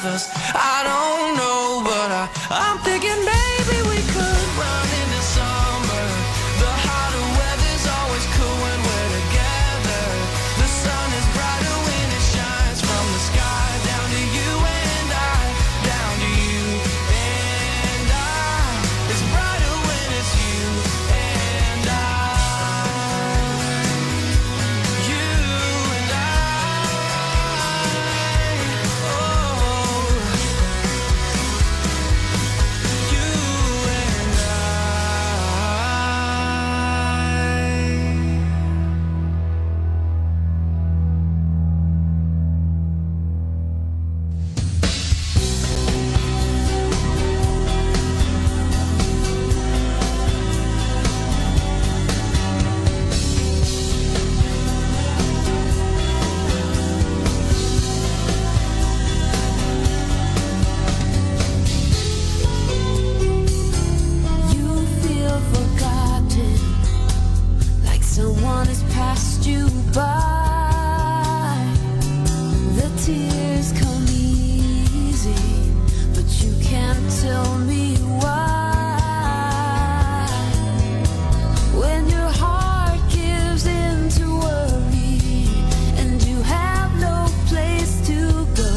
us. I don't know, but I'm thinking maybe we could run into summer. The hotter weather's always cool when we're together. The sun is brighter when it shines from the sky. Down to you and I, down to you and I. It's brighter when it's you and I. You and I. Oh, you and I. You feel forgotten, like someone has passed you by. The tears come easy, but you can't tell me why. When your heart gives in to worry and you have no place to go,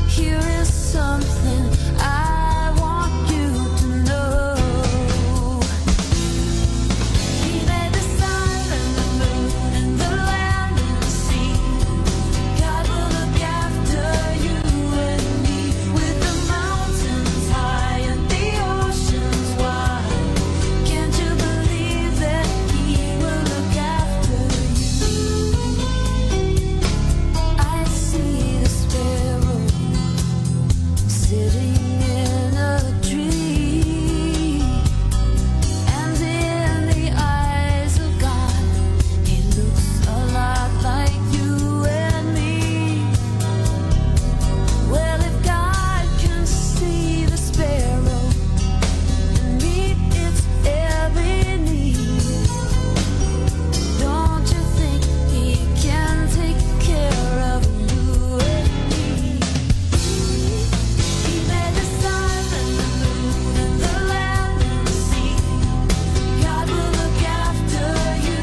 here is something I want you to know. He made the sun and the moon and the land and the sea. God will look after you and me, with the mountains high and the oceans wide. Can't you believe that He will look after you? I see the sparrow sitting in a tree, and in the eyes of God, He looks a lot like you and me. Well, if God can see the sparrow and meet its every need, don't you think He can take care of you and me? He made the sun and the moon and the land and the sea. God will look after you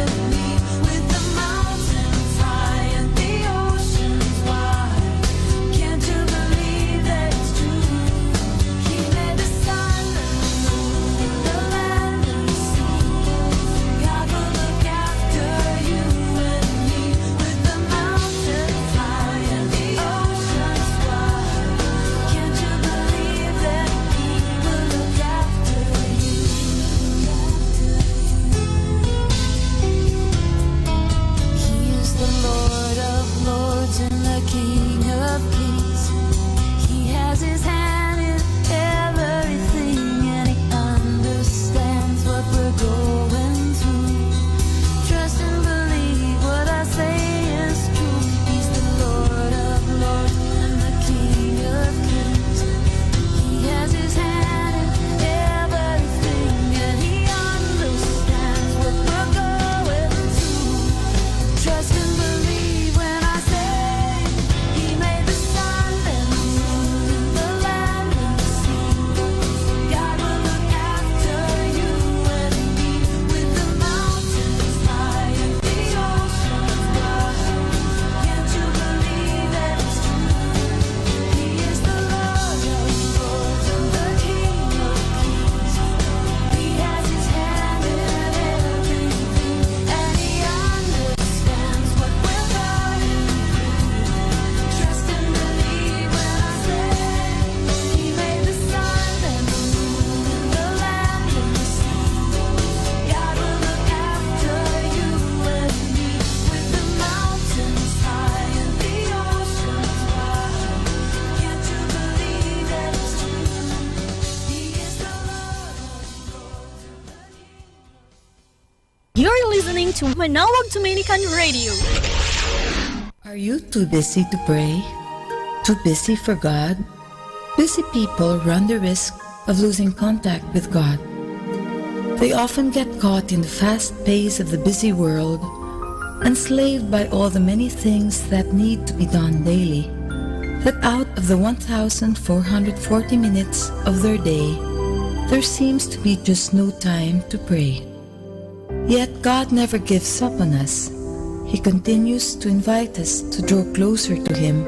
and me, with the mountains high and the oceans wide. Can't you believe that it's true? He made the sun and the moon and the land and the sea. God will look after you and me, with the mountains high and the oceans wide. Can't you believe that He will look after you? He is the Lord of lords and the King of kings. He has His hand in everything, and He understands what we're going through. Trust and believe what I say is true. He's the Lord of lords and the King of kings. He has His hand in everything, and He understands what we're going through. Trust and believe when I say He made the sun and the moon and the land and the sea. God will look after you and me, with the mountains high and the oceans wide. Can't you believe that it's true? He is the Lord of lords and the King of kings. He has His hand in everything, and He understands what we're going through. Trust and believe when I say He made the sun and the moon and the land and the sea. God will look after you and me, with the mountains high and the oceans wide. Can't you believe that it's true? He is the Lord of lords and the King. You're listening to Manawag Dominican Radio. Are you too busy to pray? Too busy for God? Busy people run the risk of losing contact with God. They often get caught in the fast pace of the busy world, enslaved by all the many things that need to be done daily. that out of the 1,440 minutes of their day, there seems to be just no time to pray. Yet God never gives up on us. He continues to invite us to draw closer to Him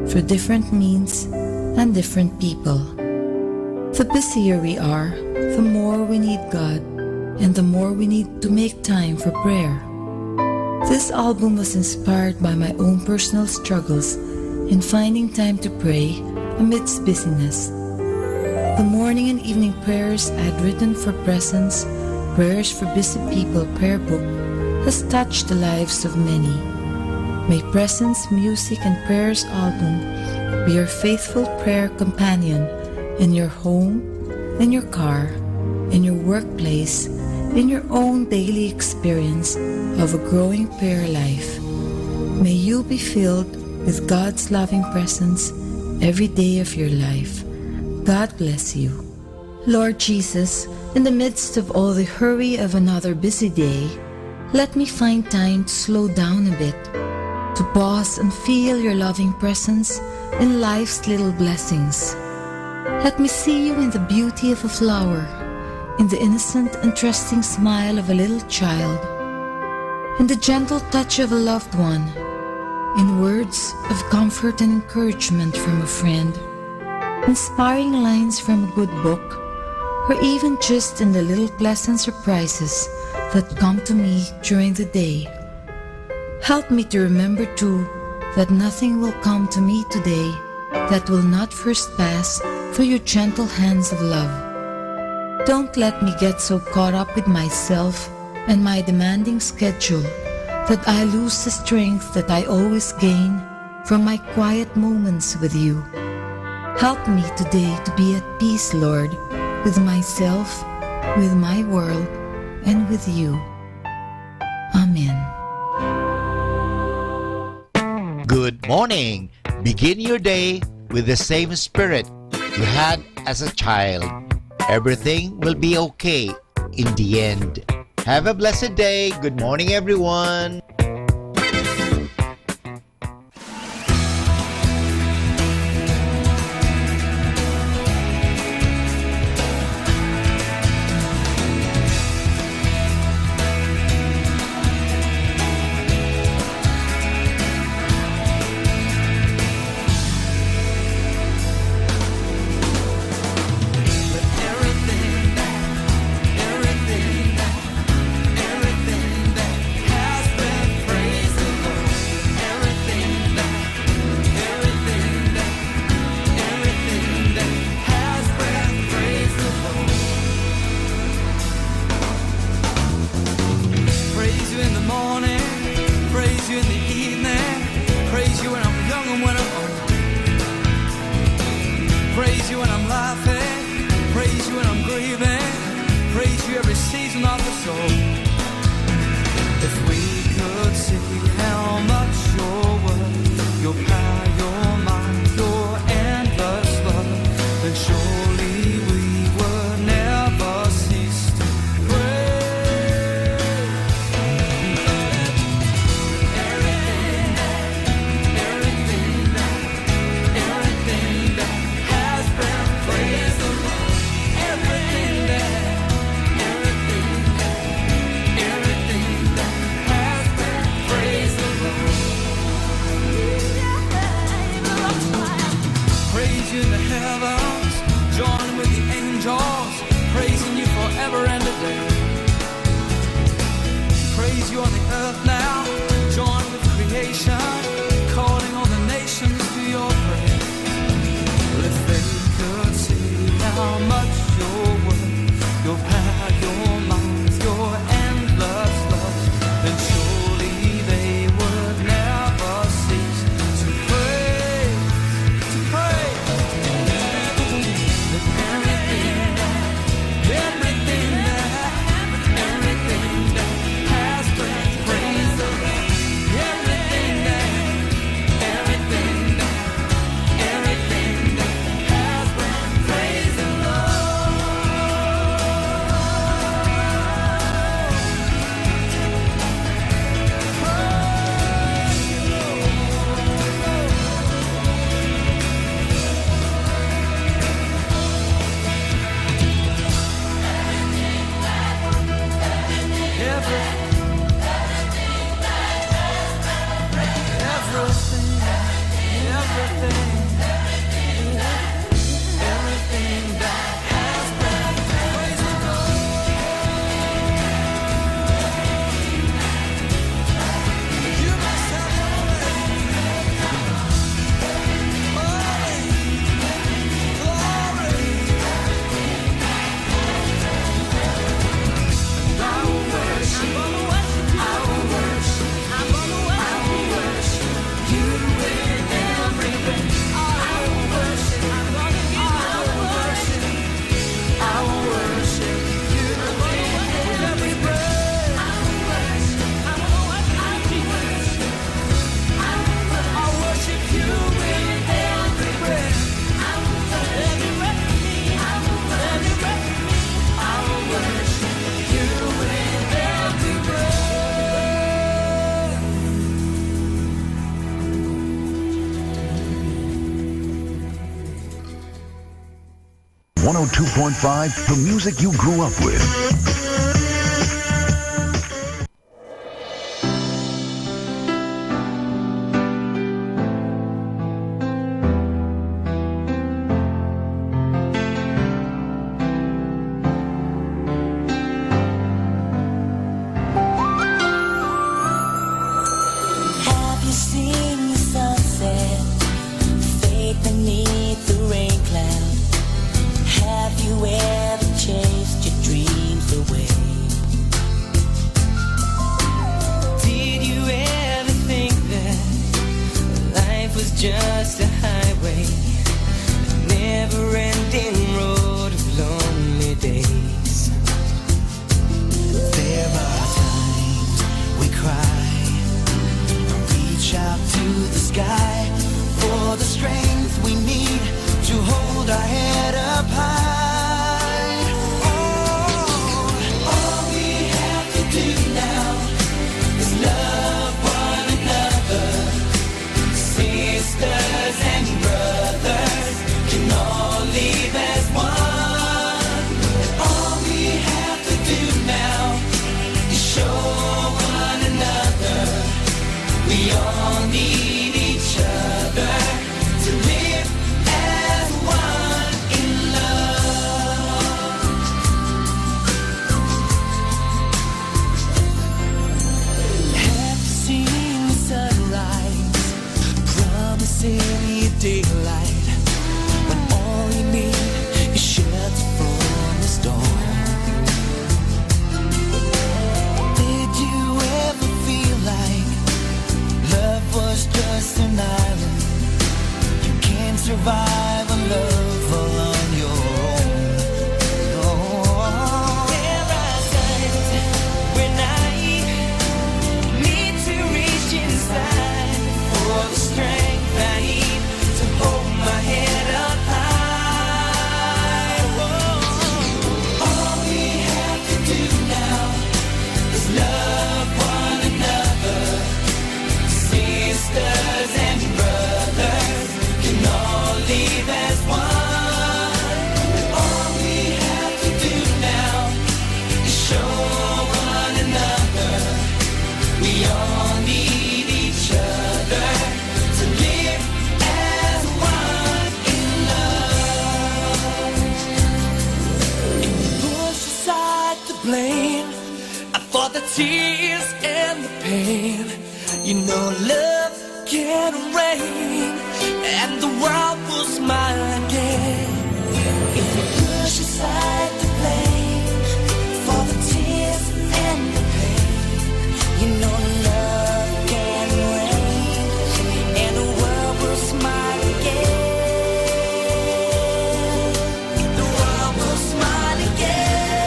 through different means and different people. The busier we are, the more we need God, and the more we need to make time for prayer. This album was inspired by my own personal struggles in finding time to pray amidst busyness. The morning and evening prayers I had written for Presence, Prayers for Busy People prayer book has touched the lives of many. May Presence Music and Prayers album be your faithful prayer companion in your home, in your car, in your workplace, in your own daily experience of a growing prayer life. May you be filled with God's loving presence every day of your life. God bless you. Lord Jesus, in the midst of all the hurry of another busy day, let me find time to slow down a bit, to pause and feel your loving presence in life's little blessings. Let me see you in the beauty of a flower, in the innocent and trusting smile of a little child, in the gentle touch of a loved one, in words of comfort and encouragement from a friend, inspiring lines from a good book, or even just in the little pleasant surprises that come to me during the day. Help me to remember too that nothing will come to me today that will not first pass through your gentle hands of love. Don't let me get so caught up with myself and my demanding schedule that I lose the strength that I always gain from my quiet moments with you. Help me today to be at peace, Lord, with myself, with my world, and with you. Amen. Good morning. Begin your day with the same spirit you had as a child. Everything will be okay in the end. Have a blessed day. Good morning, everyone. Everything that 102.5, the music you grew up with. Have you seen the sunset fade beneath the rain cloud? Have you ever chased your dreams away? Did you ever think that life was just a highway, a never-ending road of lonely days? There are times we cry, reach out to the sky for the strength we need to hold our head up high. Oh, all we have to do now is love one another. Sisters and brothers can all live as one. And all we have to do now is show one another we all need each other to live as one in love. Have you seen the sunrise, promising you daylight, when all you need is shelter from the storm? Did you ever feel like love was just an island? You can't survive a love all on your own. Oh. There are times when I need to reach inside for the strength I need to hold my head up high. Oh. All we have to do now is love one another. Sisters and brothers can all live as one. And all we have to do now is show one another we all need each other to live as one in love. And push aside the blame for the tears and the pain. You know love can rain and the world will smile again. If we push aside the blame for the tears and the pain, you know love can rain and the world will smile again. The world will smile again.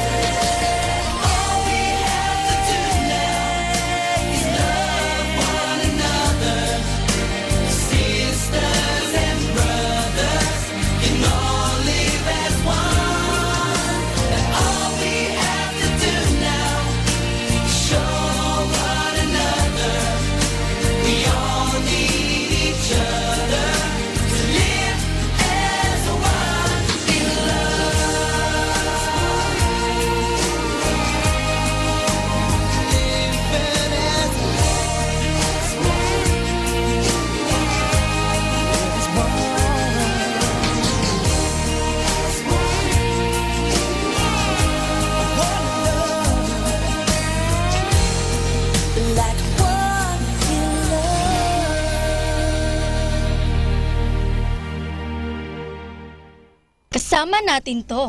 All we have to do now is love one another. Sisters and brothers can all live as one. like one in love. Kasama natin to.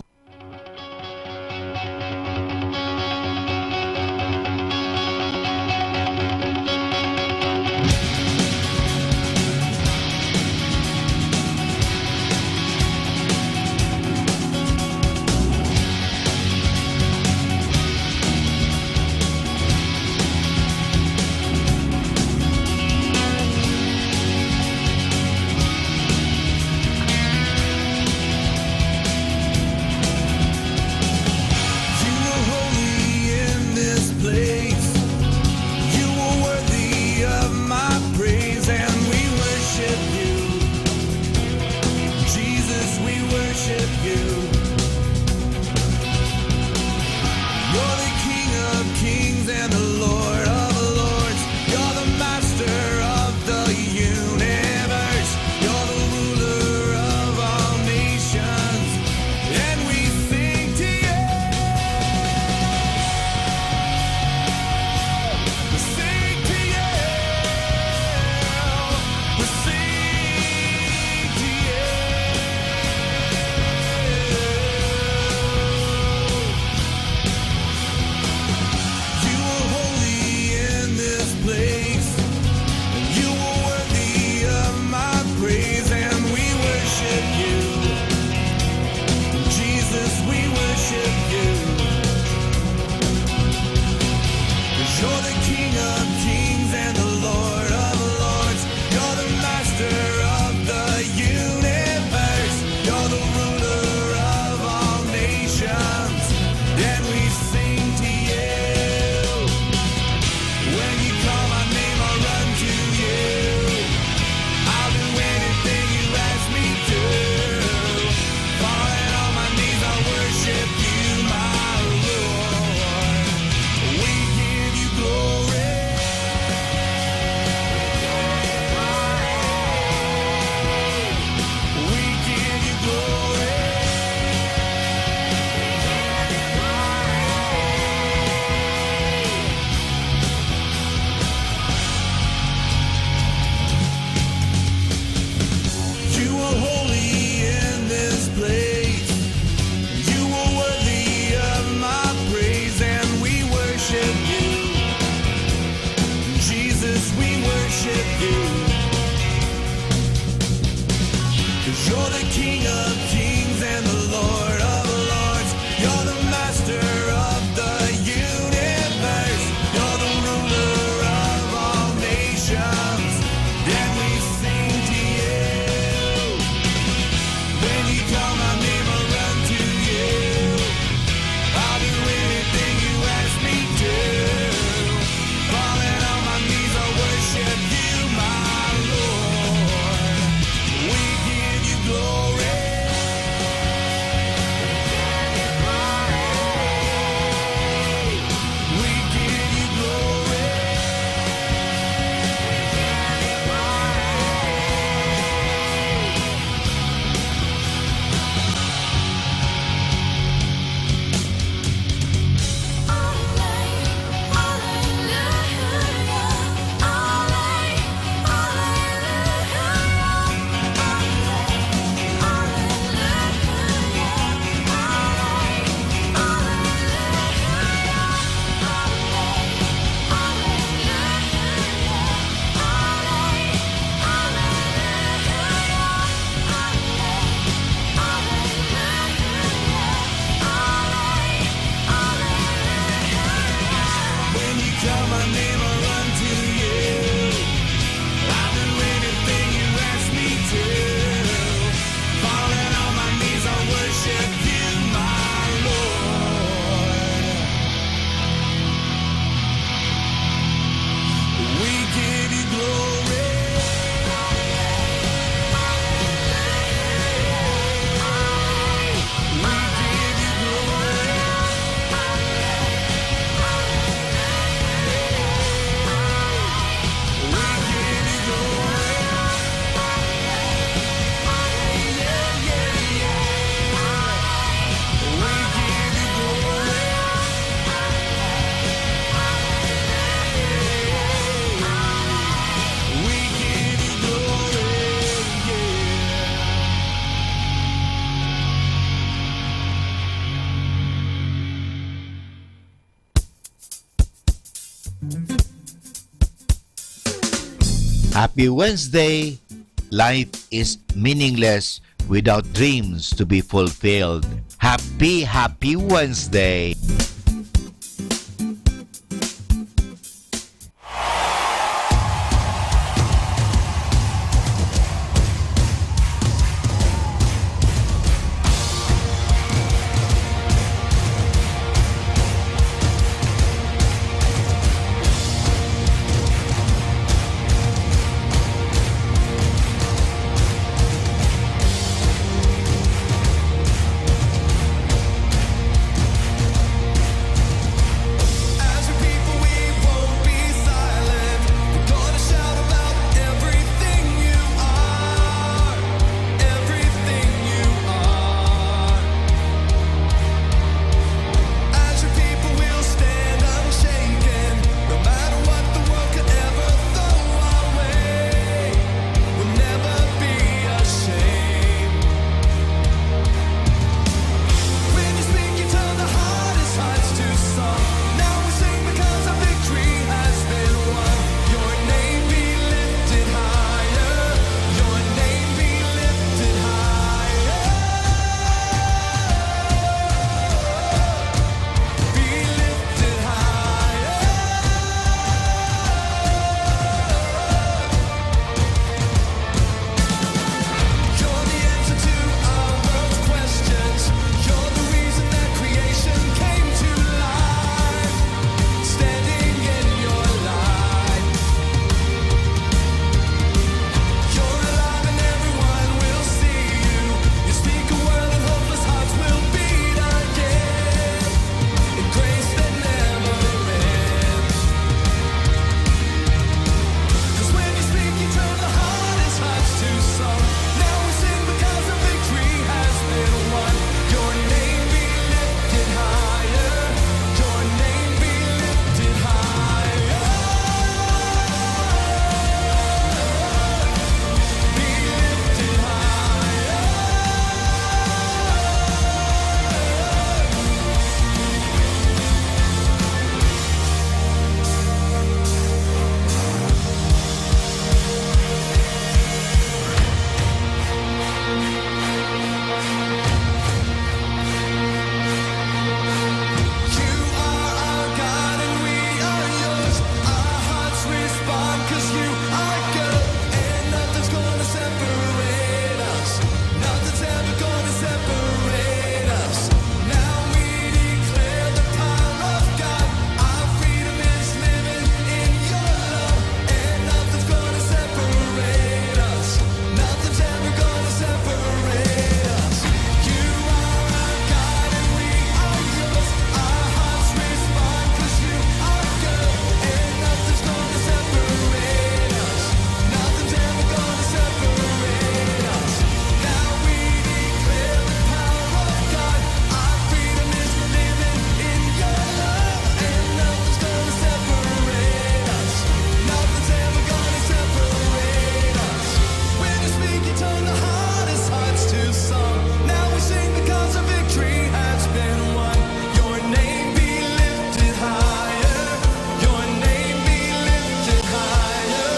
You were holy in this place. You were worthy of my praise, and we worship you. Jesus, we worship you. You're the King of kings and the Lord of lords. You're the master of the universe. You're the ruler of all nations, and we sing to you. We sing to you. We sing to you. You were holy in this place. You were worthy of my praise, and we worship you. Jesus, we worship you. 'Cause you're the King of kings and the Lord of lords. You're the master of the universe. You're the ruler of all nations, and we sing to you. When you call my name, I'll run to you. I'll do anything you ask me to. Falling on my knees, I'll worship you, my Lord. We give you glory. We give you glory. You were holy in this place. You were worthy of my praise, and we worship you. Jesus, we worship you. 'Cause you're the King of kings and the Lord of lords. You're the master of the universe. You're the ruler of all nations, and we sing to you. When you call my name, I'll run to you. I'll do anything you ask me to. Falling on my knees, I'll worship you, my Lord. We give you glory. Happy Wednesday! Life is meaningless without dreams to be fulfilled. Happy Wednesday! As a people, we won't be silent. We're gonna shout about everything you are, everything you are. As your people, we'll stand unshaken, no matter what the world could ever throw our way. We'll never be ashamed. When you speak, you turn the hardest hearts to song. Now we sing because our victory has been won. Your name be lifted higher. Your name be lifted higher. Be lifted higher. You're the answer to our world's questions. You're the reason that creation came to life. Standing in your light. You're alive and everyone will see you. You speak a word and hopeless hearts will beat again. In grace that never ends. 'Cause when you speak, you turn the hardest hearts to song. Now we sing because our victory has been won. Your name be lifted higher. Your name be lifted higher. Be lifted higher. You are our God and we are yours. Our hearts respond 'cause you are good. And nothing's gonna separate us. Nothing's ever gonna separate us. Now we declare the power of God. Our freedom is living in your love. And nothing's gonna separate us. Nothing's ever gonna separate us. You are our God and we are yours. Our hearts respond 'cause you are good. And nothing's gonna separate us. Nothing's ever gonna separate us. Now we declare the power of God. Our freedom is living in your love. And nothing's gonna separate us. Nothing's ever gonna separate us. When you speak, you turn the hardest hearts to song. Now we sing because our victory has been won. Your name be lifted higher. Your name be lifted higher.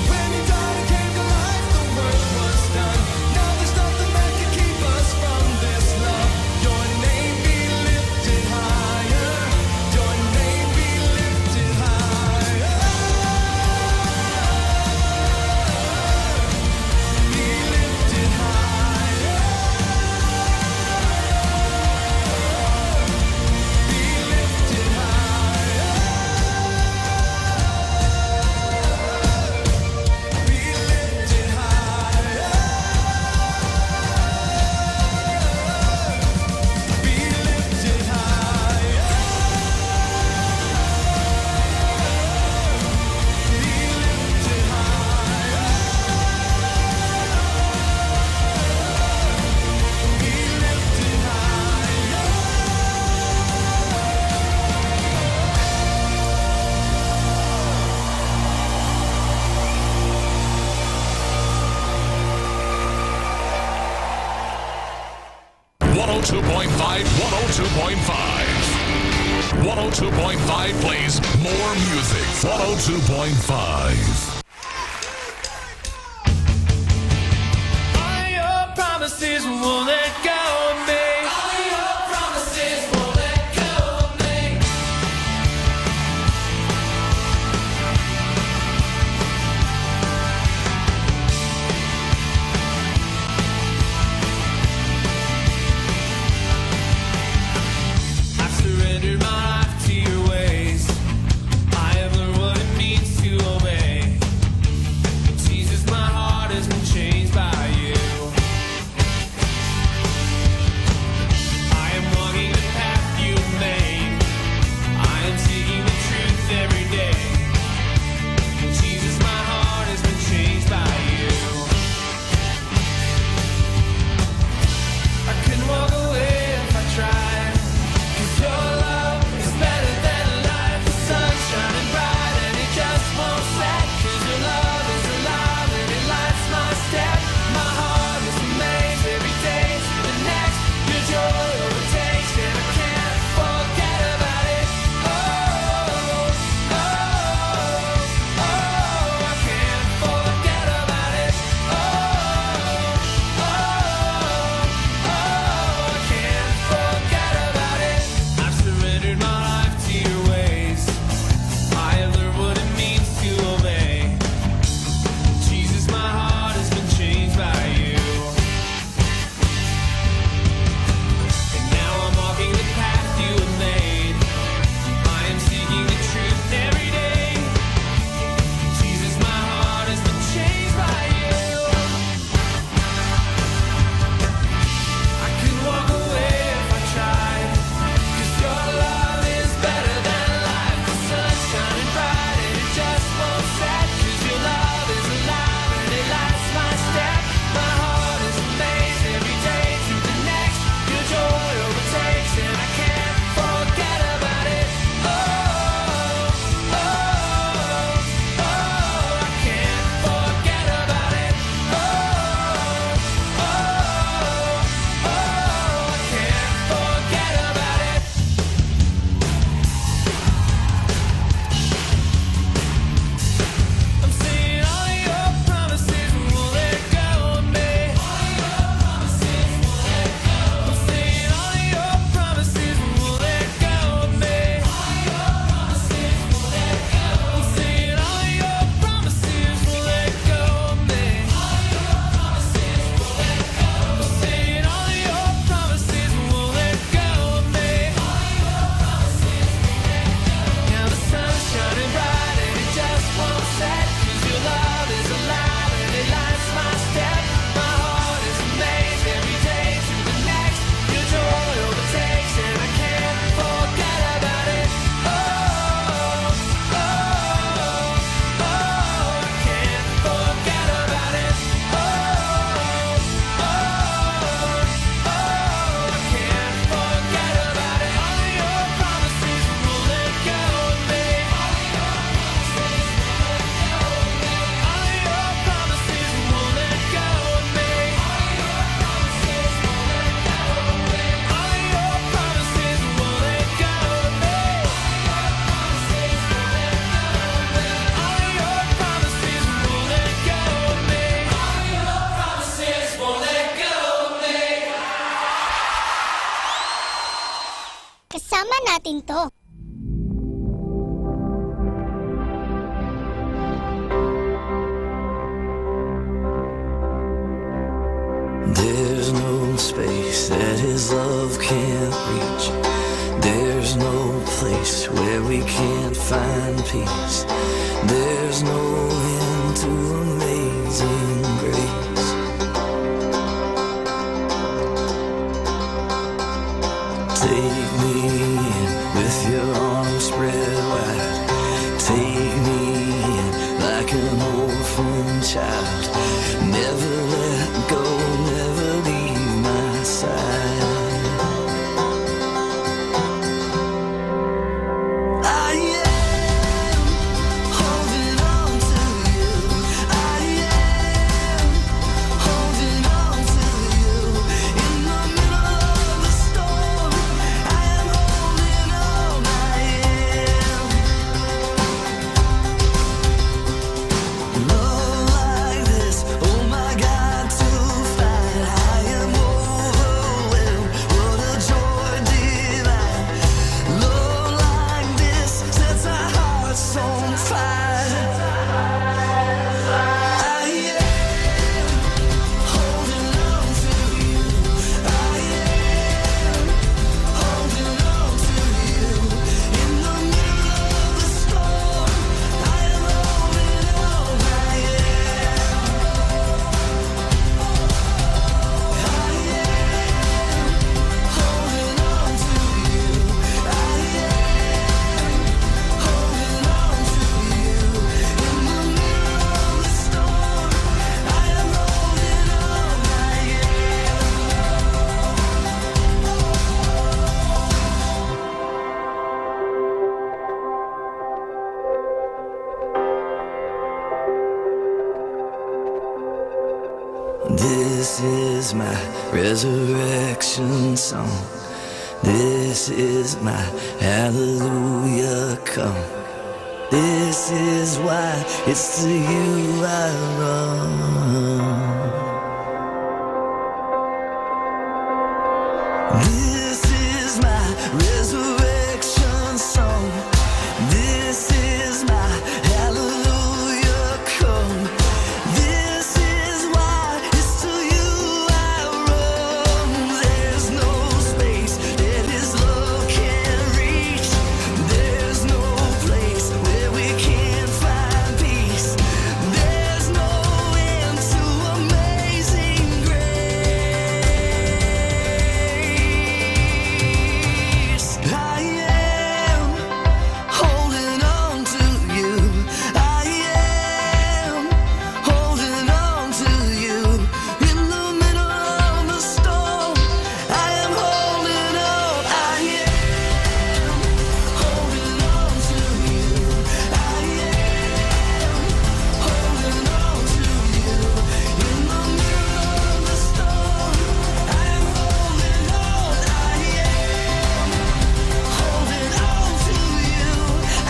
When you died and came to life, the work was done. Now there's nothing that can keep us from this love. Your name be lifted higher. Your name be lifted higher. Be lifted higher. Be lifted higher. Be lifted higher. Be lifted higher. Be lifted higher. Be lifted higher. 102.5, 102.5. 102.5 plays more music. 102.5. won't let go of me. All your promises won't let go of me. I surrendered my life to your ways. I have learned what it means to obey. Jesus, my heart has been changed by you. I am walking the path you made. I am seeking the truth every day. Jesus, my heart has been changed by you. I couldn't walk away if I tried. 'Cause your love is better than life. The sun's shining bright and it just won't set. 'Cause your love is alive and it lights my step. My heart is amazed every day to the next. Your joy overtakes and I can't forget about it. Oh, oh, oh, I can't forget about it. Oh, oh, I can't forget about it. I've surrendered my life to your ways. I have learned what it means to obey. Jesus, my heart has been changed by you. And now I'm walking the path you have made. I am seeking the truth every day. Jesus, my heart has been changed by you. I couldn't walk away if I tried. 'Cause your love is better than life. The sun's shining bright and it just won't set. 'Cause your love is alive and it lights my step. My heart is amazed every day to the next. Your joy overtakes and I can't forget about it. Oh, oh, oh, I can't forget about it. Oh, oh, I can't forget about it. I'm seeing all your promises won't let go of me. All your promises won't let go. I'm seeing all your promises won't let go of me. All your promises won't let go. I'm seeing all your promises won't let go of me. All your promises won't let go. I'm seeing all your promises won't let go of me. All your promises won't let go. Now the sun's shining bright and it just won't set. 'Cause your love is alive and it lights my step. My heart is amazed every day to the next. Your joy overtakes and I can't forget about it. Oh, oh, I can't forget about it. Oh, oh, I can't forget about it. All your promises won't let go of me. All your promises won't let go of me. All your promises won't let go of me. All your promises won't let go of me. All your promises won't let go of me. All your promises won't let go of me. All your promises won't let go of me. Kasama natin to. There's no space that his love can't reach. There's no place where we can't find peace. There's no end to amazing grace. Take me in with your arms spread wide. Take me in like an orphan child. Never let go, never leave my side. I am holding on to you. I am holding on to you. In the middle of the storm, I am holding on. I am. Love like this, oh my God, to This is my resurrection song. This is my hallelujah come. This is why it's to you I run. This is my resurrection song. This is my hallelujah come. This is why it's to you I run. There's no space that His love can reach. There's no place where we can find peace. There's no end to amazing grace. I am holding on to you. I am holding on to you. In the middle of the storm, I am holding on. I am holding on to you. I am holding on to you. In the middle of the storm, I am holding on. I am holding on to you. I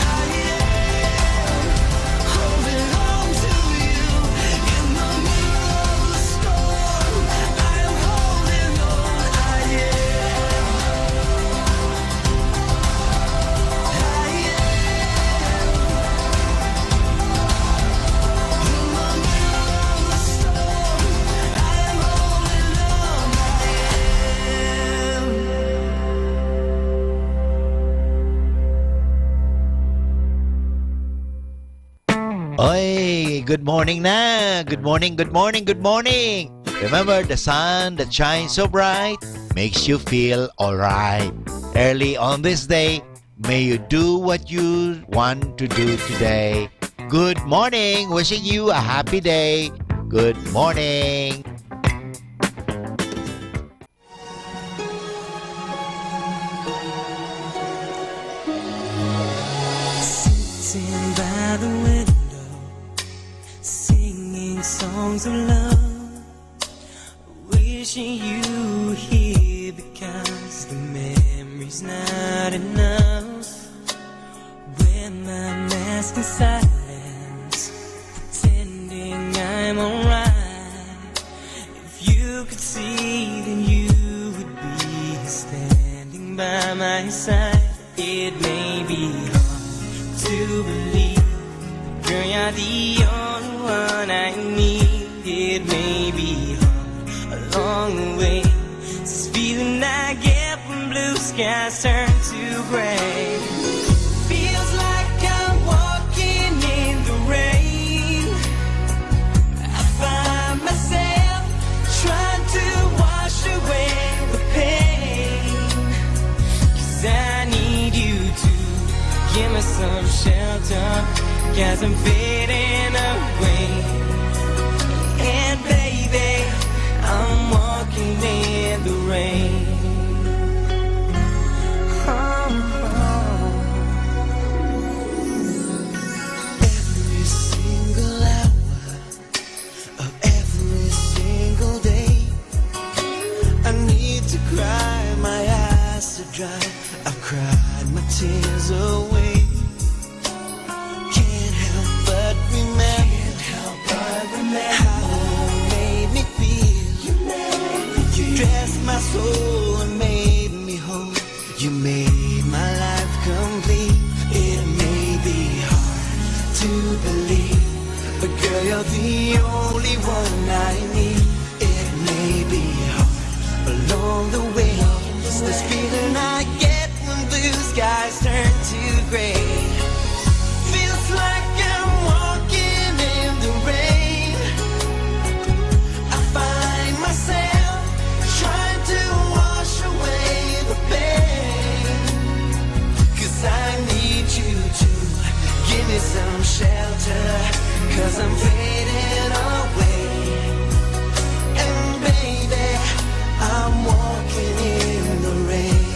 am holding on to you. In the middle of the storm, I am holding on. I Oi, good morning na. Good morning, good morning, good morning. Remember, the sun that shines so bright makes you feel alright. Early on this day, may you do what you want to do today. Good morning. Wishing you a happy day. Good morning. Sitting by the window, singing songs of love, wishing you were here because the memory's not enough. When I'm asking silence, pretending I'm alright. If you could see, then you would be standing by my side. It may be hard to believe, girl, you're the only one I need. It may be hard along the way, this feeling I get when blue skies turn to gray. Feels like I'm walking in the rain. I find myself trying to wash away the pain, 'cause I need you to give me some shelter, 'cause I'm fading away. And baby, I'm walking in the rain. Every single hour of every single day, I need to cry my eyes to dry. I've cried my tears away. Can't help but remember how you made me feel. You dressed my soul and made me whole. You made my life complete. It may be hard to believe, but girl, you're the only one I need. It may be hard along the way, it's this feeling I get when blue skies turn to gray. Feels like I'm walking in the rain. I find myself trying to wash away the pain, 'cause I need you to give me some shelter, 'cause I'm fading away. And baby, I'm walking in the rain.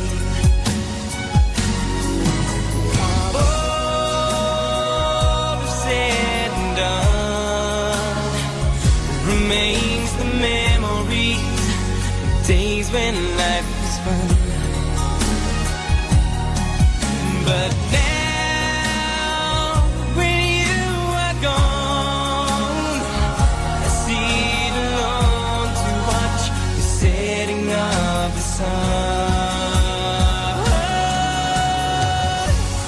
All said and done, remains the memory when life was fun. But now, when you are gone, I sit alone to watch the setting of the sun.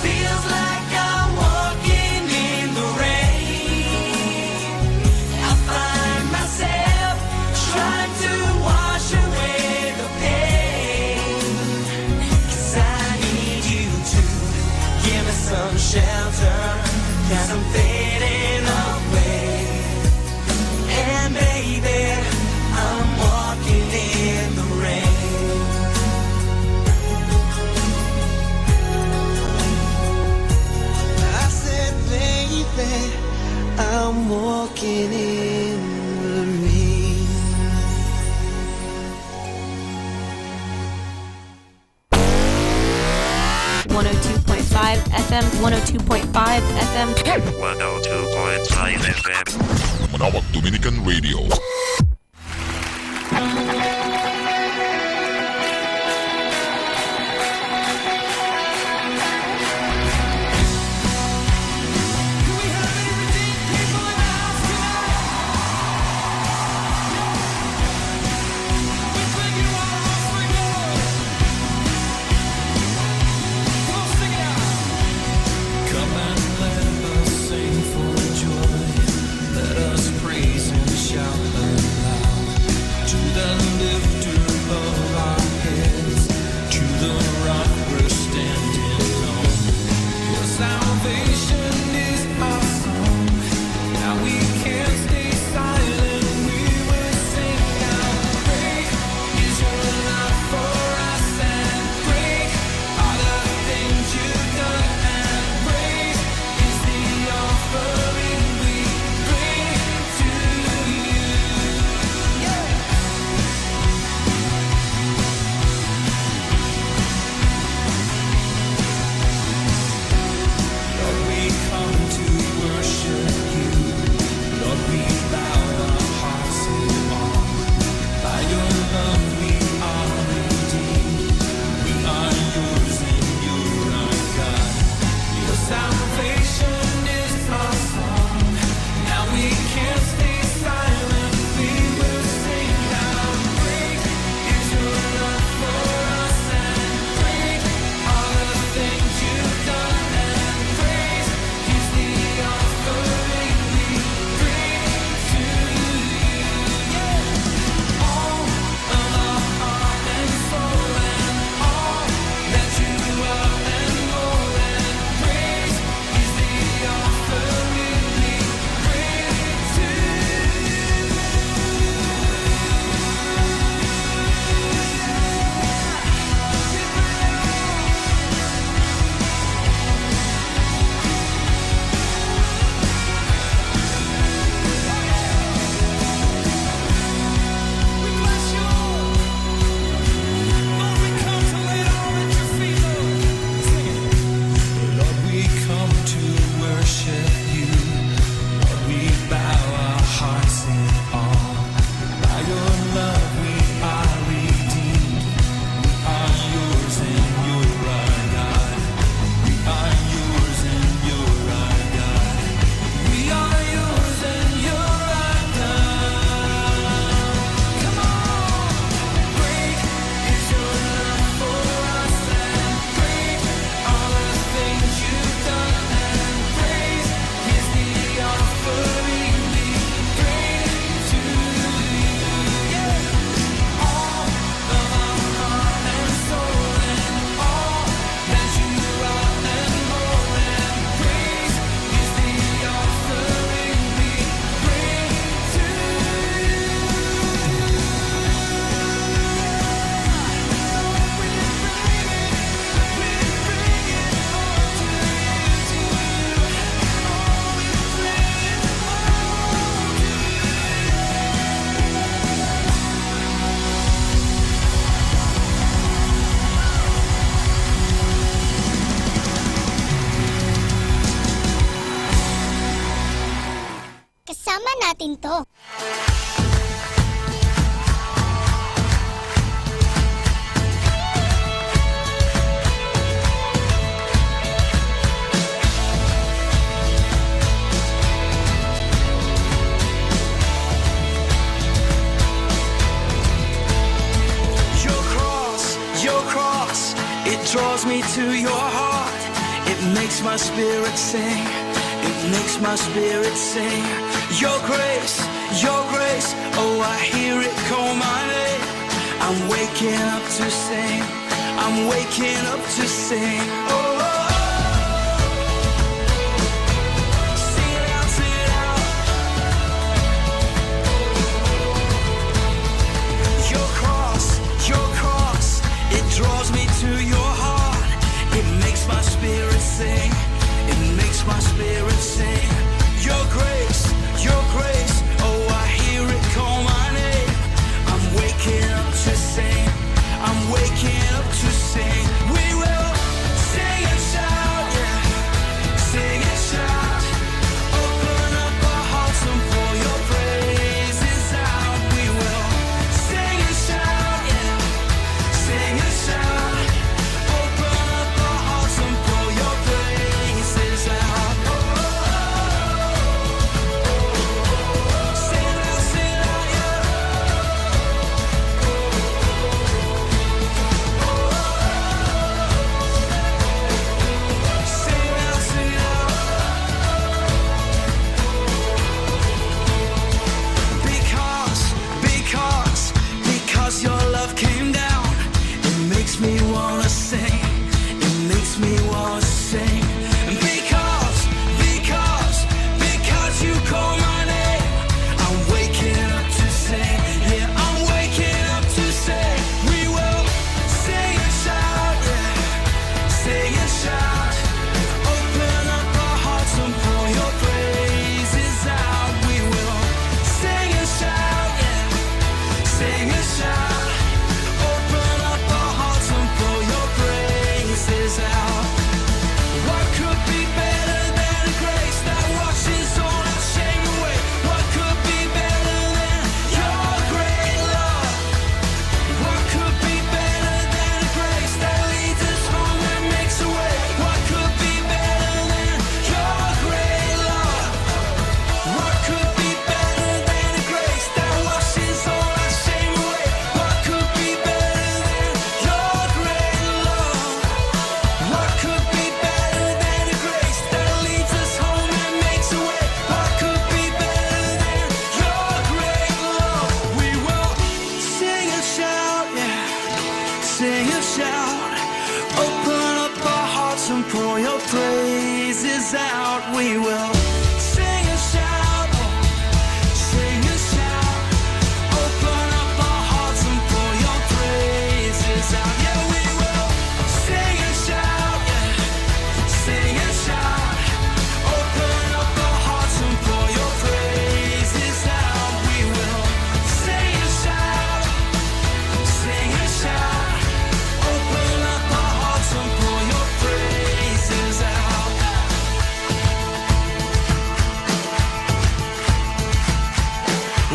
Feels like I'm walking in the rain. I find myself trying to wash away the pain. 'Cause I need you to give me some shelter, 'cause I'm fading away. And baby, I'm walking in the rain. I said, baby, I'm walking in the rain. FM, 102.5 FM. 102.5 FM. Manawag Dominican Radio. Come and let us sing for joy. Let us praise and shout aloud to the lifter of our heads, to the rock we're standing on. Your salvation is our song. Now we can't stay silent. We will sing out. Great is your love for us, and great are the things you've done. And praise is the offering we bring to you. Yeah. Lord, we come to worship you. Lord, we bow our hearts in awe. By your love we are redeemed. We are yours and you're our God. Your salvation is our song. Now we can't stay silent. We will sing out. Great is your love for us, and great are the things you've done. And praise is the offering we bring to you. Yeah. All of our heart and soul, and all that you are and more, and praise is the offering we bring to you. We bless you, Lord. Lord, we come to lay it all at your feet, Lord. Sing it. Lord, we come to worship you. Lord, we bow our hearts in awe. By your love we are redeemed. We are yours and you're our God. We are yours and you're our God. We are yours and you're our God. Come on. Great is your love for us, and great are the things you've done. And praise is the offering we bring to you. Yeah. All of our heart and soul, and all that you are and more, and praise is the offering we bring to you. Kasama natin to. to your heart. It makes my spirit sing. It makes my spirit sing. Your grace, oh I hear it call my name. I'm waking up to sing. I'm waking up to sing. Oh, oh, oh. Sing it out, sing it out. Your cross, it draws me to your heart. It makes my spirit sing. It makes my spirit sing. Your grace, oh I hear it call my name. I'm waking up to sing. I'm waking up to sing. We will sing and shout, yeah. Sing and shout. Open up our hearts and pour your praises out. We will sing and shout, yeah. Sing and shout. Open up our hearts and pour your praises out. Oh, oh, oh. Sing it out, yeah. Sing it out, sing it out. Because your love came down, it makes me wanna sing. It makes me wanna sing. Because you call my name, I'm waking up to sing. Yeah, I'm waking up to sing. We will sing and shout, yeah. Sing and shout. Open up our hearts and pour your praises out. We will sing and shout, yeah. Sing and shout. Open up our hearts and pour your praises out. What could be better than grace that washes all our shame away? What could be better than your great love? What could be better than grace that leads us home and makes a way? What could be better than your great love? What could be better than grace that washes all our shame away? What could be better than your great love? What could be better than grace that leads us home and makes a way? What could be better than your great love? We will sing and shout, yeah. Sing and shout. Open up our hearts and pour your praises out. We will sing and shout, oh. Sing and shout. Open up our hearts and pour your praises out. Yeah, we will sing and shout, yeah. Sing and shout. Open up our hearts and pour your praises out. We will sing and shout. Sing and shout. Open up our hearts and pour your praises out.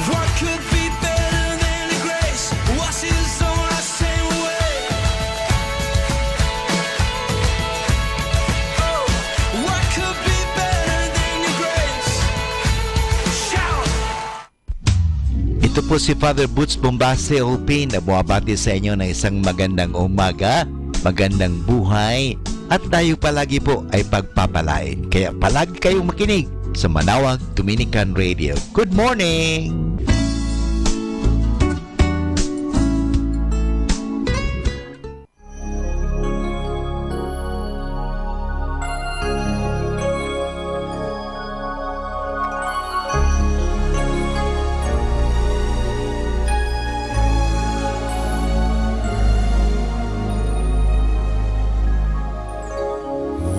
What could be better than the grace washes all our shame away? Oh, what could be better than your grace? Shout! Ito po si Father Boots Bombase Hopin na bumabati sa inyo ng isang magandang umaga, magandang buhay, at tayo palagi po ay pagpapalain. Kaya palagi kayong makinig sa Manawag Dominican Radio. Good morning!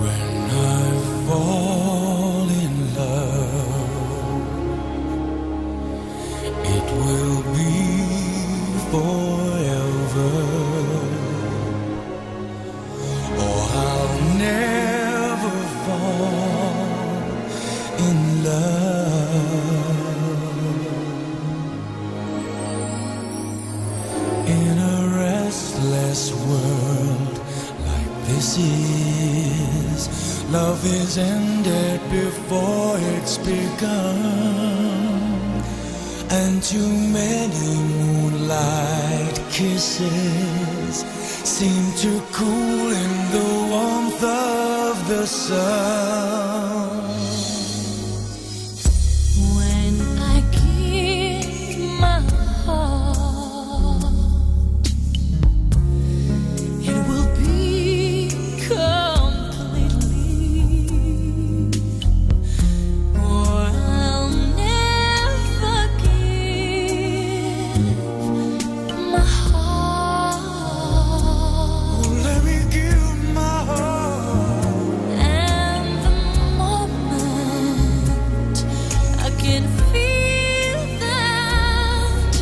When I fall in love, it will be forever. Oh, I'll never fall in love. In a restless world like this is, love is ended before it's begun, and too many moonlight kisses seem to cool in the warm the sun. When I give my heart, it will be completely, or I'll never give my heart. Let me give my heart. And the moment I can feel that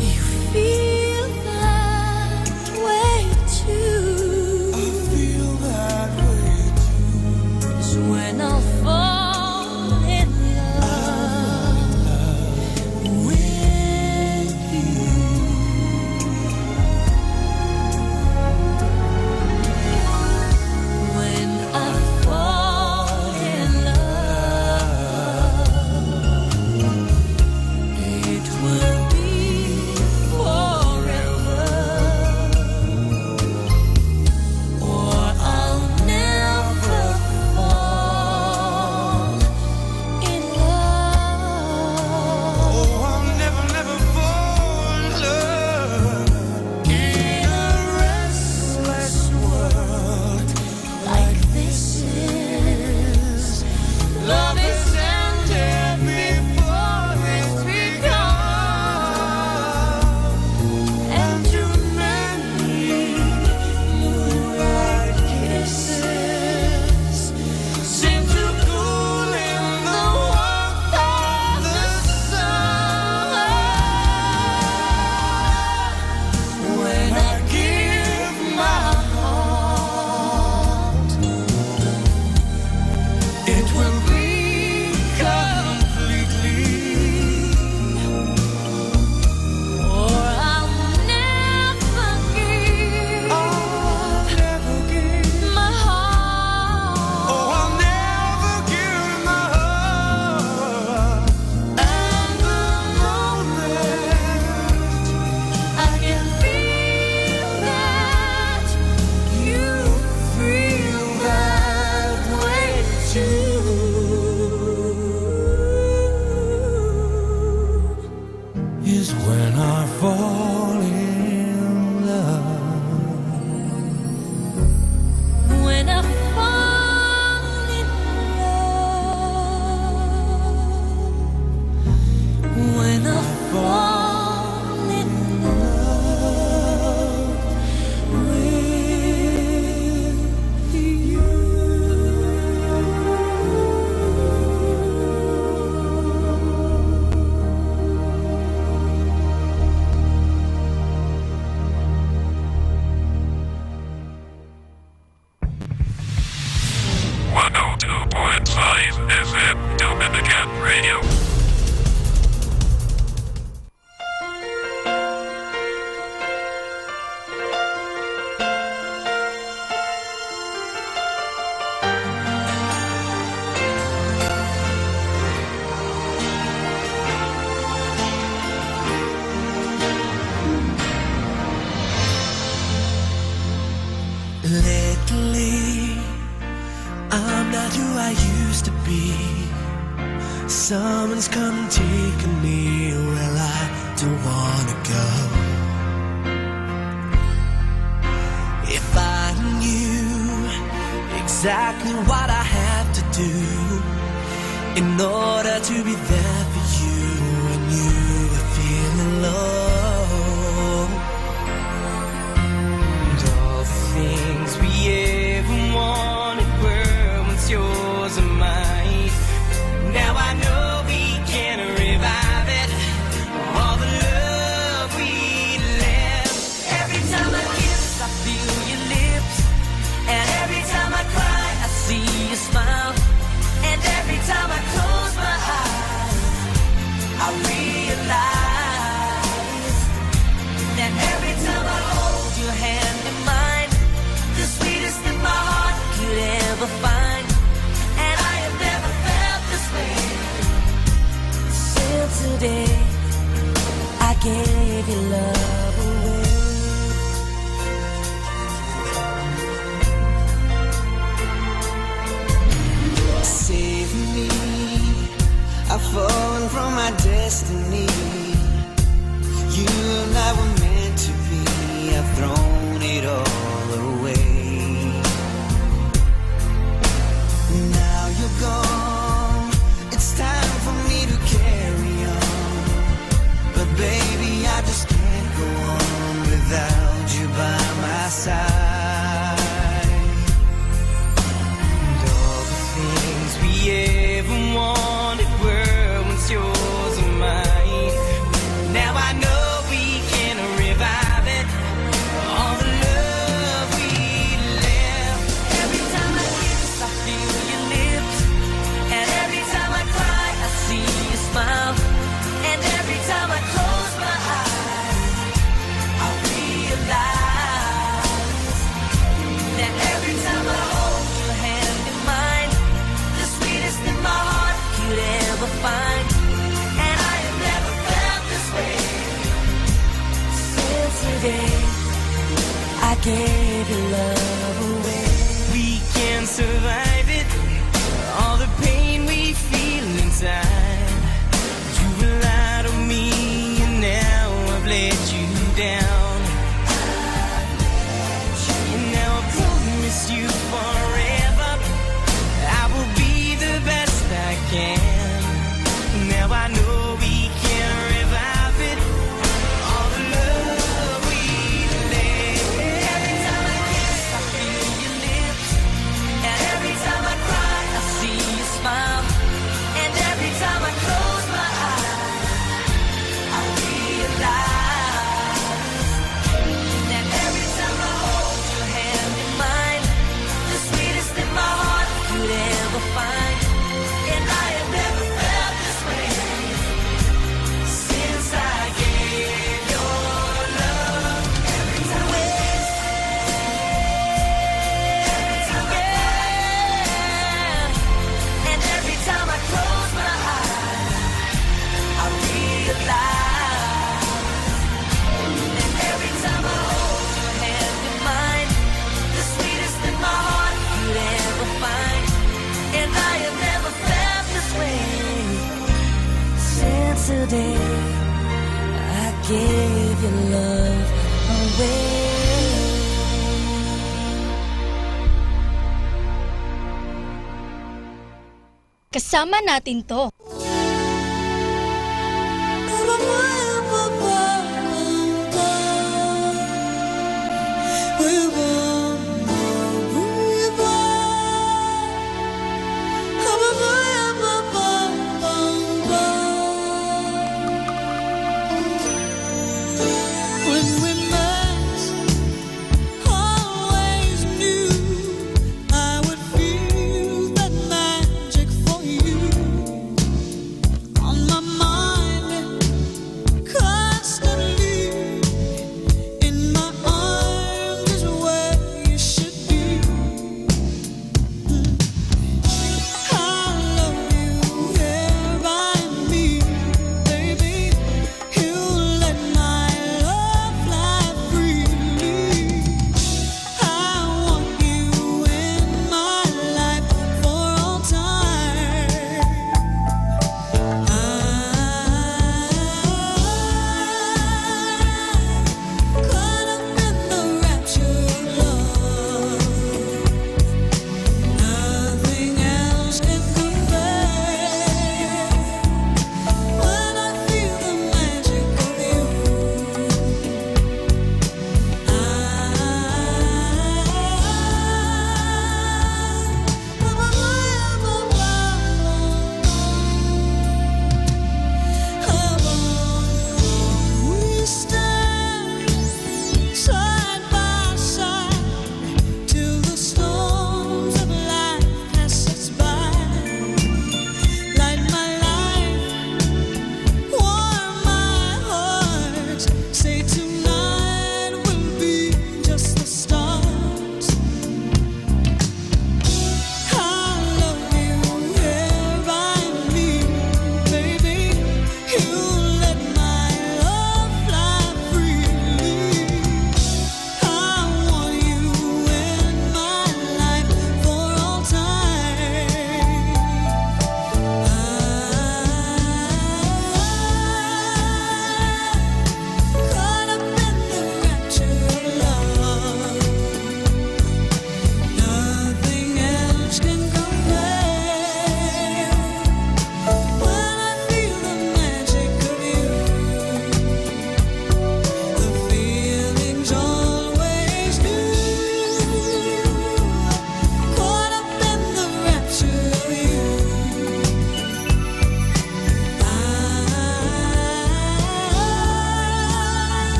you feel that way too, I feel that way too. is when I'll fall in love with you. When I fall in love, it will be forever, or I'll never fall in love. Oh, I'll never, never fall in love. In a restless world Like this is love is ended before it's begun. And too many moonlight kisses seem to cool in the warmth of the sun. When I give my heart, it will be completely, or I'll never give my heart. Oh, I'll never give my heart. And the moment I can feel that you feel that way too, is when I fall in love. when I fall in love, when I fall in love with you. FM Dominican Radio. Lately, I'm not who I used to be. Someone's come and taken me where I don't wanna go. If I knew exactly what I have to do in order to be there for you when you are feeling low, and all the things we ever wanted were once yours and mine. Now I know we can revive it, all the love we left. Every time I kiss, I feel your lips, and every time I cry, I see you smile, and every time I close my eyes, I realize that every time I hold your hand in mine, the sweetest that my heart could ever find. And I have never felt this way since the day I gave you love away. destiny. You and I were meant to be. I've thrown it all away. Now you're gone. It's time for me to carry on. But baby, I just can't go on without you by my side. And all the things we ever wanted were once yours and mine. Now I know we can revive it. All the love we left. Every time I kiss, I feel your lips. And every time I cry, I see you smile. And every time I close my eyes, I realize that every time I hold your hand in mine, the sweetest in my heart could ever find. And I have never felt this way since the day I gave your love away. We can survive it, all the pain we feel inside. You relied on me and now I've let you down. And now I promise you forever I will be the best I can. Now I know we can revive it. All the love we left. Every time I kiss, I feel your lips. And every time I cry, I see you smile. And every time I close my eyes, I realize that every time I hold your hand in mine, the sweetest in my heart could ever find. And I have never felt this way since I gave your love. Every time I kiss, every time I cry, and every time I close my eyes, I realize that every time I hold your hand in mine, the sweetest in my heart could ever find. And I have never felt this way since the day I gave your love away. Kasama natin to. When we met, always knew I would feel that magic for you.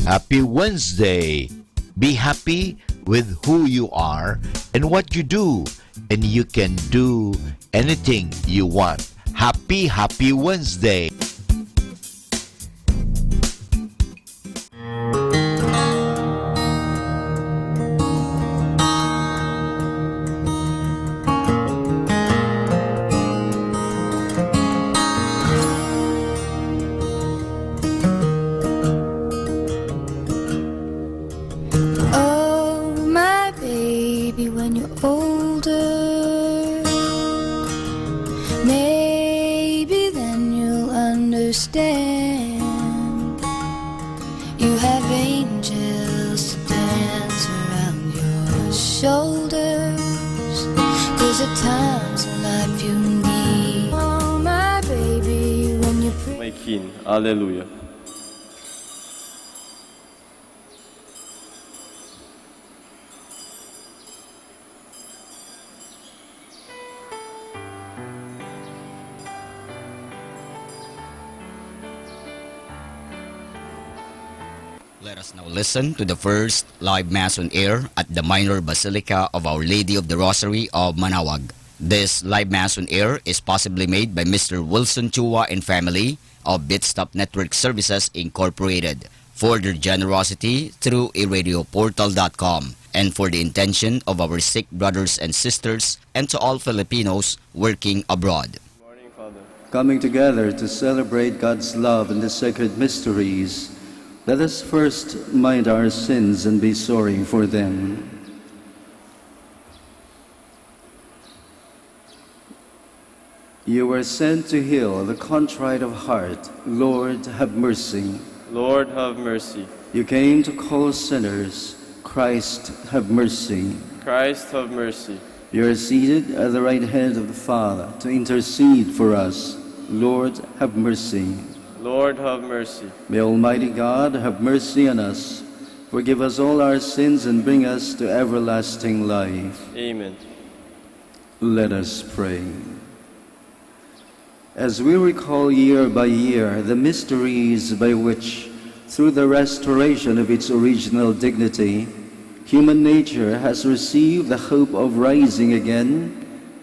Happy Wednesday! Be happy with who you are and what you do, and you can do anything you want. Happy Wednesday! Oh, my baby, when you're older, maybe then you'll understand. You have angels to dance around your shoulders, 'cause at times in life you need. Oh, my baby, when you're My King. Alleluia. Let us now listen to the first live Mass on air at the Minor Basilica of Our Lady of the Rosary of Manawag. This live Mass on air is possibly made by Mr. Wilson Chua and family of Bitstop Network Services Incorporated for their generosity through iradioportal.com and for the intention of our sick brothers and sisters and to all Filipinos working abroad. Morning, Father. Coming together to celebrate God's love in the sacred mysteries, let us first mind our sins and be sorry for them. You were sent to heal the contrite of heart. Lord, have mercy. Lord, have mercy. You came to call sinners. Christ, have mercy. Christ, have mercy. You are seated at the right hand of the Father to intercede for us. Lord, have mercy. Lord, have mercy. May Almighty God have mercy on us, forgive us all our sins, and bring us to everlasting life. Amen. Let us pray. As we recall year by year the mysteries by which, through the restoration of its original dignity, human nature has received the hope of rising again,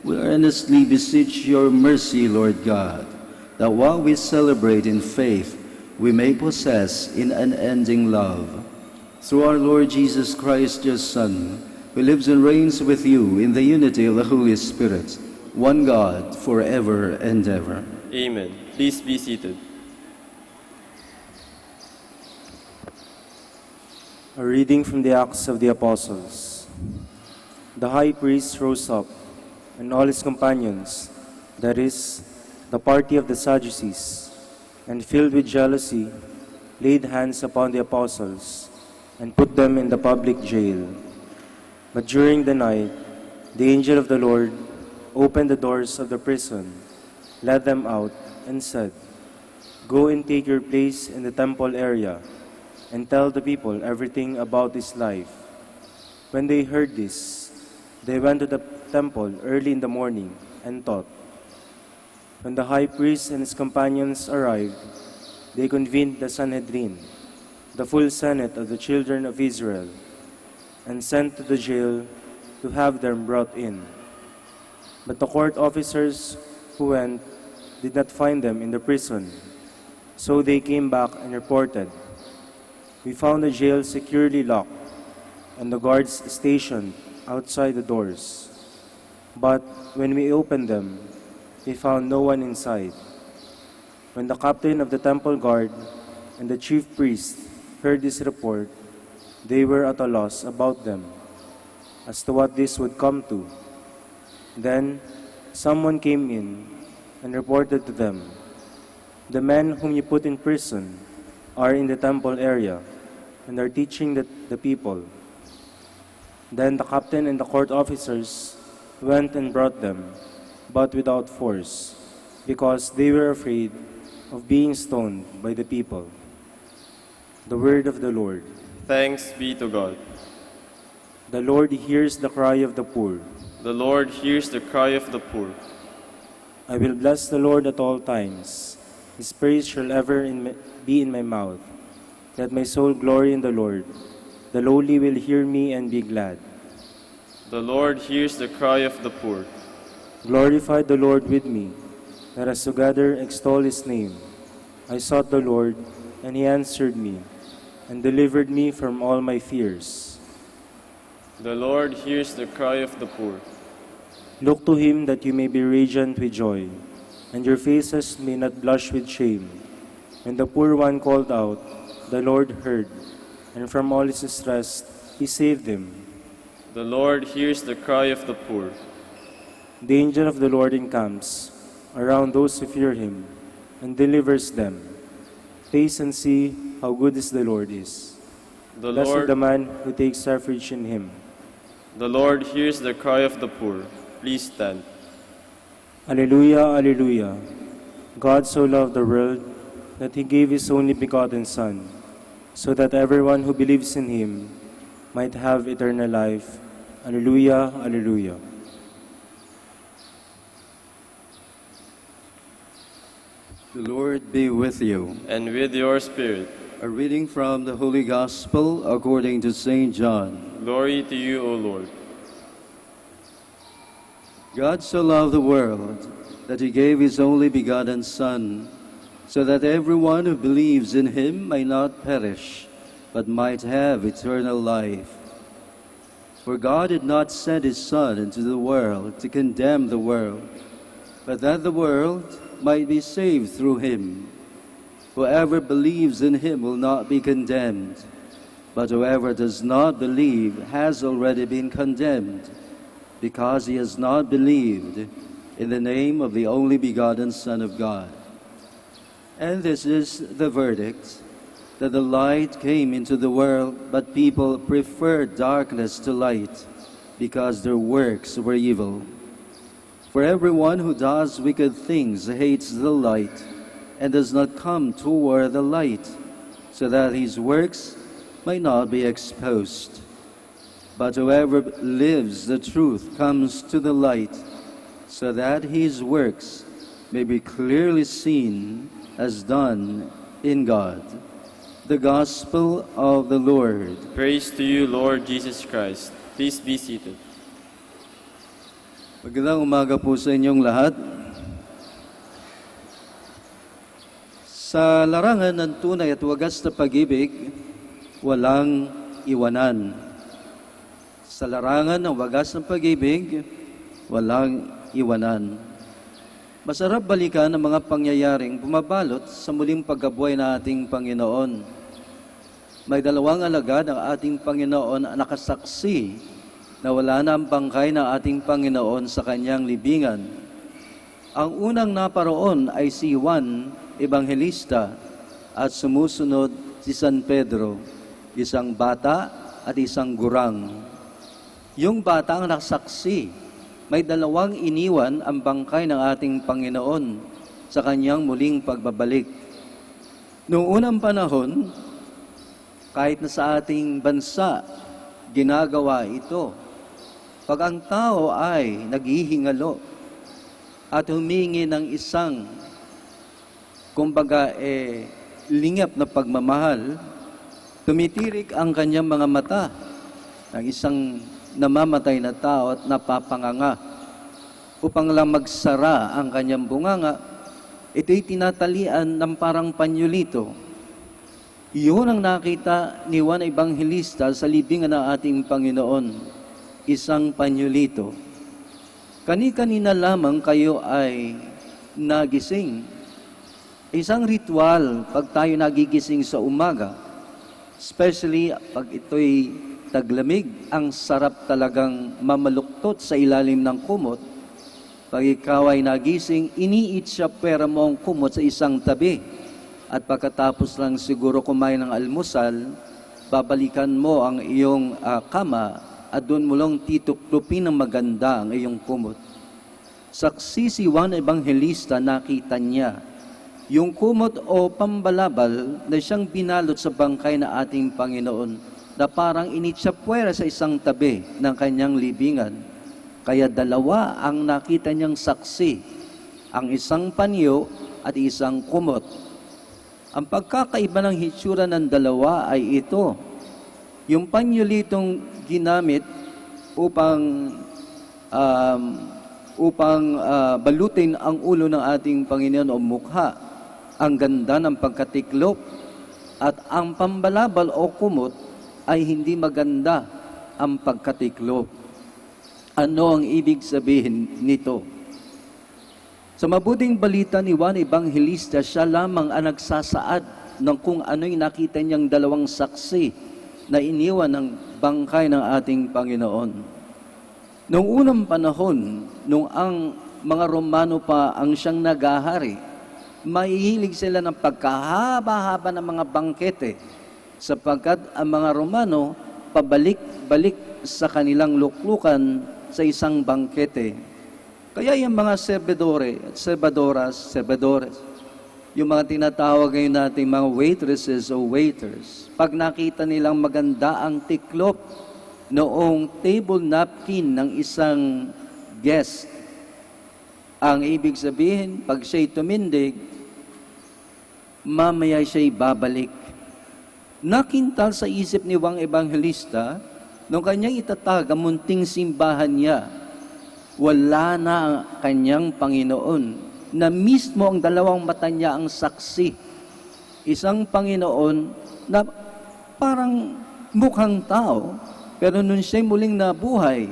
we earnestly beseech your mercy, Lord God, that while we celebrate in faith, we may possess in unending love. Through our Lord Jesus Christ, your Son, who lives and reigns with you in the unity of the Holy Spirit, one God, forever and ever. Amen. Please be seated. A reading from the Acts of the Apostles. The high priest rose up, and all his companions, that is, the party of the Sadducees, and filled with jealousy, laid hands upon the apostles, and put them in the public jail. But during the night, the angel of the Lord opened the doors of the prison, led them out, and said, "Go and take your place in the temple area, and tell the people everything about this life." When they heard this, they went to the temple early in the morning and taught. When the high priest and his companions arrived, they convened the Sanhedrin, the full senate of the children of Israel, and sent to the jail to have them brought in. But the court officers who went did not find them in the prison, so they came back and reported, "We found the jail securely locked and the guards stationed outside the doors. But when we opened them, we found no one inside." When the captain of the temple guard and the chief priest heard this report, they were at a loss about them, as to what this would come to. Then someone came in and reported to them, "The men whom you put in prison are in the temple area and are teaching the people." Then the captain and the court officers went and brought them, but without force, because they were afraid of being stoned by the people. The word of the Lord. Thanks be to God. The Lord hears the cry of the poor. The Lord hears the cry of the poor. I will bless the Lord at all times. His praise shall ever be in my mouth. Let my soul glory in the Lord. The lowly will hear me and be glad. The Lord hears the cry of the poor. Glorify the Lord with me. Let us together extol his name. I sought the Lord, and he answered me, and delivered me from all my fears. The Lord hears the cry of the poor. Look to him that you may be radiant with joy, and your faces may not blush with shame. When the poor one called out, the Lord heard, and from all his distress he saved him. The Lord hears the cry of the poor. The angel of the Lord encamps around those who fear him, and delivers them. Taste and see how good is the Lord is. The Blessed Lord, the man who takes refuge in him. the Lord hears the cry of the poor. Please stand. Alleluia, alleluia. God so loved the world that he gave his only begotten Son, so that everyone who believes in him might have eternal life. Alleluia, alleluia. The Lord be with you. And with your spirit. A reading from the Holy Gospel according to St. John. Glory to you, O Lord. God so loved the world that he gave his only begotten Son, so that everyone who believes in him may not perish, but might have eternal life. For God did not send his Son into the world to condemn the world, but that the world might be saved through him. Whoever believes in him will not be condemned, but whoever does not believe has already been condemned, because he has not believed in the name of the only begotten Son of God. And this is the verdict, that the light came into the world, but people preferred darkness to light, because their works were evil. For everyone who does wicked things hates the light, and does not come toward the light, so that his works might not be exposed. But whoever lives the truth comes to the light, so that his works may be clearly seen as done in God. The Gospel of the Lord. Praise to you, Lord Jesus Christ. Please be seated. Magandang umaga po sa inyong lahat. Sa larangan ng tunay at wagas na pag-ibig, walang iwanan. Sa larangan ng wagas ng pag-ibig, walang iwanan. Masarap balikan ang mga pangyayaring bumabalot sa muling pagkabuhay na ating Panginoon. May dalawang alagad ang ating Panginoon na nakasaksi na wala na ang bangkay ng ating Panginoon sa kanyang libingan. Ang unang naparoon ay si Juan Ebangelista at sumusunod si San Pedro, isang bata at isang gurang. Yung bata ang nakasaksi, may dalawang iniwan ang bangkay ng ating Panginoon sa kanyang muling pagbabalik. Noong unang panahon, kahit na sa ating bansa, ginagawa ito. Pag ang tao ay naghihingalo at humingi ng isang, kumbaga, lingap na pagmamahal, tumitirik ang kanyang mga mata ng isang namamatay na tao at napapanganga. Upang lang magsara ang kanyang bunganga, ito'y tinatalian ng parang panyulito. Iyon ang nakita ni Juan Ebangelista sa libingan ng ating Panginoon, isang panyulito. Kani-kanina lamang kayo ay nagising. Isang ritual pag tayo nagigising sa umaga, especially pag ito'y taglamig, ang sarap talagang mamaluktot sa ilalim ng kumot. Pag ikaw ay nagising, iniitsapwera mo ang kumot sa isang tabi. At pagkatapos lang siguro kumain ng almusal, babalikan mo ang iyong kama at doon mo lang tituklupin ng maganda ang iyong kumot. Saksi si Juan Ebangelista, nakita niya yung kumot o pambalabal na siyang binalot sa bangkay na ating Panginoon na parang initsapwera sa isang tabi ng kanyang libingan. Kaya dalawa ang nakita niyang saksi, ang isang panyo at isang kumot. Ang pagkakaiba ng hitsura ng dalawa ay ito. Yung panyolitong ginamit upang balutin ang ulo ng ating Panginoon o mukha, ang ganda ng pagkatiklop, at ang pambalabal o kumot ay hindi maganda ang pagkatiklop. Ano ang ibig sabihin nito? Sa mabuting balita ni Juan Evangelista, siya lamang ang nagsasaad ng kung ano'y nakita niyang dalawang saksi na iniwan ng bangkay ng ating Panginoon. Noong unang panahon, nung ang mga Romano pa ang siyang nagahari, mahihilig sila ng pagkahaba-haba ng mga bangkete sapagkat ang mga Romano pabalik-balik sa kanilang luklukan sa isang bangkete. Kaya yung mga servidores, yung mga tinatawag ngayon natin mga waitresses o waiters, pag nakita nilang maganda ang tiklop noong table napkin ng isang guest, ang ibig sabihin, pag siya'y tumindig, mamaya siya'y babalik. Nakintal sa isip ni Juan Evangelista, nung kanyang itatag ang munting simbahan niya, wala na ang kanyang Panginoon, na mismo ang dalawang mata niya ang saksi. Isang Panginoon na parang mukhang tao, pero nung siya'y muling nabuhay,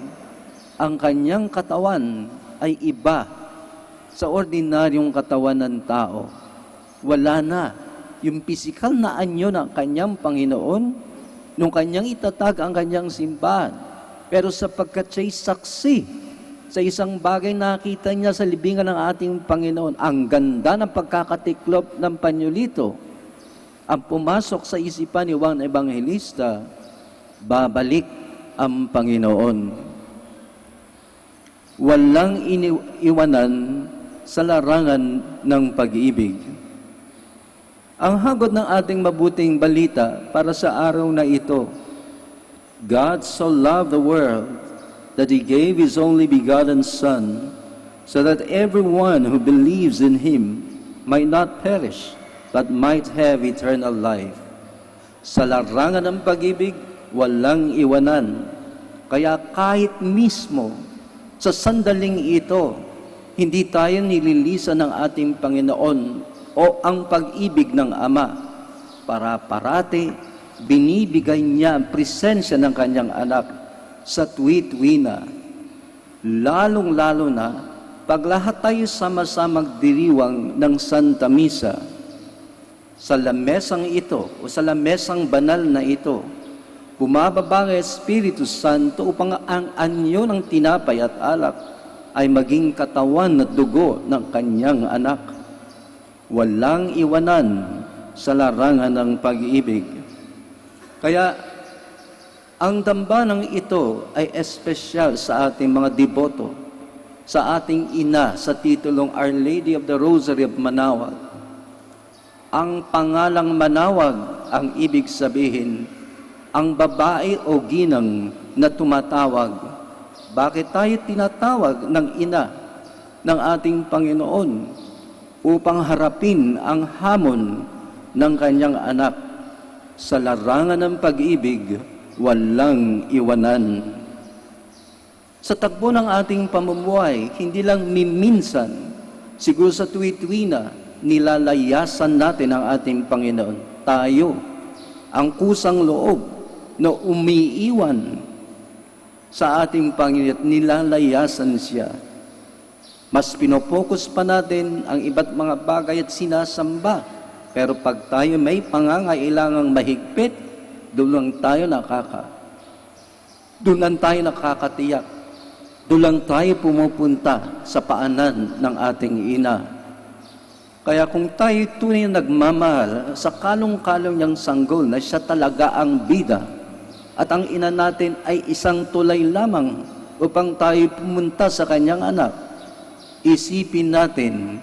ang kanyang katawan ay iba sa ordinaryong katawan ng tao. Wala na yung pisikal na anyo ng kanyang Panginoon nung kanyang itatag ang kanyang simbahan. Pero sapagkat siya'y saksi sa isang bagay nakita niya sa libingan ng ating Panginoon, ang ganda ng pagkakatiklop ng panyolito, ang pumasok sa isipan ni Juan Evangelista, babalik ang Panginoon. Walang iniwanan sa larangan ng pag-ibig. Ang hagod ng ating mabuting balita para sa araw na ito, God so loved the world that He gave His only begotten Son, so that everyone who believes in Him might not perish, but might have eternal life. Sa larangan ng pag-ibig, walang iwanan. Kaya kahit mismo sa sandaling ito, hindi tayo nililisan ng ating Panginoon o ang pag-ibig ng Ama. Para parati, binibigay niya ang presensya ng kanyang anak sa tuwi-tuwina. Lalong-lalo na pag lahat tayo sama-samang diriwang ng Santa Misa. Sa lamesang ito o sa lamesang banal na ito, bumababa ang Espiritu Santo upang ang anyo ng tinapay at alak ay maging katawan at dugo ng kanyang anak. Walang iwanan sa larangan ng pag-ibig. Kaya, ang dambanang ito ay espesyal sa ating mga deboto, sa ating ina sa titulong Our Lady of the Rosary of Manaoag. Ang pangalang Manaoag, ang ibig sabihin, ang babae o ginang na tumatawag. Bakit tayo tinatawag ng ina ng ating Panginoon? Upang harapin ang hamon ng kanyang anak. Sa larangan ng pag-ibig, walang iwanan. Sa tagpo ng ating pamumuhay, hindi lang minsan, siguro sa tuwi-tuwina, nilalayasan natin ang ating Panginoon. Tayo, ang kusang loob na umiiwan sa ating Panginoon at nilalayasan siya. Mas pinopokus pa natin ang iba't mga bagay at sinasamba. Pero pag tayo may pangangailangang mahigpit, doon lang tayo nakakatiyak. Doon lang tayo pumupunta sa paanan ng ating ina. Kaya kung tayo tunay na nagmamahal sa kalong-kalong niyang sanggol na siya talaga ang bida, at ang ina natin ay isang tulay lamang upang tayo pumunta sa kanyang anak, isipin natin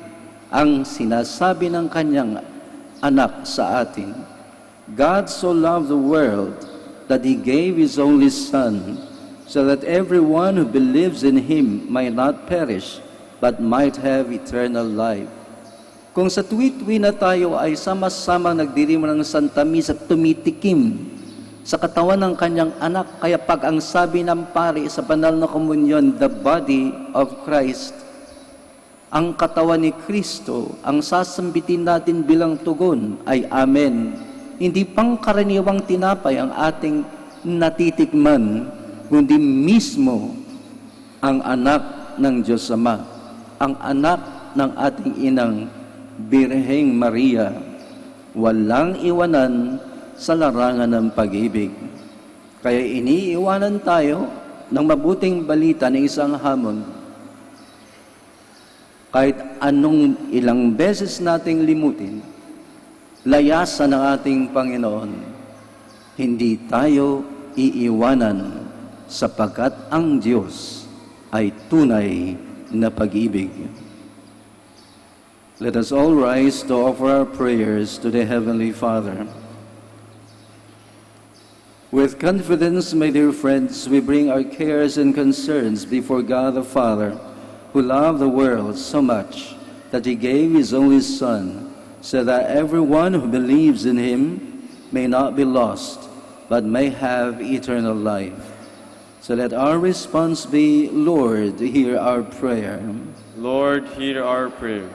ang sinasabi ng kanyang anak sa atin. God so loved the world that He gave His only Son, so that everyone who believes in Him might not perish, but might have eternal life. Kung sa tuwi-tuwi na tayo ay sama-sama nagdirimo ng Santa Misa at tumitikim sa katawan ng kanyang anak, kaya pag ang sabi ng pari sa banal na komunyon, the body of Christ, ang katawan ni Kristo, ang sasambitin natin bilang tugon ay Amen. Hindi pangkaraniwang tinapay ang ating natitikman, kundi mismo ang anak ng Diyos Ama, ang anak ng ating inang Birheng Maria, walang iwanan sa larangan ng pag-ibig. Kaya iniiwanan tayo ng mabuting balita ng isang hamon. Kahit anong ilang beses nating limutin, layasan ng ating Panginoon, hindi tayo iiwanan sapagkat ang Diyos ay tunay na pag-ibig. Let us all rise to offer our prayers to the Heavenly Father. With confidence, my dear friends, we bring our cares and concerns before God the Father, who loved the world so much that He gave His only Son, so that everyone who believes in Him may not be lost, but may have eternal life. So let our response be, Lord, hear our prayer. Lord, hear our prayer.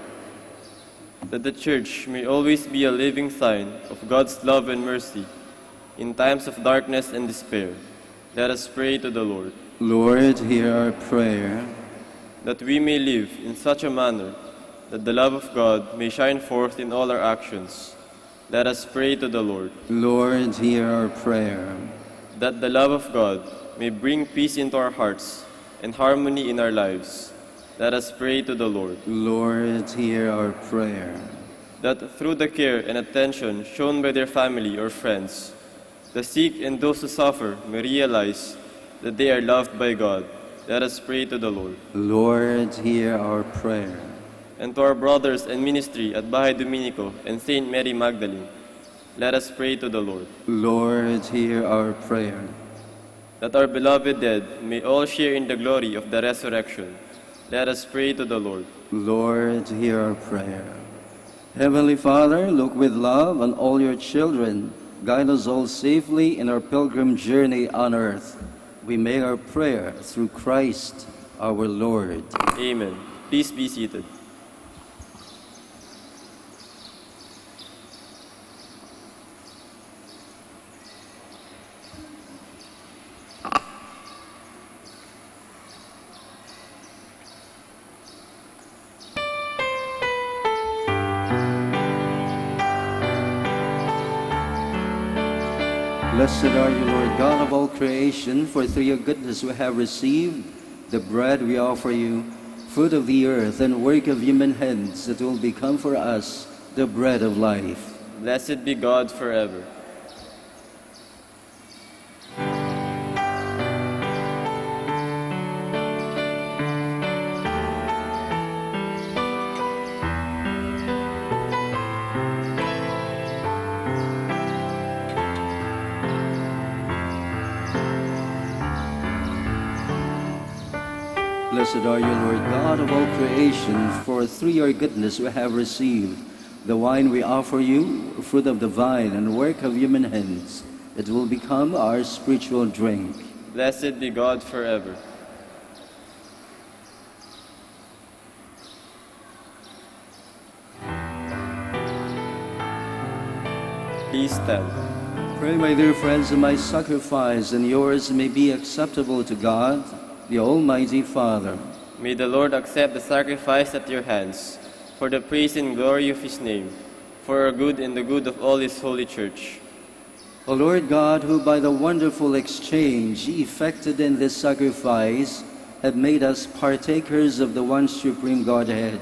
That the Church may always be a living sign of God's love and mercy in times of darkness and despair. Let us pray to the Lord. Lord, hear our prayer. That we may live in such a manner that the love of God may shine forth in all our actions. Let us pray to the Lord. Lord, hear our prayer. That the love of God may bring peace into our hearts and harmony in our lives. Let us pray to the Lord. Lord, hear our prayer. That through the care and attention shown by their family or friends, the sick and those who suffer may realize that they are loved by God. Let us pray to the Lord. Lord, hear our prayer. And to our brothers in ministry at Bahay Dominico and Saint Mary Magdalene, let us pray to the Lord. Lord, hear our prayer. That our beloved dead may all share in the glory of the resurrection. Let us pray to the Lord. Lord, hear our prayer. Heavenly Father, look with love on all your children. Guide us all safely in our pilgrim journey on earth. We make our prayer through Christ our Lord. Amen. Please be seated. Blessed are you, Lord God of all creation, for through your goodness we have received the bread we offer you, fruit of the earth and work of human hands, that will become for us the bread of life. Blessed be God forever. Blessed are you, Lord God of all creation, for through your goodness we have received the wine we offer you, fruit of the vine and work of human hands. It will become our spiritual drink. Blessed be God forever. Please stand. Pray, my dear friends, that my sacrifice and yours may be acceptable to God, the Almighty Father. May the Lord accept the sacrifice at your hands, for the praise and glory of his name, for our good and the good of all his holy church. O Lord God, who by the wonderful exchange effected in this sacrifice have made us partakers of the one supreme Godhead,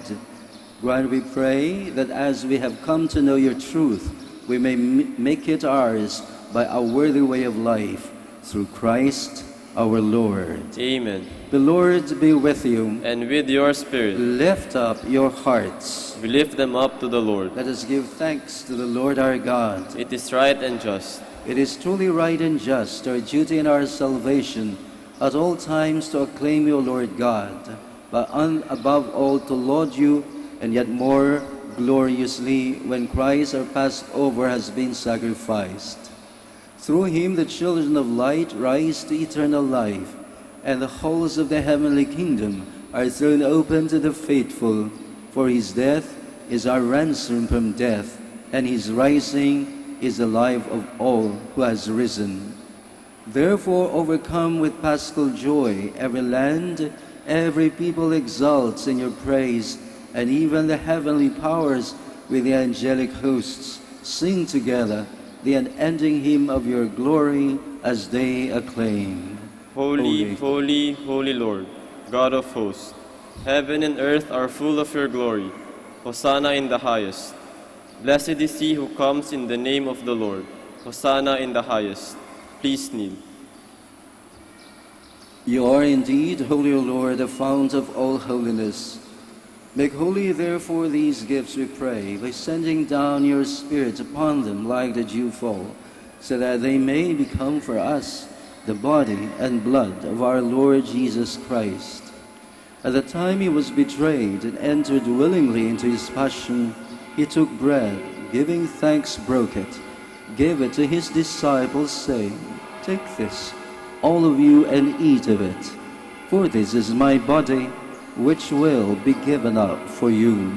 grant, we pray, that as we have come to know your truth, we may make it ours by a worthy way of life, through Christ our Lord. Amen. The Lord be with you. And with your spirit. Lift up your hearts. We lift them up to the Lord. Let us give thanks to the Lord our God. It is right and just. It is truly right and just, our duty and our salvation, at all times to acclaim you, O Lord God, but above all to laud you, and yet more gloriously when Christ our Passover has been sacrificed. Through him the children of light rise to eternal life, and the halls of the heavenly kingdom are thrown open to the faithful. For his death is our ransom from death, and his rising is the life of all who has risen. Therefore, overcome with paschal joy, every land, every people exalts in your praise, and even the heavenly powers with the angelic hosts sing together the unending hymn of your glory as they acclaim. Holy, holy, holy Lord, God of hosts, heaven and earth are full of your glory. Hosanna in the highest. Blessed is he who comes in the name of the Lord. Hosanna in the highest. Please kneel. You are indeed, Holy Lord, the fount of all holiness. Make holy, therefore, these gifts, we pray, by sending down your Spirit upon them like the dewfall, so that they may become for us the body and blood of our Lord Jesus Christ. At the time he was betrayed and entered willingly into his passion, he took bread, giving thanks, broke it, gave it to his disciples, saying, "Take this, all of you, and eat of it, for this is my body, which will be given up for you."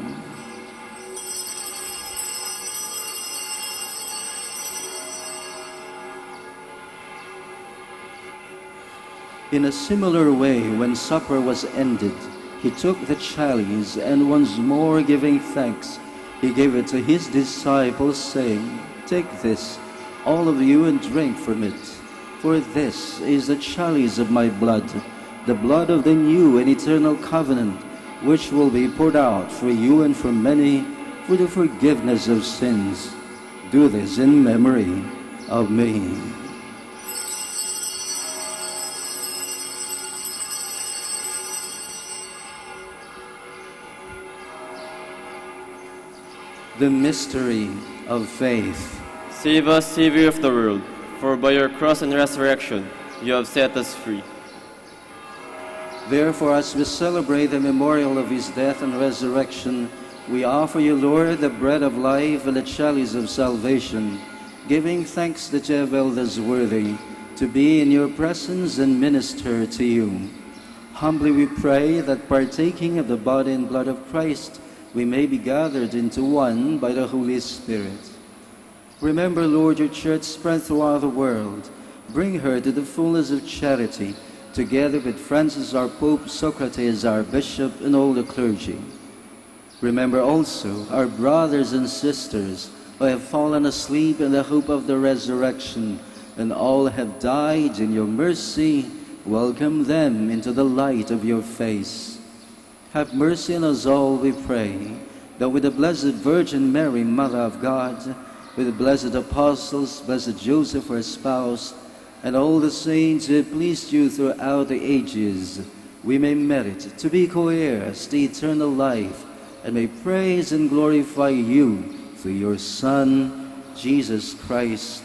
In a similar way, when supper was ended, he took the chalice, and once more giving thanks, he gave it to his disciples, saying, "Take this, all of you, and drink from it. For this is the chalice of my blood, the blood of the new and eternal covenant, which will be poured out for you and for many for the forgiveness of sins. Do this in memory of me." The mystery of faith. Save us, Savior of the world, for by your cross and resurrection you have set us free. Therefore, as we celebrate the memorial of his death and resurrection, we offer you, Lord, the bread of life and the chalice of salvation, giving thanks that you have held us worthy to be in your presence and minister to you. Humbly we pray that, partaking of the body and blood of Christ, we may be gathered into one by the Holy Spirit. Remember, Lord, your church spread throughout the world. Bring her to the fullness of charity, together with Francis our Pope, Socrates our Bishop, and all the clergy. Remember also our brothers and sisters who have fallen asleep in the hope of the resurrection, and all have died in your mercy. Welcome them into the light of your face. Have mercy on us all, we pray, that with the Blessed Virgin Mary, Mother of God, with the blessed apostles, blessed Joseph, her spouse, and all the saints who have pleased you throughout the ages, we may merit to be co-heirs to eternal life, and may praise and glorify you through your Son, Jesus Christ.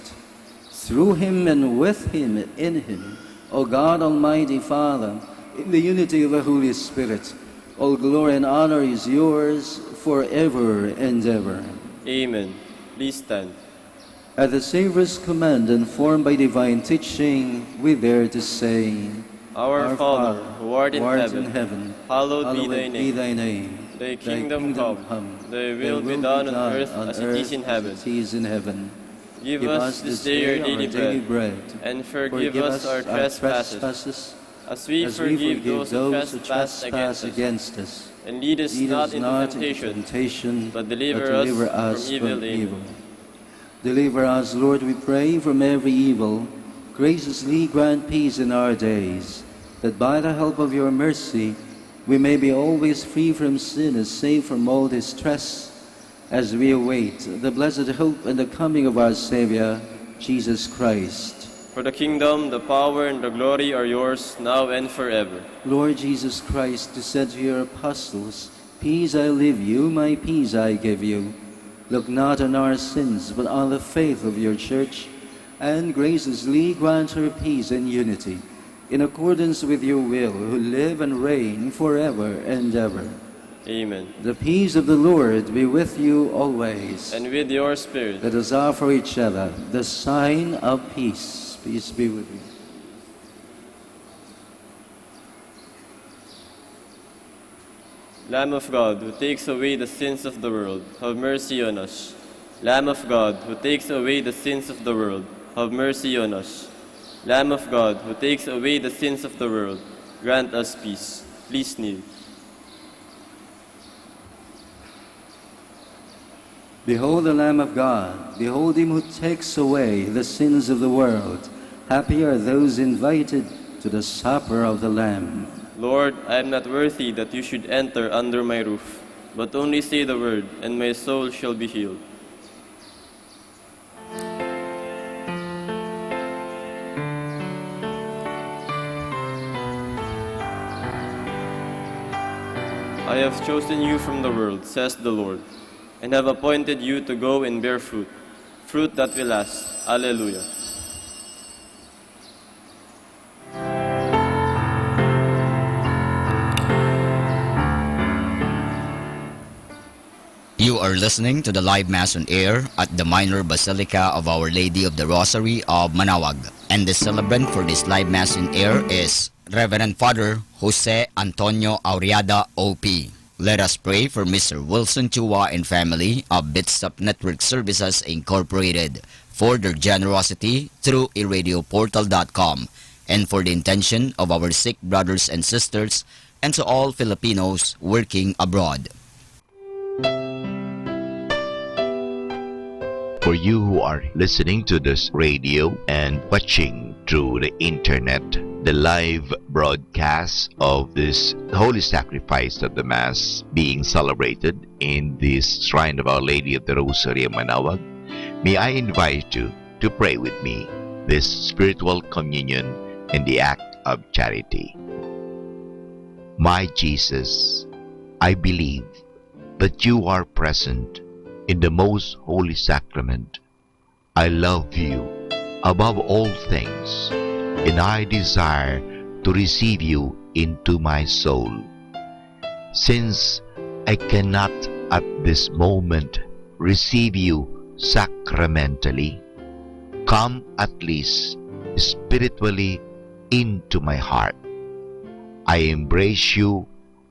Through him and with him and in him, O God, Almighty Father, in the unity of the Holy Spirit, all glory and honor is yours forever and ever. Amen. Please stand. At the Savior's command, informed by divine teaching, we dare to say, Our Father, who art in heaven, hallowed be thy name. Thy Thy kingdom come, thy will be done on earth as it is in heaven. Give us this day our daily bread, and forgive us our trespasses, as we forgive those who trespass against us. And lead us not into temptation, but deliver us from evil. Deliver us, Lord, we pray, from every evil. Graciously grant peace in our days, that by the help of your mercy we may be always free from sin and safe from all distress, as we await the blessed hope and the coming of our Savior, Jesus Christ. For the kingdom, the power, and the glory are yours, now and forever. Lord Jesus Christ, you said to your apostles, "Peace I leave you, my peace I give you." Look not on our sins, but on the faith of your church, and graciously grant her peace and unity, in accordance with your will, who live and reign forever and ever. Amen. The peace of the Lord be with you always. And with your spirit. Let us offer each other the sign of peace. Peace be with you. Lamb of God, who takes away the sins of the world, have mercy on us. Lamb of God, who takes away the sins of the world, have mercy on us. Lamb of God, who takes away the sins of the world, grant us peace. Please kneel. Behold the Lamb of God. Behold him who takes away the sins of the world. Happy are those invited to the supper of the Lamb. Lord, I am not worthy that you should enter under my roof, but only say the word, and my soul shall be healed. I have chosen you from the world, says the Lord, and have appointed you to go and bear fruit, fruit that will last. Alleluia. You are listening to the live Mass on air at the Minor Basilica of Our Lady of the Rosary of Manawag. And the celebrant for this live Mass on air is Reverend Father Jose Antonio Auriada, OP. Let us pray for Mr. Wilson Chua and family of Bitstop Network Services Incorporated for their generosity through iradioportal.com and for the intention of our sick brothers and sisters and to all Filipinos working abroad. For you who are listening to this radio and watching through the internet, the live broadcast of this holy sacrifice of the Mass being celebrated in this shrine of Our Lady of the Rosary of Manawag, may I invite you to pray with me this spiritual communion in the act of charity. My Jesus, I believe that you are present in the most holy sacrament. I love you above all things, and I desire to receive you into my soul. Since I cannot at this moment receive you sacramentally, come at least spiritually into my heart. I embrace you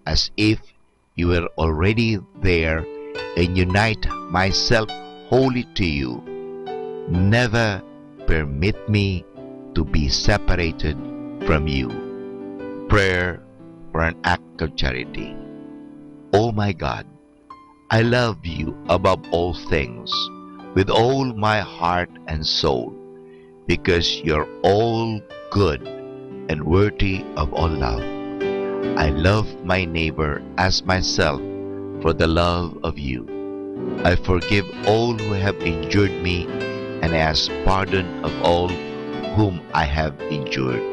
as if you were already there and unite myself wholly to you. Never permit me to be separated from you. Prayer for an act of charity. Oh my God, I love you above all things with all my heart and soul, because you're all good and worthy of all love. I love my neighbor as myself for the love of you. I forgive all who have injured me and ask pardon of all whom I have injured.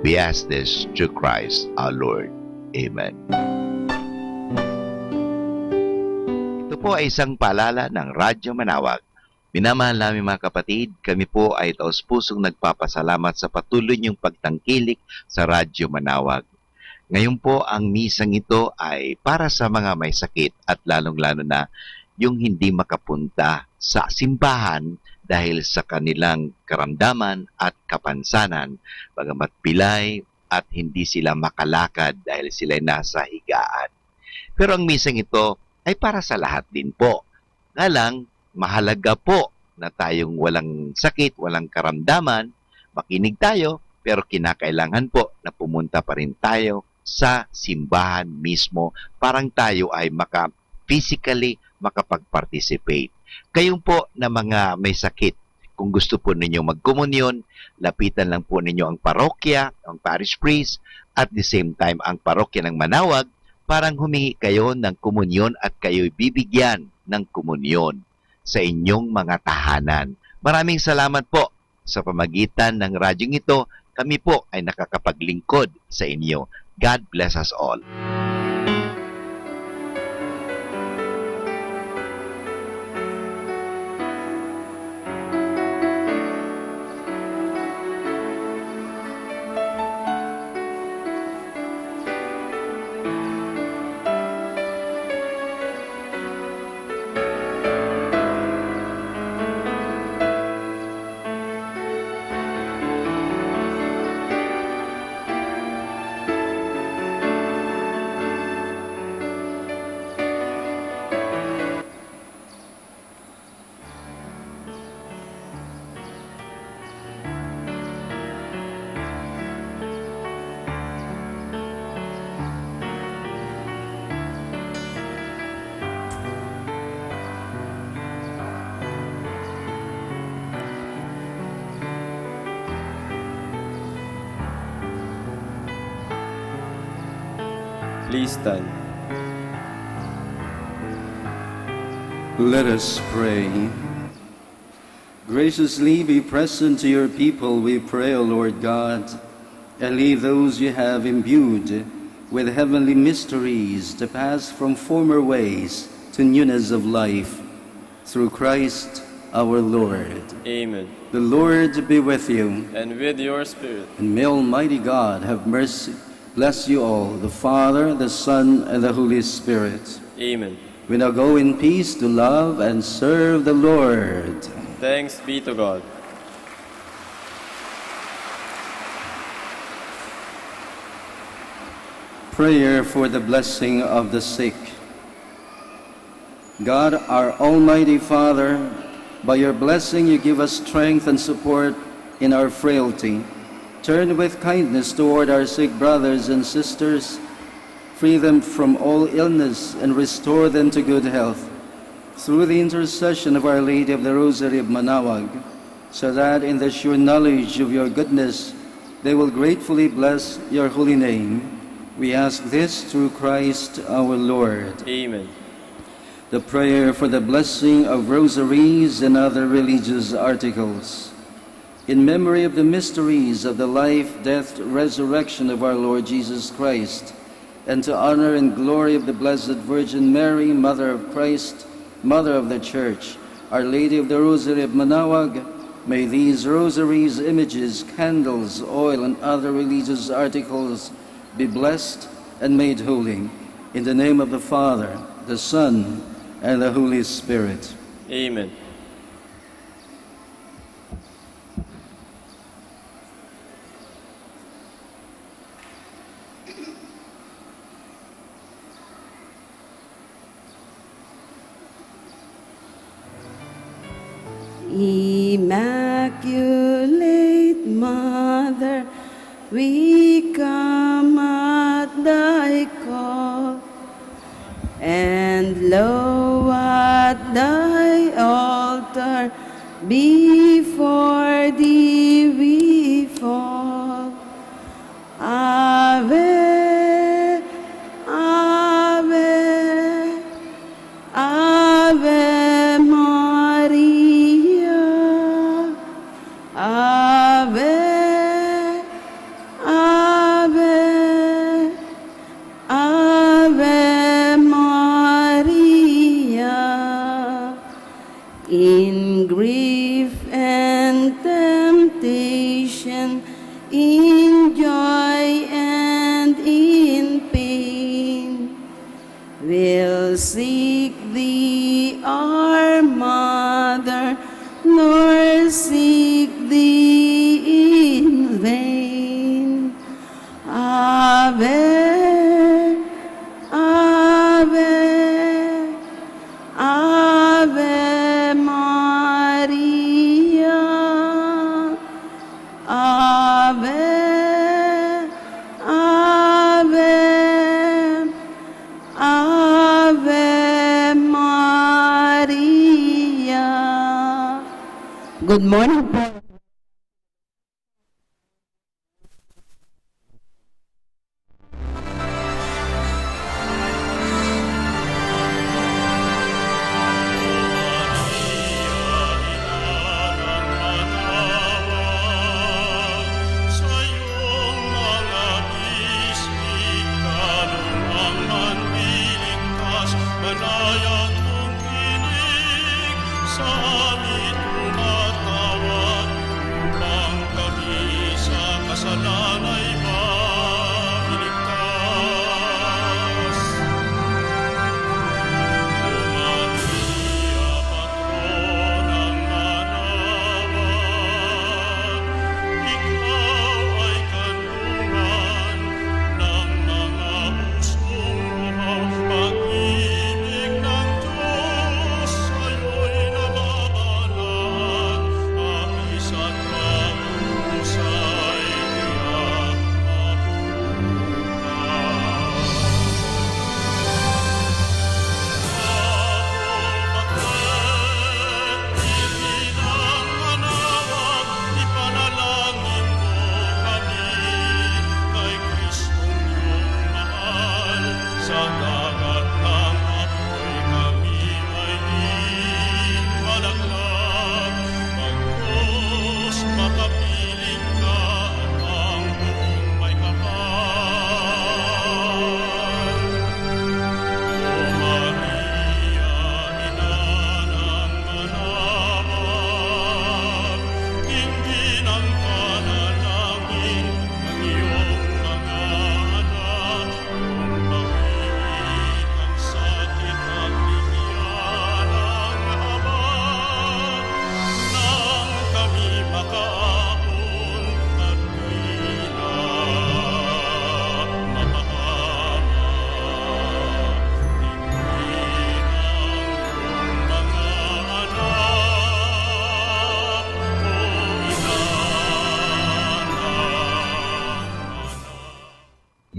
We ask this through Christ our Lord. Amen. Ito po ay isang paalala ng Radyo Manawag. Minamahal namin mga kapatid, kami po ay taos-pusong nagpapasalamat sa patuloy niyong pagtangkilik sa Radyo Manawag. Ngayon po, ang misang ito ay para sa mga may sakit at lalong-lalo na yung hindi makapunta sa simbahan dahil sa kanilang karamdaman at kapansanan, bagamat pilay at hindi sila makalakad dahil sila nasa higaan. Pero ang misang ito ay para sa lahat din po. Nga lang, mahalaga po na tayong walang sakit, walang karamdaman, makinig tayo, pero kinakailangan po na pumunta pa rin tayo sa simbahan mismo, parang tayo ay physically makapag-participate. Kayong po na mga may sakit, kung gusto po ninyo magkomunyon, lapitan lang po ninyo ang parokya, ang parish priest, at the same time ang parokya ng Manawag, parang humingi kayo ng komunyon at kayo'y bibigyan ng komunyon sa inyong mga tahanan. Maraming salamat po sa pamagitan ng radyong ito, kami po ay nakakapaglingkod sa inyo. God bless us all. Please stand. Let us pray. Graciously be present to your people, we pray, O Lord God, and lead those you have imbued with heavenly mysteries to pass from former ways to newness of life, through Christ our Lord. Amen. The Lord be with you, And with your spirit. and may Almighty God have mercy, bless you all, the Father, the Son, and the Holy Spirit. Amen. We now go in peace to love and serve the Lord. Thanks be to God. Prayer for the blessing of the sick. God, our Almighty Father, by your blessing you give us strength and support in our frailty. Turn with kindness toward our sick brothers and sisters, free them from all illness, and restore them to good health. Through the intercession of Our Lady of the Rosary of Manaoag, so that in the sure knowledge of your goodness they will gratefully bless your holy name. We ask this through Christ our Lord. Amen. The prayer for the blessing of rosaries and other religious articles. In memory of the mysteries of the life, death, resurrection of our Lord Jesus Christ, and to honor and glory of the Blessed Virgin Mary, Mother of Christ, Mother of the Church, Our Lady of the Rosary of Manaoag, may these rosaries, images, candles, oil, and other religious articles be blessed and made holy. In the name of the Father, the Son, and the Holy Spirit. Amen. Immaculate Mother, we come at thy call, and lo, at thy altar before thee we fall. Ave, Ave, Ave Maria, Ave, Ave, Ave Maria. In grief and temptation, in joy and in pain, we'll seek thee, our Mother, nor seek thee in vain. Ave, Ave, Ave Maria, Ave, Ave, Ave Maria. Good morning po.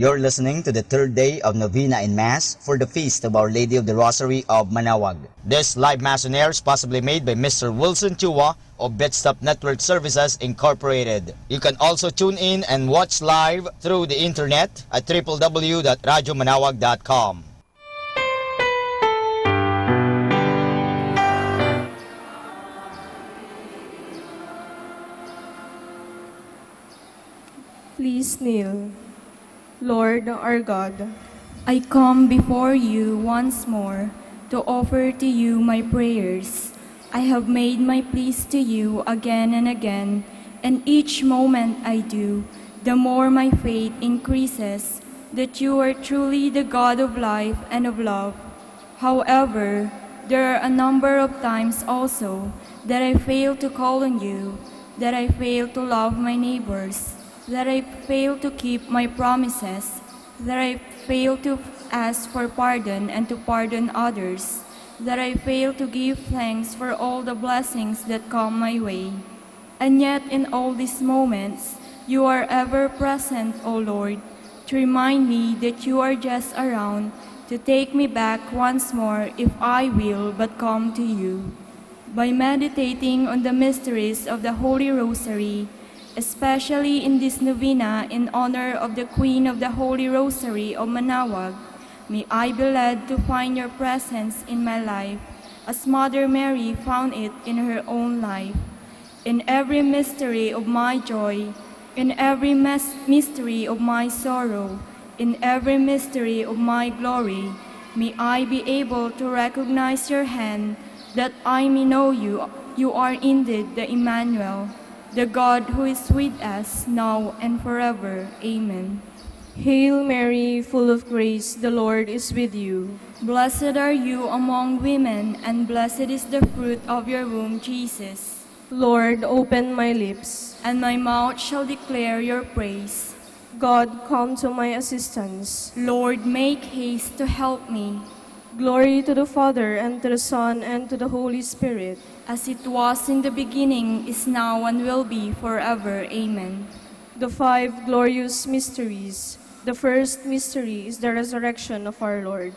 You're listening to the third day of Novena in Mass for the Feast of Our Lady of the Rosary of Manawag. This live Mass on air is possibly made by Mr. Wilson Chua of Bedstop Network Services Incorporated. You can also tune in and watch live through the internet at www.radyomanawag.com. Please kneel. Lord our God, I come before you once more to offer to you my prayers. I have made my pleas to you again and again, and each moment I do, the more my faith increases that you are truly the God of life and of love. However, there are a number of times also that I fail to call on you, that I fail to love my neighbors, that I fail to keep my promises, that I fail to ask for pardon and to pardon others, that I fail to give thanks for all the blessings that come my way. And yet in all these moments, you are ever present, O Lord, to remind me that you are just around to take me back once more if I will but come to you. By meditating on the mysteries of the Holy Rosary, especially in this novena in honor of the Queen of the Holy Rosary of Manawag, may I be led to find your presence in my life, as Mother Mary found it in her own life. In every mystery of my joy, in every mystery of my sorrow, in every mystery of my glory, may I be able to recognize your hand, that I may know you are indeed the Emmanuel, the God who is with us now and forever. Amen. Hail Mary, full of grace, the Lord is with you. Blessed are you among women, and blessed is the fruit of your womb, Jesus. Lord, open my lips, and my mouth shall declare your praise. God, come to my assistance. Lord, make haste to help me. Glory to the Father, and to the Son, and to the Holy Spirit. As it was in the beginning, is now, and will be forever. Amen. The five glorious mysteries. The first mystery is the resurrection of our Lord.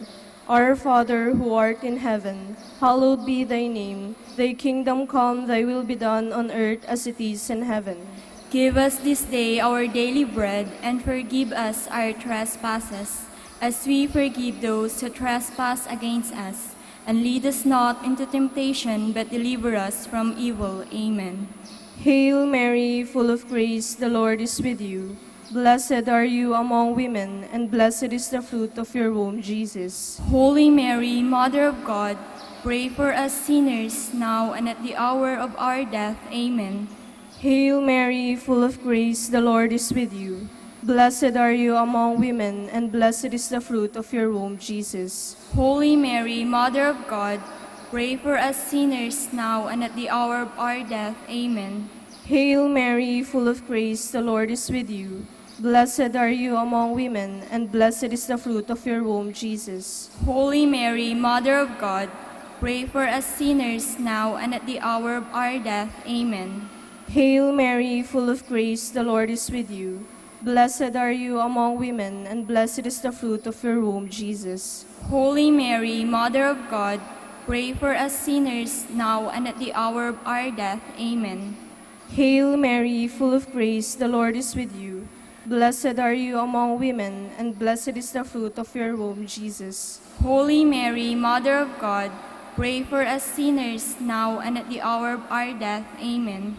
Our Father, who art in heaven, hallowed be thy name. Thy kingdom come, thy will be done on earth as it is in heaven. Give us this day our daily bread, and forgive us our trespasses, as we forgive those who trespass against us. And lead us not into temptation, but deliver us from evil. Amen. Hail Mary, full of grace, the Lord is with you. Blessed are you among women, and blessed is the fruit of your womb, Jesus. Holy Mary, Mother of God, pray for us sinners, now and at the hour of our death. Amen. Hail Mary, full of grace, the Lord is with you. Blessed are you among women, and blessed is the fruit of your womb, Jesus. Holy Mary, Mother of God, pray for us sinners, now and at the hour of our death. Amen. Hail Mary, full of grace, the Lord is with you. Blessed are you among women, and blessed is the fruit of your womb, Jesus. Holy Mary, Mother of God, pray for us sinners, now and at the hour of our death. Amen. Hail Mary, full of grace, the Lord is with you. Blessed are you among women, and blessed is the fruit of your womb, Jesus. Holy Mary, Mother of God, pray for us sinners, now and at the hour of our death. Amen. Hail Mary, full of grace, the Lord is with you. Blessed are you among women, and blessed is the fruit of your womb, Jesus. Holy Mary, Mother of God, pray for us sinners, now and at the hour of our death. Amen.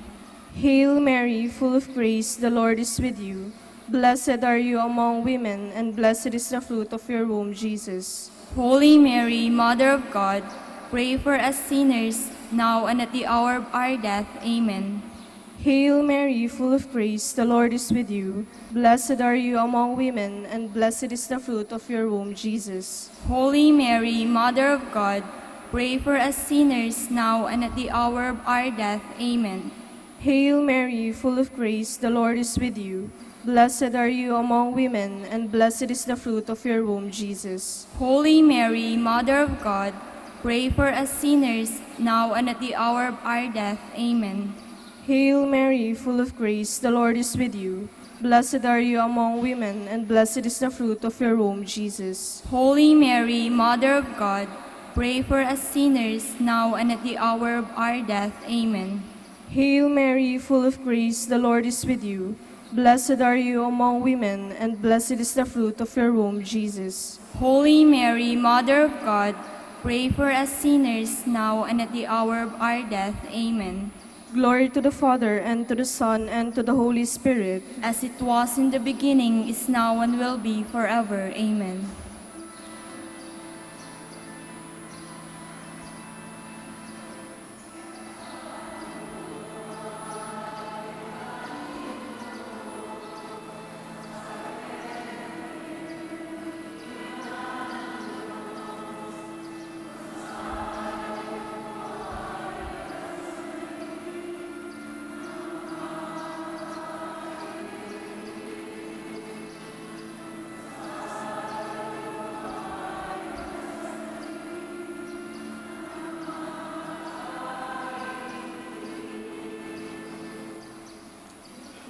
Hail Mary, full of grace, the Lord is with you. Blessed are you among women, and blessed is the fruit of your womb, Jesus. Holy Mary, Mother of God, pray for us sinners, now and at the hour of our death. Amen. Hail Mary, full of grace, the Lord is with you. Blessed are you among women, and blessed is the fruit of your womb, Jesus. Holy Mary, Mother of God, pray for us sinners, now and at the hour of our death. Amen. Hail Mary, full of grace, the Lord is with you. Blessed are you among women, and blessed is the fruit of your womb, Jesus. Holy Mary, Mother of God, pray for us sinners, now and at the hour of our death. Amen. Hail Mary, full of grace, the Lord is with you. Blessed are you among women, and blessed is the fruit of your womb, Jesus. Holy Mary, Mother of God, pray for us sinners, now and at the hour of our death. Amen. Hail Mary, full of grace, the Lord is with you. Blessed are you among women, and blessed is the fruit of your womb, Jesus. Holy Mary, Mother of God, pray for us sinners, now and at the hour of our death. Amen. Glory to the Father, and to the Son, and to the Holy Spirit. As it was in the beginning, is now, and will be forever. Amen.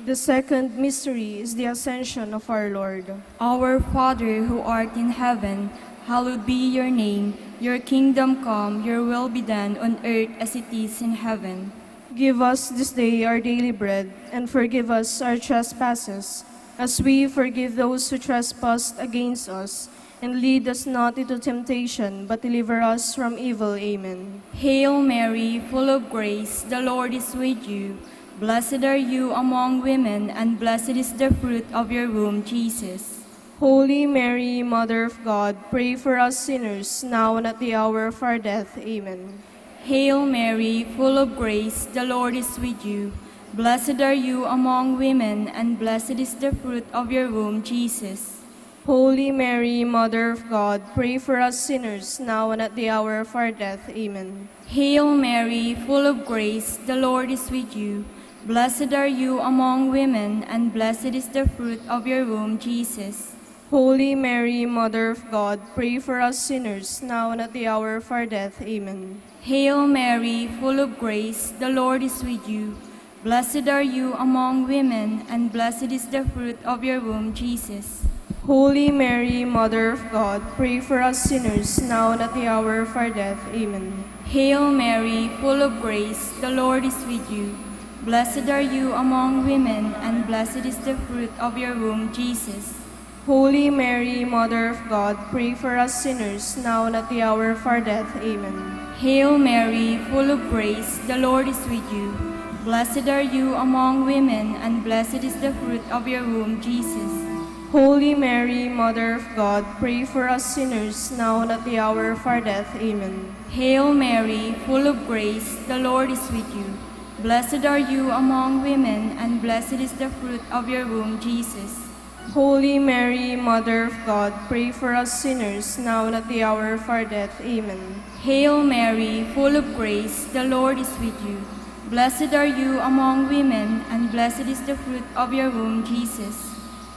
The second mystery is the Ascension of our Lord. Our Father who art in heaven, hallowed be your name. Your kingdom come, your will be done on earth as it is in heaven. Give us this day our daily bread, and forgive us our trespasses, as we forgive those who trespass against us. And lead us not into temptation, but deliver us from evil. Amen. Hail Mary, full of grace, the Lord is with you. Blessed are you among women, and blessed is the fruit of your womb, Jesus. Holy Mary, Mother of God, pray for us sinners, now and at the hour of our death. Amen. Hail Mary, full of grace, the Lord is with you. Blessed are you among women, and blessed is the fruit of your womb, Jesus. Holy Mary, Mother of God, pray for us sinners, now and at the hour of our death. Amen. Hail Mary, full of grace, the Lord is with you. Blessed are you among women, and blessed is the fruit of your womb, Jesus. Holy Mary, Mother of God, pray for us sinners, now and at the hour of our death. Amen. Hail Mary, full of grace, the Lord is with you. Blessed are you among women, and blessed is the fruit of your womb, Jesus. Holy Mary, Mother of God, pray for us sinners, now and at the hour of our death. Amen. Hail Mary, full of grace, the Lord is with you. Blessed are you among women, and blessed is the fruit of your womb, Jesus. Holy Mary, Mother of God, pray for us sinners, now and at the hour of our death. Amen. Hail Mary, full of grace, the Lord is with you. Blessed are you among women, and blessed is the fruit of your womb, Jesus. Holy Mary, Mother of God, pray for us sinners, now and at the hour of our death. Amen. Hail Mary, full of grace, the Lord is with you. Blessed are you among women, and blessed is the fruit of your womb, Jesus. Holy Mary, Mother of God, pray for us sinners, now and at the hour of our death. Amen. Hail Mary, full of grace, the Lord is with you. Blessed are you among women, and blessed is the fruit of your womb, Jesus.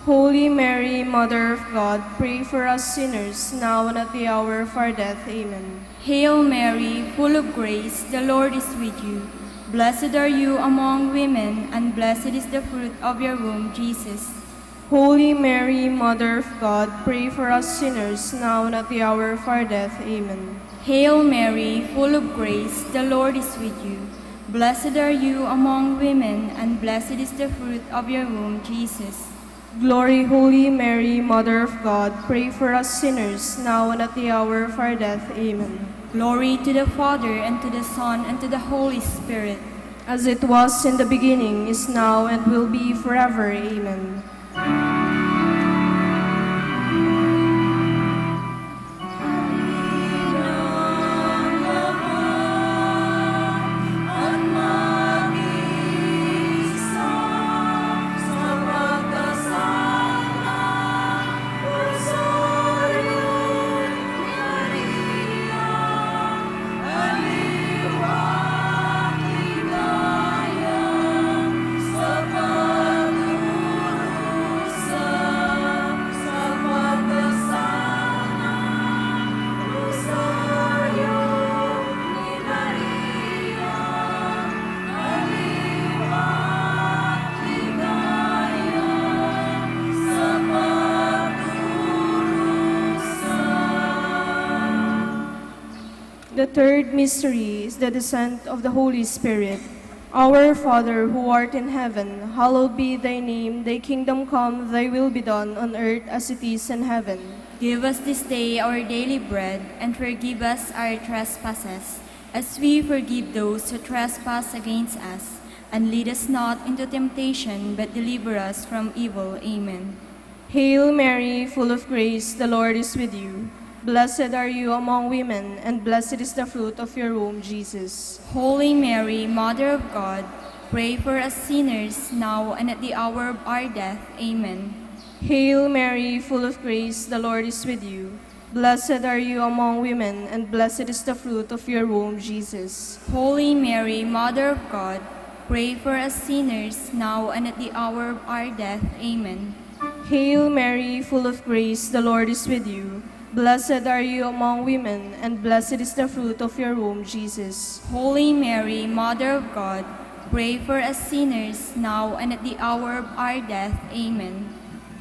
Holy Mary, Mother of God, pray for us sinners, now and at the hour of our death. Amen. Hail Mary, full of grace, the Lord is with you. Blessed are you among women, and blessed is the fruit of your womb, Jesus. Holy Mary, Mother of God, pray for us sinners, now and at the hour of our death. Amen. Hail Mary, full of grace, the Lord is with you. Blessed are you among women, and blessed is the fruit of your womb, Jesus. Glory, Holy Mary, Mother of God, pray for us sinners, now and at the hour of our death. Amen. Glory to the Father, and to the Son, and to the Holy Spirit. As it was in the beginning, is now, and will be forever. Amen. The third mystery is the descent of the Holy Spirit. Our Father, who art in heaven, hallowed be thy name. Thy kingdom come, thy will be done on earth as it is in heaven. Give us this day our daily bread, and forgive us our trespasses, as we forgive those who trespass against us. And lead us not into temptation, but deliver us from evil. Amen. Hail Mary, full of grace, the Lord is with you. Blessed are you among women, and blessed is the fruit of your womb, Jesus. Holy Mary, Mother of God, pray for us sinners, now and at the hour of our death. Amen. Hail Mary, full of grace, the Lord is with you. Blessed are you among women, and blessed is the fruit of your womb, Jesus. Holy Mary, Mother of God, pray for us sinners, now and at the hour of our death. Amen. Hail Mary, full of grace, the Lord is with you. Blessed are you among women, and blessed is the fruit of your womb, Jesus. Holy Mary, Mother of God, pray for us sinners, now and at the hour of our death. Amen.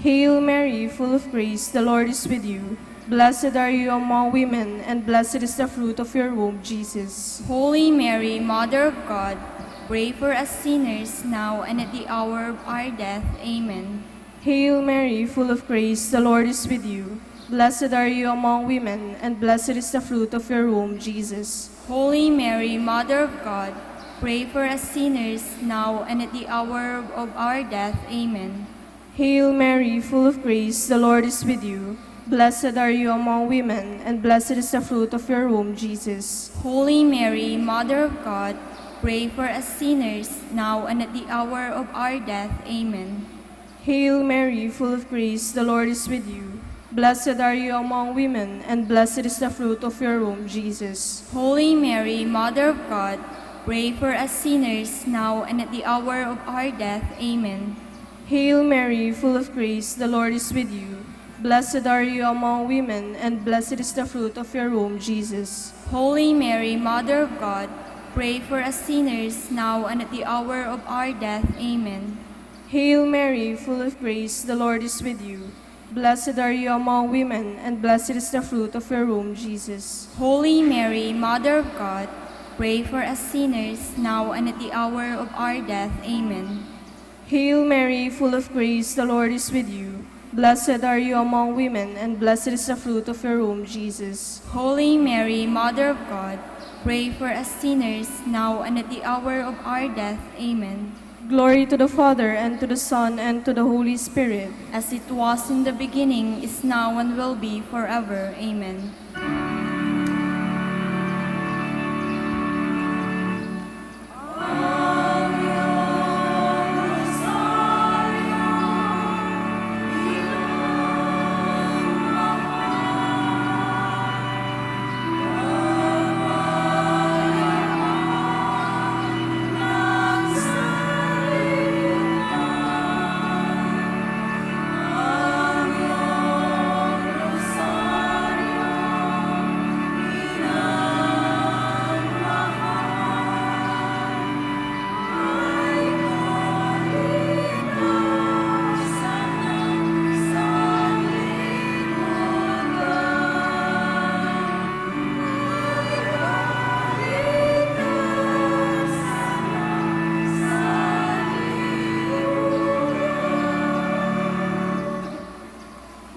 Hail Mary, full of grace, the Lord is with you. Blessed are you among women, and blessed is the fruit of your womb, Jesus. Holy Mary, Mother of God, pray for us sinners, now and at the hour of our death. Amen. Hail Mary, full of grace, the Lord is with you. Blessed are you among women, and blessed is the fruit of your womb, Jesus. Holy Mary, Mother of God, pray for us sinners, now and at the hour of our death. Amen. Hail Mary, full of grace, the Lord is with you. Blessed are you among women, and blessed is the fruit of your womb, Jesus. Holy Mary, Mother of God, pray for us sinners, now and at the hour of our death. Amen. Hail Mary, full of grace, the Lord is with you. Blessed are you among women, and blessed is the fruit of your womb, Jesus. Holy Mary, Mother of God, pray for us sinners, now and at the hour of our death. Amen. Hail Mary, full of grace, the Lord is with you. Blessed are you among women, and blessed is the fruit of your womb, Jesus. Holy Mary, Mother of God, pray for us sinners, now and at the hour of our death. Amen. Hail Mary, full of grace, the Lord is with you. Blessed are you among women, and blessed is the fruit of your womb, Jesus. Holy Mary, Mother of God, pray for us sinners, now and at the hour of our death. Amen. Hail Mary, full of grace, the Lord is with you. Blessed are you among women, and blessed is the fruit of your womb, Jesus. Holy Mary, Mother of God, pray for us sinners, now and at the hour of our death. Amen. Glory to the Father, and to the Son, and to the Holy Spirit. As it was in the beginning, is now, and will be forever. Amen.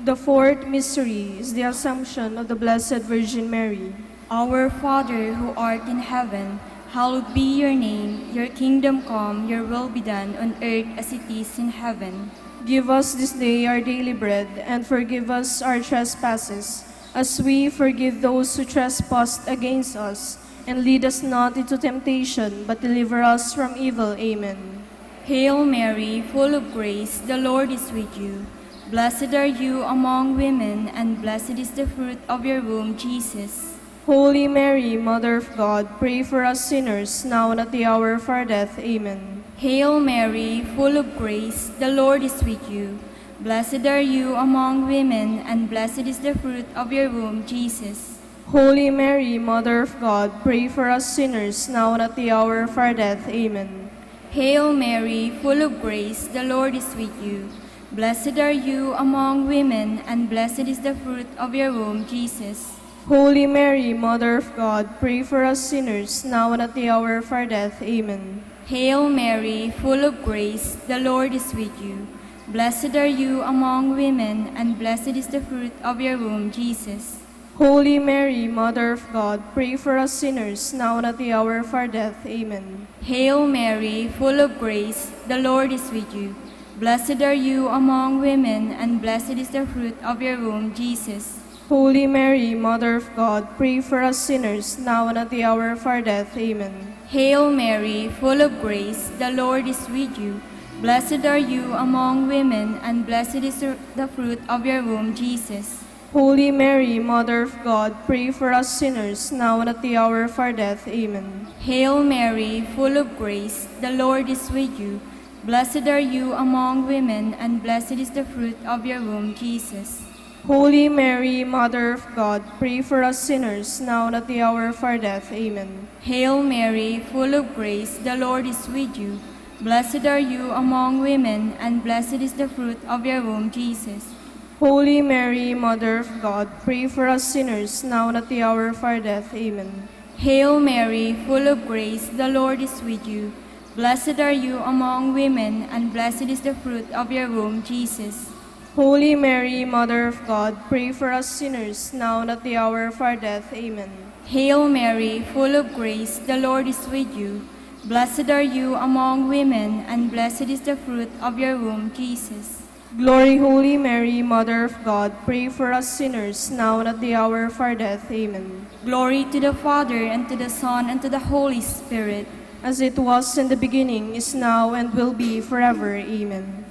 The fourth mystery is the Assumption of the Blessed Virgin Mary. Our Father, who art in heaven, hallowed be your name. Your kingdom come, your will be done on earth as it is in heaven. Give us this day our daily bread, and forgive us our trespasses, as we forgive those who trespass against us. And lead us not into temptation, but deliver us from evil. Amen. Hail Mary, full of grace, the Lord is with you. Blessed are you among women, and blessed is the fruit of your womb, Jesus. Holy Mary, Mother of God, pray for us sinners, now and at the hour of our death. Amen. Hail Mary, full of grace, the Lord is with you. Blessed are you among women, and blessed is the fruit of your womb, Jesus. Holy Mary, Mother of God, pray for us sinners, now and at the hour of our death. Amen. Hail Mary, full of grace, the Lord is with you. Blessed are you among women, and blessed is the fruit of your womb, Jesus. Holy Mary, Mother of God, pray for us sinners, now and at the hour of our death. Amen. Hail Mary, full of grace, the Lord is with you. Blessed are you among women, and blessed is the fruit of your womb, Jesus. Holy Mary, Mother of God, pray for us sinners, now and at the hour of our death. Amen. Hail Mary, full of grace, the Lord is with you. Blessed are you among women, and blessed is the fruit of your womb, Jesus. Holy Mary, Mother of God, pray for us sinners, now and at the hour of our death. Amen. Hail Mary, full of grace, the Lord is with you. Blessed are you among women, and blessed is the fruit of your womb, Jesus. Holy Mary, Mother of God, pray for us sinners, now and at the hour of our death. Amen. Hail Mary, full of grace, the Lord is with you. Blessed are you among women, and blessed is the fruit of your womb, Jesus. Holy Mary, Mother of God, pray for us sinners, now and at the hour of our death. Amen. Hail Mary, full of grace, the Lord is with you. Blessed are you among women, and blessed is the fruit of your womb, Jesus. Holy Mary, Mother of God, pray for us sinners, now and at the hour of our death. Amen. Hail Mary, full of grace, the Lord is with you. Blessed are you among women, and blessed is the fruit of your womb, Jesus. Holy Mary, Mother of God, pray for us sinners, now and at the hour of our death. Amen. Hail Mary, full of grace, the Lord is with you. Blessed are you among women, and blessed is the fruit of your womb, Jesus. Glory, Holy Mary, Mother of God, pray for us sinners, now and at the hour of our death. Amen. Glory to the Father, and to the Son, and to the Holy Spirit. As it was in the beginning, is now, and will be forever. Amen.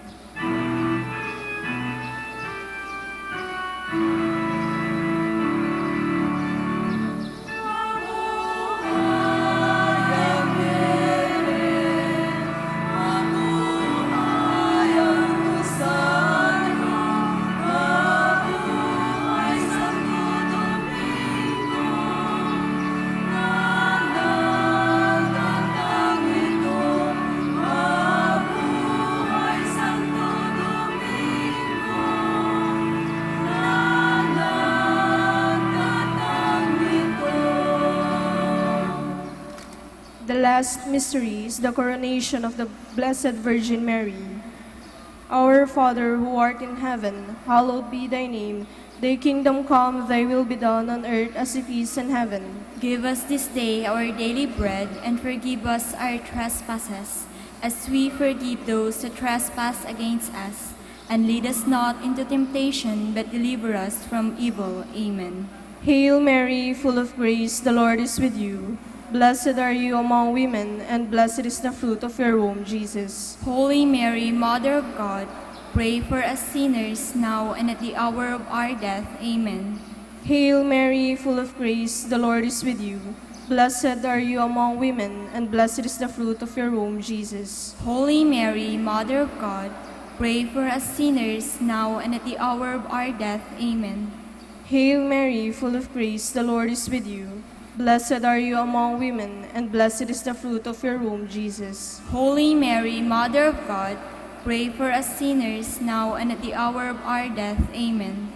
The last mystery is the coronation of the Blessed Virgin Mary. Our Father, who art in heaven, hallowed be thy name. Thy kingdom come, thy will be done on earth as it is in heaven. Give us this day our daily bread, and forgive us our trespasses, as we forgive those who trespass against us. And lead us not into temptation, but deliver us from evil. Amen. Hail Mary, full of grace, the Lord is with you. Blessed are you among women, and blessed is the fruit of your womb, Jesus. Holy Mary, Mother of God, pray for us sinners, now and at the hour of our death. Amen. Hail Mary, full of grace, the Lord is with you. Blessed are you among women, and blessed is the fruit of your womb, Jesus. Holy Mary, Mother of God, pray for us sinners, now and at the hour of our death. Amen. Hail Mary, full of grace, the Lord is with you. Blessed are you among women, and blessed is the fruit of your womb, Jesus. Holy Mary, Mother of God, pray for us sinners, now and at the hour of our death. Amen.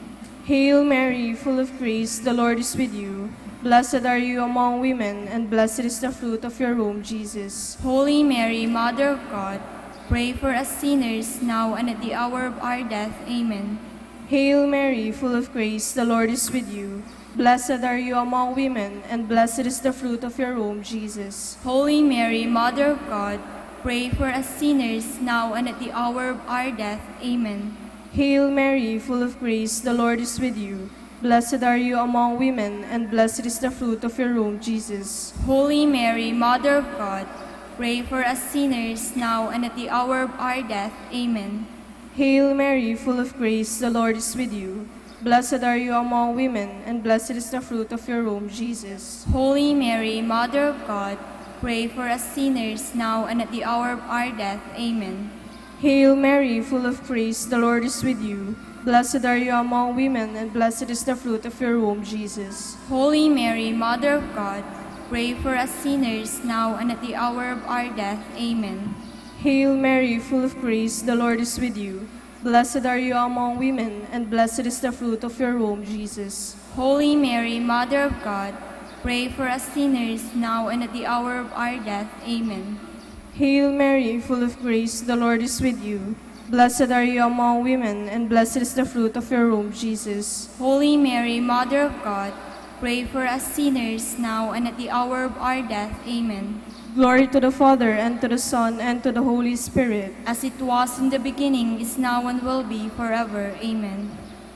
Hail Mary, full of grace, the Lord is with you. Blessed are you among women, and blessed is the fruit of your womb, Jesus. Holy Mary, Mother of God, pray for us sinners, now and at the hour of our death. Amen. Hail Mary, full of grace, the Lord is with you. Blessed are you among women, and blessed is the fruit of your womb, Jesus. Holy Mary, Mother of God, pray for us sinners, now and at the hour of our death. Amen. Hail Mary, full of grace, the Lord is with you. Blessed are you among women, and blessed is the fruit of your womb, Jesus. Holy Mary, Mother of God, pray for us sinners, now and at the hour of our death. Amen. Hail Mary, full of grace, the Lord is with you. Blessed are you among women, and blessed is the fruit of your womb, Jesus. Holy Mary, Mother of God, pray for us sinners, now and at the hour of our death. Amen. Hail Mary, full of grace, the Lord is with you. Blessed are you among women, and blessed is the fruit of your womb, Jesus. Holy Mary, Mother of God, pray for us sinners, now and at the hour of our death. Amen. Hail Mary, full of grace, the Lord is with you. Blessed are you among women, and blessed is the fruit of your womb, Jesus. Holy Mary, Mother of God, pray for us sinners now and at the hour of our death. Amen. Hail Mary, full of grace, the Lord is with you. Blessed are you among women, and blessed is the fruit of your womb, Jesus. Holy Mary, Mother of God, pray for us sinners now and at the hour of our death. Amen. Glory to the Father, and to the Son, and to the Holy Spirit. As it was in the beginning, is now, and will be forever. Amen.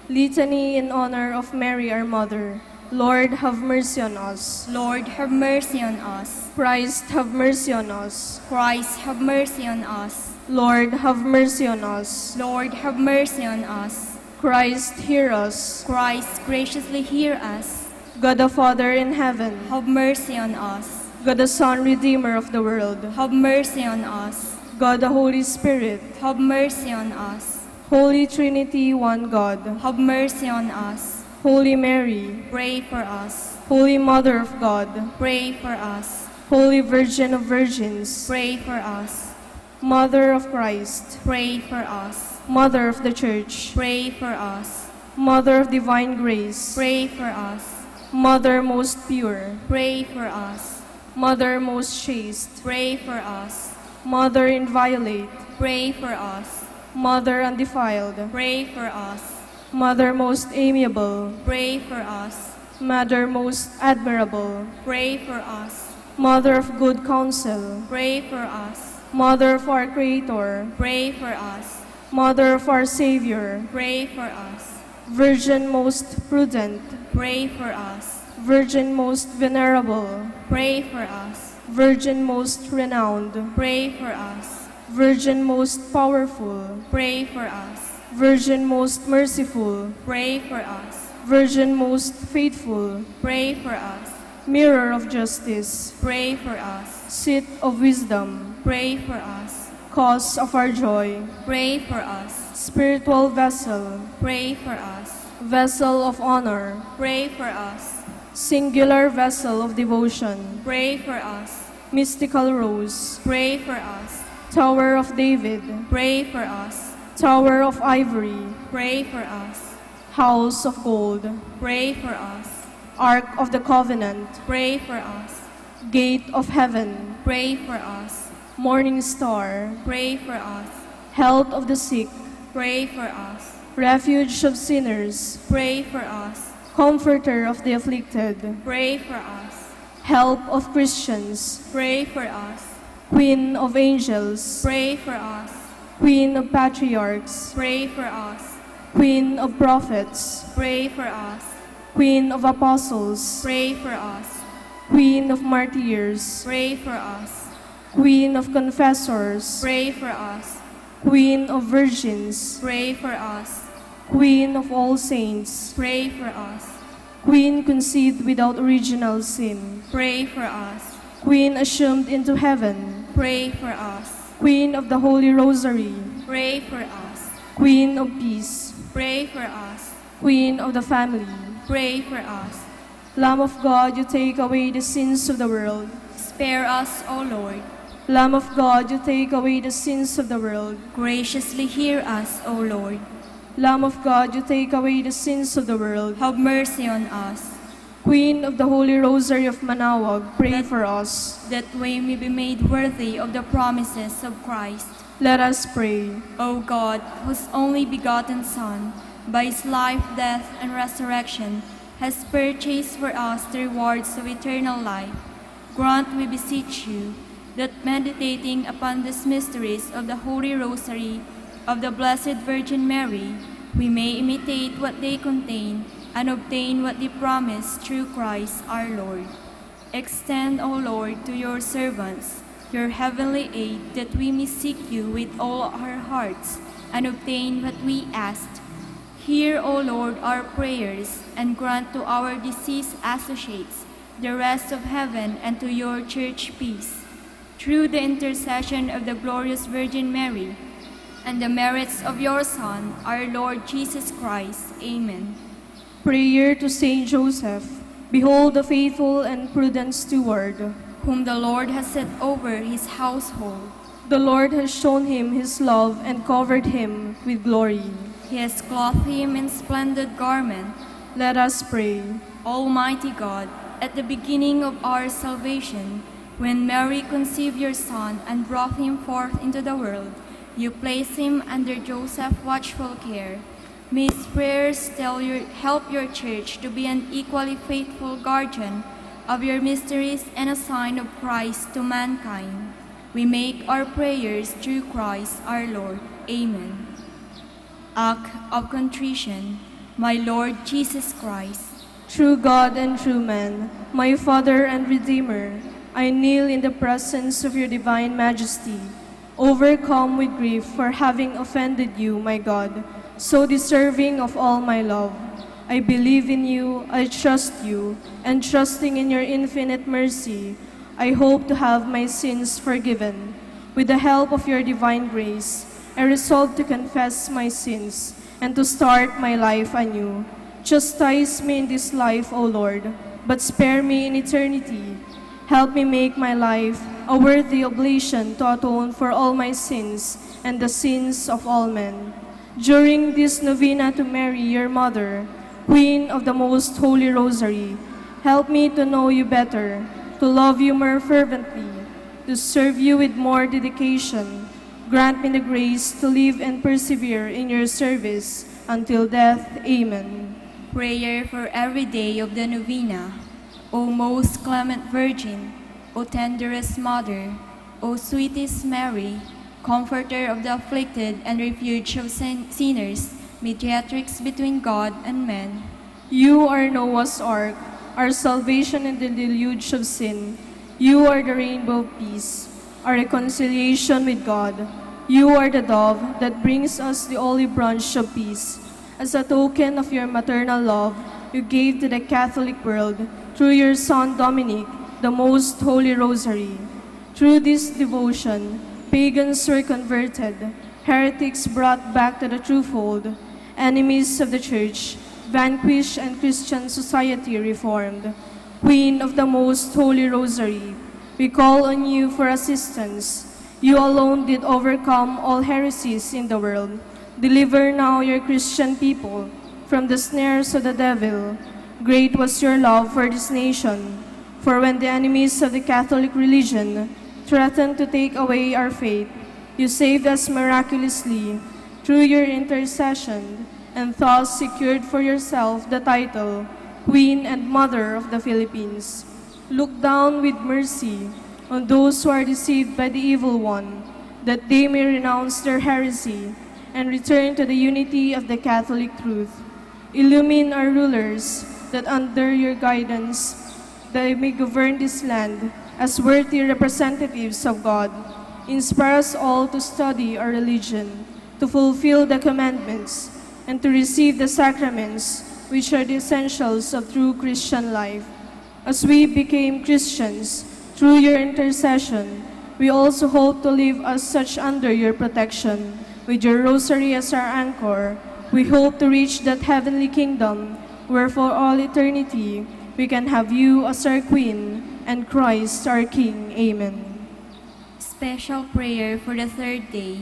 Litany in honor of Mary, our Mother. Lord, have mercy on us. Lord, have mercy on us. Christ, have mercy on us. Christ, have mercy on us. Lord, have mercy on us. Lord, have mercy on us. Christ, hear us. Christ, graciously hear us. God the Father in heaven, Have mercy on us. God the Son, Redeemer of the world, Have mercy on us. God the Holy Spirit, Have mercy on us. Holy Trinity, one God, Have mercy on us. Holy Mary, Pray for us. Holy Mother of God, Pray for us. Holy Virgin of Virgins, Pray for us. Mother of Christ, Pray for us. Mother of the Church, Pray for us. Mother of Divine Grace, Pray for us. Mother most pure, Pray for us. Mother most chaste, Pray for us. Mother inviolate, Pray for us. Mother undefiled, Pray for us. Mother most amiable, Pray for us. Mother most admirable, Pray for us. Mother of good counsel, Pray for us. Mother of our Creator, Pray for us. Mother of our Savior, Pray for us. Virgin most prudent, Pray for us. Virgin most venerable, Pray for us. Virgin most renowned, Pray for us. Virgin most powerful, Pray for us. Virgin most merciful, Pray for us. Virgin most faithful, Pray for us. Mirror of justice, Pray for us. Seat of wisdom, Pray for us. Cause of our joy, Pray for us. Spiritual vessel, Pray for us. Vessel of honor, Pray for us. Singular vessel of devotion, Pray for us. Mystical rose, Pray for us. Tower of David, Pray for us. Tower of ivory, Pray for us. House of gold, Pray for us. Ark of the covenant, Pray for us. Gate of heaven, Pray for us. Morning star, Pray for us. Health of the sick, Pray for us. Refuge of sinners, Pray for us. Comforter of the afflicted, Pray for us. Help of Christians, Pray for us. Queen of angels, Pray for us. Queen of patriarchs, Pray for us. Queen of prophets, Pray for us. Queen of apostles, Pray for us. Queen of martyrs, Pray for us. Queen of confessors, Pray for us. Queen of virgins, Pray for us. Queen of all saints, Pray for us. Queen conceived without original sin, Pray for us. Queen assumed into heaven, Pray for us. Queen of the Holy Rosary, Pray for us. Queen of peace, Pray for us. Queen of the family, Pray for us. Lamb of God, you take away the sins of the world. Spare us, O Lord. Lamb of God, you take away the sins of the world. Graciously hear us, O Lord. Lamb of God, you take away the sins of the world. Have mercy on us, Queen of the Holy Rosary of Manawag, pray for us. that we may be made worthy of the promises of Christ. Let us pray. O God, whose only begotten Son, by his life, death, and resurrection, has purchased for us the rewards of eternal life, grant, we beseech you, that meditating upon these mysteries of the Holy Rosary of the Blessed Virgin Mary, we may imitate what they contain and obtain what they promise through Christ our Lord. Extend, O Lord, to your servants your heavenly aid, that we may seek you with all our hearts and obtain what we asked. Hear, O Lord, our prayers, and grant to our deceased associates the rest of heaven, and to your church peace. Through the intercession of the glorious Virgin Mary, and the merits of your Son, our Lord Jesus Christ. Amen. Prayer to Saint Joseph. Behold the faithful and prudent steward, whom the Lord has set over his household. The Lord has shown him his love and covered him with glory. He has clothed him in splendid garment, Let us pray. Almighty God, at the beginning of our salvation, when Mary conceived your Son and brought him forth into the world, you placed him under Joseph's watchful care. May his prayers help your church to be an equally faithful guardian of your mysteries and a sign of Christ to mankind. We make our prayers through Christ our Lord. Amen. Act of Contrition. My Lord Jesus Christ, True God and true man, my Father and Redeemer, I kneel in the presence of your divine majesty, overcome with grief for having offended you, my God, so deserving of all my love. I believe in you, I trust you, and trusting in your infinite mercy, I hope to have my sins forgiven. With the help of your divine grace, I resolve to confess my sins and to start my life anew. Chastise me in this life, O Lord, but spare me in eternity. Help me make my life a worthy oblation to atone for all my sins and the sins of all men. During this novena to Mary, your Mother, Queen of the Most Holy Rosary, help me to know you better, to love you more fervently, to serve you with more dedication. Grant me the grace to live and persevere in your service until death. Amen. prayer for every day of the novena. O most clement Virgin, O tenderest Mother, O sweetest Mary, Comforter of the afflicted and refuge of sinners, mediatrix between God and men. You are Noah's ark, our salvation in the deluge of sin. You are the rainbow of peace, our reconciliation with God. You are the dove that brings us the olive branch of peace. As a token of your maternal love, you gave to the Catholic world, through your Son Dominic, the Most Holy Rosary. Through this devotion, pagans were converted, heretics brought back to the true fold, enemies of the Church vanquished, and Christian society reformed. Queen of the Most Holy Rosary, we call on you for assistance. You alone did overcome all heresies in the world. Deliver now your Christian people from the snares of the devil. Great was your love for this nation, for when the enemies of the Catholic religion threatened to take away our faith, you saved us miraculously through your intercession, and thus secured for yourself the title Queen and Mother of the Philippines. Look down with mercy on those who are deceived by the evil one, that they may renounce their heresy and return to the unity of the Catholic truth. Illumine our rulers, that under your guidance they may govern this land as worthy representatives of God. Inspire us all to study our religion, to fulfill the commandments, and to receive the sacraments, which are the essentials of true Christian life. As we became Christians, through your intercession, we also hope to live as such under your protection. With your rosary as our anchor, we hope to reach that heavenly kingdom where for all eternity we can have you as our Queen and Christ our King. Amen. Special prayer for the third day.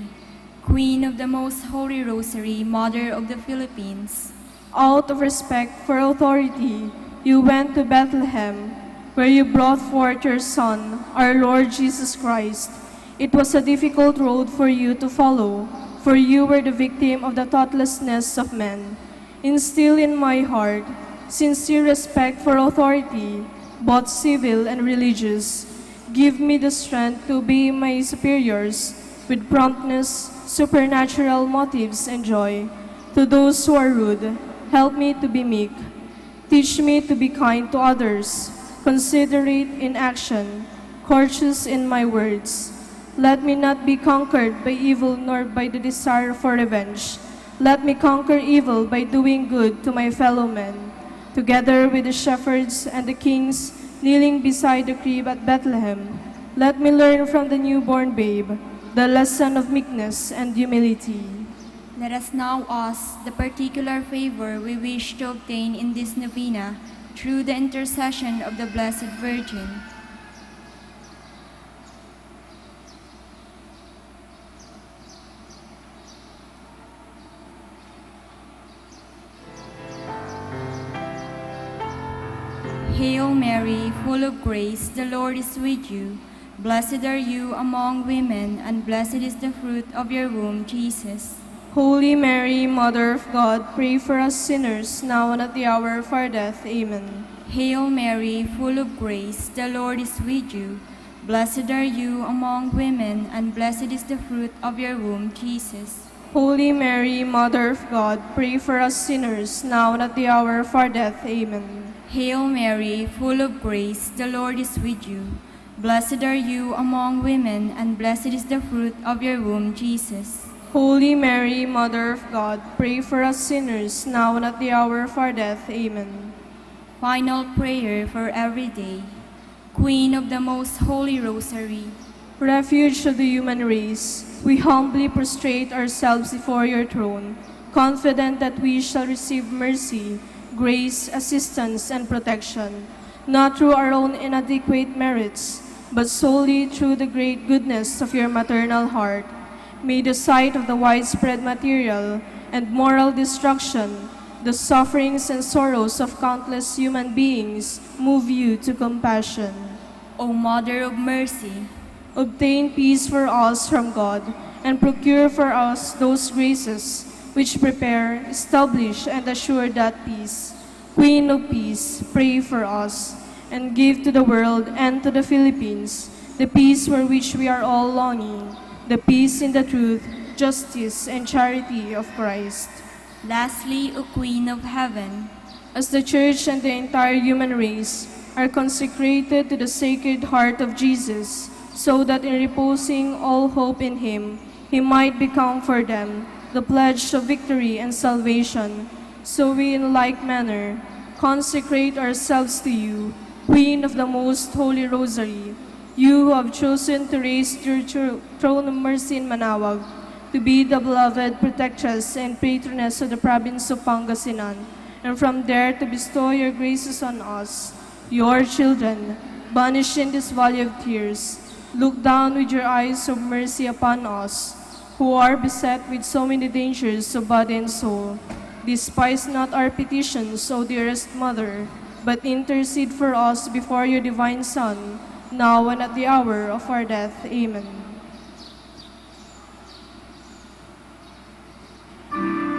Queen of the Most Holy Rosary, Mother of the Philippines. Out of respect for authority, you went to Bethlehem, where you brought forth your Son, our Lord Jesus Christ. It was a difficult road for you to follow, for you were the victim of the thoughtlessness of men. Instill in my heart sincere respect for authority, both civil and religious. Give me the strength to obey my superiors with promptness, supernatural motives, and joy. To those who are rude, help me to be meek. Teach me to be kind to others, considerate in action, courteous in my words. Let me not be conquered by evil nor by the desire for revenge. Let me conquer evil by doing good to my fellow men. Together with the shepherds and the kings kneeling beside the crib at Bethlehem, let me learn from the newborn babe the lesson of meekness and humility. Let us now ask the particular favor we wish to obtain in this novena through the intercession of the Blessed Virgin. Hail Mary, full of grace, the Lord is with you. Blessed are you among women, and blessed is the fruit of your womb, Jesus. Holy Mary, Mother of God, pray for us sinners, now and at the hour of our death. Amen. Hail Mary, full of grace, the Lord is with you. Blessed are you among women, and blessed is the fruit of your womb, Jesus. Holy Mary, Mother of God, pray for us sinners, now and at the hour of our death. Amen. Hail Mary, full of grace, the Lord is with you. Blessed are you among women, and blessed is the fruit of your womb, Jesus. Holy Mary, Mother of God, pray for us sinners, now and at the hour of our death. Amen. Final prayer for every day. Queen of the Most Holy Rosary, Refuge of the human race, we humbly prostrate ourselves before your throne, confident that we shall receive mercy, grace, assistance, and protection, not through our own inadequate merits, but solely through the great goodness of your maternal heart. May the sight of the widespread material and moral destruction, the sufferings and sorrows of countless human beings move you to compassion. O Mother of Mercy, obtain peace for us from God, and procure for us those graces which prepare, establish, and assure that peace. Queen of Peace, pray for us, and give to the world and to the Philippines the peace for which we are all longing, the peace in the truth, justice, and charity of Christ. Lastly, O Queen of Heaven, as the Church and the entire human race are consecrated to the Sacred Heart of Jesus, so that in reposing all hope in Him, He might become for them the pledge of victory and salvation, so we in like manner consecrate ourselves to you, Queen of the Most Holy Rosary, you who have chosen to raise your throne of mercy in Manaoag, to be the beloved protectress and patroness of the province of Pangasinan, and from there to bestow your graces on us, your children, banished in this valley of tears. Look down with your eyes of mercy upon us, who are beset with so many dangers of body and soul. Despise not our petitions, O dearest Mother, but intercede for us before your divine Son, now and at the hour of our death. Amen. Thank you.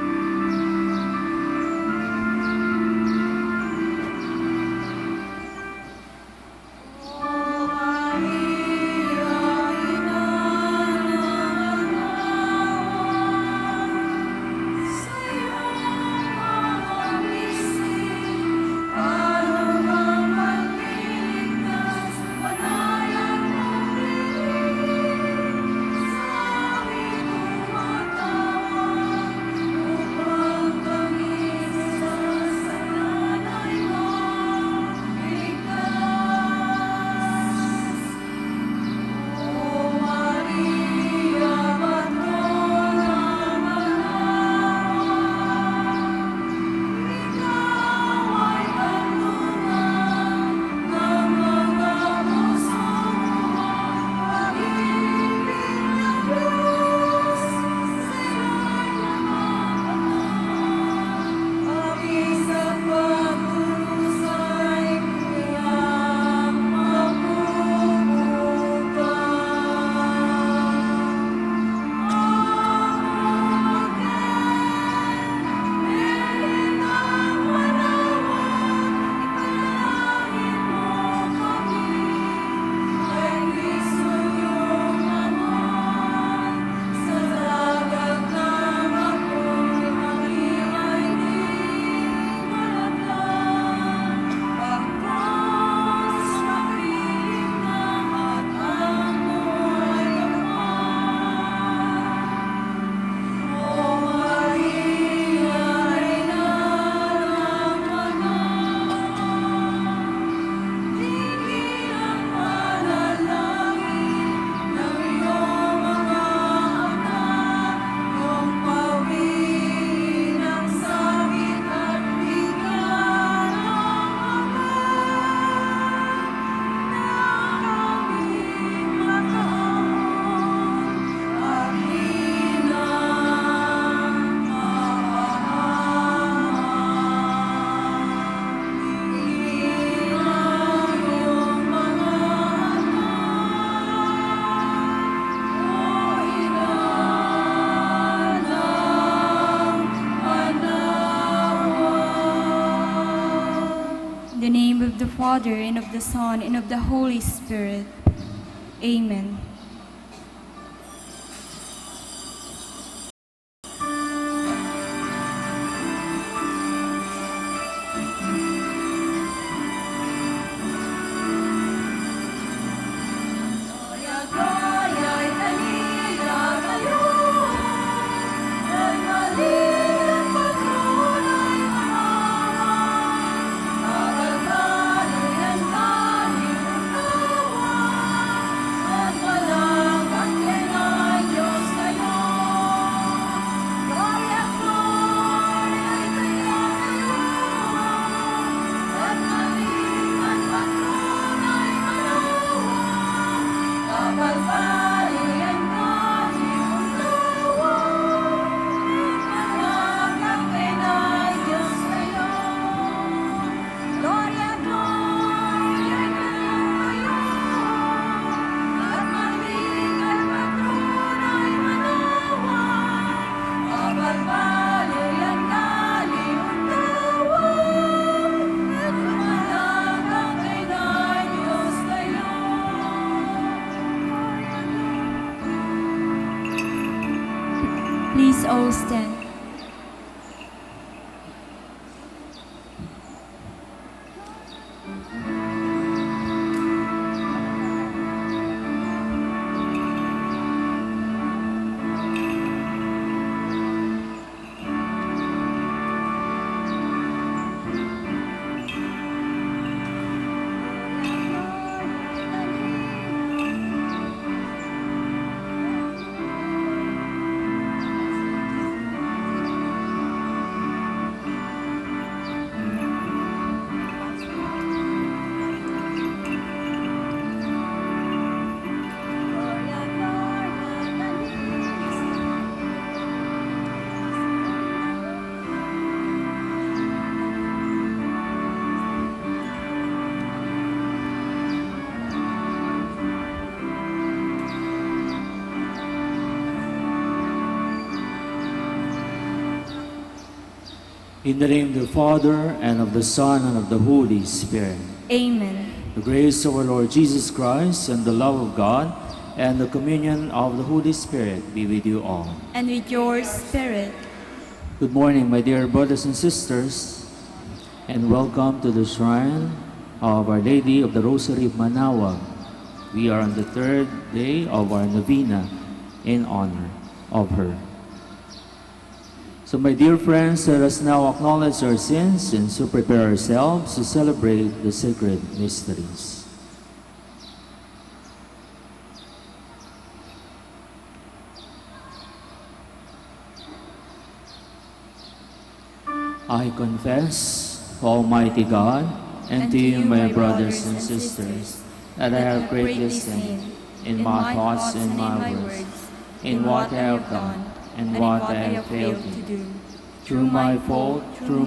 the Father, and of the Son, and of the Holy Spirit. Amen. Please all stand. In the name of the Father, and of the Son, and of the Holy Spirit. Amen. The grace of our Lord Jesus Christ, and the love of God, and the communion of the Holy Spirit be with you all. And with your spirit. Good morning, my dear brothers and sisters, and welcome to the shrine of Our Lady of the Rosary of Manaoag. We are on the third day of our novena in honor of her. So, my dear friends, let us now acknowledge our sins and so prepare ourselves to celebrate the sacred mysteries. I confess, Almighty God, and to you, my brothers and sisters, that I have greatly sinned in my thoughts and my words, in what I have done and what I have failed to do. Through my fault, through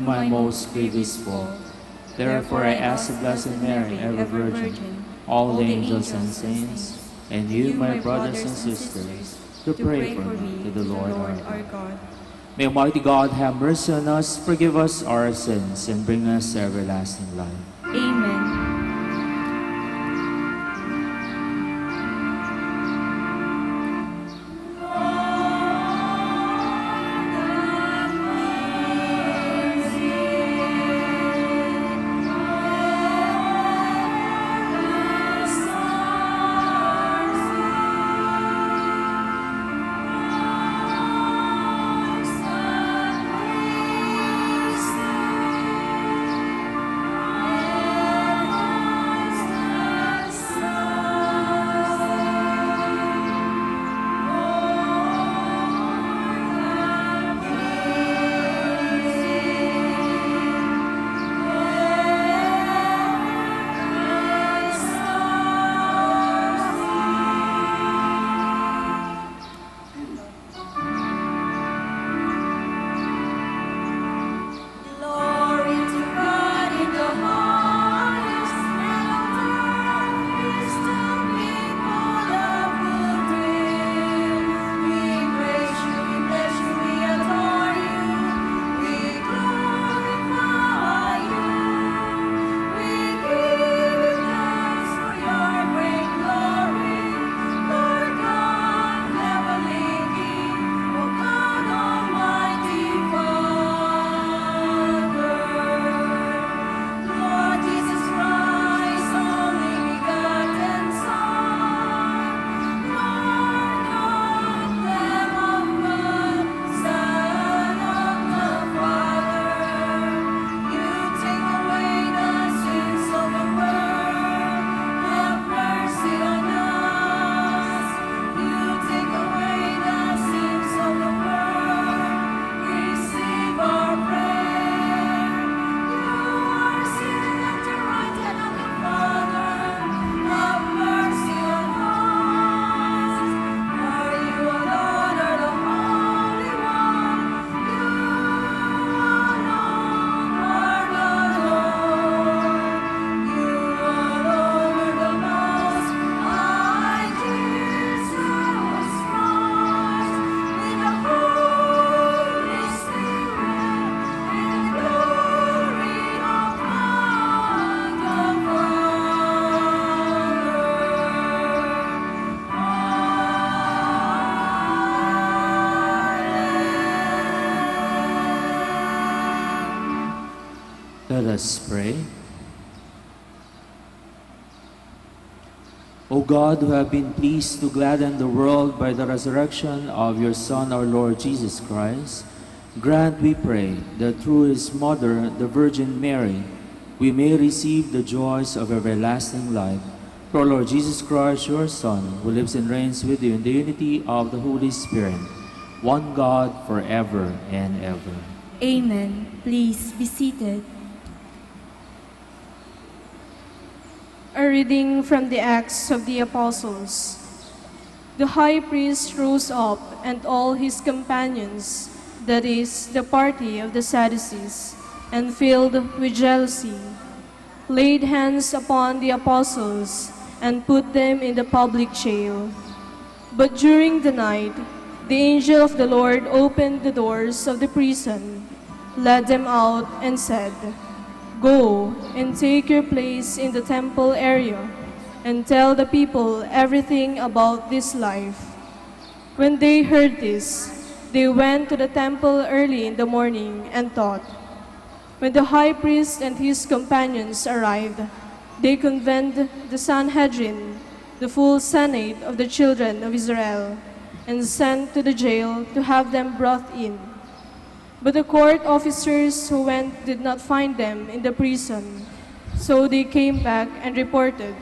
my most grievous fault. Therefore I ask the Blessed Mary, ever Virgin, all the angels and saints, and you, my brothers and sisters, to pray for me to the Lord our God. May Almighty God have mercy on us, forgive us our sins, and bring us to everlasting life. Amen. us pray. O God, who have been pleased to gladden the world by the resurrection of your Son, our Lord Jesus Christ, grant, we pray, that through his mother, the Virgin Mary, we may receive the joys of everlasting life. Through our Lord Jesus Christ, your Son, who lives and reigns with you in the unity of the Holy Spirit, one God, forever and ever. Amen. Please be seated. A reading from the Acts of the Apostles. The high priest rose up, and all his companions, that is, the party of the Sadducees, and filled with jealousy, laid hands upon the apostles and put them in the public jail. But during the night, the angel of the Lord opened the doors of the prison, led them out, and said, "Go and take your place in the temple area and tell the people everything about this life." When they heard this, they went to the temple early in the morning and taught. When the high priest and his companions arrived, they convened the Sanhedrin, the full senate of the children of Israel, and sent to the jail to have them brought in. But the court officers who went did not find them in the prison. So they came back and reported,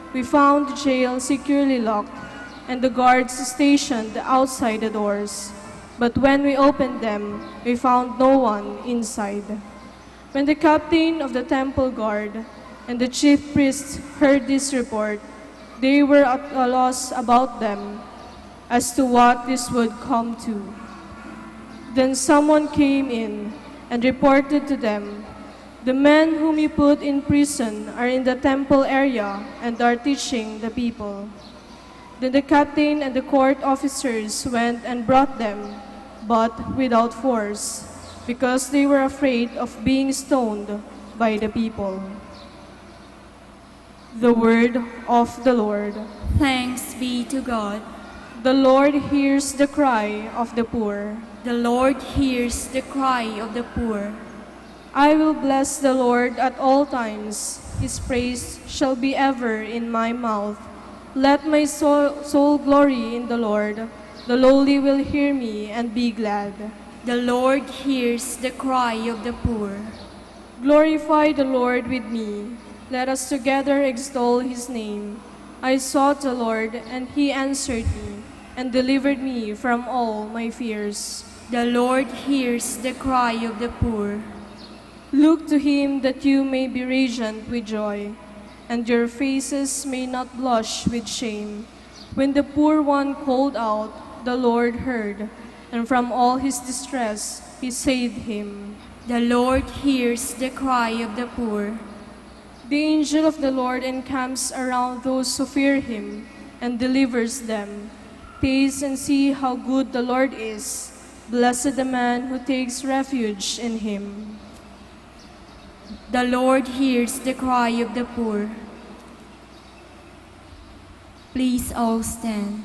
"We found the jail securely locked and the guards stationed outside the doors. But when we opened them, we found no one inside." When the captain of the temple guard and the chief priests heard this report, they were at a loss about them as to what this would come to. Then someone came in and reported to them, "The men whom you put in prison are in the temple area and are teaching the people." Then the captain and the court officers went and brought them, but without force, because they were afraid of being stoned by the people. The word of the Lord. Thanks be to God. The Lord hears the cry of the poor. The Lord hears the cry of the poor. I will bless the Lord at all times. His praise shall be ever in my mouth. Let my soul glory in the Lord. The lowly will hear me and be glad. The Lord hears the cry of the poor. Glorify the Lord with me. Let us together extol his name. I sought the Lord, and he answered me, and delivered me from all my fears. The Lord hears the cry of the poor. Look to him that you may be radiant with joy, and your faces may not blush with shame. When the poor one called out, the Lord heard, and from all his distress he saved him. The Lord hears the cry of the poor. The angel of the Lord encamps around those who fear him and delivers them. Taste and see how good the Lord is. Blessed the man who takes refuge in him. The Lord hears the cry of the poor. Please all stand.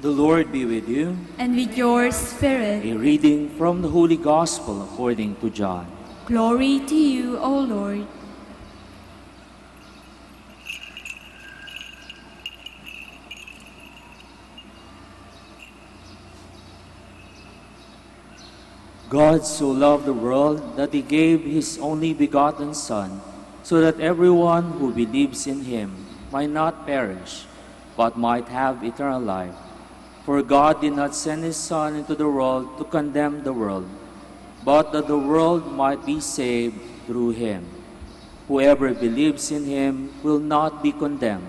The Lord be with you. And with your spirit. A reading from the Holy Gospel according to John. Glory to you, O Lord. God so loved the world that he gave his only begotten Son, so that everyone who believes in him might not perish, but might have eternal life. For God did not send his Son into the world to condemn the world, but that the world might be saved through him. Whoever believes in him will not be condemned,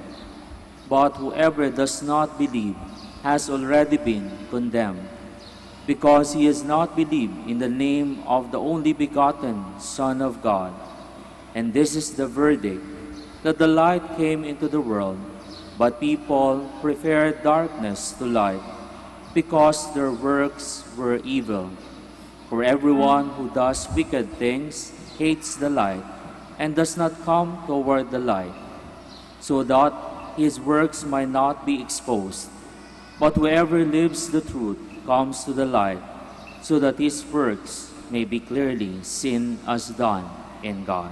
but whoever does not believe has already been condemned, because he has not believed in the name of the only begotten Son of God. And this is the verdict, that the light came into the world, but people preferred darkness to light, because their works were evil. For everyone who does wicked things hates the light, and does not come toward the light, so that his works might not be exposed. But whoever lives the truth comes to the light, so that his works may be clearly seen as done in God.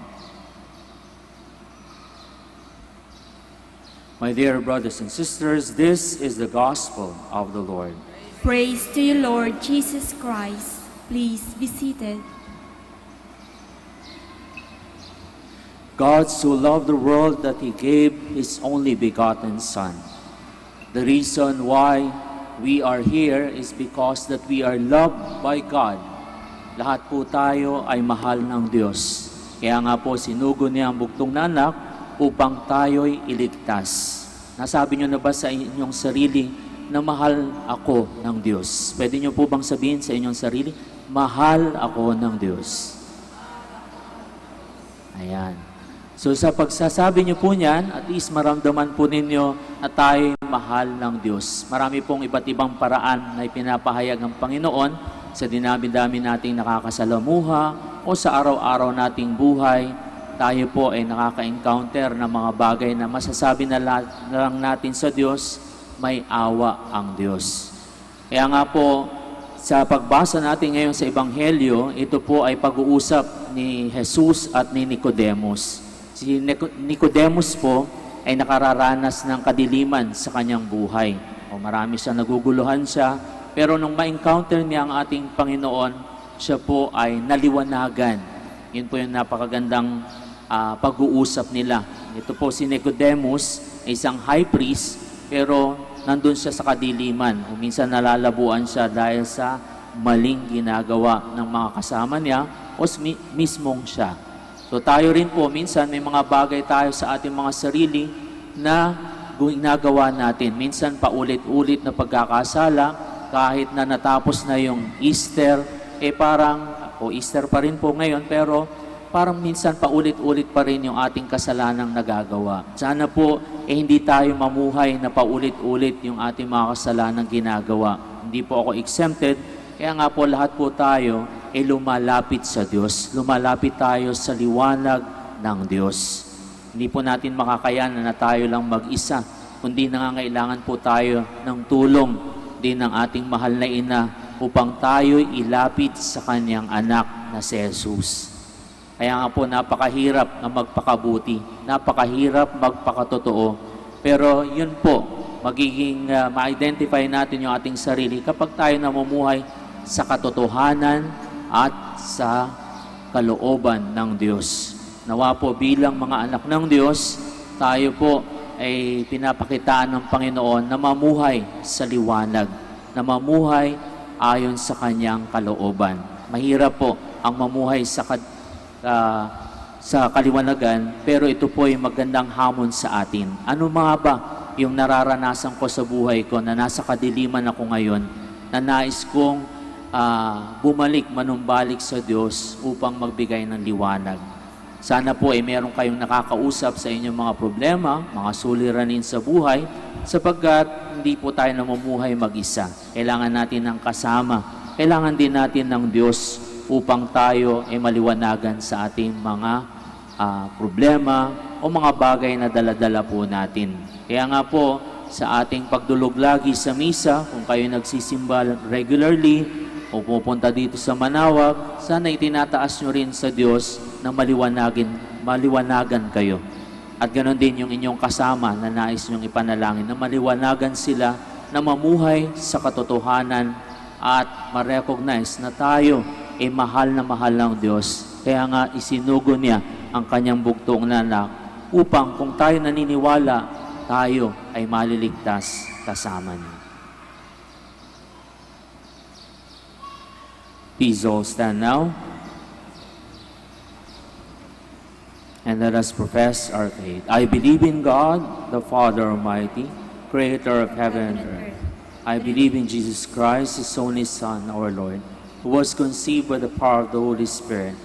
My dear brothers and sisters, this is the gospel of the Lord. Praise to you, Lord Jesus Christ. Please be seated. God so loved the world that He gave His only begotten Son. The reason why we are here is because that we are loved by God. Lahat po tayo ay mahal ng Diyos. Kaya nga po sinugo niya ang buktong na anak upang tayo'y iligtas. Nasabi niyo na ba sa inyong sarili na mahal ako ng Diyos? Pwede niyo po bang sabihin sa inyong sarili, mahal ako ng Diyos? Ayan. So sa pagsasabi niyo po niyan, at least maramdaman po ninyo na tayo mahal ng Diyos. Marami pong iba't ibang paraan na ipinapahayag ng Panginoon sa dinami-dami nating nakakasalamuha o sa araw-araw nating buhay. Tayo po ay nakaka-encounter ng mga bagay na masasabi na lang natin sa Diyos, may awa ang Diyos. Kaya nga po, sa pagbasa natin ngayon sa Ebanghelyo, ito po ay pag-uusap ni Jesus at ni Nicodemus. Si Nicodemus po ay nakararanas ng kadiliman sa kanyang buhay. O marami siya, naguguluhan siya, pero nung ma-encounter niya ang ating Panginoon, siya po ay naliwanagan. Yun po yung napakagandang pag-uusap nila. Ito po si Nicodemus, isang high priest, pero nandun siya sa kadiliman. O minsan nalalabuan siya dahil sa maling ginagawa ng mga kasama niya o mismong siya. So tayo rin po, minsan may mga bagay tayo sa ating mga sarili na ginagawa natin. Minsan paulit-ulit na pagkakasala, kahit na natapos na yung Easter, Easter pa rin po ngayon, pero parang minsan paulit-ulit pa rin yung ating kasalanang nagagawa. Sana po, hindi tayo mamuhay na paulit-ulit yung ating mga kasalanang ginagawa. Hindi po ako exempted, kaya nga po lahat po tayo ay lumalapit sa Diyos. Lumalapit tayo sa liwanag ng Diyos. Hindi po natin makakayanan na tayo lang mag-isa, kundi nangangailangan po tayo ng tulong din ng ating mahal na ina upang tayo ilapit sa kanyang anak na si Jesus. Kaya nga po napakahirap na magpakabuti, napakahirap magpakatotoo. Pero yun po, magiging ma-identify natin yung ating sarili kapag tayo namumuhay sa katotohanan at sa kalooban ng Diyos. Nawa po bilang mga anak ng Diyos, tayo po ay pinapakitaan ng Panginoon na mamuhay sa liwanag, na mamuhay ayon sa kanyang kalooban. Mahirap po ang mamuhay sa kaliwanagan, pero ito po ay magandang hamon sa atin. Ano mga ba yung nararanasan ko sa buhay ko na nasa kadiliman ako ngayon, na nais kong bumalik, manumbalik sa Diyos upang magbigay ng liwanag. Sana po ay meron kayong nakakausap sa inyong mga problema, mga suliranin sa buhay, sapagkat hindi po tayo namumuhay mag-isa. Kailangan natin ng kasama. Kailangan din natin ng Diyos upang tayo ay maliwanagan sa ating mga problema o mga bagay na dala-dala po natin. Kaya nga po, sa ating pagdulog lagi sa misa, kung kayo nagsisimba regularly, o pupunta dito sa Manawag, sana itinataas nyo rin sa Diyos na maliwanagan kayo. At ganoon din yung inyong kasama na nais nyong ipanalangin, na maliwanagan sila, na mamuhay sa katotohanan at ma-recognize na tayo ay mahal na mahal ng Diyos. Kaya nga isinugo niya ang kanyang buktong na anak upang kung tayo naniniwala, tayo ay maliligtas kasama niya. Please all stand now. And let us profess our faith. I believe in God, the Father Almighty, creator of heaven and earth. I believe in Jesus Christ, his only Son, our Lord, who was conceived by the power of the Holy Spirit,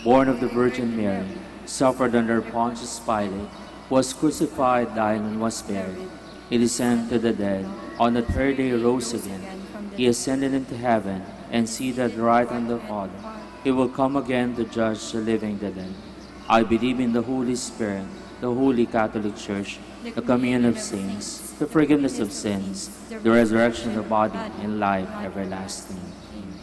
born of the Virgin Mary, suffered under Pontius Pilate, was crucified, died, and was buried. He descended to the dead. On the third day he rose again. He ascended into heaven and seated at the right hand of the Father. He will come again to judge the living and the dead. I believe in the Holy Spirit, the Holy Catholic Church, the communion of saints, the forgiveness of sins, the resurrection of the body, and life everlasting. Amen.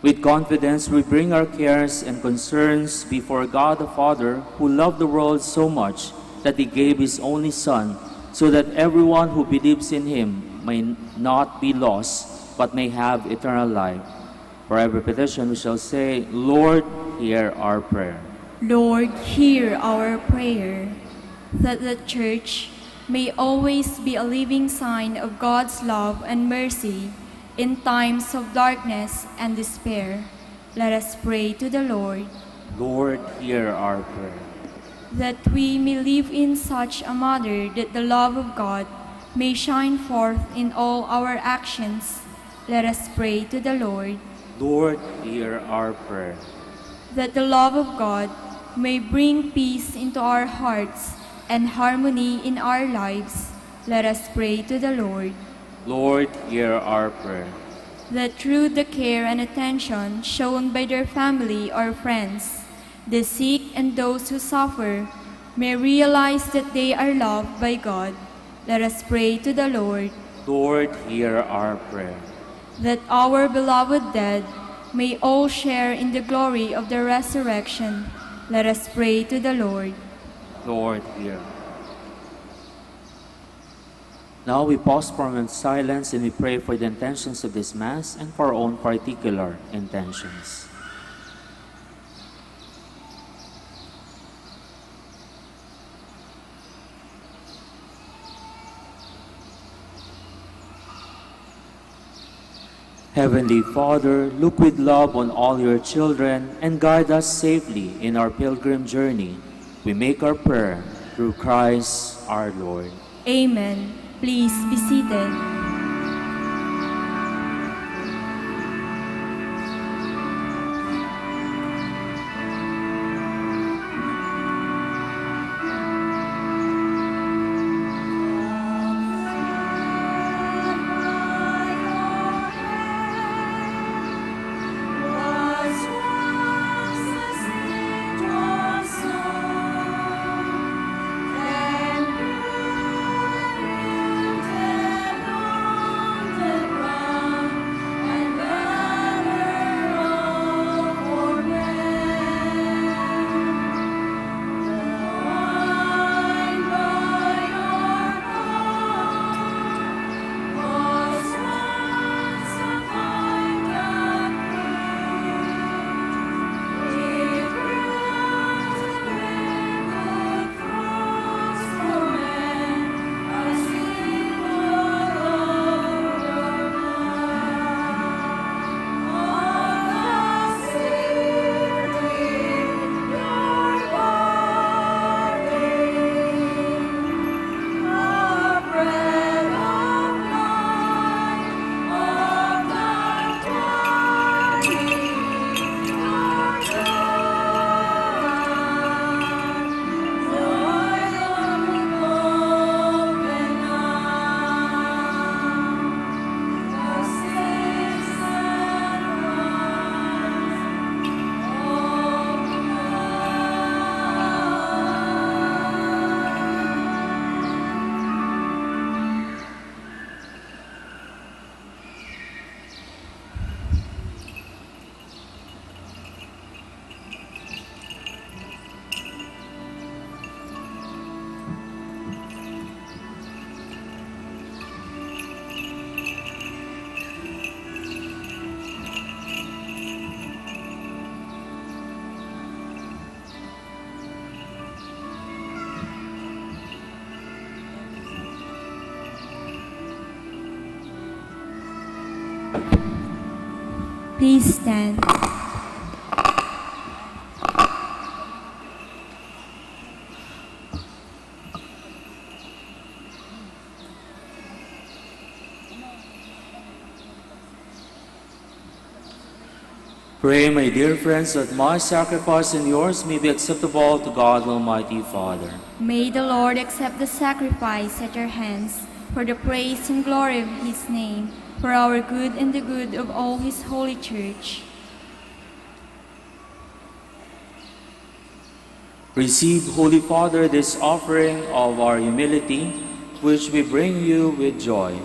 With confidence, we bring our cares and concerns before God the Father, who loved the world so much that he gave his only Son, so that everyone who believes in him may not be lost, but may have eternal life. For every petition we shall say, Lord, hear our prayer. Lord, hear our prayer, that the Church may always be a living sign of God's love and mercy in times of darkness and despair. Let us pray to the Lord. Lord, hear our prayer. That we may live in such a manner that the love of God may shine forth in all our actions. Let us pray to the Lord. Lord, hear our prayer. That the love of God may bring peace into our hearts and harmony in our lives. Let us pray to the Lord. Lord, hear our prayer. That through the care and attention shown by their family or friends, the sick and those who suffer may realize that they are loved by God. Let us pray to the Lord. Lord, hear our prayer. That our beloved dead may all share in the glory of the resurrection. Let us pray to the Lord. Lord, hear. Now we pause for a moment's silence and we pray for the intentions of this Mass and for our own particular intentions. Heavenly Father, look with love on all your children and guide us safely in our pilgrim journey. We make our prayer through Christ our Lord. Amen. Please be seated. Please stand. Pray, my dear friends, that my sacrifice and yours may be acceptable to God Almighty Father. May the Lord accept the sacrifice at your hands for the praise and glory of his name, for our good and the good of all his holy church. Receive, Holy Father, this offering of our humility, which we bring you with joy,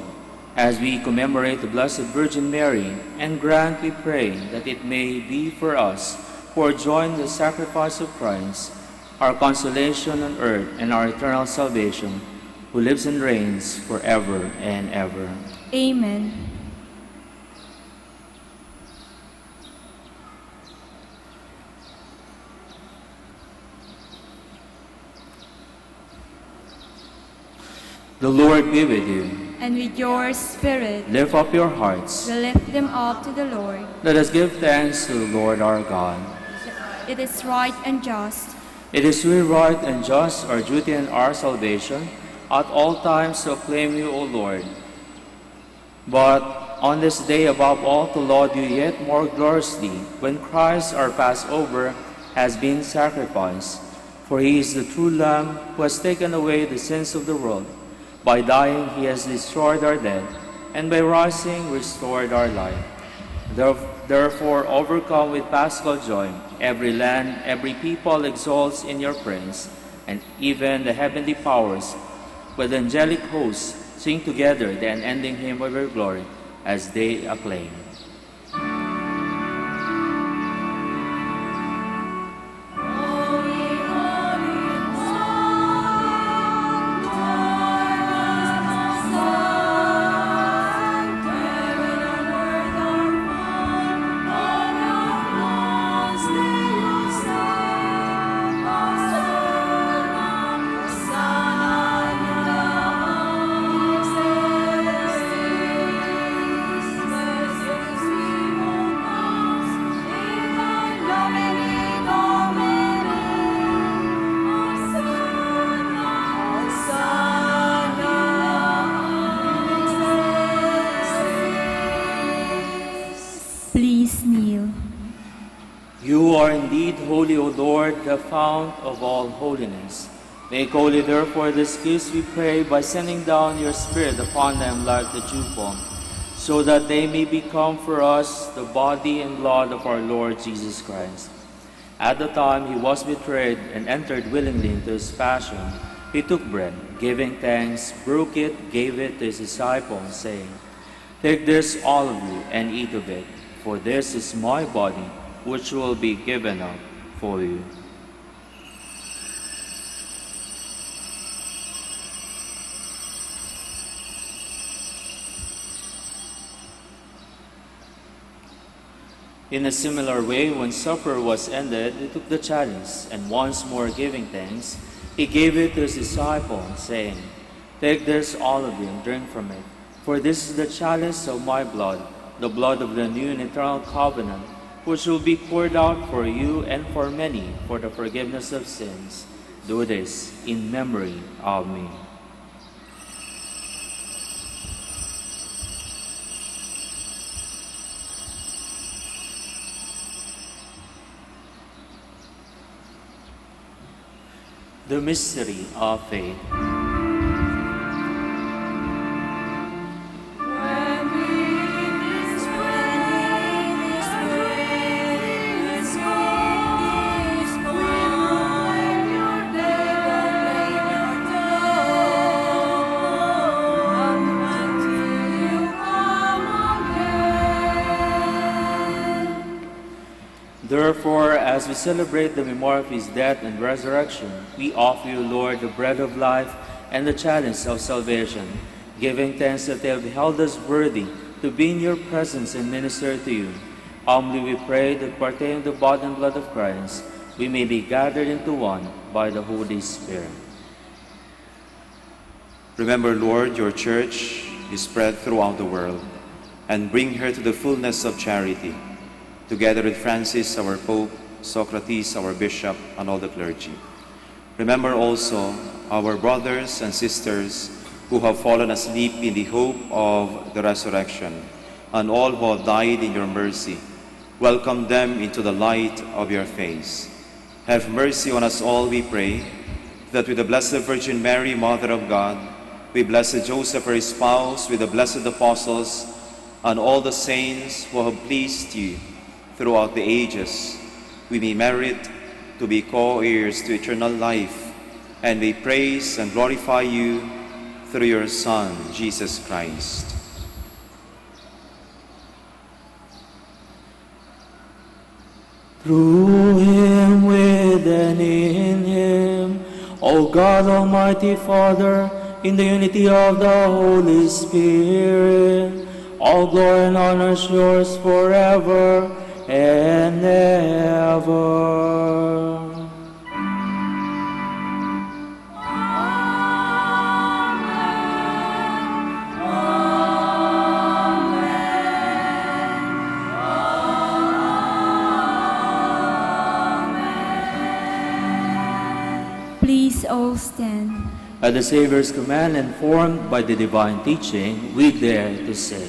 as we commemorate the Blessed Virgin Mary, and grant, we pray, that it may be for us who are joined in the sacrifice of Christ, our consolation on earth and our eternal salvation, who lives and reigns forever and ever. Amen. The Lord be with you. And with your spirit, Lift up your hearts. we lift them up to the Lord. Let us give thanks to the Lord our God. It is right and just. It is really right and just, our duty and our salvation, at all times to acclaim you, O Lord. But on this day above all to laud you yet more gloriously, when Christ our Passover has been sacrificed. For he is the true Lamb who has taken away the sins of the world. By dying he has destroyed our death, and by rising restored our life. Therefore, overcome with paschal joy, every land, every people exalts in your praise, and even the heavenly powers, with angelic hosts, sing together the unending hymn of your glory, as they acclaim. Please kneel. You are indeed holy, O Lord, the fount of all holiness. Make holy, therefore, this gifts, we pray, by sending down your Spirit upon them like the dewfall, so that they may become for us the body and blood of our Lord Jesus Christ. At the time he was betrayed and entered willingly into his passion, he took bread, giving thanks, broke it, gave it to his disciples, saying, "Take this, all of you, and eat of it, for this is my body, which will be given up for you." In a similar way, when supper was ended, he took the chalice, and once more giving thanks, he gave it to his disciples, saying, "Take this, all of you, and drink from it, for this is the chalice of my blood, the blood of the new and eternal covenant, which will be poured out for you and for many for the forgiveness of sins. Do this in memory of me." The mystery of faith. Therefore, as we celebrate the memory of his death and resurrection, we offer you, Lord, the bread of life and the chalice of salvation, giving thanks that they have held us worthy to be in your presence and minister to you. Humbly we pray that, partaking of the body and blood of Christ, we may be gathered into one by the Holy Spirit. Remember, Lord, your church is spread throughout the world, and bring her to the fullness of charity, together with Francis, our Pope, Socrates, our Bishop, and all the clergy. Remember also our brothers and sisters who have fallen asleep in the hope of the resurrection, and all who have died in your mercy. Welcome them into the light of your face. Have mercy on us all, we pray, that with the Blessed Virgin Mary, Mother of God, with Blessed Joseph, her spouse, with the blessed apostles, and all the saints who have pleased you throughout the ages, we may merit to be co-heirs to eternal life, and may praise and glorify you through your Son, Jesus Christ. Through him, with and in him, O God, Almighty Father, in the unity of the Holy Spirit, all glory and honor is yours forever and ever. Please all stand. At the Savior's command and formed by the divine teaching, we dare to say,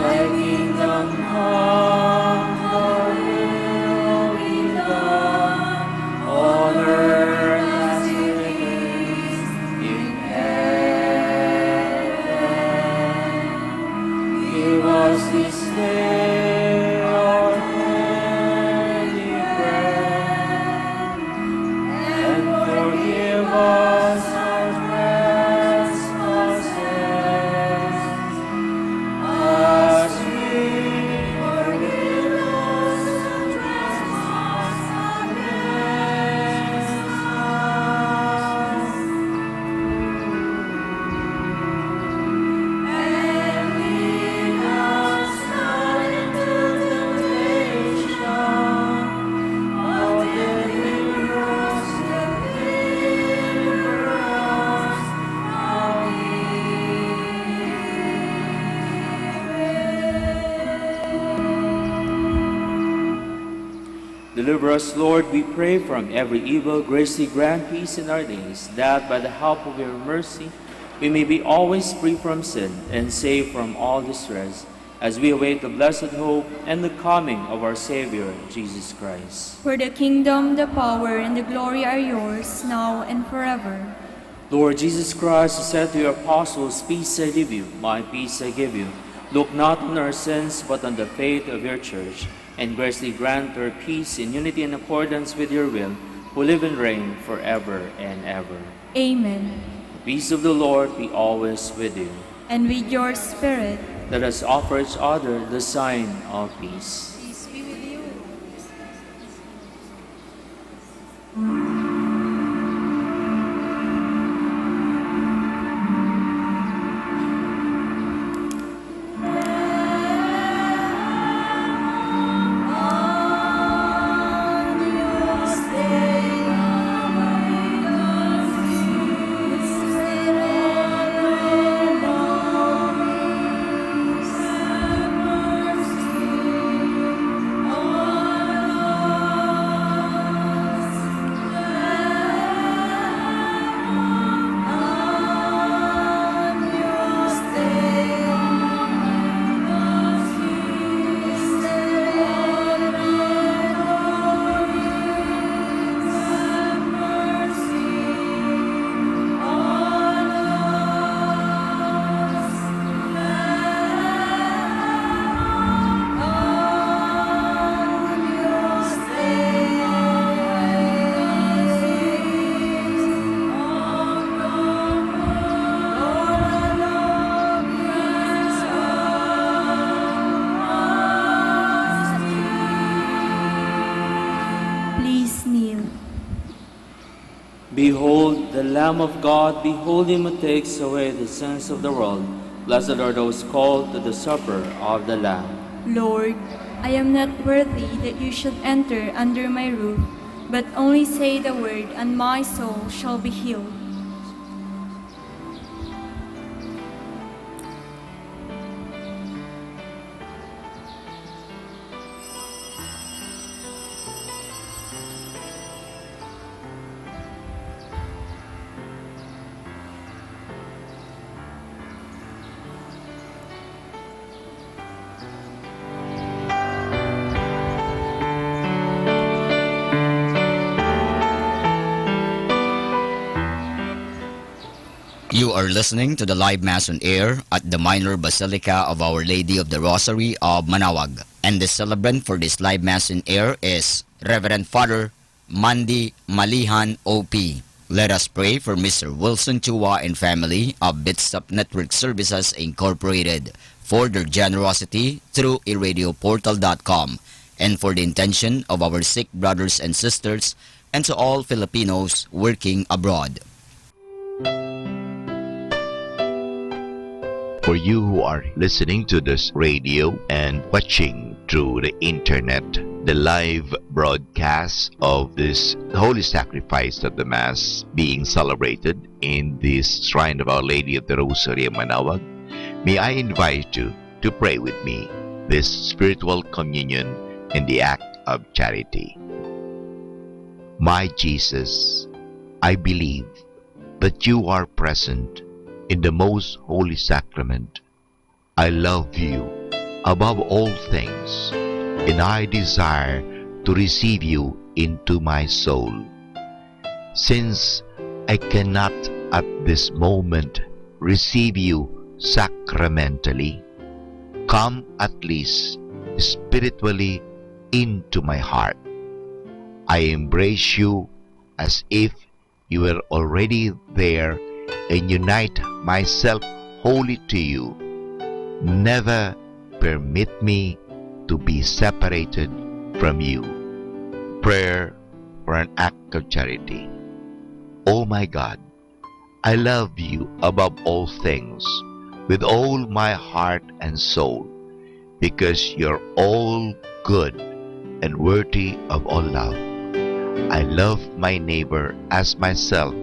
Thy kingdom come, thy will be done, on earth as it is in heaven. Give us this day our daily bread, and forgive us our trespasses, as we forgive those who trespass against us. And lead us not into temptation, but deliver us from Deliver us, Lord, we pray, from every evil. Graciously grant peace in our days, that by the help of your mercy we may be always free from sin and safe from all distress, as we await the blessed hope and the coming of our Savior, Jesus Christ. For the kingdom, the power, and the glory are yours, now and forever. Lord Jesus Christ, who said to your apostles, "Peace I leave you, my peace I give you," look not on our sins, but on the faith of your church, and graciously grant her peace in unity and accordance with your will, who live and reign forever and ever. Amen. The peace of the Lord be always with you. And with your spirit. Let us offer each other the sign of peace. Peace be with you. Behold the Lamb of God, behold him who takes away the sins of the world. Blessed are those called to the supper of the Lamb. Lord, I am not worthy that you should enter under my roof, but only say the word, and my soul shall be healed. You are listening to the live Mass on air at the Minor Basilica of Our Lady of the Rosary of Manaoag. And the celebrant for this live Mass on air is Reverend Father Mandy Malihan OP. Let us pray for Mr. Wilson Chua and family of Bitsap Network Services Incorporated for their generosity through iradioportal.com and for the intention of our sick brothers and sisters and to all Filipinos working abroad. For you who are listening to this radio and watching through the internet, the live broadcast of this holy sacrifice of the Mass being celebrated in this Shrine of Our Lady of the Rosary of Manaoag, may I invite you to pray with me this spiritual communion in the act of charity. My Jesus, I believe that you are present in the most holy sacrament. I love you above all things, and I desire to receive you into my soul. Since I cannot at this moment receive you sacramentally, come at least spiritually into my heart. I embrace you as if you were already there and unite myself wholly to you. Never permit me to be separated from you. Prayer for an act of charity. Oh my God, I love you above all things with all my heart and soul, because you're all good and worthy of all love. I love my neighbor as myself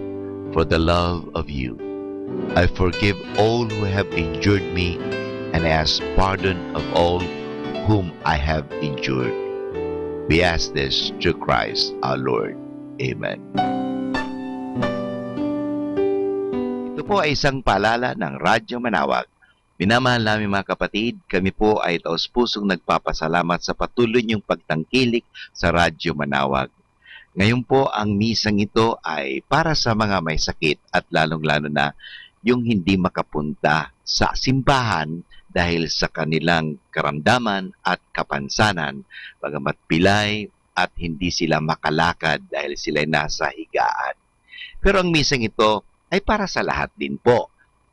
for the love of you. I forgive all who have injured me, and ask pardon of all whom I have injured. We ask this through Christ our Lord. Amen. Ito po ay isang paalala ng Radyo Manaoag. Minamahal namin mga kapatid, kami po ay taos-pusong nagpapasalamat sa patuloy niyong pagtangkilik sa Radyo Manaoag. Ngayon po, ang misang ito ay para sa mga may sakit at lalong-lalo na yung hindi makapunta sa simbahan dahil sa kanilang karamdaman at kapansanan, bagamat pilay at hindi sila makalakad dahil sila nasa higaan. Pero ang misang ito ay para sa lahat din po.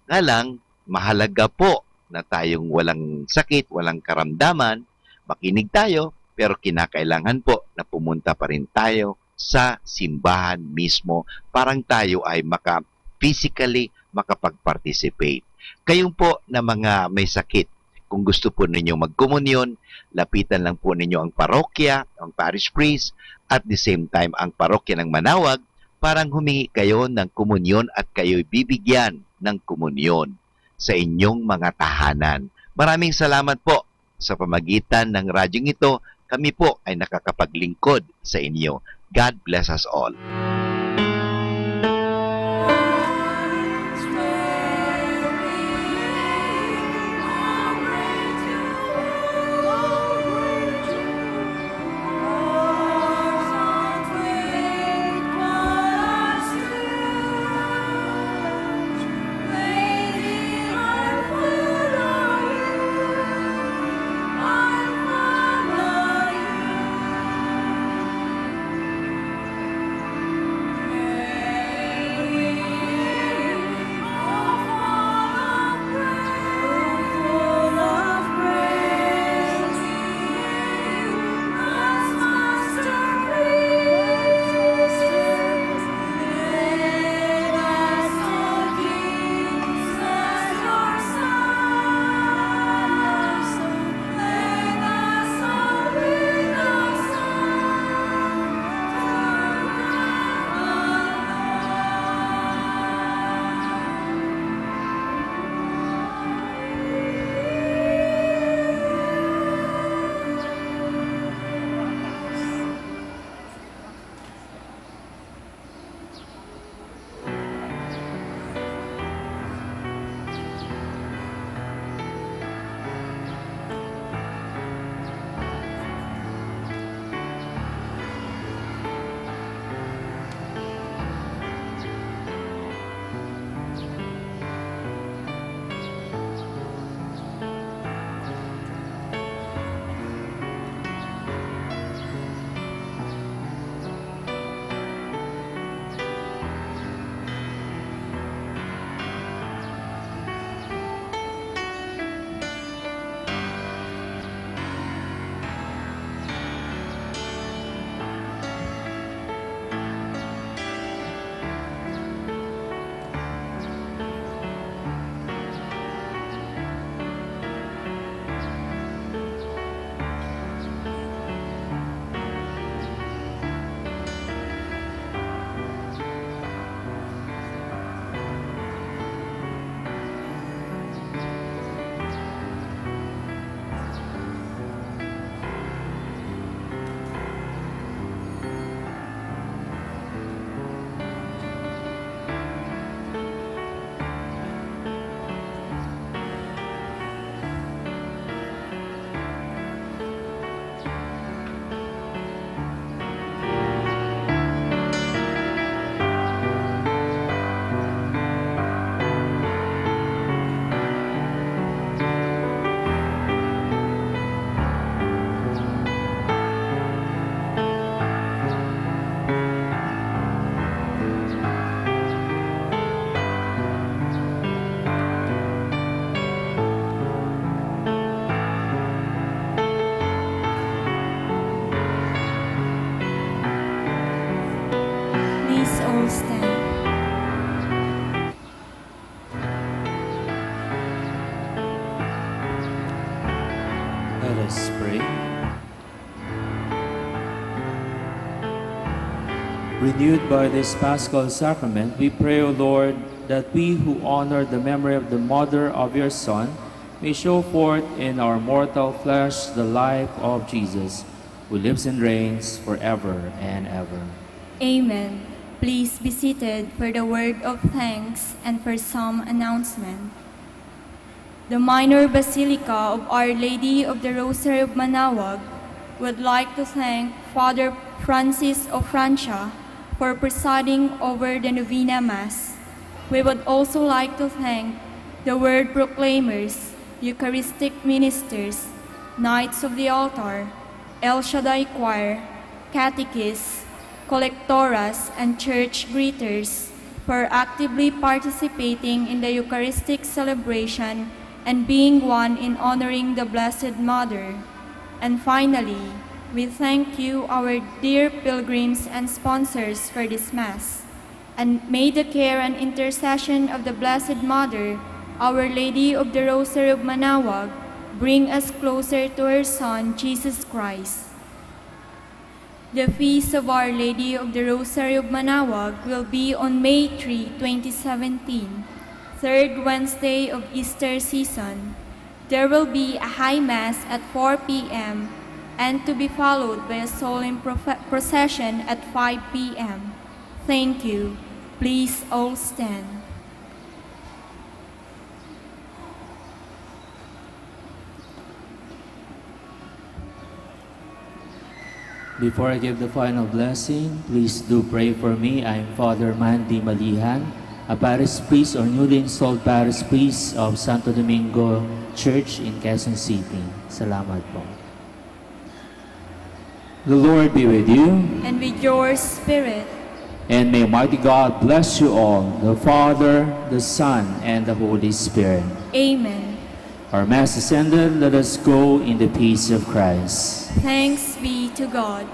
Nga lang, mahalaga po na tayong walang sakit, walang karamdaman, makinig tayo, pero kinakailangan po na pumunta pa rin tayo sa simbahan mismo, parang tayo ay physically makapag-participate. Kayong po na mga may sakit, kung gusto po ninyo magkomunyon, lapitan lang po ninyo ang parokya, ang parish priest, at the same time ang parokya ng Manaoag, parang humingi kayo ng komunyon at kayo'y bibigyan ng komunyon sa inyong mga tahanan. Maraming salamat po sa pamagitan ng radyong ito. Kami po ay nakakapaglingkod sa inyo. God bless us all. all stand. Let us pray. Renewed by this Paschal Sacrament, we pray, O Lord, that we who honor the memory of the Mother of your Son may show forth in our mortal flesh the life of Jesus, who lives and reigns forever and ever. Amen. Please be seated for the word of thanks and for some announcement. The Minor Basilica of Our Lady of the Rosary of Manaoag would like to thank Father Francis of Francia for presiding over the Novena Mass. We would also like to thank the Word Proclaimers, Eucharistic Ministers, Knights of the Altar, El Shaddai Choir, Catechists, Collectoras, and Church Greeters for actively participating in the Eucharistic celebration and being one in honoring the Blessed Mother. And finally, we thank you, our dear pilgrims and sponsors for this Mass. And may the care and intercession of the Blessed Mother, Our Lady of the Rosary of Manaoag, bring us closer to her Son, Jesus Christ. The feast of Our Lady of the Rosary of Manaoag will be on May 3, 2017, third Wednesday of Easter season. There will be a High Mass at 4 p.m. and to be followed by a solemn procession at 5 p.m. Thank you. Please all stand. Before I give the final blessing, please do pray for me. I am Father Mandy Malihan, a parish priest or newly installed parish priest of Santo Domingo Church in Quezon City. Salamat po. The Lord be with you. And with your spirit. And may Almighty God bless you all, the Father, the Son, and the Holy Spirit. Amen. Our Mass is ended. Let us go in the peace of Christ. Thanks be to God.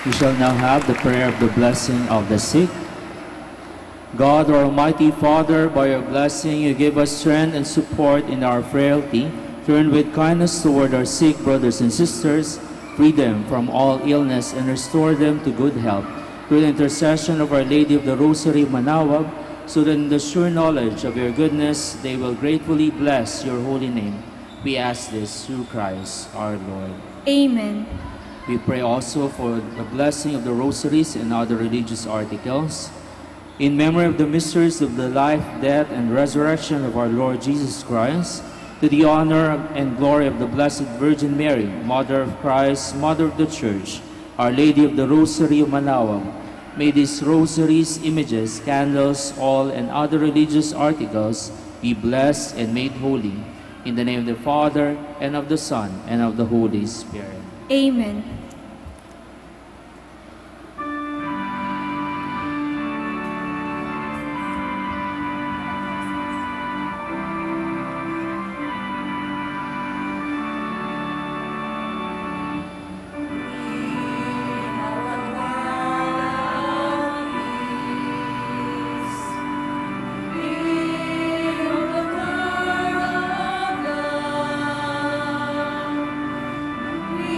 We shall now have the prayer of the blessing of the sick. God, our Almighty Father, by your blessing you give us strength and support in our frailty. Turn with kindness toward our sick brothers and sisters, free them from all illness, and restore them to good health. Through the intercession of Our Lady of the Rosary of Manaoag, so that in the sure knowledge of your goodness they will gratefully bless your holy name. We ask this through Christ our Lord. Amen. We pray also for the blessing of the rosaries and other religious articles. In memory of the mysteries of the life, death, and resurrection of our Lord Jesus Christ, to the honor and glory of the Blessed Virgin Mary, Mother of Christ, Mother of the Church, Our Lady of the Rosary of Manaoag, may these rosaries, images, candles, all and other religious articles be blessed and made holy. In the name of the Father, and of the Son, and of the Holy Spirit. Amen. We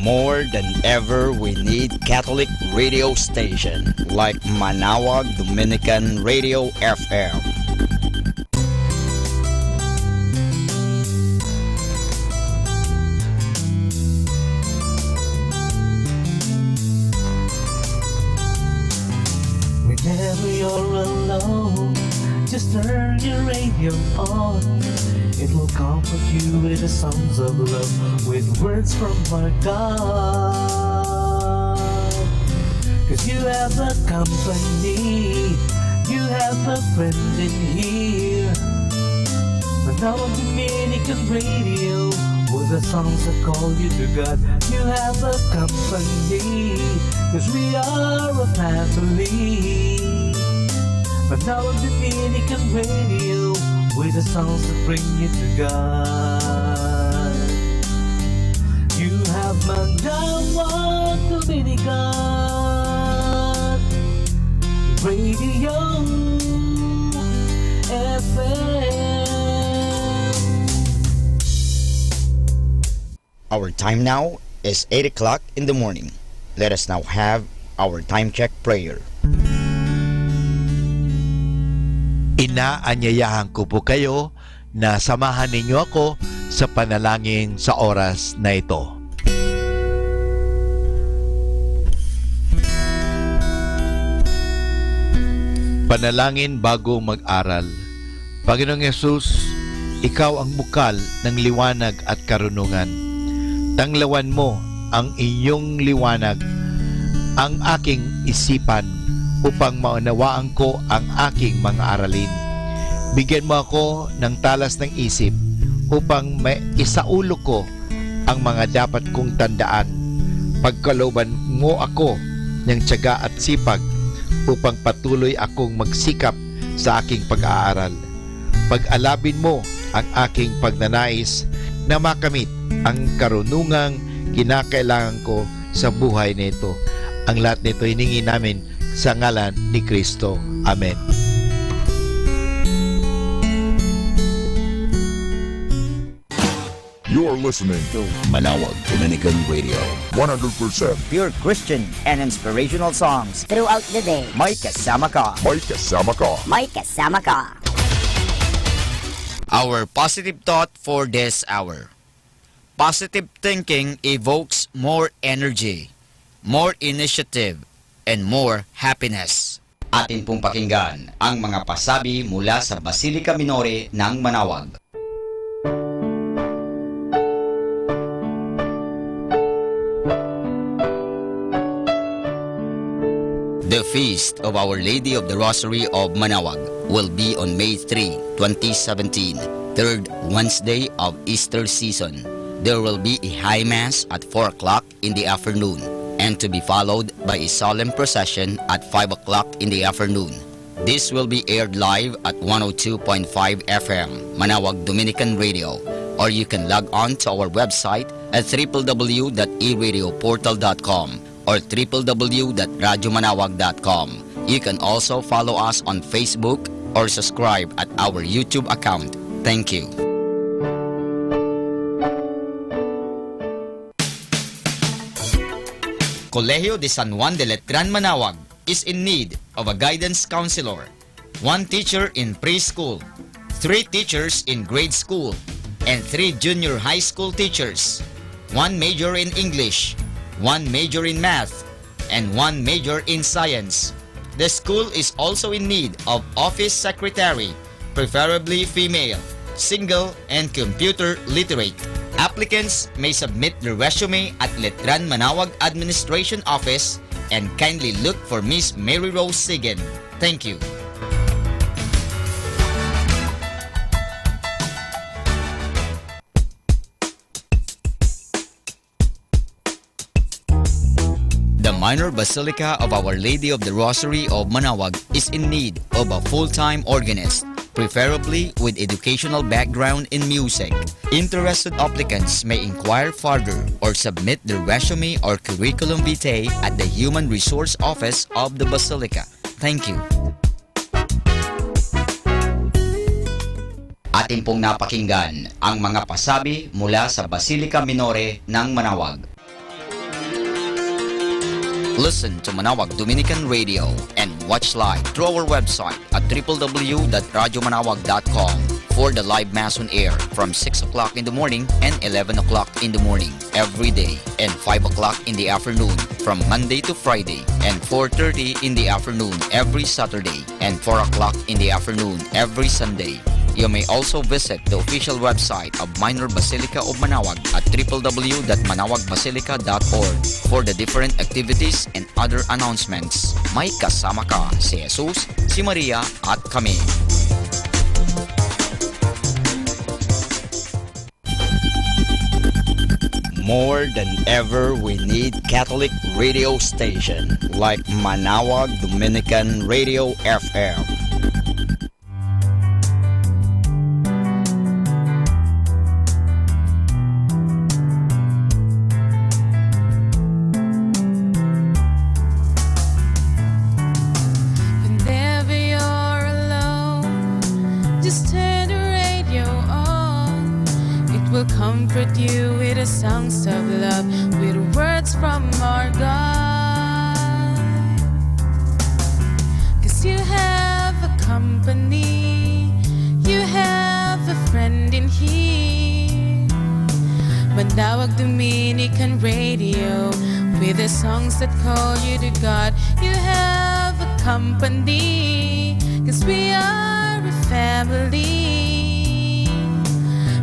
More than ever, we need Catholic radio station like Manawag Dominican Radio FM. Whenever you're alone, just turn your radio on. It will comfort you with the songs of love, with words from our God. 'Cause you have a company, you have a friend in here. Manawag Dominican Radio, with the songs that call you to God. You have a company, 'cause we are a family. Manawag Dominican Radio, with the songs that bring you to God. You have Manawag Dominican Radio FM. Our time now is 8 o'clock in the morning. Let us now have our time check prayer. Inaanyayahan ko po kayo na samahan ninyo ako sa panalangin sa oras na ito. Panalangin bago mag-aral. Panginoong Yesus, Ikaw ang bukal ng liwanag at karunungan. Tanglawan mo ang iyong liwanag, ang aking isipan, upang maunawaan ko ang aking mga aralin. Bigyan mo ako ng talas ng isip upang maisaulo ko ang mga dapat kong tandaan. Pagkalooban mo ako ng tiyaga at sipag upang patuloy akong magsikap sa aking pag-aaral. Pag-alabin mo ang aking pagnanais na makamit ang karunungang kinakailangan ko sa buhay nito. Ang lahat nito hiningi namin sa ngalan ni Kristo. Amen. You're listening to Manawag Dominican Radio. 100% Pure Christian and inspirational songs throughout the day. May kasama ka. May kasama ka. May kasama ka. Our positive thought for this hour. Positive thinking evokes more energy, more initiative, and more happiness. Atin pong pakinggan ang mga pasabi mula sa Basilica Minore ng Manawag. The Feast of Our Lady of the Rosary of Manawag will be on May 3, 2017, third Wednesday of Easter season. There will be a high mass at 4 o'clock in the afternoon, and to be followed by a solemn procession at 5 o'clock in the afternoon. This will be aired live at 102.5 FM, Manawag Dominican Radio, or you can log on to our website at www.eradioportal.com or www.radyomanawag.com. You can also follow us on Facebook or subscribe at our YouTube account. Thank you. Colegio de San Juan de Letran Manawag is in need of a guidance counselor, 1 teacher in preschool, 3 teachers in grade school, and 3 junior high school teachers, 1 major in English, 1 major in math, and 1 major in science. The school is also in need of office secretary, preferably female, single, and computer literate. Applicants may submit their resume at Letran Manawag Administration Office and kindly look for Miss Mary Rose Sigen. Thank you. The Minor Basilica of Our Lady of the Rosary of Manawag is in need of a full-time organist, preferably with educational background in music. Interested applicants may inquire further or submit their resume or curriculum vitae at the Human Resource Office of the Basilica. Thank you. Atin pong napakinggan ang mga pasabi mula sa Basilica Minore ng Manawag. Listen to Manawag Dominican Radio and watch live through our website at www.radyomanawag.com for the live Mass on air from 6 o'clock in the morning and 11 o'clock in the morning every day and 5 o'clock in the afternoon from Monday to Friday and 4:30 in the afternoon every Saturday and 4 o'clock in the afternoon every Sunday. You may also visit the official website of Minor Basilica of Manawag at www.manawagbasilica.org for the different activities and other announcements. May kasama ka si Jesus, si Maria at kami. More than ever, we need Catholic radio station like Manawag Dominican Radio FM. Whenever you're alone, just turn the radio on. It will comfort you with the songs of love, with words from our God. 'Cause you have a company, you have a friend in here. Manawag Dominican Radio, with the songs that call you to God. You have a company, 'cause we are a family.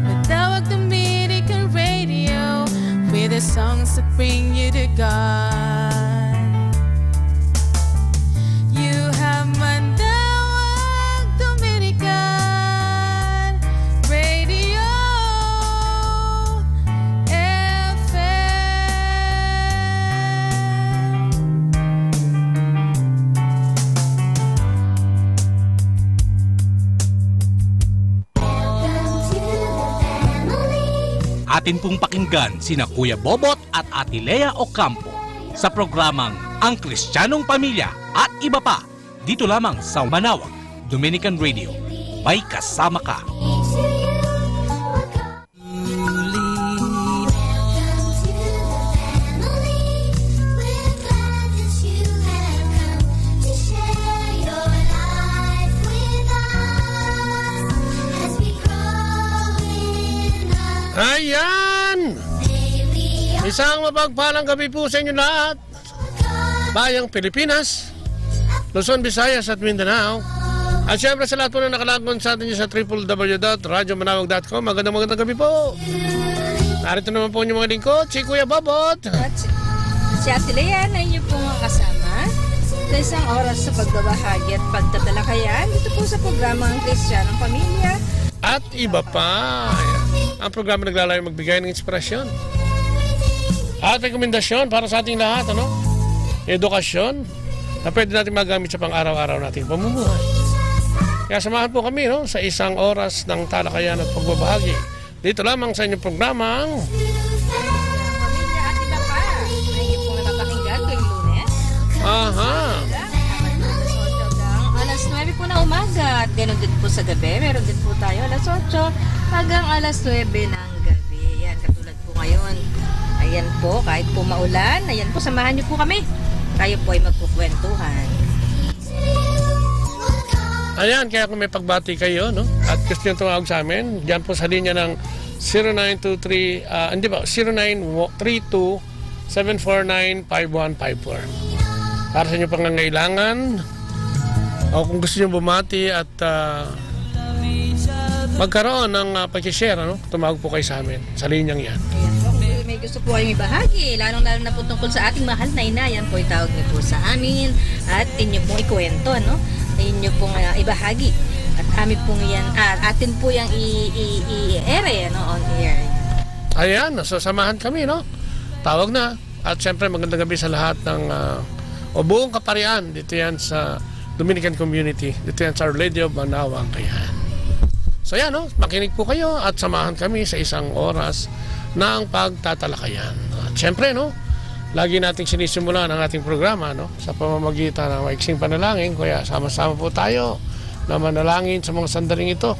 Manawag Dominican Radio, with the songs that bring you to God. You have Manawag Dominican Radio Atin pong pakinggan sina Kuya Bobot at Ate Lea Ocampo sa programang Ang Kristiyanong Pamilya at iba pa dito lamang sa Manawag Dominican Radio. May kasama ka. Ayan! Isang mapagpalang gabi po sa inyo lahat. Bayang Pilipinas, Luzon, Visayas at Mindanao. At syempre sa lahat po na nakalagon sa atin sa www.radyomanawag.com. Magandang gabi po. Narito naman po yung mga lingkod, si Kuya Bobot. At si Ate Lea na inyo pong kasama sa isang oras sa pagbabahagi at pagtatalakayan dito po sa programa Ang Kristiyanong Pamilya. At iba pa. Ang programa naglalayo magbigay ng inspirasyon at rekomendasyon para sa ating lahat, edukasyon na pwede natin magamit sa pang-araw-araw nating pamumuhay. Kaya samahan po kami sa isang oras ng talakayan at pagbabahagi dito lamang sa inyong programang Pamilya at iba pa na inyo pong napapakinggan tuwing Lunes. Aha. Alas 9 po na umaga at ganoon din po sa gabi. Meron din po tayo alas 8 hanggang alas 9 ng gabi. Yan, katulad po ngayon. Ayan po, kahit po maulan, ayan po, samahan niyo po kami. Tayo po ay magkukwentuhan. Ayan, kaya kung may pagbati kayo, at gusto nyo tumawag sa amin, dyan po sa linya ng 0932-749-5154. Para sa inyo pangangailangan, o kung gusto nyo bumati at magkaroon ng pag-share, tumawag po kayo sa amin sa linyang yan. Ayan po, kung may gusto po kayong ibahagi, lalong-lalo na po tungkol sa ating mahal na ina, yan po itawag niyo po sa amin at inyo pong ikwento, inyo pong ibahagi. At amin pong yan, atin po yung i-ere, on air. Ayan, sasamahan kami, Tawag na. At syempre, magandang gabi sa lahat ng buong kaparian. Dito yan sa Dominican community. Dito yan sa Our Lady of Manawag. Ayan. So yan, makinig po kayo at samahan kami sa isang oras ng pagtatalakayan. At syempre, lagi nating sinisimulan ang ating programa, sa pamamagitan ng maiksing panalangin. Kaya sama-sama po tayo na manalangin sa mga sandaling ito.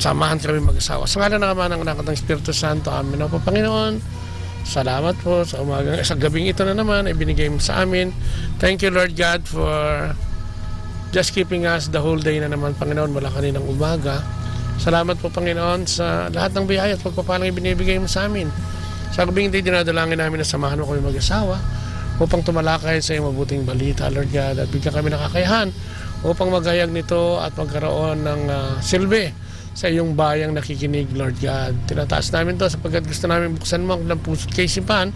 Samahan kami mag-asawa. Sa ngalan naman ng anak ng Espiritu Santo, amin po, Panginoon. Salamat po sa sa gabing ito na naman ay binigay mo sa amin. Thank you, Lord God, for just keeping us the whole day na naman, Panginoon, mula kaninang umaga. Salamat po, Panginoon, sa lahat ng biyaya at pagpapalang ibinibigay mo sa amin. Sa gabing ito, dinadalangin namin na samahan mo kami mag-asawa upang tumalakay sa iyong mabuting balita, Lord God, at bigyan kami ng kakayahan upang maghayag nito at magkaroon ng silbi sa iyong bayang nakikinig, Lord God. Tinataas namin to sapagkat gusto namin buksan mo ang puso't kaisipan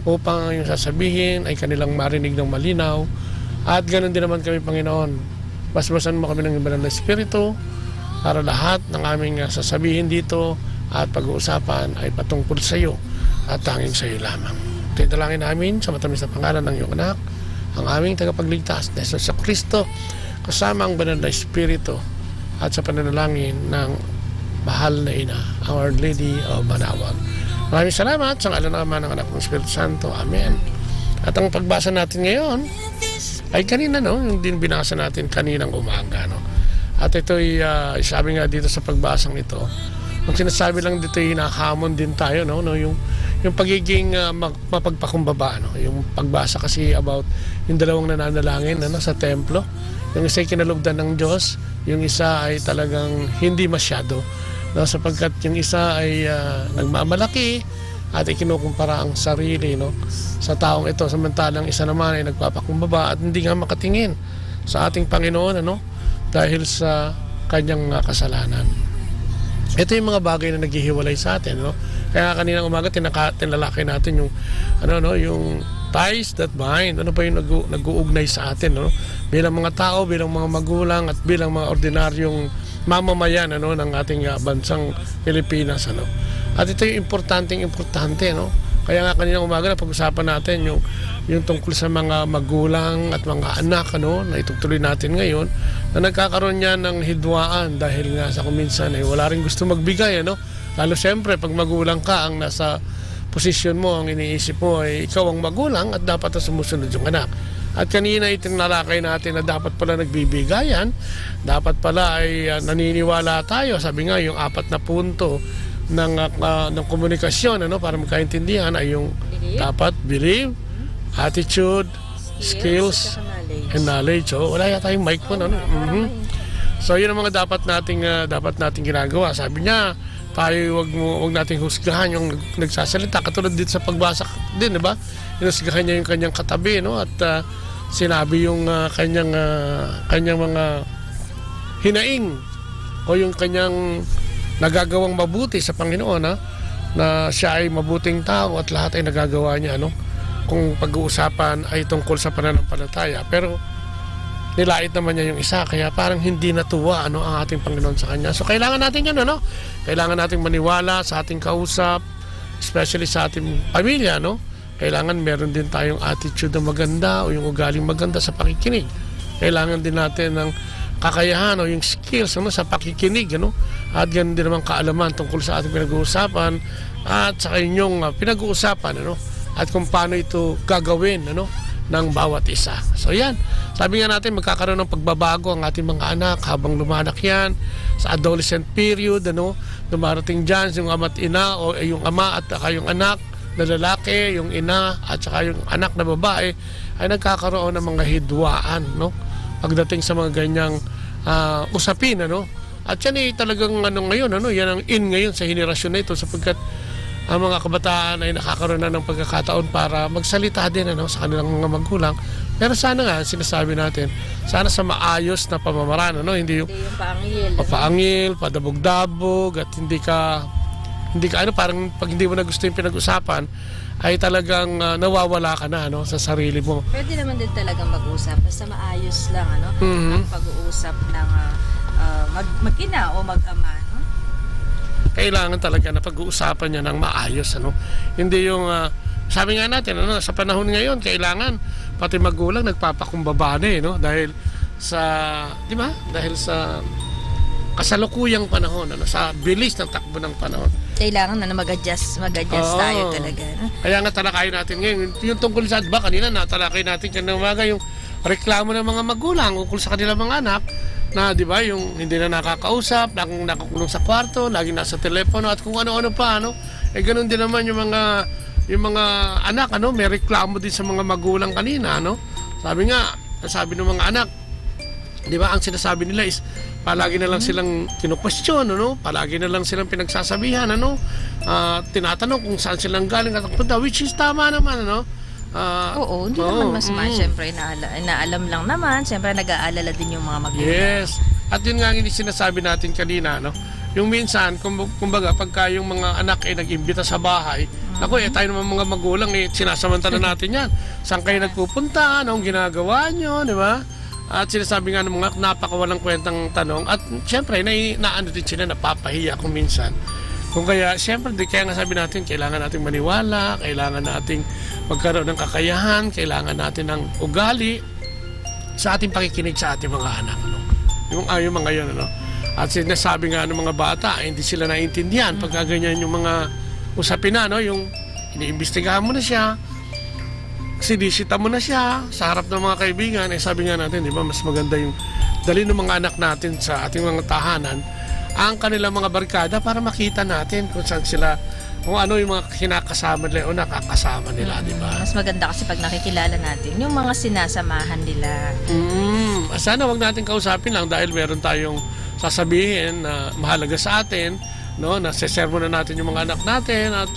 upang yung sasabihin ay kanilang marinig ng malinaw. At ganoon din naman kami, Panginoon. Basbasan mo kami ng banal na Espiritu para lahat ng aming sasabihin dito at pag-uusapan ay patungkol sa iyo at tanging sa iyo lamang. Tinalangin namin sa matamis na pangalan ng iyong anak, ang aming tagapagligtas na Jesus Kristo, kasama ang banal na Espiritu at sa pananalangin ng mahal na ina, Our Lady of Manawag. Maraming salamat sa ngalan ng Ama, ng Anak, ng Espiritu Santo. Amen. At ang pagbasa natin ngayon ay kanina, no? Yung din binasa natin kaninang umaga, no? At ito'y sabi nga dito sa pagbasang ito, ang sinasabi lang dito ay nakahamon din tayo, no? Yung pagiging mapagpakumbaba, no? Yung pagbasa kasi about yung dalawang nananalangin, ano, sa templo. Yung isa ay kinalugdan ng Diyos, yung isa ay talagang hindi masyado, no? Sapagkat yung isa ay nagmamalaki at ikinukumpara ang sarili, no, sa taong ito, samantalang isa naman ay nagpapakumbaba at hindi nga makatingin sa ating Panginoon, ano, dahil sa kanyang kasalanan. Ito yung mga bagay na naghihiwalay sa atin, no? Kaya kaninang umaga tinalakay natin yung yung ties that bind. Ano pa yung nag-uugnay sa atin, no? Bilang mga tao, bilang mga magulang at bilang mga ordinaryong mamamayan, ano, ng ating bansang Pilipinas, ano. At ito yung importante, no? Kaya nga kaninang umaga na pag-usapan natin yung tungkol sa mga magulang at mga anak, ano, na itutuloy natin ngayon, na nagkakaroon niya ng hidwaan dahil nga sa kuminsan ay wala rin gusto magbigay, ano. Lalo siyempre pag magulang ka, ang nasa posisyon mo, ang iniisip mo ay ikaw ang magulang at dapat na sumusunod yung anak. At kanina itinalakay natin na dapat pala nagbibigayan, dapat pala ay naniniwala tayo. Sabi nga yung 4 na punto ng komunikasyon, ano, para magkaintindihan ay yung dapat believe, attitude, skills and knowledge. Oh, wala yata yung mic po, ano. So yun ang mga dapat nating ginagawa. Sabi niya, tayo wag nating husgahan yung nagsasalita, katulad dito sa pagbasa din, di ba? Hinusgahan niya yung kanyang katabi, no? At sinabi yung kanyang mga hinaing o yung kanyang nagagawang mabuti sa Panginoon, na siya ay mabuting tao at lahat ay nagagawa niya, no? Kung pag-uusapan ay tungkol sa pananampalataya. Pero nilait naman niya yung isa, kaya parang hindi natuwa, ano, ang ating Panginoon sa kanya. So kailangan natin yun, ano? Kailangan natin maniwala sa ating kausap, especially sa ating pamilya, no? Kailangan meron din tayong attitude na maganda o yung ugaling maganda sa pakikinig. Kailangan din natin ng kakayahan o yung skills, ano, sa pakikinig, ano? At ganun din naman kaalaman tungkol sa ating pinag-uusapan at sa inyong pinag-uusapan, ano? At kung paano ito gagawin, ano, ng bawat isa. So yan, sabi nga natin magkakaroon ng pagbabago ang ating mga anak habang lumanak yan sa adolescent period, ano, dumarating dyan yung ama at ina o yung ama at yung anak na lalaki, yung ina at saka yung anak na babae ay nagkakaroon ng mga hidwaan, no, pagdating sa mga ganyang usapin, ano. At yan ay talagang ngayon, ano, yan ang in ngayon sa henerasyon na ito, sapagkat ang mga kabataan ay nakakaroon na ng pagkakataon para magsalita din, ano, sa kanilang mga magulang. Pero sana nga, sinasabi natin, sana sa maayos na pamamaraan, ano, hindi yung paangil, padabog-dabog, at hindi ka ano, parang pag hindi mo na gusto yung pinag-usapan, ay talagang nawawala ka na, ano, sa sarili mo. Pwede naman din talagang mag-usap, basta maayos lang, ano, ang pag-uusap ng mag-ina o mag-ama, no? Kailangan talaga na pag-uusapan niya ng maayos, ano. Hindi yung sabi nga natin, ano, sa panahon ngayon kailangan pati magulang nagpapakumbaba na, no, dahil sa, di ba? Dahil sa kasalukuyang panahon, ano, sa bilis ng takbo ng panahon. Kailangan na mag-adjust tayo talaga, no? Kaya nga talakayin natin ngayon yung tungkol sa, ba kanina natalakay natin kanina umaga yung reklamo ng mga magulang ukol sa kanilang mga anak na, di ba, yung hindi na nakakausap, laging nakakulong sa kwarto, laging nasa telepono at kung ano-ano pa, ano. Ganun din naman yung mga yung mga anak, may reklamo din sa mga magulang kanina, sabi ng mga anak, di ba, ang sinasabi nila is, palagi na lang silang kinu-question, palagi na lang silang pinagsasabihan, tinatanong kung saan silang galing at punta, which is tama naman, Oo, hindi naman masama. Siyempre, inaalam lang naman. Siyempre, nag-aalala din yung mga magulang. Yes. At yun nga ang sinasabi natin kanina, yung minsan, kumbaga, pagka yung mga anak ay nag-imbita sa bahay, tayo naman mga magulang, sinasamantala natin yan. Saan kayo nagpupunta? Anong ginagawa nyo? Di ba? At sinasabi nga ng mga napakawalang kwentang tanong. At siyempre, naano din sila, napapahiya kung minsan. Kung kaya, siyempre, kaya nga sabi natin, kailangan nating maniwala, kailangan nating magkaroon ng kakayahan, kailangan natin ng ugali sa ating pakikinig sa ating mga anak. Yung mga yun, At sinasabi nga ng mga bata, hindi sila naiintindihan pagka ganyan yung mga usapin na, yung iniimbestigahan mo na siya, sinisita mo na siya sa harap ng mga kaibigan. Sabi nga natin, di ba, mas maganda yung dali ng mga anak natin sa ating mga tahanan ang kanilang mga barkada para makita natin kung saan sila, kung ano yung mga kinakasama nila o nakakasama nila, di ba? Mas maganda kasi pag nakikilala natin yung mga sinasamahan nila. Sana wag natin kausapin lang dahil meron tayong sasabihin na mahalaga sa atin, na sesermo na natin yung mga anak natin at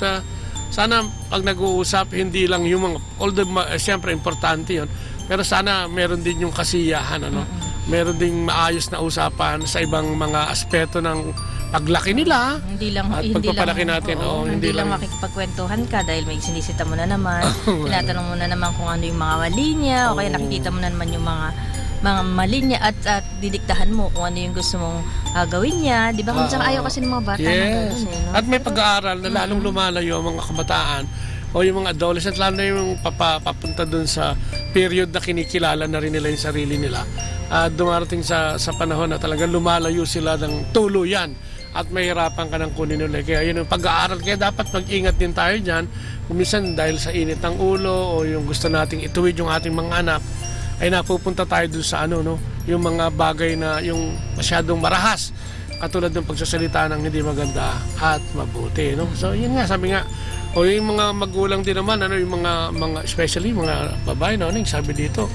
sana pag nag-uusap hindi lang yung mga, although siyempre importante yun, pero sana meron din yung kasiyahan, meron ding maayos na usapan sa ibang mga aspeto ng paglaki nila. Hindi lang pagpapalaki natin. Hindi lang makikipagkwentuhan ka dahil may sinisita mo na naman. Tinatanong mo na naman kung ano yung mga mali niya o kaya nakikita mo na naman yung mga mali niya at didiktahan mo kung ano yung gusto mong gawin niya. Di ba? Kung saan ayaw kasi ng mga bata. Yes. At may pag-aaral na lalong lumalayo ang mga kabataan o yung mga adolescent, lalo na yung papunta dun sa period na kinikilala na rin nila yung sarili nila. Dumarating sa panahon na talagang lumalayo sila ng tuluyan at mahirapan ka ng kunin ulit. Kaya yun yung pag-aaral. Kaya dapat mag-ingat din tayo dyan. Kung minsan dahil sa init ng ulo o yung gusto nating ituwid yung ating mga anak, ay napupunta tayo dun sa yung mga bagay na yung masyadong marahas. Katulad ng pagsasalita ng hindi maganda at mabuti. So yun nga, sabi nga, o yung mga magulang din naman, yung mga especially mga babae, sabi dito,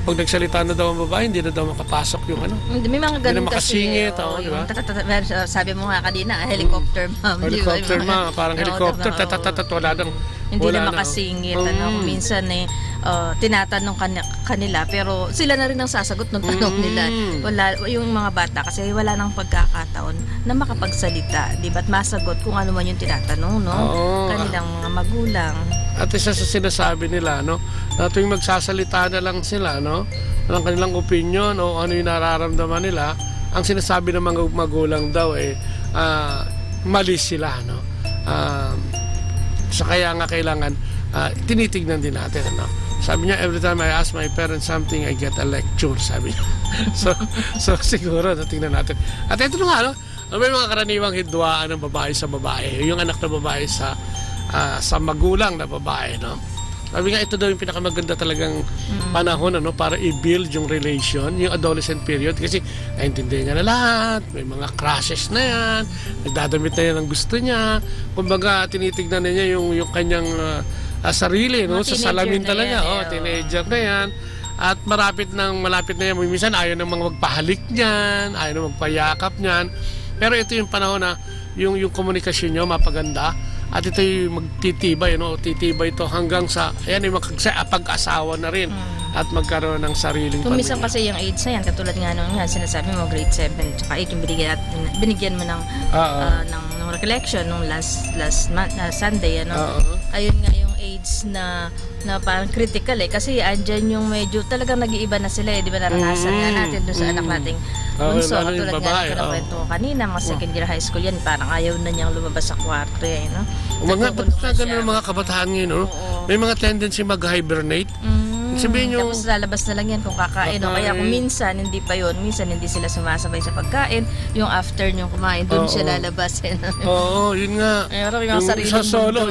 pag nagsalita na daw ang babae, hindi na daw makapasok yung May mga ganun kasi. Hindi na makasingit, di ba? Sabi mo nga kanina, helicopter mom. Helicopter mom, parang helicopter, wala nang hindi na makasingit. Minsan tinatanong kanila, pero sila na rin ang sasagot ng tanong nila. Yung mga bata, kasi wala nang pagkakataon na makapagsalita, di ba? At masagot kung ano man yung tinatanong, kanilang mga magulang. At isa sa sinasabi nila, na tuwing magsasalita na lang sila, ng kanilang opinion o ano yung nararamdaman nila, ang sinasabi ng mga magulang daw mali sila, so kaya nga kailangan tinitignan din natin, Sabi niya, every time I ask my parents something, I get a lecture, sabi niya. so siguro, tingnan natin. At ito na nga, may mga karaniwang hidwaan ng babae sa babae, yung anak na babae sa magulang na babae, Sabi nga, ito daw yung pinakamaganda talagang panahon para i-build yung relation, yung adolescent period, kasi naintindihan niya na lahat, may mga crushes na yan, nagdadamit na yan ang gusto niya, kumbaga tinitignan na niya yung kanyang sarili, sa salamin talaga, teenager na yan, at malapit na yan, minsan ayaw na magpahalik niyan, ayaw na magpayakap niyan, pero ito yung panahon na yung komunikasyon nyo mapaganda, at ito yung magtitibay, titibay ito hanggang sa, yung pag-asawa na rin at magkaroon ng sariling pamilya. Minsan kasi yung age na yan, katulad nga sinasabi mo, grade 7 tsaka 8 yung binigyan mo ng recollection nung last Sunday, ayun nga yung age na parang critical kasi andyan yung medyo talagang nag-iiba na sila di ba, naranasan nga natin doon sa anak nating bunso, katulad nga ng kwento ko kanina, mga second year high school yan, parang ayaw na niyang lumabas sa kwarto mga kabataan ngayon, may mga tendency mag-hibernate. Sabihin nyo, tapos lalabas na lang yan kung kakain. Kaya kung minsan, hindi pa yun. Minsan, hindi sila sumasabay sa pagkain. Yung after nyo kumain, doon siya lalabas. Oo, yun nga. Yung solo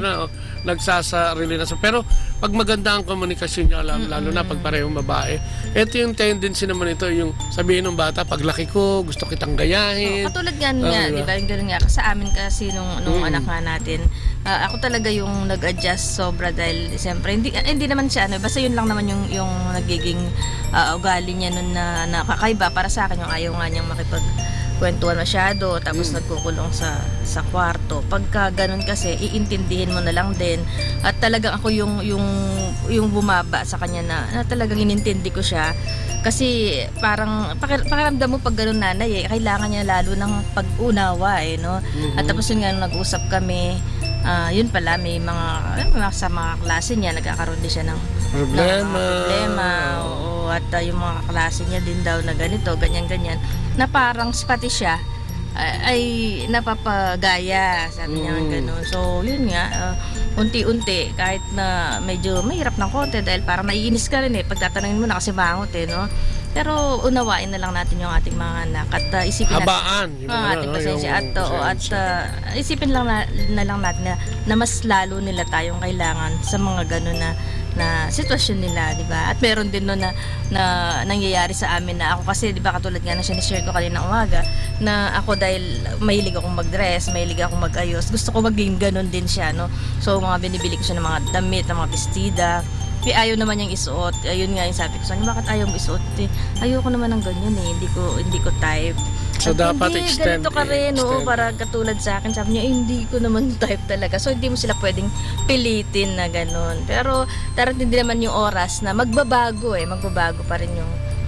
na. Nagsasarili na. Pero pag maganda ang komunikasyon niya, lalo na pag parehong babae. Ito yung tendency naman ito, yung sabihin ng bata, paglaki ko, gusto kitang gayahin. Katulad nga, di ba? Yung gano'n nga. Sa amin kasi nung anak nga natin, ako talaga yung nag-adjust sobra dahil siyempre, hindi naman siya, basta yun lang naman yung nagiging ugali niya nun na kakaiba. Para sa akin, yung ayaw nga niyang makipagkwentuhan masyado, tapos nagkukulong sa kwarto. Pagka ganun kasi, iintindihin mo na lang din. At talagang ako yung bumaba sa kanya na talagang inintindi ko siya. Kasi parang pakiramdam mo pag ganun nanay kailangan niya lalo ng pag-unawa no? At tapos yun nga nung nag-usap kami, yun pala may mga sa mga klase niya nagkakaroon din siya ng problema. Oo, at yung mga klase niya din daw na ganito, ganyan na parang pati siya ay napapagaya, sabi niya gano'n. So yun nga, unti-unti kahit na medyo mahirap ng konti dahil parang naiinis ka rin pagtatanungin mo na kasi bangot no. Pero unawain na lang natin yung ating mga anak at isipin natin ang ating pasensya at isipin lang na lang natin na mas lalo nila tayong kailangan sa mga gano'n na sitwasyon nila, di ba? At meron din na nangyayari sa amin na ako kasi, di ba, katulad nga na share ko kanina umaga, na ako dahil mahilig akong mag-dress, mahilig akong mag-ayos, gusto ko maging ganun din siya, no? So, mga binibili ko siya ng mga damit, ng mga bestida. Ayaw naman niyang isuot. Ayun nga yung sabi ko sa kanya, bakit ayaw mo isuot? Ayoko naman ng ganyan hindi ko type. So dapat extend. Ganito ka rin, para katulad sa akin. Sabi niya, hindi ko naman type talaga. So hindi mo sila pwedeng pilitin na ganun. Pero darating din naman yung oras na magbabago pa rin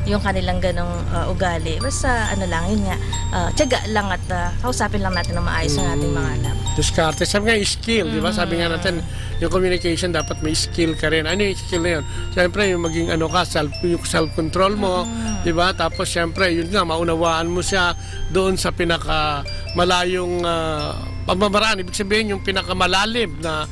yung kanilang ganong ugali. Basta yun nga, tiyaga lang at kausapin lang natin ng maayos ang ating mga anak. Diskarte. Sabi nga, skill, di ba? Sabi nga natin, yung communication dapat may skill ka rin. Ano yung skill na yun? Siyempre, yung maging yung self-control mo, di ba? Tapos, siyempre, yun nga, maunawaan mo siya doon sa pinakamalayong pamamaraan. Ibig sabihin, yung pinakamalalim na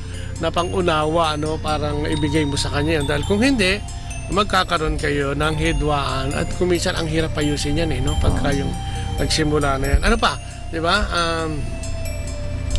pangunawa, parang ibigay mo sa kanya yan. Dahil kung hindi, magkakaroon kayo ng hidwaan at kuminsan ang hirap ayusin yan pagka yung nagsimula na yan. Ano pa, di ba?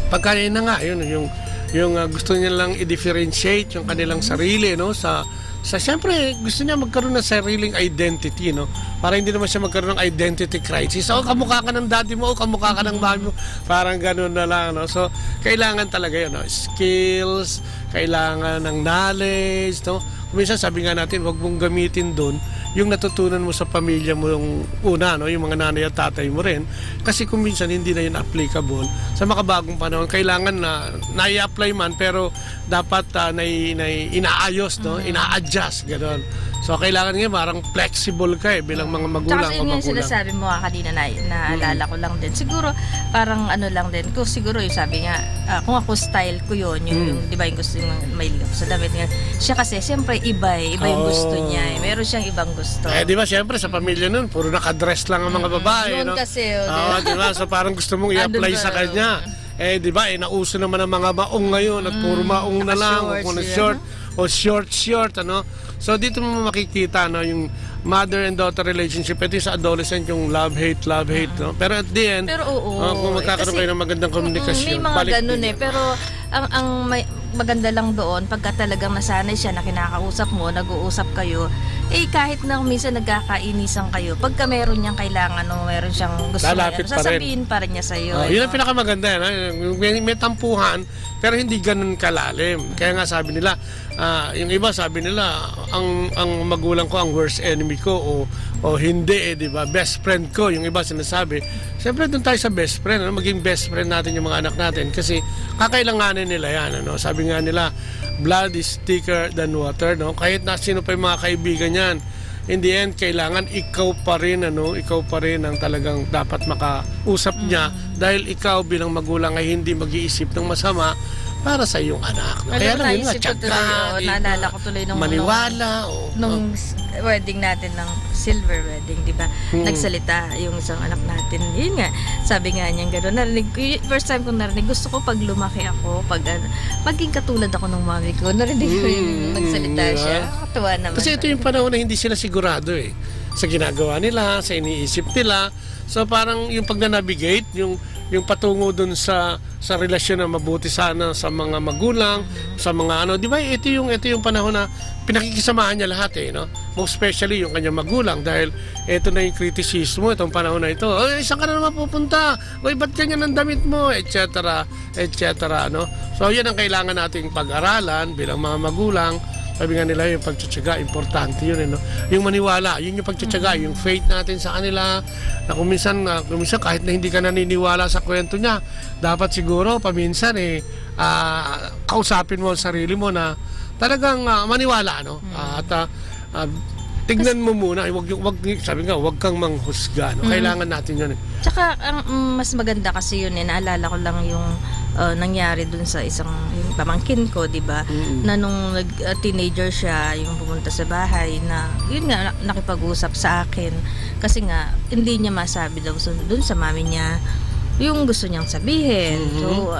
Pagka yun na nga, yung gusto niya lang i-differentiate yung kanilang sarili sa siyempre gusto niya magkaroon ng sariling identity para hindi naman siya magkaroon ng identity crisis. Kamukha ka ng daddy mo, kamukha ka ng mami mo, parang gano'n na lang so kailangan talaga yun skills, kailangan ng knowledge Minsan sabi nga natin, wag mong gamitin doon yung natutunan mo sa pamilya mo yung una, yung mga nanay at tatay mo rin. Kasi kung minsan hindi na yun applicable sa makabagong panahon, kailangan na nai-apply man pero dapat inaayos, ina-adjust, gano'n. So kailangan nga parang flexible ka bilang mga magulang o magulang. Tsaka yung sinasabi mo kanina naalala ko lang din. Siguro parang lang din. Kung siguro yung sabi nga, kung ako style ko yun, yung di ba yung gusto yung mahilig ako sa damit nga. Siya kasi siyempre iba yung gusto niya. Meron siyang ibang gusto. Di ba siyempre sa pamilya nun, puro nakadress lang ang mga babae. Noon kasi. Di ba? So parang gusto mong i-apply sa kanya. Di ba, nauso naman ang mga maong ngayon at puro maong na lang, kung short o short, So dito mo makikita yung mother and daughter relationship. Ito yung sa adolescent yung love-hate. Pero at the end, kung magkakaroon kayo ng magandang komunikasyon, may mga ganun pero ang maganda lang doon, pagka talagang nasanay siya na kinakausap mo, nag-uusap kayo, kahit na minsan nagkakainisan kayo, pagka meron niyang kailangan meron siyang gusto sasabihin pa rin niya sa'yo. Yun ang pinakamaganda. May tampuhan, pero hindi ganun kalalim. Kaya nga sabi nila, yung iba sabi nila, ang magulang ko ang worst enemy ko o hindi di ba? Best friend ko, yung iba sinasabi. Siyempre doon tayo sa best friend, maging best friend natin yung mga anak natin kasi kakailanganin nila yan. Sabi nga nila, blood is thicker than water. Kahit na sino pa yung mga kaibigan yan, in the end, kailangan ikaw pa rin ang talagang dapat makausap niya dahil ikaw bilang magulang ay hindi mag-iisip ng masama para sa iyong anak. Kaya lang yun nga, naalala ko tuloy maniwala. Nung wedding natin ng silver wedding, di ba? Nagsalita yung isang anak natin. Yun nga, sabi nga niya gano'n. First time ko narinig, gusto ko pag lumaki ako, maging katulad ako ng mami ko. Narinig ko yung nagsalita siya. Katuwa naman. Kasi ito yung panahon na hindi sila sigurado sa ginagawa nila, sa iniisip nila. So parang yung pag na-navigate, yung yung patungo dun sa relasyon na mabuti sana sa mga magulang, sa mga ano, di ba? Ito yung panahon na pinakikisamahan niya lahat no? Most especially yung kanyang magulang dahil ito na yung kritisismo itong panahon na ito. Ay, saan ka na naman pupunta? Oy, ba't ganyan ang damit mo? Etc. no? So yan ang kailangan nating pag-aralan bilang mga magulang. Sabi nga nila yung pagtsatsaga, importante yun no? Yung maniwala, yun yung pagtsatsaga, yung faith natin sa kanila na kung minsan kahit na hindi ka naniniwala sa kwento niya, dapat siguro paminsan kausapin mo ang sarili mo na talagang maniwala no? Tignan mo muna, sabi nga, wag kang manghusga no? Kailangan natin yun Tsaka ang mas maganda kasi yun naalala ko lang yung nangyari dun sa yung pamangkin ko, di ba? Na nung teenager siya, yung pumunta sa bahay na yun nga nakipag-usap sa akin kasi nga hindi niya masabi daw dun sa mami niya yung gusto niyang sabihin. So,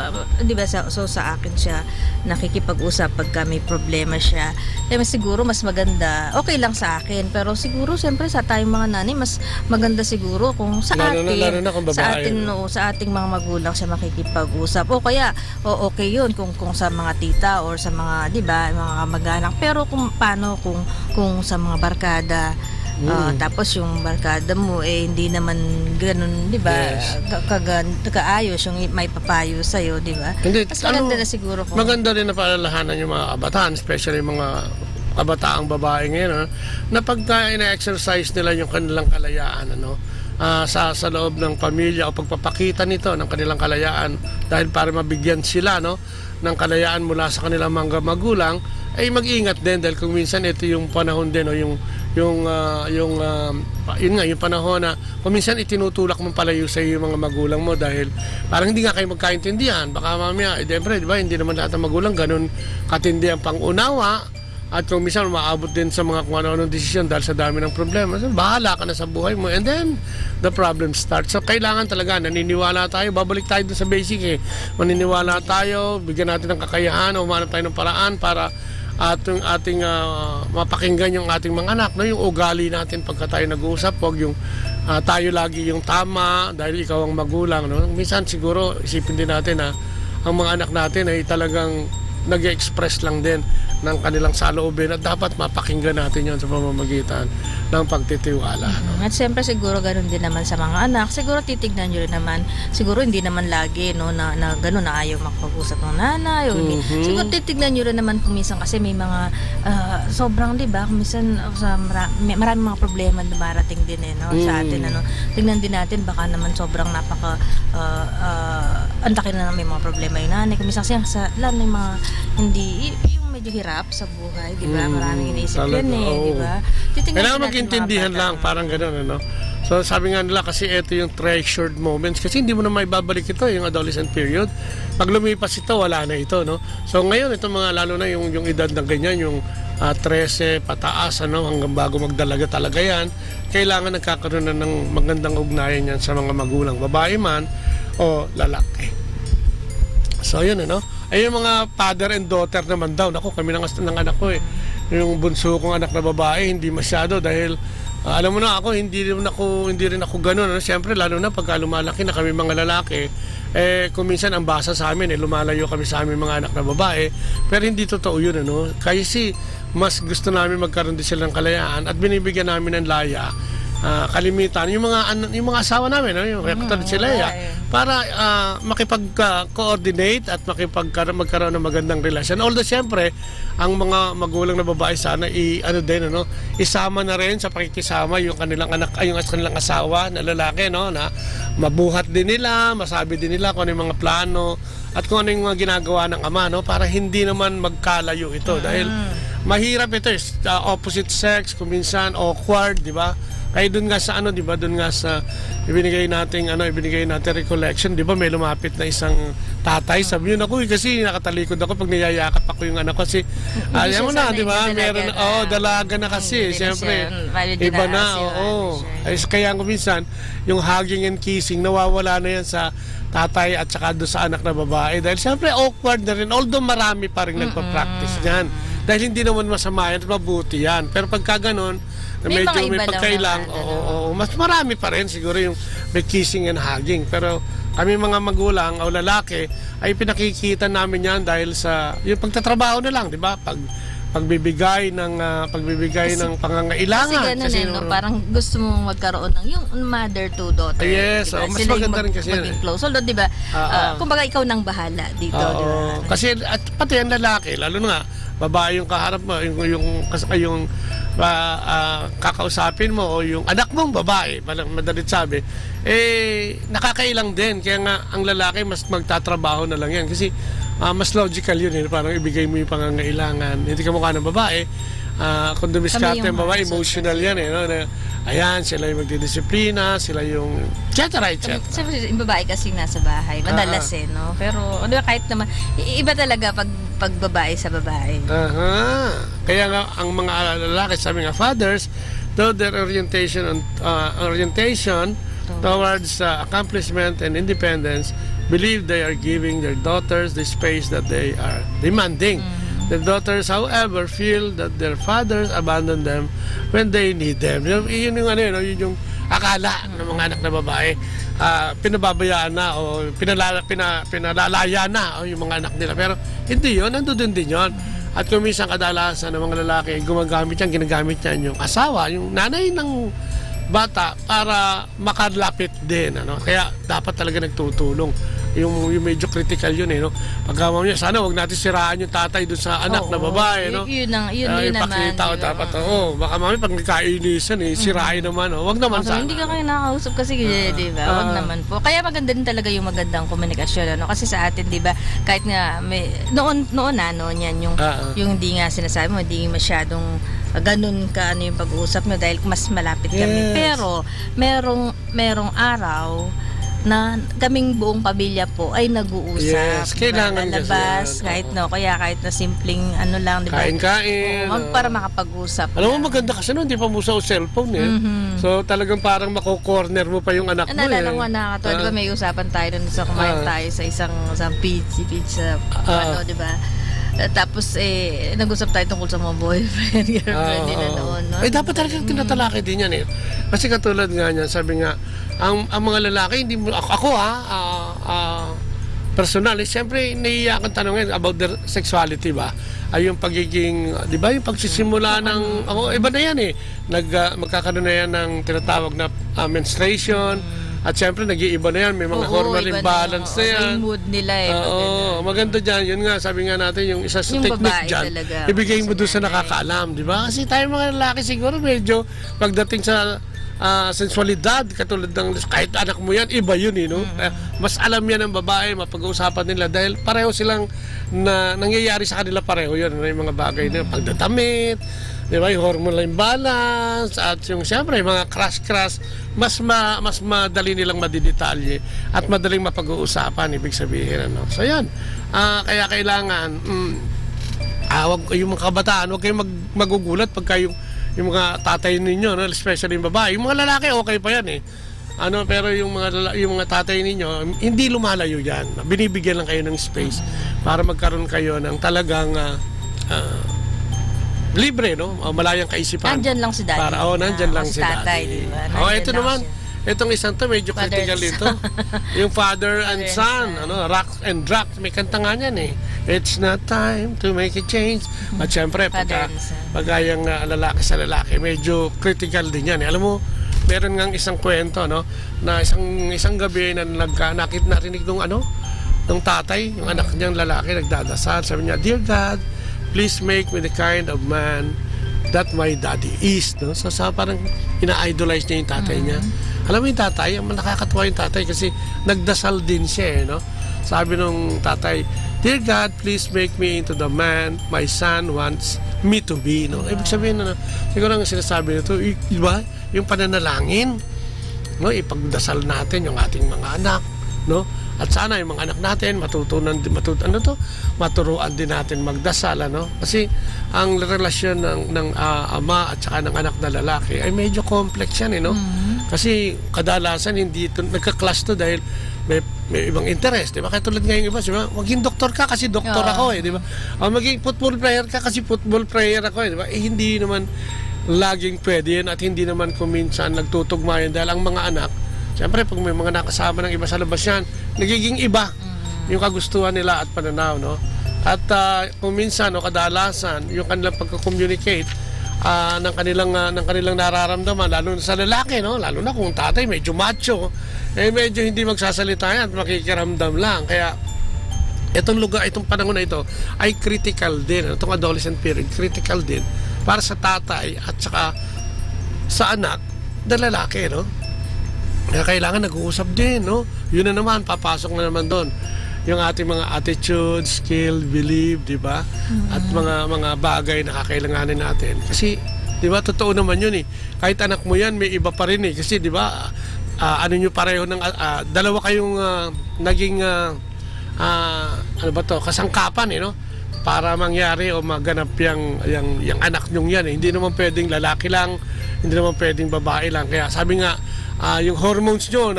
di ba, so sa akin siya nakikipag-usap pagka may problema siya. Kaya siguro mas maganda, okay lang sa akin, pero siguro siyempre sa tayong mga nanay, mas maganda siguro kung sa lalo na kung babae, sa ating mga magulang siya makikipag-usap. O kaya, okay yun kung sa mga tita or sa mga, di ba, mga kamag-anak. Pero kung paano kung sa mga barkada, tapos yung barkada mo hindi naman ganun, di ba? Yes. Kaayos yung may papayo sa iyo, di ba? Mas maganda na siguro kung maganda rin na paalalahanan yung mga kabataan, especially yung mga kabataang babae ngayon na pagka ina-exercise nila yung kanilang kalayaan sa loob ng pamilya o pagpapakita nito ng kanilang kalayaan dahil para mabigyan sila ng kalayaan mula sa kanilang mga magulang, ay mag-ingat din dahil kung minsan ito yung panahon din yung panahon na kung minsan itinutulak mo palayo sa iyo yung mga magulang mo dahil parang hindi nga kayo magkaintindihan. Baka mamaya, siyempre, di ba, hindi naman lahat ng magulang ganun katindi ang pang-unawa at kung minsan maabot din sa mga kung ano-anong desisyon dahil sa dami ng problema. So, bahala ka na sa buhay mo and then the problem starts. So, kailangan talaga, naniniwala tayo, babalik tayo dun sa basic maniniwala tayo, bigyan natin ng kakayahan, umanap tayo ng paraan para ating mapakinggan yung ating mga anak, yung ugali natin pagka tayo nag-uusap, wag yung tayo lagi yung tama dahil ikaw ang magulang. Minsan siguro isipin din natin na ang mga anak natin ay talagang nag-express lang din ng kanilang saloobin at dapat mapakinggan natin yon sa pamamagitan ng pagtitiwala. At siyempre siguro ganun din naman sa mga anak. Siguro titignan nyo rin naman, siguro hindi naman lagi na ganun na ayaw makapag-usap ng nanay. Siguro titignan nyo rin naman kung minsan kasi may mga sobrang, di ba, minsan maraming mga problema na marating din sa atin. Tignan din natin, baka naman sobrang ang laki na may mga problema yung nanay. Kung minsan kasi lalo yung mga hindi medyo hirap sa buhay, di ba? Maraming iniisip yan di ba? Kailangan mag-intindihan lang, parang gano'n, So sabi nga nila kasi ito yung treasured moments kasi hindi mo na maibabalik ito, yung adolescent period. Pag lumipas ito, wala na ito, So ngayon, ito mga lalo na yung edad na ganyan, yung 13 pataas, hanggang bago magdalaga talaga yan, kailangan nagkakaroon na ng magandang ugnayan yan sa mga magulang, babae man o lalaki. So yun, ay yung mga father and daughter naman daw. Naku, kami ng anak ko yung bunso kong anak na babae, hindi masyado dahil alam mo na ako, hindi rin ako gano'n. Siyempre, lalo na pagka lumalaki na kami mga lalaki, kung minsan ang basa sa amin, lumalayo kami sa aming mga anak na babae. Pero hindi totoo yun, Kasi mas gusto namin magkaroon din sila ng kalayaan at binibigyan namin ng laya. Kalimitan yung mga asawa namin yung katulad sila para makipag-coordinate at magkaroon ng magandang relasyon. Although siyempre ang mga magulang na babae sana isama na rin sa pakikisama yung kanilang anak ay yung kanilang asawa na lalaki na mabuhat din nila, masabi din nila kung ano yung mga plano at kung ano yung mga ginagawa ng ama para hindi naman magkalayo ito dahil mahirap ito opposite sex kung minsan awkward, di ba? Kaya doon nga sa di ba, doon nga sa ibinigay nating recollection, di ba, may lumapit na isang tatay, sabi yun ako kasi nakatalikod ako pag niyayakap ako yung anak ko kasi alam mo na, di ba, meron dalaga na kasi, siyempre iba na, ay kaya ko minsan yung hugging and kissing nawawala na yan sa tatay at saka doon sa anak na babae dahil siyempre awkward na rin, although marami pa rin nagpa-practice niyan dahil hindi naman masama yan at mabuti yan, pero pagka ganon medyo may pagkailang, mas marami pa rin siguro yung may kissing and hugging, pero kami mga magulang o lalaki ay pinakikita namin yan dahil sa yung pagtatrabaho na lang, di ba? Pagbibigay ng pangangailangan. Kasi ganun parang gusto mong magkaroon ng yung mother to daughter. Yes, diba? mas Sila maganda rin kasi maging close. Although, di ba, kumbaga ikaw nang bahala dito. Oo. Diba? Kasi at pati ang lalaki, lalo na babae yung kaharap mo, yung kakausapin mo o yung anak mong babae, madalit sabi, nakakailang din. Kaya nga ang lalaki mas magtatrabaho na lang yan. Kasi mas logical yun, parang ibigay mo yung pangangailangan. Hindi ka mukha ng babae. Kung dumiskarte ang babae, emotional yan no? Ayan, sila yung magdidisiplina, sila yung etc. Siyempre, yung babae kasi nasa bahay, madalas no? Pero di ba, kahit naman, iba talaga pag babae sa babae. Kaya nga, ang mga lalaki, sabi nga, fathers, though their orientation towards accomplishment and independence, believe they are giving their daughters the space that they are demanding. The daughters, however, feel that their fathers abandon them when they need them. Yun yung yun yung akala ng mga anak na babae. Pinababayaan na o pinalalaya na yung mga anak nila. Pero hindi yun, nandun din yun. At kung minsan kadalasan ng mga lalaki, ginagamit yan yung asawa, yung nanay ng bata para makalapit din. Kaya dapat talaga nagtutulong. Yung medyo critical yun no? Pagka niya, sana wag natin siraan yung tatay dun sa anak na babae no? Yun naman. Dapat baka mami pag nagkainisan sirain naman wag naman sana. Hindi ka kayo nakakausap kasi di ba? Wag naman po. Kaya maganda din talaga yung magandang komunikasyon kasi sa atin di ba, kahit nga may noon yan yung hindi nga sinasabi mo, hindi masyadong ganun ka yung pag-uusap mo dahil mas malapit kami. Pero merong araw na kaming buong pamilya po ay nag-uusap. Yes, kailangan lalabas, kahit kahit na simpleng lang, di ba? Kain-kain. Para makapag-usap. Alam mo, maganda kasi hindi pa mo sa cellphone So talagang parang mako-corner mo pa yung anak mo Naalala ko nakakatawa, di ba may usapan tayo doon sa kumain tayo sa isang pizza, di ba? Tapos nag-usap tayo tungkol sa mga boyfriend, girlfriend nila noon. No? Dapat talagang tinatalakay din yan Kasi katulad nga niyan, sabi nga, ang mga lalaki, hindi mo, ako personal, siyempre naiiyakan tanongin about their sexuality ba? Ay yung pagiging, di ba yung pagsisimula ng, iba na yan magkakaroon na yan ng tinatawag na menstruation. At siyempre, nag-iiba na yan. May mga hormone imbalance na yan. May mood nila maganda dyan. Yun nga, sabi nga natin, yung isa sa technique dyan, ibigay mo doon sa nakakaalam, di ba? Kasi tayo mga lalaki siguro medyo pagdating sa sensualidad, katulad ng kahit anak mo yan, iba yun mas alam yan ng babae, mapag-uusapan nila dahil pareho silang nangyayari sa kanila pareho yun. Yung mga bagay nila, pagdatamit, di ba, yung hormonal imbalance at yung siyempre mga crush mas madali nilang madidetalye at madaling mapag-uusapan, ibig sabihin so yan, kaya kailangan wag yung mga kabataan, wag kayong magugulat pagka yung mga tatay ninyo especially yung babae, yung mga lalaki okay pa yan pero yung mga tatay ninyo hindi lumalayo yan, binibigyan lang kayo ng space para magkaroon kayo ng talagang libre, malayang kaisipan. Nandyan lang si daddy. Nandyan lang si tatay, daddy. Diba? Ito naman, itong isang to, medyo critical dito. Yung father and son, rock and rock. May kanta nga niyan It's not time to make a change. At syempre, pagka yung lalaki sa lalaki, medyo critical din yan. Alam mo, meron nga isang kwento, na isang gabi na narinig ng tatay, yung anak niyang lalaki, nagdadasal. Sabi niya, Dear God, please make me the kind of man that my daddy is. So parang ina-idolize niya yung tatay niya. Alam mo yung tatay, nakakatuwa yung tatay kasi nagdasal din siya. Sabi nung tatay, Dear God, please make me into the man my son wants me to be. Ibig sabihin siguro ang sinasabi nito, diba? Yung pananalangin, ipagdasal natin yung ating mga anak, At sana yung mga anak natin maturuan din natin magdasal, Kasi ang relasyon ng ama at saka ng anak na lalaki ay medyo complex yan, Kasi kadalasan hindi ito nagka-clash to dahil may ibang interest, di ba? Kaya tulad ngayon iba, diba? Maging doktor ka kasi doktor ako, di ba? Maging football player ka kasi football player ako, di ba? Hindi naman laging pwede yan at hindi naman kuminsan nagtutugma yan dahil ang mga anak Siyempre, pag may mga nakasama ng iba sa labas yan, nagiging iba yung kagustuhan nila at pananaw, no? At kung minsan, no, kadalasan, yung kanilang pagka-communicate ng kanilang nararamdaman, lalo na sa lalaki, no? Lalo na kung tatay medyo macho, medyo hindi magsasalita yan at makikiramdam lang. Kaya, itong panahon na ito ay critical din. Itong adolescent period, critical din para sa tatay at saka sa anak na lalaki, no? Kaya kailangan nag-uusap din, no? Yun na naman, papasok na naman doon yung ating mga attitude, skill, belief, di ba? At mga bagay na kakailanganin natin. Kasi, di ba, totoo naman yun eh. Kahit anak mo yan, may iba pa rin eh. Kasi, di ba, ano nyo pareho ng, dalawa kayong naging, kasangkapan eh, no? Para mangyari o maganap yung anak nyong yan eh. Hindi naman pwedeng lalaki lang, hindi naman pwedeng babae lang. Kaya sabi nga, yung hormones nyo,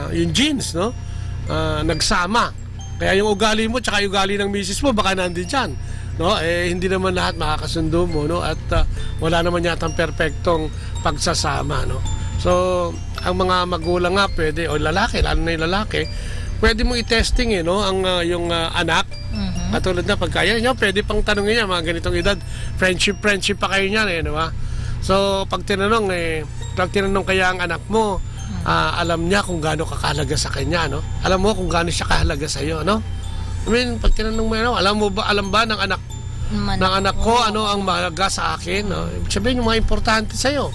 yung genes, no? Nagsama. Kaya yung ugali mo tsaka yung ugali ng misis mo baka nandun dyan, no? Hindi naman lahat makakasundo mo, no? At wala naman yatang perpektong pagsasama, no? So ang mga magulang nga pwede, o lalaki, lalo na yung lalaki, pwede mong i-testing no? Yung anak. Katulad na pagkaya nyo, pwede pang tanongin niya mga ganitong edad, friendship pa kayo niyan diba? So pag tinanong kaya ang anak mo, alam niya kung gaano kakahalaga sa kanya, no? Alam mo kung gaano siya kahalaga sa iyo, no? I mean, pag tinanong mo, no? alam ba ng anak ko ano ang mahalaga sa akin, no? Ibig sabihin yung mga importante sa iyo.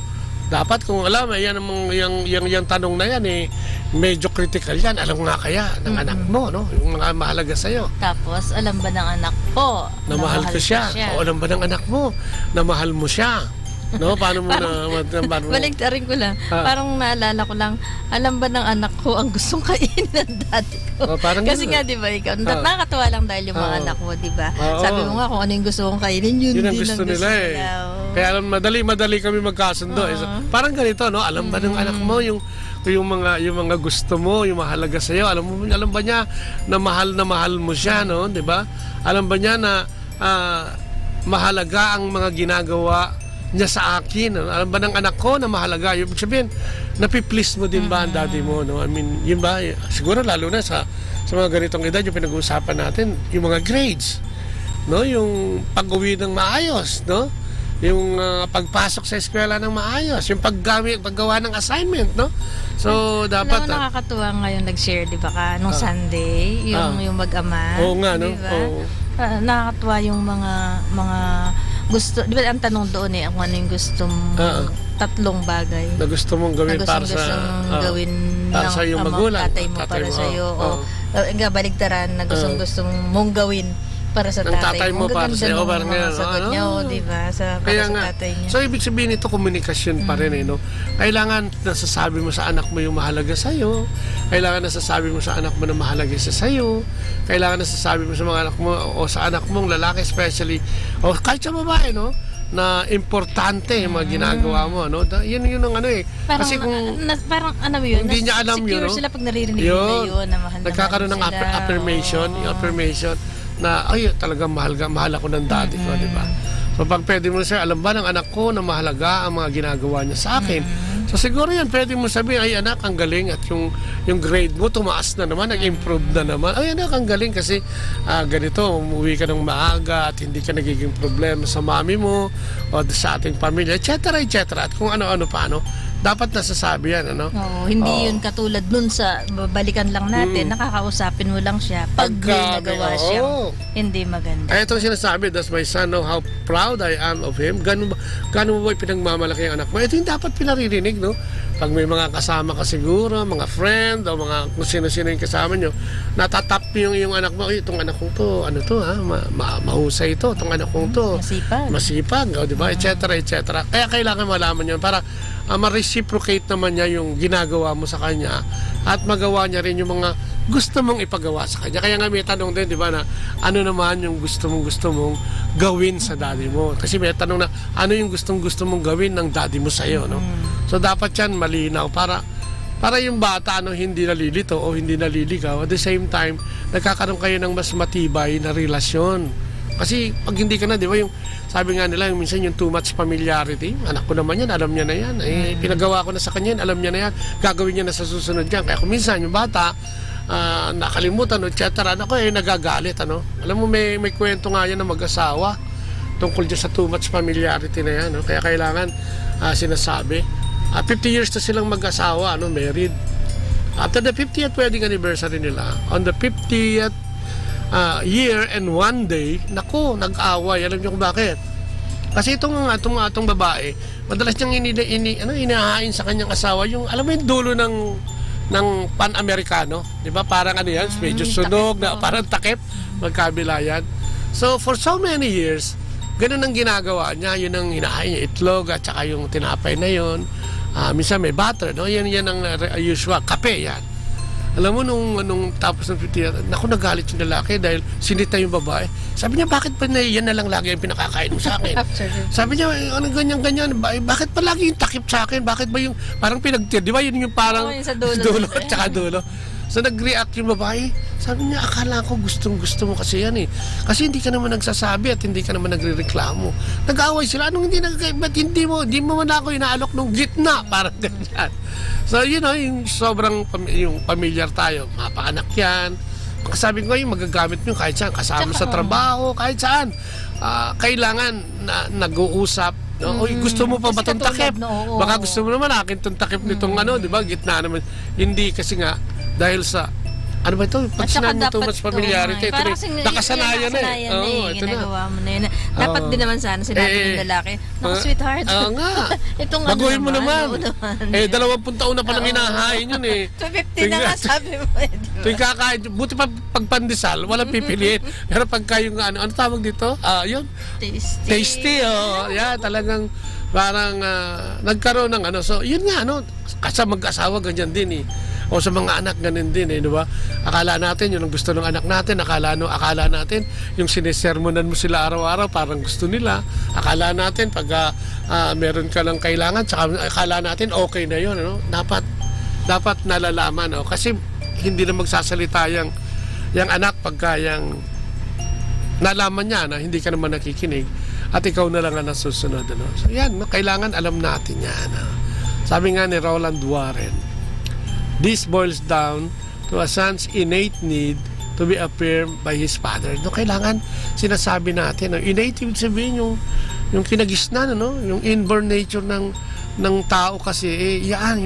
Dapat kung alam, yung tanong na yan medyo critical yan. Alam nga kaya ng anak mo, no? Yung mga mahalaga sa iyo. Tapos, alam ba ng anak ko na mahal ko siya? O alam ba ng anak mo na mahal mo siya? No, paano mo baligtarin ko lang. Parang naalala ko lang, alam ba ng anak ko ang gustong kainin ng daddy ko? Kasi nga, di ba, ikaw, nakakatawa lang dahil yung mga anak mo, di ba? Sabi mo nga kung ano yung gusto kong kainin, yun ang gusto nila. Kaya alam, madali kami magkasundo. Parang ganito, no? Alam ba ng anak mo yung mga gusto mo, yung mahalaga sa iyo? Alam ba niya na mahal mo siya, no? Di ba? Alam ba niya na mahalaga ang mga ginagawa niya sa akin? Alam ba ng anak ko na mahalaga? Yung sabihin, napiplease mo din ba ang daddy mo? No? I mean, yun ba? Siguro lalo na sa mga ganitong edad, yung pinag-uusapan natin, yung mga grades, no? Yung pag-uwi ng maayos, no? Yung pagpasok sa eskwela ng maayos, yung paggawa ng assignment, no? So, dapat... nakakatuwa ngayon nag-share, di ba ka, nung Sunday, yung mag-ama. Oo nga, no? Diba? Nakakatuwa yung mga gusto, di ba ang tanong doon kung ano yung gusto mong tatlong bagay na gusto mong gawin para gawin sa iyong magulang, tatay mo para sa iyo o baligtaran na gusto mong gawin para sa tatay mo para sa iyo, parang yan, sagot niya, di ba? Para sa tatay niya. So, ibig sabihin ito, komunikasyon pa rin, no? Kailangan nasasabi mo sa anak mo yung mahalaga sa iyo. Kailangan nasasabi mo sa anak mo na mahalaga siya sa iyo. Kailangan nasasabi mo sa mga anak mo o sa anak mong lalaki especially, o kahit sa babae, no? Na importante yung mga ginagawa mo, no? Yun ang Parang, kasi kung parang ano yun, hindi niya alam yun, no? Sila pag naririnig nila yun, na mahal nagkakaroon ng affirmation, yung affirmation na, ay, talagang mahal ako ng daddy ko, di ba? So, pag pwede mo siya, alam ba ng anak ko na mahalaga ang mga ginagawa niya sa akin? So, siguro yan, pwede mo sabihin, ay, anak, ang galing. At yung grade mo, tumaas na naman, nag-improve na naman. Ay, anak, ang galing kasi ganito, umuwi ka ng maaga at hindi ka nagiging problema sa mami mo o sa ating pamilya, etc., etc. At kung ano-ano pa, dapat nasasabi yan, ano? Oo, hindi yun katulad nun sa balikan lang natin, nakakausapin mo lang siya pag may nagawa siyang hindi maganda. Ay, itong sinasabi, does my son know how proud I am of him? Gano'n mo ba pinagmamalaki ang anak mo? Ito yung dapat pinaririnig, no? Pag may mga kasama ka siguro, mga friend, o mga kung sino-sino yung kasama nyo, natatap yung anak mo, itong anak kong to, ano to, ha? Mahusay ito, itong anak kong to. Masipag, o, diba? Etc., etc. Kaya kailangan malaman yun para ma-reciprocate naman niya yung ginagawa mo sa kanya at magawa niya rin yung mga gusto mong ipagawa sa kanya. Kaya nga may tanong din, di ba, na ano naman yung gusto mong gawin sa daddy mo. Kasi may tanong na ano yung gusto mong gawin ng daddy mo sa'yo, no? So dapat yan malinaw para yung bata hindi nalilito o hindi naliligaw. At the same time, nagkakaroon kayo ng mas matibay na relasyon. Kasi pag hindi ka na, di ba, yung sabi nga nila, yung minsan yung too much familiarity, anak ko naman yan, alam niya na yan. Pinagawa ko na sa kanya yan, alam niya na yan, gagawin niya na sa susunod yan. Kaya kung minsan yung bata, nakalimutan, etc. Ako nagagalit, ano. Alam mo, may kwento nga yan ng mag-asawa tungkol dyan sa too much familiarity na yan, no? Kaya kailangan sinasabi. 50 years na silang mag-asawa, ano, married. After the 50th wedding anniversary nila, on the 50th year and one day, naku, nag-away. Alam niyo kung bakit? Kasi itong babae, madalas niyang inahain sa kanyang asawa yung, alam mo yung dulo ng pan-Amerikano, di ba? Parang ano yan, medyo sunog, na, parang takip, magkabila yan. So, for so many years, ganun ang ginagawa niya, yun ang hinahain niya, itlog, at saka yung tinapay na yun. Minsan may butter, no? Yan ang usual, kape yan. Alam mo, nung tapos ng 50, naku, nagalit yung lalaki dahil sinita yung babae. Sabi niya, bakit pa yan na lang lagi yung pinakakain mo sa akin? Sabi niya, ano ganyan, bakit pa lagi yung takip sa akin? Bakit ba yung parang pinagtir? Di ba yun yung parang sa dulo at saka dulo? So nag-react yung babae. Sabi niya, akala ko gustong-gusto mo kasi yan eh. Kasi hindi ka naman nagsasabi at hindi ka naman nagre-reklamo. Nag-away sila. Anong ba't hindi mo man ako inaalok nung gitna? Parang ganyan. So, you know, yung sobrang yung familiar tayo. Mapaanak yan. Sabi ko yung magagamit nyo kahit saan. Kasama sa trabaho, kahit saan. Kailangan na nag-uusap. No? Oy, gusto mo pa ba itong takip? Baka gusto mo naman akin itong takip nitong ano, di ba? Gitna naman. Hindi kasi nga, dahil sa ano ba ito? Pag sinabi mo too much familiarity, ito nakasanayan na eh. Oo, ito na. Ginagawa mo na yun. Dapat din naman sana sinabi ng lalaki, naku, sweetheart. Oo nga. Itong baguhin mo naman. 20 taon na palang hinahain yun eh. 250 na nga sabi mo. Tuwing kakain, buti pa pagpandesal, walang pipiliin. Pero pagka yung ano tawag dito? Yun? Tasty. Yeah, talagang parang nagkaroon ng ano. So, yun nga, ano, kasi mag-asawa ganyan din eh. O sa mga anak ganun din eh, di ba? Akala natin yun ang gusto ng anak natin, akala natin yung sinisermonan mo sila araw-araw parang gusto nila. Akala natin pag meron ka lang kailangan, tsaka akala natin okay na yun, ano? Dapat nalalaman, no? Kasi hindi na magsasalita yung anak pagka yung nalaman niya na hindi ka naman nakikinig at ikaw na lang ang nasusunod, ano? So yan, kailangan alam natin yan, no? Sabi nga ni Roland Warren, this boils down to a son's innate need to be affirmed by his father. No, kailangan sinasabi natin, no? Innate, ibig sabihin yung kinagisnan, no? Yung inborn nature ng tao kasi yan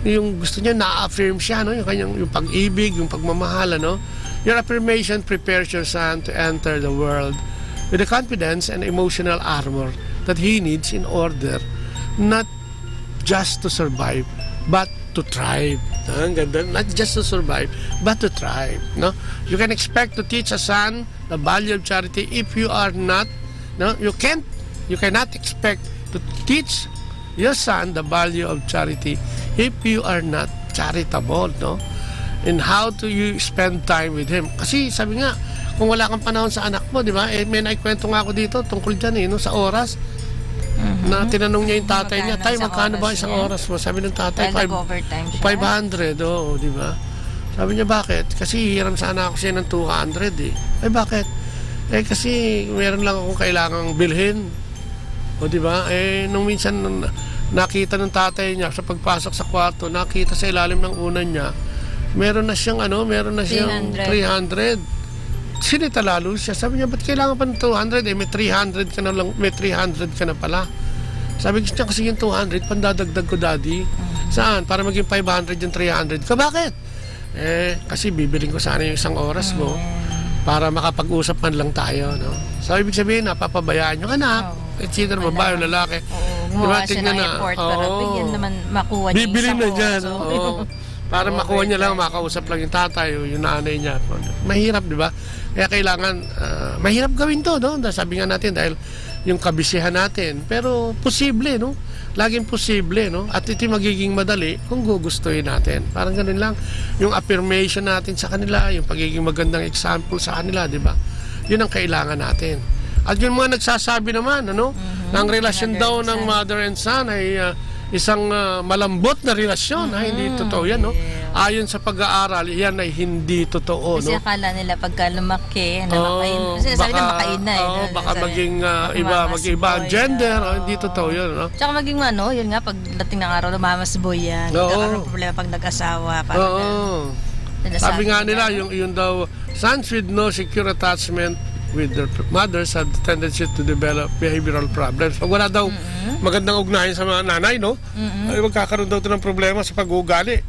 yung gusto niya na-affirm siya, no? Yung pag-ibig, yung pagmamahal, no? Your affirmation prepares your son to enter the world with the confidence and emotional armor that he needs in order not just to survive but to thrive. Ang ganda, not just to survive, but to thrive. No, you can expect to teach a son the value of charity if you are not. No, you cannot expect to teach your son the value of charity if you are not charitable. No, and how do you spend time with him? Kasi sabi nga, kung wala kang panahon sa anak mo, di ba? May naikwento nga ako dito tungkol dyan no, sa oras. Na tinanong niya yung tatay niya, tay, magkano ba isang oras mo? Sabi ng tatay, 500, di ba? Sabi niya, bakit? Kasi hiram sana ako siya ng 200 eh. Ay, bakit? Kasi meron lang akong kailangang bilhin. O, di ba? Nung minsan nakita ng tatay niya sa pagpasok sa kwarto, nakita sa ilalim ng unan niya, meron na siyang 300. Sinita lalo siya. Sabi niya, ba't kailangan pa ng 200? May 300 ka na lang, may 300 ka na pala. Sabi niya, kasi yung 200, pandadagdag ko, daddy. Saan? Para maging 500 yung 300 ka. Bakit? Kasi bibiling ko sana yung isang oras mo para makapag-usap man lang tayo, no? So, ibig sabihin, napapabayaan yung anak. Either babae o lalaki. Gumawa siya ng effort para bigyan naman makuha niya bibili isang na dyan. oras. Para makuha niya lang, makausap lang yung tatay o yung nanay niya. Mahirap, di ba? Kaya kailangan, mahirap gawin to, no? Sabi nga natin, dahil yung kabisihan natin. Pero posible, no? Laging posible, no? At ito magiging madali kung gugustuhin natin. Parang ganun lang. Yung affirmation natin sa kanila, yung pagiging magandang example sa kanila, di ba? Yun ang kailangan natin. At yung mga nagsasabi naman, ano? Na ang relasyon daw ng mother and son ay isang malambot na relasyon. Hindi totoo yan, no? ayon sa pag-aaral, yan ay hindi totoo. Kasi No? akala nila pagka lumaki, makain. Kasi sabi na makain na. baka Sabi, maging baka iba, mamas mag-iba ang boy, gender. Hindi totoo yun. No? Tsaka maging yun nga, pagdating ng araw, mamas boy yan. Oo. Nagkakaroon ng problema pag nag-asawa. Oo. Sabi nga nila, yung daw, sons with no secure attachment with their mothers have the tendency to develop behavioral problems. Pag wala daw magandang ugnayan sa mga nanay, no? Ay magkakaroon daw ito ng problema sa pag-uugali.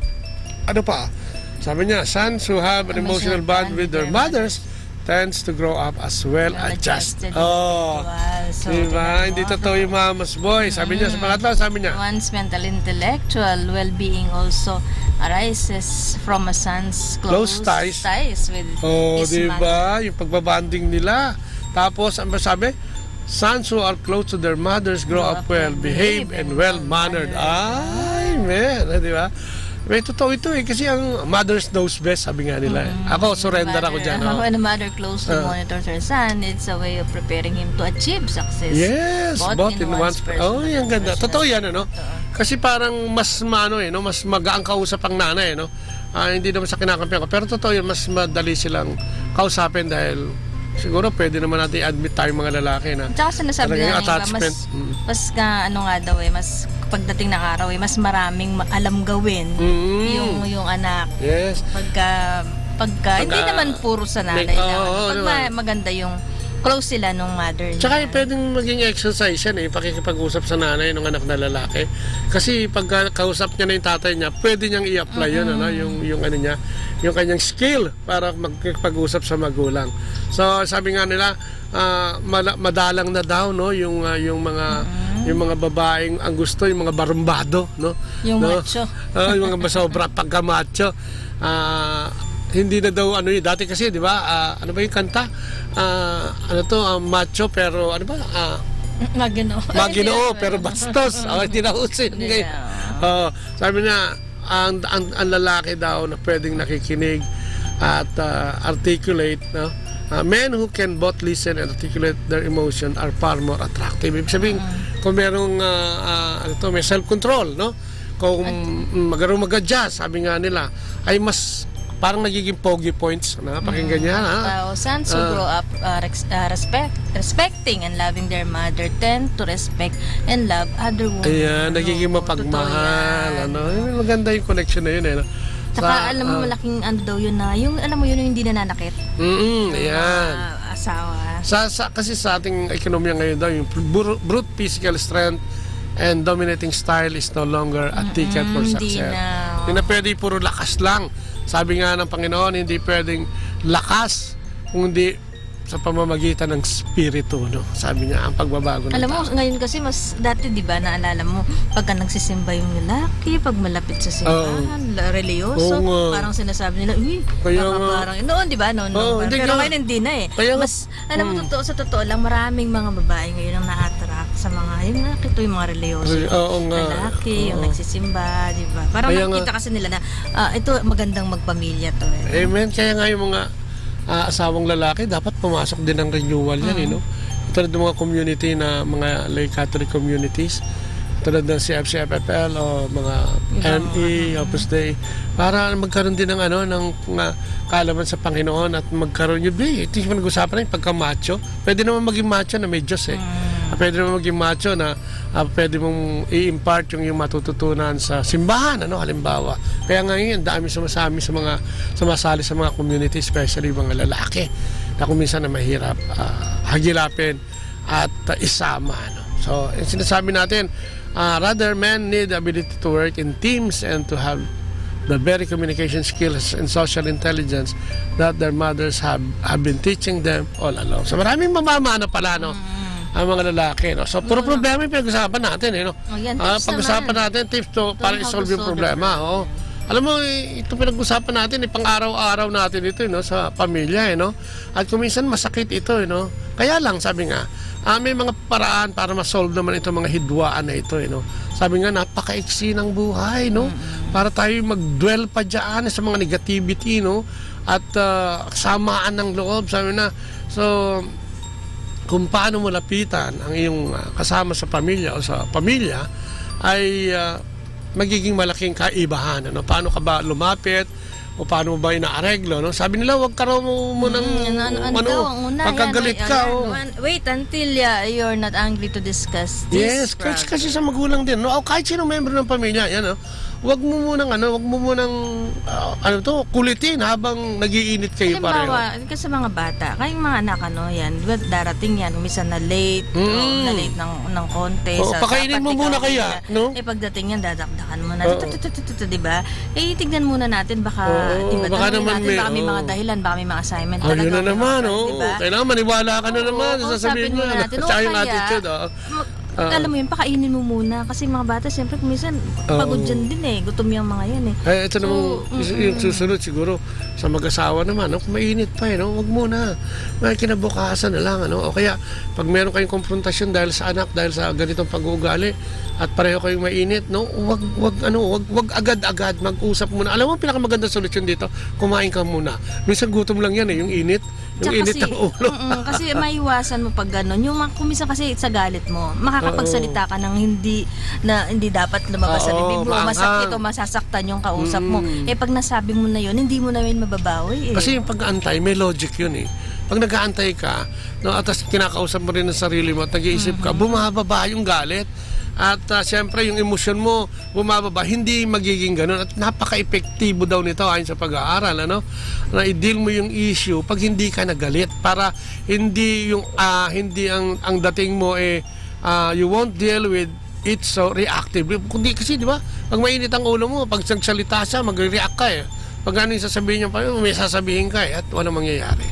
Ano pa? Sabi niya, sons who have an emotional bond with their mothers tends to grow up as well-adjusted. Oh, So, diba? Hindi totoo yung mama's boy. Sabi niya, sa pangatlo, sabi niya, one's mental intellectual well-being also arises from a son's close ties with his diba? mother. Yung pagbabanding nila. Tapos, ang sabi, sons who are close to their mothers grow up well-behaved and well-mannered. Ay, man. Diba? May totoo ito kasi ang mothers knows best, sabi nga nila. Ako, surrender ako dyan. When a mother closely monitors her son, it's a way of preparing him to achieve success. Yes, both in one's personal yan ganda. Totoo yan, ano? Kasi parang mas mas magaang kausap ang nanay, no? Hindi naman sa kinakampihan ko. Pero totoo yan, mas madali silang kausapin dahil siguro pwede naman natin admit tayong mga lalaki na tsaka sinasabi na attachment. mas mas pagdating ng araw mas maraming alam gawin yung anak. Yes. Pagka hindi naman puro sa nanay lang. Pag maganda yung close sila nung mother niya. Tsaka pwedeng maging exercise yan pakikipag-usap sa nanay ng anak na lalaki. Kasi pag kausap niya na yung tatay niya, pwede niyang i-apply yun, yung ano niya, yung kanyang skill para magkipag-usap sa magulang. So sabi nga nila, madalang na daw yung mga babaeng ang gusto, yung mga barumbado, no? Yung macho. Yung mga sobra pagka-macho. Hindi na daw dati kasi 'di ba? Ano ba yung kanta? Macho pero ano ba? Maginoo pero bastos. Hindi na uso yun ngayon. Sabi niya ang lalaki daw na pwedeng nakikinig at articulate, no? Men who can both listen and articulate their emotion are far more attractive. Ibig sabihin, kung merong may self-control, no? Kung magaling mag-adjust, sabi nga nila, ay mas parang nagiging pogi points na pakinggan niya. Sons who grow up respecting and loving their mother tend to respect and love other women. Ayan, nagiging mapagmahal. Maganda yung connection na yun. Saka alam mo malaking daw yun na, yung alam mo yun yung hindi nananakit. Ayan. Asawa. Kasi sa ating ekonomiya ngayon daw, yung brute physical strength and dominating style is no longer a ticket for success. Hindi na pwede puro lakas lang. Sabi nga ng Panginoon, hindi pwedeng lakas kung hindi sa pamamagitan ng spirito, no? Sabi niya, ang pagbabago ng alam mo, ngayon kasi mas dati, di ba, naalala mo, pagka nagsisimba yung lalaki, pag malapit sa simbahan, religyoso, parang sinasabi nila, parang, noon, di ba, noon. Pero ngayon hindi na mas, alam mo, sa totoo lang, maraming mga babae ngayon ang na-attract sa mga, yung mga religyoso, lalaki, yung nagsisimba, di ba? Parang nakikita kasi nila na, ito, magandang magpamilya to. Amen, kaya nga yung mga asawang lalaki, dapat pumasok din ng renewal yan, no? Tulad ng mga community na mga lay Catholic communities, tulad ng CFCFFL o mga ME, Opus Dei, para magkaroon din ng ng kaalaman sa Panginoon at magkaroon ito yung nag-usapan rin pagka-macho. Pwede naman maging macho na may Diyos Pwede naman maging macho na pwede mong i-impart yung matututunan sa simbahan, halimbawa. Kaya ngayon, dami sumasali sa mga community, especially mga lalaki, na kung minsan na mahirap hagilapin at isama. So, sinasabi natin, rather men need the ability to work in teams and to have the very communication skills and social intelligence that their mothers have been teaching them all along. So, maraming mamamana pala, ang mga lalaki, So, puro problema yung pinag-usapan natin, pag-usapan natin, tips para i-solve yung problema, Alam mo, ito pinag-usapan natin, pang-araw-araw natin ito, sa pamilya, At kuminsan masakit ito, Kaya lang, sabi nga, may mga paraan para ma-solve naman itong mga hidwaan na ito, Sabi nga, napaka-iksi ng buhay, Para tayo mag-dwell pa dyan sa mga negativity, At samaan ng loob, sabi na. So, kung paano mo lapitan ang iyong kasama sa pamilya o sa pamilya ay magiging malaking kaibahan. Ano? Paano ka ba lumapit? O paano mo ba inaareglo? No? Sabi nila, wag ka raw munang magkagalit ka. Wait until you're not angry to discuss Yes, this. kasi sa magulang din. No? O kahit sino member ng pamilya, yan, no? Wag mo munang kulitin habang nagiinit kayo pareho. Halimbawa, kasi mga bata, kayong mga anak, yan, darating yan, minsan na late, na late ng konti. Pakainin mo muna kaya, no? Pagdating yan, dadakdakan mo na, diba? Tignan muna natin, baka naman baka may mga dahilan, baka may mga assignment talaga. Yun na naman, diba? Kailangan maniwala ka na naman, sasabihin mo. Sa yung attitude, alam mo yun, pakainin mo muna. Kasi mga bata, siyempre, minsan, pagod dyan din gutom yung mga yan Ito naman, yung susunod siguro, sa mag-asawa naman, kung mainit pa huwag muna. May kinabukasan na lang, O kaya, pag meron kayong konfrontasyon dahil sa anak, dahil sa ganitong pag-uugali, at pareho kayong mainit, wag agad-agad, mag-usap muna. Alam mo, pinakamaganda solusyon dito, kumain ka muna. Minsan gutom lang yan yung init. Yung init ng ulo. Kasi maiwasan mo pag gano'n. Yung kuminsan kasi sa galit mo, makakapagsalita ka ng hindi dapat lumabas sa bibig mo. Masakit o masasaktan yung kausap mo. Pag nasabi mo na yun, hindi mo na yun mababawi. Kasi yung pag-aantay, may logic yun Pag nag-aantay ka, at kinakausap mo rin ang sarili mo at nag-iisip ka, bumababa yung galit. At siyempre yung emosyon mo bumababa, hindi magiging ganun. At napaka-epektibo daw nito ayon sa pag-aaral, na i-deal mo yung issue pag hindi ka nagalit, para hindi ang dating mo you won't deal with it so reactively. Kundi kasi, di ba, pag mainit ang ulo mo, pag nagsalita siya, mag-react ka Pag ano yung sasabihin niya, may sasabihin ka at walang mangyayari.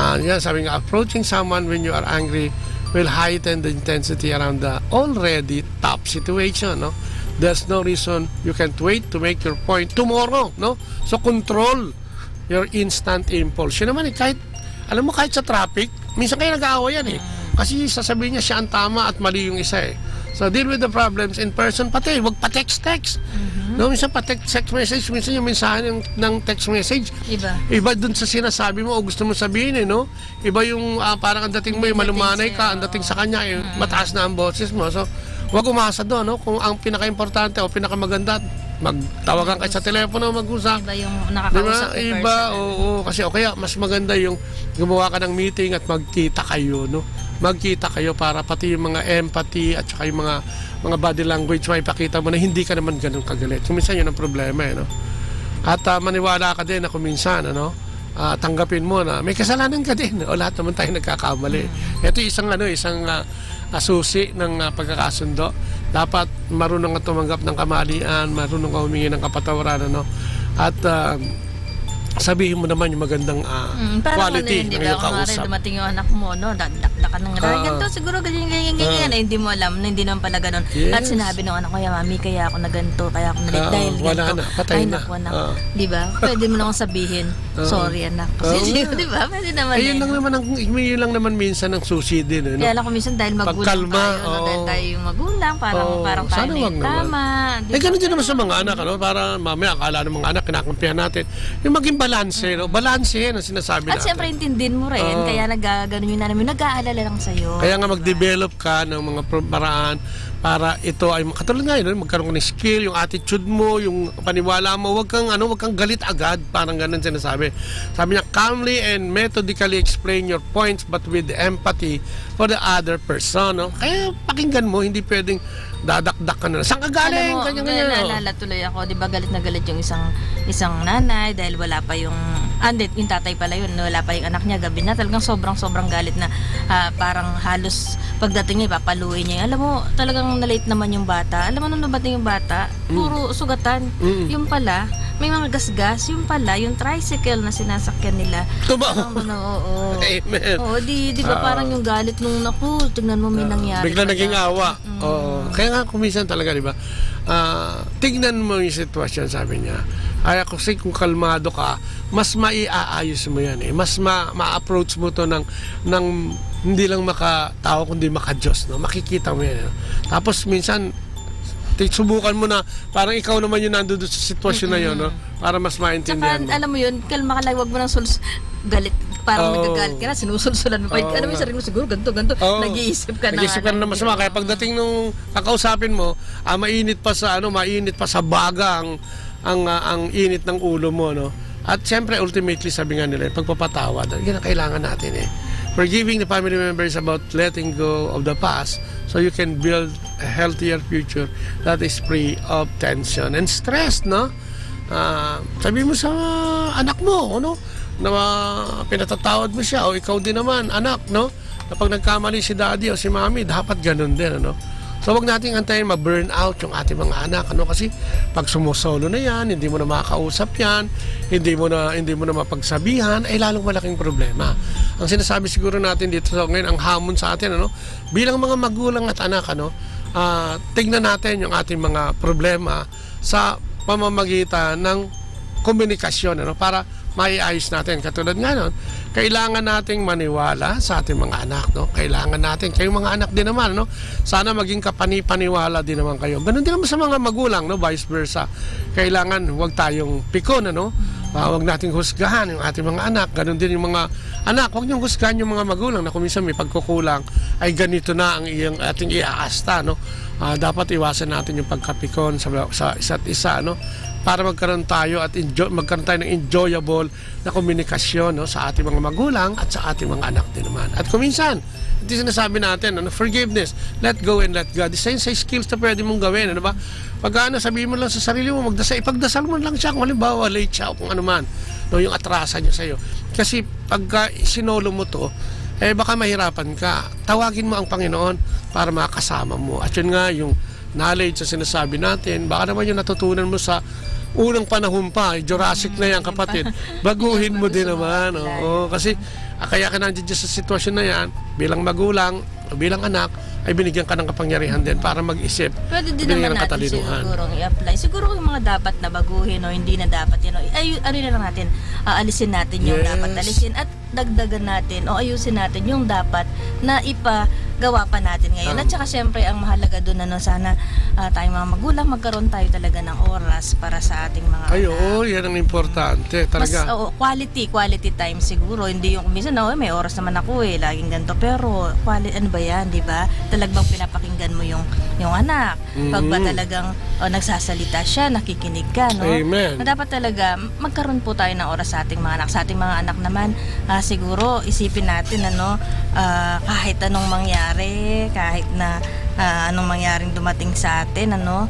Yan, sabi nga, approaching someone when you are angry will heighten the intensity around the already tough situation, There's no reason you can't wait to make your point tomorrow, So control your instant impulse. Yun naman kahit sa traffic, minsan kayo nag-aaway yan Kasi sasabihin niya siya ang tama at mali yung isa So deal with the problems in person, pati wag pa text. Minsan pa text message, minsan yung mensahe ng text message. Iba dun sa sinasabi mo o gusto mo sabihin Iba yung parang ang dating mo malumanay ka, ang dating sa kanya mataas na ang boses mo. So wag umasa doon, Kung ang pinaka-importante o pinakamaganda, magtawagan kayo sa telepono, mag-usap. Iba yung nakakausap ng person. Oo. Kasi kaya mas maganda yung gumawa ka ng meeting at magkita kayo, Magkita kayo para pati yung mga empathy at saka yung mga body language, may pakita mo na hindi ka naman ganun kagalit. Kuminsan yun ang problema, At maniwala ka din na kuminsan, tanggapin mo na may kasalanan ka din. O lahat naman tayo nagkakamali. Ito isang susi ng pagkakasundo. Dapat marunong ka tumanggap ng kamalian, marunong ka humingi ng kapatawaran, At sabihin mo naman yung magandang quality ng iyong kausap. Kung dumating yung anak mo, dakdakan ng ganito, siguro ganyan, hindi mo alam, hindi naman pala ganun. At sinabi ng anak ko, mami, kaya ako na ganito, kaya ako na dahil ganito. Na, patay na. Diba? Pwede mo lang sabihin, sorry anak. Kasi, diba? Pwede naman yun lang naman minsan ang susi din. Kaya lang ko minsan dahil magulang tayo, dahil tayo yung magulang, parang tayo may tama. Ganun din naman sa mga anak, para mamaya akala ng mga anak, kinakampihan natin. Yung maging balanse, balanse yan ang sinasabi natin. At siyempre, intindin mo rin, kaya nagaganon yung nanay mo, nag-aalala lang sa'yo. Kaya nga mag-develop ka ng mga paraan para ito ay katulad nga magkaroon ka ng skill, yung attitude mo, yung paniwala mo, wag kang galit agad, parang ganun sinasabi. Sabi niya, calmly and methodically explain your points but with empathy for the other person. Kaya pakinggan mo, hindi pwedeng dadakdak ka na. Saan ka galing? Ganyan. Naalala tuloy ako, di ba galit na galit yung isang nanay dahil wala pa yung tatay pala yun, wala pa yung anak niya, gabi na, talagang sobrang galit na parang halos pagdating niya, ipapaluin niya. Alam mo, talagang na-late naman yung bata. Alam mo, nung nabating yung bata, puro sugatan. Yung pala, may mga gasgas, yung pala, yung tricycle na sinasakyan nila. Oo. Amen. Oo, di ba parang yung galit nung tignan mo may nangyari. Bigla naging awa. Kaya nga kuminsan talaga, di ba? Tignan mo yung sitwasyon, sabi niya. Kaya kasi kung kalmado ka, mas maiaayos mo yan Mas ma-approach mo to ng hindi lang makatao kundi maka-Diyos, makikita mo yan Tapos minsan subukan mo na parang ikaw naman yung nandoon sa sitwasyon na yun, para mas maintindihan mo. Alam mo yun, kalma ka lang, wag mo nang galit. parang Oo. nagagalit ka na, sinusulsulan mo pa. Oo Alam mo yung nga. sarili mo, siguro ganito, Oo. nag-iisip ka na. Nag-iisip ka na ng masama. Kaya pagdating nung kakausapin mo, mainit pa sa baga ang init ng ulo mo, no? At siyempre, ultimately, sabi nga nila, pagpapatawad, yan ang kailangan natin eh. Forgiving the family members about letting go of the past so you can build a healthier future that is free of tension and stress, no? Sabi mo sa anak mo, no? Na pinatatawad mo siya, o ikaw din naman, anak, no? Na pag nagkamali si daddy o si mami, dapat ganun din, ano? So wag nating antayin ma-burn out yung ating mga anak, ano, kasi pag sumusolo na yan, hindi mo na makakausap yan, hindi mo na mapagsabihan, ay lalong malaking problema. Ang sinasabi siguro natin dito ngayon, ang hamon sa atin, ano, bilang mga magulang at anak, ano, tignan natin yung ating mga problema sa pamamagitan ng komunikasyon, ano, para maiayos natin. Katulad nga nun, kailangan nating maniwala sa ating mga anak, no? Kailangan natin, kayong mga anak din naman, no? Sana maging kapani-paniwala din naman kayo. Ganun din naman sa mga magulang, no? Vice versa. Kailangan huwag tayong pikon, ano? Huwag nating husgahan yung ating mga anak. Ganun din yung mga anak, huwag niyong husgahan yung mga magulang na kung minsan may pagkukulang, ay ganito na ang ating iaasta, no? Dapat iwasan natin yung pagkapikon sa isa't isa, no? Para magkaroon tayo ng enjoyable na komunikasyon, no, sa ating mga magulang at sa ating mga anak din naman. At kung minsan, ito sinasabi natin, ano, forgiveness, let go and let God. Isa yun sa skills na pwede mong gawin, ano ba? Pag sabihin mo lang sa sarili mo, ipagdasal mo lang siya, kung halimbawa late siya o kung ano man, no, yung atrasan niya sa'yo. Kasi pagka sinolo mo to, baka mahirapan ka. Tawagin mo ang Panginoon para makasama mo. At yun nga, yung knowledge sa sinasabi natin, baka naman yung natutunan mo sa unang panahon pa, Jurassic na yan, kapatid. Baguhin mo din naman. Oo, kasi kaya ka nandiyan sa sitwasyon na yan, bilang magulang, bilang anak, ay binigyan ka ng kapangyarihan din para mag-isip. Pwede din naman natin siguro i-apply. Siguro yung mga dapat na baguhin o hindi na dapat yun. Ano na lang natin, alisin natin yung dapat alisin at dagdagan natin o ayusin natin yung dapat na ipagawa pa natin ngayon. At saka syempre ang mahalaga doon, ano, sana tayong mga magulang magkaroon tayo talaga ng oras para sa ating mga anak. Oo, yan ang importante talaga. Mas quality time siguro. Hindi yung minsan, may oras naman ako laging ganito, pero ano ba yan, di ba? Talagang pinapakinggan mo yung anak. Pag ba talagang nagsasalita siya, nakikinig ka, no? Amen. Na dapat talaga magkaroon po tayo ng oras sa ating mga anak. Sa ating mga anak naman, siguro isipin natin, ano, kahit anong mangyari, kahit na anong mangyaring dumating sa atin, ano,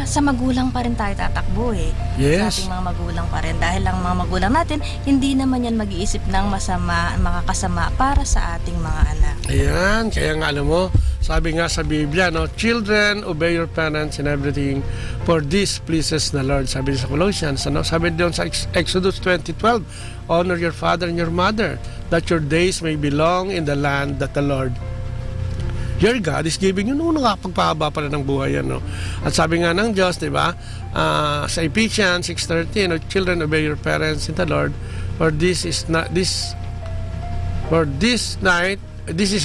sa magulang pa rin tayo tatakbo Yes. Sa ating mga magulang pa rin. Dahil ang mga magulang natin, hindi naman yan mag-iisip ng masama, makakasama para sa ating mga anak. Ayan, kaya nga alam mo, sabi nga sa Biblia, no, children, obey your parents in everything, for this pleases the Lord. Sabi sa Colossians, ano, sabi doon sa Exodus 20:12, honor your father and your mother, that your days may be long in the land that the Lord your God is giving you. Nakapagpahaba pa rin ng buhay yan, no? At sabi nga ng Diyos, di ba, sa Ephesians 6:13, no, children, obey your parents in the Lord, for this is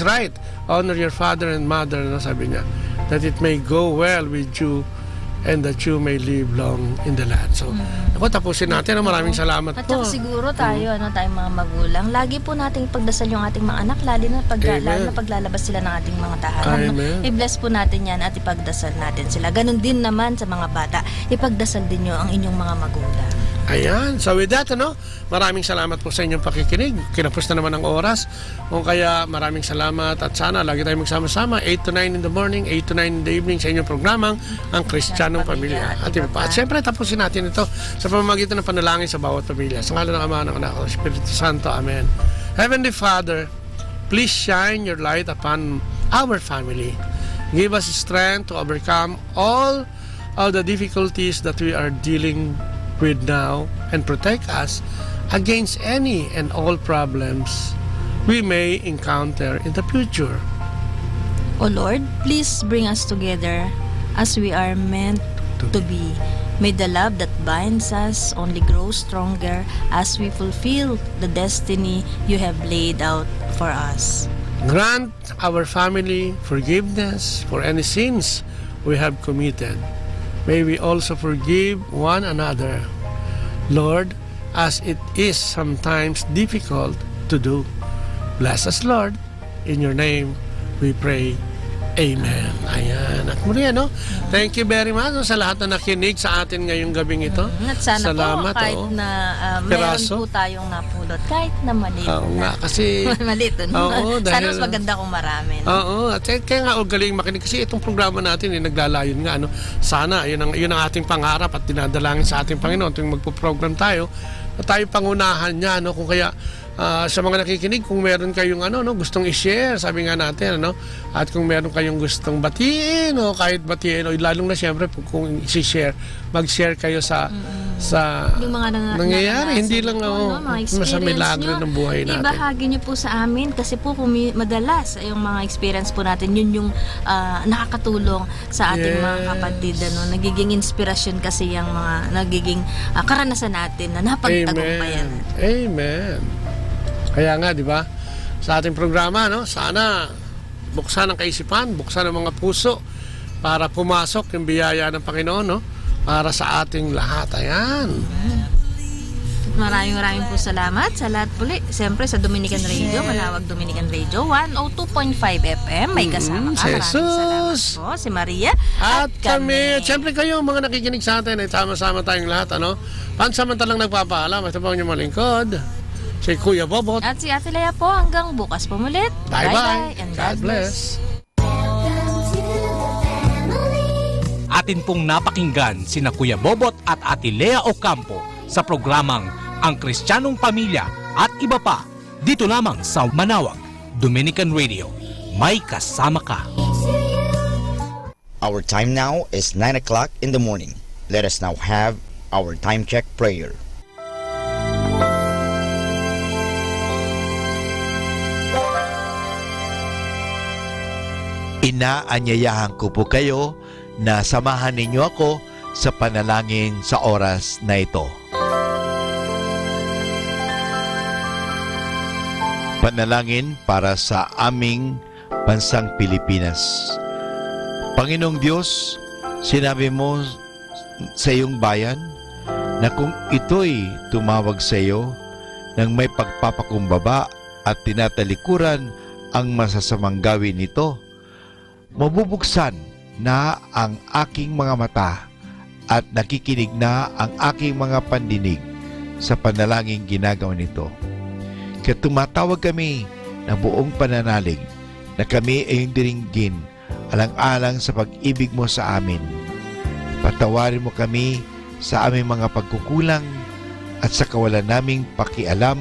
right. Honor your father and mother, no, sabi niya, that it may go well with you and that you may live long in the land. So, ako, tapusin natin. Maraming salamat At po. saka siguro tayo, tayong mga magulang, lagi po nating pagdasal yung ating mga anak, lalo na paglalabas sila ng ating mga tahanan. Amen. I-bless po natin yan at ipagdasal natin sila. Ganon din naman sa mga bata. Ipagdasal din nyo ang inyong mga magulang. Ayan. So with that, ano, maraming salamat po sa inyong pakikinig. Kinapos na naman ang oras. Kung kaya, maraming salamat at sana lagi tayong magsama-sama 8 to 9 in the morning, 8 to 9 in the evening sa inyong programang Ang Kristiyanong Pamilya. At iba pa. At syempre, tapusin natin ito sa pamamagitan ng panalangin sa bawat pamilya. Sa ngalan ng Ama, ng Anak, ng Espiritu Santo. Amen. Heavenly Father, please shine your light upon our family. Give us strength to overcome all of the difficulties that we are dealing with now and protect us against any and all problems we may encounter in the future. O Lord, please bring us together as we are meant to be. May the love that binds us only grow stronger as we fulfill the destiny you have laid out for us. Grant our family forgiveness for any sins we have committed. May we also forgive one another. Lord, as it is sometimes difficult to do. Bless us, Lord. In your name, we pray. Amen. Ayan. At muli, thank you very much sa lahat na nakinig sa atin ngayong gabing ito. At sana Salamat, po, kahit na meron Piraso. po tayong napulot, kahit na maliit Oo na. nga, kasi... maliit Oo, Sana dahil- mas maganda kung marami. No? Oo, at kaya nga galing makinig kasi itong programa natin naglalayon nga sana yun ang ating pangarap at dinadalangin sa ating Panginoon tuwing magpo-program tayo na tayo pangunahan niya kung kaya sa mga nakikinig kung meron kayong gustong i-share, sabi nga natin at kung meron kayong gustong batiin o kahit batiin o lalong na siyempre kung i-share, mag-share kayo sa Yung mga nangyayari, hindi lang mga sa milagro ng buhay natin. Ibahagi niyo po sa amin kasi po madalas yung mga experience po natin yun yung nakakatulong sa ating mga kapatid nagiging inspirasyon kasi yung mga nagiging karanasan natin na napagtagumpayan. Amen. Kaya nga, di ba? Sa ating programa, sana buksan ang kaisipan, buksan ang mga puso para pumasok yung biyaya ng Panginoon, para sa ating lahat. Ayan. Maraming po salamat sa lahat puli. Siyempre sa Dominican Radio, Manawag Dominican Radio, 102.5 FM. May kasama ka. Maraming salamat po. Si Maria at kami. At siyempre kayo, mga nakikinig sa atin, sama-sama tayong lahat. Pansamantalang nagpapaalam. Ito po ang inyong malingkod. Si Kuya Bobot. At si Ate Lea po. Hanggang bukas po mulit. Bye-bye. And God bless. Atin pong napakinggan sina Kuya Bobot at Ate Lea Ocampo sa programang Ang Kristiyanong Pamilya at iba pa dito lamang sa Manawag Dominican Radio. May kasama ka. Our time now is 9 o'clock in the morning. Let us now have our time check prayer. Inaanyayahan ko po kayo na samahan ninyo ako sa panalangin sa oras na ito. Panalangin para sa aming bansang Pilipinas. Panginoong Diyos, sinabi mo sa iyong bayan na kung ito'y tumawag sa iyo ng may pagpapakumbaba at tinatalikuran ang masasamang gawin nito, mabubuksan na ang aking mga mata at nakikinig na ang aking mga pandinig sa panalangin ginagawa nito. Kaya tumatawag kami ng buong pananalig na kami ay diringgin alang-alang sa pag-ibig mo sa amin. Patawarin mo kami sa aming mga pagkukulang at sa kawalan naming pakialam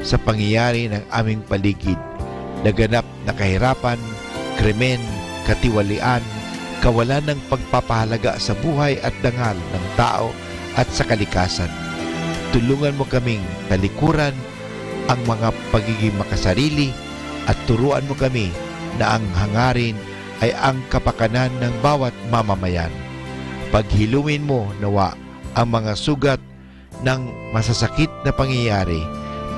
sa pangyayari ng aming paligid, naganap na kahirapan, krimen, katiwalian, kawalan ng pagpapahalaga sa buhay at dangal ng tao at sa kalikasan. Tulungan mo kaming talikuran ang mga pagiging makasarili at turuan mo kami na ang hangarin ay ang kapakanan ng bawat mamamayan. Paghilumin mo nawa ang mga sugat ng masasakit na pangyayari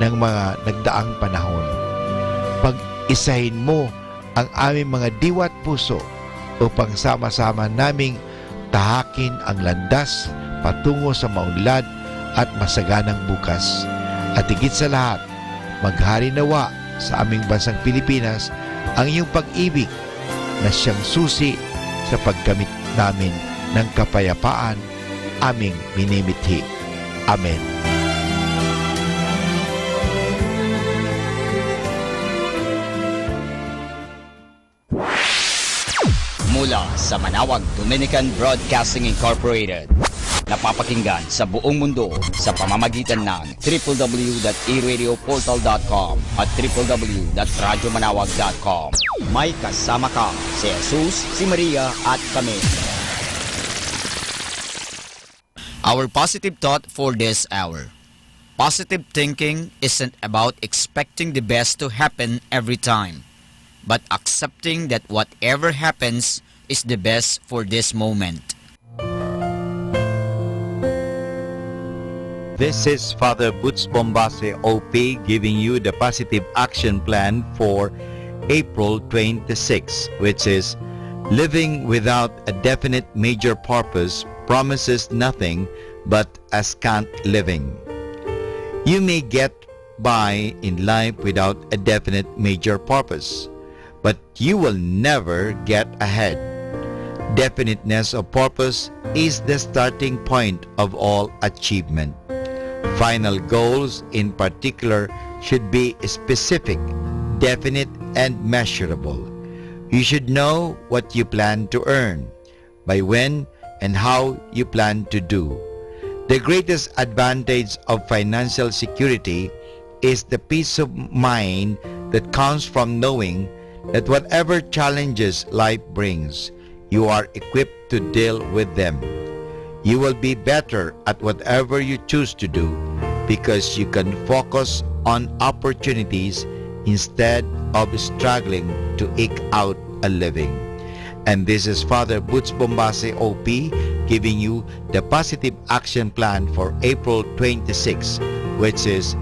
ng mga nagdaang panahon. Pag-isahin mo ang aming mga diwa at puso upang sama-sama naming tahakin ang landas patungo sa maunlad at masaganang bukas. At higit sa lahat, maghari nawa sa aming bansang Pilipinas ang iyong pag-ibig na siyang susi sa pagkamit namin ng kapayapaan aming minimithi. Amen. Mula sa Manawag Dominican Broadcasting Incorporated, napapakinggan sa buong mundo sa pamamagitan ng www.eradioportal.com at www.radyomanawag.com. May kasama ka si Jesus, si Maria at kami. Our positive thought for this hour. Positive thinking isn't about expecting the best to happen every time, but accepting that whatever happens is the best for this moment. This is Father Boots Bombase OP giving you the positive action plan for April 26, which is living without a definite major purpose promises nothing but a scant living. You may get by in life without a definite major purpose, but you will never get ahead. Definiteness of purpose is the starting point of all achievement. Final goals in particular should be specific, definite, and measurable. You should know what you plan to earn, by when, and how you plan to do. The greatest advantage of financial security is the peace of mind that comes from knowing that whatever challenges life brings, you are equipped to deal with them. You will be better at whatever you choose to do because you can focus on opportunities instead of struggling to eke out a living. And this is Father Butch Bombase OP giving you the Positive Action Plan for April 26, which is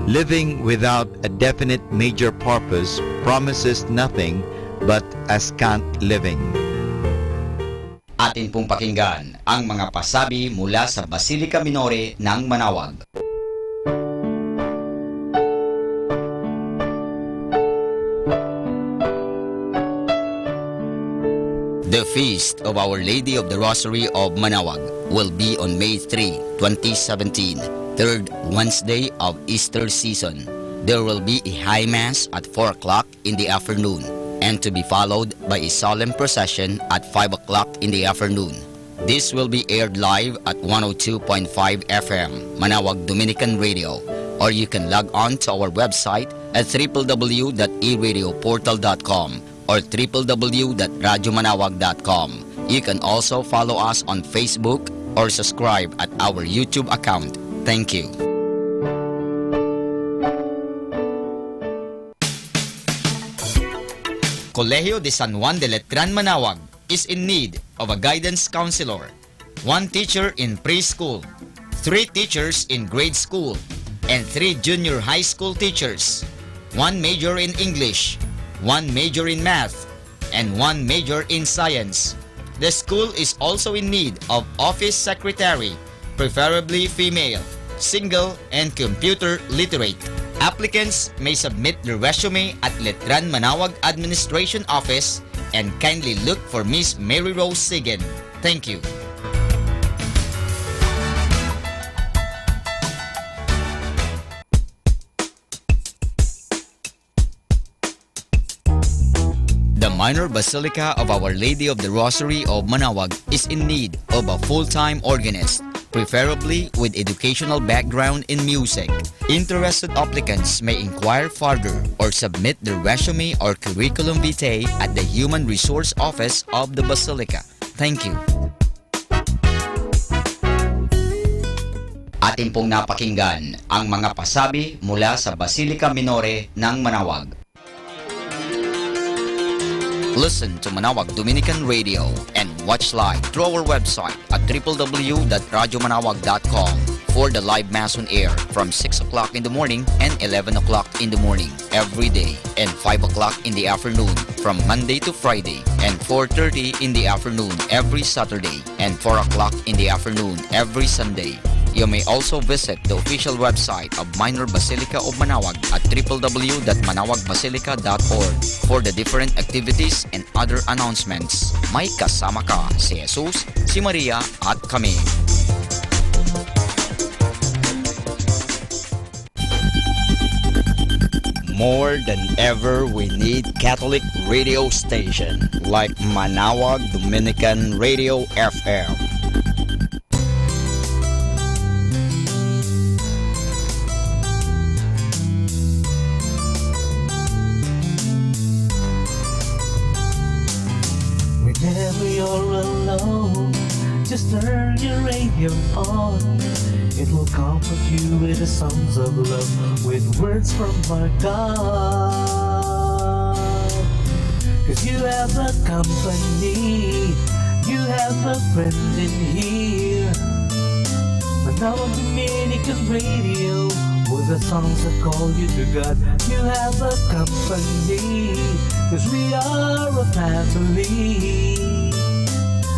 living without a definite major purpose promises nothing but a scant living. Atin pong pakinggan ang mga pasabi mula sa Basilica Minore ng Manawag. The Feast of Our Lady of the Rosary of Manawag will be on May 3, 2017, third Wednesday of Easter season. There will be a High Mass at 4 o'clock in the afternoon and to be followed by a solemn procession at 5 o'clock in the afternoon. This will be aired live at 102.5 FM, Manawag Dominican Radio, or you can log on to our website at www.eradioportal.com or www.radyomanawag.com. You can also follow us on Facebook or subscribe at our YouTube account. Thank you. Colegio de San Juan de Letran Manawag is in need of a guidance counselor, 1 teacher in preschool, 3 teachers in grade school, and 3 junior high school teachers, 1 major in English, 1 major in math, and 1 major in science. The school is also in need of office secretary, preferably female, single, and computer literate. Applicants may submit their resume at Letran Manawag Administration Office and kindly look for Miss Mary Rose Sigen. Thank you. The Minor Basilica of Our Lady of the Rosary of Manawag is in need of a full-time organist, preferably with educational background in music. Interested applicants may inquire further or submit their resume or curriculum vitae at the Human Resource Office of the Basilica. Thank you. Atin pong napakinggan ang mga pasabi mula sa Basilica Minore ng Manawag. Listen to Manawag Dominican Radio and watch live through our website at www.radyomanawag.com for the live Mass on air from 6 o'clock in the morning and 11 o'clock in the morning every day and 5 o'clock in the afternoon from Monday to Friday and 4:30 in the afternoon every Saturday and 4 o'clock in the afternoon every Sunday. You may also visit the official website of Minor Basilica of Manawag at www.manawagbasilica.org for the different activities and other announcements. May kasama ka si Jesus, si Maria at kami. More than ever, we need Catholic radio station like Manawag Dominican Radio FM. Whenever you're alone, just turn your radio on. It will comfort you with the songs of love, with words from our God. 'Cause you have a company, you have a friend in here. Manawag Dominican Radio, with the songs that call you to God. You have a company, 'cause we are a family.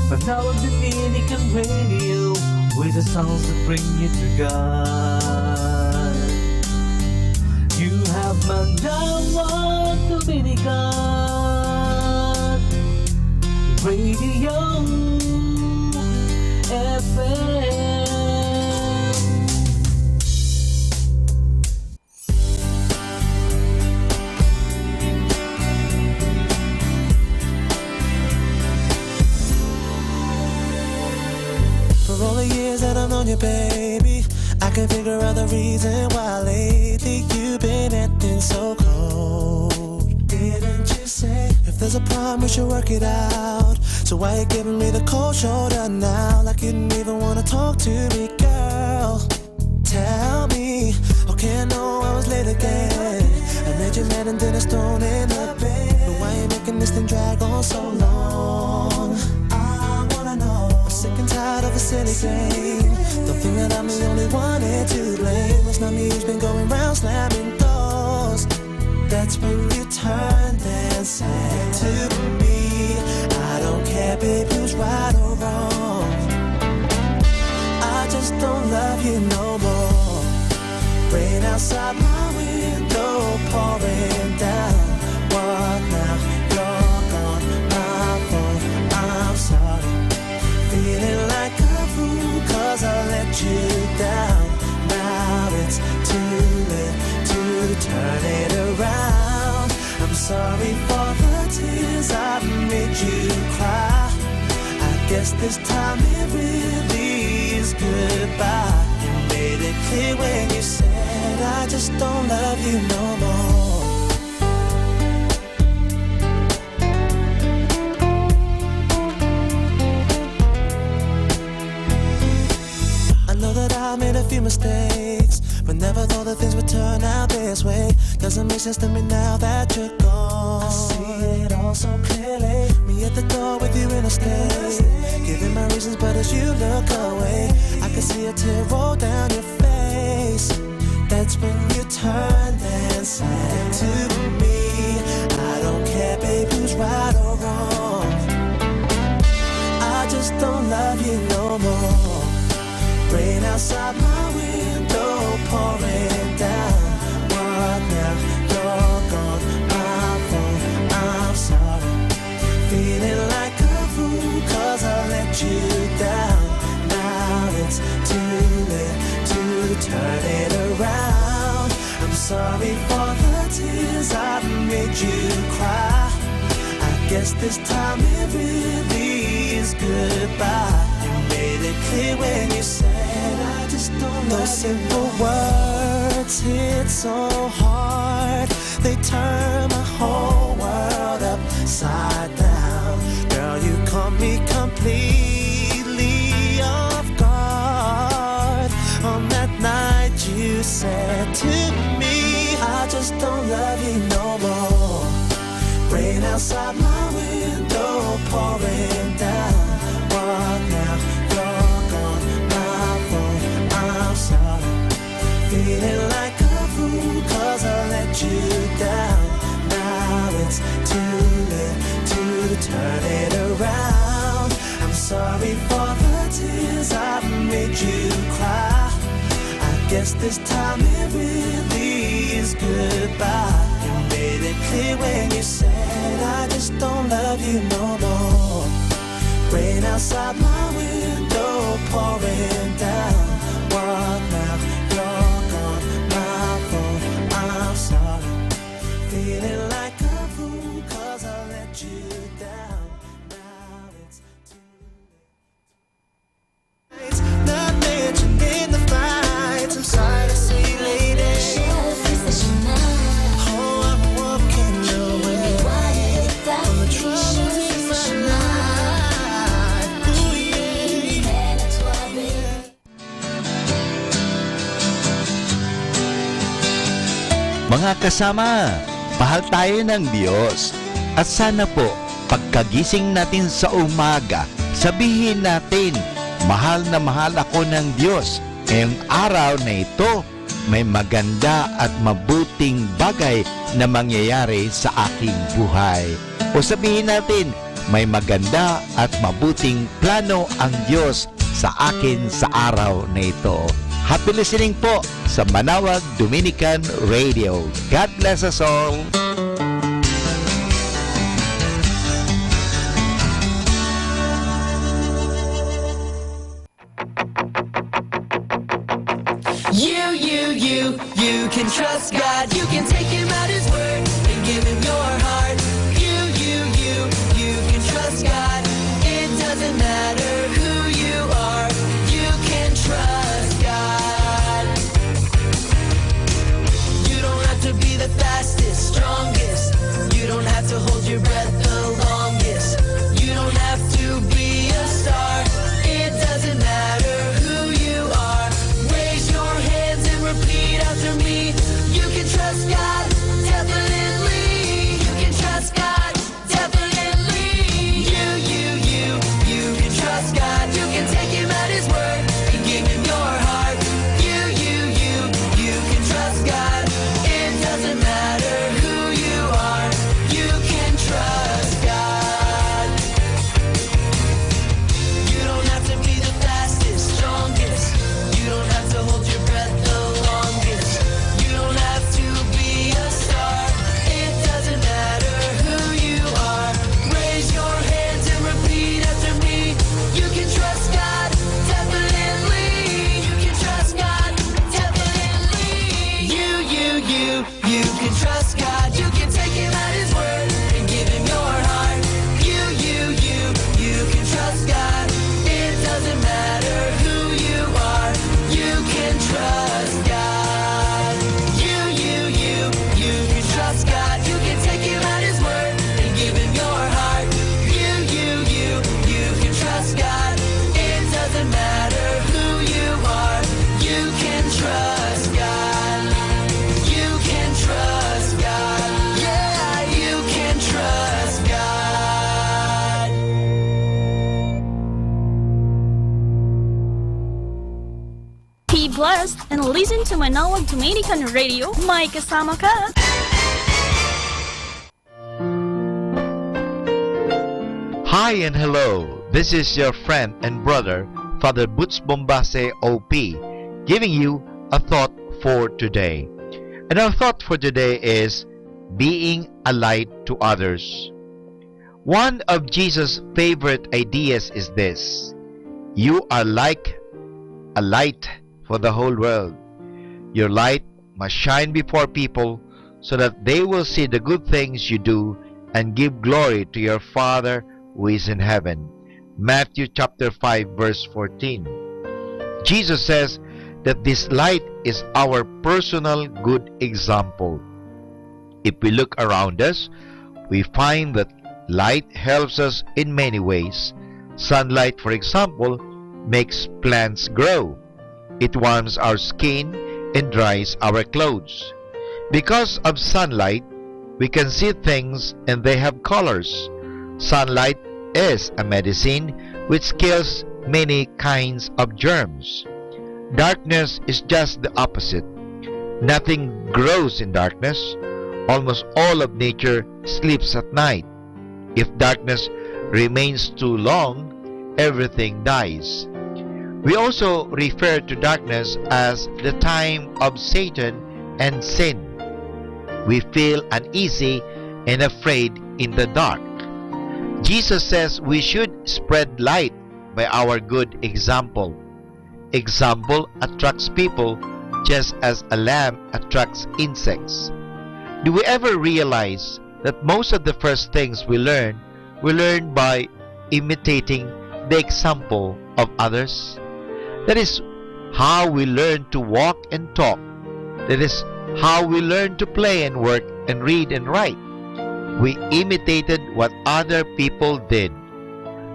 Manawag Dominican Radio, with the songs that bring you to God. You have Manawag Dominican Radio FM. For all the years that I've known you, baby, I can figure out the reason why lately you've been acting so cold. Didn't you say if there's a problem we should work it out? So why you giving me the cold shoulder now, like you didn't even wanna talk to me, girl? Tell me, okay, I know I was late again. I made you mad and then I thrown in the bed. But why you making this thing drag on so long? I wanna know. I'm sick and tired of a silly game. Don't think that I'm the only one here to blame. It's not me who's been going round slamming doors. That's when you turned and said to me, I don't care, babe, who's right or wrong. I just don't love you no more. Rain outside my window, pouring down. What now? You're gone, my fault, I'm sorry. Feeling like a fool 'cause I let you down. Now it's too late to turn it around. I'm sorry for the tears I've made you cry. I guess this time it really is goodbye. You made it clear when you said I just don't love you no more. I know that I made a few mistakes, but never thought that things would turn out this way. Doesn't make sense to me now that you're gone. I see it all so clearly. Me at the door with you in a state, giving my reasons, but as you look away, I can see a tear roll down your face. That's when you turned and said to me, I don't care, babe, who's right or wrong. I just don't love you no more. Rain outside my window, pouring down. What now? You're gone, my fault, I'm sorry. Feeling like a fool 'cause I let you down. Now it's too late to turn it around. I'm sorry for the tears I've made you cry. I guess this time it really is goodbye. You made it clear when you said I just don't. Those simple words hit so hard, they turn my whole world upside down. Girl, you caught me completely off guard. On that night you said to me, I just don't love you no more. Rain outside my window, pouring down. What now? You're gone, my fault, I'm sorry. Feeling like a fool 'cause I let you down. Now it's too late to turn it around. I'm sorry for the tears I've made you cry. I guess this time it really is goodbye. You made it clear when you said I just don't love you no more. Rain outside my window, pouring down. What now? You're gone, my fault, I'm sorry. Feeling like a fool 'cause I let you down. Now it's too late. Not mentioned in the fights. I'm sorry to say, lady. Oh, I'm walking away from the troubles in my life. Ooh, yeah. Mga kasama, mahal tayo ng Diyos. At sana po, pagkagising natin sa umaga, sabihin natin, mahal na mahal ako ng Diyos. Ngayong araw na ito, may maganda at mabuting bagay na mangyayari sa aking buhay. O sabihin natin, may maganda at mabuting plano ang Diyos sa akin sa araw na ito. Happy listening po sa Manawag Dominican Radio. God bless us all. You can trust God. You can take Him at His word and give Him your heart. You can trust God. It doesn't matter who you are. You can trust God. You don't have to be the fastest, strongest. You don't have to hold your breath the longest. You don't have to be a star. It doesn't matter who you are. Raise your hands and repeat after me. You can trust God, definitely. You can trust God, definitely. You can trust God. You can take Him at His word and give Him your heart. You can trust God. It doesn't matter who you are. You can trust God. You don't have to be the fastest, strongest. You don't have to hold your breath the longest. You don't have to be a star. It doesn't matter who you are. Raise your hands and repeat after me. You can trust God, definitely. You can trust God, definitely. You can trust God. You can take Him at His word and give Him your heart. You can trust God. It doesn't matter who you are. You can trust God. You can trust God. You can take Him at His word and give Him your heart. You can trust God. It doesn't matter who you are. You can trust God. You can trust God. Yeah, you can trust God. Be blessed and listen to Manawag Dominican Radio. May kasama ka. Hi and hello. This is your friend and brother, Father Butch Bombase OP, giving you a thought for today. And our thought for today is being a light to others. One of Jesus' favorite ideas is this: you are like a light for the whole world. Your light must shine before people so that they will see the good things you do and give glory to your Father who is in heaven. Matthew chapter 5 verse 14. Jesus says that this light is our personal good example. If we look around us, we find that light helps us in many ways. Sunlight, for example, makes plants grow. It warms our skin and dries our clothes. Because of sunlight, we can see things and they have colors. Sunlight is a medicine which kills many kinds of germs. Darkness is just the opposite. Nothing grows in darkness. Almost all of nature sleeps at night. If darkness remains too long, everything dies. We also refer to darkness as the time of Satan and sin. We feel uneasy and afraid in the dark. Jesus says we should spread light by our good example. Example attracts people just as a lamp attracts insects. Do we ever realize that most of the first things we learn by imitating the example of others? That is how we learn to walk and talk. That is how we learn to play and work and read and write. We imitated what other people did.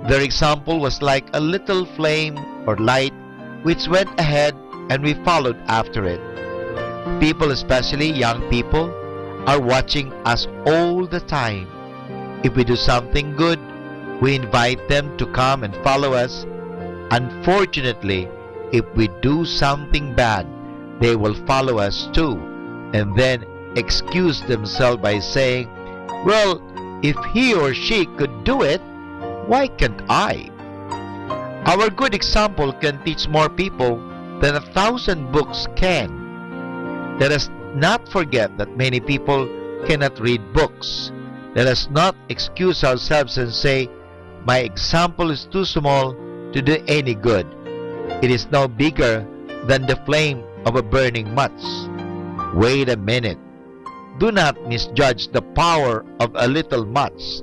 Their example was like a little flame or light which went ahead and we followed after it. People, especially young people, are watching us all the time. If we do something good, we invite them to come and follow us. Unfortunately, if we do something bad, they will follow us too, and then excuse themselves by saying, "Well, if he or she could do it, why can't I?" Our good example can teach more people than 1,000 books can. Let us not forget that many people cannot read books. Let us not excuse ourselves and say, my example is too small to do any good. It is no bigger than the flame of a burning match. Wait a minute. Do not misjudge the power of a little match.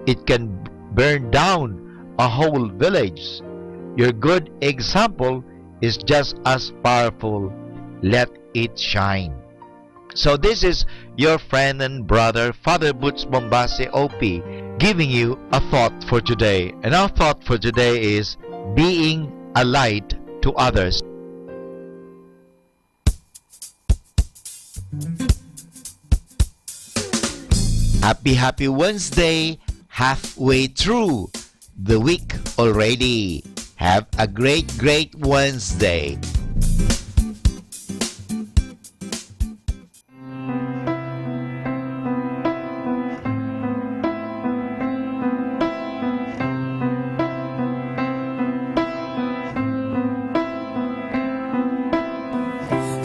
It can burn down a whole village. Your good example is just as powerful. Let it shine. So this is your friend and brother, Father Butch Bombase OP, giving you a thought for today. And our thought for today is being a light to others. Happy Wednesday, halfway through the week already. Have a great Wednesday.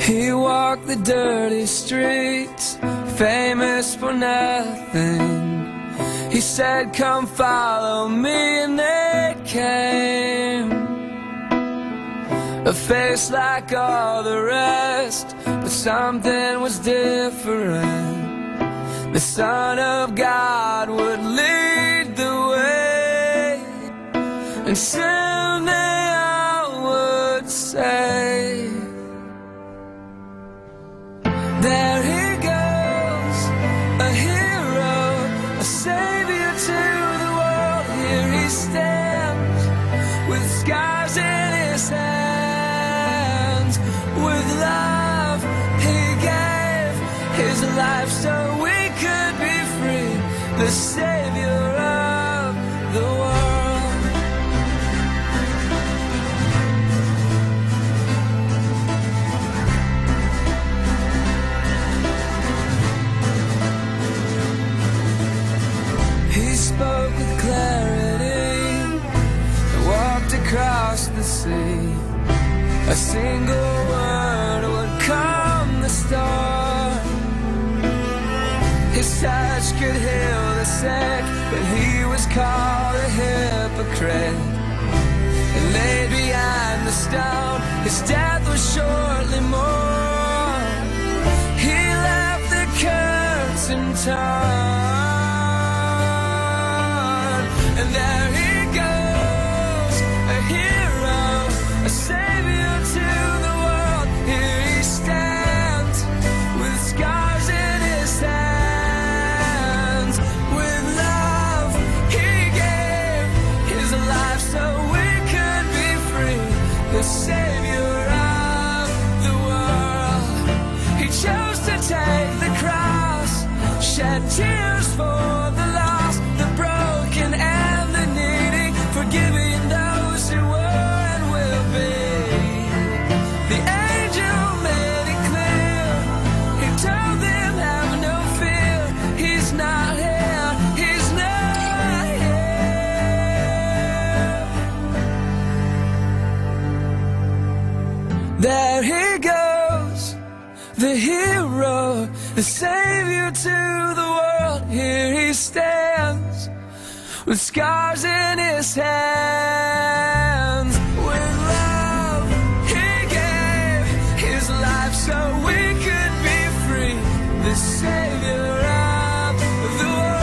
He walked the dirty streets, famous for nothing. He said, come follow me, and they came. A face like all the rest, but something was different. The Son of God would lead the way, and soon they all would say, there he goes, a hero, a savior to the world. Here he stands, with scars in his hands. With love he gave his life so we could be free. The savior of the world. He spoke with clarity and walked across the sea. A single word would calm the storm. His touch could heal the sick, but he was called a hypocrite. And laid behind the stone, his death was shortly more. He left the curtain torn. And there he goes, a hero, a savior to the world. Here he stands, with scars in his hands. With love he gave his life so we could be free. The savior of the world. He chose to take the cross, shed tears for the lost, the broken and the needy, forgiving those who were and will be. The angel made it clear. He told them, have no fear. He's not here. He's not here. There he goes, the hero, the savior to the world. Here he stands, with scars in his hands. With love he gave his life so we could be free. The savior of the world.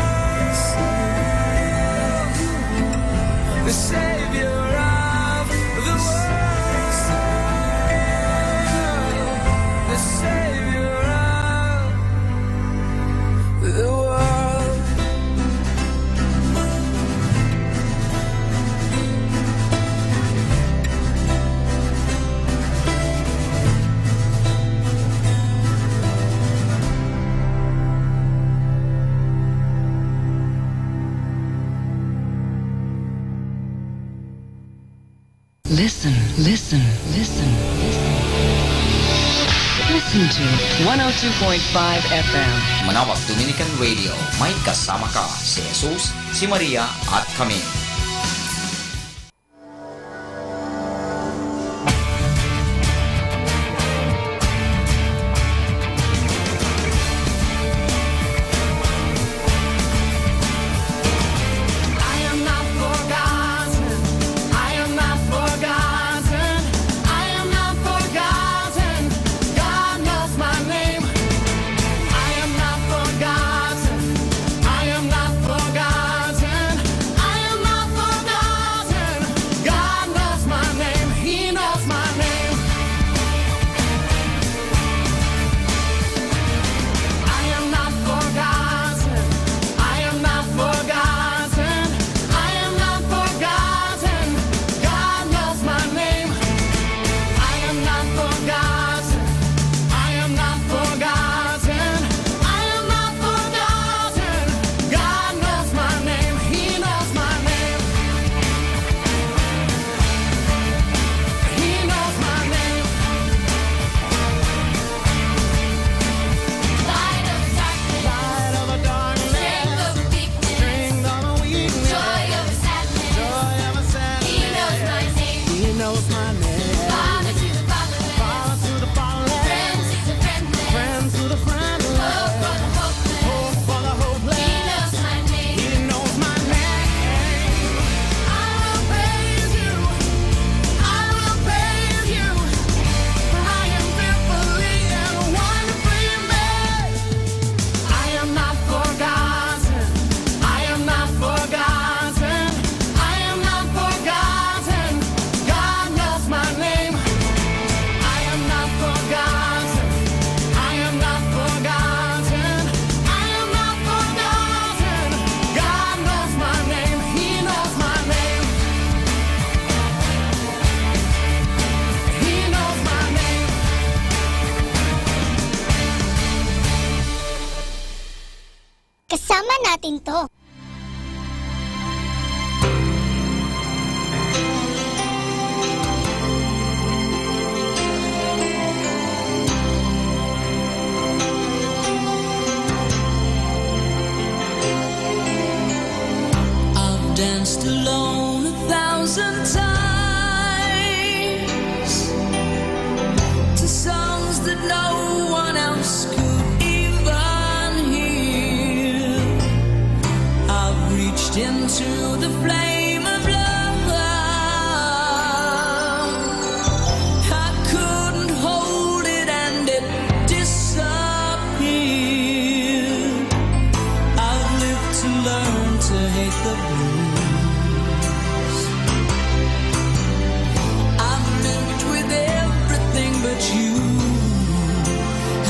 The savior of the world. The savior of the world. Listen, listen, listen, listen. Listen to 102.5 FM. Manawag Dominican Radio, may kasama ka si Jesus, si Maria at kami. natin to. I've danced alone 1,000 times to songs that no one else could even hear. I've reached into the flame of love. I couldn't hold it and it disappeared. I've lived to learn to hate the blues. I've lived with everything but you.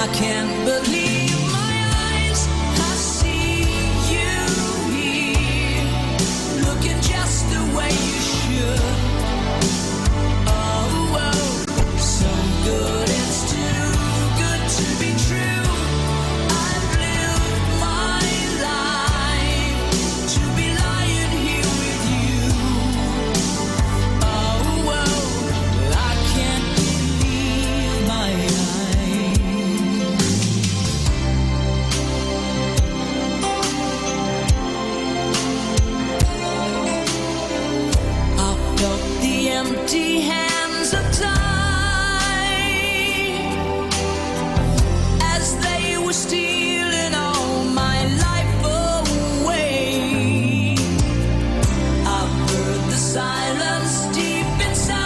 I can't believe my eyes. I see you here, looking just the way you should. Oh, oh, so good, it's too good to be true. I've lived my life to be lying here with you. Oh, oh, I can't believe my eyes. I felt the empty hands of time as they were stealing all my life away. I've heard the silence deep inside,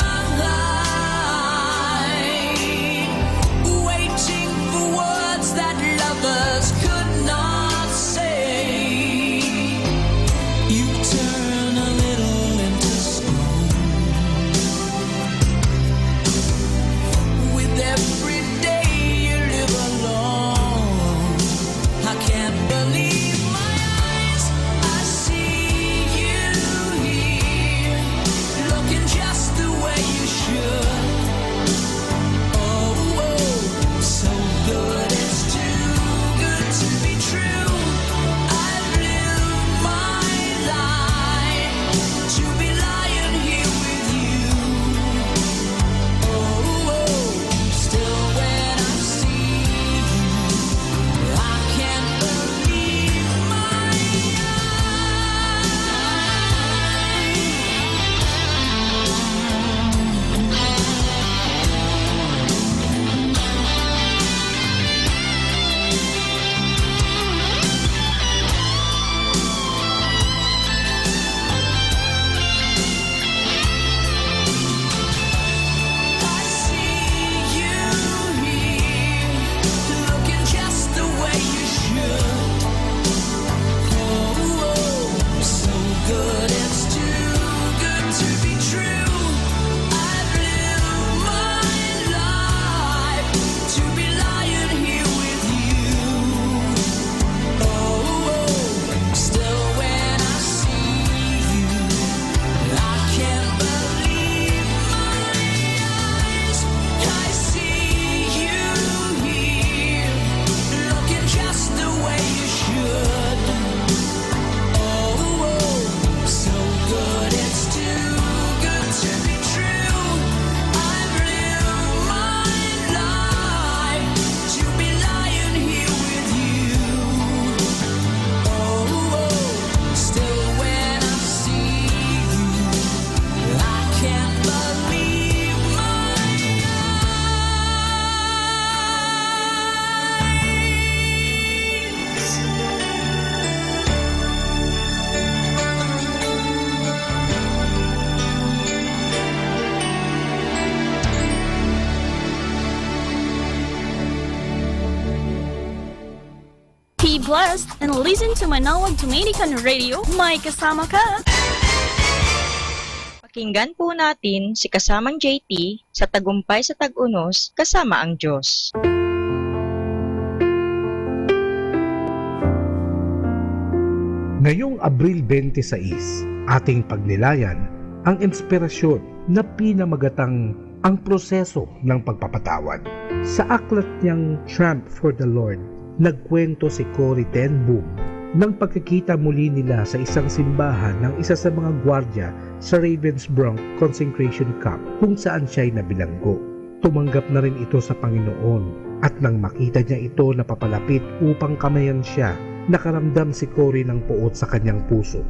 waiting for words that lovers could not say. You turn a little into stone with every day you live alone. I can't believe my eyes. I see you here, looking just the way you should. Oh, oh, so good, it's too good to be true. I've lived my life to be lying here with you. Oh, oh, still when I see you, I can't believe my I see you here, looking just the way you should. Oh, oh, so good, it's too good to be true. I've lived my life to be lying here with you. Oh, oh, still when I see you, I can't believe my eyes. I see you here, looking just the way you should. Oh, oh, so good, it's too good to be true. I've lived my life to be lying here with you. Oh, oh, still when I see you, I can't believe my eyes. Be blessed and listen to Manawag Dominican Radio. May kasama ka. Pakinggan po natin si kasamang JT sa Tagumpay sa Tag-Unos kasama ang Diyos. Ngayong Abril 26, ating pagnilayan ang inspirasyon na pinamagatang ang proseso ng pagpapatawad. Sa aklat niyang Tramp for the Lord, nagkwento si Corrie ten Boom ng pagkikita muli nila sa isang simbahan ng isa sa mga gwardya sa Ravensbrück Consecration Camp kung saan siya'y nabilanggo. Tumanggap na rin ito sa Panginoon at nang makita niya ito na papalapit upang kamayan siya, nakaramdam si Cory ng puot sa kanyang puso.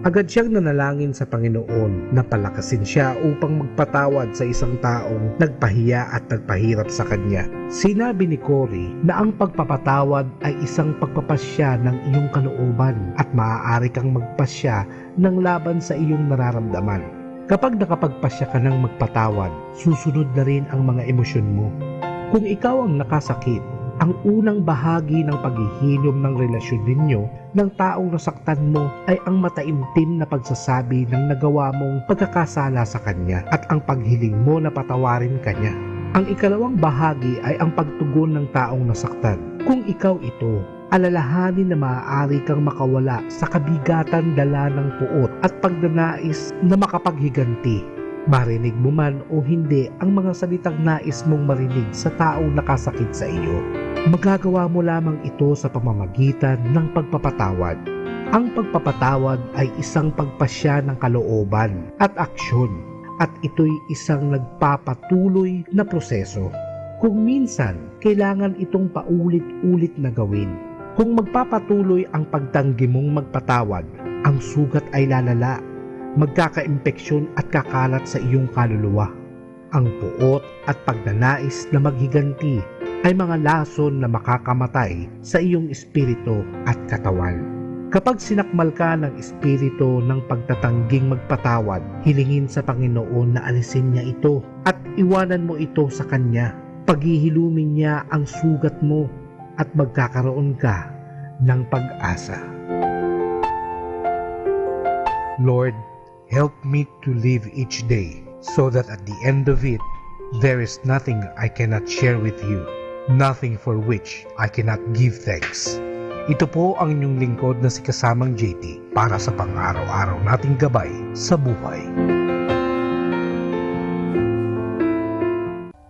Agad siyang nanalangin sa Panginoon na palakasin siya upang magpatawad sa isang taong nagpahiya at nagpahirap sa kanya. Sinabi ni Cory na ang pagpapatawad ay isang pagpapasya ng iyong kalooban at maaari kang magpasya ng laban sa iyong nararamdaman. Kapag nakapagpasya ka ng magpatawad, susunod na rin ang mga emosyon mo. Kung ikaw ang nakasakit, ang unang bahagi ng paghihilom ng relasyon ninyo ng taong nasaktan mo ay ang mataimtim na pagsasabi ng nagawa mong pagkakasala sa kanya at ang paghiling mo na patawarin kanya. Ang ikalawang bahagi ay ang pagtugon ng taong nasaktan. Kung ikaw ito, alalahanin na maaari kang makawala sa kabigatan dala ng puot at pagdanais na makapaghiganti. Marinig mo man o hindi ang mga salitang nais mong marinig sa taong nakasakit sa iyo, magagawa mo lamang ito sa pamamagitan ng pagpapatawad. Ang pagpapatawad ay isang pagpasya ng kalooban at aksyon, at ito'y isang nagpapatuloy na proseso. Kung minsan, kailangan itong paulit-ulit na gawin. Kung magpapatuloy ang pagtanggi mong magpatawad, ang sugat ay lalala, magkaka-impeksyon at kakalat sa iyong kaluluwa. Ang puot at pagnanais na maghiganti ay mga lason na makakamatay sa iyong espiritu at katawan. Kapag sinakmal ka ng espiritu ng pagtatangging magpatawad, hilingin sa Panginoon na alisin niya ito at iwanan mo ito sa Kanya. Paghihilumin niya ang sugat mo at magkakaroon ka ng pag-asa. Lord, help me to live each day so that at the end of it, there is nothing I cannot share with you, nothing for which I cannot give thanks. Ito po ang inyong lingkod na si Kasamang JT para sa pang-araw-araw nating gabay sa buhay.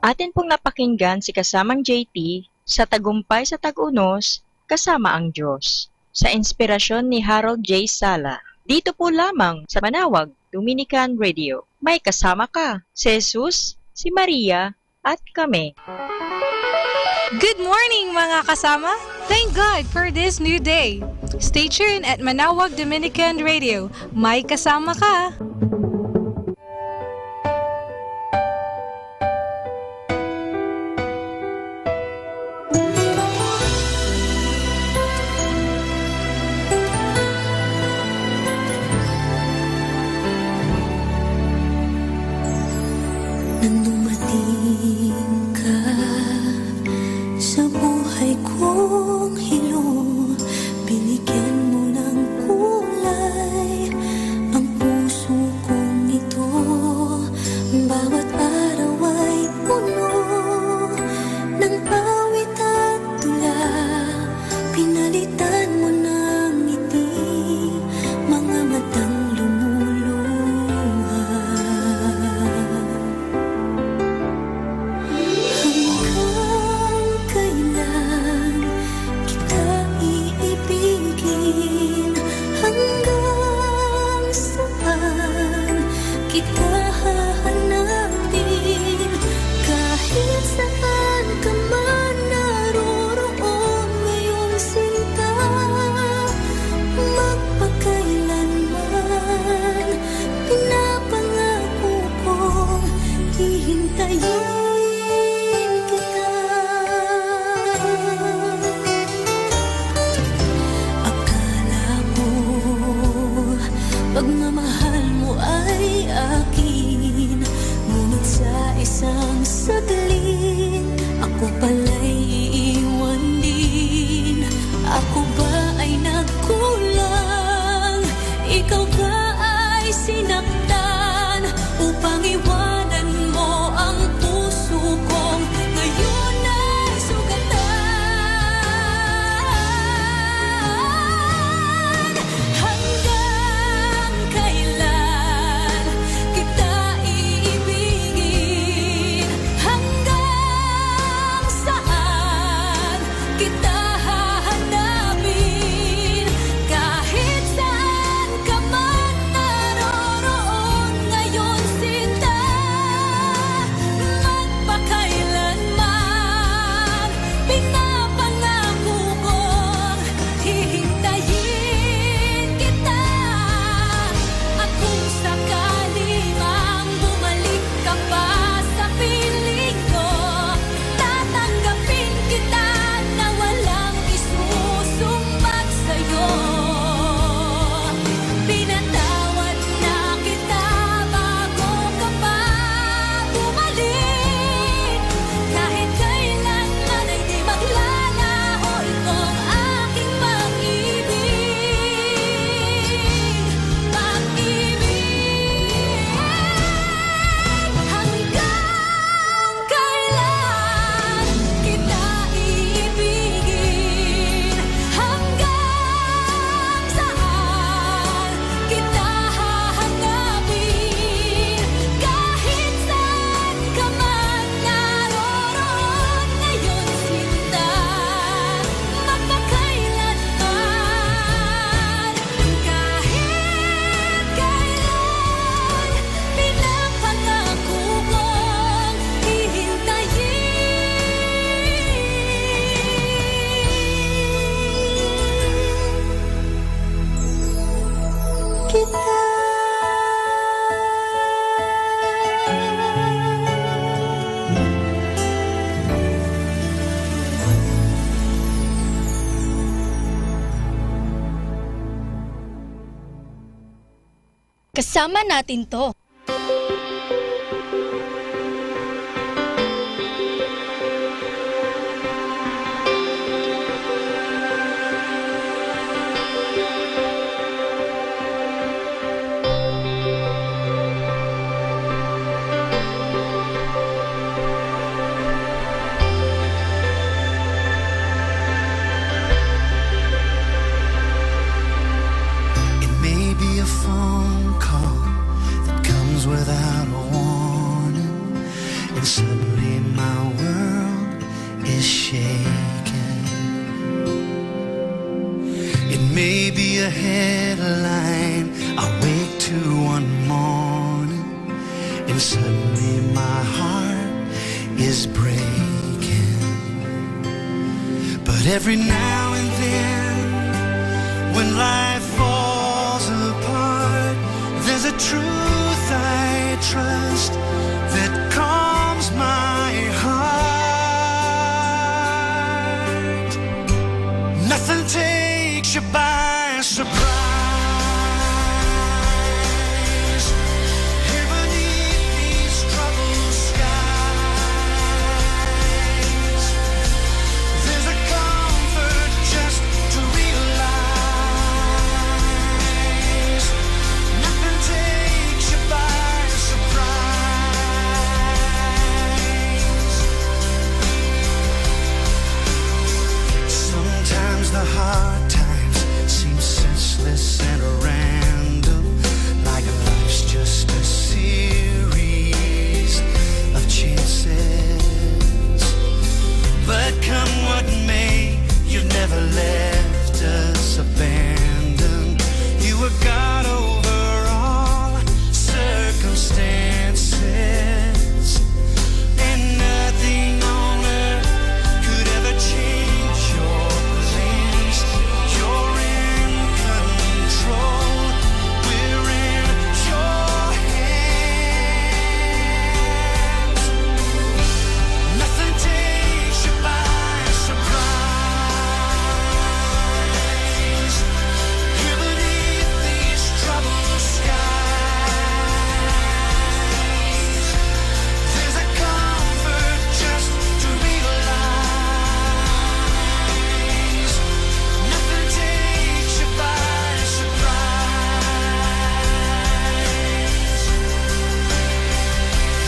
Atin pong napakinggan si Kasamang JT sa Tagumpay sa Tag-Unos, Kasama ang Diyos, sa inspirasyon ni Harold J. Sala. Dito po lamang sa Manawag Dominican Radio. May kasama ka, si Jesus, si Maria, at kami. Good morning mga kasama! Thank God for this new day. Stay tuned at Manawag Dominican Radio. May kasama ka! Nang dumating ka sa buhay kong hilong, binigyan mo ng kulay ang puso kong ito. Bawat araw ay puno ng awit at tula, pinalitan mo ng ngiti mga matang lumuluha. Hanggang kailan kita iibigin? Hanggang saan kita hahanapin? Kahit saan ka man naroroon ngayong sinta, magpakailanman pinapangako kong hihintayin kita. Akala mo pagmamahal mo ay akin, ngunit sa isang saglit ako pala'y iiwan din. Ako ba ay nagkulang? Ikaw ba ay sinaktan upang iwanan mo ang puso kong ngayon ay sugatan? Hanggang kailan kita iibigin? Hanggang saan Kasama natin to. It may be a phone call that comes without a warning, and suddenly my world is shaken. It may be a headline I wake to one morning, and suddenly my heart is breaking. But every now and then, when life falls apart, there's a truth I trust that calms my heart. Nothing takes you by surprise. Here beneath these troubled skies, there's a comfort just to realize nothing takes you by surprise. Sometimes the hard times seem senseless and random, like life's just a series of chances. But come what may, you've never left us abandoned. You were God over all circumstances, and nothing on earth could ever change your plans. You're in control. We're in your hands. Nothing takes you by surprise. Here beneath these troubled skies, there's a comfort just to realize nothing takes you by surprise.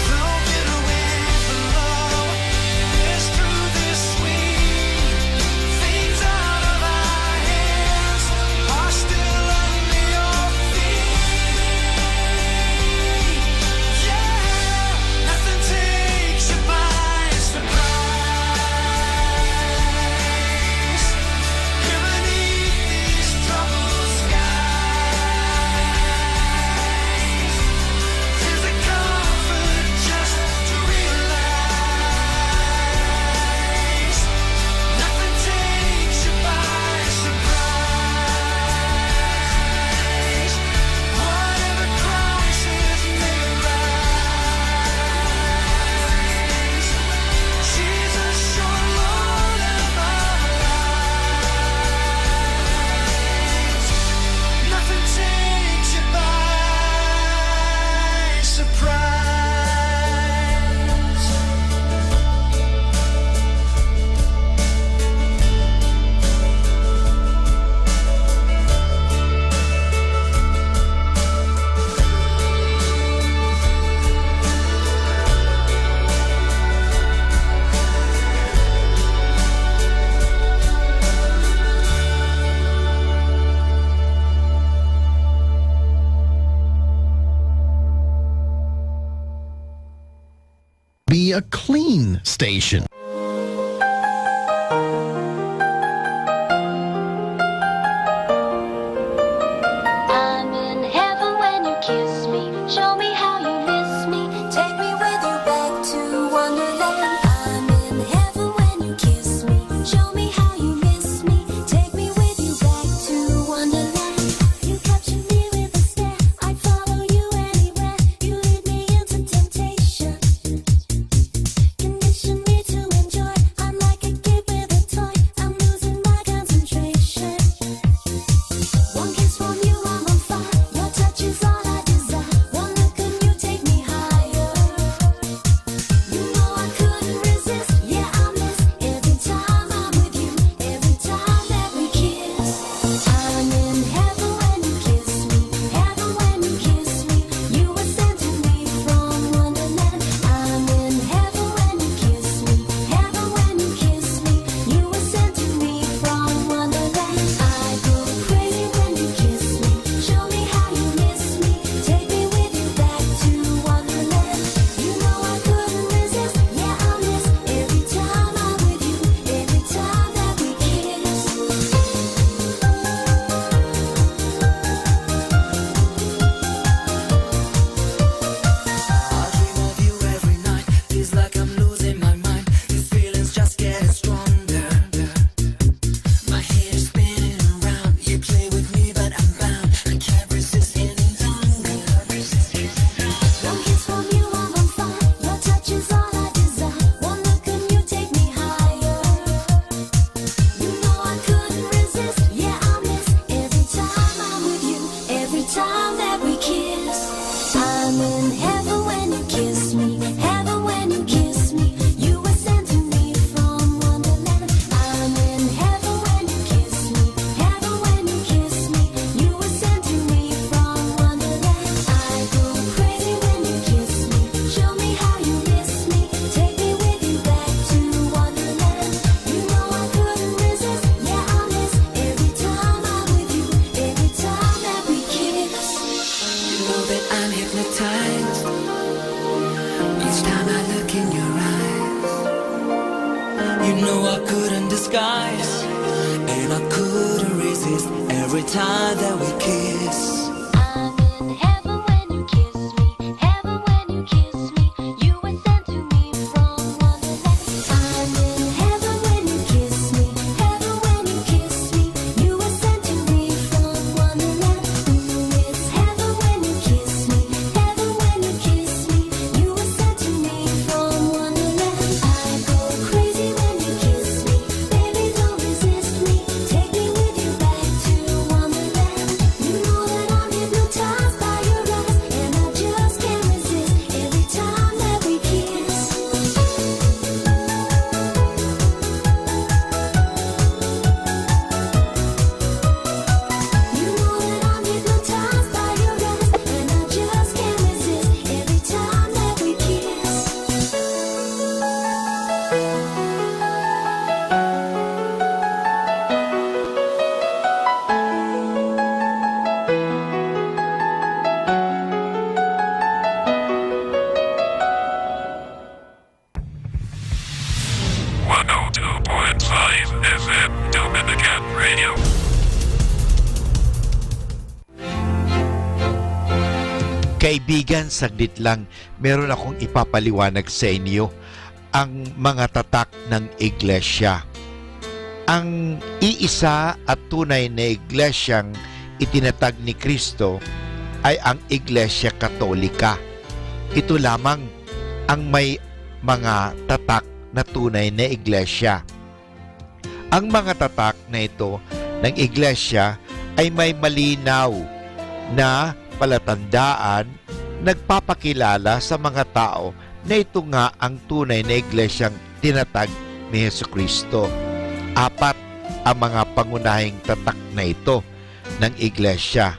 Though bitter wind blow, there's through this sweet things out of our hands are still under your feet. Yeah, nothing takes you by surprise. Here beneath these troubled skies, there's a comfort just to realize nothing takes you by surprise. Whatever crisis may arise, Jesus, you're Lord of our lives. Nothing takes you by surprise. Be a clean station. I'm in heaven when you kiss me. Show me how you miss me. Take me with you back to Wonderland. I'm in heaven when you kiss me. Show me how you miss me. Take me with you back to Wonderland. You capture me with a stare. I'd follow you anywhere. You lead me into temptation. Condition me to Feels like I'm losing my mind. These feelings just getting stronger. My head is spinning around. You play with me, but I'm bound. I can't resist any longer. One kiss from you, I'm on fire. Your touch is all I desire. One look and you take me higher. You know I couldn't resist. Yeah, I miss every time I'm with you. Every time that we kiss, I'm in heaven when you kiss me. Heaven when you kiss me. You were sent to me from Wonderland. I'm in heaven when you kiss me. Heaven when you kiss me. You were sent to me from Wonderland. I go crazy when you kiss me. Show me how you miss me. Take me with you back to Wonderland. You know I couldn't resist. Yeah, I miss every time I'm with you. Every time that we kiss. You know that I'm hypnotized each time I look in your eyes. You know I couldn't disguise, and I couldn't resist every time that we kiss. I'm in heaven when you kiss me. Heaven when you kiss me. You were sent to me from Wonderland. I'm in heaven when you kiss me. Heaven when you kiss me. You were sent to me from Wonderland. Ooh, it's heaven when you kiss me. Heaven when you kiss me. You were sent to me from Wonderland. I go crazy when you kiss me. Baby, don't resist me. Take me with you back to Wonderland. You know that I'm hypnotized by your eyes, and I just can't resist every time that we kiss. You know that I'm hypnotized by your eyes, and I just can't resist every time that we kiss. FM Dominican Radio. Kaibigan, saglit lang, meron akong ipapaliwanag sa inyo ang mga tatak ng iglesia. Ang iisa at tunay na iglesyang itinatag ni Kristo ay ang Iglesia Katolika. Ito lamang ang may mga tatak na tunay na iglesia. Ang mga tatak na ito ng iglesia ay may malinaw na palatandaan, nagpapakilala sa mga tao na ito nga ang tunay na iglesyang tinatag ni Jesucristo. 4 ang mga pangunahing tatak na ito ng iglesia.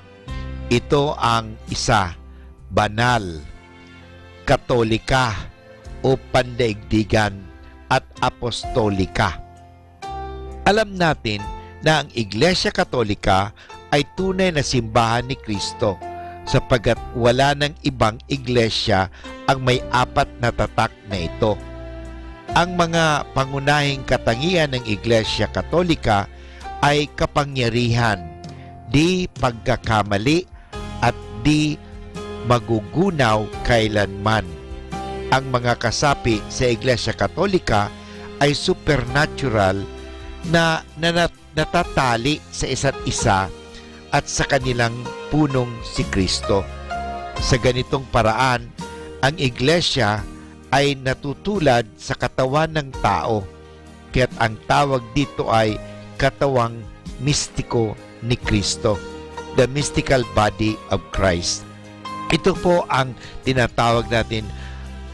Ito ang isa, banal, katolika o pandaigdigan at apostolika. Alam natin na ang Iglesia Katolika ay tunay na simbahan ni Kristo sapagkat wala ng ibang iglesia ang may 4 na tatak na ito. Ang mga pangunahing katangian ng Iglesia Katolika ay kapangyarihan, di pagkakamali at di magugunaw kailanman. Ang mga kasapi sa Iglesia Katolika ay supernatural na natatali sa isa't isa at sa kanilang punong si Kristo. Sa ganitong paraan, ang iglesia ay natutulad sa katawan ng tao, kaya't ang tawag dito ay katawang mistiko ni Kristo, the mystical body of Christ. Ito po ang tinatawag natin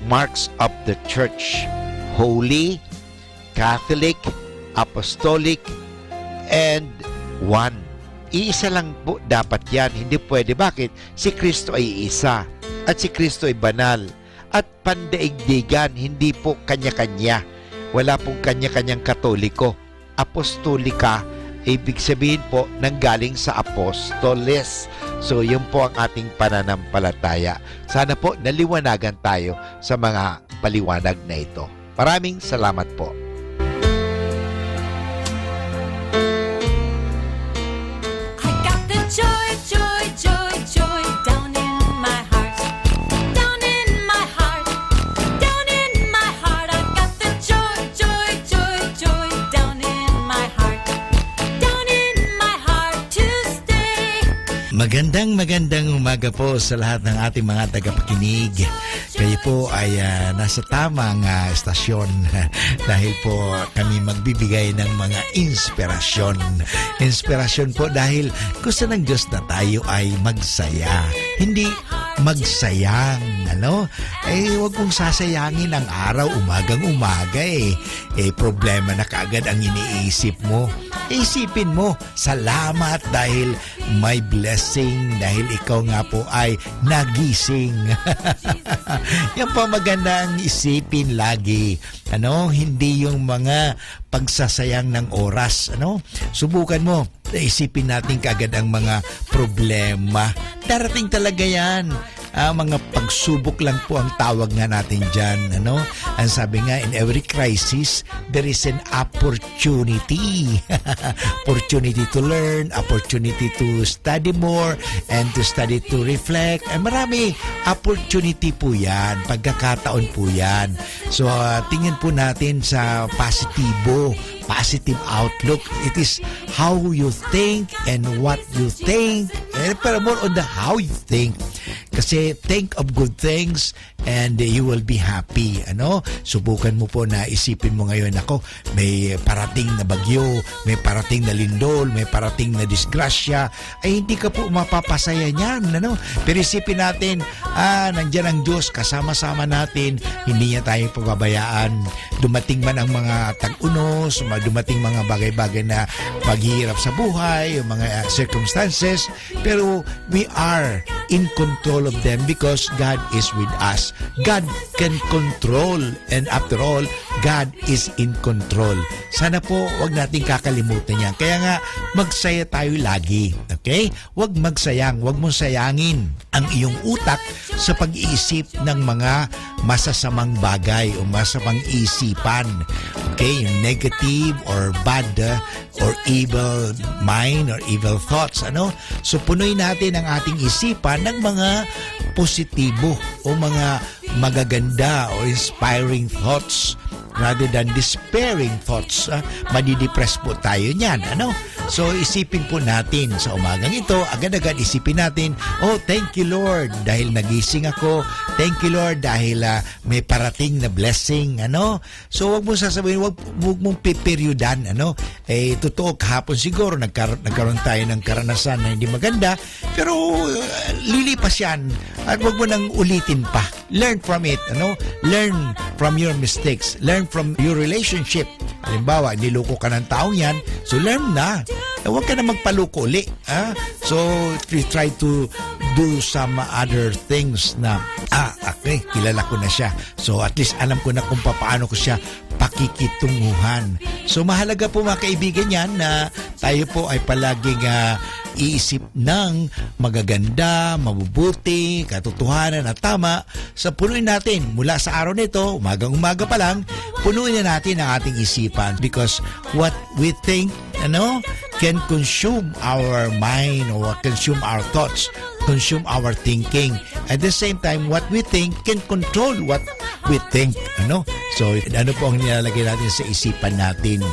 marks of the church: holy, Catholic, apostolic, and one. Iisa lang po dapat yan. Hindi pwede. Bakit? Si Kristo ay isa. At si Kristo ay banal. At pandaigdigan, hindi po kanya-kanya. Wala pong kanya-kanyang katoliko. Apostolika, ibig sabihin po, nanggaling sa apostoles. So, yun po ang ating pananampalataya. Sana po naliwanagan tayo sa mga paliwanag na ito. Maraming salamat po. Joy, joy, joy, joy down in my heart, down in my heart, down in my Magandang umaga po sa lahat ng ating mga tagapakinig. Kayo po ay nasa tamang estasyon dahil po kami magbibigay ng mga inspirasyon. Inspirasyon po dahil gusto ng Diyos na tayo ay magsaya. Hindi magsayang, ano? Huwag mong sasayangin ang araw umagang-umaga problema na kaagad ang iniisip mo. Isipin mo, salamat dahil may blessing, dahil ikaw nga po ay nagising. Yan po maganda ang isipin lagi. Hindi yung mga pagsasayang ng oras. Subukan mo. Isipin natin kaagad ang mga problema. Darating talaga yan. Mga pagsubok lang po ang tawag nga natin dyan. Ang sabi nga, in every crisis, there is an opportunity. Opportunity to learn, opportunity to study more, and to study to reflect. Marami opportunity po yan, pagkakataon po yan. So, tingin po natin sa positive outlook. It is how you think and what you think. Pero more on the how you think. Kasi think of good things and you will be happy. Subukan mo po na isipin mo ngayon, may parating na bagyo, may parating na lindol, may parating na disgrasya. Hindi ka po mapapasaya niyan. Pero isipin natin, nandiyan ang Diyos, kasama-sama natin, hindi niya tayo pababayaan. Dumating man ang mga tag-unos, dumating mga bagay-bagay na paghihirap sa buhay, yung mga circumstances, pero we are in control of them because God is with us. God can control, and after all, God is in control. Sana po wag nating kakalimutan yan. Kaya nga, magsaya tayo lagi. Okay? Wag magsayang, wag mong sayangin ang iyong utak sa pag-iisip ng mga masasamang bagay o masamang isipan. Okay? Yung negative or bad or evil mind or evil thoughts. So, punuin natin ang ating isipan ng mga positibo o mga magaganda o inspiring thoughts rather than despairing thoughts. Madidepress po tayo niyan. So, isipin po natin sa umagang ito, agad-agad isipin natin, oh, thank you Lord dahil nagising ako. Thank you Lord dahil may parating na blessing. So, wag mo sasabihin, wag mong piperiudan. Totoo, kahapon siguro nagkaroon tayo ng karanasan na hindi maganda, pero lilipas yan at wag mo nang ulitin pa. Learn from it. Learn from your mistakes. Learn from your relationship. Halimbawa, niloko ka ng taong yan, so learn na. Huwag ka na magpaluko uli. So, try to do some other things na, okay, kilala ko na siya. So, at least alam ko na kung paano ko siya pakikitunguhan. So, mahalaga po mga kaibigan yan na tayo po ay palaging iisip ng magaganda, mabubuti, katotohanan at tama sa punuin natin mula sa araw nito, umagang-umaga pa lang, punuin na natin ang ating isipan because what we think, can consume our mind or consume our thoughts, consume our thinking. At the same time, what we think can control what we think. So, po ang nilalagay natin sa isipan natin.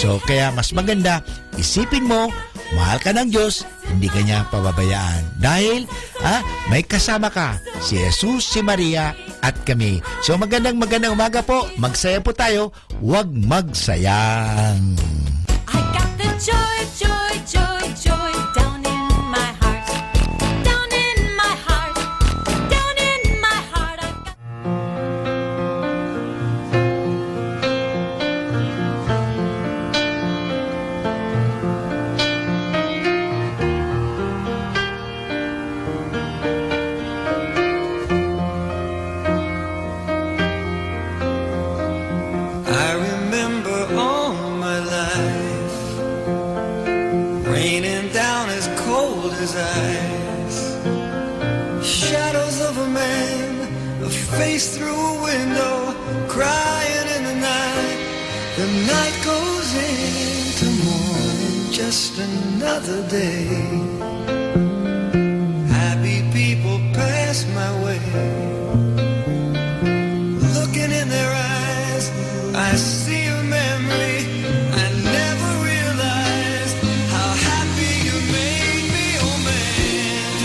So, kaya mas maganda, isipin mo, mahal ka ng Diyos, hindi ka niya pababayaan. Dahil, may kasama ka, si Jesus, si Maria, at kami. So, magandang umaga po. Magsaya po tayo. Huwag magsayang. Joy, joy, joy, joy down in my heart. Down in my heart. Down in my heart. I remember all my life raining down as cold as ice. Shadows of a man, a face through a window, crying in the night. The night goes into morning, just another day. Happy people pass my way. Looking in their eyes, I see a memory. I never realized how happy you made me, oh man.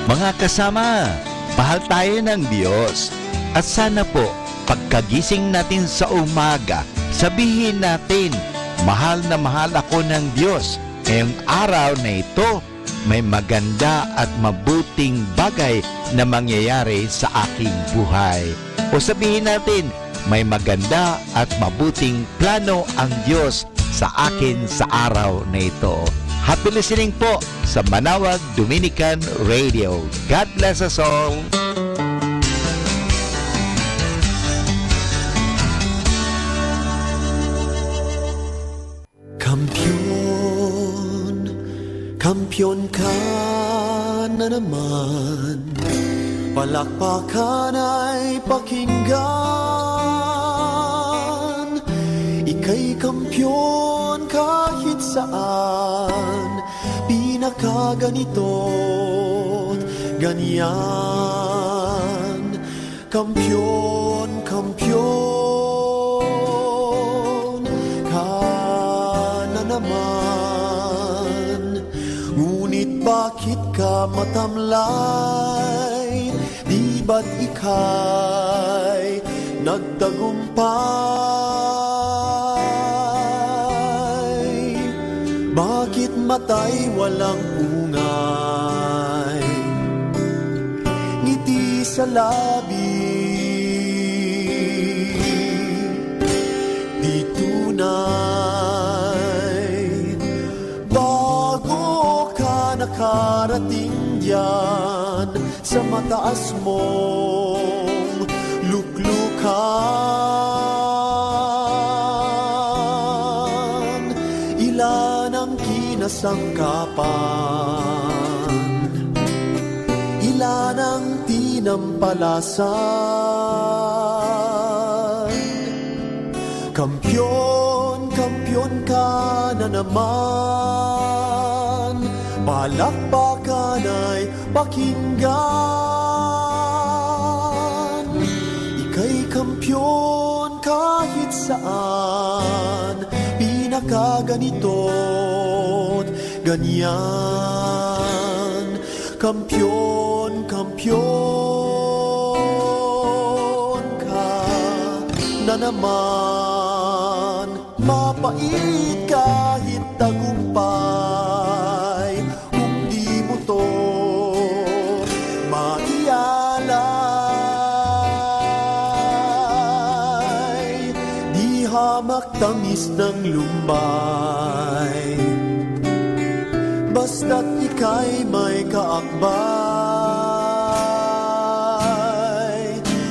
Mga kasama, mahal tayo ng Diyos. At sana po, pagkagising natin sa umaga, sabihin natin, mahal na mahal ako ng Diyos. Ngayong araw na ito, may maganda at mabuting bagay na mangyayari sa aking buhay. O sabihin natin, may maganda at mabuting plano ang Diyos sa akin sa araw na ito. Happy listening po sa Manawag Dominican Radio. God bless us all. Kampiyon ka na naman, palakpakan ay pakinggan. Ika'y kampiyon kahit saan, pinakaganito't ganyan. Kampiyon, kampiyon ka na naman. Ngunit bakit ka matamlay? Di ba't ika'y nagtagumpay? Bakit matay walang ungay? Ngiti sa labi, di tunay. Bago ka nakarating diyan sa mataas mong luklukan, ilan ang kinasangkapan, ilan ang tinampalasan. Kampiyon, kampiyon ka na naman, palakpakan ay pakinggan. Ika'y kampiyon kahit saan, pinakaganito't ganyan. Kampiyon, kampiyon ka na naman, mapait kahit tagumpay. Kung di mo to maialay, di hamak tamis ng lumbay. Basta't ika'y may kaakbay.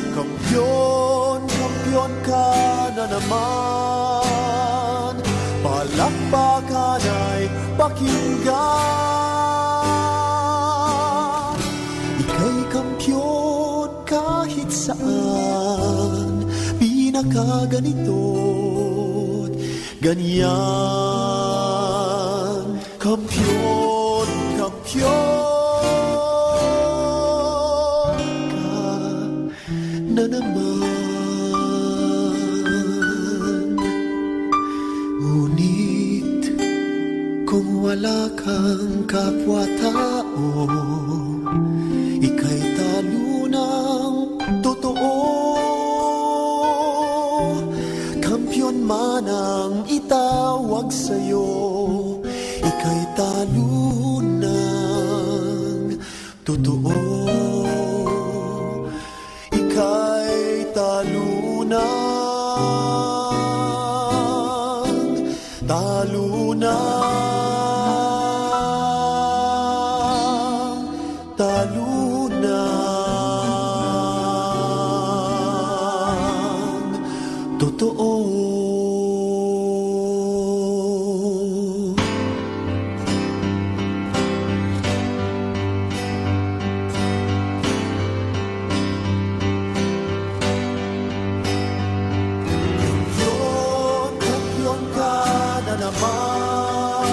Kampiyon, kampiyon ka na naman, palakpakan ay pakinggan. Ika'y kampiyon kahit saan, pinakaganito't ganyan. Kampiyon, kampiyon ka na naman. Ngunit kung wala kang kapwa-tao, ika'y talo ng totoo. Kampiyon man ang itawag sa'yo, ika'y talo ng totoo. Ika'y talo ng talo ng talo ng totoo. Kampiyon ka na naman,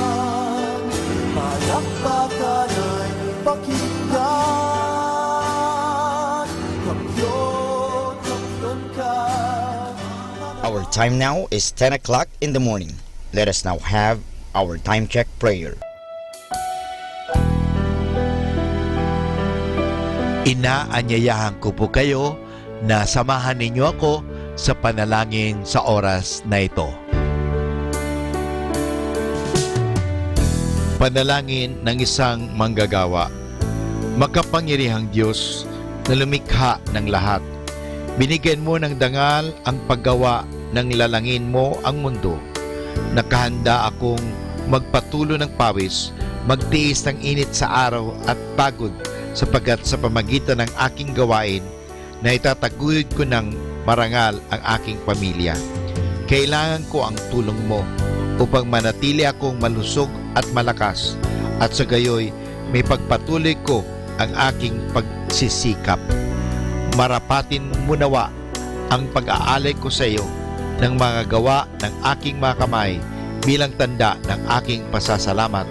palakpakan ay pakinggan. Kampiyon, kampiyon ka. Our time now is 10 o'clock in the morning. Let us now have our time check prayer. Inaanyayahan ko po kayo na samahan ninyo ako sa panalangin sa oras na ito. Panalangin ng isang manggagawa. Makapangyarihang Diyos na lumikha ng lahat, binigyan mo ng dangal ang paggawa ng lalangin mo ang mundo. Nakahanda akong magpatulo ng pawis, magtiis ng init sa araw at pagod, sapagkat sa pamagitan ng aking gawain na itataguyod ko ng marangal ang aking pamilya. Kailangan ko ang tulong mo upang manatili akong malusog at malakas, at sa gayoy may pagpatuloy ko ang aking pagsisikap. Marapatin mo nawa ang pag-aalay ko sa iyo ng mga gawa ng aking mga kamay bilang tanda ng aking pasasalamat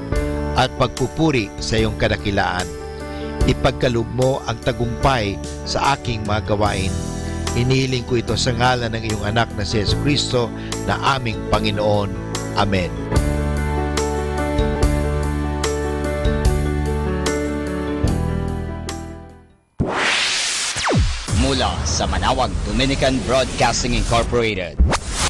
at pagpupuri sa iyong kadakilaan. Ipagkaloob mo ang tagumpay sa aking mga gawain. Inihiling ko ito sa ngalan ng iyong anak na si Jesucristo na aming Panginoon. Amen. Mula sa Manawag Dominican Broadcasting Incorporated,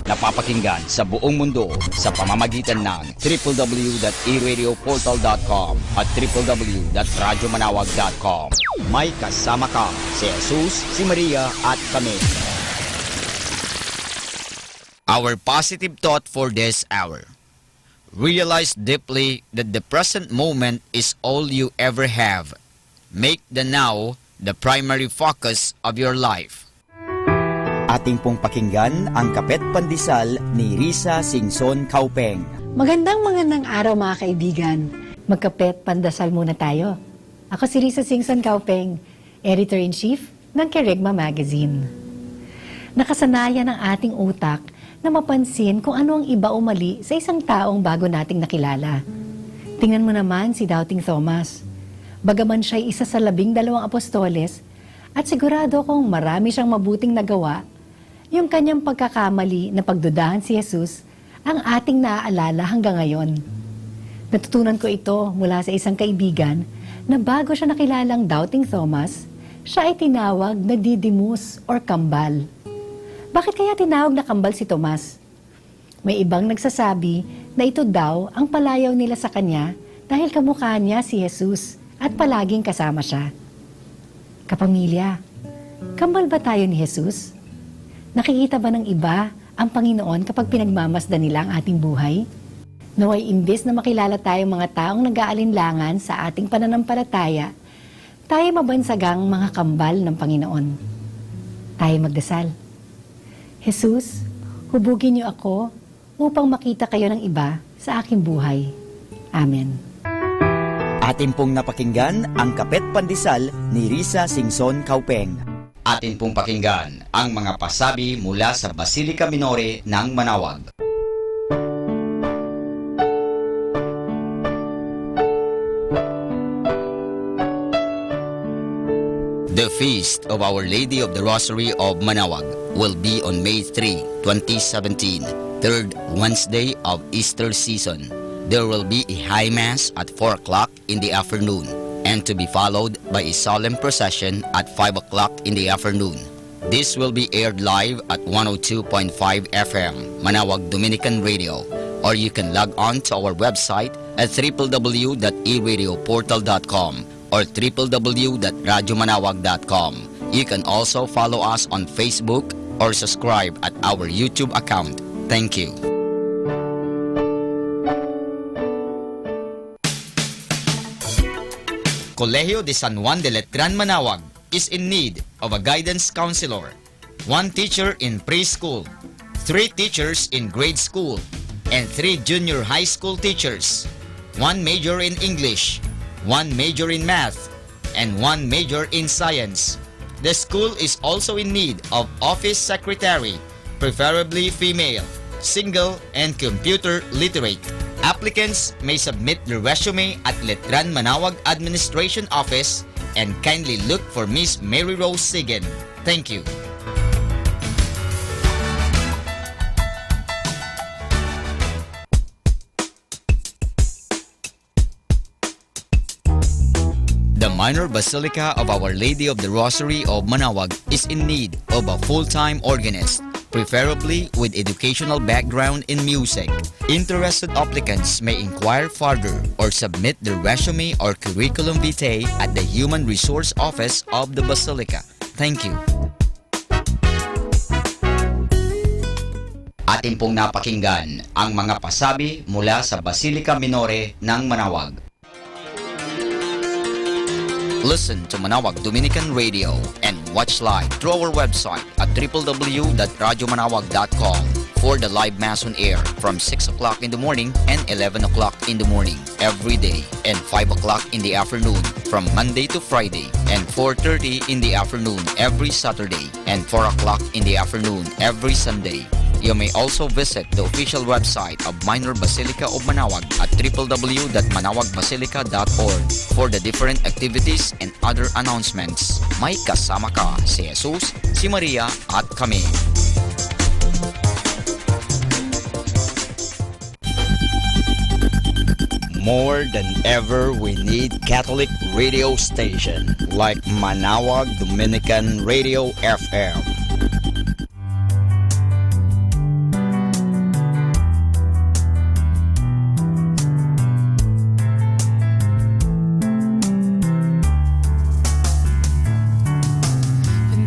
napapakinggan sa buong mundo sa pamamagitan ng www.eradioportal.com at www.radyomanawag.com. May kasama ka si Jesus, si Maria at kami. Our positive thought for this hour. Realize deeply that the present moment is all you ever have. Make the now the primary focus of your life. Ating pong pakinggan ang Kapet Pandesal ni Risa Singson Kaupeng. Magandang araw mga kaibigan. Magkapet pandasal muna tayo. Ako si Risa Singson Kaupeng, Editor-in-Chief ng Kerygma Magazine. Nakasanayan ng ating utak na mapansin kung ano ang iba o mali sa isang taong bago nating nakilala. Tingnan mo naman si Doubting Thomas. Bagaman siya'y isa sa 12 apostoles at sigurado kong marami siyang mabuting nagawa, yung kanyang pagkakamali na pagdudahan si Jesus ang ating naaalala hanggang ngayon. Natutunan ko ito mula sa isang kaibigan na bago siya nakilalang Doubting Thomas, siya ay tinawag na Didymus or Kambal. Bakit kaya tinawag na Kambal si Tomas? May ibang nagsasabi na ito daw ang palayaw nila sa kanya dahil kamukha niya si Jesus at palaging kasama siya. Kapamilya, kambal ba tayo ni Jesus? Nakikita ba ng iba ang Panginoon kapag pinagmamasdan nila ang ating buhay? Naway imbes na makilala tayong mga taong nag-aalinlangan sa ating pananampalataya, tayo mabansagang mga kambal ng Panginoon. Tayo magdasal. Jesus, hubugin niyo ako upang makita kayo ng iba sa aking buhay. Amen. Atin pong napakinggan ang Kapet Pandesal ni Risa Singson Kaupeng. Atin pong pakinggan ang mga pasabi mula sa Basilica Minore ng Manawag. The Feast of Our Lady of the Rosary of Manawag will be on May 3, 2017, third Wednesday of Easter season. There will be a high mass at 4 o'clock in the afternoon and to be followed by a solemn procession at 5 o'clock in the afternoon. This will be aired live at 102.5 FM, Manawag Dominican Radio, or you can log on to our website at www.eradioportal.com or www.radyomanawag.com. You can also follow us on Facebook or subscribe at our YouTube account. Thank you. Colegio de San Juan de Letran Manawag is in need of a guidance counselor, 1 teacher in preschool, 3 teachers in grade school, and 3 junior high school teachers, 1 major in English, 1 major in math, and 1 major in science. The school is also in need of office secretary, preferably female, single, and computer literate. Applicants may submit their resume at Letran Manawag Administration Office and kindly look for Miss Mary Rose Sigen. Thank you. The Minor Basilica of Our Lady of the Rosary of Manaoag is in need of a full-time organist, preferably with educational background in music. Interested applicants may inquire further or submit their resume or curriculum vitae at the Human Resource Office of the Basilica. Thank you. Atin pong napakinggan ang mga pasabi mula sa Basilica Minore ng Manaoag. Listen to Manaoag Dominican Radio and watch live through our website at www.radyomanawag.com for the live Mass on air from 6 o'clock in the morning and 11 o'clock in the morning every day, and 5 o'clock in the afternoon from Monday to Friday, and 4:30 in the afternoon every Saturday, and 4 o'clock in the afternoon every Sunday. You may also visit the official website of Minor Basilica of Manaoag at www.manawagbasilica.org for the different activities and other announcements. May kasama ka si Jesus, si Maria at kami. More than ever, we need Catholic radio station like Manaoag Dominican Radio FM.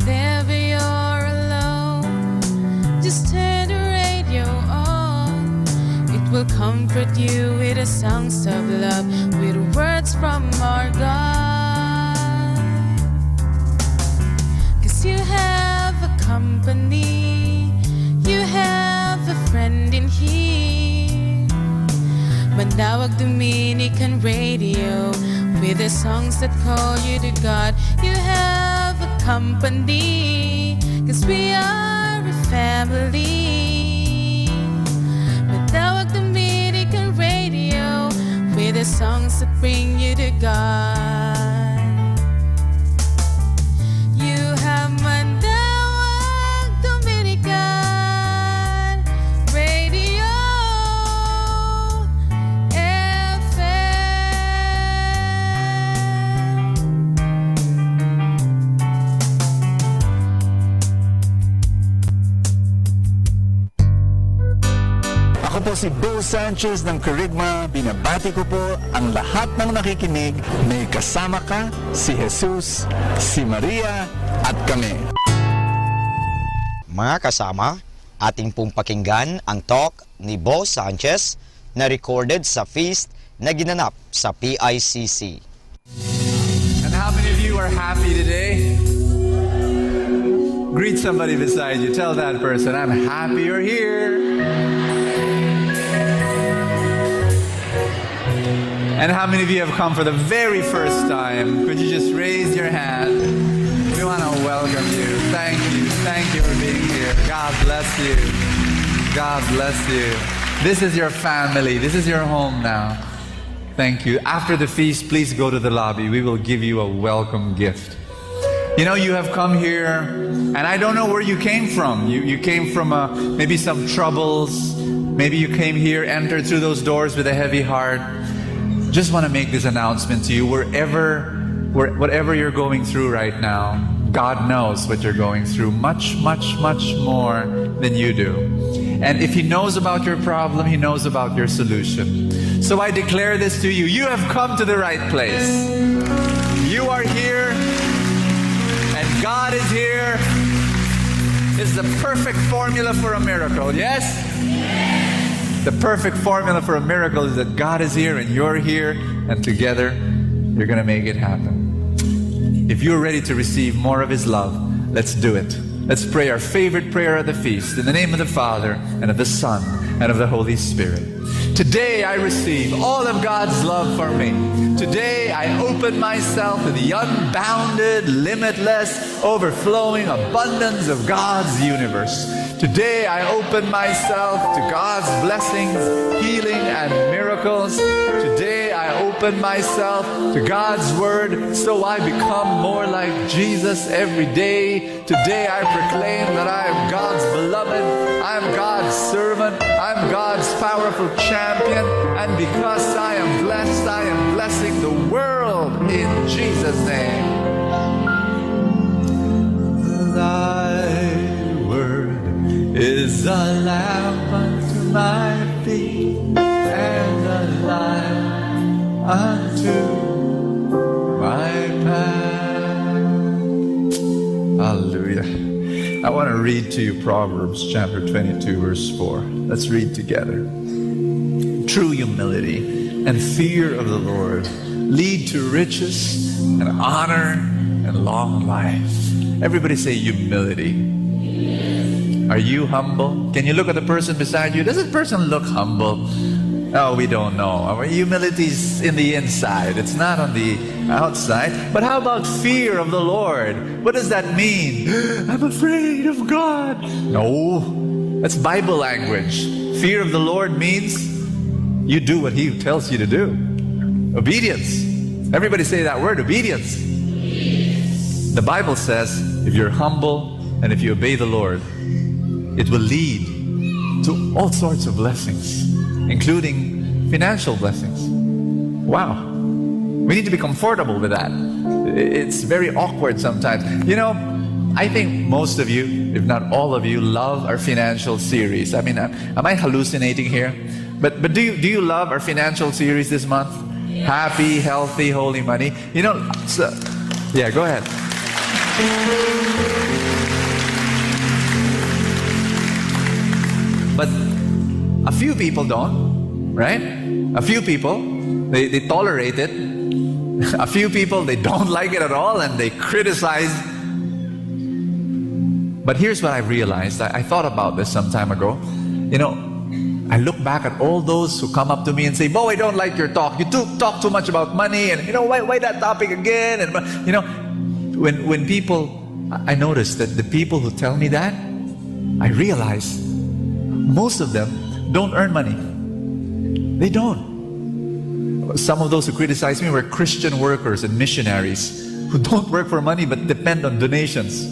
Whenever you're alone, just turn the radio on. It will comfort you with the songs of love, with words from our God. 'Cause you have a company, you have a friend in here. Manaoag Dominican Radio, with the songs that call you to God. You have a company, 'cause we are a family. Manaoag Dominican Radio, with the songs that bring you to God. You have Manaoag Dominican Radio FM. Ako po si Bo Sanchez ng Kerygma. Binabati ko po ang lahat ng nakikinig. May kasama ka, si Jesus, si Maria, at kami. Mga kasama, ating pong pakinggan ang talk ni Bo Sanchez na recorded sa feast na ginanap sa PICC. And how many of you are happy today? Greet somebody beside you. Tell that person, I'm happy you're here. And how many of you have come for the very first time? Could you just raise your hand? We want to welcome you. Thank you. Thank you for being here. God bless you. God bless you. This is your family. This is your home now. Thank you. After the feast, please go to the lobby. We will give you a welcome gift. You know, you have come here, and I don't know where you came from. You came from maybe some troubles. Maybe you came here, entered through those doors with a heavy heart. Just want to make this announcement to you. Whatever you're going through right now, God knows what you're going through much, much, much more than you do. And if He knows about your problem, He knows about your solution. So I declare this to you. You have come to the right place. You are here, and God is here. It's the perfect formula for a miracle, yes? The perfect formula for a miracle is that God is here and you're here, and together you're going to make it happen. If you're ready to receive more of His love, let's do it. Let's pray our favorite prayer at the feast in the name of the Father and of the Son and of the Holy Spirit. Today I receive all of God's love for me. Today I open myself to the unbounded, limitless, overflowing abundance of God's universe. Today I open myself to God's blessings, healing, and miracles. Today I open open myself to God's Word so I become more like Jesus every day. Today I proclaim that I am God's beloved, I am God's servant, I am God's powerful champion, and because I am blessed, I am blessing the world in Jesus' name. Thy Word is a lamp unto my feet and a light unto my path. Hallelujah. I want to read to you Proverbs chapter 22 verse 4. Let's read together. True humility and fear of the Lord lead to riches and honor and long life. Everybody say humility. Are you humble? Can you look at the person beside you? Does that person look humble? Oh, we don't know. Our humility is in the inside. It's not on the outside. But how about fear of the Lord? What does that mean? I'm afraid of God. No, that's Bible language. Fear of the Lord means you do what He tells you to do. Obedience. Everybody say that word, obedience. The Bible says if you're humble and if you obey the Lord, it will lead to all sorts of blessings, including financial blessings. Wow. We need to be comfortable with that. It's very awkward sometimes. You know, I think most of you, if not all of you, love our financial series. I mean, am I hallucinating here? But do you love our financial series this month? Yes. Happy, healthy, holy money. You know, so, yeah, go ahead. But a few people don't, right? A few people, they tolerate it. A few people, they don't like it at all and they criticize. But here's what I realized. I thought about this some time ago. You know, I look back at all those who come up to me and say, "Bo, I don't like your talk. You talk too much about money, and you know, why that topic again?" And you know, when people, I notice that the people who tell me that, I realize most of them don't earn money. They don't. Some of those who criticize me were Christian workers and missionaries who don't work for money but depend on donations.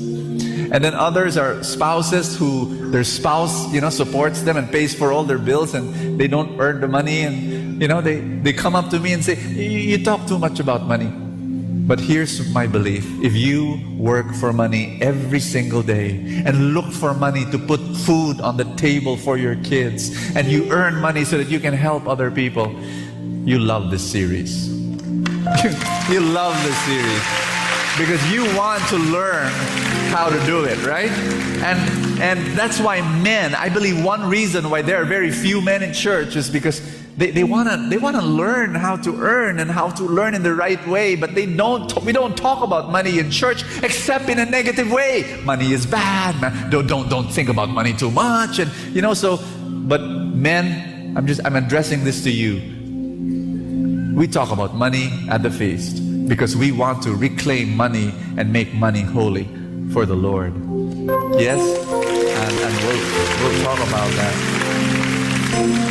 And then others are spouses who their spouse, you know, supports them and pays for all their bills and they don't earn the money, and you know, they come up to me and say, "You talk too much about money." But here's my belief. If you work for money every single day and look for money to put food on the table for your kids, and you earn money so that you can help other people, you love this series. You love this series because you want to learn how to do it, right? And that's why men, I believe one reason why there are very few men in church is because they want to learn how to earn and how to learn in the right way, but we don't talk about money in church except in a negative way. Money is bad. Don't think about money too much, and you know. So, but men, I'm addressing this to you. We talk about money at the feast because we want to reclaim money and make money holy for the Lord. Yes, and we'll talk about that.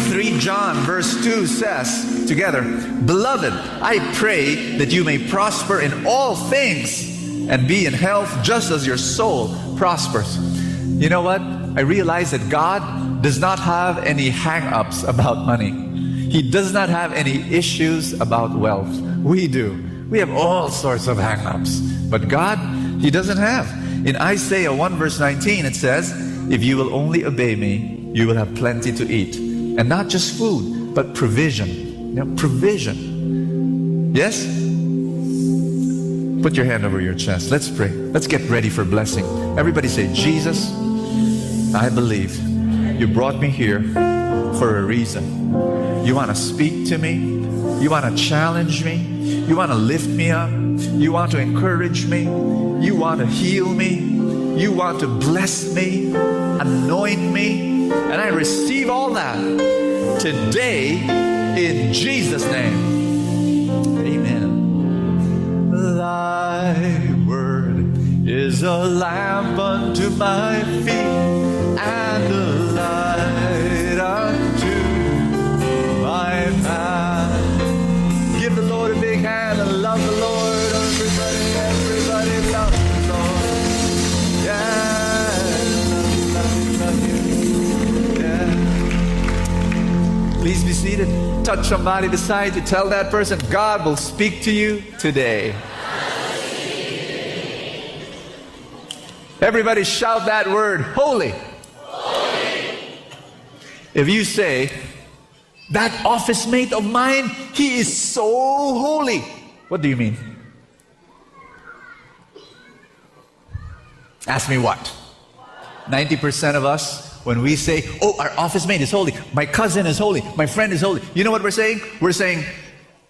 3 John verse 2 says together, "Beloved, I pray that you may prosper in all things and be in health just as your soul prospers." You know what? I realize that God does not have any hang-ups about money. He does not have any issues about wealth. We do. We have all sorts of hang-ups. But God, He doesn't have. In Isaiah 1 verse 19 it says, "If you will only obey me, you will have plenty to eat." And not just food, but provision. You know, provision. Yes? Put your hand over your chest. Let's pray. Let's get ready for blessing. Everybody say, "Jesus, I believe you brought me here for a reason. You want to speak to me. You want to challenge me. You want to lift me up. You want to encourage me. You want to heal me. You want to bless me, anoint me. And I receive all that today in Jesus' name. Amen." Thy word is a lamp unto my feet and a light unto my path. Give the Lord Touch somebody beside you. Tell that person, God will speak to you today. Everybody shout that word, holy. If you say, that office mate of mine, he is so holy. What do you mean? Ask me what? 90% of us, when we say, oh, our office mate is holy, my cousin is holy, my friend is holy, you know what we're saying? We're saying,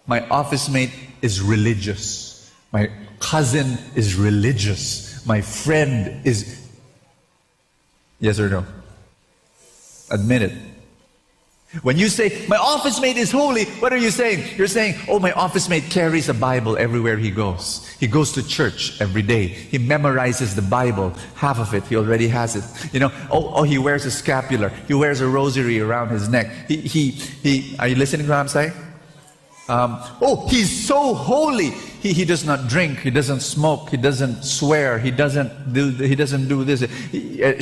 my office mate is religious. My cousin is religious. My friend is... Yes or no? Admit it. When you say, my office mate is holy, what are you saying? You're saying, oh, my office mate carries a Bible everywhere he goes. He goes to church every day. He memorizes the Bible. Half of it, he already has it. You know, he wears a scapular. He wears a rosary around his neck. Are you listening to what I'm saying? He's so holy. He does not drink. He doesn't smoke. He doesn't swear. He doesn't do this.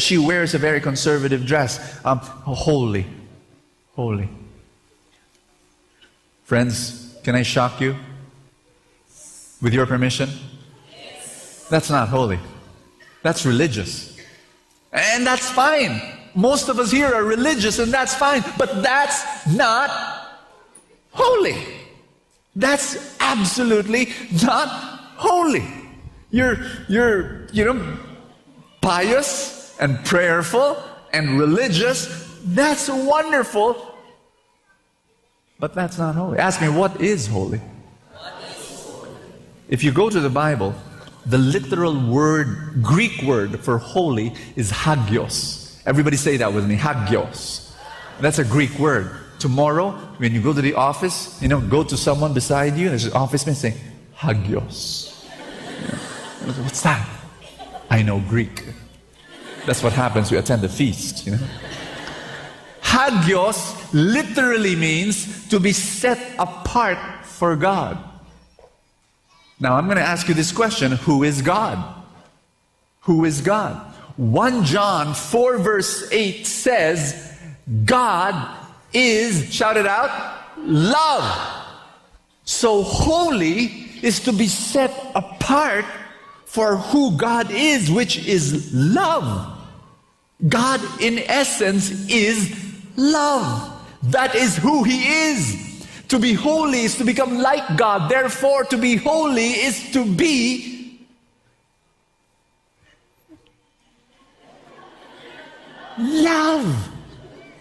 She wears a very conservative dress. Holy. Holy. Friends, can I shock you? With your permission? That's not holy. That's religious. And that's fine. Most of us here are religious and that's fine. But that's not holy. That's absolutely not holy. You're pious and prayerful and religious. That's wonderful. But that's not holy. Ask me, what is holy? If you go to the Bible, the literal word, Greek word for holy is hagios. Everybody say that with me, hagios. That's a Greek word. Tomorrow, when you go to the office, go to someone beside you, there's an office man saying, hagios. What's that? I know Greek. That's what happens when you attend a feast, Hagios literally means to be set apart for God. Now I'm going to ask you this question, who is God? Who is God? 1 John 4 verse 8 says, God is, shout it out, love. So holy is to be set apart for who God is, which is love. God in essence is love. That is who He is. To be holy is to become like God. Therefore, to be holy is to be love.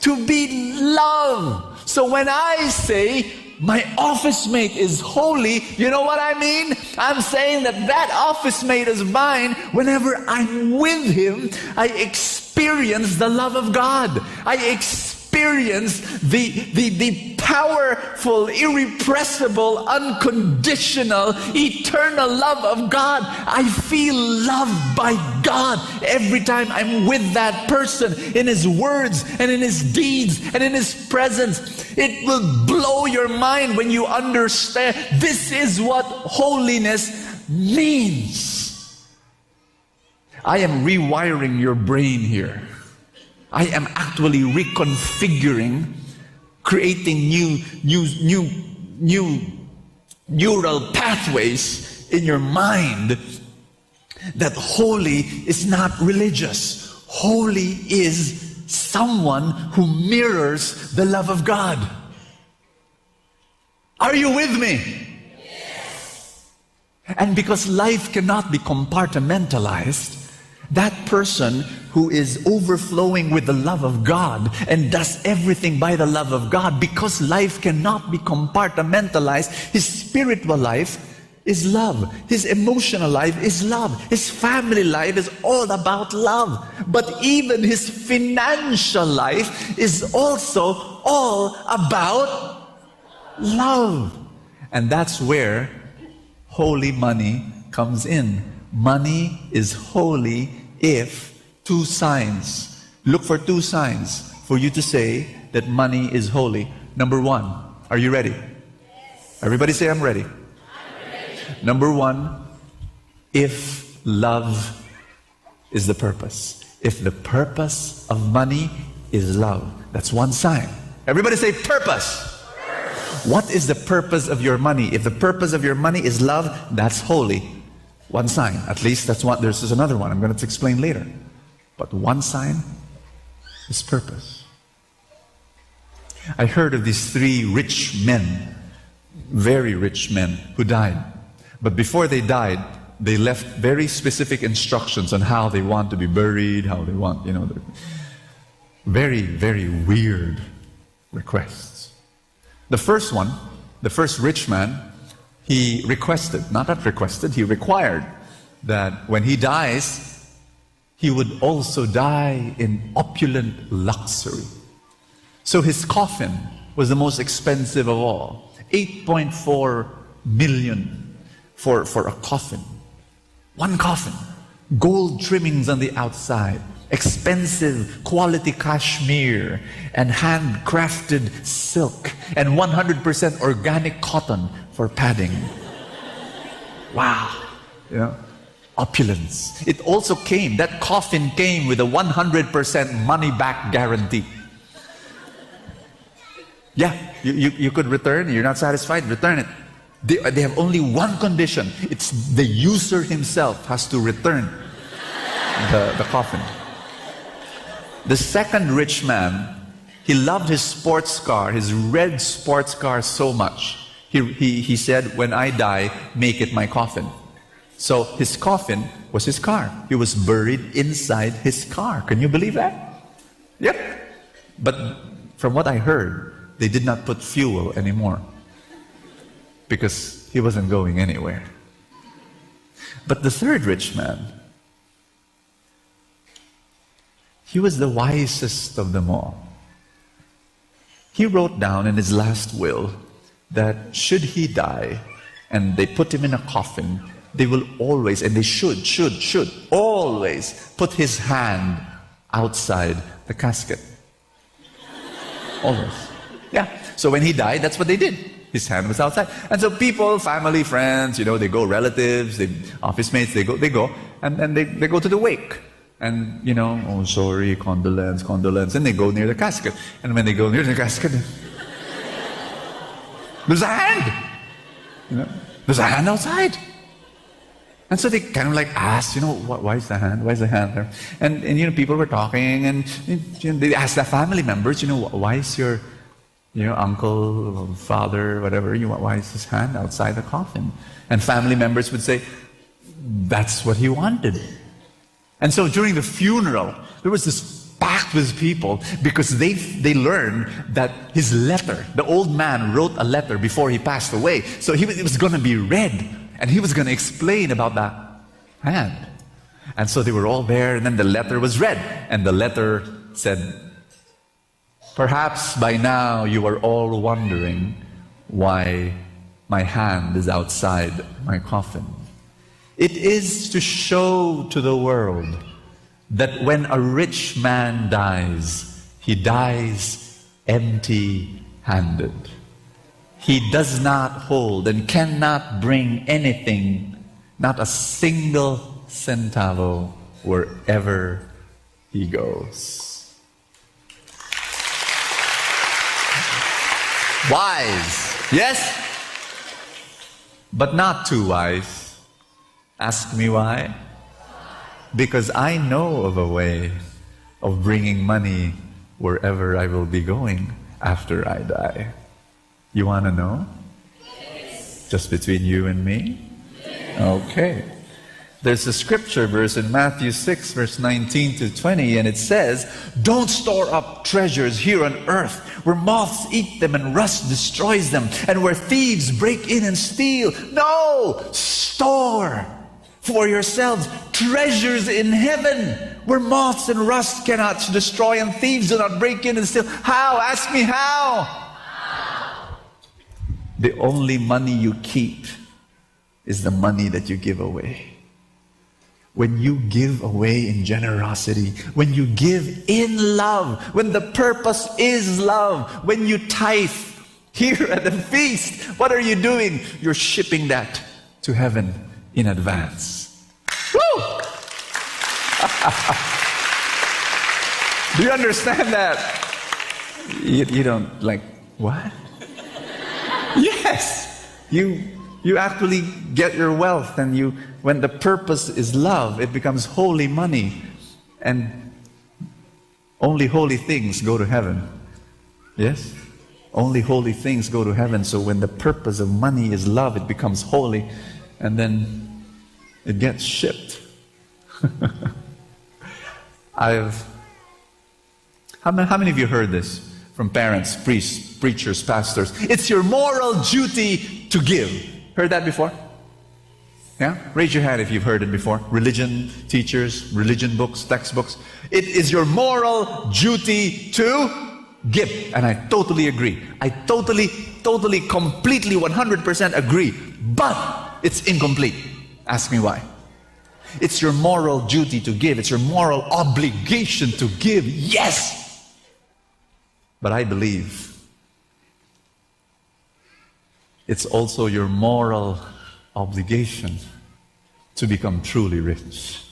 To be love. So when I say my office mate is holy, you know what I mean? I'm saying that office mate is mine. Whenever I'm with him, I experience the love of God. I experience the powerful, irrepressible, unconditional, eternal love of God. I feel loved by God every time I'm with that person, in his words and in his deeds and in his presence. It will blow your mind when you understand this is what holiness means. I am rewiring your brain here. I am actually reconfiguring, creating new neural pathways in your mind, that holy is not religious. Holy is someone who mirrors the love of God. Are you with me? Yes. And because life cannot be compartmentalized, that person who is overflowing with the love of God and does everything by the love of God, because life cannot be compartmentalized, his spiritual life is love. His emotional life is love. His family life is all about love. But even his financial life is also all about love. And that's where holy money comes in. Money is holy if two signs. Look for two signs for you to say that money is holy. Number one, are you ready? Yes. Everybody say, I'm ready. I'm ready. Number one, if love is the purpose. If the purpose of money is love. That's one sign. Everybody say purpose. What is the purpose of your money? If the purpose of your money is love, that's holy. One sign. At least that's one. There's another one. I'm going to explain later. But one sign is purpose. I heard of these 3 rich men, very rich men, who died. But before they died, they left very specific instructions on how they want to be buried, how they want, very, very weird requests. The first one, the first rich man, he requested, not that requested, he required that when he dies, he would also die in opulent luxury. So his coffin was the most expensive of all. 8.4 million for a coffin. One coffin. Gold trimmings on the outside. Expensive quality cashmere and handcrafted silk and 100% organic cotton for padding. Wow. Opulence. It also came, that coffin came with a 100% money back guarantee. Yeah, you could return, you're not satisfied, return it. They have only one condition. It's the user himself has to return the coffin. The second rich man, he loved his sports car, his red sports car so much. He said, when I die, make it my coffin. So his coffin was his car. He was buried inside his car. Can you believe that? Yep. But from what I heard, they did not put fuel anymore because he wasn't going anywhere. But the third rich man, he was the wisest of them all. He wrote down in his last will that should he die and they put him in a coffin, they will always, and they should always put his hand outside the casket. Always. Yeah. So when he died, that's what they did. His hand was outside. And so people, family, friends, they go, relatives, office mates, they go, and they go to the wake. And, oh, sorry, condolence. And they go near the casket. And when they go near the casket, there's a hand. There's a hand outside. And so they kind of asked, why is the hand? Why is the hand there? And people were talking, and they asked their family members, why is your uncle, or father, whatever, why is his hand outside the coffin? And family members would say, that's what he wanted. And so during the funeral, there was this packed with people because they learned that his letter, the old man wrote a letter before he passed away. So it was going to be read, and he was going to explain about that hand. And so they were all there, and then the letter was read. And the letter said, perhaps by now you are all wondering why my hand is outside my coffin. It is to show to the world that when a rich man dies, he dies empty-handed. He does not hold and cannot bring anything, not a single centavo, wherever he goes. Wise, yes, but not too wise. Ask me why? Because I know of a way of bringing money wherever I will be going after I die. You want to know? Yes. Just between you and me? Yes. Okay. There's a scripture verse in Matthew 6, verse 19 to 20, and it says, don't store up treasures here on earth, where moths eat them and rust destroys them, and where thieves break in and steal. No! Store for yourselves treasures in heaven, where moths and rust cannot destroy and thieves do not break in and steal. How? Ask me how? The only money you keep is the money that you give away. When you give away in generosity, when you give in love, when the purpose is love, when you tithe here at the feast, what are you doing? You're shipping that to heaven in advance. Woo! Do you understand that? You don't what? Yes. You actually get your wealth, and when the purpose is love, it becomes holy money, and only holy things go to heaven. Yes? Only holy things go to heaven. So when the purpose of money is love, it becomes holy, and then it gets shipped. How many of you heard this from parents, priests, preachers, pastors? It's your moral duty to give. Heard that before? Yeah? Raise your hand if you've heard it before. Religion teachers, religion books, textbooks. It is your moral duty to give. And I totally agree. I totally, completely, 100% agree. But it's incomplete. Ask me why. It's your moral duty to give. It's your moral obligation to give. Yes! But I believe it's also your moral obligation to become truly rich,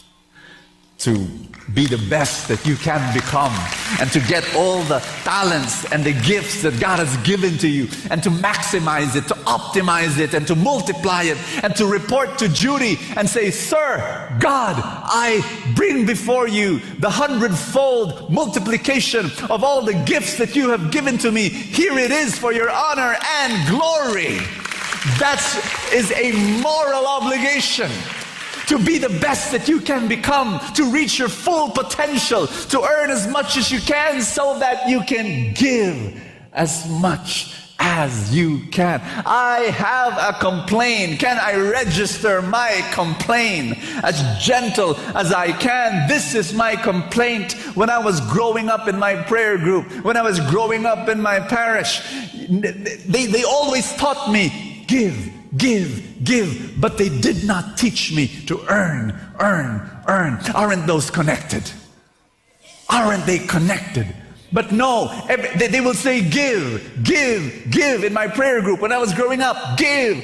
to be the best that you can become, and to get all the talents and the gifts that God has given to you, and to maximize it, to optimize it, and to multiply it, and to report to Judy and say, "Sir, God, I bring before you the 100-fold multiplication of all the gifts that you have given to me. Here it is for your honor and glory." That is a moral obligation. To be the best that you can become, to reach your full potential, to earn as much as you can so that you can give as much as you can. I have a complaint. Can I register my complaint as gentle as I can? This is my complaint. When I was growing up in my prayer group, when I was growing up in my parish, they always taught me, give, but they did not teach me to earn. Aren't those connected? Aren't they connected? But no, they will say give in my prayer group when I was growing up. Give.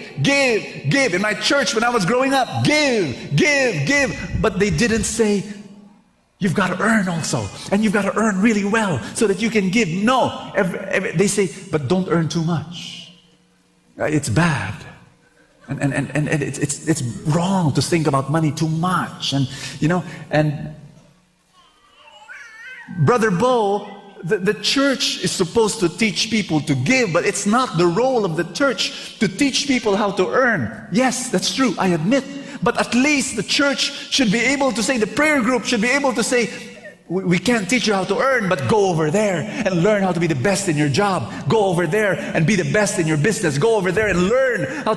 In my church when I was growing up, give. But they didn't say, you've got to earn also. And you've got to earn really well so that you can give. No, they say, but don't earn too much. It's bad. And it's wrong to think about money too much. And, and Brother Bo, the church is supposed to teach people to give, but it's not the role of the church to teach people how to earn. Yes, that's true, I admit. But at least the church should be able to say, the prayer group should be able to say, we can't teach you how to earn, but go over there and learn how to be the best in your job. Go over there and be the best in your business. Go over there and learn how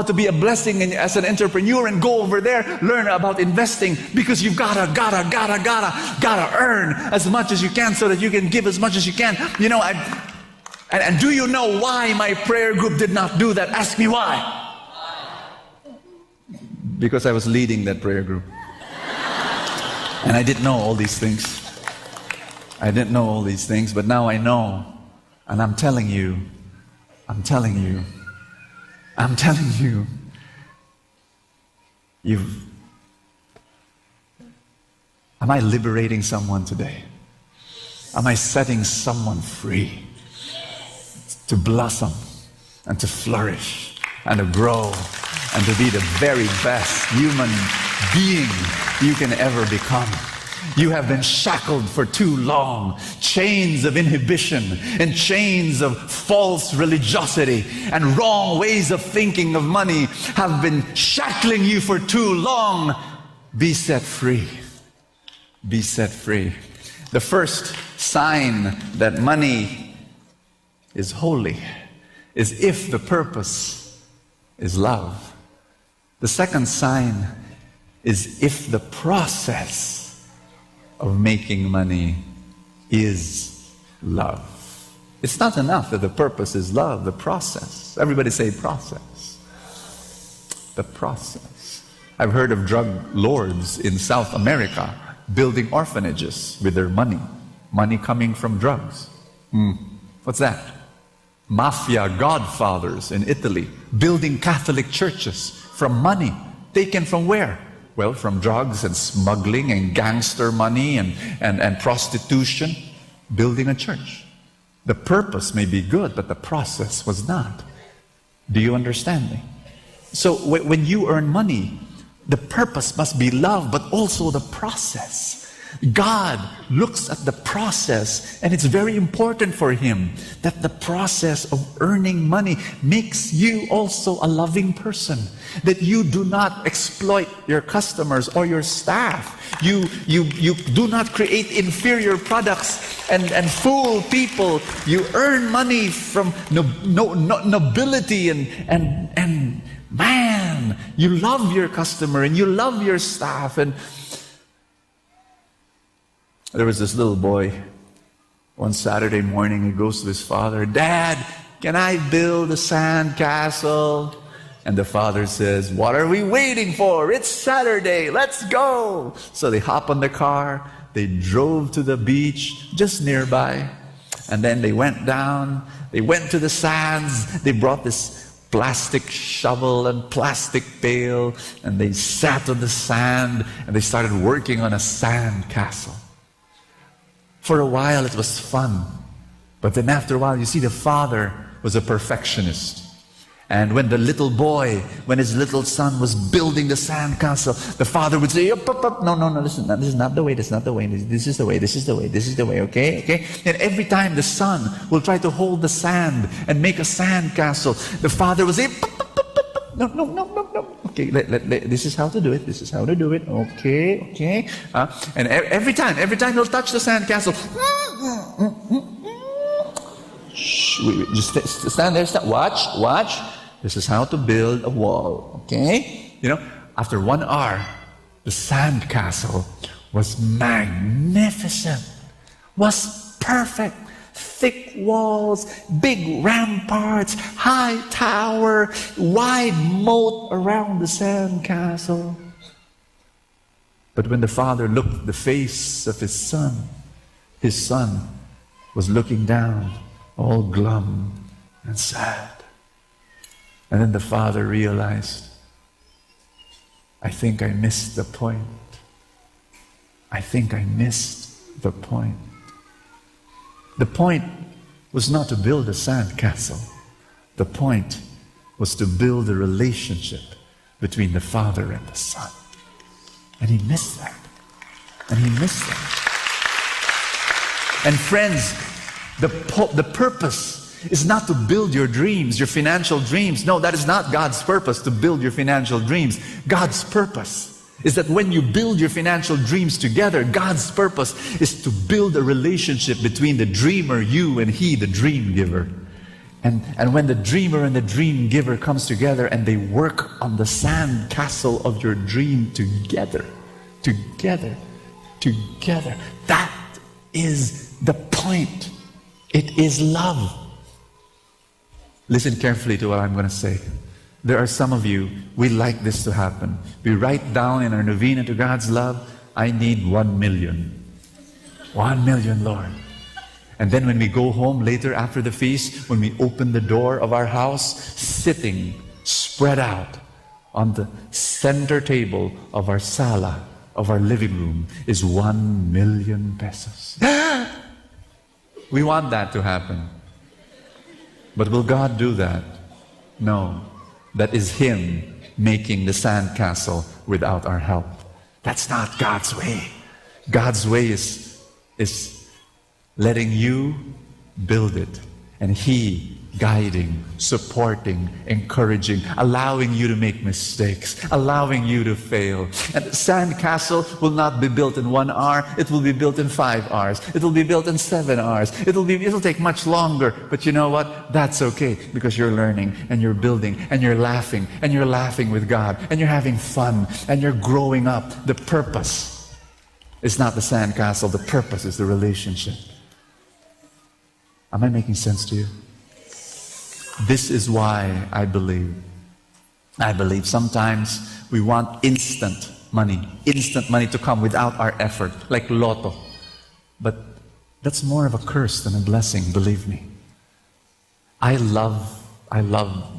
to be a blessing as an entrepreneur, and go over there, learn about investing, because you've gotta earn as much as you can so that you can give as much as you can. And do you know why my prayer group did not do that? Ask me why. Because I was leading that prayer group. And I didn't know all these things. But now I know. And I'm telling you, am I liberating someone today? Am I setting someone free to blossom and to flourish and to grow and to be the very best human being you can ever become? You have been shackled for too long. Chains of inhibition and chains of false religiosity and wrong ways of thinking of money have been shackling you for too long. Be set free. Be set free. The first sign that money is holy is if the purpose is love. The second sign is if the process of making money is love. It's not enough that the purpose is love, the process. Everybody say process. The process. I've heard of drug lords in South America building orphanages with their money. Money coming from drugs. What's that? Mafia godfathers in Italy building Catholic churches from money. Taken from where? Well, from drugs and smuggling and gangster money and prostitution, building a church. The purpose may be good, but the process was not. Do you understand me? So when you earn money, the purpose must be love, but also the process. God looks at the process, and it's very important for Him that the process of earning money makes you also a loving person. That you do not exploit your customers or your staff. You do not create inferior products and fool people. You earn money from nobility and man, you love your customer and you love your staff. And there was this little boy, one Saturday morning, he goes to his father, "Dad, can I build a sand castle?" And the father says, "What are we waiting for? It's Saturday, let's go." So they hop on the car, they drove to the beach just nearby, and then they went down, they went to the sands, they brought this plastic shovel and plastic pail, and they sat on the sand, and they started working on a sand castle. For a while it was fun, but then after a while, you see, the father was a perfectionist. And when when his little son was building the sand castle, the father would say, No, listen, this is not the way, this is not the way, this is the way, this is the way, this is the way, okay? And every time the son will try to hold the sand and make a sand castle, the father will say, No. Okay, this is how to do it. This is how to do it. Okay. And every time he'll touch the sand castle. Shh, just stand there. Watch. This is how to build a wall. Okay. After 1 hour, the sand castle was magnificent. Was perfect. Thick walls, big ramparts, high tower, wide moat around the sand castle. But when the father looked at the face of his son was looking down, all glum and sad. And then the father realized, I think I missed the point. The point was not to build a sand castle. The point was to build a relationship between the father and the son. And he missed that. And friends, the purpose is not to build your dreams, your financial dreams. No, that is not God's purpose, to build your financial dreams. God's purpose is that when you build your financial dreams together, God's purpose is to build a relationship between the dreamer, you, and He, the dream giver. And when the dreamer and the dream giver comes together and they work on the sand castle of your dream together, that is the point. It is love. Listen carefully to what I'm going to say. There are some of you, we like this to happen. We write down in our novena to God's love, I need 1 million. 1 million, Lord. And then when we go home later after the feast, when we open the door of our house, sitting, spread out on the center table of our sala, of our living room, is 1 million pesos. We want that to happen. But will God do that? No. That is Him making the sand castle without our help. That's not God's way. God's way is letting you build it, and He guiding, supporting, encouraging, allowing you to make mistakes, allowing you to fail. And the sand castle will not be built in 1 hour, it will be built in 5 hours, it will be built in 7 hours, it'll take much longer, but you know what? That's okay, because you're learning, and you're building, and you're laughing with God, and you're having fun, and you're growing up. The purpose is not the sand castle, the purpose is the relationship. Am I making sense to you? This is why I believe sometimes we want instant money to come without our effort, like lotto. But that's more of a curse than a blessing, believe me. I love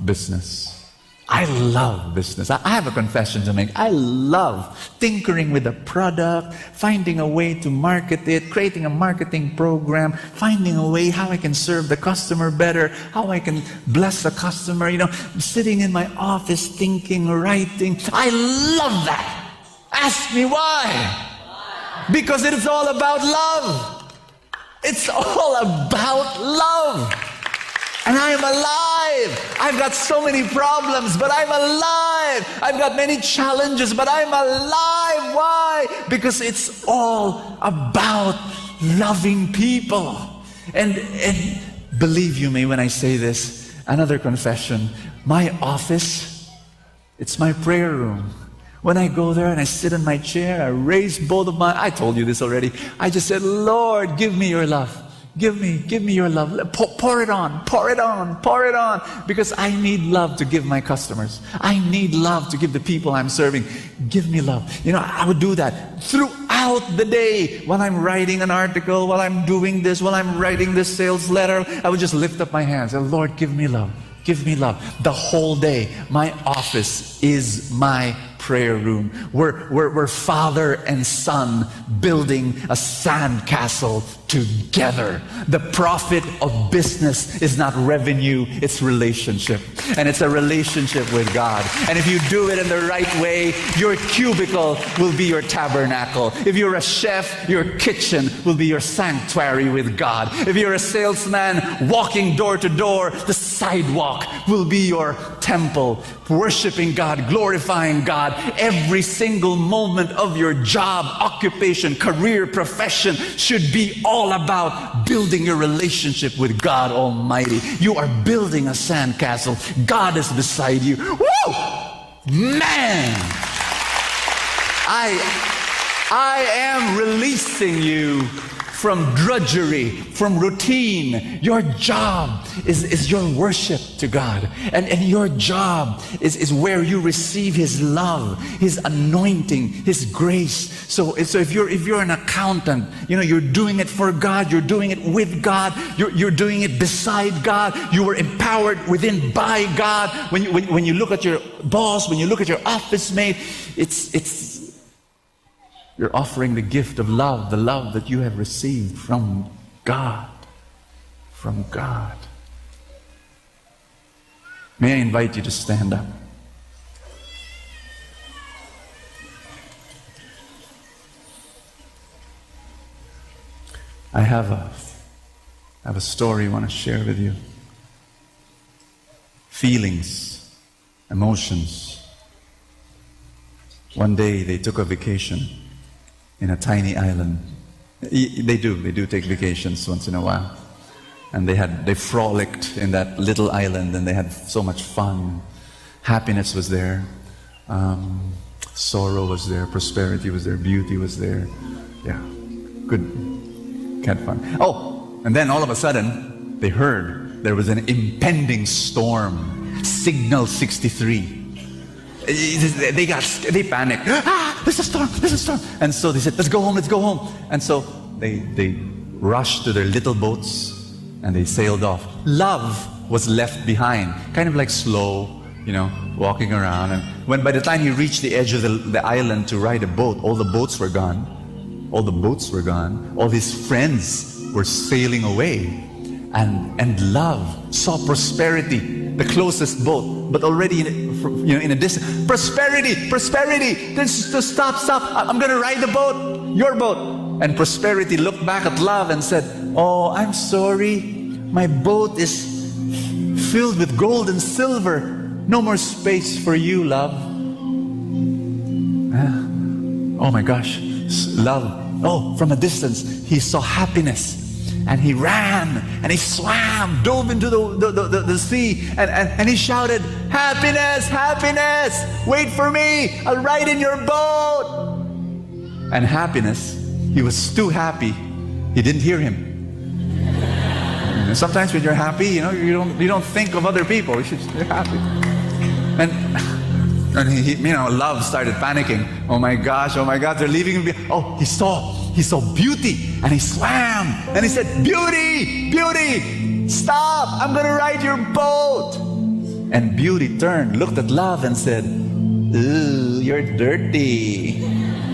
business. I love business. I have a confession to make. I love tinkering with a product, finding a way to market it, creating a marketing program, finding a way how I can serve the customer better, how I can bless the customer, sitting in my office thinking, writing. I love that. Ask me why. Because it is all about love. It's all about love. And I am alive. I've got so many problems, but I'm alive. I've got many challenges, but I'm alive. Why? Because it's all about loving people. And believe you me when I say this, another confession, my office, it's my prayer room. When I go there and I sit in my chair, I raise both of my, I told you this already, I just said, Lord, give me your love. Give me your love. Pour it on, pour it on, pour it on. Because I need love to give my customers. I need love to give the people I'm serving. Give me love. I would do that throughout the day. While I'm writing an article, while I'm doing this, while I'm writing this sales letter, I would just lift up my hands and, Lord, give me love. Give me love. The whole day, my office is my prayer room. We're father and son building a sandcastle together. The profit of business is not revenue, it's relationship. And it's a relationship with God. And if you do it in the right way, your cubicle will be your tabernacle. If you're a chef, your kitchen will be your sanctuary with God. If you're a salesman walking door to door, the sidewalk will be your temple, worshiping God, glorifying God. Every single moment of your job, occupation, career, profession should be all about building your relationship with God Almighty. You are building a sandcastle. God is beside you. Woo! Man! I am releasing you from drudgery, from routine. Your job is your worship to God. And your job is where you receive His love, His anointing, His grace. So if you're an accountant, you're doing it for God, you're doing it with God, you're doing it beside God, you are empowered within by God. When you look at your boss, when you look at your office mate, you're offering the gift of love, the love that you have received from God. From God. May I invite you to stand up? I have a story I want to share with you. Feelings, emotions. One day they took a vacation in a tiny island. They do take vacations once in a while. And they frolicked in that little island and they had so much fun. Happiness was there. Sorrow was there. Prosperity was there. Beauty was there. Yeah, good. Had fun. Oh, and then all of a sudden, they heard there was an impending storm. Signal 63. They panicked. There's a storm. And so they said, let's go home. And so they rushed to their little boats and they sailed off. Love was left behind, kind of like slow, walking around. And by the time he reached the edge of the island to ride a boat, all the boats were gone. All the boats were gone. All his friends were sailing away. And love saw prosperity, the closest boat, but already in a distance. Prosperity. Just stop. I'm going to ride the boat, your boat. And prosperity looked back at love and said, oh, I'm sorry. My boat is filled with gold and silver. No more space for you, love. Oh my gosh. Love. Oh, from a distance, he saw happiness. And he ran, and he swam, dove into the sea, and he shouted, happiness, wait for me, I'll ride in your boat. And happiness, he was too happy, he didn't hear him. And sometimes when you're happy, you don't think of other people, you're happy. And love started panicking. Oh my gosh, they're leaving him. Oh, he saw beauty, and he swam, and he said, beauty, stop, I'm going to ride your boat. And beauty turned, looked at love and said, "Ooh, you're dirty.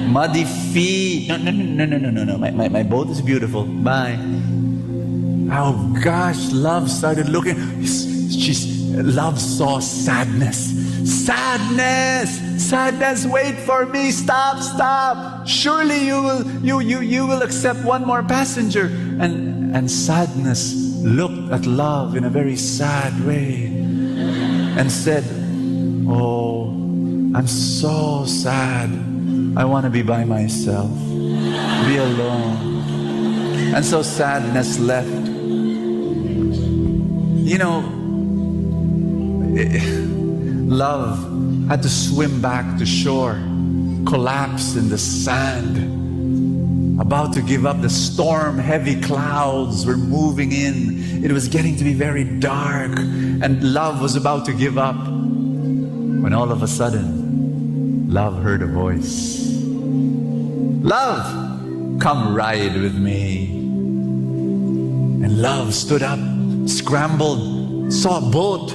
Muddy feet. No. My boat is beautiful. Bye." Oh gosh, love started looking. Love saw sadness. Sadness, wait for me. Stop. Surely you will accept one more passenger. And sadness looked at love in a very sad way and said, "Oh, I'm so sad. I want to be by myself, be alone." And so sadness left. You know, love had to swim back to shore, collapse in the sand, about to give up. The storm, heavy clouds were moving in. It was getting to be very dark, and love was about to give up, when all of a sudden, love heard a voice. "Love, come ride with me." And love stood up, scrambled, saw a boat,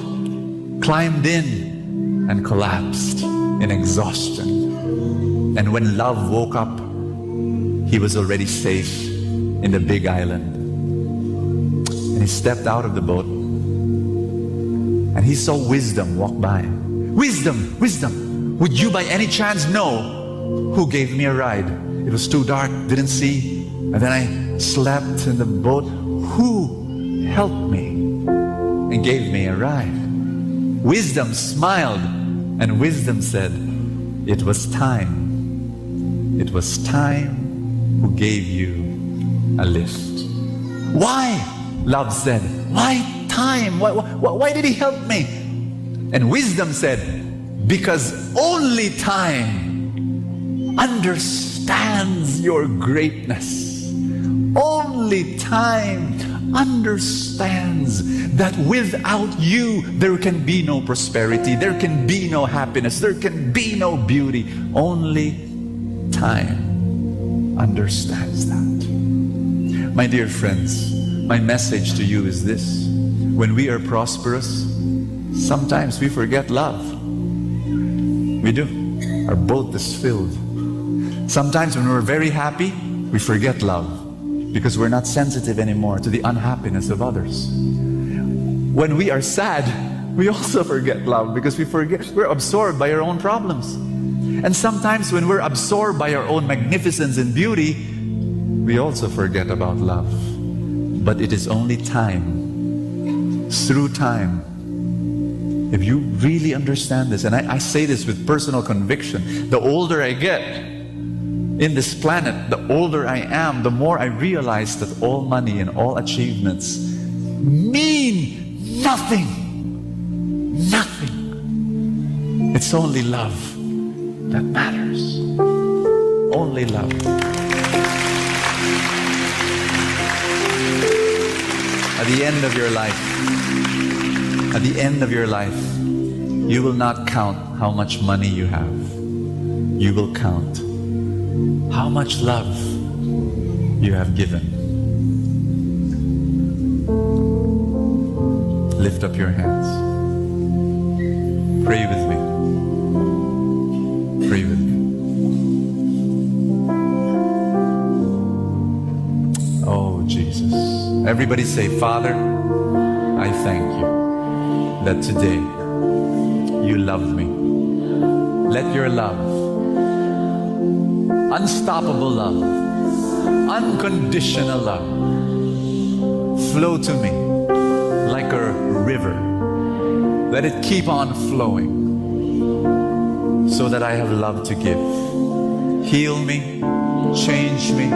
climbed in, and collapsed in exhaustion. And when love woke up, he was already safe in the big island. And he stepped out of the boat, and he saw wisdom walk by. "Wisdom, would you by any chance know who gave me a ride? It was too dark, didn't see, and then I slept in the boat. Who helped me and gave me a ride?" Wisdom smiled, and wisdom said, "It was time. It was time who gave you a lift." "Why?" love said. "Why time? Why did he help me?" And wisdom said, "Because only time understands your greatness. Only time understands that without you there can be no prosperity, there can be no happiness, there can be no beauty. Only time understands that." My dear friends, my message to you is this: when we are prosperous, sometimes we forget love. We do. Our boat is filled. Sometimes when we're very happy, we forget love, because we're not sensitive anymore to the unhappiness of others. When we are sad, we also forget love, because we're absorbed by our own problems. And sometimes when we're absorbed by our own magnificence and beauty, we also forget about love. But it is only time, through time, if you really understand this, and I say this with personal conviction, the older I get in this planet, the older I am, the more I realize that all money and all achievements mean nothing. Nothing. It's only love that matters. Only love. At the end of your life, you will not count how much money you have. You will count how much love you have given. Lift up your hands. Pray with me. Pray with me. Oh, Jesus. Everybody say, "Father, I thank you that today you love me. Let your love, unstoppable love, unconditional love, flow to me like a river. Let it keep on flowing so that I have love to give. Heal me, change me,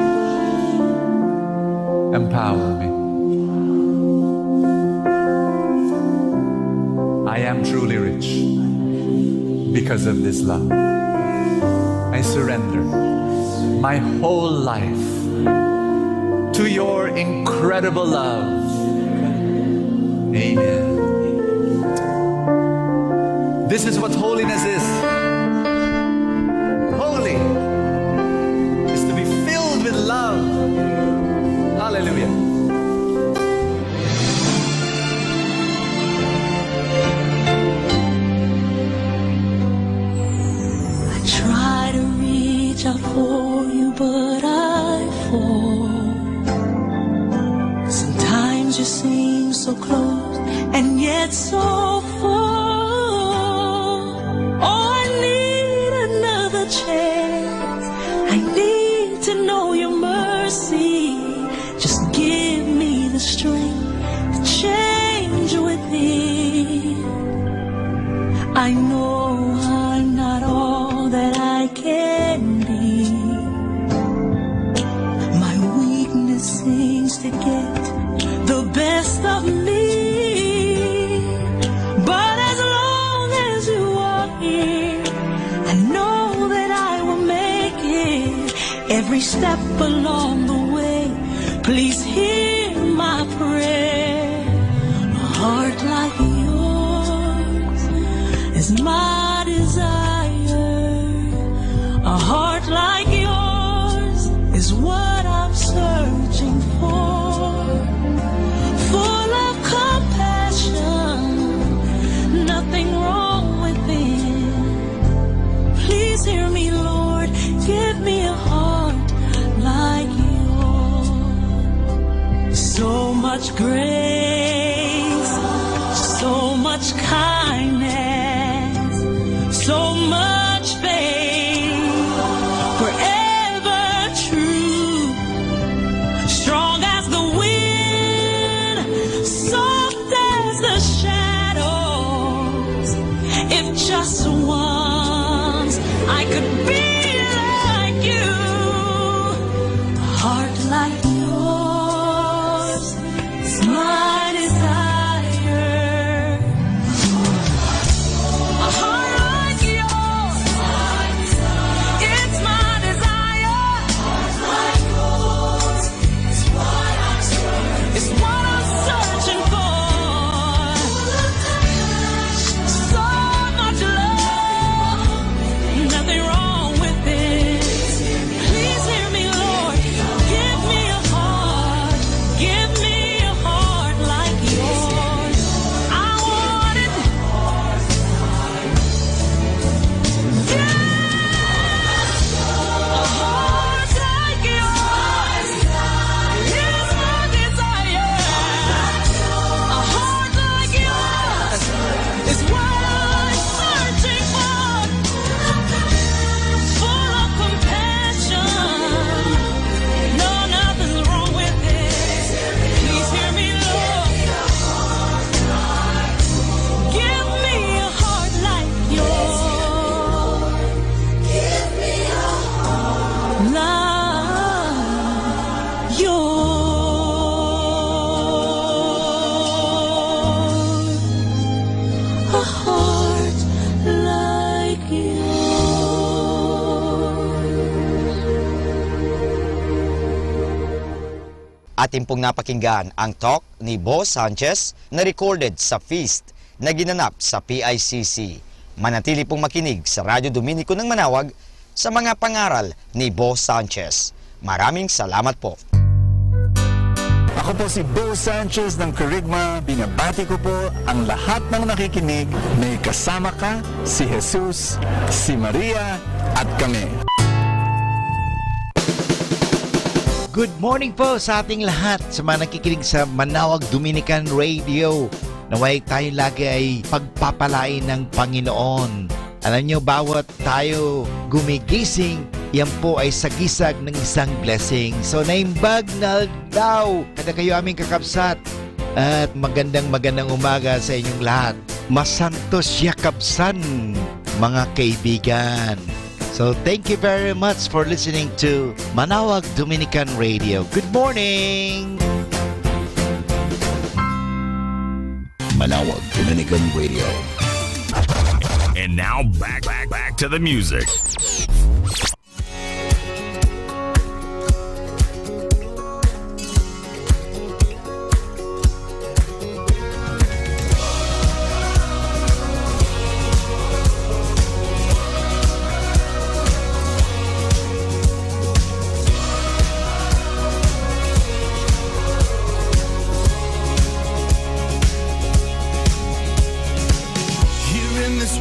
empower me. I am truly rich because of this love. I surrender my whole life to your incredible love. Amen." This is what holiness is. Holy is to be filled with love. Hallelujah. so close and yet so far. Oh, I need another chance. I need to know your mercy. Just give me the strength to change within. I know I'm not all that I can be. My weakness seems to get the best of me. But as long as you are here, I know that I will make it. Every step along the way, please hear my prayer. A heart like yours is my desire. A heart like yours is what I'm searching for. Full of compassion, nothing wrong within. Please hear me, Lord, give me a heart like yours. So much grace, so much kindness, so much faith, forever true, strong as the wind, soft as the shadows. If just once I could be like you, a heart like yours is my desire. A heart like yours, it's my desire. It's what I'm searching for. So much love, nothing wrong with it. Please hear me, Lord. Give me a heart. Give me a heart like yours. I want it. A heart like yours is my desire. A heart like yours is what I'm searching for. Full of compassion, no, nothing's wrong with it. Please hear me, Lord. Give me a heart like yours. Give me a heart like yours. A heart like Atin pong napakinggan ang talk ni Bo Sanchez na recorded sa feast na ginanap sa PICC. Manatili pong makinig sa Radyo Dominico ng Manawag sa mga pangaral ni Bo Sanchez. Maraming salamat po. Ako po si Bo Sanchez ng Kerygma. Binabati ko po ang lahat ng nakikinig. May kasama ka, si Jesus, si Maria, at kami. Good morning po sa ating lahat sa mga nakikinig sa Manawag Dominican Radio. Naway tayo lagi ay pagpapalain ng Panginoon. Alam nyo, bawat tayo gumigising, yan po ay sagisag ng isang blessing. So naimbag na daw kada kayo aming kakabsat. At magandang umaga sa inyong lahat. Masantos yakabsan, mga kaibigan. So thank you very much for listening to Manawag Dominican Radio. Good morning! Manawag Dominican Radio. And now back to the music.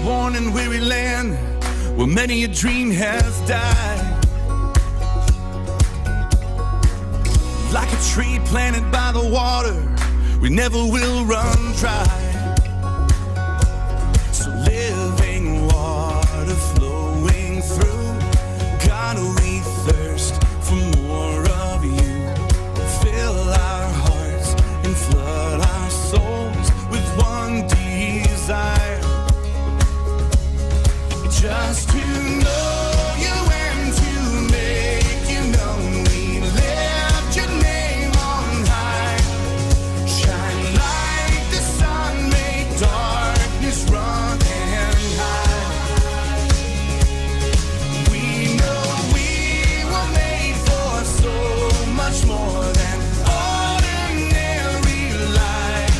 worn and weary land where many a dream has died. Like a tree planted by the water, we never will run dry. So living water flowing through, God, we thirst for more of you. Fill our hearts and flood our souls with one desire, just to know you and to make you known. We lift your name on high. Shine like the sun, make darkness run and hide. We know we were made for so much more than ordinary life.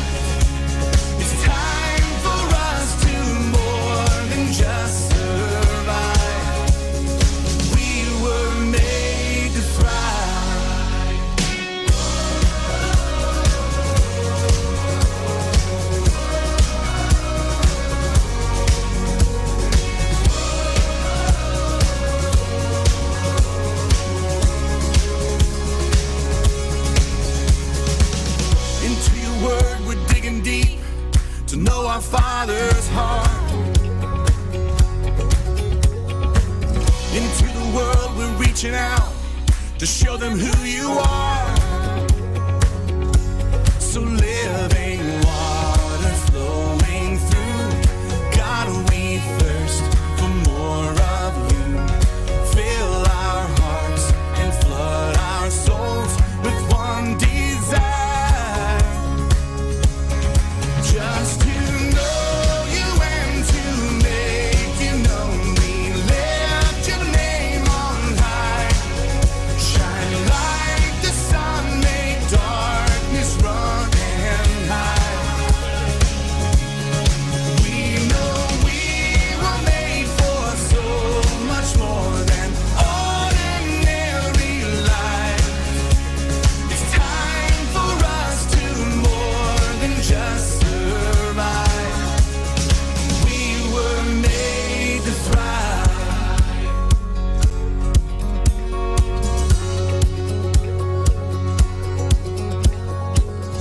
It's time for us to more than just survive. We were made to thrive. Into your word we're digging deep to know our Father's heart. Into the world we're reaching out to show them who you are. So living water flowing through, God, we thirst for more of you. Fill our hearts and flood our souls with one desire, just to know you and to make you known. We lift your name on high. Shine like the sun, make darkness run and hide. We know we were made for so much more than ordinary life. It's time for us to more than just survive. We were made to thrive.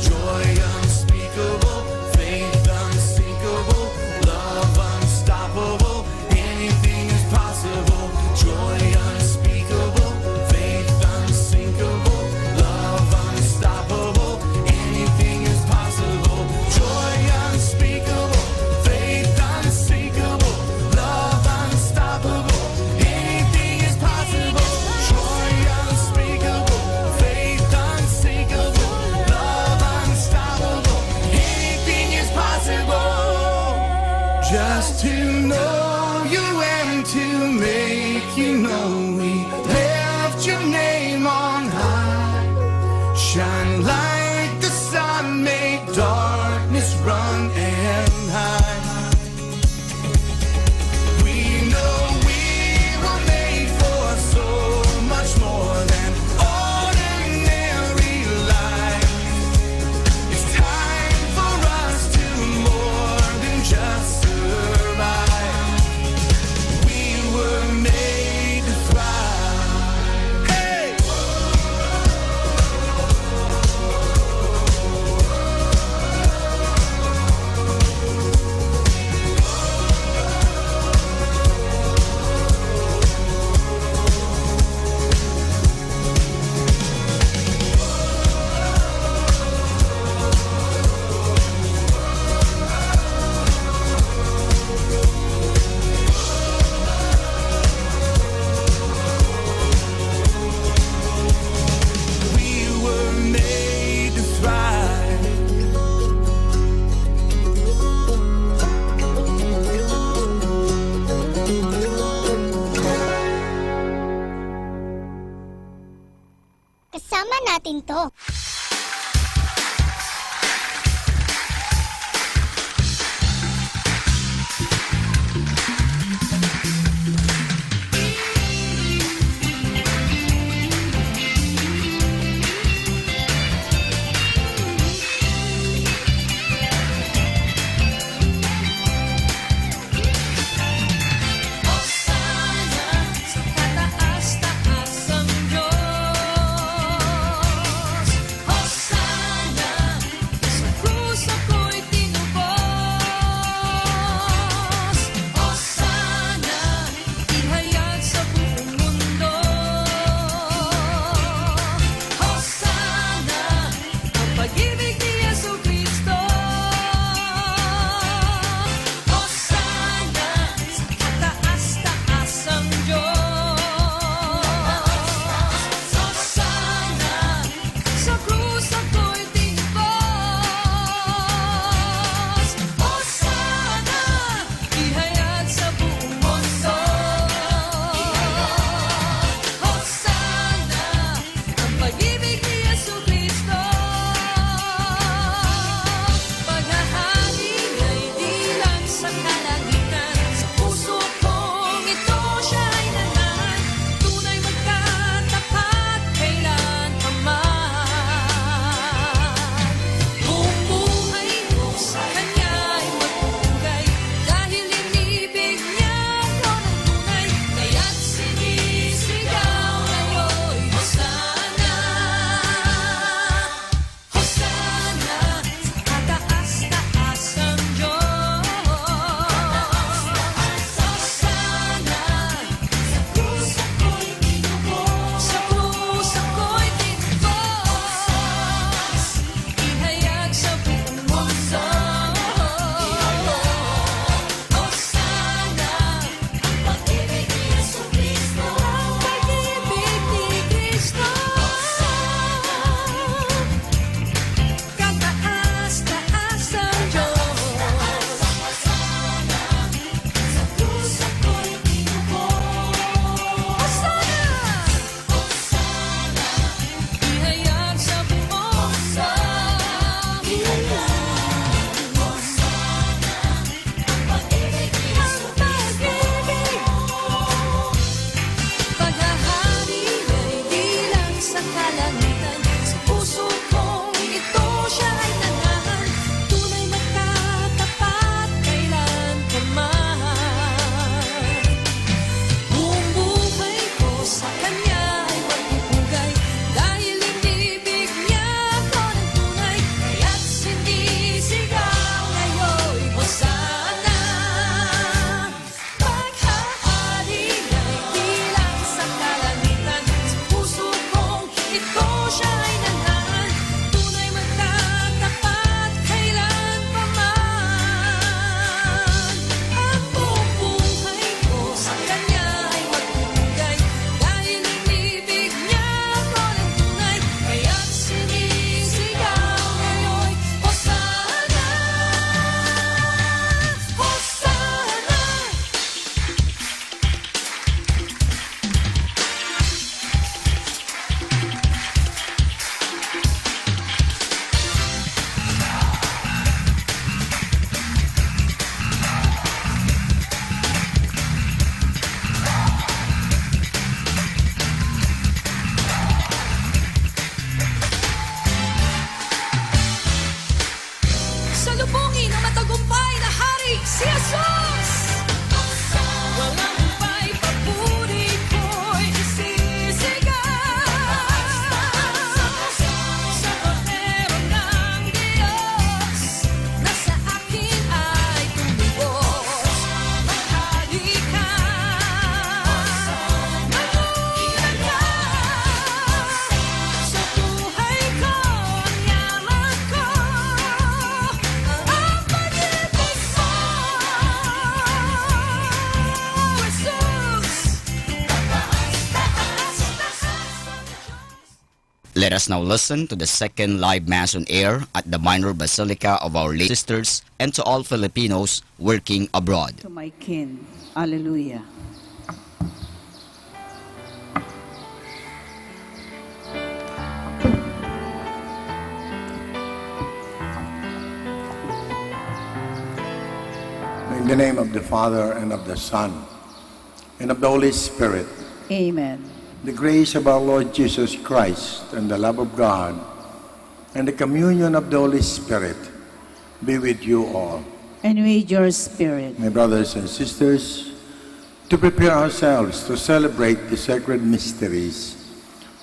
Joy unspeakable, faith unsinkable, love unstoppable, anything is possible. Joy unspeakable, faith unsinkable, love unstoppable, anything is possible. Joy unspeakable, faith unsinkable, love unstoppable, anything is possible. Joy unspeakable, faith unsinkable, love unstoppable, anything is possible. Just to know you and to make you know, we lift your name on high. Shine like the sun, make darkness run and hide. We know we were made for so much more than ordinary life. It's time for us to more than just survive. We were made to thrive. Hey! We were made to thrive. Kasama natin to. Sa kataas-taas ang Diyos. Let us now listen to the second live Mass on air at the Minor Basilica of Our Lady Sisters and to all Filipinos working abroad. To my kin. Alleluia. In the name of the Father, and of the Son, and of the Holy Spirit. Amen. The grace of our Lord Jesus Christ, and the love of God, and the communion of the Holy Spirit be with you all. And with your spirit. My brothers and sisters, to prepare ourselves to celebrate the sacred mysteries,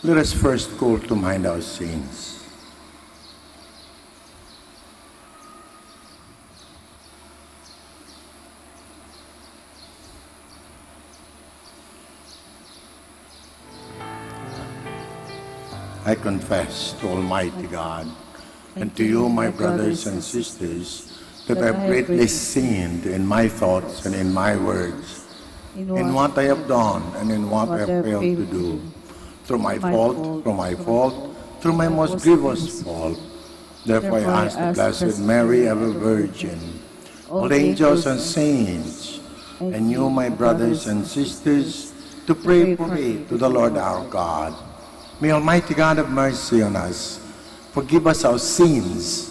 let us first call to mind our sins. I confess to Almighty God and to you, my brothers and sisters, that I have greatly sinned in my thoughts and in my words, in what I have done and in what I have failed to do, through my fault, through my most grievous fault. Therefore I ask the Blessed Mary, ever Virgin, all the angels and saints, and you, my brothers and sisters, to pray for me to the Lord our God. May Almighty God have mercy on us, forgive us our sins,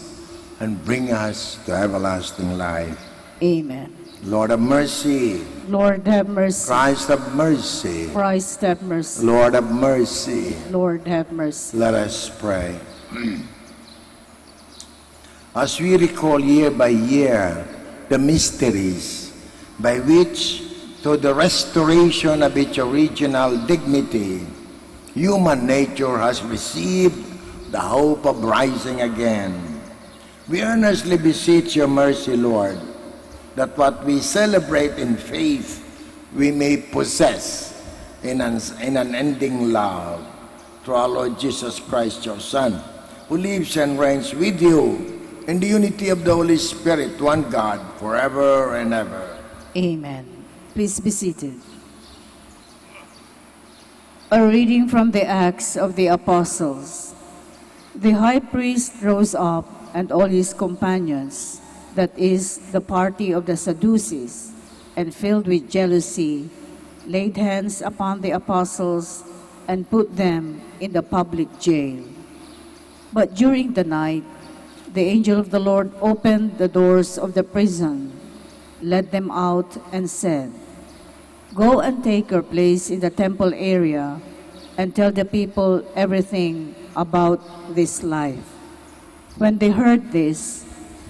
and bring us to everlasting life. Amen. Lord have mercy. Lord have mercy. Christ have mercy. Christ have mercy. Lord have mercy. Lord have mercy. Let us pray. As we recall year by year the mysteries by which, through the restoration of its original dignity, human nature has received the hope of rising again, we earnestly beseech your mercy, Lord, that what we celebrate in faith we may possess in unending love through our Lord Jesus Christ, your Son, who lives and reigns with you in the unity of the Holy Spirit, one God, forever and ever. Amen. Please be seated. A reading from the Acts of the Apostles. The high priest rose up, and all his companions, that is, the party of the Sadducees, and filled with jealousy, laid hands upon the apostles and put them in the public jail. But during the night, the angel of the Lord opened the doors of the prison, led them out, and said, "Go and take your place in the temple area and tell the people everything about this life." When they heard this,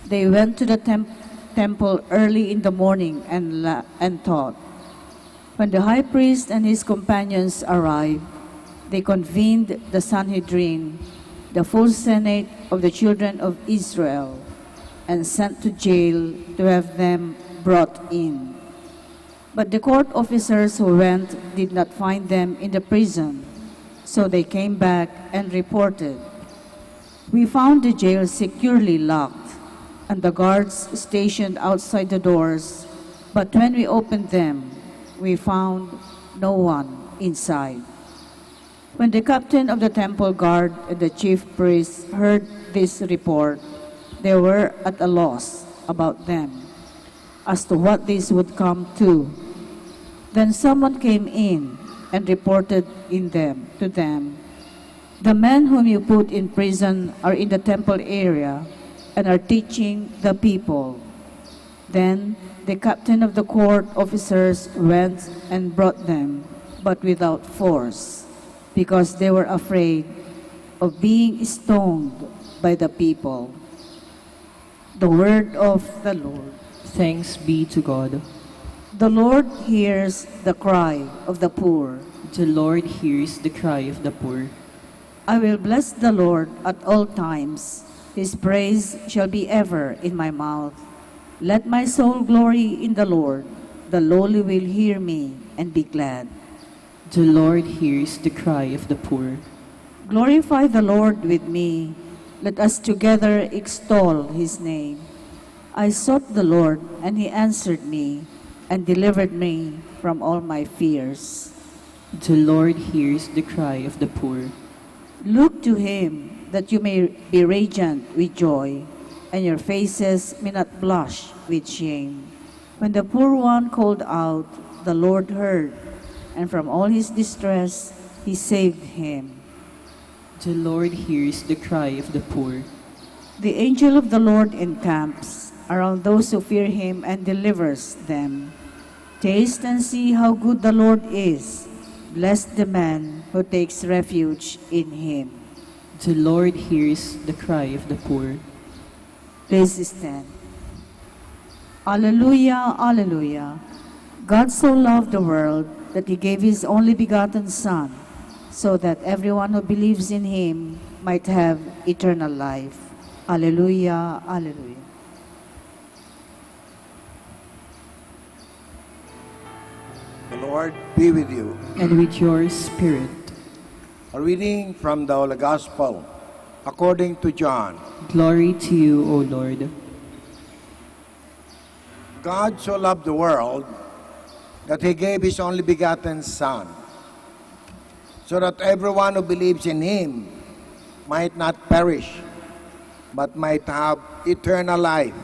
they went to the temple early in the morning and taught. When the high priest and his companions arrived, they convened the Sanhedrin, the full Senate of the children of Israel, and sent to jail to have them brought in. But the court officers who went did not find them in the prison, so they came back and reported, "We found the jail securely locked, and the guards stationed outside the doors, but when we opened them, we found no one inside." When the captain of the temple guard and the chief priests heard this report, they were at a loss about them, as to what this would come to. Then someone came in and reported to them, "The men whom you put in prison are in the temple area and are teaching the people." Then the captain of the court officers went and brought them, but without force, because they were afraid of being stoned by the people. The word of the Lord. Thanks be to God. The Lord hears the cry of the poor. The Lord hears the cry of the poor. I will bless the Lord at all times. His praise shall be ever in my mouth. Let my soul glory in the Lord. The lowly will hear me and be glad. The Lord hears the cry of the poor. Glorify the Lord with me. Let us together extol his name. I sought the Lord, and he answered me and delivered me from all my fears. The Lord hears the cry of the poor. Look to him that you may be radiant with joy, and your faces may not blush with shame. When the poor one called out, the Lord heard, and from all his distress he saved him. The Lord hears the cry of the poor. The angel of the Lord encamps around those who fear him and delivers them. Taste and see how good the Lord is. Blessed the man who takes refuge in him. The Lord hears the cry of the poor. Please stand. Alleluia, alleluia. God so loved the world that he gave his only begotten Son, so that everyone who believes in him might have eternal life. Alleluia, alleluia. The Lord be with you. And with your spirit. A reading from the Holy Gospel according to John. Glory to you, O Lord. God so loved the world that he gave his only begotten Son, so that everyone who believes in him might not perish, but might have eternal life.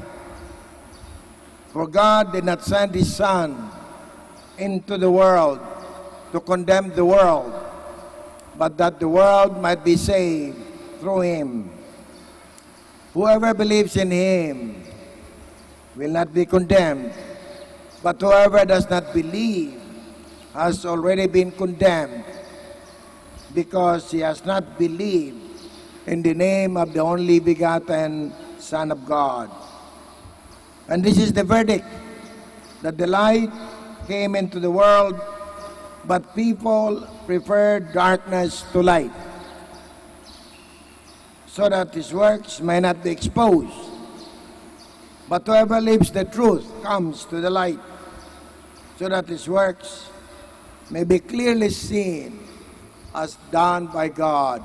For God did not send his Son into the world to condemn the world, but that the world might be saved through him. Whoever believes in him will not be condemned, but whoever does not believe has already been condemned, because he has not believed in the name of the only begotten Son of God. And this is the verdict, that the light came into the world, but people preferred darkness to light, so that his works may not be exposed. But whoever lives the truth comes to the light, so that his works may be clearly seen as done by God.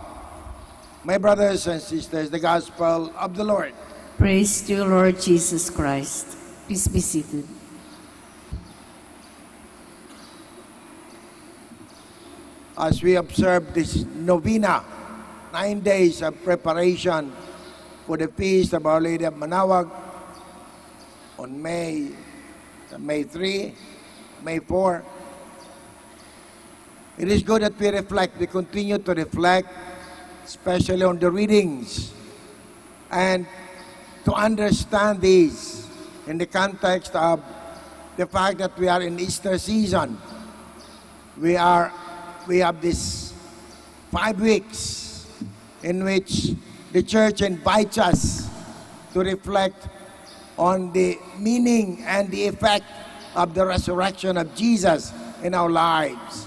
My brothers and sisters, the gospel of the Lord. Praise to you, Lord Jesus Christ. Please be seated. As we observe this novena, 9 days of preparation for the feast of Our Lady of Manawag on May 3, May 4, it is good that we reflect, we continue to reflect, especially on the readings, and to understand these in the context of the fact that we are in Easter season. We have this 5 weeks in which the church invites us to reflect on the meaning and the effect of the resurrection of Jesus in our lives.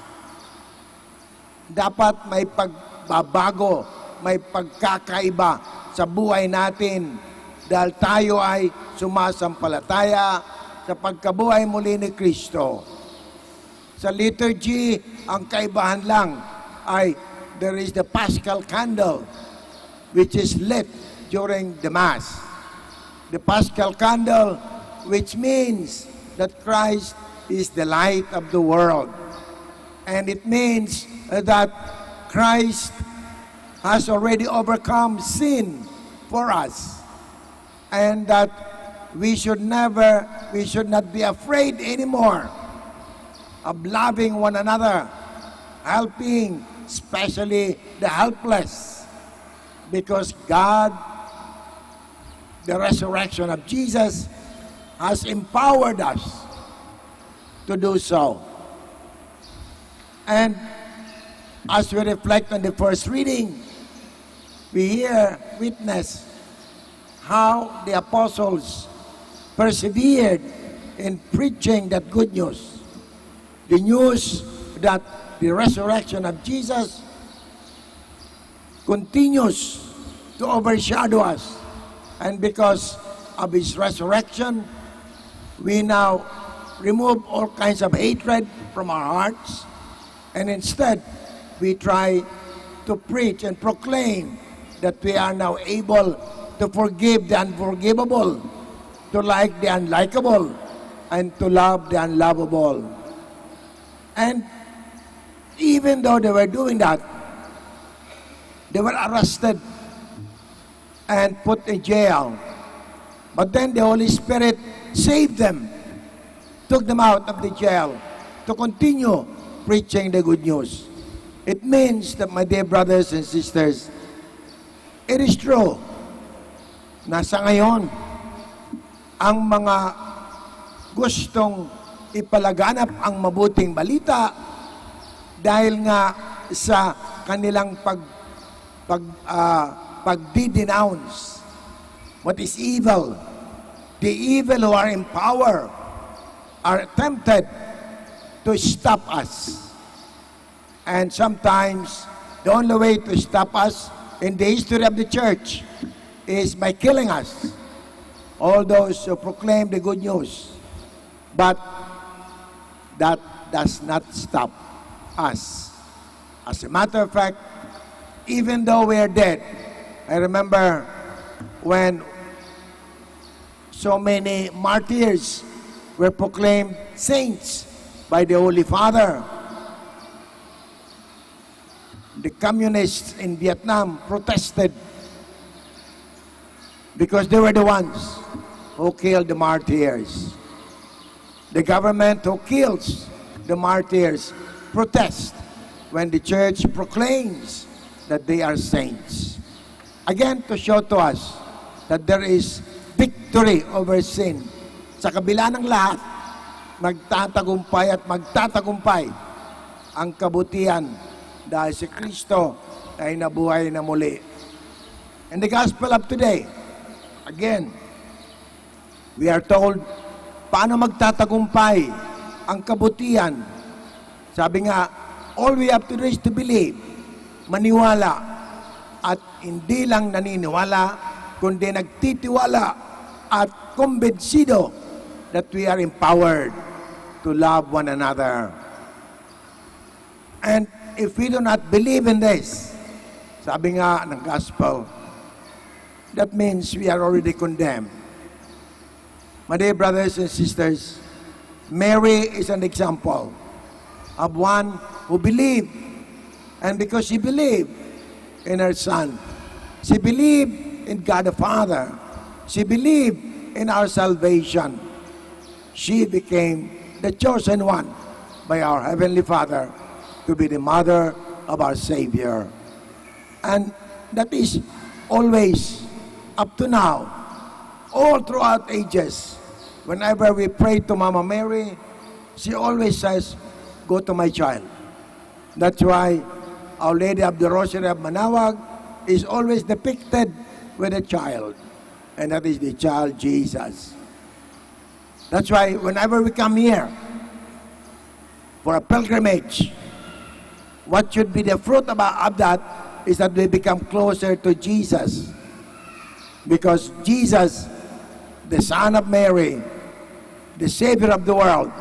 Dapat may pagbabago, may pagkakaiba sa buhay natin dahil tayo ay sumasampalataya sa pagkabuhay muli ni Kristo. Sa liturgy, ang kaibahan lang ay there is the Paschal candle which is lit during the Mass. The Paschal candle, which means that Christ is the light of the world. And it means that Christ has already overcome sin for us. And that we should not be afraid anymore of loving one another, helping especially the helpless, because God, the resurrection of Jesus, has empowered us to do so. And as we reflect on the first reading, we witness how the apostles persevered in preaching that good news. The news that the resurrection of Jesus continues to overshadow us. And because of his resurrection, we now remove all kinds of hatred from our hearts. And instead, we try to preach and proclaim that we are now able to forgive the unforgivable, to like the unlikable, and to love the unlovable. And even though they were doing that, They were arrested and put in jail. But then the Holy Spirit saved them, took them out of the jail to continue preaching the good news. It means that, my dear brothers and sisters, it is true na sa ngayon, ang mga gustong ipalaganap ang mabuting balita dahil nga sa kanilang pagdi-denounce what is evil. The evil who are in power are tempted to stop us. And sometimes the only way to stop us in the history of the church is by killing us. All those who proclaim the good news. But that does not stop us. As a matter of fact, even though we are dead, I remember when so many martyrs were proclaimed saints by the Holy Father. The communists in Vietnam protested because they were the ones who killed the martyrs. The government who kills the martyrs protest when the church proclaims that they are saints. Again, to show to us that there is victory over sin. Sa kabila ng lahat, magtatagumpay at magtatagumpay ang kabutihan dahil si Kristo ay nabuhay na muli. In the gospel of today, again, we are told paano magtatagumpay ang kabutihan. Sabi nga, all we have to do is to believe, maniwala, at hindi lang naniniwala, kundi nagtitiwala at kumbinsido that we are empowered to love one another. And if we do not believe in this, sabi nga ng gospel, that means we are already condemned. My dear brothers and sisters, Mary is an example of one who believed. And because she believed in her Son, she believed in God the Father, she believed in our salvation, she became the chosen one by our Heavenly Father to be the mother of our Savior. And that is always, up to now, all throughout ages, whenever we pray to Mama Mary, she always says, go to my child. That's why Our Lady of the Rosary of Manawag is always depicted with a child, and that is the child Jesus. That's why whenever we come here for a pilgrimage, what should be the fruit of that is that we become closer to Jesus. Because Jesus, the Son of Mary, the Savior of the world,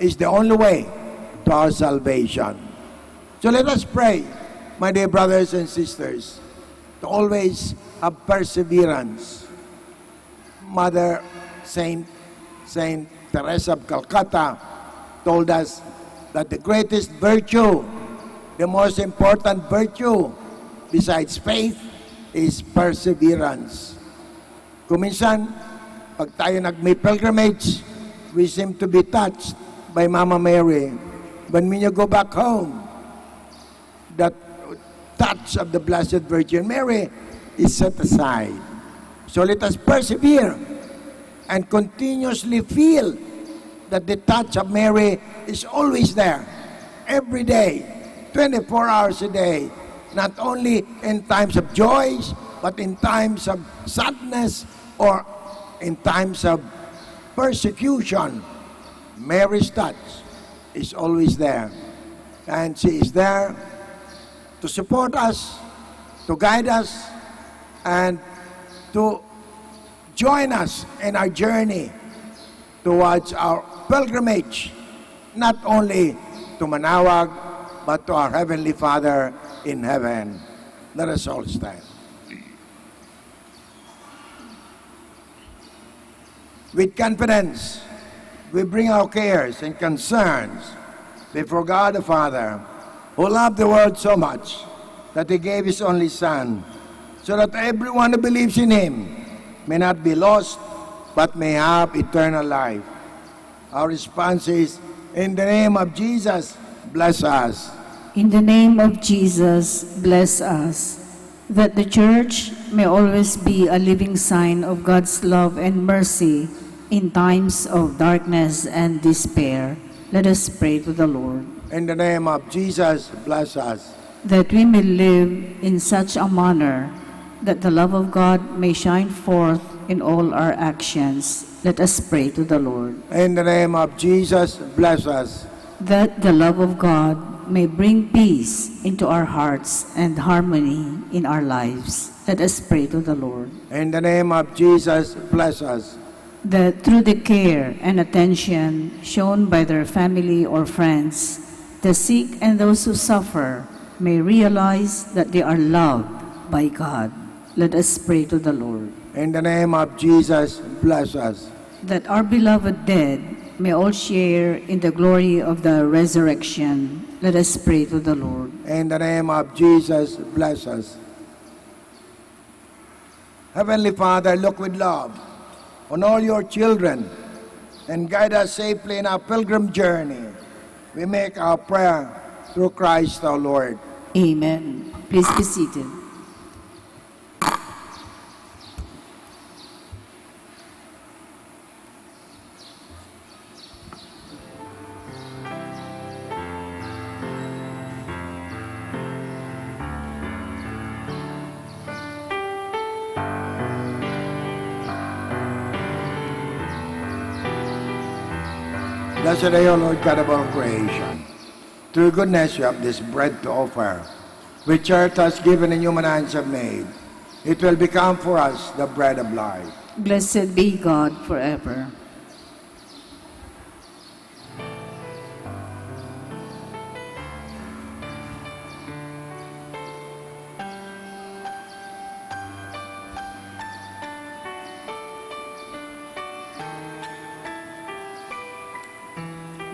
is the only way to our salvation. So let us pray, my dear brothers and sisters, to always have perseverance. Mother Saint Teresa of Calcutta told us that the greatest virtue, the most important virtue besides faith, is perseverance. Kung minsan, pag tayo nag-may pilgrimage, we seem to be touched by Mama Mary. But when you go back home, that touch of the Blessed Virgin Mary is set aside. So let us persevere and continuously feel that the touch of Mary is always there, every day, 24 hours a day, not only in times of joy, but in times of sadness or in times of persecution. Mary's touch is always there. And she is there to support us, to guide us, and to join us in our journey towards our pilgrimage, not only to Manawag, but to our Heavenly Father in heaven. Let us all stand. With confidence, we bring our cares and concerns before God the Father, who loved the world so much that He gave His only Son, so that everyone who believes in Him may not be lost, but may have eternal life. Our response is, in the name of Jesus, bless us. In the name of Jesus, bless us, that the Church may always be a living sign of God's love and mercy in times of darkness and despair. Let us pray to the Lord. In the name of Jesus, bless us. That we may live in such a manner that the love of God may shine forth in all our actions. Let us pray to the Lord. In the name of Jesus, bless us. That the love of God may bring peace into our hearts and harmony in our lives. Let us pray to the Lord. In the name of Jesus, bless us. That through the care and attention shown by their family or friends, the sick and those who suffer may realize that they are loved by God. Let us pray to the Lord. In the name of Jesus, bless us. That our beloved dead may all share in the glory of the resurrection. Let us pray to the Lord. In the name of Jesus, bless us. Heavenly Father, look with love on all your children and guide us safely in our pilgrim journey. We make our prayer through Christ our Lord. Amen. Please be seated. Blessed are you, Lord God of all creation. Through goodness you have this bread to offer, which earth has given and human hands have made. It will become for us the bread of life. Blessed be God forever.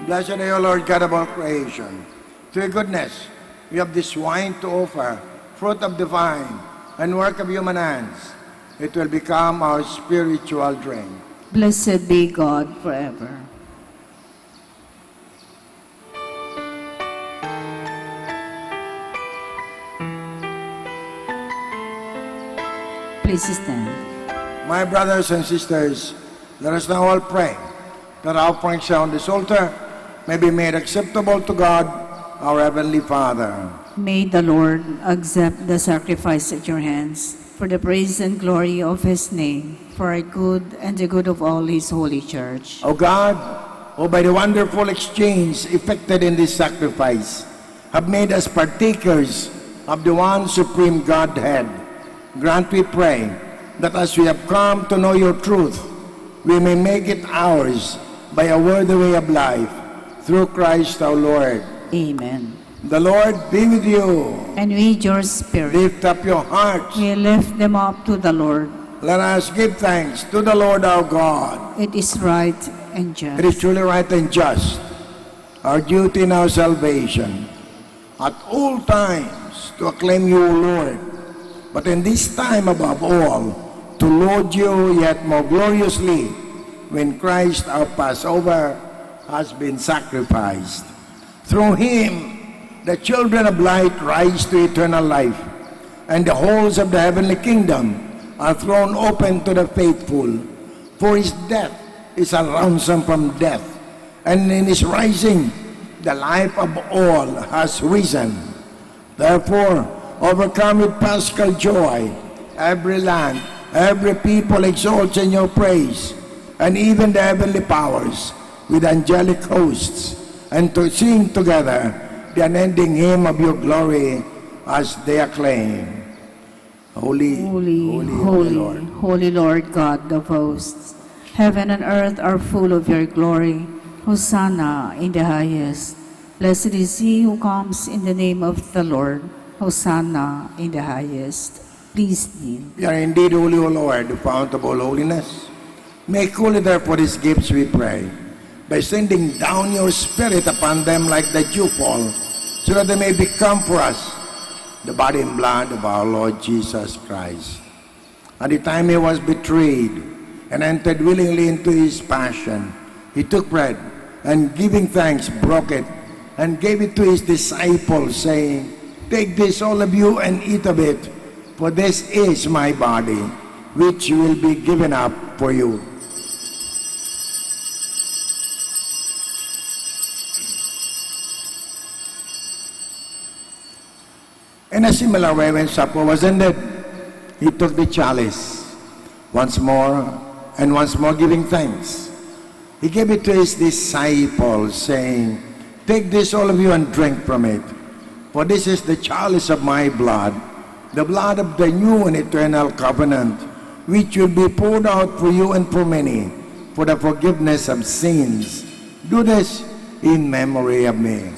Blessed are you, Lord God of all creation. Through your goodness, we have this wine to offer, fruit of the vine, and work of human hands. It will become our spiritual drink. Blessed be God forever. Please stand. My brothers and sisters, let us now all pray that our offerings on this altar may be made acceptable to God, our Heavenly Father. May the Lord accept the sacrifice at your hands for the praise and glory of His name, for our good and the good of all His holy church. O God, who by the wonderful exchange effected in this sacrifice have made us partakers of the one supreme Godhead, grant, we pray, that as we have come to know your truth, we may make it ours by a worthy way of life, through Christ our Lord. Amen. The Lord be with you. And with your spirit. Lift up your hearts. We lift them up to the Lord. Let us give thanks to the Lord our God. It is right and just. It is truly right and just, our duty in our salvation, at all times to acclaim you, O Lord, but in this time above all, to laud you yet more gloriously when Christ our Passover has been sacrificed. Through him, the children of light rise to eternal life, and the halls of the heavenly kingdom are thrown open to the faithful. For his death is a ransom from death, and in his rising, the life of all has risen. Therefore, overcome with paschal joy, every land, every people exalts in your praise, and even the heavenly powers with angelic hosts, and to sing together the unending hymn of your glory as they acclaim. Holy, holy Lord God of hosts. Heaven and earth are full of your glory. Hosanna in the highest. Blessed is he who comes in the name of the Lord. Hosanna in the highest. Please kneel. You are indeed holy, O Lord, the fount of all holiness. Make holy therefore these gifts, we pray, by sending down your Spirit upon them like the dewfall, so that they may become for us the body and blood of our Lord Jesus Christ. At the time he was betrayed and entered willingly into his passion, he took bread and giving thanks broke it and gave it to his disciples, saying, "Take this, all of you, and eat of it, for this is my body, which will be given up for you." In a similar way, when supper was ended, he took the chalice once more, and once more giving thanks. He gave it to his disciples, saying, "Take this, all of you, and drink from it. For this is the chalice of my blood, the blood of the new and eternal covenant, which will be poured out for you and for many, for the forgiveness of sins. Do this in memory of me."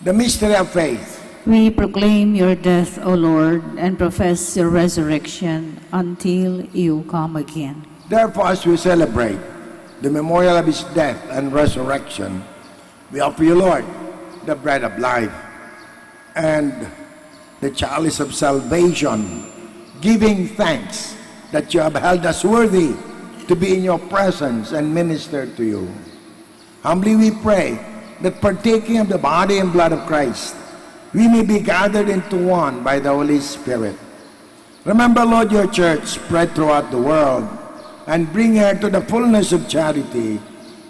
The mystery of faith. We proclaim your death, O Lord, and profess your resurrection until you come again. Therefore, as we celebrate the memorial of his death and resurrection, we offer you, Lord, the bread of life and the chalice of salvation, giving thanks that you have held us worthy to be in your presence and minister to you. Humbly we pray that partaking of the body and blood of Christ, we may be gathered into one by the Holy Spirit. Remember, Lord, your church spread throughout the world, and bring her to the fullness of charity,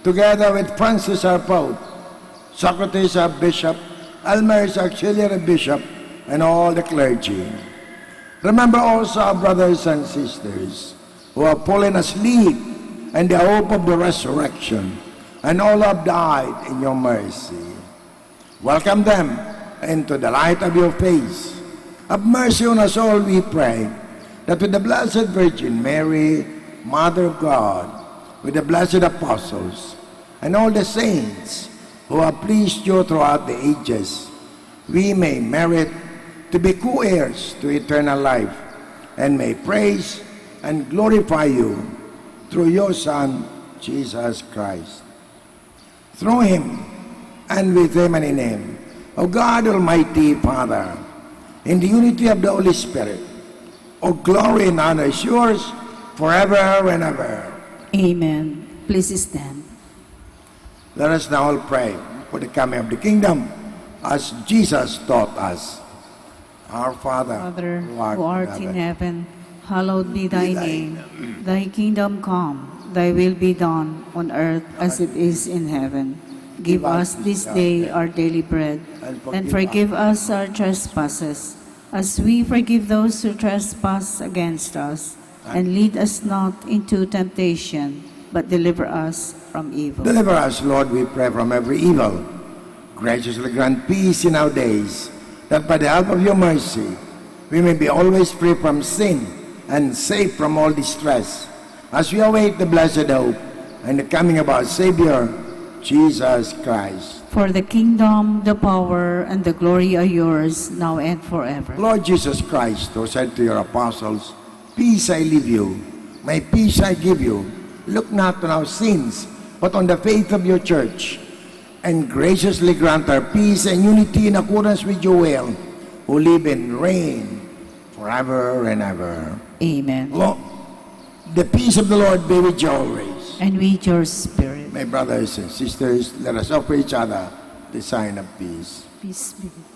together with Francis our Pope, Socrates our Bishop, Almaris our Auxiliary Bishop, and all the clergy. Remember also our brothers and sisters who have fallen asleep in the hope of the resurrection, and all have died in your mercy. Welcome them into the light of your face. Have mercy on us all, we pray, that with the Blessed Virgin Mary, Mother of God, with the blessed apostles, and all the saints who have pleased you throughout the ages, we may merit to be co-heirs to eternal life, and may praise and glorify you through your Son, Jesus Christ. Through him, and with him and in him, O God, Almighty Father, in the unity of the Holy Spirit, O glory and honor is yours forever and ever. Amen. Please stand. Let us now all pray for the coming of the kingdom, as Jesus taught us. Our Father, Father, who art in heaven, hallowed be thy name. Thy kingdom come, thy will be done on earth as it is in heaven. Give us this day our daily bread, and forgive us our trespasses, as we forgive those who trespass against us. And lead us not into temptation, but deliver us from evil. Deliver us, Lord, we pray, from every evil. Graciously grant peace in our days, that by the help of your mercy, we may be always free from sin and safe from all distress, as we await the blessed hope and the coming of our Savior, Jesus Christ. For the kingdom, the power, and the glory are yours, now and forever. Lord Jesus Christ, who said to your apostles, "Peace I leave you, my peace I give you. Look not on our sins, but on the faith of your church, and graciously grant our peace and unity in accordance with your will, who live and reign forever and ever." Amen. Lord, the peace of the Lord be with you always. And with your spirit. My brothers and sisters, let us offer each other the sign of peace. Peace be with you.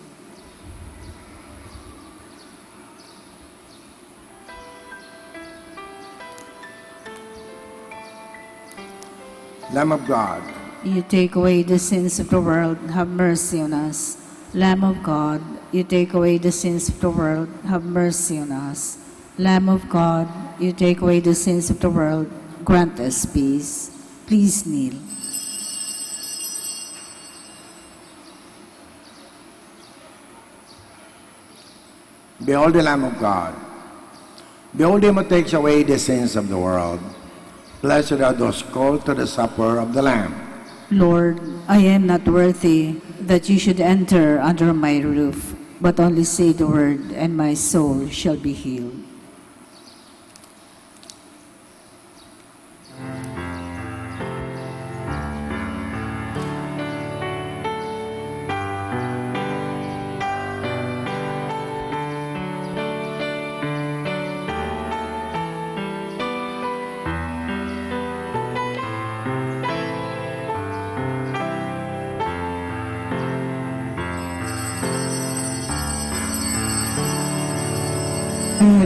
Lamb of God, You take away the sins of the world, have mercy on us. Lamb of God, you take away the sins of the world, have mercy on us. Lamb of God, you take away the sins of the world, grant us peace. Please kneel. behold the Lamb of God. Behold him who takes away the sins of the world. Blessed are those called to the supper of the Lamb. Lord, I am not worthy that you should enter under my roof, but only say the word, and my soul shall be healed.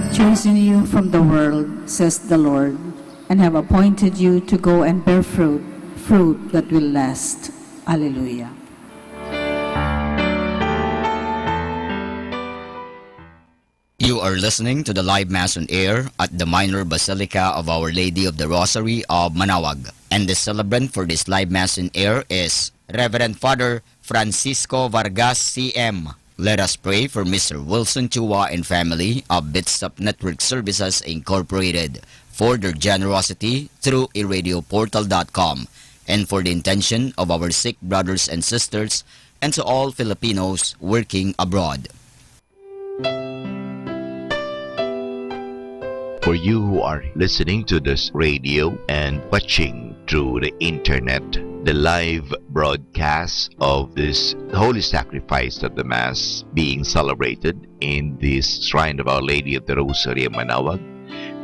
have chosen you from the world, says the Lord, and have appointed you to go and bear fruit, fruit that will last. Alleluia. You are listening to the live Mass on air at the Minor Basilica of Our Lady of the Rosary of Manaoag. And the celebrant for this live Mass on air is Reverend Father Francisco Vargas C.M. Let us pray for Mr. Wilson Chua and family of Bitsap Network Services Incorporated for their generosity through iradioportal.com and for the intention of our sick brothers and sisters and to all Filipinos working abroad. For you who are listening to this radio and watching through the internet, the live broadcast of this holy sacrifice of the Mass being celebrated in this Shrine of Our Lady of the Rosary of Manaoag,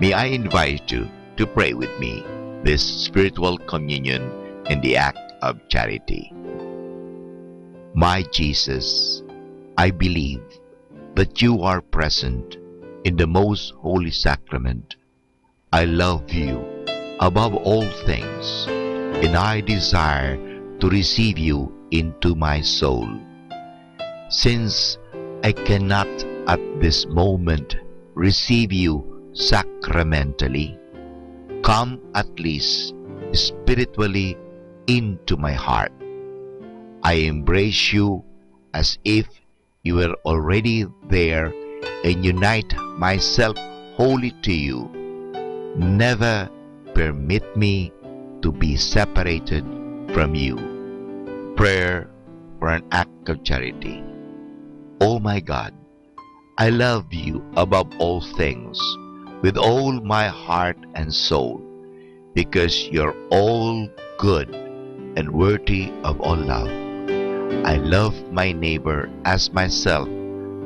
may I invite you to pray with me this spiritual communion in the act of charity. My Jesus, I believe that you are present in the most holy sacrament. I love you above all things, and I desire to receive you into my soul. Since I cannot at this moment receive you sacramentally, come at least spiritually into my heart. I embrace you as if you were already there and unite myself wholly to you. Never permit me to be separated from you. Prayer for an act of charity. Oh my God, I love you above all things with all my heart and soul, because you're all good and worthy of all love. I love my neighbor as myself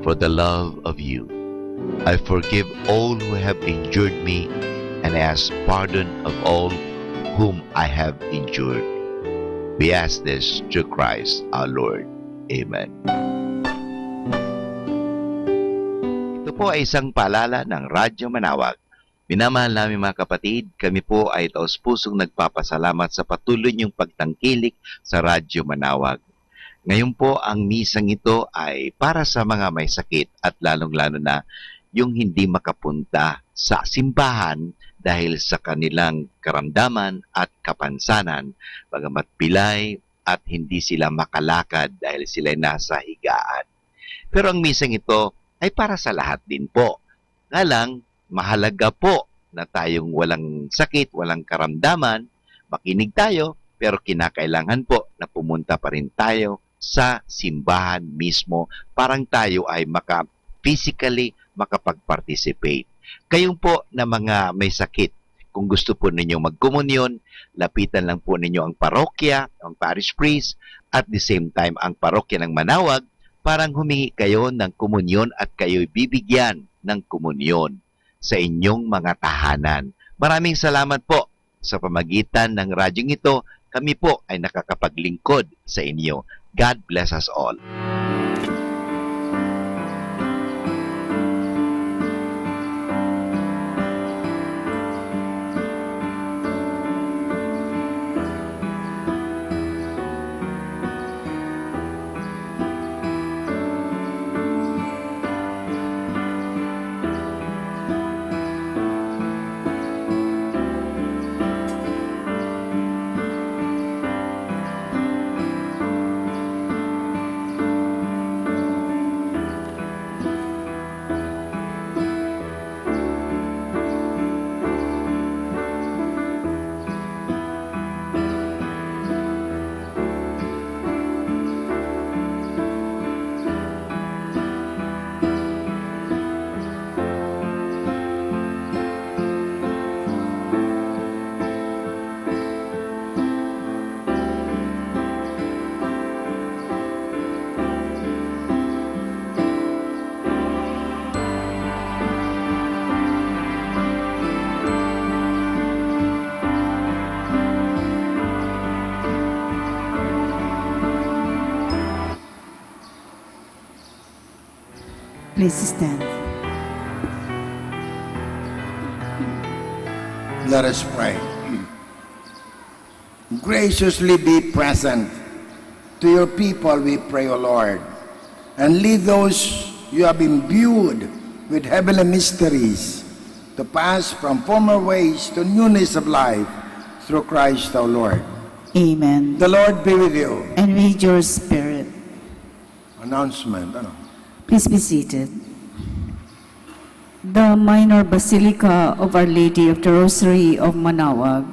for the love of you. I forgive all who have injured me and ask pardon of all whom I have injured. We ask this through Christ our Lord. Amen. Ito po ay isang paalala ng Radyo Manaoag. Minamahal namin mga kapatid, kami po ay taos-pusong nagpapasalamat sa patuloy niyong pagtangkilik sa Radyo Manaoag. Ngayon po, ang misang ito ay para sa mga may sakit at lalong-lalo na yung hindi makapunta sa simbahan dahil sa kanilang karamdaman at kapansanan, bagamat pilay at hindi sila makalakad dahil sila nasa higaan. Pero ang misang ito ay para sa lahat din po. Nga lang, mahalaga po na tayong walang sakit, walang karamdaman, makinig tayo, pero kinakailangan po na pumunta pa rin tayo sa simbahan mismo, parang tayo ay physically makapag-participate. Kayong po na mga may sakit, kung gusto po ninyo magkomunyon, lapitan lang po ninyo ang parokya, ang parish priest, at the same time ang parokya ng Manaoag, parang humingi kayo ng komunyon at kayo'y bibigyan ng komunyon sa inyong mga tahanan. Maraming salamat po sa pamagitan ng radyong ito. Kami po ay nakakapaglingkod sa inyo. God bless us all. Please stand. Let us pray. Graciously be present to your people, we pray, O Lord, and lead those you have imbued with heavenly mysteries to pass from former ways to newness of life through Christ our Lord. Amen. The Lord be with you. And with your spirit. Announcement. Ano? Please be seated. The Minor Basilica of Our Lady of the Rosary of Manaoag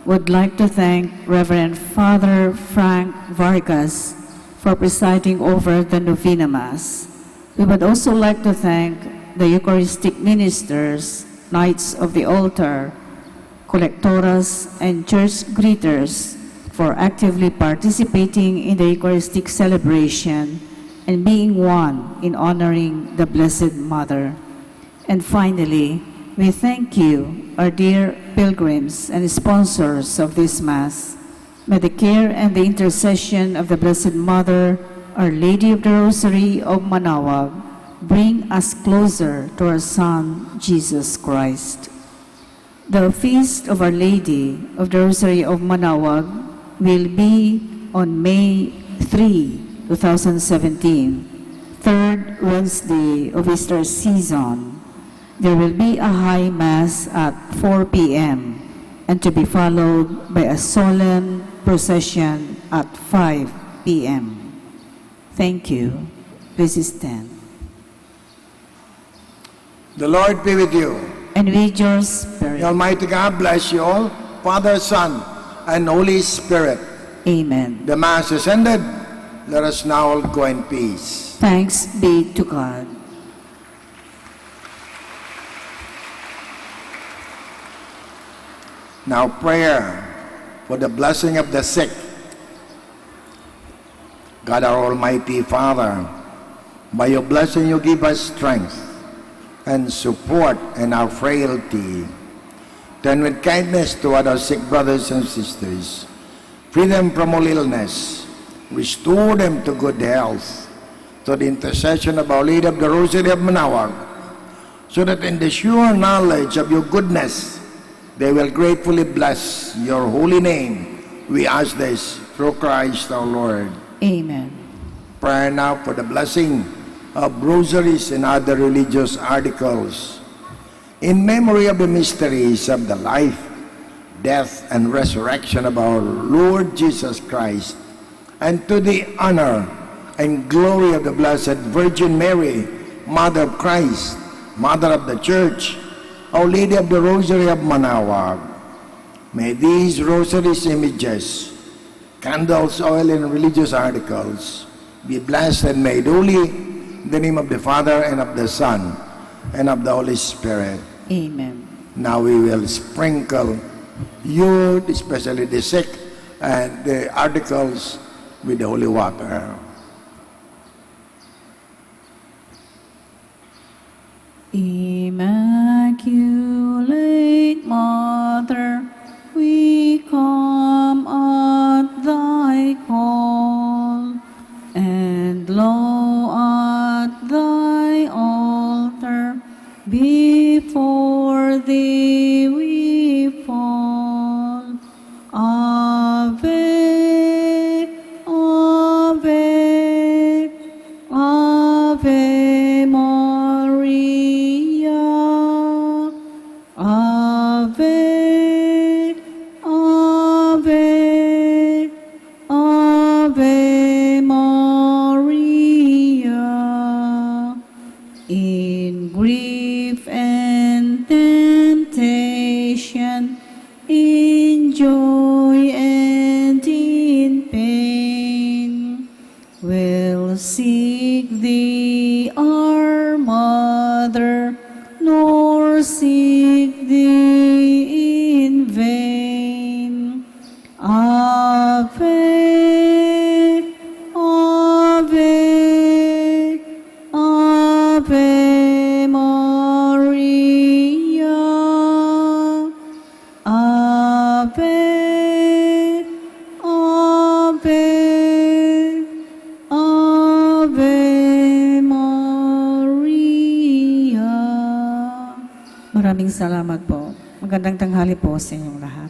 would like to thank Reverend Father Frank Vargas for presiding over the Novena Mass. We would also like to thank the Eucharistic ministers, Knights of the Altar, collectoras, and church greeters for actively participating in the Eucharistic celebration and being one in honoring the Blessed Mother. And finally, we thank you, our dear pilgrims and sponsors of this Mass. May the care and the intercession of the Blessed Mother, Our Lady of the Rosary of Manaoag, bring us closer to our Son, Jesus Christ. The feast of Our Lady of the Rosary of Manaoag will be on May 3, 2017, third Wednesday of Easter season. There will be a high Mass at 4 p.m. and to be followed by a solemn procession at 5 p.m. Thank you. Please stand. The Lord be with you. And with your spirit. The Almighty God bless you all, Father, Son, and Holy Spirit. Amen. The Mass is ended. Let us now all go in peace. Thanks be to God. Now prayer for the blessing of the sick. God our Almighty Father, by your blessing you give us strength and support in our frailty. Turn with kindness toward our sick brothers and sisters. Free them from all illness. Restore them to good health. To the intercession of Our Lady of the Rosary of Manaoag, so that in the sure knowledge of your goodness, they will gratefully bless your holy name. We ask this through Christ our Lord. Amen. Prayer now for the blessing of rosaries and other religious articles. In memory of the mysteries of the life, death, and resurrection of our Lord Jesus Christ, and to the honor and glory of the Blessed Virgin Mary, Mother of Christ, Mother of the Church, Our Lady of the Rosary of Manaoag, may these rosaries images, candles, oil, and religious articles be blessed and made holy in the name of the Father, and of the Son, and of the Holy Spirit. Amen. Now we will sprinkle you, especially the sick, and the articles with the holy water. Immaculate Mother, we come at thy call, and lo, at thy altar, before thee we fall. Ave, Ave, Ave Maria. Ave, Ave, Ave Maria. In grief and temptation, in joy and in pain, we'll seek thee, our Mother, nor seek thee in vain. Ave, Ave, Ave Maria. Ave, Ave, Ave Maria. Maraming salamat po. Magandang tanghali po sa inyong lahat.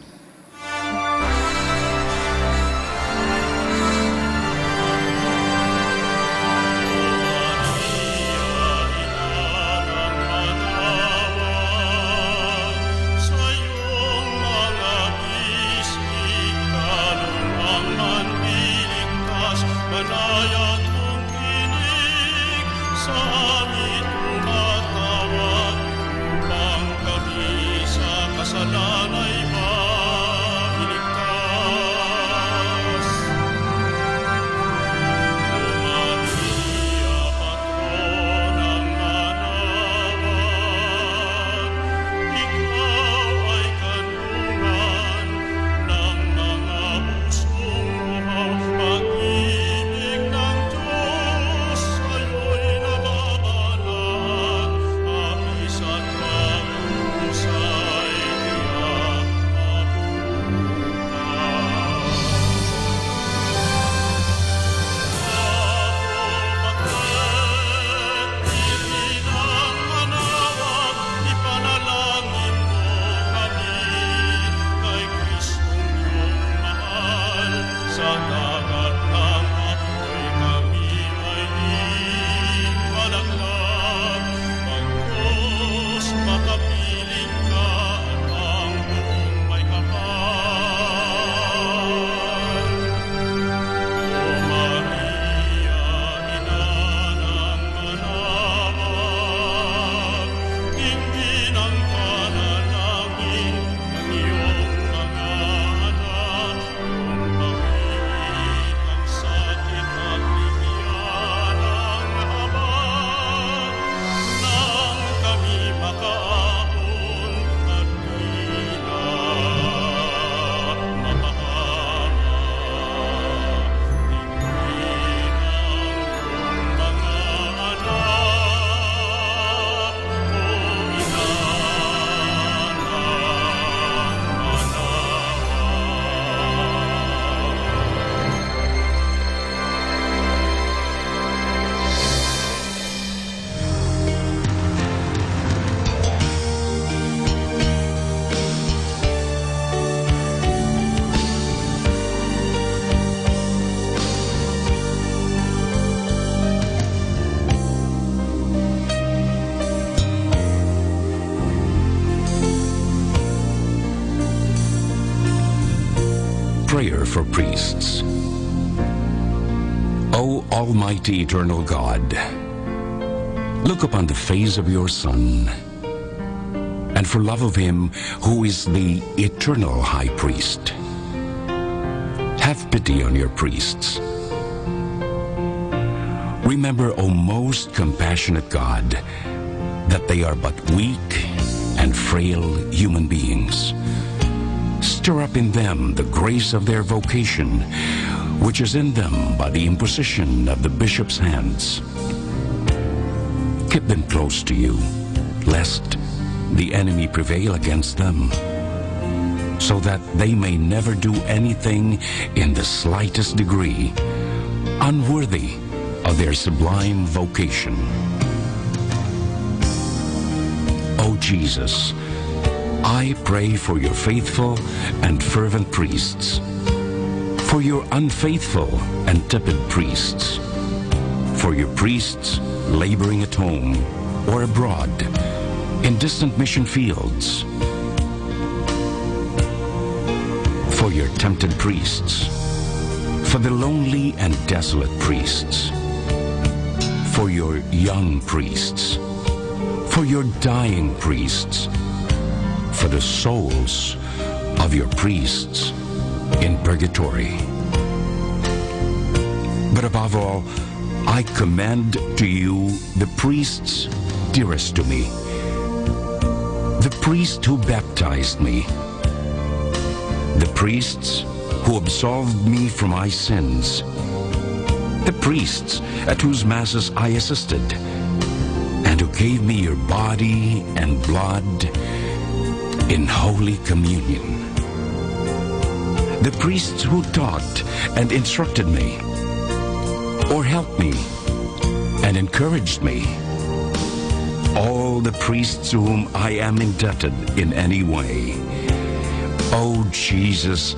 Prayer for priests. O Almighty Eternal God, look upon the face of your Son, and for love of him who is the eternal High Priest, have pity on your priests. Remember, O most compassionate God, that they are but weak and frail human beings. Stir up in them the grace of their vocation, which is in them by the imposition of the bishop's hands. Keep them close to you, lest the enemy prevail against them, so that they may never do anything in the slightest degree unworthy of their sublime vocation. O Jesus, I pray for your faithful and fervent priests, for your unfaithful and tepid priests, for your priests laboring at home or abroad in distant mission fields, for your tempted priests, for the lonely and desolate priests, for your young priests, for your dying priests, for the souls of your priests in purgatory. But above all, I commend to you the priests dearest to me, the priest who baptized me, the priests who absolved me from my sins, the priests at whose masses I assisted, and who gave me your body and blood in Holy Communion, the priests who taught and instructed me, or helped me and encouraged me, all the priests to whom I am indebted in any way. Oh, Jesus,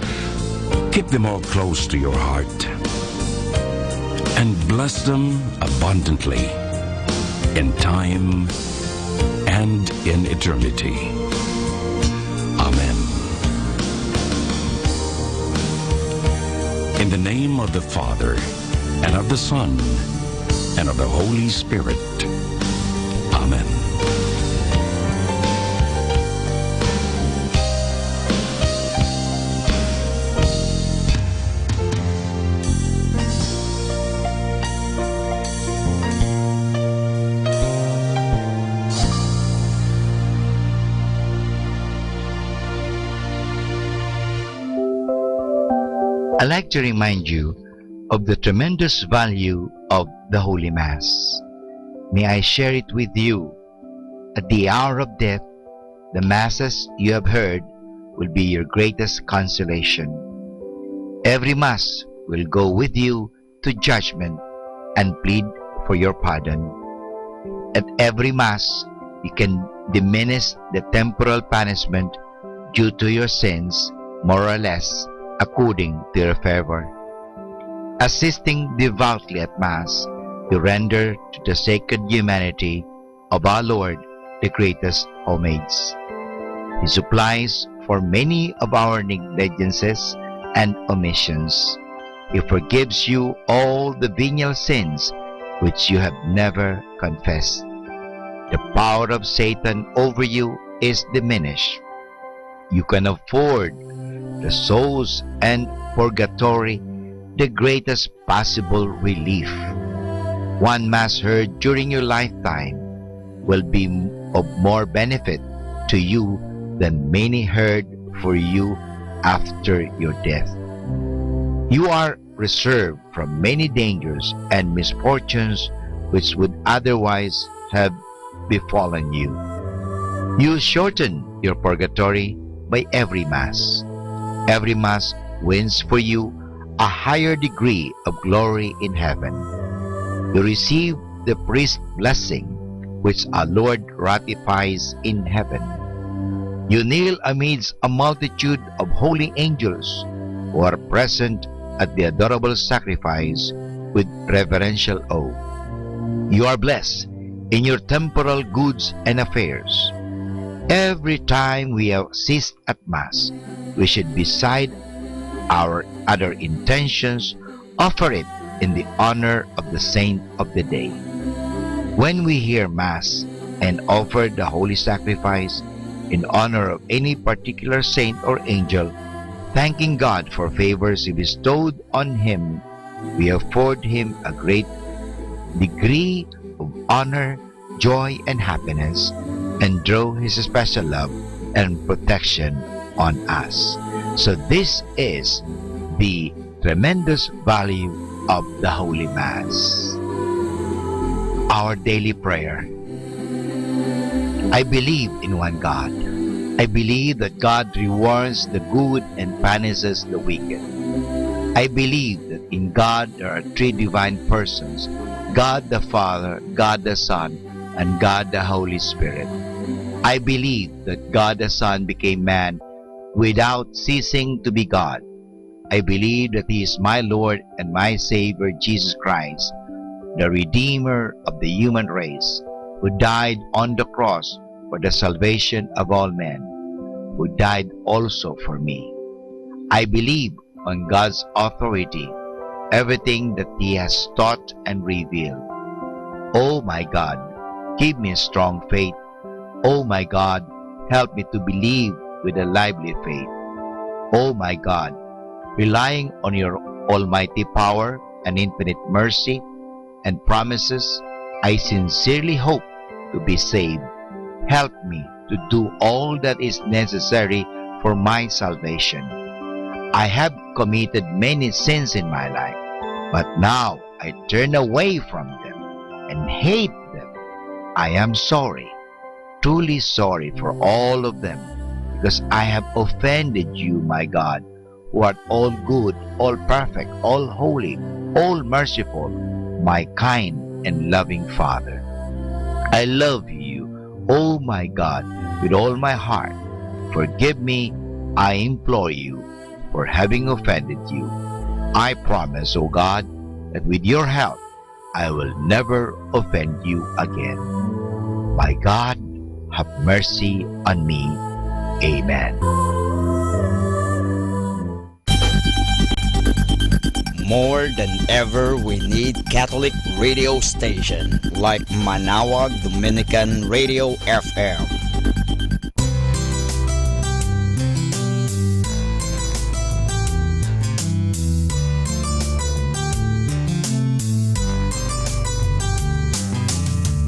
keep them all close to your heart and bless them abundantly in time and in eternity. Amen. In the name of the Father, and of the Son, and of the Holy Spirit. Amen. I'd like to remind you of the tremendous value of the Holy Mass. May I share it with you. At the hour of death, the Masses you have heard will be your greatest consolation. Every Mass will go with you to judgment and plead for your pardon. At every Mass, you can diminish the temporal punishment due to your sins, more or less, according to your favor. Assisting devoutly at Mass, you render to the sacred humanity of our Lord the greatest homage. He supplies for many of our negligences and omissions. He forgives you all the venial sins which you have never confessed. The power of Satan over you is diminished. You can afford the souls and purgatory the greatest possible relief. One Mass heard during your lifetime will be of more benefit to you than many heard for you after your death. You are reserved from many dangers and misfortunes which would otherwise have befallen you. You shorten your purgatory by every Mass. Every Mass wins for you a higher degree of glory in heaven. You receive the priest's blessing which our Lord ratifies in heaven. You kneel amidst a multitude of holy angels who are present at the adorable sacrifice with reverential awe. You are blessed in your temporal goods and affairs. Every time we assist at Mass, we should, beside our other intentions, offer it in the honor of the saint of the day. When we hear Mass and offer the holy sacrifice in honor of any particular saint or angel, thanking God for favors He bestowed on him, we afford him a great degree of honor, joy, and happiness, and draw His special love and protection on us. So this is the tremendous value of the Holy Mass. Our daily prayer. I believe in one God. I believe that God rewards the good and punishes the wicked. I believe that in God there are three divine persons, God the Father, God the Son, and God the Holy Spirit. I believe that God the Son became man without ceasing to be God. I believe that He is my Lord and my Savior, Jesus Christ, the Redeemer of the human race, who died on the cross for the salvation of all men, who died also for me. I believe on God's authority, everything that He has taught and revealed. Oh my God, give me a strong faith. Oh my God, help me to believe with a lively faith. Oh my God, relying on your almighty power and infinite mercy and promises, I sincerely hope to be saved. Help me to do all that is necessary for my salvation. I have committed many sins in my life, but now I turn away from them and hate them. I am sorry, truly sorry for all of them, because I have offended you, my God, who art all good, all perfect, all holy, all merciful, my kind and loving Father. I love you Oh my God, with all my heart, forgive me, I implore you, for having offended you. I promise, O God, that with your help, I will never offend you again. My God, have mercy on me. Amen. More than ever, we need Catholic radio station like Manawag Dominican Radio FM.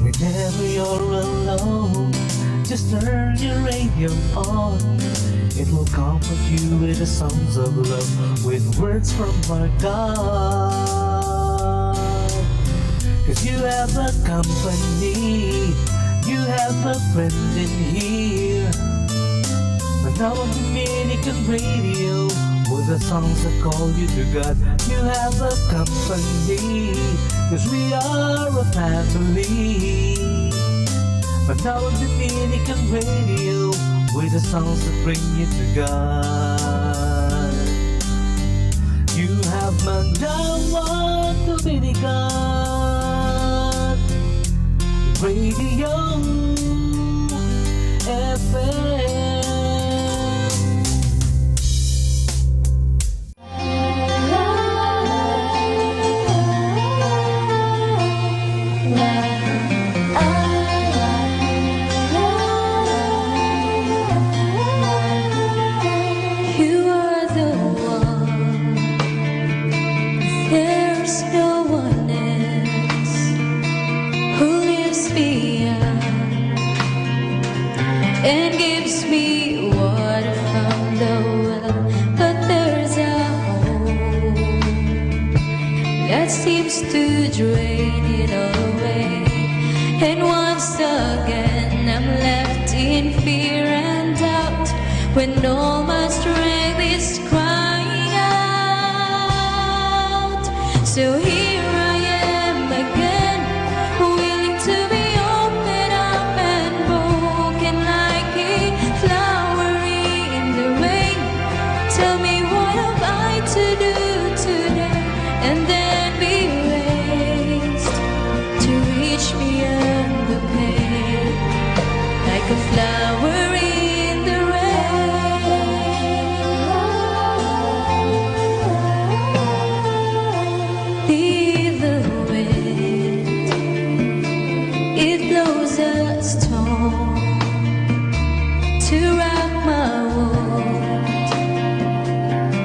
Whenever you're alone, just turn your radio on. It will comfort you with the songs of love, with words from our God. 'Cause you have a company, you have a friend in here. Manawag Dominican Radio, with the songs that call you to God. You have a company, 'cause we are a family. Manawag Dominican Radio, with the songs that bring you to God. You have Manawag Dominican Radio FM. You are the one, there's no one else who lifts me up and gives me water from the well. But there's a hole that seems to drain it away, and once again I'm left in fear and doubt when all my strength is crying out. So here I am again, willing to be opened up and broken like a flower in the rain. Tell me what have I to do today, and then be raised to reach beyond the pain, like a flower in the rain. The wind, it blows a storm to rock my world.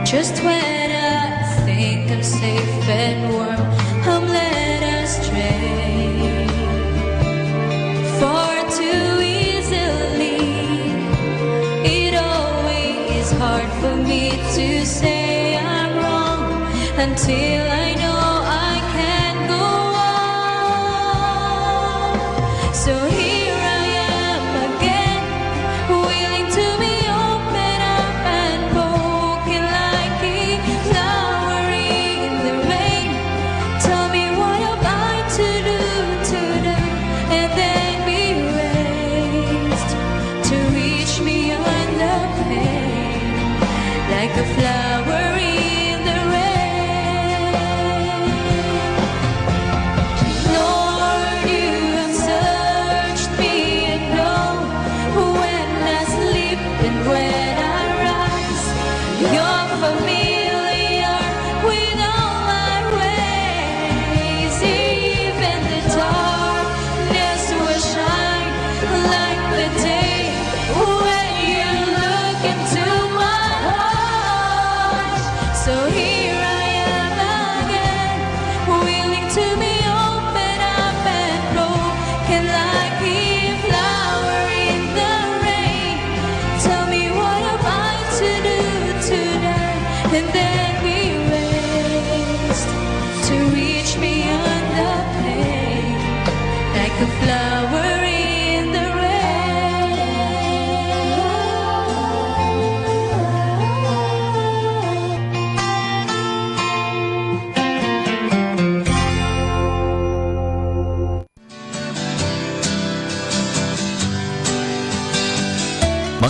Just when I think I'm safe and warm, I'm led astray far too easily. It always hard for me to say I'm wrong until I know I can go on. So here I am again, willing to be open up and broken like a flower in the rain. Tell me what have I to do today, and then be raised to reach beyond the pain, like a flower in the rain. Lord, you have searched me and know when I sleep and when I rise. You're familiar with all my ways. Even the darkness will shine like the day when you look into my heart. So here I am again, willing to be open up and broken like a flower in the rain. Tell me what have I to do today,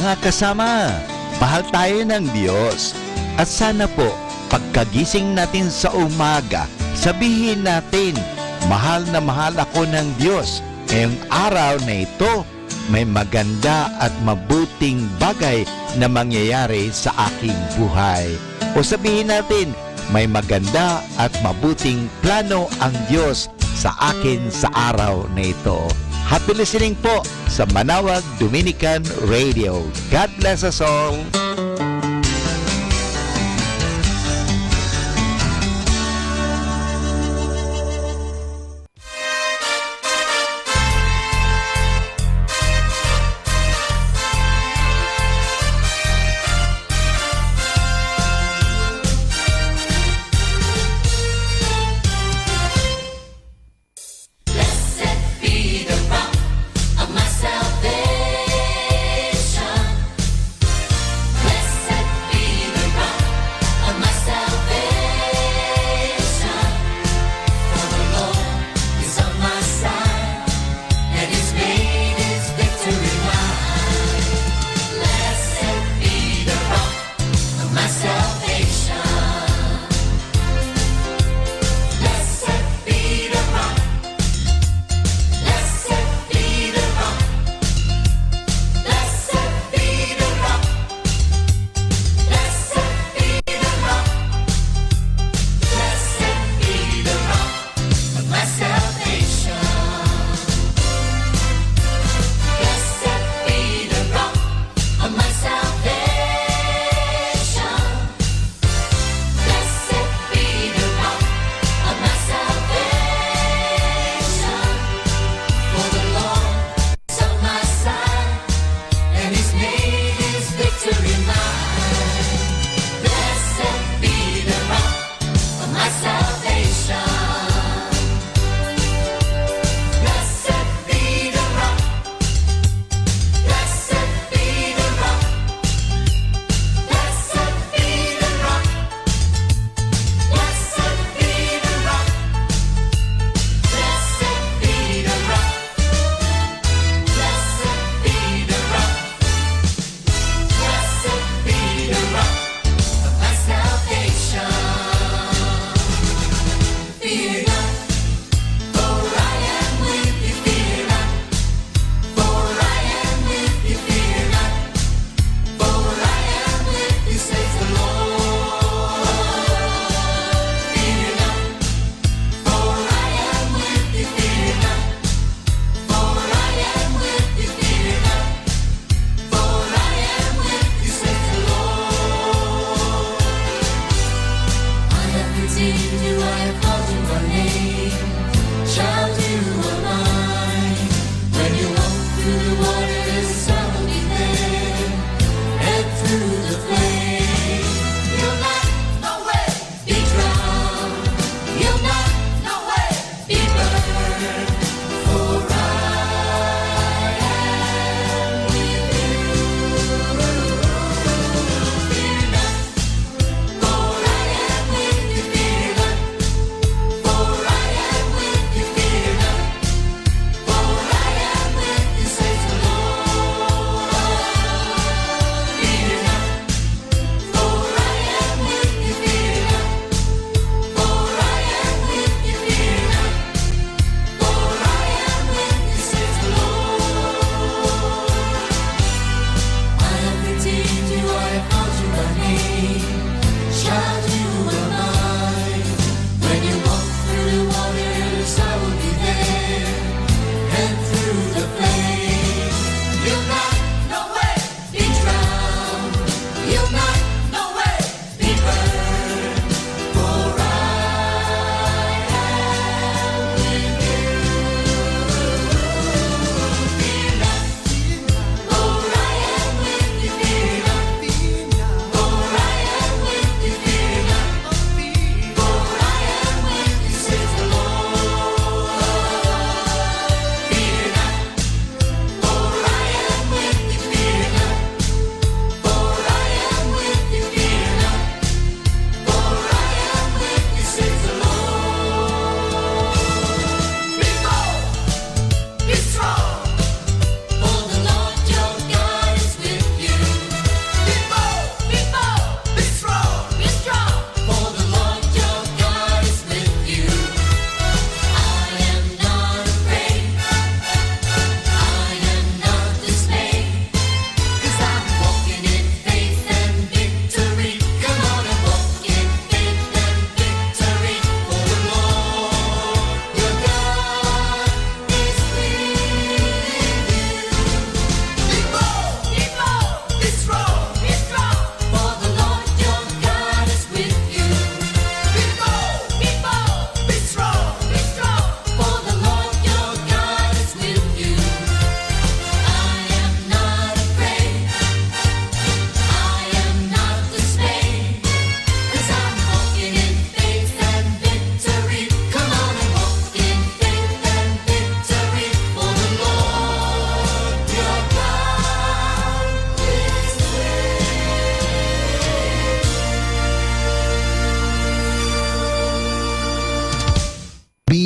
Mga kasama, mahal tayo ng Diyos. At sana po, pagkagising natin sa umaga, sabihin natin, mahal na mahal ako ng Diyos. Ngayong araw na ito, may maganda at mabuting bagay na mangyayari sa aking buhay. O sabihin natin, may maganda at mabuting plano ang Diyos sa akin sa araw na ito. Happy listening po sa Manawag Dominican Radio. God bless us all. Blessed be the rock of my salvation. Blessed be the rock of my salvation. For the Lord is on my side, and His made His victory mine. Blessed be the rock of my salvation. Blessed be the rock. Blessed be the rock. Blessed be the rock. Blessed be the rock. Blessed be the rock of my salvation. Blessed be the rock of my salvation. Blessed be the rock of my salvation. For the Lord is on my side, and He's made His victory mine. Blessed be the rock of my salvation. Blessed be the rock. Blessed be the rock. Blessed be the rock. Blessed be the rock. Blessed be the rock. Blessed be the rock. Blessed be the rock of my salvation. Fear not, for I am with you. Fear not, for I am with you. Fear not, for I am with you, says the Lord. Fear not, for I am with you. Fear not, for I am with you. Fear not, for I am with you, says the Lord. I have redeemed you, I have called you by name. Child, you are mine. When you walk through the waters, I will be there. And through the flame, you'll not, no way, be drowned. You'll not, no way, be burned. For I am with you. Fear not, for I am with you. Fear not, for I am with you. Fear not, for I am with you, says the Lord. Fear not, for I am with you. Fear not, for I am with you. Fear not, for I am with you, says the Lord. I have redeemed you, I have called you by name. Child, you are mine. When you walk through the waters, I will be there. And through the flame, you'll not, no way, be drowned. You'll not, no way, be burned. For I am with you. Fear not, for I am with you. Fear not, for I am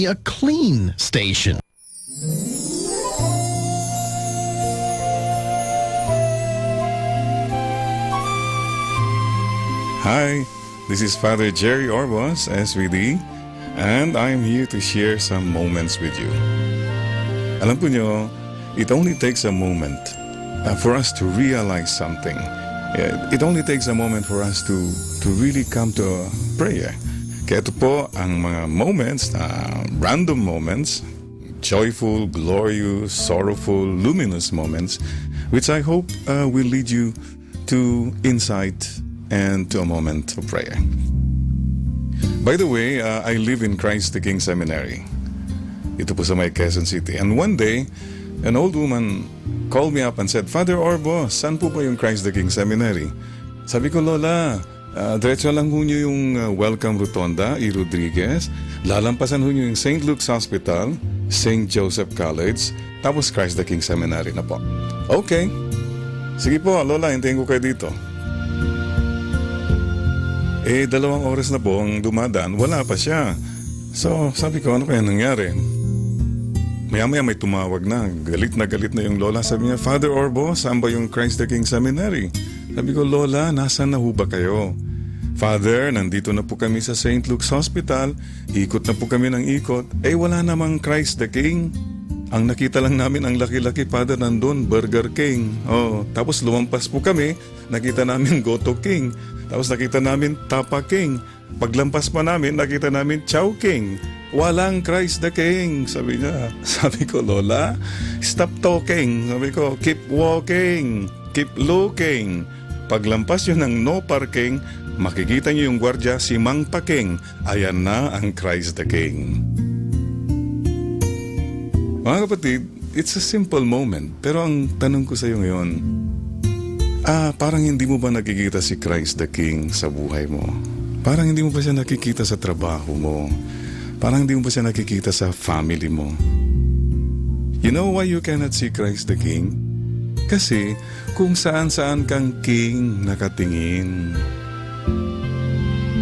be a clean station. Hi, this is Father Jerry Orbos, SVD, and I'm here to share some moments with you. Alam po nyo, it only takes a moment for us to realize something. It only takes a moment for us to really come to a prayer. Kaya ito po ang mga moments, random moments, joyful, glorious, sorrowful, luminous moments, which I hope will lead you to insight and to a moment of prayer. By the way, I live in Christ the King Seminary. Ito po sa may Quezon City. And one day, an old woman called me up and said, Father Orbo, saan po ba yung Christ the King Seminary? Sabi ko, Lola, diretso lang ho nyo yung Welcome Rotonda, E. Rodriguez. Lalampasan ho nyo yung St. Luke's Hospital, St. Joseph College, tapos Christ the King Seminary na po. Okay. Sige po, Lola, hintayin ko kayo dito. 2 oras na po ang dumadaan, wala pa siya. So, sabi ko, ano kaya nangyari? Maya-maya may tumawag na galit na yung lola. Sabi niya, Father Orbo, saan ba yung Christ the King Seminary? Sabi ko, Lola, nasaan na ho ba kayo? Father, nandito na po kami sa St. Luke's Hospital. Ikot na po kami ng ikot. Wala namang Christ the King. Ang nakita lang namin ang laki-laki, Father, nandun, Burger King. Tapos lumampas po kami, nakita namin Goto King. Tapos nakita namin Tapa King. Paglampas pa namin, nakita namin Chow King. Walang Christ the King, sabi niya. Sabi ko, Lola, stop talking. Sabi ko, keep walking, keep looking. Paglampas yun ng no parking, makikita niyo yung gwardya, si Mang Paking. Ayan na ang Christ the King. Mga kapatid, it's a simple moment. Pero ang tanong ko sa iyo ngayon, parang hindi mo ba nakikita si Christ the King sa buhay mo? Parang hindi mo ba siya nakikita sa trabaho mo? Parang hindi mo ba siya nakikita sa family mo? You know why you cannot see Christ the King? Kasi kung saan-saan kang king nakatingin.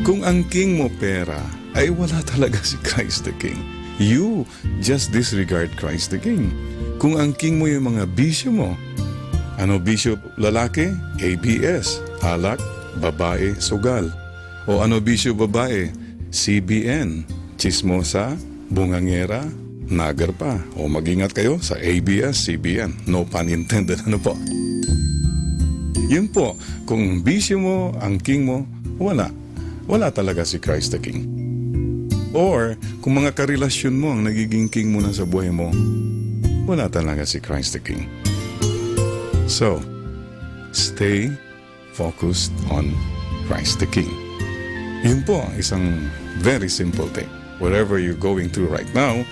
Kung ang king mo pera, ay wala talaga si Christ the King. You just disregard Christ the King. Kung ang king mo yung mga bisyo mo, ano bisyo lalaki? ABS, alak, babae, sugal. O ano bisyo babae? CBN, chismosa, bungangera, nagar pa. O mag-ingat kayo sa ABS, CBN. No pun intended, ano po? Yun po, kung bisyo mo, ang king mo, wala. Wala talaga si Christ the King. Or, kung mga karelasyon mo ang nagiging king mo na sa buhay mo, wala talaga si Christ the King. So, stay focused on Christ the King. Yun po, isang very simple thing. Whatever you're going through right now,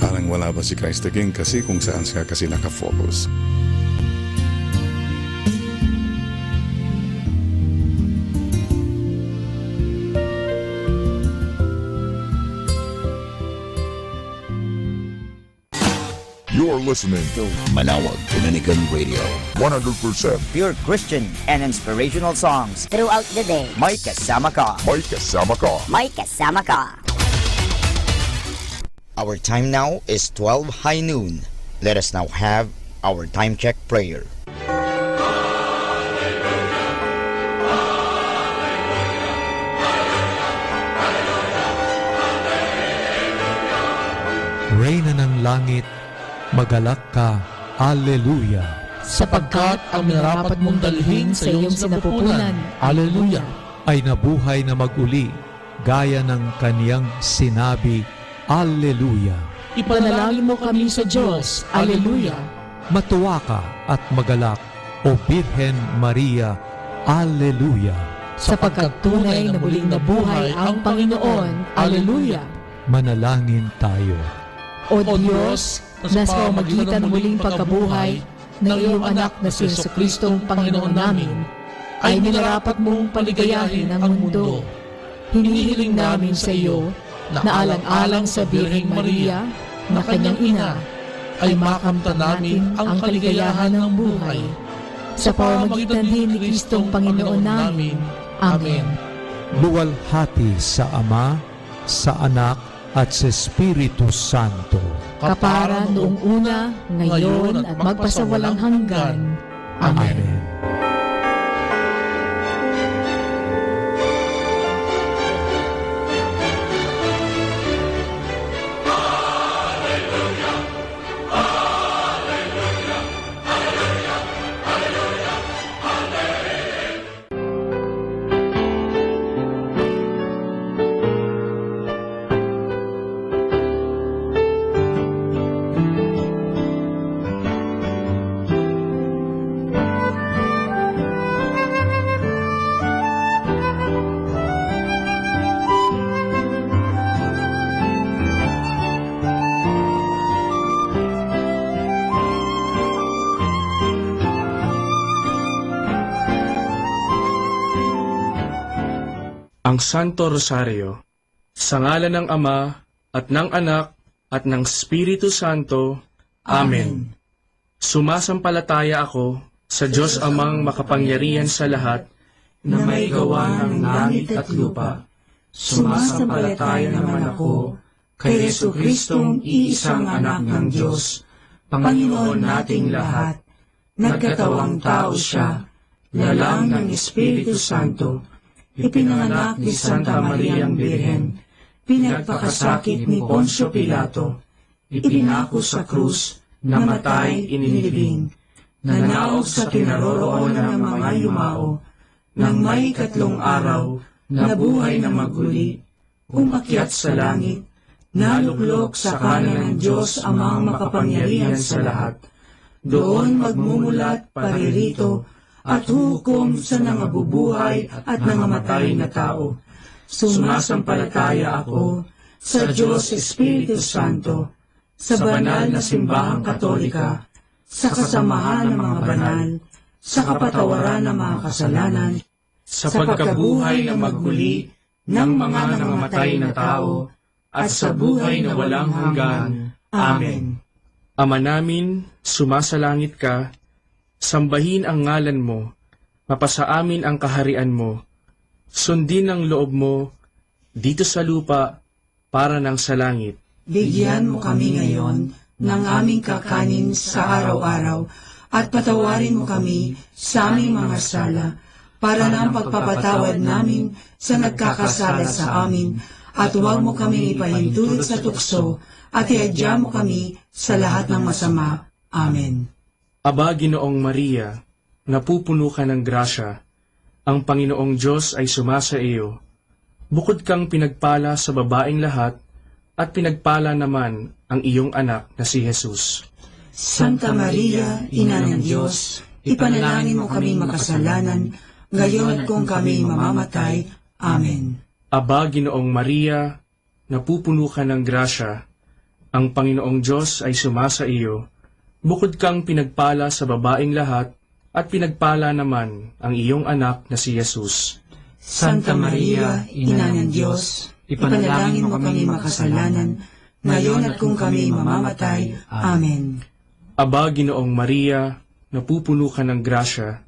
parang wala ba si Christ the King kasi kung saan ka kasi nakafocus. You're listening to Manawag Dominican Radio. 100% pure Christian and inspirational songs throughout the day. May kasama ka. May kasama ka. May kasama ka. Our time now is 12 high noon. Let us now have our time check prayer. Reyna ng langit, magalak ka, Alleluia. Sapagkat ang minarapat mong dalhin sa iyong sinapupunan, Alleluia, ay nabuhay na mag-uli, gaya ng kaniyang sinabi, Alleluia. Ipanalangin mo kami sa Diyos, Alleluia. Matuwa ka at magalak, O Birhen Maria, Alleluia. Sapagkat tunay na muling nabuhay ang Panginoon, Alleluia. Manalangin tayo. O Diyos, na sa pamamagitan muling pagkabuhay ng iyong anak na si Jesucristong Panginoon namin, ay minarapat mong paligayahin ang mundo. Hinihiling namin sa iyo na alang-alang sa Birheng Maria na kanyang ina, ay makamtan namin ang kaligayahan ng buhay. Sa pamamagitan din ni Kristong Panginoon namin. Amen. Luwalhati sa Ama, sa Anak, at sa Espiritu Santo. Kapara noong una, ngayon at magpasawalang hanggan. Amen. Ang Santo Rosario, sa ngalan ng Ama, at ng Anak, at ng Espiritu Santo. Amen. Sumasampalataya ako sa Diyos Amang makapangyarihan sa lahat, na may gawa ng langit at lupa. Sumasampalataya naman ako kay Jesucristong iisang anak ng Diyos, Panginoon nating lahat. Nagkatawang tao siya, lalang ng Espiritu Santo, ipinanganak ni Santa Mariang Birhen, pinagpakasakit ni Poncio Pilato, ipinako sa krus, namatay, inilibing, nanaog sa kinaroroonan ng mga yumao, nang may 3 araw, nabuhay na maguli, umakyat sa langit, naluklok sa kanan ng Diyos Amang makapangyarihan sa lahat. Doon magmumulat paririto, at hukom sa nangabubuhay at nangamatay na tao. Sumasampalataya ako sa Diyos Espiritu Santo, sa banal na simbahang katolika, sa kasamahan ng mga banal, sa kapatawaran ng mga kasalanan, sa pagkabuhay na magmuli ng mga nangamatay na tao, at sa buhay na walang hanggan. Amen. Ama namin, sumasalangit ka, sambahin ang ngalan mo, mapasa amin ang kaharian mo, sundin ang loob mo, dito sa lupa, para ng sa langit. Bigyan mo kami ngayon ng aming kakanin sa araw-araw, at patawarin mo kami sa aming mga sala, para ng pagpapatawad namin sa nagkakasala sa amin, at huwag mo kami ipahintulot sa tukso, at iadya mo kami sa lahat ng masama. Amen. Aba, Ginoong Maria, napupuno ka ng grasya, ang Panginoong Diyos ay sumasa iyo. Bukod kang pinagpala sa babaeng lahat, at pinagpala naman ang iyong anak na si Jesus. Santa Maria, Ina ng Diyos, ipanalangin mo kaming makasalanan, ngayon at kung kami mamamatay. Amen. Aba, Ginoong Maria, napupuno ka ng grasya, ang Panginoong Diyos ay sumasa iyo. Bukod kang pinagpala sa babaeng lahat, at pinagpala naman ang iyong anak na si Jesus. Santa Maria, Ina ng Diyos, ipanalangin mo kami makasalanan, ngayon at kung kami mamamatay. Amen. Aba, Ginoong Maria, napupuno ka ng grasya,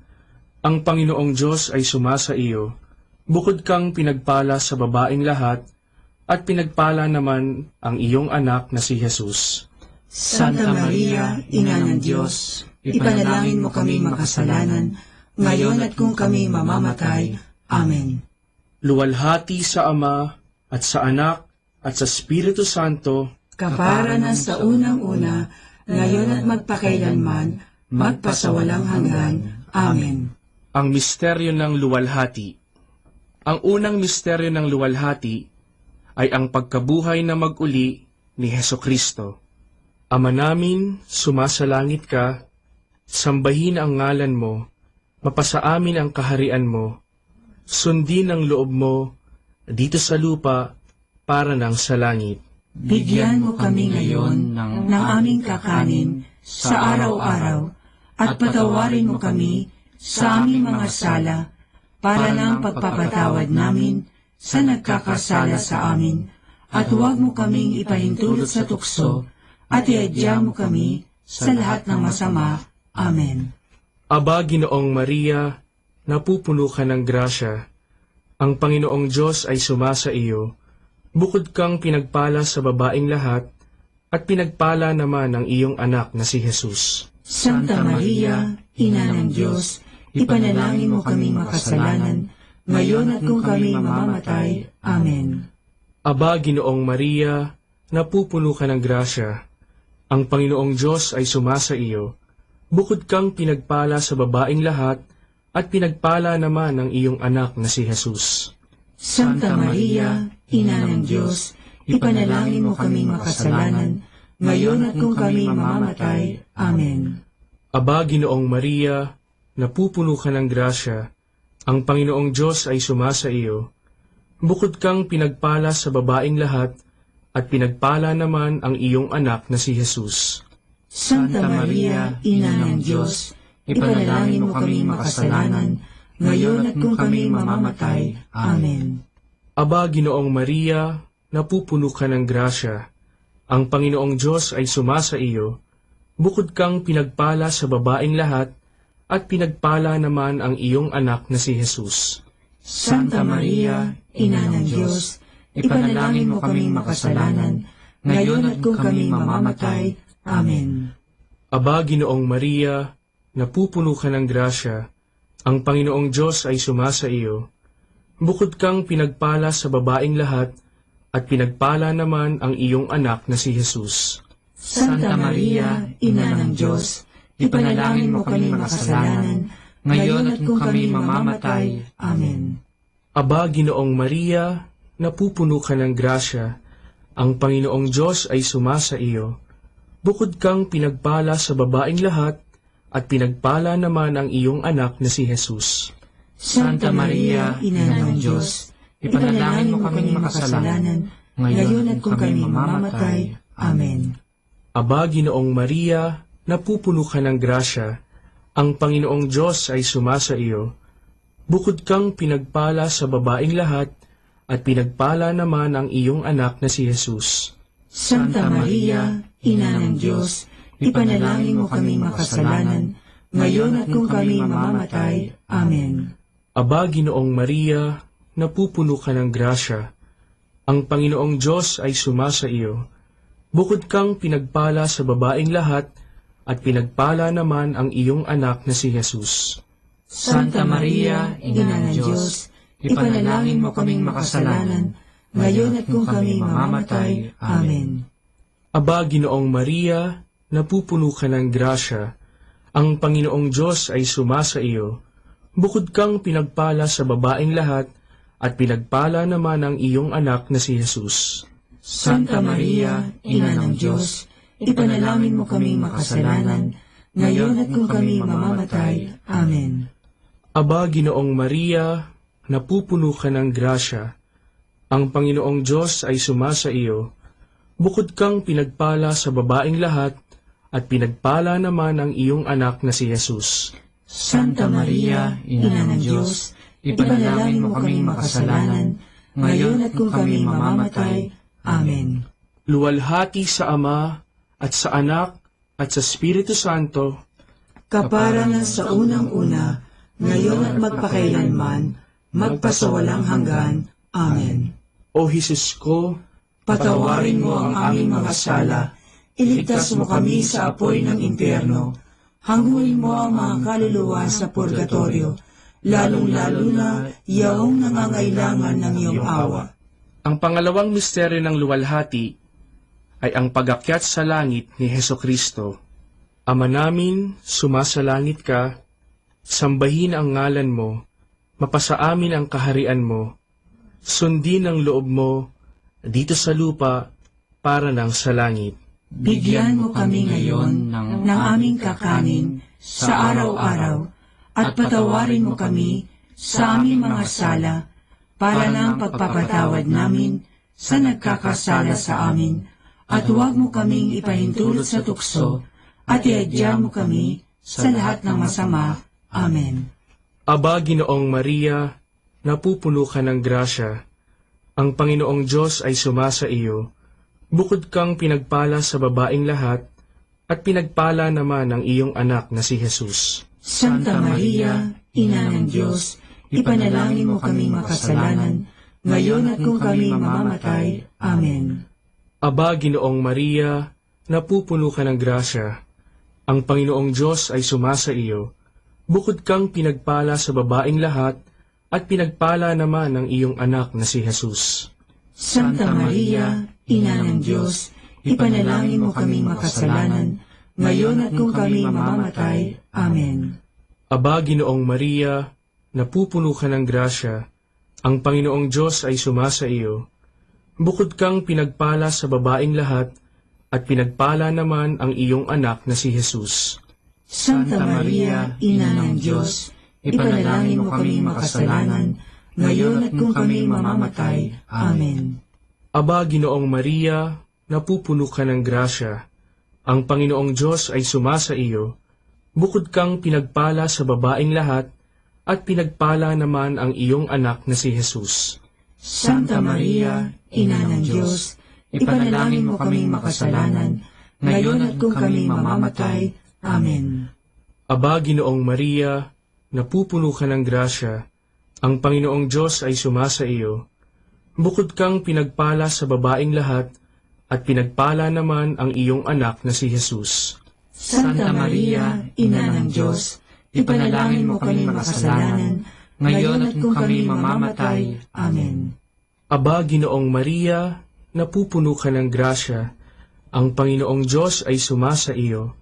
ang Panginoong Diyos ay sumasa iyo. Bukod kang pinagpala sa babaeng lahat, at pinagpala naman ang iyong anak na si Jesus. Santa Maria, Ina ng Diyos, ipanalangin mo kami makasalanan, ngayon at kung kami mamamatay. Amen. Luwalhati sa Ama, at sa Anak, at sa Espiritu Santo, kapara na sa unang-una, ngayon at magpakailanman, magpasawalang hanggan. Amen. Ang misteryo ng luwalhati. Ang unang misteryo ng luwalhati ay ang pagkabuhay na mag-uli ni Hesukristo. Ama namin, sumasalangit ka, sambahin ang ngalan mo, mapasa amin ang kaharian mo, sundin ang loob mo, dito sa lupa, para ng sa langit. Bigyan mo kami ngayon ng aming kakanin sa araw-araw, at patawarin mo kami sa aming mga sala, para ng pagpapatawad namin sa nagkakasala sa amin, at huwag mo kaming ipahintulot sa tukso, at iadya mo kami sa lahat ng masama. Amen. Aba, Ginoong Maria, napupuno ka ng grasya, ang Panginoong Diyos ay sumasa iyo. bukod kang pinagpala sa babaing lahat, at pinagpala naman ang iyong anak na si Jesus. Santa Maria, Ina ng Diyos, ipanalangin mo kaming makasalanan, ngayon at kung kami mamamatay. Amen. Aba, Ginoong Maria, napupuno ka ng grasya. Ang Panginoong Diyos ay sumasa iyo. Bukod kang pinagpala sa babaing lahat, at pinagpala naman ang iyong anak na si Jesus. Santa Maria, Ina ng Diyos, ipanalangin mo kaming makasalanan, ngayon at kung kami mamamatay. Amen. Aba, Ginoong Maria, napupuno ka ng grasya. Ang Panginoong Diyos ay sumasa iyo. Bukod kang pinagpala sa babaing lahat, at pinagpala naman ang iyong anak na si Jesus. Santa Maria, Ina ng Diyos, ipanalangin mo kaming makasalanan, ngayon at kung kami mamamatay. Amen. Aba, Ginoong Maria, napupuno ka ng grasya. Ang Panginoong Diyos ay sumasa iyo. Bukod kang pinagpala sa babaing lahat, at pinagpala naman ang iyong anak na si Jesus. Santa Maria, Ina ng Diyos, ipanalangin mo kaming makasalanan, ngayon at kung kami mamamatay. Amen. Aba, Ginoong Maria, napupuno ka ng grasya. Ang Panginoong Diyos ay sumasa iyo. Bukod kang pinagpala sa babaing lahat, at pinagpala naman ang iyong anak na si Jesus. Santa Maria, Ina ng Diyos, ipanalangin mo kaming makasalanan, ngayon at kung kami mamamatay. Amen. Aba, Ginoong Maria, napupuno ka ng grasya. Ang Panginoong Diyos ay sumasa iyo. Bukod kang pinagpala sa babaing lahat, at pinagpala naman ang iyong anak na si Jesus. Santa Maria, Ina ng Diyos, ipanalangin mo kaming makasalanan, ngayon at kung kami mamamatay. Amen. Aba, Ginoong Maria, napupuno ka ng grasya. Ang Panginoong Diyos ay sumasa iyo. Bukod kang pinagpala sa babaing lahat, at pinagpala naman ang iyong anak na si Jesus. Santa Maria, Ina ng Diyos, ipanalangin mo kaming makasalanan, ngayon at kung kami mamamatay. Amen. Aba, Ginoong Maria, napupuno ka ng grasya. Ang Panginoong Diyos ay sumasa iyo. Bukod kang pinagpala sa babaing lahat, at pinagpala naman ang iyong anak na si Jesus. Santa Maria, Ina ng Diyos, ipanalangin mo kaming makasalanan, ngayon at kung kami mamamatay. Amen. Aba, Ginoong Maria, napupuno ka ng grasya. Ang Panginoong Diyos ay sumasa iyo. Bukod kang pinagpala sa babaing lahat, at pinagpala naman ang iyong anak na si Jesus. Santa Maria, Ina ng Diyos, ipanalangin mo kaming makasalanan, ngayon at kung kami mamamatay. Amen. Aba, Ginoong Maria, napupuno ka ng grasya. Ang Panginoong Diyos ay sumasa iyo. Bukod kang pinagpala sa babaing lahat, at pinagpala naman ang iyong anak na si Jesus. Santa Maria, Ina ng Diyos, ipanalangin mo kaming makasalanan, ngayon at kung kami mamamatay. Amen. Luwalhati sa Ama, at sa Anak, at sa Espiritu Santo, kapara na sa unang-una, ngayon at magpakailanman, magpasawalang hanggan. Amen. O Jesus ko, patawarin mo ang aming mga sala, iligtas mo kami sa apoy ng impyerno, hangulin mo ang mga kaluluwa sa purgatorio, lalong-lalo na yaong nangangailangan ng iyong awa. Ang pangalawang misteryo ng luwalhati ay ang pag-akyat sa langit ni Hesukristo. Ama namin, sumasalangit ka, sambahin ang ngalan mo, mapasa amin ang kaharian mo, sundin ang loob mo, dito sa lupa, para nang sa langit. Bigyan mo kami ngayon ng aming kakanin sa araw-araw, at patawarin mo kami sa aming mga sala, para ng pagpapatawad namin sa nagkakasala sa amin, at huwag mo kaming ipahintulot sa tukso, at iadya mo kami sa lahat ng masama. Amen. Aba, Ginoong Maria, napupuno ka ng grasya. Ang Panginoong Diyos ay sumasa iyo. Bukod kang pinagpala sa babaing lahat, at pinagpala naman ang iyong anak na si Jesus. Santa Maria, Ina ng Diyos, ipanalangin mo kaming makasalanan, ngayon at kung kami mamamatay. Amen. Aba, Ginoong Maria, napupuno ka ng grasya. Ang Panginoong Diyos ay sumasa iyo. Bukod kang pinagpala sa babaing lahat, at pinagpala naman ang iyong anak na si Jesus. Santa Maria, Ina ng Diyos, ipanalangin mo kaming makasalanan, ngayon at kung kami mamamatay. Amen. Aba, Ginoong Maria, napupuno ka ng grasya. Ang Panginoong Diyos ay sumasa iyo. Bukod kang pinagpala sa babaing lahat, at pinagpala naman ang iyong anak na si Jesus. Santa Maria, Ina ng Diyos, ipanalangin mo kaming makasalanan, ngayon at kung kami mamamatay. Amen. Aba, Ginoong Maria, napupuno ka ng grasya. Ang Panginoong Diyos ay sumasa iyo. Bukod kang pinagpala sa babaing lahat, at pinagpala naman ang iyong anak na si Jesus. Santa Maria, Ina ng Diyos, ipanalangin mo kaming makasalanan, ngayon at kung kami mamamatay. Amen. Aba, Ginoong Maria, napupuno ka ng grasya. Ang Panginoong Diyos ay sumasa iyo. Bukod kang pinagpala sa babaing lahat, at pinagpala naman ang iyong anak na si Jesus. Santa Maria, Ina ng Diyos, ipanalangin mo kaming makasalanan, ngayon at kung kami mamamatay. Amen. Aba, Ginoong Maria, napupuno ka ng grasya. Ang Panginoong Diyos ay sumasa iyo.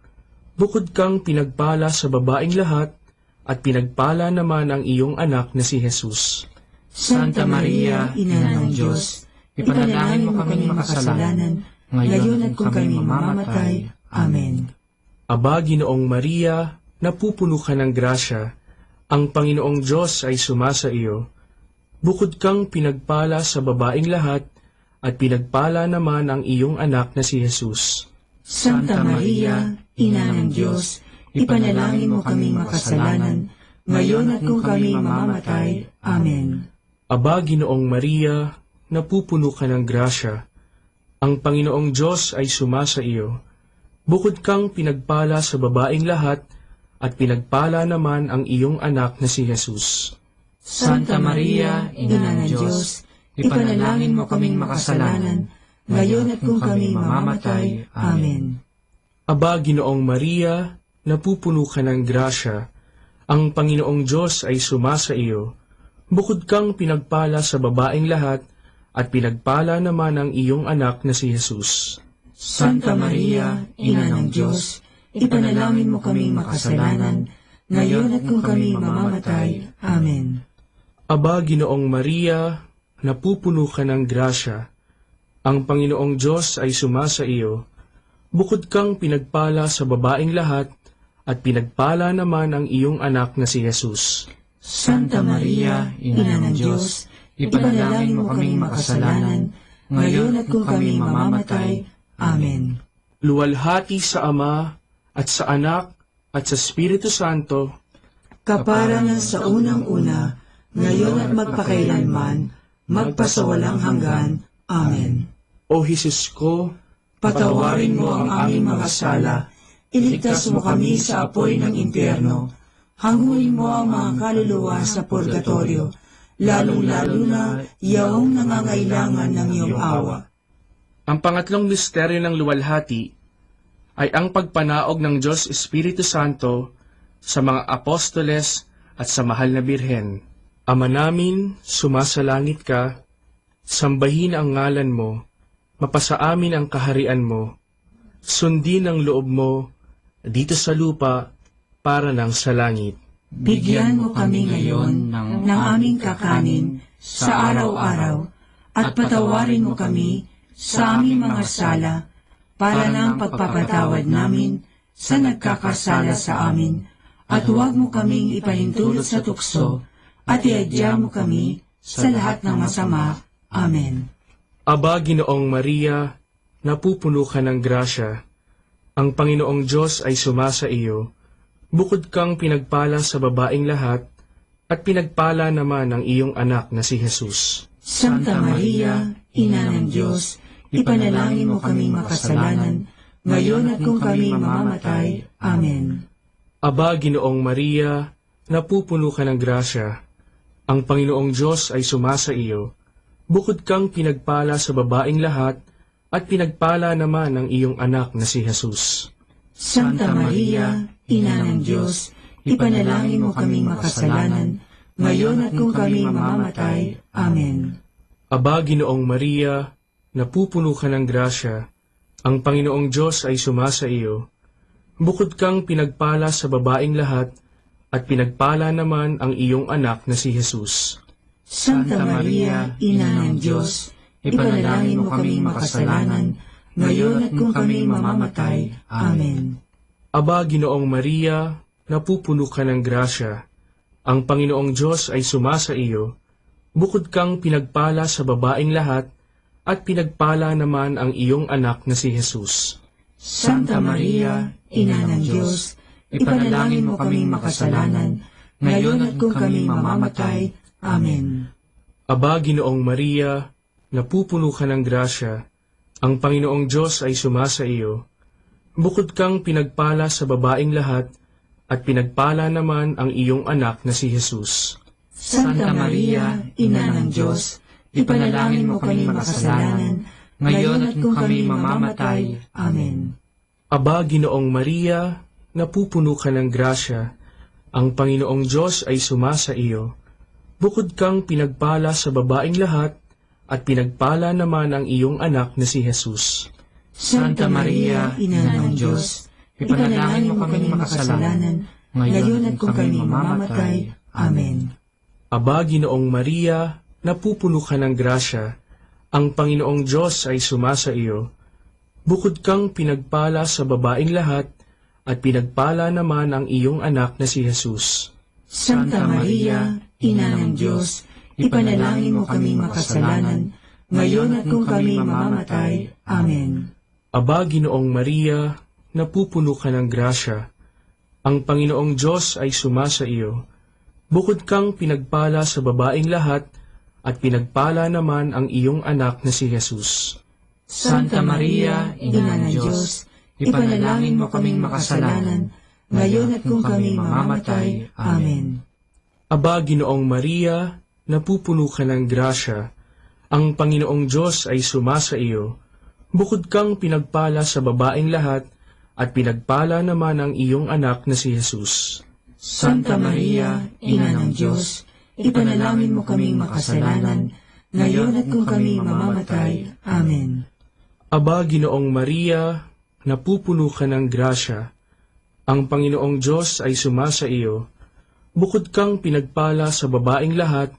Bukod kang pinagpala sa babaing lahat, at pinagpala naman ang iyong anak na si Jesus. Santa Maria, Ina ng Diyos, ipanalangin mo kaming makasalanan, ngayon at kung kami mamamatay. Amen. Aba, Ginoong Maria, napupuno ka ng grasya. Ang Panginoong Diyos ay sumasa iyo. Bukod kang pinagpala sa babaing lahat, at pinagpala naman ang iyong anak na si Jesus. Santa Maria, Ina ng Diyos, ipanalangin mo kaming makasalanan, ngayon at kung kami mamamatay. Amen. Aba, Ginoong Maria, napupuno ka ng grasya. Ang Panginoong Diyos ay sumasa iyo. Bukod kang pinagpala sa babaing lahat, at pinagpala naman ang iyong anak na si Jesus. Santa Maria, Ina ng Diyos, ipanalangin mo kaming makasalanan, ngayon at kung kami mamamatay. Amen. Aba, Ginoong Maria, napupuno ka ng grasya. Ang Panginoong Diyos ay sumasa iyo. Bukod kang pinagpala sa babaing lahat, at pinagpala naman ang iyong anak na si Jesus. Santa Maria, Ina ng Diyos, ipanalangin mo kaming makasalanan, ngayon at kung kami mamamatay. Amen. Aba, Ginoong Maria, napupuno ka ng grasya. Ang Panginoong Diyos ay sumasa iyo. Bukod kang pinagpala sa babaing lahat, at pinagpala naman ang iyong anak na si Jesus. Santa Maria, Ina ng Diyos, ipanalangin mo kaming makasalanan, ngayon at kung kami mamamatay. Amen. Luwalhati sa Ama, at sa Anak, at sa Espiritu Santo, kaparangan sa unang-una, ngayon at magpakailanman, magpasawalang hanggan. Amen. O Jesus ko, patawarin mo ang aming mga sala, iligtas mo kami sa apoy ng impyerno, hanguin mo ang mga kaluluwa sa purgatorio, lalong-lalo na yaong nangangailangan ng iyong awa. Ang pangatlong misteryo ng luwalhati ay ang pagpanaog ng Diyos Espiritu Santo sa mga apostoles at sa mahal na Birhen. Ama namin, sumasalangit ka, sambahin ang ngalan mo, mapasa amin ang kaharian mo, sundin ang loob mo dito sa lupa para ng sa langit. Bigyan mo kami ngayon ng aming kakanin sa araw-araw at patawarin mo kami sa aming mga sala para ng pagpapatawad namin sa nagkakasala sa amin, at huwag mo kaming ipahintulot sa tukso at iadya mo kami sa lahat ng masama. Amen. Aba, Ginoong Maria, napupuno ka ng grasya. Ang Panginoong Diyos ay sumasa iyo. Bukod kang pinagpala sa babaing lahat, at pinagpala naman ang iyong anak na si Jesus. Santa Maria, Ina ng Diyos, ipanalangin mo kaming makasalanan, ngayon at kung kami mamamatay. Amen. Aba, Ginoong Maria, napupuno ka ng grasya. Ang Panginoong Diyos ay sumasa iyo. bukod kang pinagpala sa babaing lahat, at pinagpala naman ang iyong anak na si Jesus. Santa Maria, Ina ng Diyos, ipanalangin mo kaming makasalanan, ngayon at kung kami mamamatay. Amen. Aba, Ginoong Maria, napupuno ka ng grasya, ang Panginoong Diyos ay sumasa iyo. Bukod kang pinagpala sa babaing lahat, at pinagpala naman ang iyong anak na si Jesus. Santa Maria, Ina ng Diyos, ipanalangin mo kaming makasalanan, ngayon at kung kami mamamatay. Amen. Aba, Ginoong Maria, napupuno ka ng grasya, ang Panginoong Diyos ay sumasa iyo. Bukod kang pinagpala sa babaing lahat, at pinagpala naman ang iyong anak na si Jesus. Santa Maria, Ina ng Diyos, ipanalangin mo kaming makasalanan, ngayon at kung kami mamamatay. Amen. Aba, Ginoong Maria, napupuno ka ng grasya, ang Panginoong Diyos ay sumasa iyo. Bukod kang pinagpala sa babaing lahat, at pinagpala naman ang iyong anak na si Jesus. Santa Maria, Ina ng Diyos, ipanalangin mo kaming makasalanan, ngayon at kung kami mamamatay. Amen. Aba, Ginoong Maria, napupuno ka ng grasya, ang Panginoong Diyos ay sumasa iyo. Bukod kang pinagpala sa babaing lahat, at pinagpala naman ang iyong anak na si Jesus. Santa Maria, Ina ng Diyos, ipanalangin mo kaming makasalanan, ngayon at kung kami mamamatay. Amen. Aba, Ginoong Maria, napupuno ka ng grasya, ang Panginoong Diyos ay sumasa iyo. Bukod kang pinagpala sa babaing lahat, at pinagpala naman ang iyong anak na si Jesus. Santa Maria, Ina ng Diyos, ipanalangin mo kaming makasalanan, ngayon at kung kami mamamatay. Amen. Aba, Ginoong Maria, napupuno ka ng grasya, ang Panginoong Diyos ay sumasa iyo. Bukod kang pinagpala sa babaing lahat, at pinagpala naman ang iyong anak na si Jesus. Santa Maria, Ina ng Diyos, ipanalangin mo kaming makasalanan, ngayon at kung kami mamamatay. Amen. Aba, Ginoong Maria, napupuno ka ng grasya, ang Panginoong Diyos ay sumasa iyo. Bukod kang pinagpala sa babaing lahat, at pinagpala naman ang iyong anak na si Jesus. Santa Maria, Ina ng Diyos, ipanalangin mo kaming makasalanan, ngayon at kung kami mamamatay. Amen. Aba, Ginoong Maria, napupuno ka ng grasya, ang Panginoong Diyos ay sumasa iyo. Bukod kang pinagpala sa babaing lahat,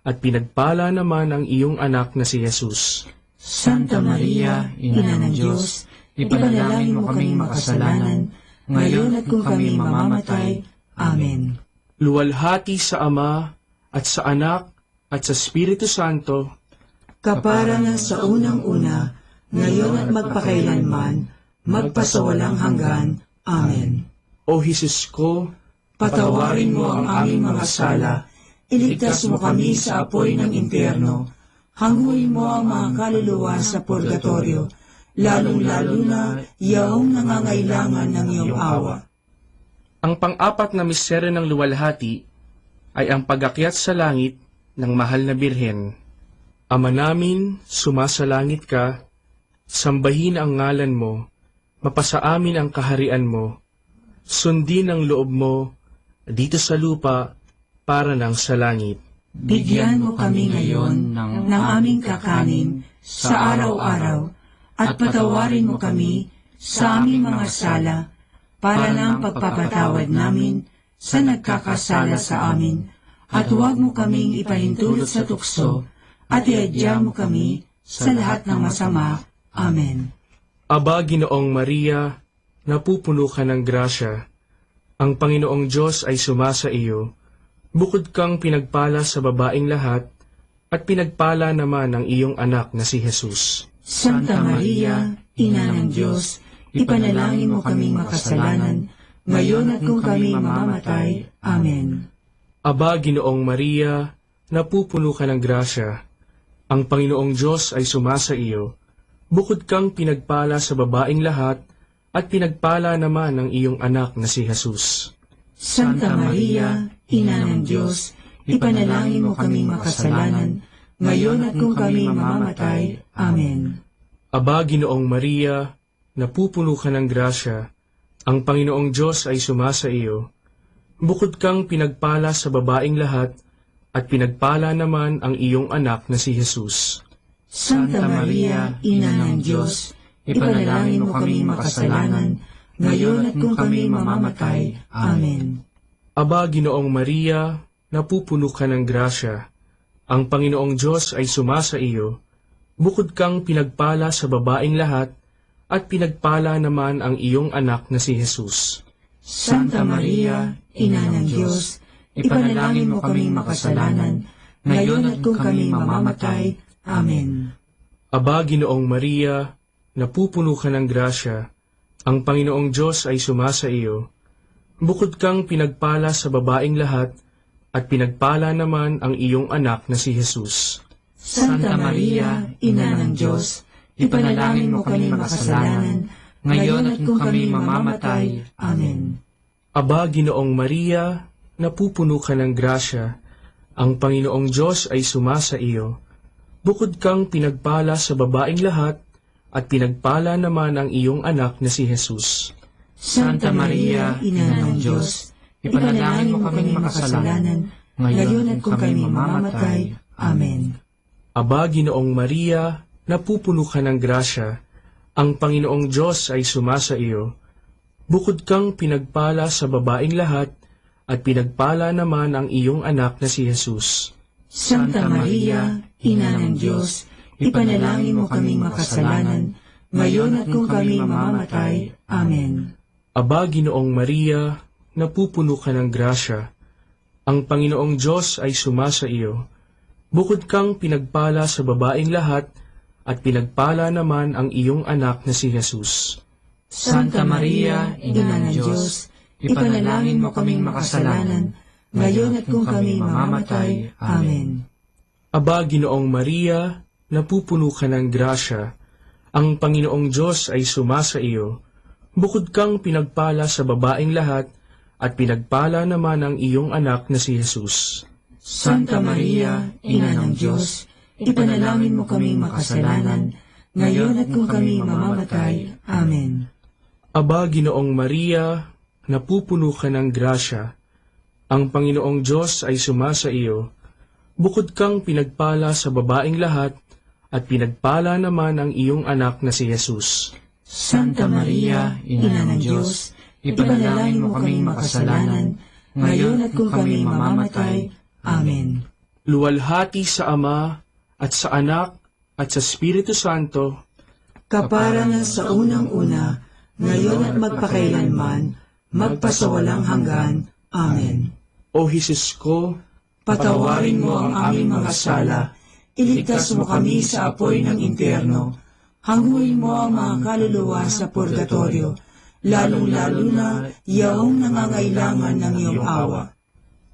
at pinagpala naman ang iyong anak na si Jesus. Santa Maria, Ina ng Diyos, ipanalangin mo kaming makasalanan, ngayon at kung kami mamamatay. Amen. Luwalhati sa Ama, at sa Anak, at sa Espiritu Santo, kapara na sa unang-una, ngayon at magpakailanman, magpasawalang hanggan. Amen. O Jesus ko, patawarin mo ang aming mga sala, iligtas mo kami sa apoy ng impyerno, hanguin mo ang mga kaluluwa sa purgatorio, lalong-lalo na yaong nangangailangan ng iyong awa. Ang pang-apat na misteryo ng luwalhati ay ang pag-akyat sa langit ng mahal na Birhen. Ama namin, sumasalangit ka, sambahin ang ngalan mo, mapasa amin ang kaharian mo, sundin ang loob mo, dito sa lupa, para nang sa langit. Bigyan mo kami ngayon ng aming kakanin sa araw-araw, at patawarin mo kami sa aming mga sala, para ng pagpapatawad namin sa nagkakasala sa amin, at huwag mo kaming ipahintulot sa tukso, at iadya mo kami sa lahat ng masama. Amen. Aba, Ginoong Maria, napupuno ka ng grasya, ang Panginoong Diyos ay sumasa iyo. Bukod kang pinagpala sa babaing lahat, at pinagpala naman ang iyong anak na si Jesus. Santa Maria, Ina ng Diyos, ipanalangin mo kaming makasalanan, ngayon at kung kami mamamatay. Amen. Aba, Ginoong Maria, napupuno ka ng grasya, ang Panginoong Diyos ay sumasa iyo. Bukod kang pinagpala sa babaing lahat, at pinagpala naman ang iyong anak na si Jesus. Santa Maria, Ina ng Diyos, ipanalangin mo kaming makasalanan, ngayon at kung kami mamamatay. Amen. Aba, Ginoong Maria, napupuno ka ng grasya, ang Panginoong Diyos ay sumasa iyo. Bukod kang pinagpala sa babaing lahat, at pinagpala naman ang iyong anak na si Jesus. Santa Maria, Ina ng Diyos, ipanalangin mo kami makasalanan, ngayon at kung kami mamamatay. Amen. Aba, Ginoong Maria, napupuno ka ng grasya, ang Panginoong Diyos ay sumasa iyo. Bukod kang pinagpala sa babaing lahat, at pinagpala naman ang iyong anak na si Jesus. Santa Maria, Ina ng Diyos, ipanalangin mo kaming makasalanan, ngayon at kung kami mamamatay. Amen. Aba, Ginoong Maria, napupuno ka ng grasya, ang Panginoong Diyos ay sumasa iyo. Bukod kang pinagpala sa babaing lahat, at pinagpala naman ang iyong anak na si Jesus. Santa Maria, Ina ng Diyos, ipanalangin mo kami makasalanan, ngayon at kung kami mamamatay. Amen. Aba, Ginoong Maria, napupuno ka ng grasya, ang Panginoong Diyos ay sumasa iyo. Bukod kang pinagpala sa babaing lahat, at pinagpala naman ang iyong anak na si Jesus. Santa Maria, Ina ng Diyos, ipanalangin mo kami makasalanan, ngayon at kung kami mamamatay. Amen. Aba, Ginoong Maria, napupuno ka ng grasya, ang Panginoong Diyos ay sumasa iyo. Bukod kang pinagpala sa babaing lahat, at pinagpala naman ang iyong anak na si Jesus. Santa Maria, Ina ng Diyos, ipanalangin mo kaming makasalanan, ngayon at kung kami mamamatay. Amen. Aba, Ginoong Maria, napupuno ka ng grasya, ang Panginoong Diyos ay sumasa iyo. Bukod kang pinagpala sa babaing lahat, at pinagpala naman ang iyong anak na si Jesus. Santa Maria, Ina ng Diyos, ipanalangin mo kaming makasalanan, ngayon at kung kami mamamatay. Amen. Aba, Ginoong Maria, napupuno ka ng grasya, ang Panginoong Diyos ay sumasa iyo. Bukod kang pinagpala sa babaing lahat, at pinagpala naman ang iyong anak na si Jesus. Santa Maria, Ina ng Diyos, ipanalangin mo kaming makasalanan, ngayon at kung kami mamamatay. Amen. Aba, Ginoong Maria, napupuno ka ng grasya, ang Panginoong Diyos ay sumasa iyo. Bukod kang pinagpala sa babaing lahat, at pinagpala naman ang iyong anak na si Jesus. Santa Maria, Ina ng Diyos, ipanalangin mo kaming makasalanan, ngayon at kung kami mamamatay. Amen. Luwalhati sa Ama, at sa Anak, at sa Espiritu Santo, kaparangan sa unang-una, ngayon at magpakailanman, magpasawalang hanggan. Amen. O Jesus ko, patawarin mo ang aming mga sala, iligtas mo kami sa apoy ng impyerno, hanguin mo ang mga kaluluwa sa purgatorio, lalong-lalo na yaong nangangailangan ng iyong awa.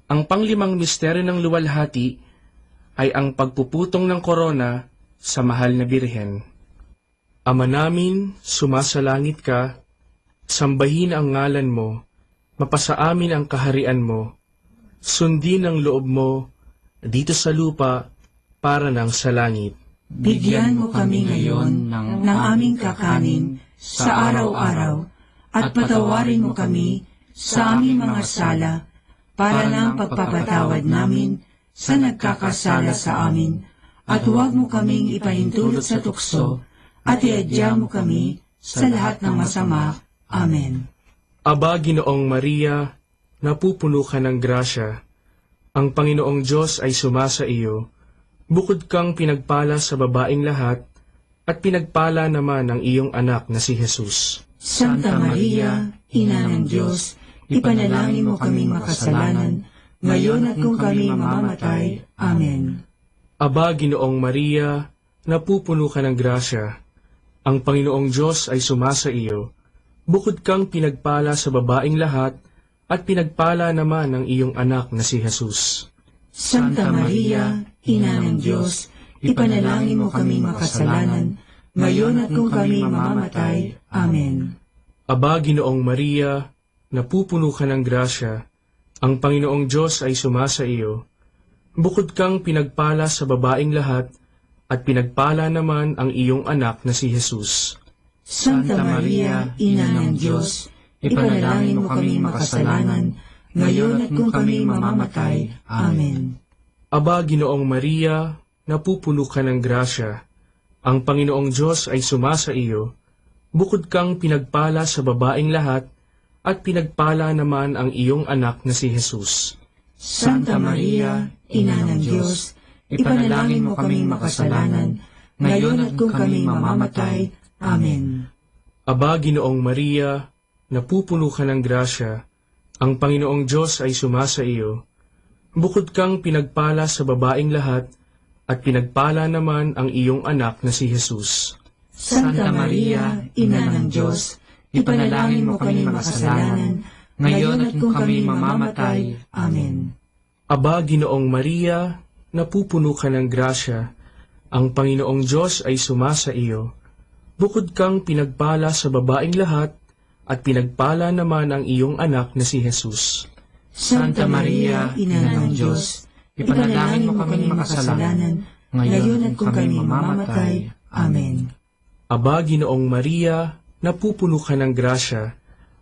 Ang panglimang misteryo ng luwalhati ay ang pagpuputong ng korona sa mahal na Birhen. Ama namin, sumasalangit ka, sambahin ang ngalan mo, mapasa amin ang kaharian mo, sundin ang loob mo dito sa lupa para ng sa langit. Bigyan mo kami ngayon ng aming kakanin sa araw-araw, at patawarin mo kami sa aming mga sala, para ng pagpapatawad namin sa nagkakasala sa amin, at huwag mo kaming ipahintulot sa tukso, at iadya mo kami sa lahat ng masama. Amen. Aba, Ginoong Maria, napupuno ka ng grasya, ang Panginoong Diyos ay sumasa iyo. Bukod kang pinagpala sa babaing lahat, at pinagpala naman ang iyong anak na si Jesus. Santa Maria, Ina ng Diyos, ipanalangin mo kaming makasalanan, ngayon at kung kami mamamatay. Amen. Aba, Ginoong Maria, napupuno ka ng grasya, ang Panginoong Diyos ay sumasa iyo. Bukod kang pinagpala sa babaing lahat, at pinagpala naman ang iyong anak na si Jesus. Santa Maria, Ina ng Diyos, ipanalangin mo kaming makasalanan, ngayon at kung kami mamamatay. Amen. Aba, Ginoong Maria, napupuno ka ng grasya, ang Panginoong Diyos ay sumasa iyo. bukod kang pinagpala sa babaing lahat, at pinagpala naman ang iyong anak na si Jesus. Santa Maria, Ina ng Diyos, ipanalangin mo kaming makasalanan, ngayon at kung kami mamamatay. Amen. Aba, Ginoong Maria, napupuno ka ng grasya. Ang Panginoong Diyos ay sumasa iyo, bukod kang pinagpala sa babaing lahat, at pinagpala naman ang iyong anak na si Jesus. Santa Maria, Ina ng Diyos, ipanalangin mo kaming makasalanan, ngayon at kung kami mamamatay. Amen. Aba, Ginoong Maria, napupuno ka ng grasya. Ang Panginoong Diyos ay sumasa iyo, bukod kang pinagpala sa babaing lahat, at pinagpala naman ang iyong anak na si Jesus. Santa Maria, Ina ng Diyos, ipanalangin mo kami makasalanan, ngayon at kung kami mamamatay. Amen. Aba, Ginoong Maria, napupuno ka ng grasya. Ang Panginoong Diyos ay sumasa iyo, bukod kang pinagpala sa babaing lahat, at pinagpala naman ang iyong anak na si Jesus. Santa Maria, Ina ng Diyos, ipanalangin mo kami makasalanan, ngayon at kung kami mamamatay. Amen. Aba, Ginoong Maria, napupuno ka ng grasya.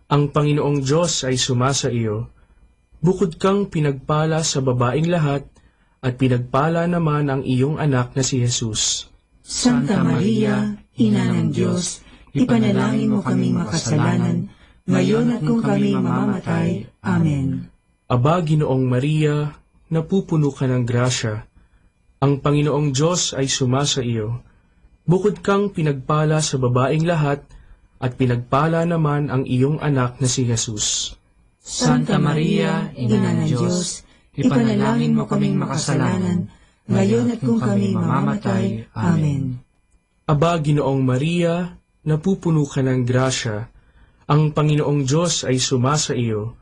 Ang Panginoong Diyos ay sumasa iyo, bukod kang pinagpala sa babaing lahat, at pinagpala naman ang iyong anak na si Jesus. Santa Maria, Ina ng Diyos, ipanalangin mo kaming makasalanan, ngayon at kung kami mamamatay. Amen. Aba, Ginoong Maria, napupuno ka ng grasya. Ang Panginoong Diyos ay sumasa iyo, bukod kang pinagpala sa babaing lahat, at pinagpala naman ang iyong anak na si Jesus. Santa Maria, Ina ng Diyos, ipanalangin mo kaming makasalanan, ngayon at kung kami mamamatay. Amen. Aba, Ginoong Maria, napupuno ka ng grasya. Ang Panginoong Diyos ay sumasa iyo,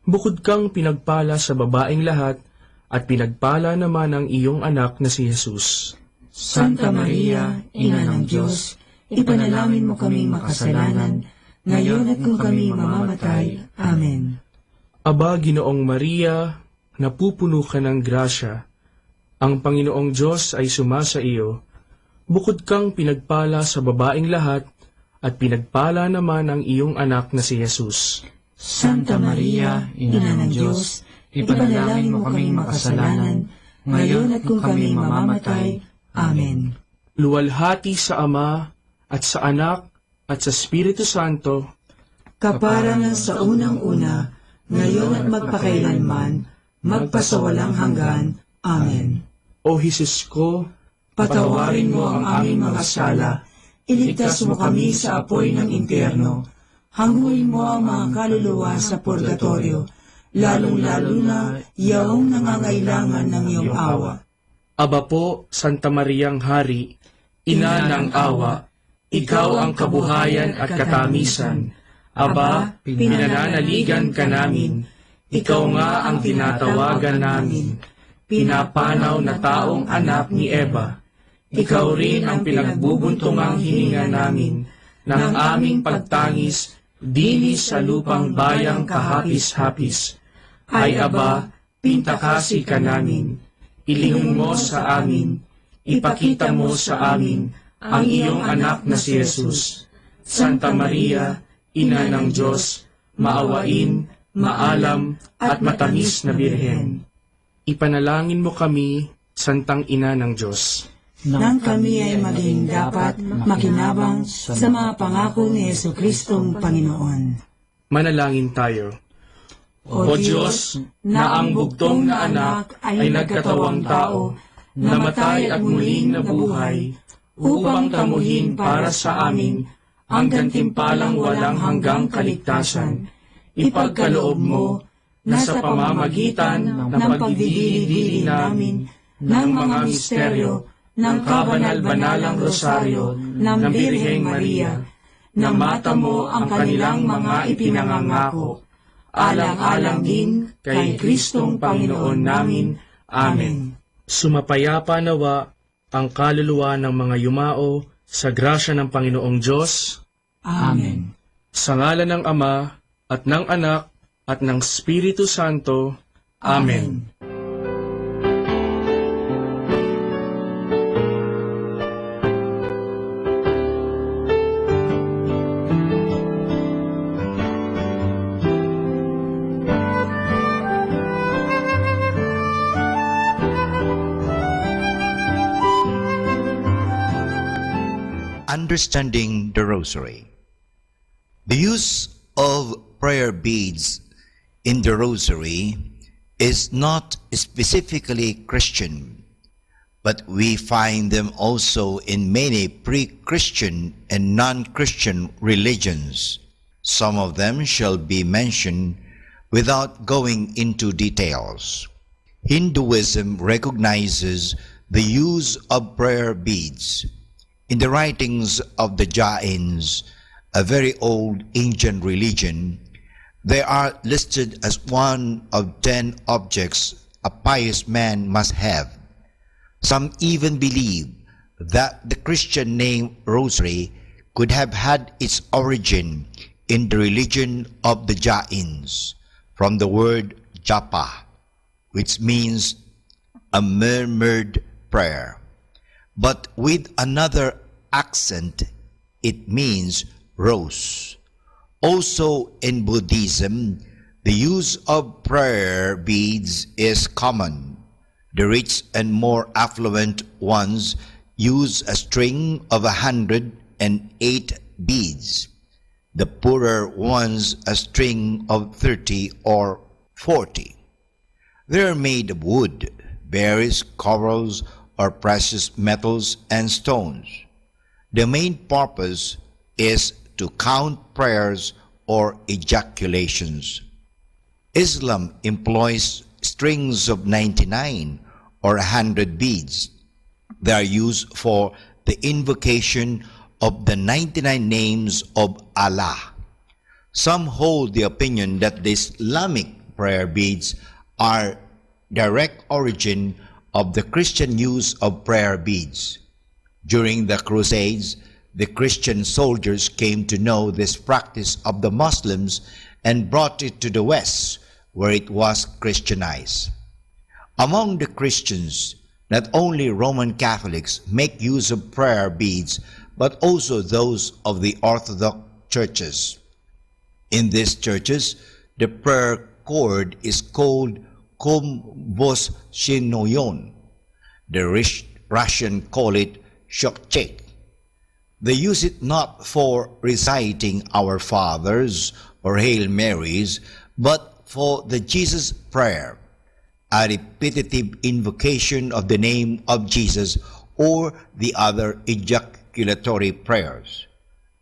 bukod kang pinagpala sa babaing lahat, at pinagpala naman ang iyong anak na si Jesus. Santa Maria, Ina ng Diyos, ipanalangin mo kaming makasalanan, ngayon at kung kami mamamatay. Amen. Aba, Ginoong Maria, napupuno ka ng grasya. Ang Panginoong Diyos ay sumasa iyo, bukod kang pinagpala sa babaing lahat, at pinagpala naman ang iyong anak na si Jesus. Santa Maria, Ina ng Diyos, ipanalangin mo kaming makasalanan, ngayon at kung kami mamamatay. Amen. Luwalhati sa Ama, at sa Anak, at sa Espiritu Santo, kaparangan sa unang-una, ngayon at magpakailanman, magpasawalang hanggan. Amen. O Jesus ko, Patawarin mo ang aming mga sala, iligtas mo kami sa apoy ng impyerno, hanguin mo ang mga kaluluwa sa purgatorio, lalong-lalo na yaong nangangailangan ng iyong awa. Aba po, Santa Mariang Hari, Ina ng awa, ikaw ang kabuhayan at katamisan. Aba, pinananaligan ka namin, ikaw nga ang tinatawagan namin, pinapanaw na taong anak ni Eva. Ikaw rin ang pinagbubuntungang hininga namin ng aming pagtangis dini sa lupang bayang kahapis-hapis. Ay Aba, pintakasi ka namin, ilingon mo sa amin, ipakita mo sa amin ang iyong anak na si Jesus. Santa Maria, Ina ng Diyos, maawain, maalam at matamis na Birhen. Ipanalangin mo kami, Santang Ina ng Diyos, nang kami ay maging dapat makinabang sa mga pangako ni Jesucristong Panginoon. Manalangin tayo. O Diyos, na ang bugtong na anak ay nagkatawang tao, namatay at muling nabuhay, upang tamuhin para sa amin ang gantimpalang walang hanggang kaligtasan. Ipagkaloob mo na sa pamamagitan ng pagdidili-dili namin ng mga misteryo ng kabanal-banalang rosaryo ng Birheng Maria, na mata mo ang kanilang mga ipinangangako, alang-alang din kay Kristong Panginoon namin. Amen. Sumapayapa nawa ang kaluluwa ng mga yumao sa grasya ng Panginoong Diyos. Amen. Sa ngalan ng Ama, at ng Anak, at ng Espiritu Santo. Amen. understanding the Rosary. The use of prayer beads in the Rosary is not specifically Christian, but we find them also in many pre-Christian and non-Christian religions. Some of them shall be mentioned without going into details. Hinduism recognizes the use of prayer beads. In the writings of the Jains, a very old ancient religion, they are listed as one of 10 objects a pious man must have. Some even believe that the Christian name Rosary could have had its origin in the religion of the Jains, from the word japa, which means a murmured prayer. But with another accent, it means rose. Also in Buddhism, the use of prayer beads is common. The rich and more affluent ones use a string of 108 beads. The poorer ones a string of 30 or 40. They are made of wood, berries, corals, or precious metals and stones. The main purpose is to count prayers or ejaculations. Islam employs strings of 99 or 100 beads. They are used for the invocation of the 99 names of Allah. Some hold the opinion that the Islamic prayer beads are direct origin of the Christian use of prayer beads. During the Crusades, the Christian soldiers came to know this practice of the Muslims and brought it to the West, where it was Christianized. Among the Christians, not only Roman Catholics make use of prayer beads, but also those of the Orthodox churches. In these churches, the prayer cord is called komvoshinoyon. The Russian call it shokchet. They use it not for reciting Our Fathers or Hail Marys, but for the Jesus prayer, a repetitive invocation of the name of Jesus or the other ejaculatory prayers.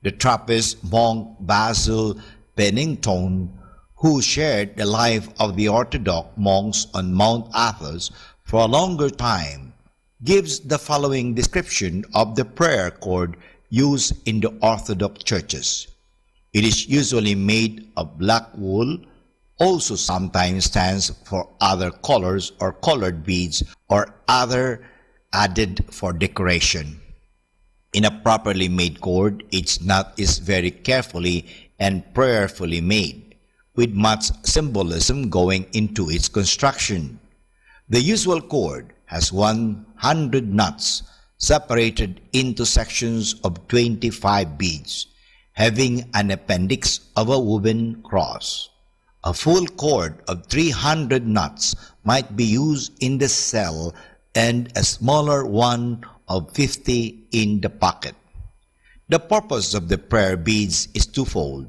The Trappist monk Basil Pennington, who shared the life of the Orthodox monks on Mount Athos for a longer time, gives the following description of the prayer cord used in the Orthodox churches. It is usually made of black wool, also sometimes stands for other colors or colored beads or other added for decoration. In a properly made cord, its knot is very carefully and prayerfully made, with much symbolism going into its construction. The usual cord has 100 knots separated into sections of 25 beads, having an appendix of a woven cross. A full cord of 300 knots might be used in the cell and a smaller one of 50 in the pocket. The purpose of the prayer beads is twofold.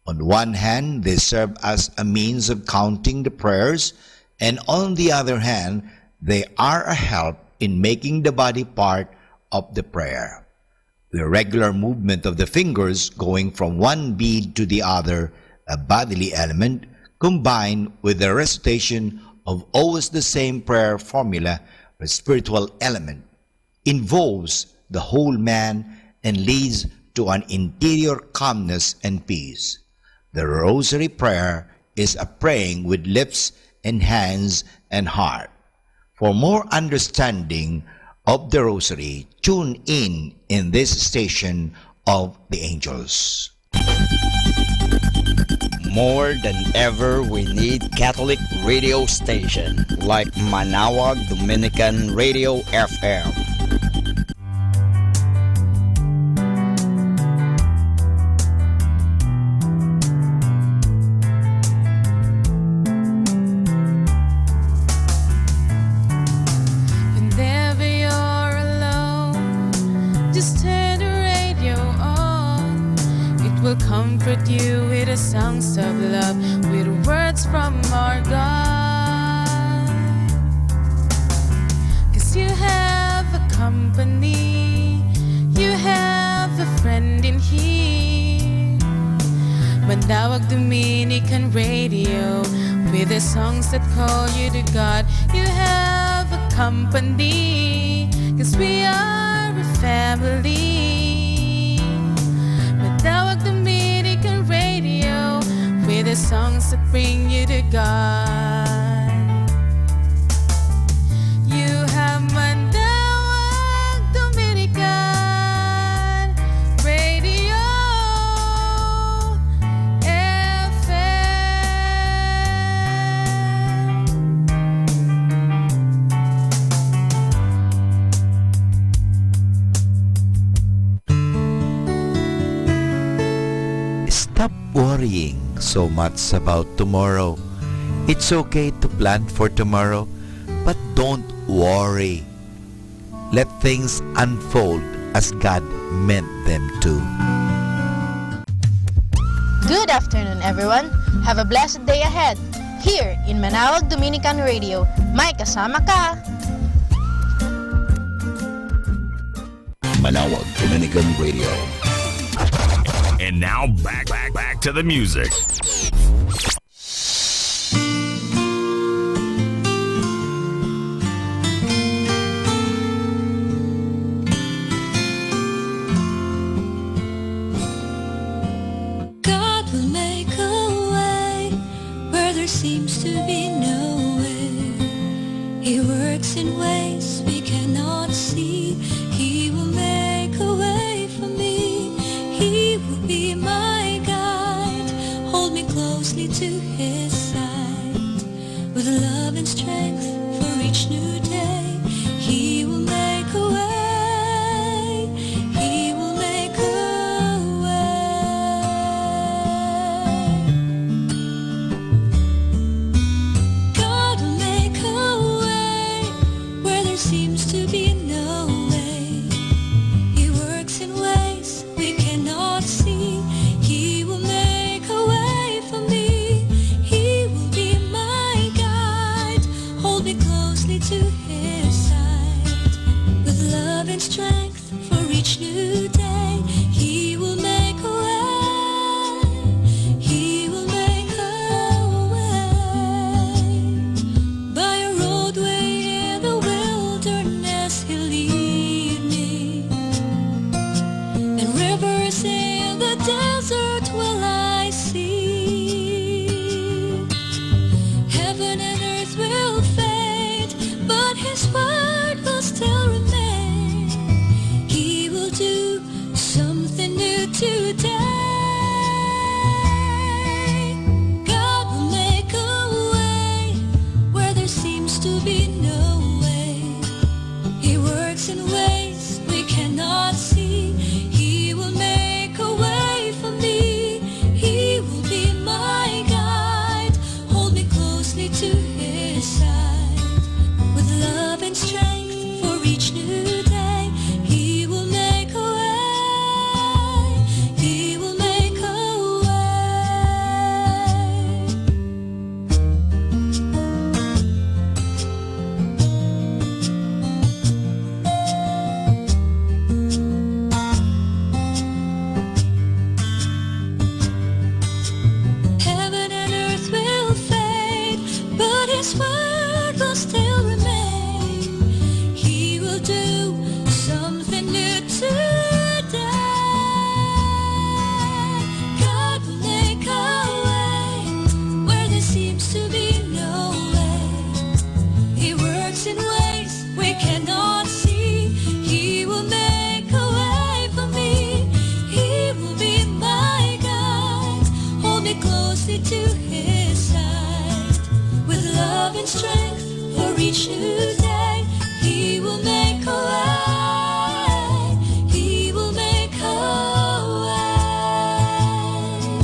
On one hand, they serve as a means of counting the prayers, and on the other hand, they are a help in making the body part of the prayer. The regular movement of the fingers going from one bead to the other, a bodily element, combined with the recitation of always the same prayer formula, a spiritual element, involves the whole man and leads to an interior calmness and peace. The Rosary prayer is a praying with lips and hands and heart. For more understanding of the Rosary, tune in this station of the angels. More than ever, we need Catholic radio station like Manawag Dominican Radio FM. Whenever you're alone, just turn the radio company. You have a friend in here. Manawag Dominican Radio, with the songs that call you to God. You have a company, 'cause we are a family. Manawag Dominican Radio, with the songs that bring you to God. You have Manawag Dominican Radio FM. Stop worrying so much about tomorrow. It's okay to plan for tomorrow, but don't worry. Let things unfold as God meant them to. Good afternoon, everyone. Have a blessed day ahead. Here in Manawag Dominican Radio, may kasama ka. Manawag Dominican Radio. And now back to the music. God will make a way where there seems to be no way. He works in ways we cannot see. He will make a way for me. He will be my guide. Hold me closely to His side. With love and strength for each new day, He will make a way. He will make a way. God will make a way where there seems to be no way. He works in ways we cannot see. He will make a way for me. He will be my guide. Hold me closely to His side. With love and strength for each new day, He will make a way. He will make a way. By a roadway in the wilderness, He'll lead me. And rivers in the desert will I see. Heaven and earth will fade, but His word will still remain. He will do something new today. God will make a way where there seems to be no way. He works in ways we cannot see. He will make a way for me. He will be my guide. Hold me closely to His side. With love and strength for each new day, He will make a way. He will make a way. Heaven and earth will fade, but His word will still remain. He will do something new today. God will make a way where there seems to be no way. He works in ways we cannot see. He will make a way for me. He will be my guide. Hold me closely to His side. With love and strength for each new day, He will make a way. He will make a way.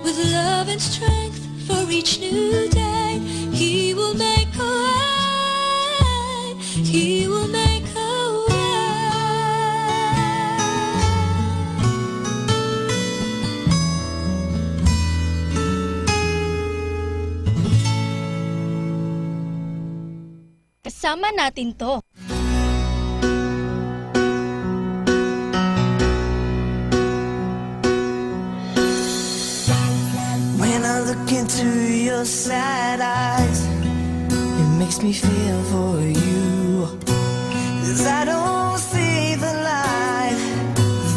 With love and strength for each new day, He will make a way. He will make a way. Kasama natin to. into your sad eyes, it makes me feel for you. 'Cause I don't see the light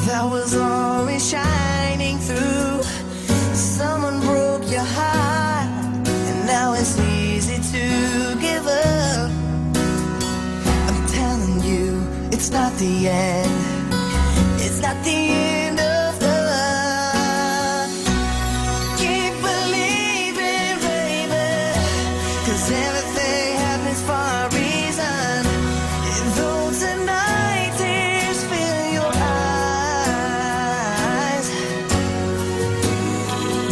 that was always shining through. Someone broke your heart, and now it's easy to give up. I'm telling you, it's not the end. It's not the end of love. Keep believing, baby, 'cause everything happens for a reason. Though tonight tears fill your eyes,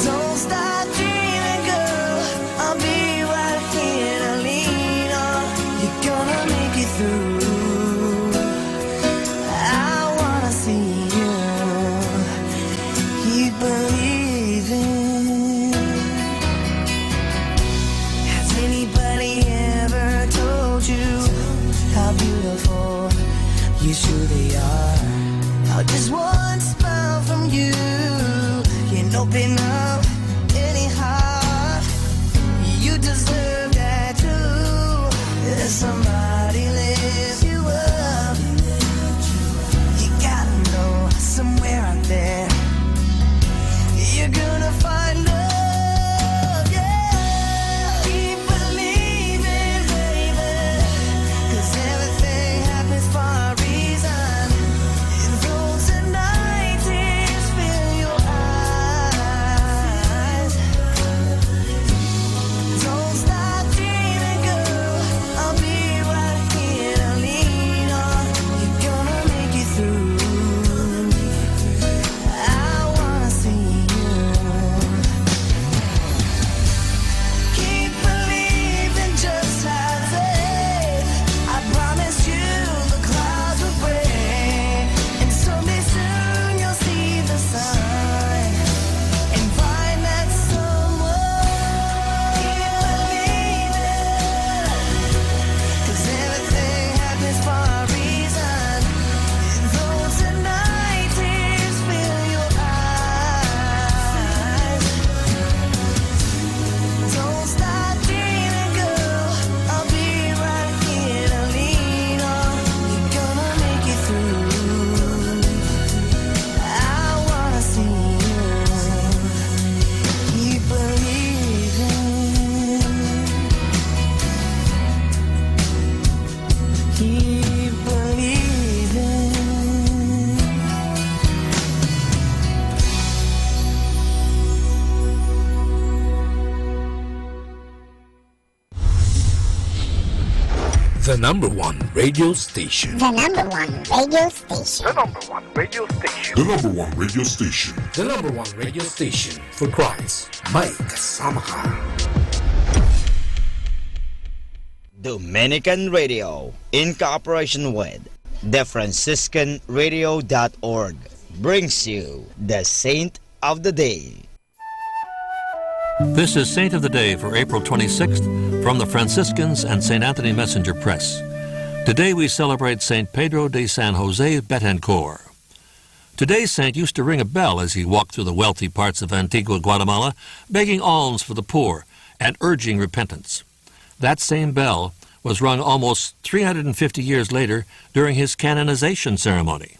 don't stop dreaming, girl. I'll be right here to lean on. You're gonna make it through. I wanna see you keep believing. Has anybody ever told you how beautiful you truly are? How just one smile from you can open up any heart. You deserve that too. There's somebody lifts you up. You gotta know somewhere out there you're gonna find love, yeah. Keep believing, baby, 'cause everything happens for a reason. Though tonight tears fill your eyes, don't stop dreaming, girl. I'll be right here to lean on. You're gonna make it through. I wanna see you keep believing, just have faith. I promise you the clouds will break, and someday soon you'll see the sun and find that someone. Keep believing, 'cause everything happens for a reason. Though tonight tears fill your eyes, don't stop dreaming, girl. I'll be right here to lean on. You're gonna make it through. I wanna see you keep believing. Keep believing. The number one radio station. The number one radio station. The number one radio station. The number one radio station. The number one radio station for Christ. May kasama ka. Dominican Radio, in cooperation with TheFranciscanRadio.org, brings you the Saint of the Day. This is Saint of the Day for April 26th from the Franciscans and St. Anthony Messenger Press. Today we celebrate St. Pedro de San Jose Betancourt. Today's saint used to ring a bell as he walked through the wealthy parts of Antigua Guatemala, begging alms for the poor and urging repentance. That same bell was rung almost 350 years later during his canonization ceremony.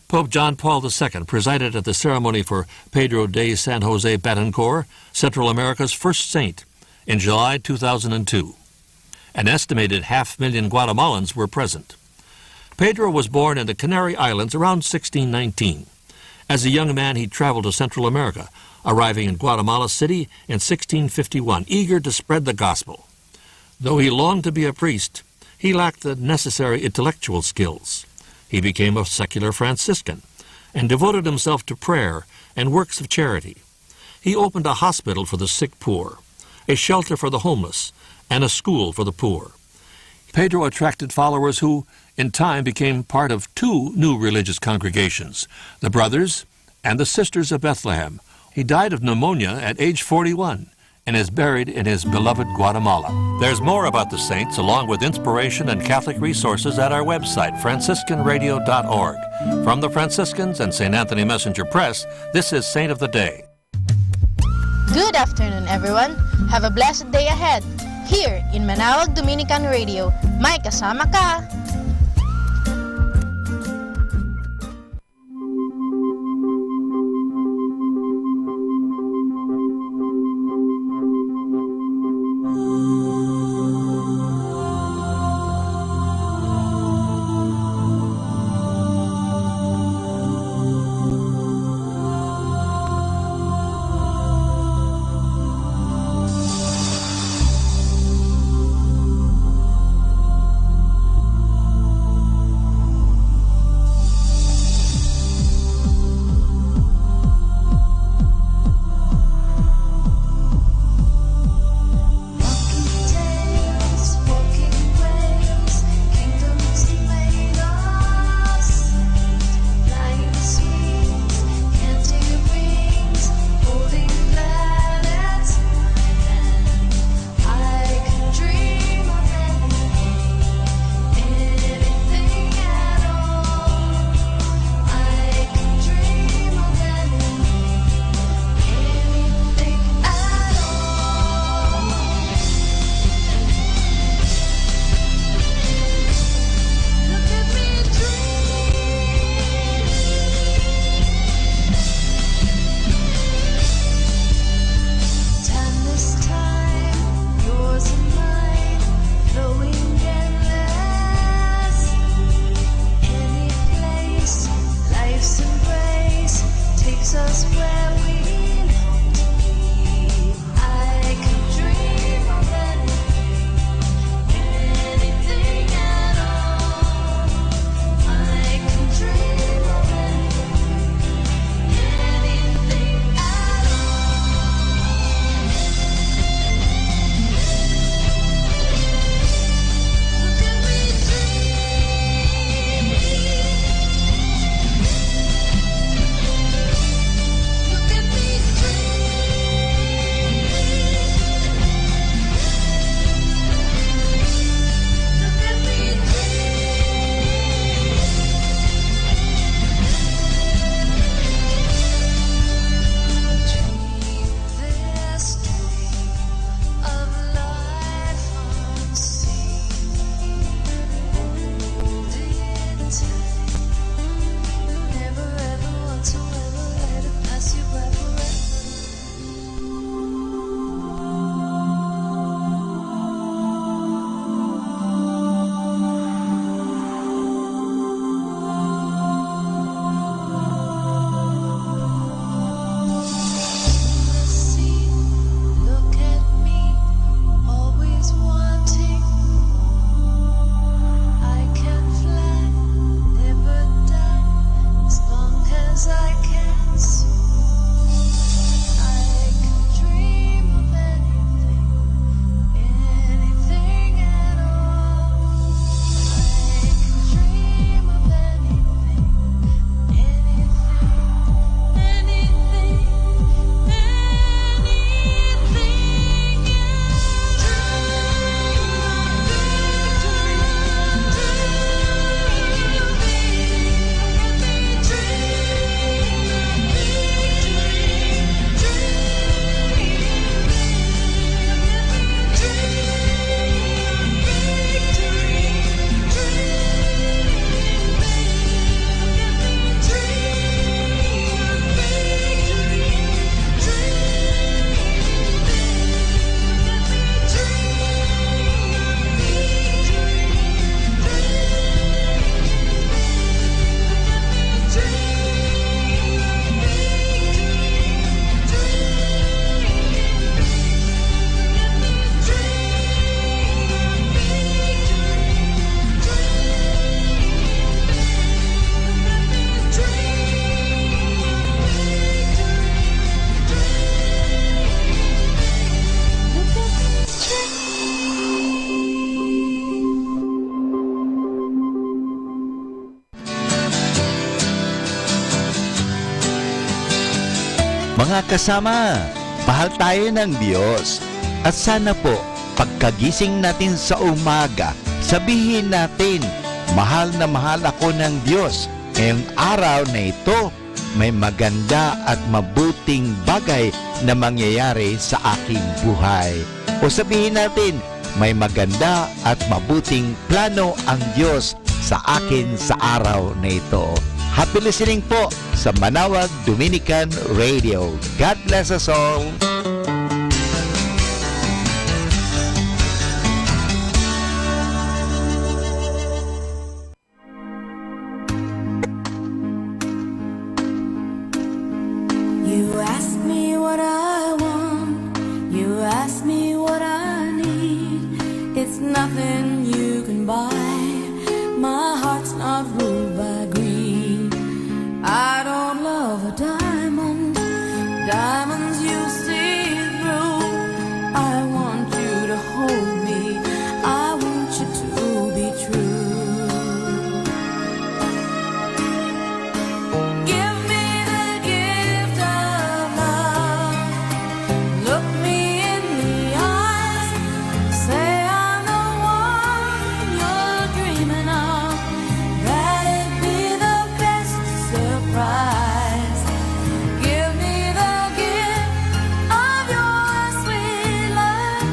Pope John Paul II presided at the ceremony for Pedro de San Jose Betancourt, Central America's first saint, in July 2002. An estimated 500,000 Guatemalans were present. Pedro was born in the Canary Islands around 1619. As a young man, he traveled to Central America, arriving in Guatemala City in 1651, eager to spread the gospel. Though he longed to be a priest, he lacked the necessary intellectual skills. He became a secular Franciscan and devoted himself to prayer and works of charity. He opened a hospital for the sick poor, a shelter for the homeless, and a school for the poor. Pedro attracted followers who, in time, became part of two new religious congregations, the Brothers and the Sisters of Bethlehem. He died of pneumonia at age 41 and is buried in his beloved Guatemala. There's more about the saints, along with inspiration and Catholic resources, at our website, franciscanradio.org. From the Franciscans and St. Anthony Messenger Press, this is Saint of the Day. Good afternoon, everyone. Have a blessed day ahead. Here in Manawag Dominican Radio, may kasama ka. Mga kasama, mahal tayo ng Diyos. At sana po, pagkagising natin sa umaga, sabihin natin, mahal na mahal ako ng Diyos. Ngayong araw na ito, may maganda at mabuting bagay na mangyayari sa aking buhay. O sabihin natin, may maganda at mabuting plano ang Diyos sa akin sa araw na ito. Happy listening po sa Manawag Dominican Radio. God bless us all. You ask me what I want, you ask me what I need. It's nothing you can buy, my heart's not ruled by greed. I don't love a diamond, diamonds you see through. I want you to hold me, I want you to be true. Give me the gift of love. Look me in the eyes. Say I'm the one you're dreaming of. That'd be the best surprise. Give me the gift of your sweet love.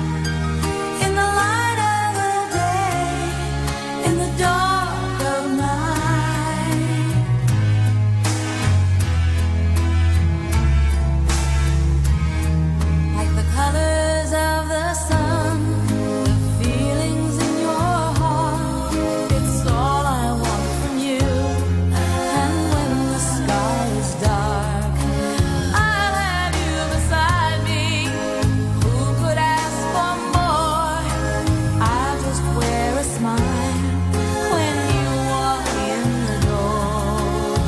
In the light of the day, in the dark of night. Like the colors of the sun, the feelings in your heart, it's all I want from you. And when the sky is dark, I'll have you beside me. Who could ask for more? I'll just wear a smile when you walk in the door.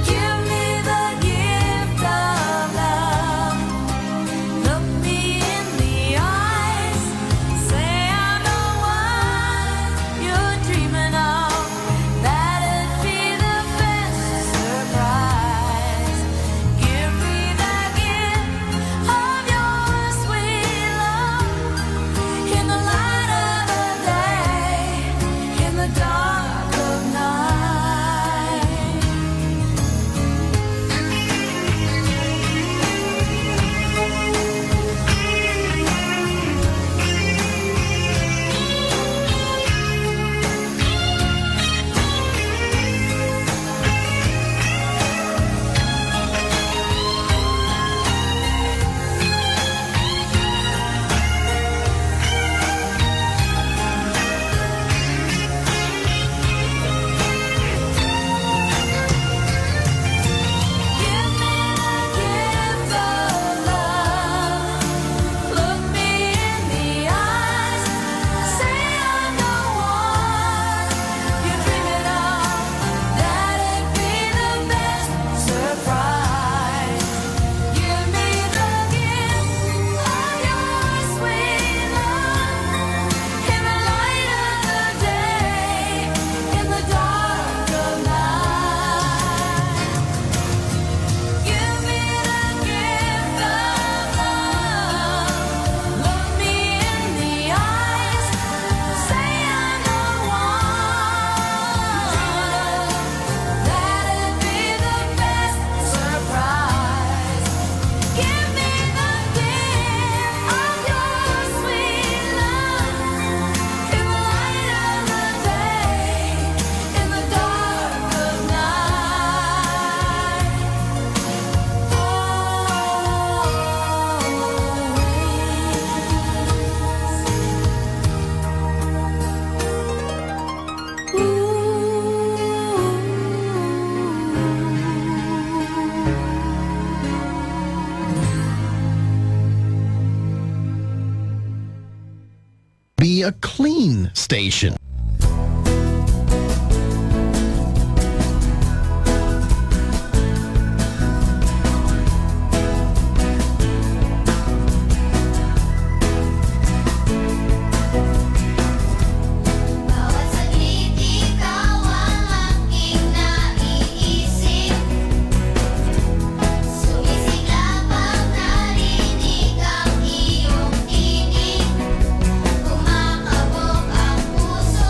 Give me the gift of love. Look me in the eyes. Say I'm the one you're dreaming of. That'd be the best surprise. Give me the gift of your sweet love. In the light of the day, in the dark of night. Look me in the eyes. Say I'm the one you're dreaming of. That'd be the best surprise. Give me the gift of your sweet love. In the light of the day, in the dark of night. Give me the gift of love. Look me in the eyes. Say I'm the one. That'd be the best surprise. Give me the gift of your sweet love. In the light of the day, in the dark of night. Be a clean station. Bawat saglit ikaw ang aking naiisip. Sumisigla pag narinig ang iyong tinig. Kumakabog ang puso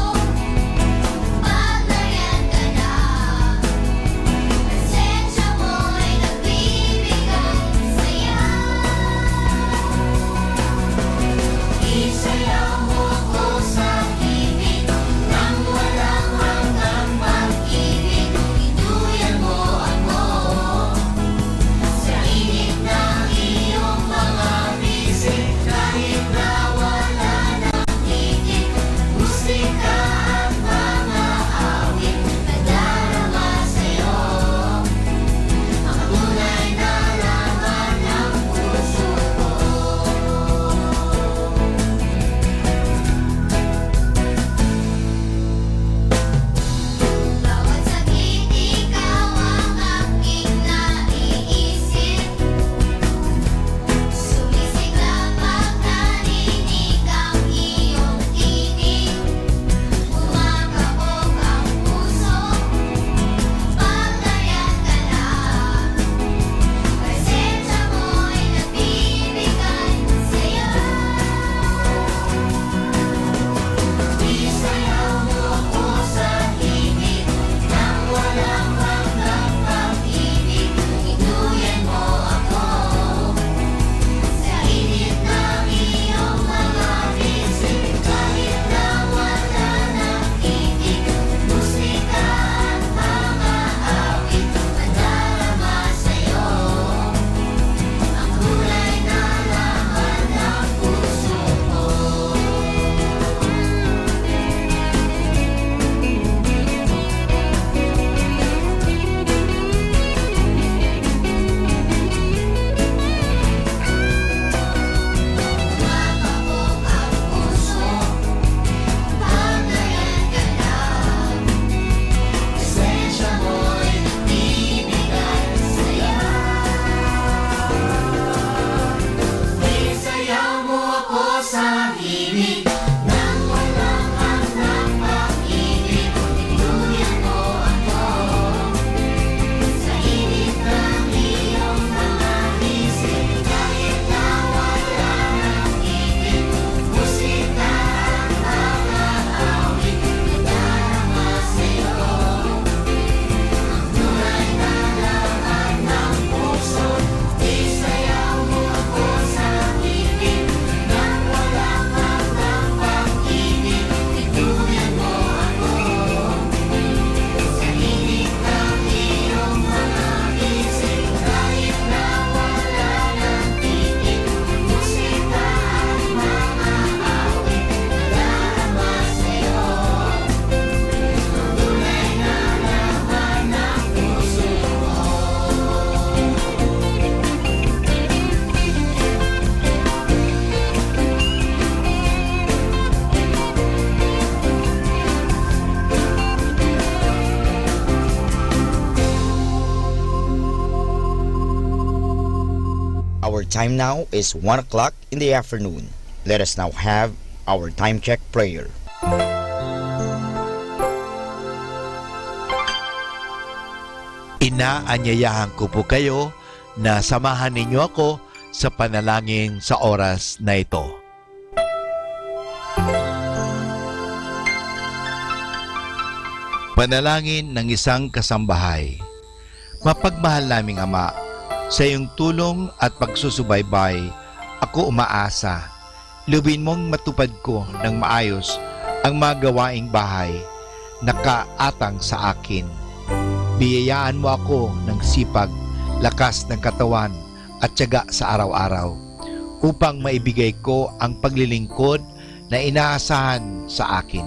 Our time now is 1 o'clock in the afternoon. Let us now have our time check prayer. Inaanyayahan ko po kayo na samahan ninyo ako sa panalangin sa oras na ito. Panalangin ng isang kasambahay. Mapagmahal naming Ama, sa iyong tulong at pagsusubaybay, ako umaasa. Lubin mong matupad ko ng maayos ang mga gawaing bahay na kaatang sa akin. Biyayaan mo ako ng sipag, lakas ng katawan at tiyaga sa araw-araw upang maibigay ko ang paglilingkod na inaasahan sa akin.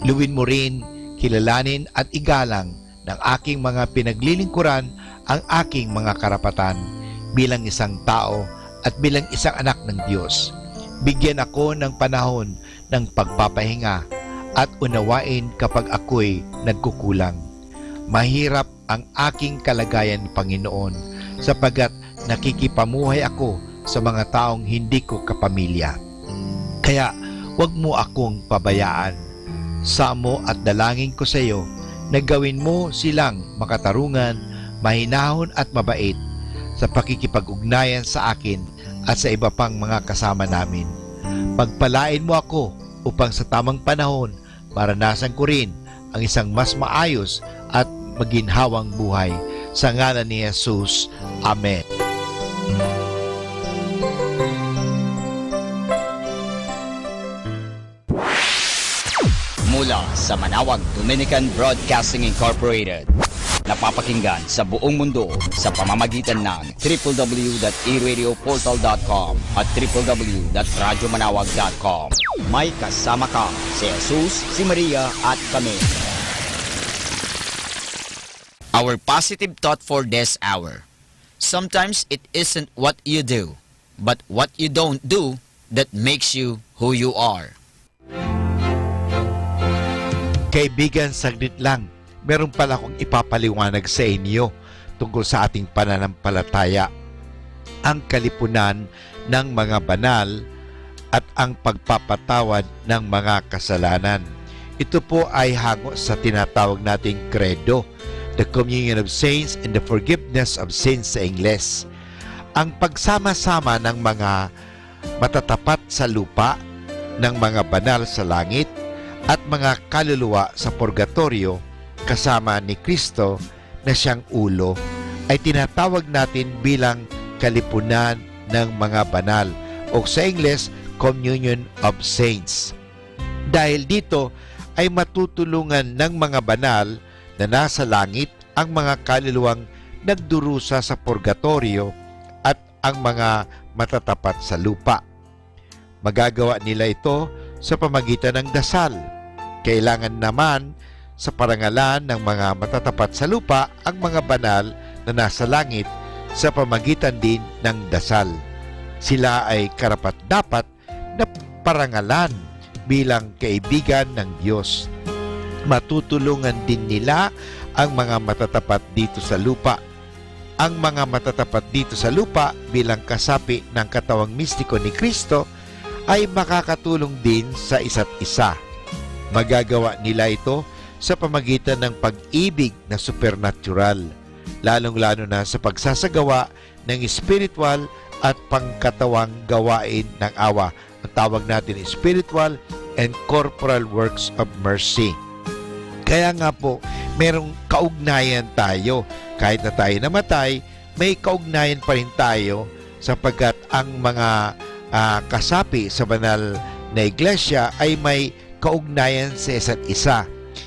Luwin mo rin, kilalanin at igalang ng aking mga pinaglilingkuran ang aking mga karapatan bilang isang tao at bilang isang anak ng Diyos. Bigyan ako ng panahon ng pagpapahinga at unawain kapag ako'y nagkukulang. Mahirap ang aking kalagayan, Panginoon, sapagkat nakikipamuhay ako sa mga taong hindi ko kapamilya. Kaya huwag mo akong pabayaan. Samo at dalangin ko sa iyo na gawin mo silang makatarungan, mahinahon at mabait sa pakikipag-ugnayan sa akin at sa iba pang mga kasama namin. Pagpalain mo ako upang sa tamang panahon maranasan ko rin ang isang mas maayos at maginhawang buhay. Sa ngalan ni Jesus. Amen. Mula sa Manawag Dominican Broadcasting Incorporated, napapakinggan sa buong mundo sa pamamagitan ng www.eradioportal.com at www.radyomanawag.com. May kasama ka si Jesus, si Maria at kami. Our positive thought for this hour. Sometimes it isn't what you do, but what you don't do that makes you who you are. Kaibigan, saglit lang. Meron pala akong ipapaliwanag sa inyo tungkol sa ating pananampalataya. Ang kalipunan ng mga banal at ang pagpapatawad ng mga kasalanan. Ito po ay hango sa tinatawag nating credo, the communion of saints and the forgiveness of sins sa Ingles. Ang pagsama-sama ng mga matatapat sa lupa, ng mga banal sa langit, at mga kaluluwa sa purgatorio kasama ni Kristo na siyang ulo ay tinatawag natin bilang kalipunan ng mga banal o sa Ingles, Communion of Saints. Dahil dito ay matutulungan ng mga banal na nasa langit ang mga kaluluwang nagdurusa sa purgatorio at ang mga matatapat sa lupa. Magagawa nila ito sa pamagitan ng dasal. Kailangan naman sa parangalan ng mga matatapat sa lupa ang mga banal na nasa langit sa pamagitan din ng dasal. Sila ay karapat-dapat na parangalan bilang kaibigan ng Diyos. Matutulungan din nila ang mga matatapat dito sa lupa. Ang mga matatapat dito sa lupa bilang kasapi ng katawang mistiko ni Kristo ay makakatulong din sa isa't isa. Magagawa nila ito sa pamagitan ng pag-ibig na supernatural, lalong-lalo na sa pagsasagawa ng spiritual at pangkatawang gawain ng awa. Ang tawag natin spiritual and corporal works of mercy. Kaya nga po, merong kaugnayan tayo. Kahit na tayo namatay, may kaugnayan pa rin tayo sapagkat ang mga kasapi sa banal na iglesia ay may kaugnayan sa isa't isa.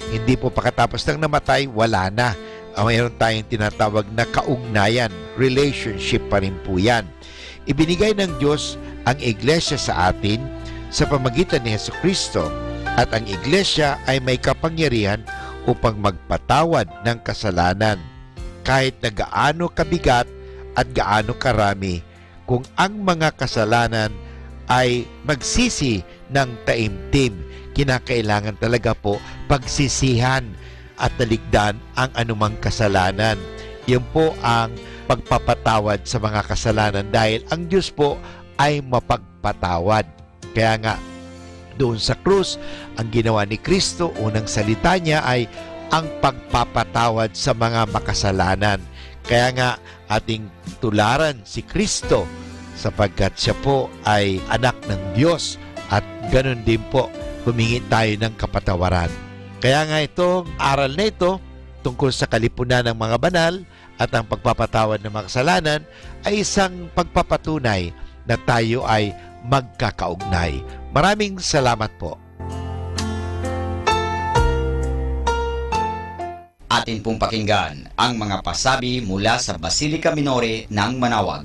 Hindi po pagkatapos ng namatay, wala na. Mayroon tayong tinatawag na kaugnayan, relationship pa rin po yan. Ibinigay ng Diyos ang iglesia sa atin sa pamagitan ni Jesucristo at ang iglesia ay may kapangyarihan upang magpatawad ng kasalanan kahit na gaano kabigat at gaano karami. Kung ang mga kasalanan ay magsisi ng taimtim, kinakailangan talaga po pagsisihan at talikdan ang anumang kasalanan. Yan po ang pagpapatawad sa mga kasalanan dahil ang Diyos po ay mapagpatawad. Kaya nga, doon sa krus, ang ginawa ni Kristo, unang salita niya ay ang pagpapatawad sa mga makasalanan. Kaya nga, ating tularan si Kristo sapagkat siya po ay anak ng Diyos at ganun din po, humingi tayo ng kapatawaran. Kaya nga itong aral na ito tungkol sa kalipunan ng mga banal at ang pagpapatawad ng mga kasalanan ay isang pagpapatunay na tayo ay magkakaugnay. Maraming salamat po. Atin pong pakinggan ang mga pasabi mula sa Basilica Minore ng Manawag.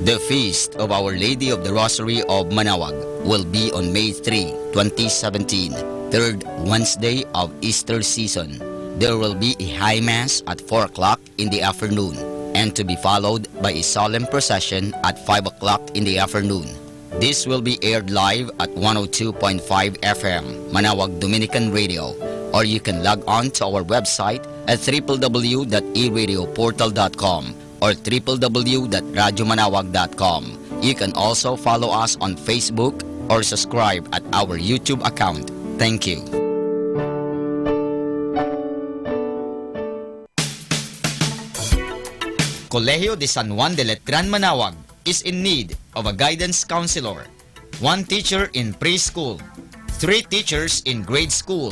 The Feast of Our Lady of the Rosary of Manawag will be on May 3, 2017, third Wednesday of Easter season. There will be a high mass at 4 o'clock in the afternoon and to be followed by a solemn procession at 5 o'clock in the afternoon. This will be aired live at 102.5 FM, Manawag Dominican Radio, or you can log on to our website at www.eradioportal.com or www.radyomanawag.com. You can also follow us on Facebook or subscribe at our YouTube account. Thank you. Colegio de San Juan de Letran Manawag is in need of a guidance counselor, 1 teacher in preschool, 3 teachers in grade school,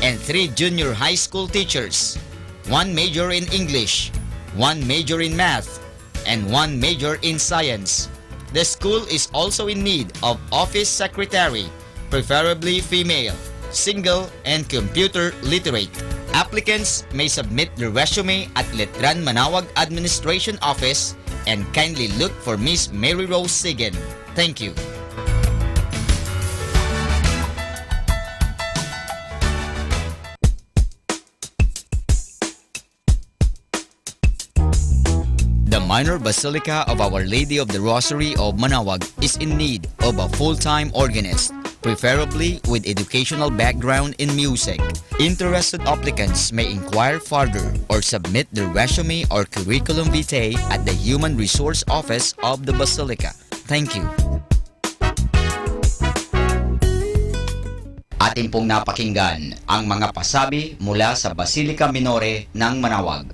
and 3 junior high school teachers, 1 major in English, 1 major in math, and 1 major in science. The school is also in need of office secretary, preferably female, single, and computer literate. Applicants may submit their resume at Letran Manawag Administration Office and kindly look for Miss Mary Rose Sigen. Thank you. The Minor Basilica of Our Lady of the Rosary of Manawag is in need of a full-time organist, preferably with educational background in music. Interested applicants may inquire further or submit their resume or curriculum vitae at the Human Resource Office of the Basilica. Thank you. Atin pong napakinggan ang mga pasabi mula sa Basilica Minore ng Manawag.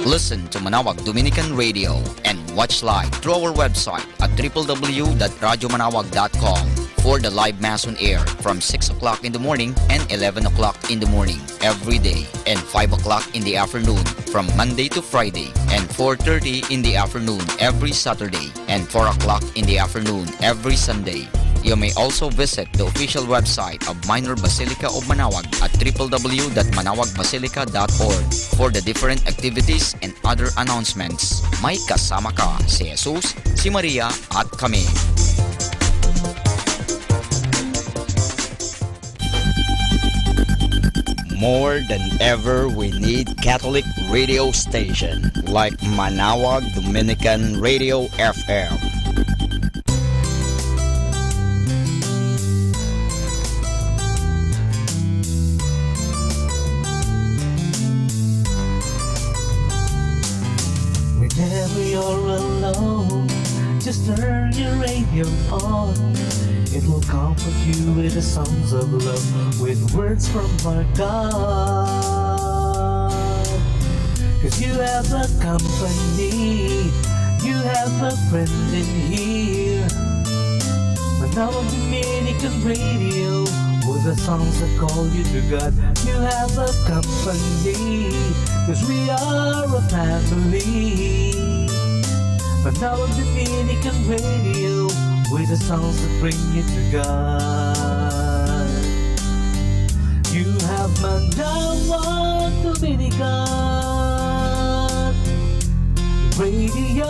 Listen to Manawag Dominican Radio and watch live through our website at www.radyomanawag.com for the live Mass on air from 6 o'clock in the morning and 11 o'clock in the morning every day and 5 o'clock in the afternoon from Monday to Friday and 4:30 in the afternoon every Saturday and 4 o'clock in the afternoon every Sunday. You may also visit the official website of Minor Basilica of Manawag at www.manawagbasilica.org for the different activities and other announcements. May kasama ka si Jesus, si Maria at kami. More than ever, we need Catholic radio station like Manawag Dominican Radio FM. Whenever you're alone, just turn your radio on. It will comfort you with the songs of love, with words from our God. 'Cause you have a company, you have a friend in here. Manawag Dominican Radio, with the songs that call you to God. You have a company, 'cause we are a family. Manawag Dominican Radio, with the songs that bring you to God. You have Manawag Dominican Radio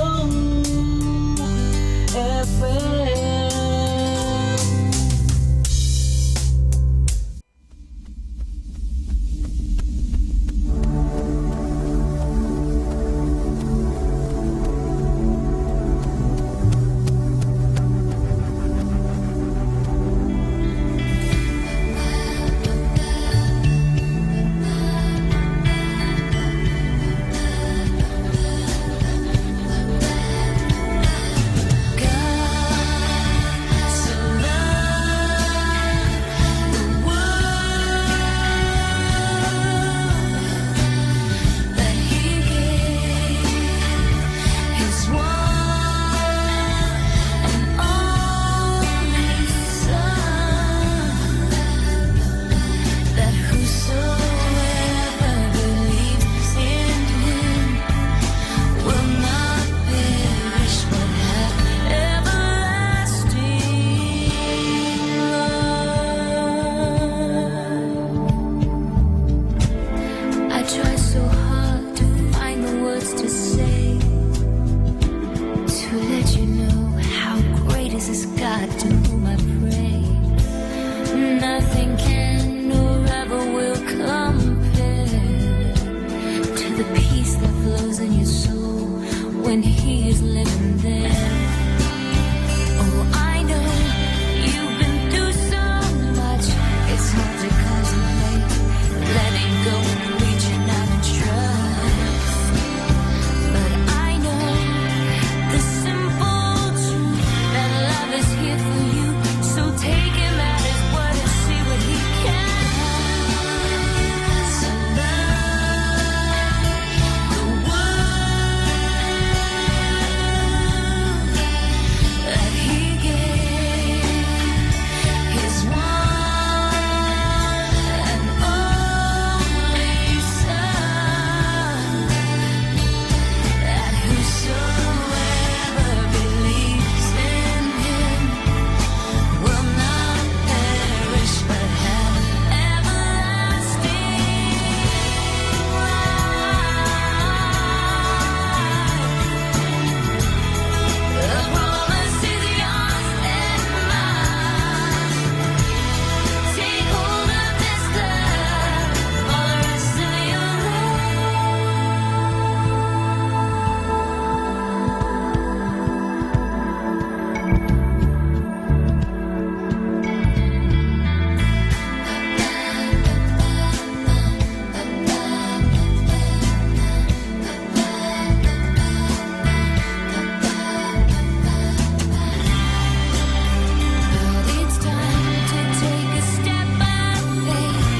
FM. when he is living there. Oh, I know you've been through so much. It's hard to contemplate letting go and reaching out and trust. But I know the simple truth that love is here for you. So take him at his word and see what he can. So love the world that he gave his one and only Son, that whosoever believes in him will not perish but have everlasting life. The promise is yours and mine. Take hold of this love for the rest of your It's time to take a step by faith.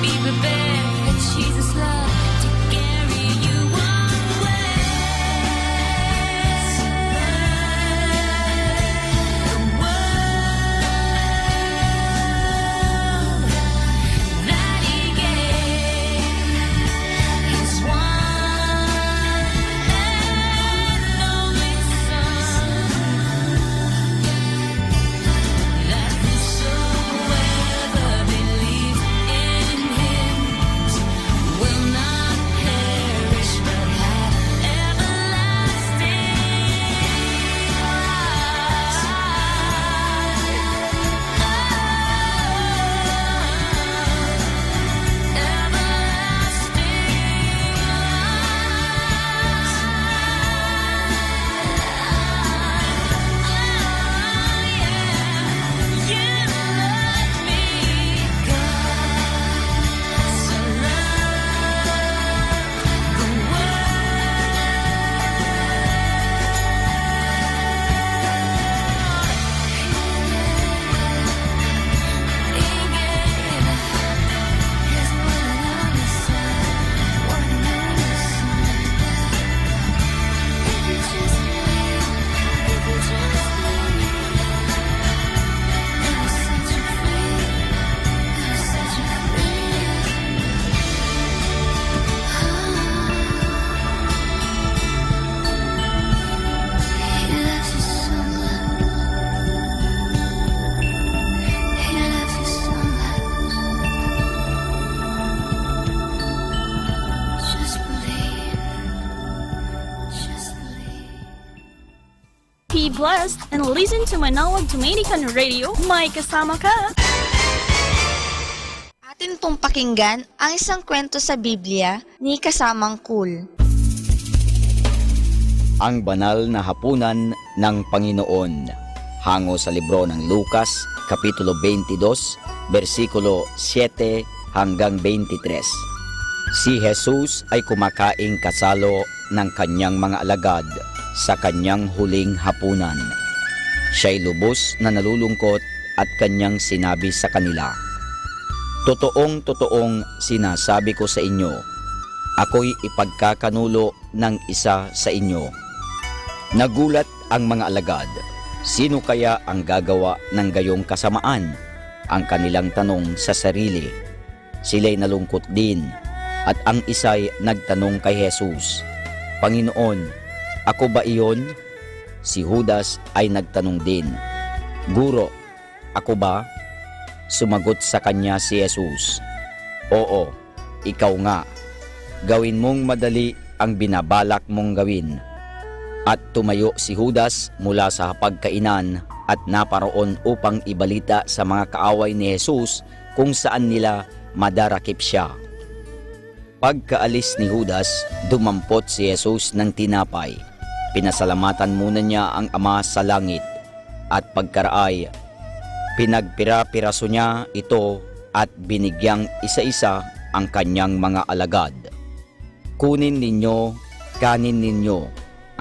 Be prepared for Jesus' love to carry you away. The world that he gave his one and only Son, that whosoever believes in him will not perish but have everlasting Be blessed and listen to Manawag Dominican Radio. May kasama ka. Atin pong pakinggan ang isang kwento sa Biblia ni Kasamang Cool. Ang banal na hapunan ng Panginoon. Hango sa libro ng Lucas, Kapitulo 22, versikulo 7 hanggang 23. Si Jesus ay kumakaing kasalo ng kanyang mga alagad sa kanyang huling hapunan. Siya'y lubos na nalulungkot at kanyang sinabi sa kanila, "Totoong-totoong sinasabi ko sa inyo, ako'y ipagkakanulo ng isa sa inyo." Nagulat ang mga alagad, sino kaya ang gagawa ng gayong kasamaan? Ang kanilang tanong sa sarili. Sila'y nalungkot din, at ang isa'y nagtanong kay Jesus, "Panginoon, ako ba iyon?" Si Judas ay nagtanong din, "Guro, ako ba?" Sumagot sa kanya si Jesus, "Oo, ikaw nga. Gawin mong madali ang binabalak mong gawin." At tumayo si Judas mula sa hapagkainan at naparoon upang ibalita sa mga kaaway ni Jesus kung saan nila madarakip siya. Pagkaalis ni Judas, dumampot si Jesus ng tinapay. Pinasalamatan muna niya ang Ama sa langit at pagkaraay, pinagpira-piraso niya ito at binigyang isa-isa ang kanyang mga alagad. Kunin ninyo, kanin ninyo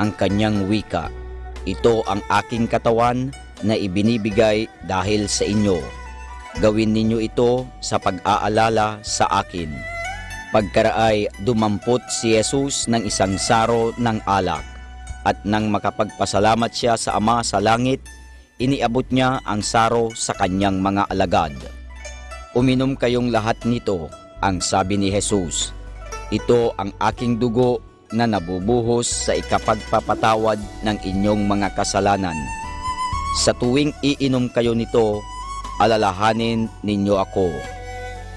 ang kanyang wika. Ito ang aking katawan na ibinibigay dahil sa inyo. Gawin ninyo ito sa pag-aalala sa akin. Pagkaraay, dumampot si Jesus ng isang saro ng alak, at nang makapagpasalamat siya sa Ama sa langit, iniabot niya ang saro sa kanyang mga alagad. Uminom kayong lahat nito, ang sabi ni Jesus. Ito ang aking dugo na nabubuhos sa ikapagpapatawad ng inyong mga kasalanan. Sa tuwing iinom kayo nito, alalahanin ninyo ako.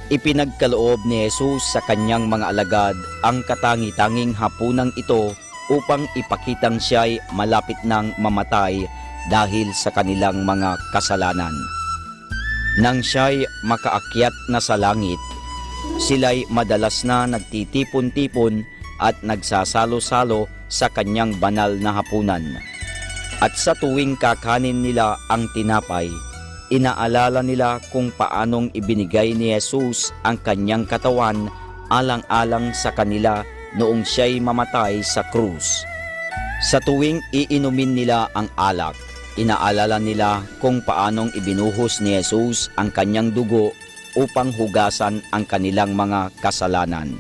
Ipinagkaloob ni Jesus sa kanyang mga alagad ang katangi-tanging hapunang ito upang ipakitang siya'y malapit nang mamatay dahil sa kanilang mga kasalanan. Nang siya'y makaakyat na sa langit, sila'y madalas na nagtitipon-tipon at nagsasalo-salo sa kanyang banal na hapunan. At sa tuwing kakanin nila ang tinapay, inaalala nila kung paanong ibinigay ni Jesus ang kanyang katawan alang-alang sa kanila noong siya'y mamatay sa krus. Sa tuwing iinumin nila ang alak, inaalala nila kung paanong ibinuhos ni Jesus ang kanyang dugo upang hugasan ang kanilang mga kasalanan.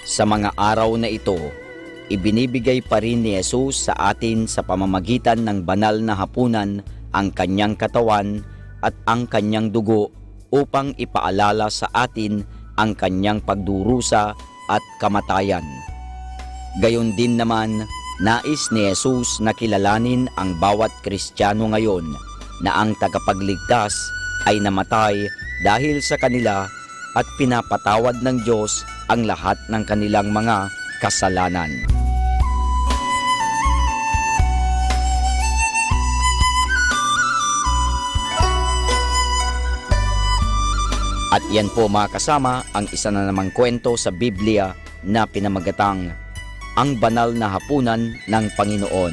Sa mga araw na ito, ibinibigay pa rin ni Jesus sa atin sa pamamagitan ng banal na hapunan ang kanyang katawan at ang kanyang dugo upang ipaalala sa atin ang kanyang pagdurusa at kamatayan. Gayon din naman, nais ni Jesus na kilalanin ang bawat Kristiyano ngayon na ang tagapagligtas ay namatay dahil sa kanila at pinapatawad ng Diyos ang lahat ng kanilang mga kasalanan. At yan po mga kasama ang isa na namang kwento sa Biblia na pinamagatang Ang Banal na Hapunan ng Panginoon,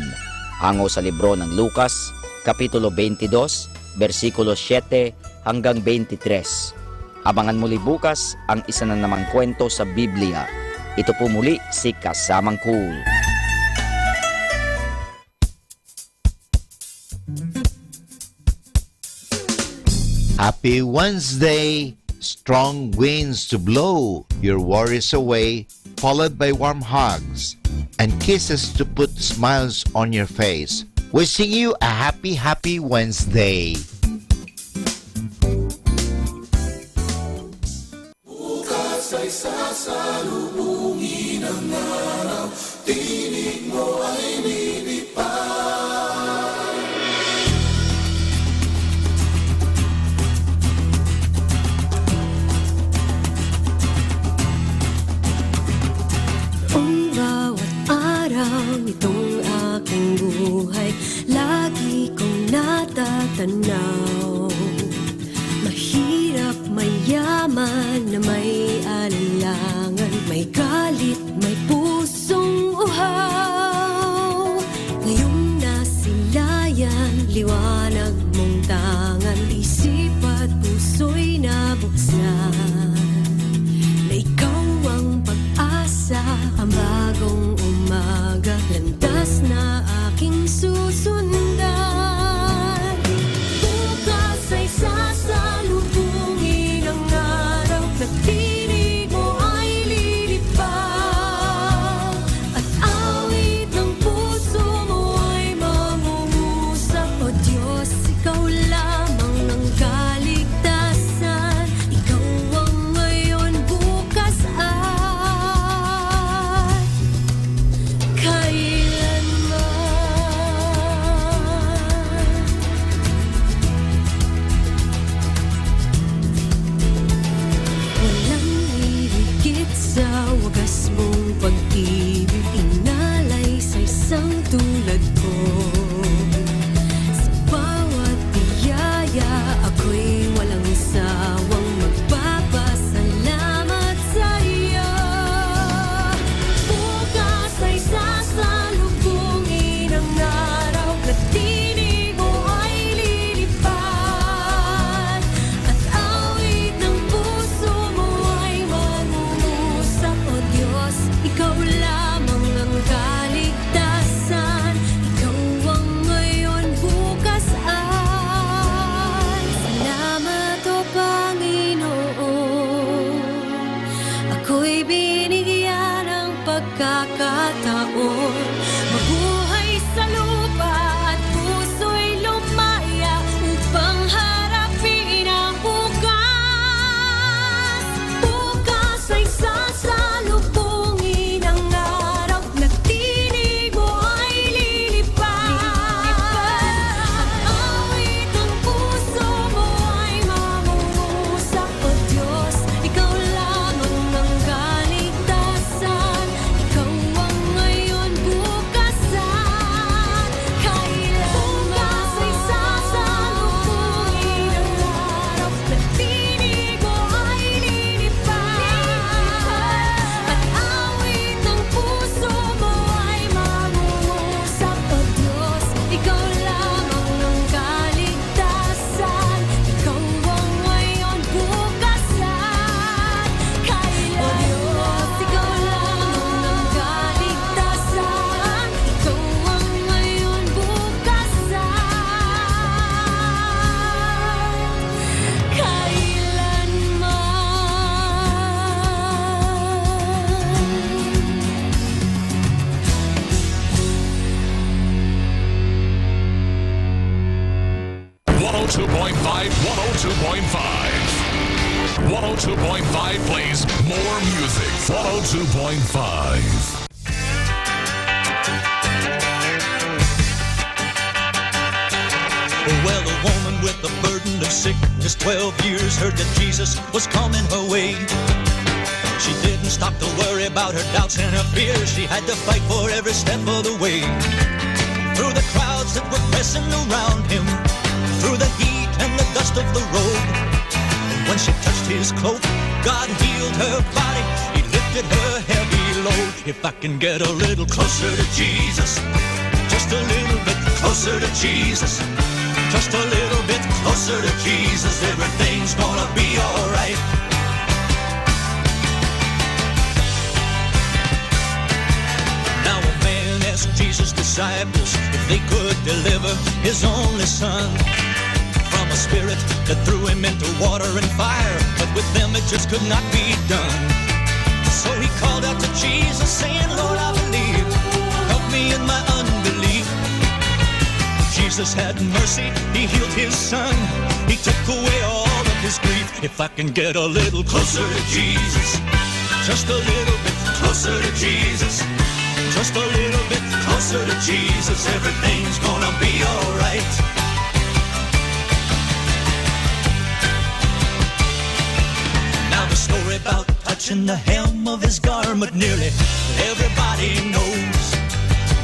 hango sa libro ng Lucas, Kapitulo 22, versikulo 7 hanggang 23. Abangan muli bukas ang isa na namang kwento sa Biblia. Ito po muli si Kasamang Cool. Happy Wednesday! Strong winds to blow your worries away, followed by warm hugs and kisses to put smiles on your face. Wishing you a happy Wednesday! Bukas ay sasalubungin ang araw, tinig mo ay lilipad. Ang bawat araw nitong aking buhay, lagi kong natatanaw. Mahirap, mayaman na may alinlangan, may galit, may pusong uhaw. Ngayong nasilayan, liwanag mong tangan, isip at puso'y nabuksan. Na ikaw ang pag-asa, ang bagong umaga, landas na aking susundan. Bukas ay sasalubungin ang araw, na tinig mo ay lilipad. 102.5, 102.5. 102.5 plays more music. 102.5. Well, a woman with a burden of sickness, 12 years, heard that Jesus was coming her way. She didn't stop to worry about her doubts and her fears. She had to fight for every step of the way. Through the crowds that were pressing around him, through the heat and the dust of the road. And when she touched his cloak, God healed her body. He lifted her heavy load. If I can get a little closer to Jesus, just a little bit closer to Jesus, just a little bit closer to Jesus, everything's gonna be alright. Now a man asked Jesus' disciples if they could deliver his only son from a spirit that threw him into water and fire, but with them it just could not be done. So he called out to Jesus saying, Lord, I believe, help me in my unbelief. Jesus had mercy, he healed his son, he took away all of his grief. If I can get a little closer to Jesus, just a little bit closer to Jesus, just a little bit closer to Jesus, everything's gonna be alright. Now the story about touching the hem of his garment nearly everybody knows.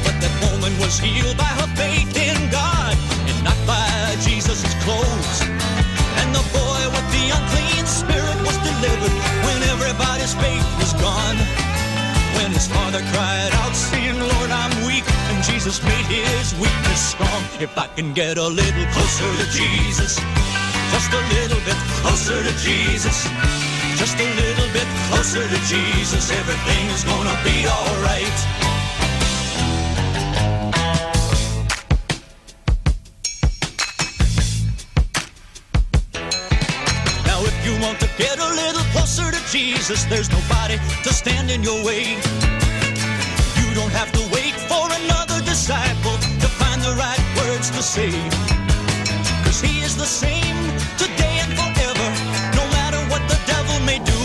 But that woman was healed by her faith in God and not by Jesus' clothes. And the boy with the unclean spirit was delivered when everybody's faith was gone. When his father cried out saying, Lord, I'm weak, and Jesus made his weakness strong. If I can get a little closer to Jesus, just a little bit closer to Jesus, just a little bit closer to Jesus, everything's gonna be alright. Want to get a little closer to Jesus, there's nobody to stand in your way. You don't have to wait for another disciple to find the right words to say, 'cause he is the same today and forever, no matter what the devil may do.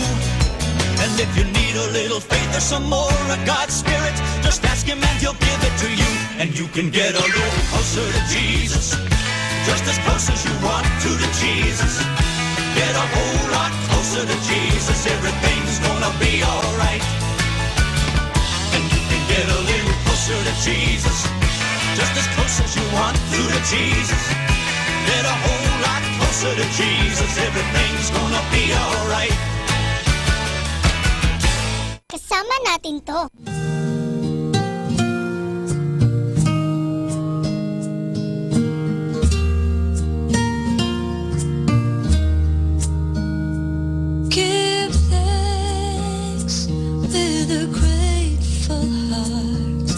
And if you need a little faith or some more of God's Spirit, just ask him and he'll give it to you. And you can get a little closer to Jesus, just as close as you want to Jesus. Get a whole lot closer to Jesus, everything's gonna be alright. And you can get a little closer to Jesus, just as close as you want to Jesus. Get a whole lot closer to Jesus, everything's gonna be alright. Kasama natin to. Give thanks with a grateful heart.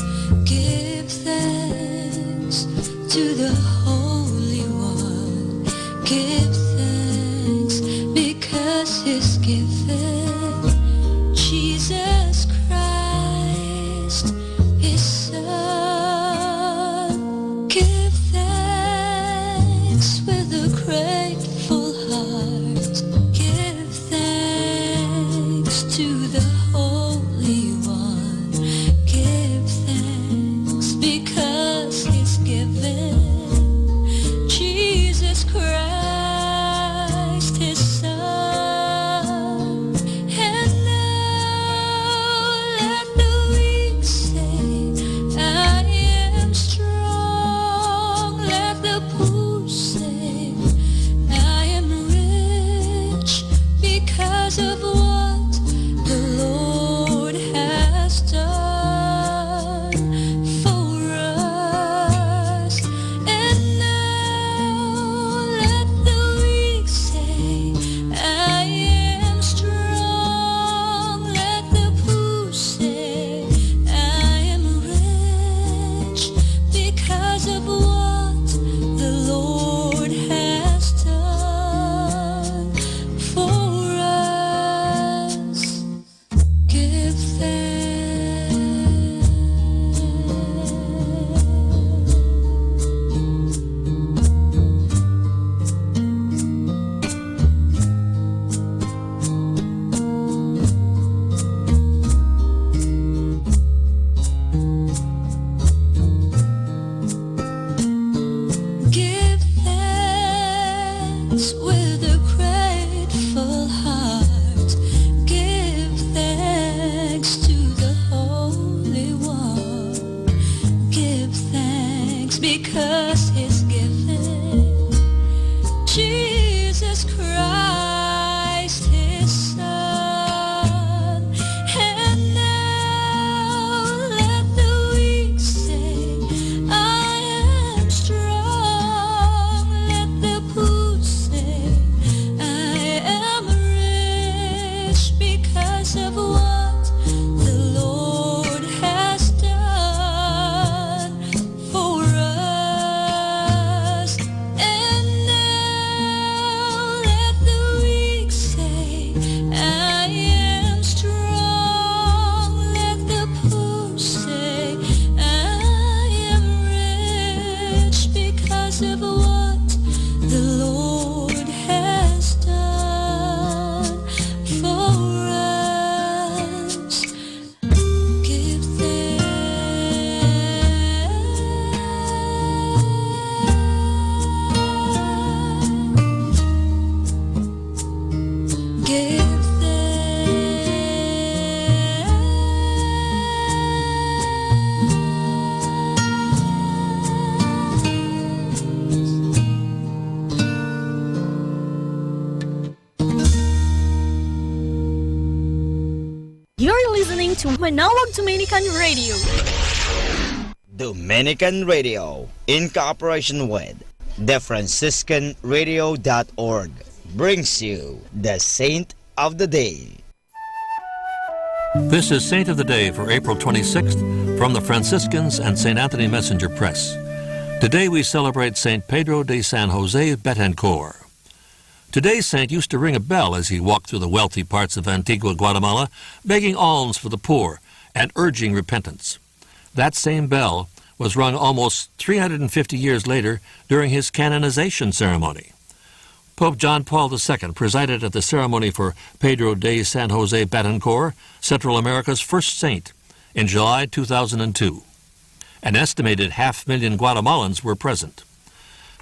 Give thanks to the Holy One. Give thanks because He's given Jesus Christ, His Son. Give thanks with a grateful heart. Give thanks to the Holy One. Give thanks because He's given because He's given Jesus Christ His Son. And now let the weak say, I am strong. Let the poor say, I am rich because of what the Lord has done for us. And now let the weak say, I am strong. Let the poor say, I am rich because of what the Lord has done for us. Give thanks. Give You're listening to Manawag Dominican Radio. Dominican Radio, in cooperation with TheFranciscanRadio.org, brings you the Saint of the Day. This is Saint of the Day for April 26th from the Franciscans and St. Anthony Messenger Press. Today we celebrate St. Pedro de San Jose Betancourt. Today's saint used to ring a bell as he walked through the wealthy parts of Antigua Guatemala, begging alms for the poor and urging repentance. That same bell was rung almost 350 years later during his canonization ceremony. Pope John Paul II presided at the ceremony for Pedro de San Jose Betancourt, Central America's first saint, in July 2002. An estimated 500,000 Guatemalans were present.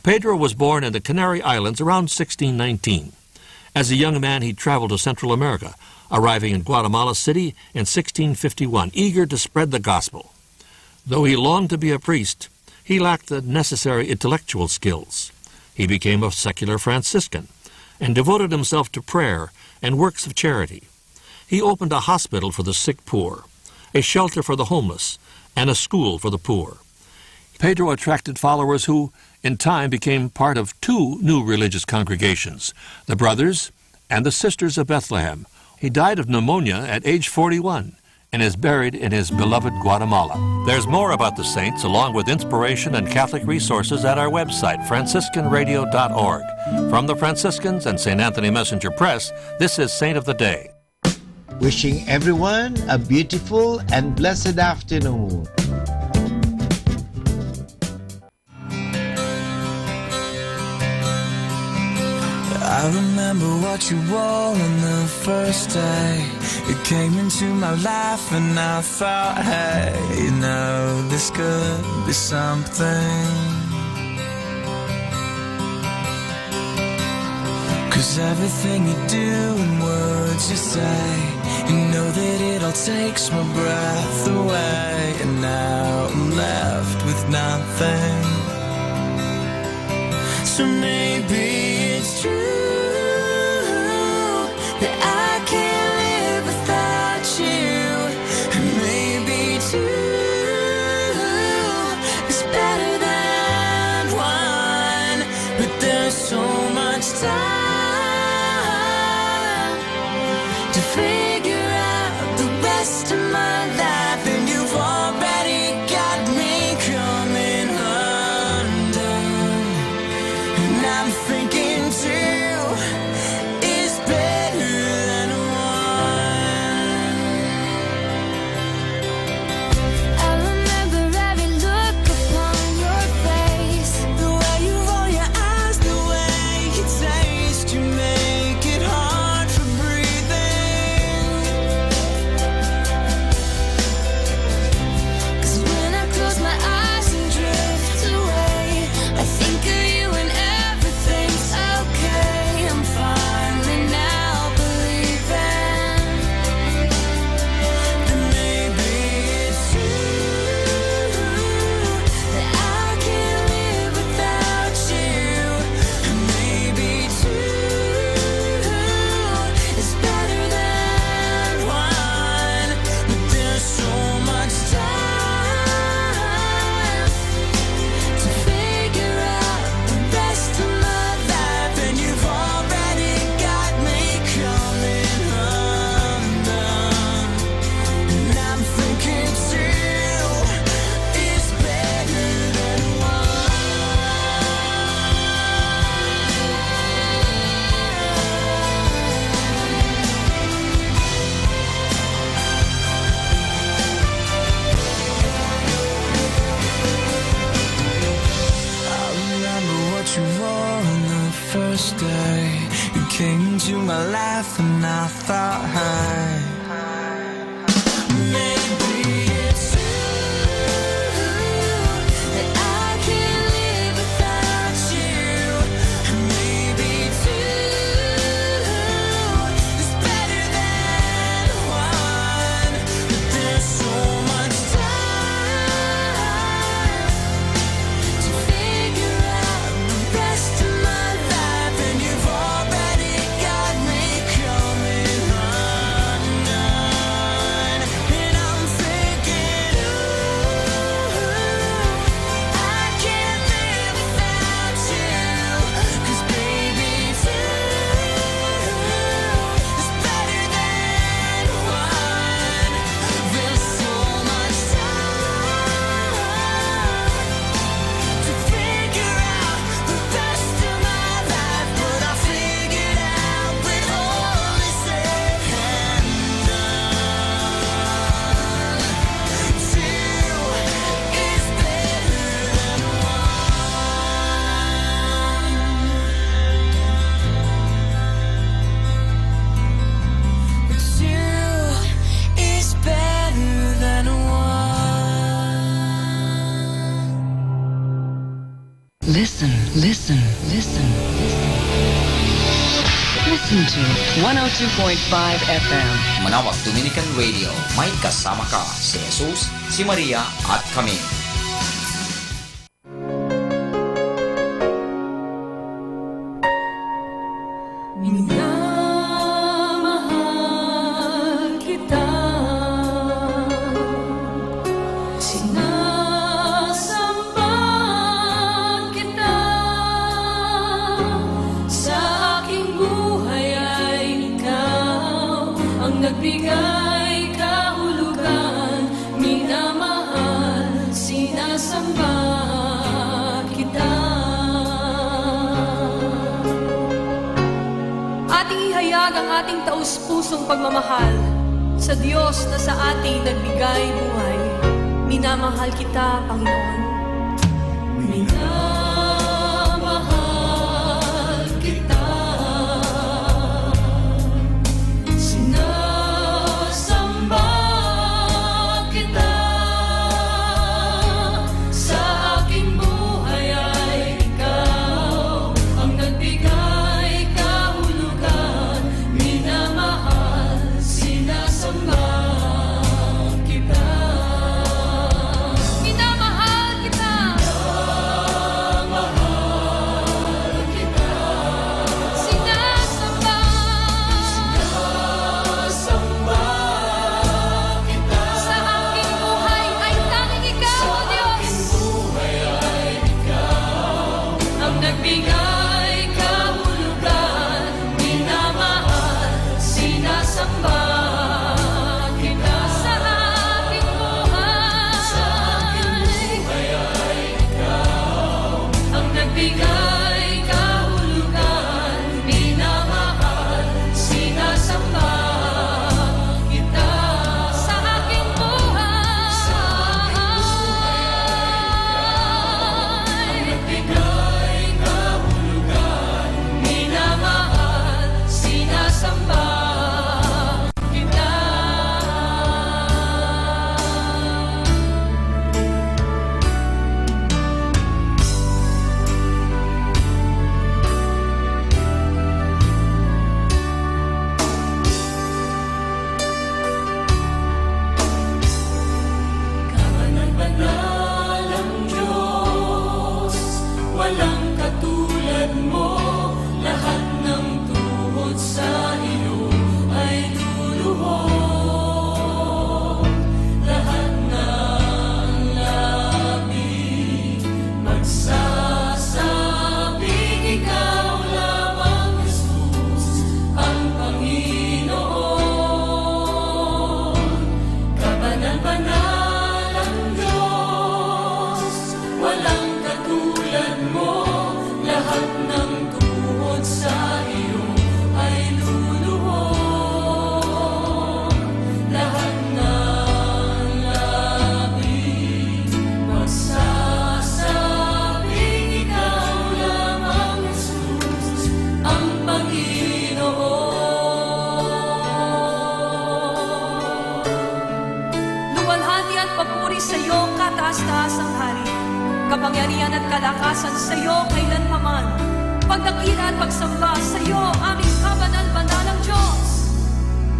Pedro was born in the Canary Islands around 1619. As a young man, he traveled to Central America, arriving in Guatemala City in 1651, eager to spread the gospel. Though he longed to be a priest, he lacked the necessary intellectual skills. He became a secular Franciscan and devoted himself to prayer and works of charity. He opened a hospital for the sick poor, a shelter for the homeless, and a school for the poor. Pedro attracted followers who, in time, became part of two new religious congregations, the Brothers and the Sisters of Bethlehem. He died of pneumonia at age 41 and is buried in his beloved Guatemala. There's more about the saints, along with inspiration and Catholic resources, at our website, franciscanradio.org. From the Franciscans and St. Anthony Messenger Press, this is Saint of the Day. Wishing everyone a beautiful and blessed afternoon. I remember what you wore on the first day. You came into my life and I thought, hey, you know, this could be something. 'Cause everything you do and words you say, you know that it all takes my breath away. And now I'm left with nothing. So maybe it's true that I can't live without you. And maybe two is better than one. But there's so much time to figure out the rest of my life. And you've already got me coming undone. And I'm thinking two is better than one. I remember every look upon your face, The way you roll your eyes, the way you taste into my life, and I thought, maybe it's true that I can't live without you. Maybe two is better than one, but there's so much time to figure out the rest of my life, and you've already got me coming undone. And I'm thinking, ooh, I can't live without you, 'cause baby two is better than one. There's so much time to figure out the rest of my life, but I figured out when all is said and done, two is better than one. Two is better than one. Listen, listen, listen, listen. Listen to 102.5 FM. Manawag Dominican Radio, may kasama ka si Jesus, si Maria at kami. Minamahal kita, sinasamba kita, sa aking buhay ay ikaw ang nagbigay kahulugan. Minamahal, sinasamba kita. Ating ihayag ang ating taus-pusong pagmamahal sa Diyos na sa ating nagbigay buhay. Minamahal kita, Panginoon. Minamahal kita, sinasamba kita, sa aking buhay ay ikaw ang nagbigay kahulugan. Minamahal, sinasamba kita. Minamahal kita, kapangyarihan at kalakasan sa iyo kailanpaman. Pagdakila at pagsamba sa iyo, aming kabanal-banalang Diyos.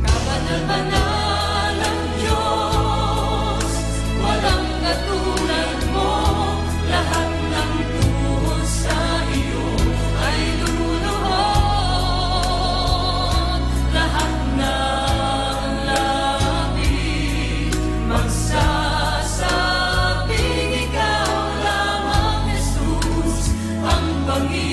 Kabanal-banalang Diyos, walang katulad mo, lahat ng tuhod sa iyo ay luluhod, lahat ng labi magsasabing ikaw lamang, Jesus, ang Panginoon.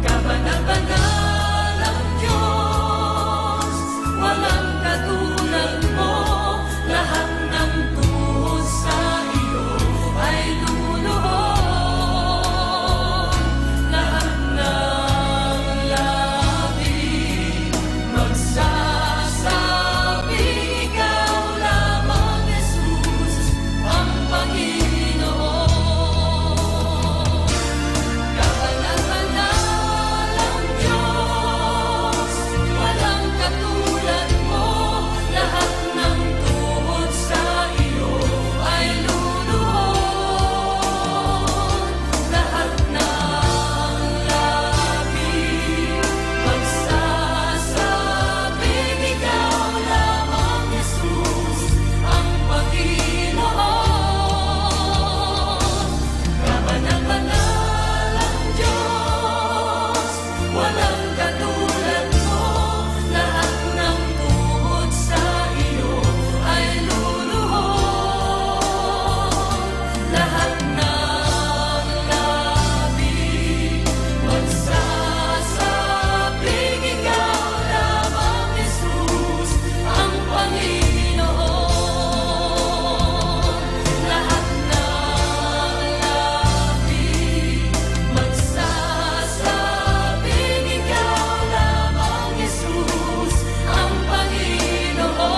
Kabanal-banalang Diyos, walang katulad mo, lahat ng tuhod sa iyo ay luluhod, lahat ng labi magsasabing ikaw lamang, Jesus, ang Panginoon. Kabanal-banalang Diyos, walang katulad mo, lahat ng tuhod sa iyo ay luluhod, lahat ng labi magsasabing ikaw lamang, Jesus, ang Panginoon. Kabanal-banalang Diyos, walang katulad mo, lahat ng tuhod sa iyo ay luluhod, lahat ng labi magsasabing ikaw lamang, Jesus, ang Panginoon. Lahat ng labi magsasabing ikaw lamang, Jesus, ang Panginoon.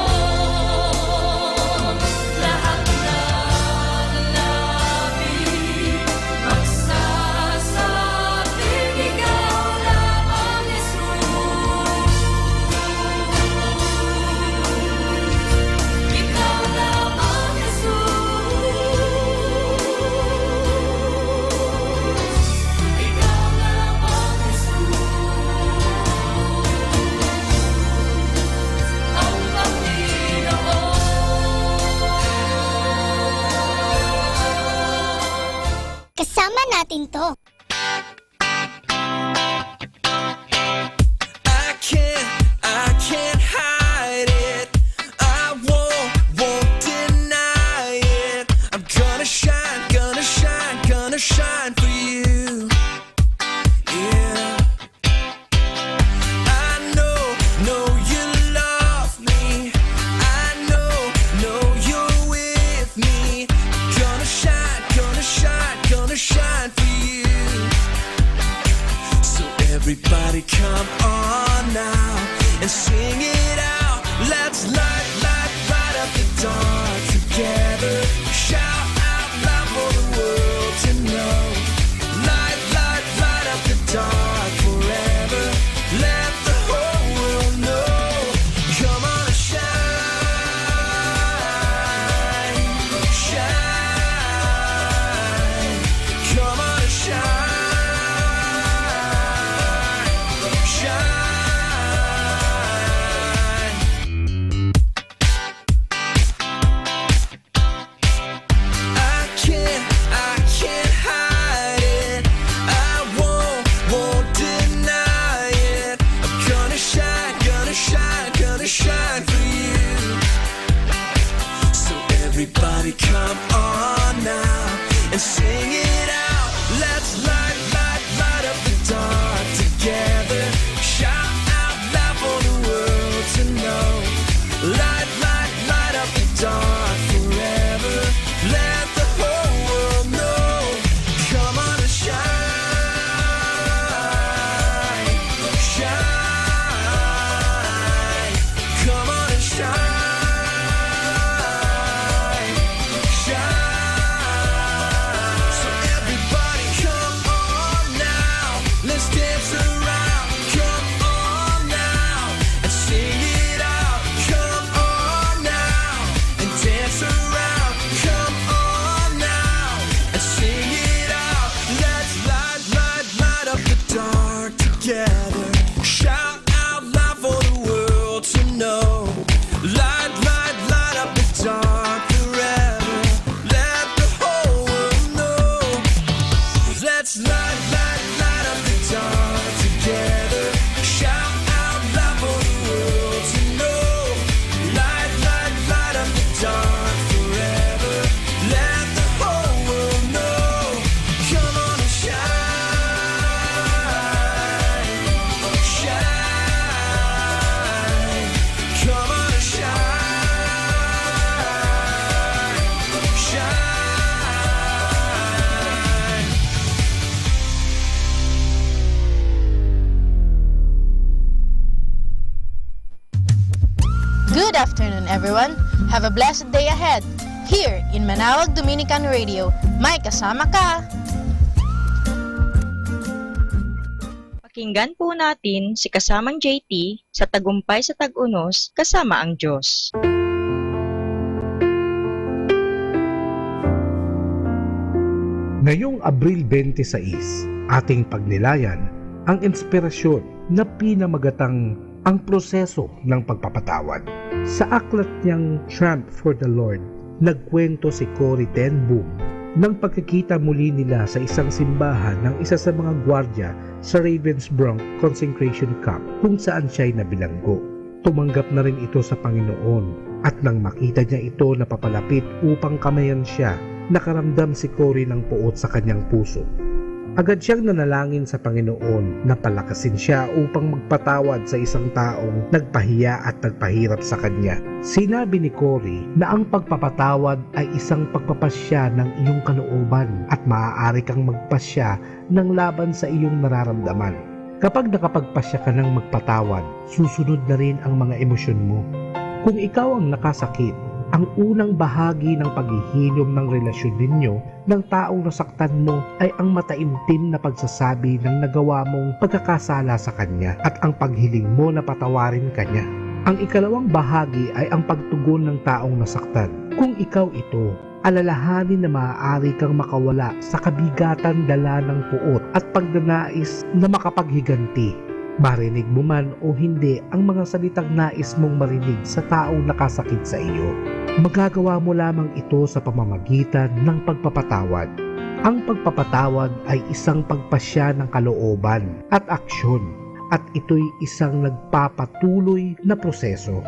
Lahat ng labi magsasabing ikaw lamang, Jesus. Ikaw lamang, Jesus. Ikaw lamang, Jesus, ang Panginoon. Kasama natin to. I can't hide it. I won't deny it. I'm gonna shine, gonna shine, gonna shine for you. Yeah. I know you love me. I know you're with me. I'm gonna shine, gonna shine, gonna shine for you. So everybody come on now and sing it out. Let's light up the dark together. Shout out loud for the world to know. Light up the dark forever. Let the whole world know. Come on and shine, shine. Come on and shine, shine. I can't hide it. I won't deny it. I'm gonna shine, gonna shine, gonna shine for you. So everybody come on now and sing it out. Let's light up the dark together. Shout out loud for the world to know. Light up the dark forever. Let the whole world know. Come on and shine, shine. Come on and shine, shine. So everybody come on. everyone. Have a blessed day ahead. Here in Manawag Dominican Radio, may kasama ka! Pakinggan po natin si kasamang JT sa Tagumpay sa Tag-Unos kasama ang Diyos. Ngayong Abril 26, ating pagnilayan ang inspirasyon na pinamagatang ang proseso ng pagpapatawad. Sa aklat niyang Triumph for the Lord, nagkwento si Corrie ten Boom ng pagkikita muli nila sa isang simbahan ng isa sa mga gwardya sa Ravensbrück Consecration Camp kung saan siya'y nabilanggo. Tumanggap na rin ito sa Panginoon at nang makita niya ito na papalapit upang kamayan siya, nakaramdam si Corrie ng puot sa kanyang puso. Agad siyang nanalangin sa Panginoon na palakasin siya upang magpatawad sa isang taong nagpahiya at nagpahirap sa kanya. Sinabi ni Corrie na ang pagpapatawad ay isang pagpapasya ng iyong kalooban at maaari kang magpasya ng laban sa iyong nararamdaman. Kapag nakapagpasya ka ng magpatawad, susunod na rin ang mga emosyon mo. Kung ikaw ang nakasakit, ang unang bahagi ng paghihilom ng relasyon ninyo ng taong nasaktan mo ay ang mataimtim na pagsasabi ng nagawa mong pagkakasala sa kanya at ang paghiling mo na patawarin kanya. Ang ikalawang bahagi ay ang pagtugon ng taong nasaktan. Kung ikaw ito, alalahanin na maaari kang makawala sa kabigatan dala ng puot at pagdanais na makapaghiganti. Marinig mo man o hindi ang mga salitang nais mong marinig sa taong nakasakit sa iyo, magagawa mo lamang ito sa pamamagitan ng pagpapatawad. Ang pagpapatawad ay isang pagpasya ng kalooban at aksyon, at ito'y isang nagpapatuloy na proseso.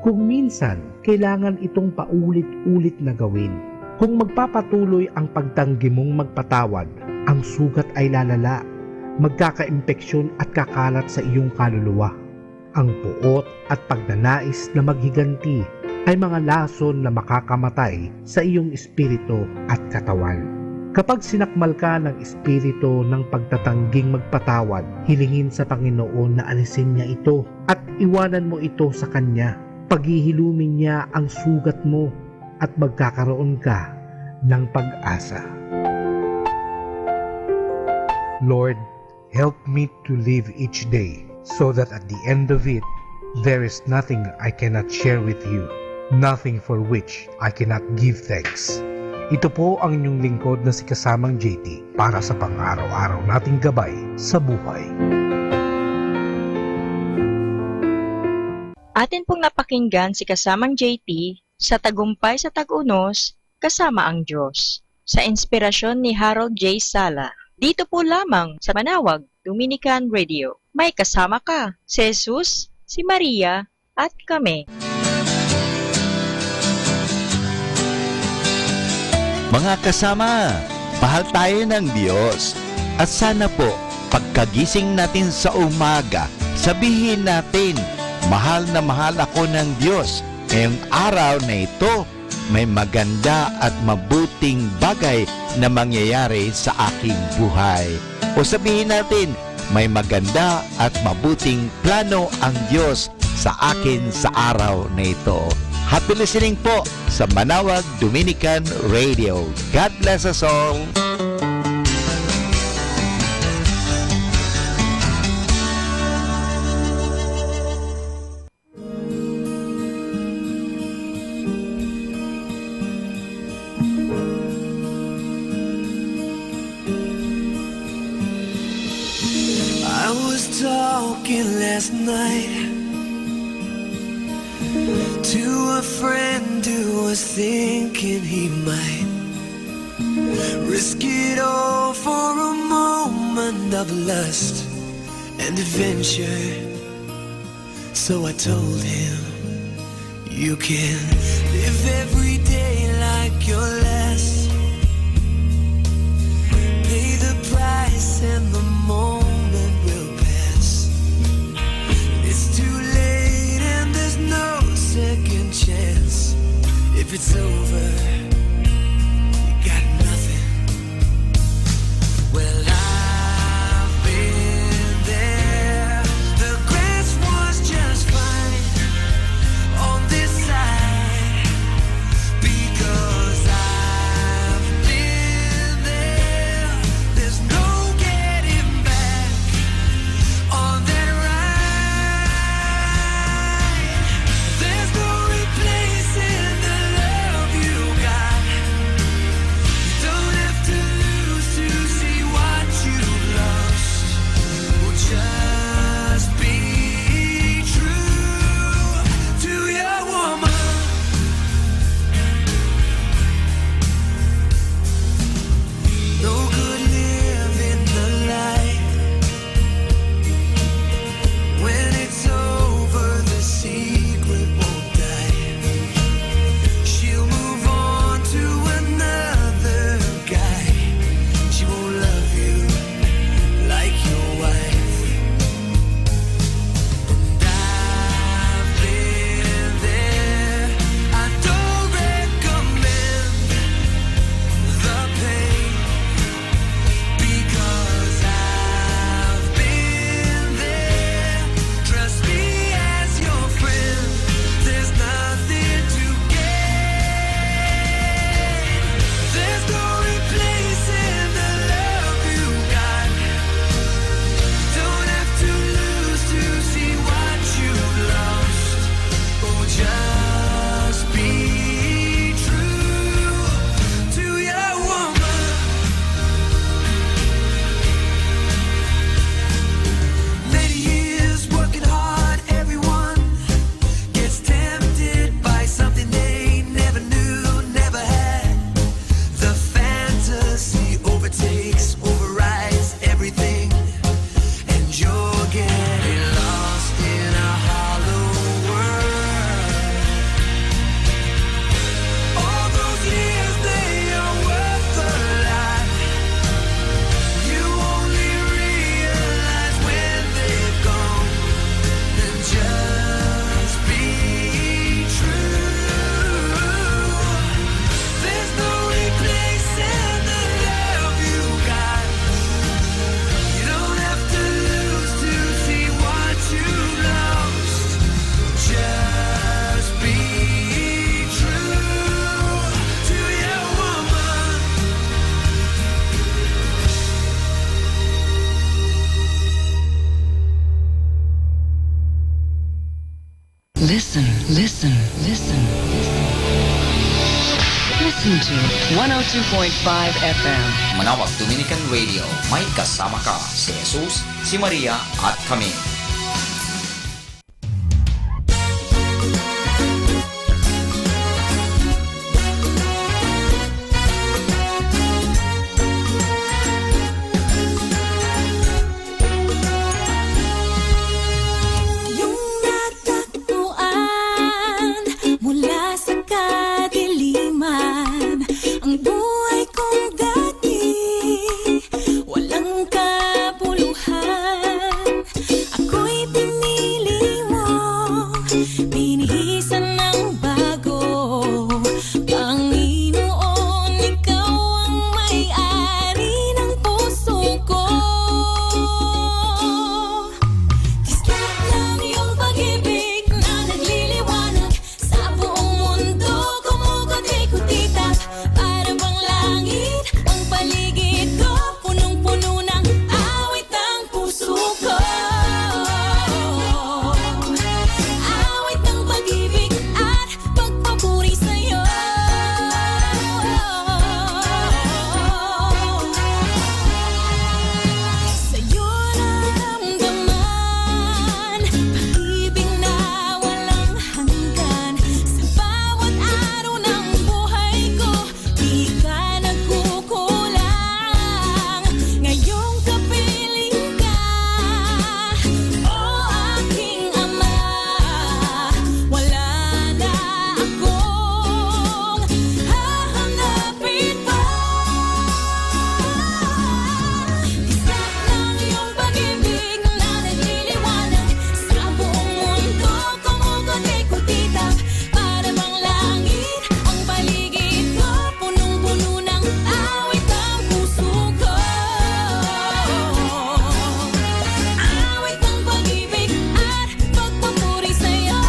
Kung minsan, kailangan itong paulit-ulit na gawin. Kung magpapatuloy ang pagtanggi mong magpatawad, ang sugat ay lalala, magkaka-impeksyon at kakalat sa iyong kaluluwa. Ang puot at pagnanais na maghiganti ay mga lason na makakamatay sa iyong espiritu at katawan. Kapag sinakmal ka ng espiritu ng pagtatangging magpatawad, hilingin sa Panginoon na alisin niya ito at iwanan mo ito sa Kanya. Paghihilumin niya ang sugat mo at magkakaroon ka ng pag-asa. Lord, help me to live each day so that at the end of it, there is nothing I cannot share with you, nothing for which I cannot give thanks. Ito po ang inyong lingkod na si Kasamang JT para sa pang-araw-araw nating gabay sa buhay. Atin pong napakinggan si Kasamang JT sa Tagumpay sa Tag-Unos kasama ang Diyos sa inspirasyon ni Harold J. Sala. Dito po lamang sa Manawag Dominican Radio. May kasama ka, si Jesus, si Maria, at kami. Mga kasama, mahal tayo ng Diyos. At sana po, pagkagising natin sa umaga, sabihin natin, mahal na mahal ako ng Diyos. Ngayong araw na ito, may maganda at mabuting bagay na mangyayari sa aking buhay. O sabihin natin, may maganda at mabuting plano ang Diyos sa akin sa araw na ito. Happy listening po sa Manawag Dominican Radio. God bless us all. I was talking last night to a friend who was thinking he might risk it all for a moment of lust and adventure. So I told him, you can live every day like your last, pay the price and the moment will pass. It's too late and there's no second chance. If it's over, you got nothing. Well, I've been there. The grass was just fine on this side 102.5 FM. Manawag Dominican Radio, may kasama ka si Jesus, si Maria at kami. Yung natagpuan mula sa kadiliman, ang buhay kong dati walang kapuluhan. Ako'y pinili mo, binihisan ng bago. Panginoon, ikaw ang may-ari ng puso ko. Kislap ng iyong pag-ibig na nagliliwanag sa buong mundo. Kumuko't-ikot-itap para bang langit ang paligid ko. Punong-puno ng awit ang puso ko. Awit ng pag-ibig at pagpapuri sa'yo. Sa'yo naramdaman pag-ibig na walang hanggan. Sa bawat araw ng buhay ko, di ka nagkukulang. Ngayong kapiling ka, o aking Ama, wala na akong hahanapin pa. Kislap ng iyong pag-ibig na nagliliwanag sa buong mundo. Kumuko't-ikot-itap para bang langit ang paligid ko. Punong-puno ng awit ang puso ko. Awit ng pag-ibig at pagpapuri sa'yo.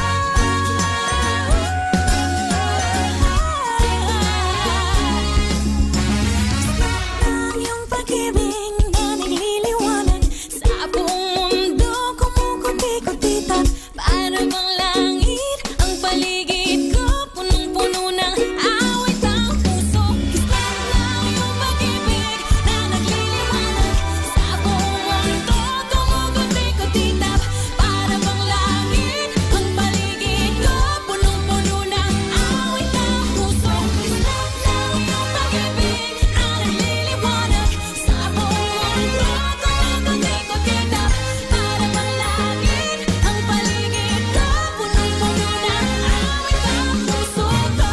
Kislap ng iyong pag-ibig na nagliliwanag sa buong mundo. Kumuko't-ikot-itap para bang langit ang paligid ko. Punong-puno ng awit ang puso. Kislap ng iyong pag-ibig na nagliliwanag sa buong mundo. Kumuko't-ikot-itap para bang langit ang paligid ko. Punong-puno ng awit ang puso. Kislap ng iyong pag-ibig na nagliliwanag sa buong mundo. Kumuko't-ikot-itap para bang langit ang paligid ko. Punong-puno ng awit ang puso ko.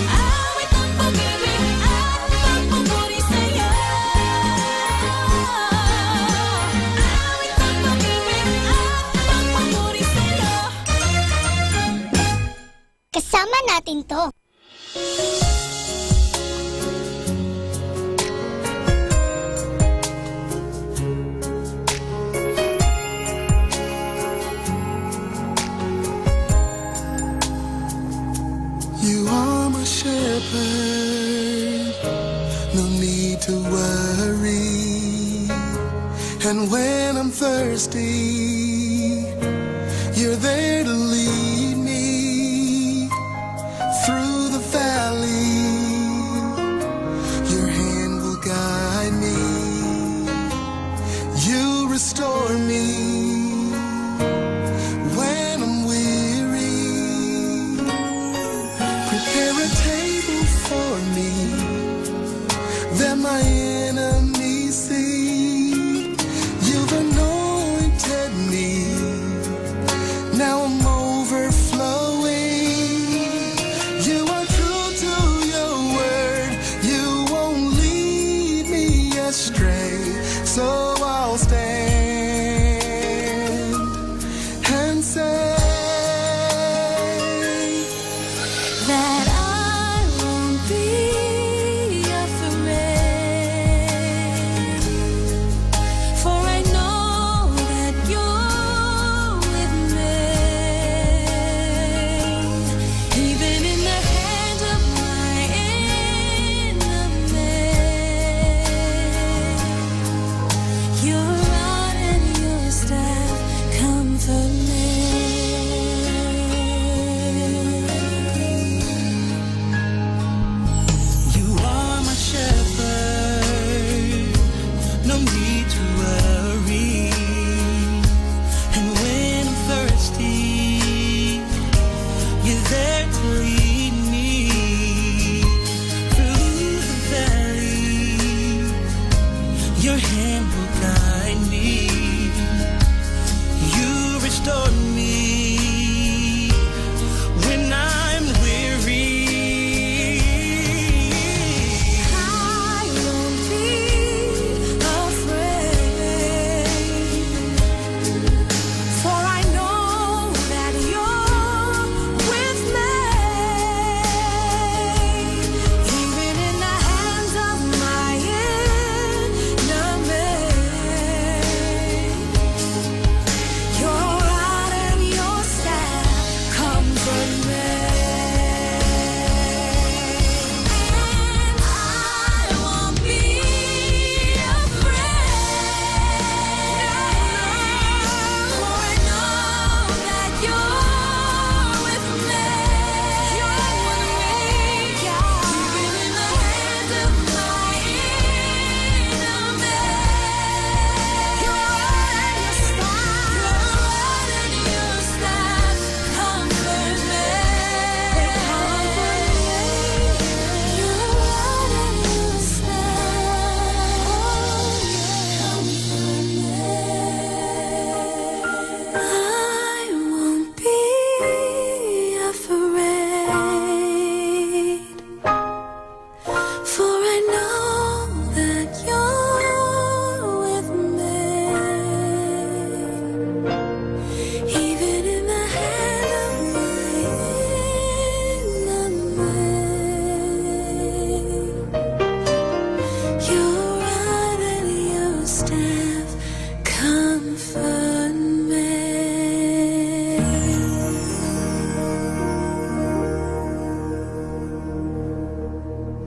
Awit ng pag-ibig at pagpapuri sa'yo. Awit ng pag-ibig at pagpapuri sa'yo. Kasama natin to. You are my shepherd, no need to worry. And when I'm thirsty, you're there to lead me through the valley. Your hand will guide me. You restore me when I'm weary. Prepare a table for me that my enemies see. You've anointed me. Now I'm overflowing. You are true to your word. You won't lead me astray. So I'll stand and say That I won't be afraid.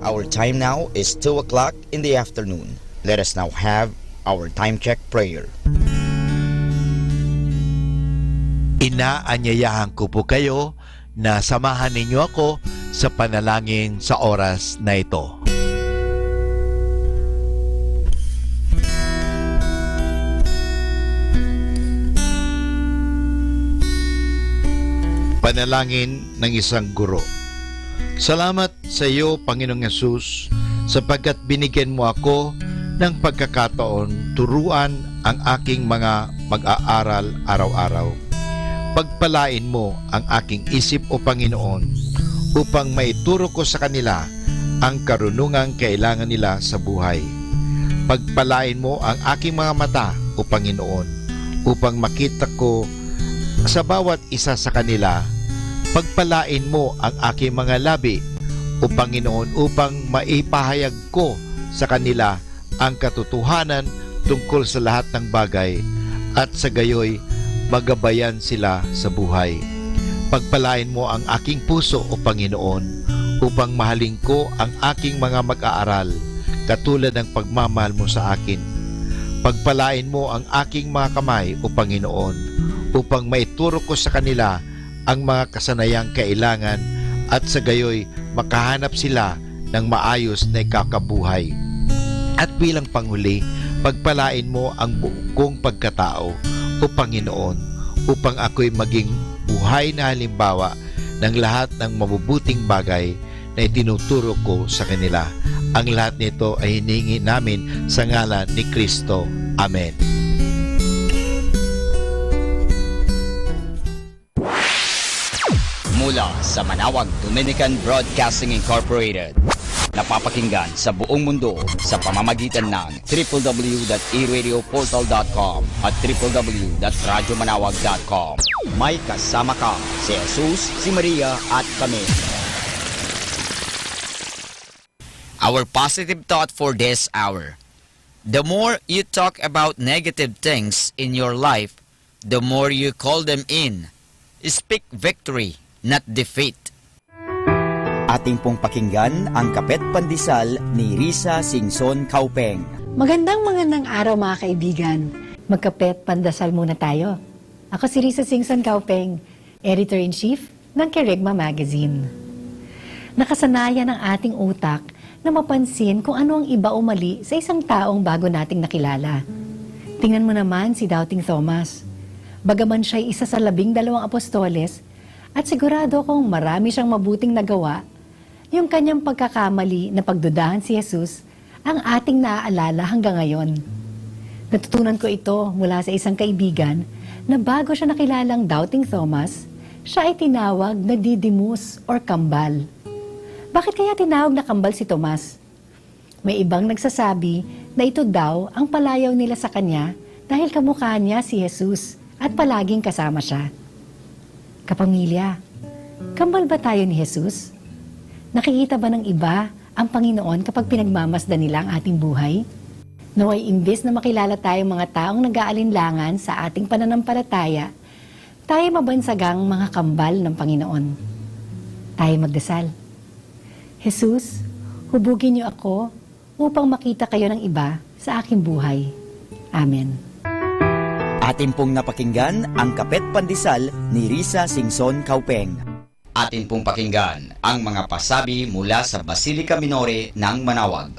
Our time now is 2 o'clock in the afternoon. Let us now have our time check prayer. Inaanyayahan ko po kayo na samahan ninyo ako sa panalangin sa oras na ito. Panalangin ng isang guro. Salamat sa iyo, Panginoong Yesus, sapagkat binigyan mo ako ng pagkakataon turuan ang aking mga mag-aaral araw-araw. Pagpalain mo ang aking isip, O Panginoon, upang maituro ko sa kanila ang karunungang kailangan nila sa buhay. Pagpalain mo ang aking mga mata, O Panginoon, upang makita ko sa bawat isa sa kanila. Pagpalain mo ang aking mga labi, O Panginoon, upang maipahayag ko sa kanila ang katotohanan tungkol sa lahat ng bagay at sa gayoy magabayan sila sa buhay. Pagpalain mo ang aking puso, O Panginoon, upang mahalin ko ang aking mga mag-aaral katulad ng pagmamahal mo sa akin. Pagpalain mo ang aking mga kamay, O Panginoon, upang maituro ko sa kanila ang mga kasanayang kailangan at sa gayoy makahanap sila ng maayos na ikakabuhay. At bilang panghuli, pagpalain mo ang buong kong pagkatao, O Panginoon, upang ako'y maging buhay na halimbawa ng lahat ng mabubuting bagay na itinuturo ko sa kanila. Ang lahat nito ay hiningi namin sa ngalan ni Kristo. Amen. Mula sa Manawag Dominican Broadcasting Incorporated, napapakinggan sa buong mundo sa pamamagitan ng www.eradioportal.com at www.radyomanawag.com. May kasama ka si Jesus, si Maria at kami. Our positive thought for this hour. The more you talk about negative things in your life, the more you call them in. Speak victory, not defeat. Ating pong pakinggan ang Kapet Pandesal ni Risa Singson Kaupeng. Magandang araw mga kaibigan. Magkapet pandasal muna tayo. Ako si Risa Singson Kaupeng, Editor-in-Chief ng Kerygma Magazine. Nakasanayan ang ating utak na mapansin kung ano ang iba o mali sa isang taong bago nating nakilala. Tingnan mo naman si Doubting Thomas. Bagaman siya'y isa sa 12 apostoles, at sigurado kong marami siyang mabuting nagawa, yung kanyang pagkakamali na pagdudahan si Jesus ang ating naaalala hanggang ngayon. Natutunan ko ito mula sa isang kaibigan na bago siya nakilalang Doubting Thomas, siya ay tinawag na Didymus or Kambal. Bakit kaya tinawag na Kambal si Tomas? May ibang nagsasabi na ito daw ang palayaw nila sa kanya dahil kamukha niya si Jesus at palaging kasama siya. Kapamilya, kambal ba tayo ni Jesus? Nakikita ba ng iba ang Panginoon kapag pinagmamasdan nila ang ating buhay? Naway imbes na makilala tayong mga taong nag-aalinlangan sa ating pananampalataya, tayo mabansagang mga kambal ng Panginoon. Tayo magdasal. Jesus, hubugin niyo ako upang makita kayo ng iba sa aking buhay. Amen. Atin pong napakinggan ang Kapet Pandesal ni Risa Singson Kaupeng. Atin pong pakinggan ang mga pasabi mula sa Basilica Minore ng Manawag.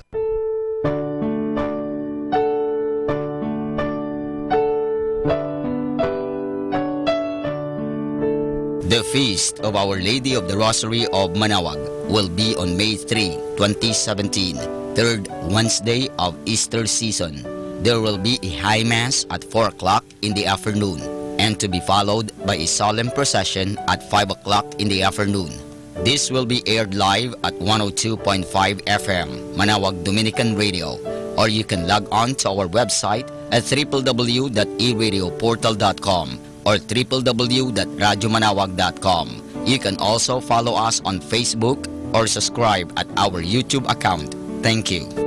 The Feast of Our Lady of the Rosary of Manawag will be on May 3, 2017, third Wednesday of Easter season. There will be a high mass at 4 o'clock in the afternoon and to be followed by a solemn procession at 5 o'clock in the afternoon. This will be aired live at 102.5 FM, Manawag Dominican Radio, or you can log on to our website at www.eradioportal.com or www.radyomanawag.com. You can also follow us on Facebook or subscribe at our YouTube account. Thank you.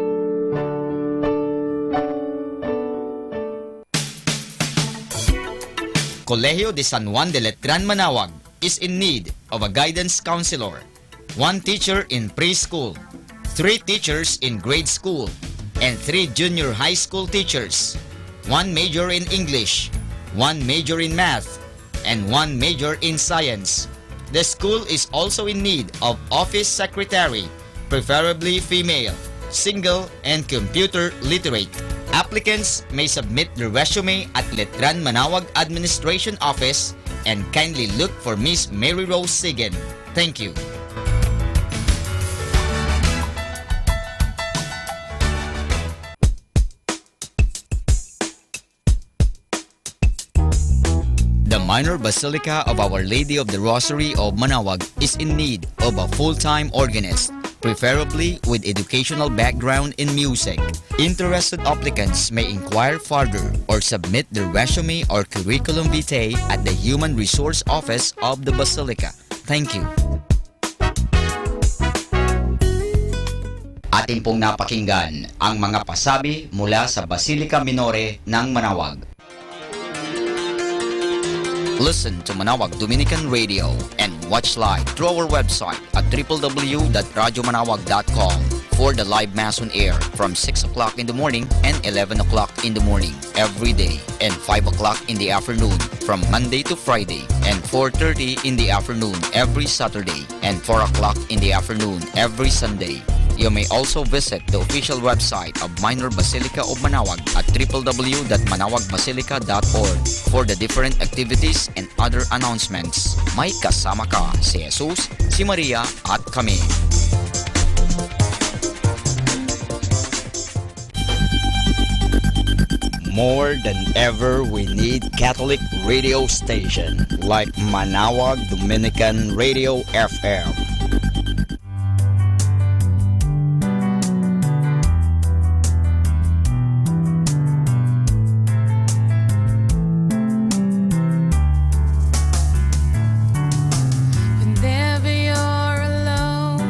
Colegio de San Juan de Letran Manawag is in need of a guidance counselor, one teacher in preschool, 3 teachers in grade school, and 3 junior high school teachers, 1 major in English, 1 major in math, and 1 major in science. The school is also in need of office secretary, preferably female, single, and computer literate. Applicants may submit their resume at Letran Manawag Administration Office and kindly look for Miss Mary Rose Sigen. Thank you. The Minor Basilica of Our Lady of the Rosary of Manawag is in need of a full-time organist, preferably with educational background in music. Interested applicants may inquire further or submit their resume or curriculum vitae at the Human Resource Office of the Basilica. Thank you. Atin pong napakinggan ang mga pasabi mula sa Basilica Minore ng Manawag. Listen to Manawag Dominican Radio and watch live through our website at www.radyomanawag.com for the live Mass on air from 6 o'clock in the morning and 11 o'clock in the morning every day, and 5 o'clock in the afternoon from Monday to Friday, and 4:30 in the afternoon every Saturday, and 4 o'clock in the afternoon every Sunday. You may also visit the official website of Minor Basilica of Manawag at www.manawagbasilica.org for the different activities and other announcements. May kasama ka si Jesus, si Maria at kami. More than ever, we need Catholic radio station like Manawag Dominican Radio FM. Whenever you're alone,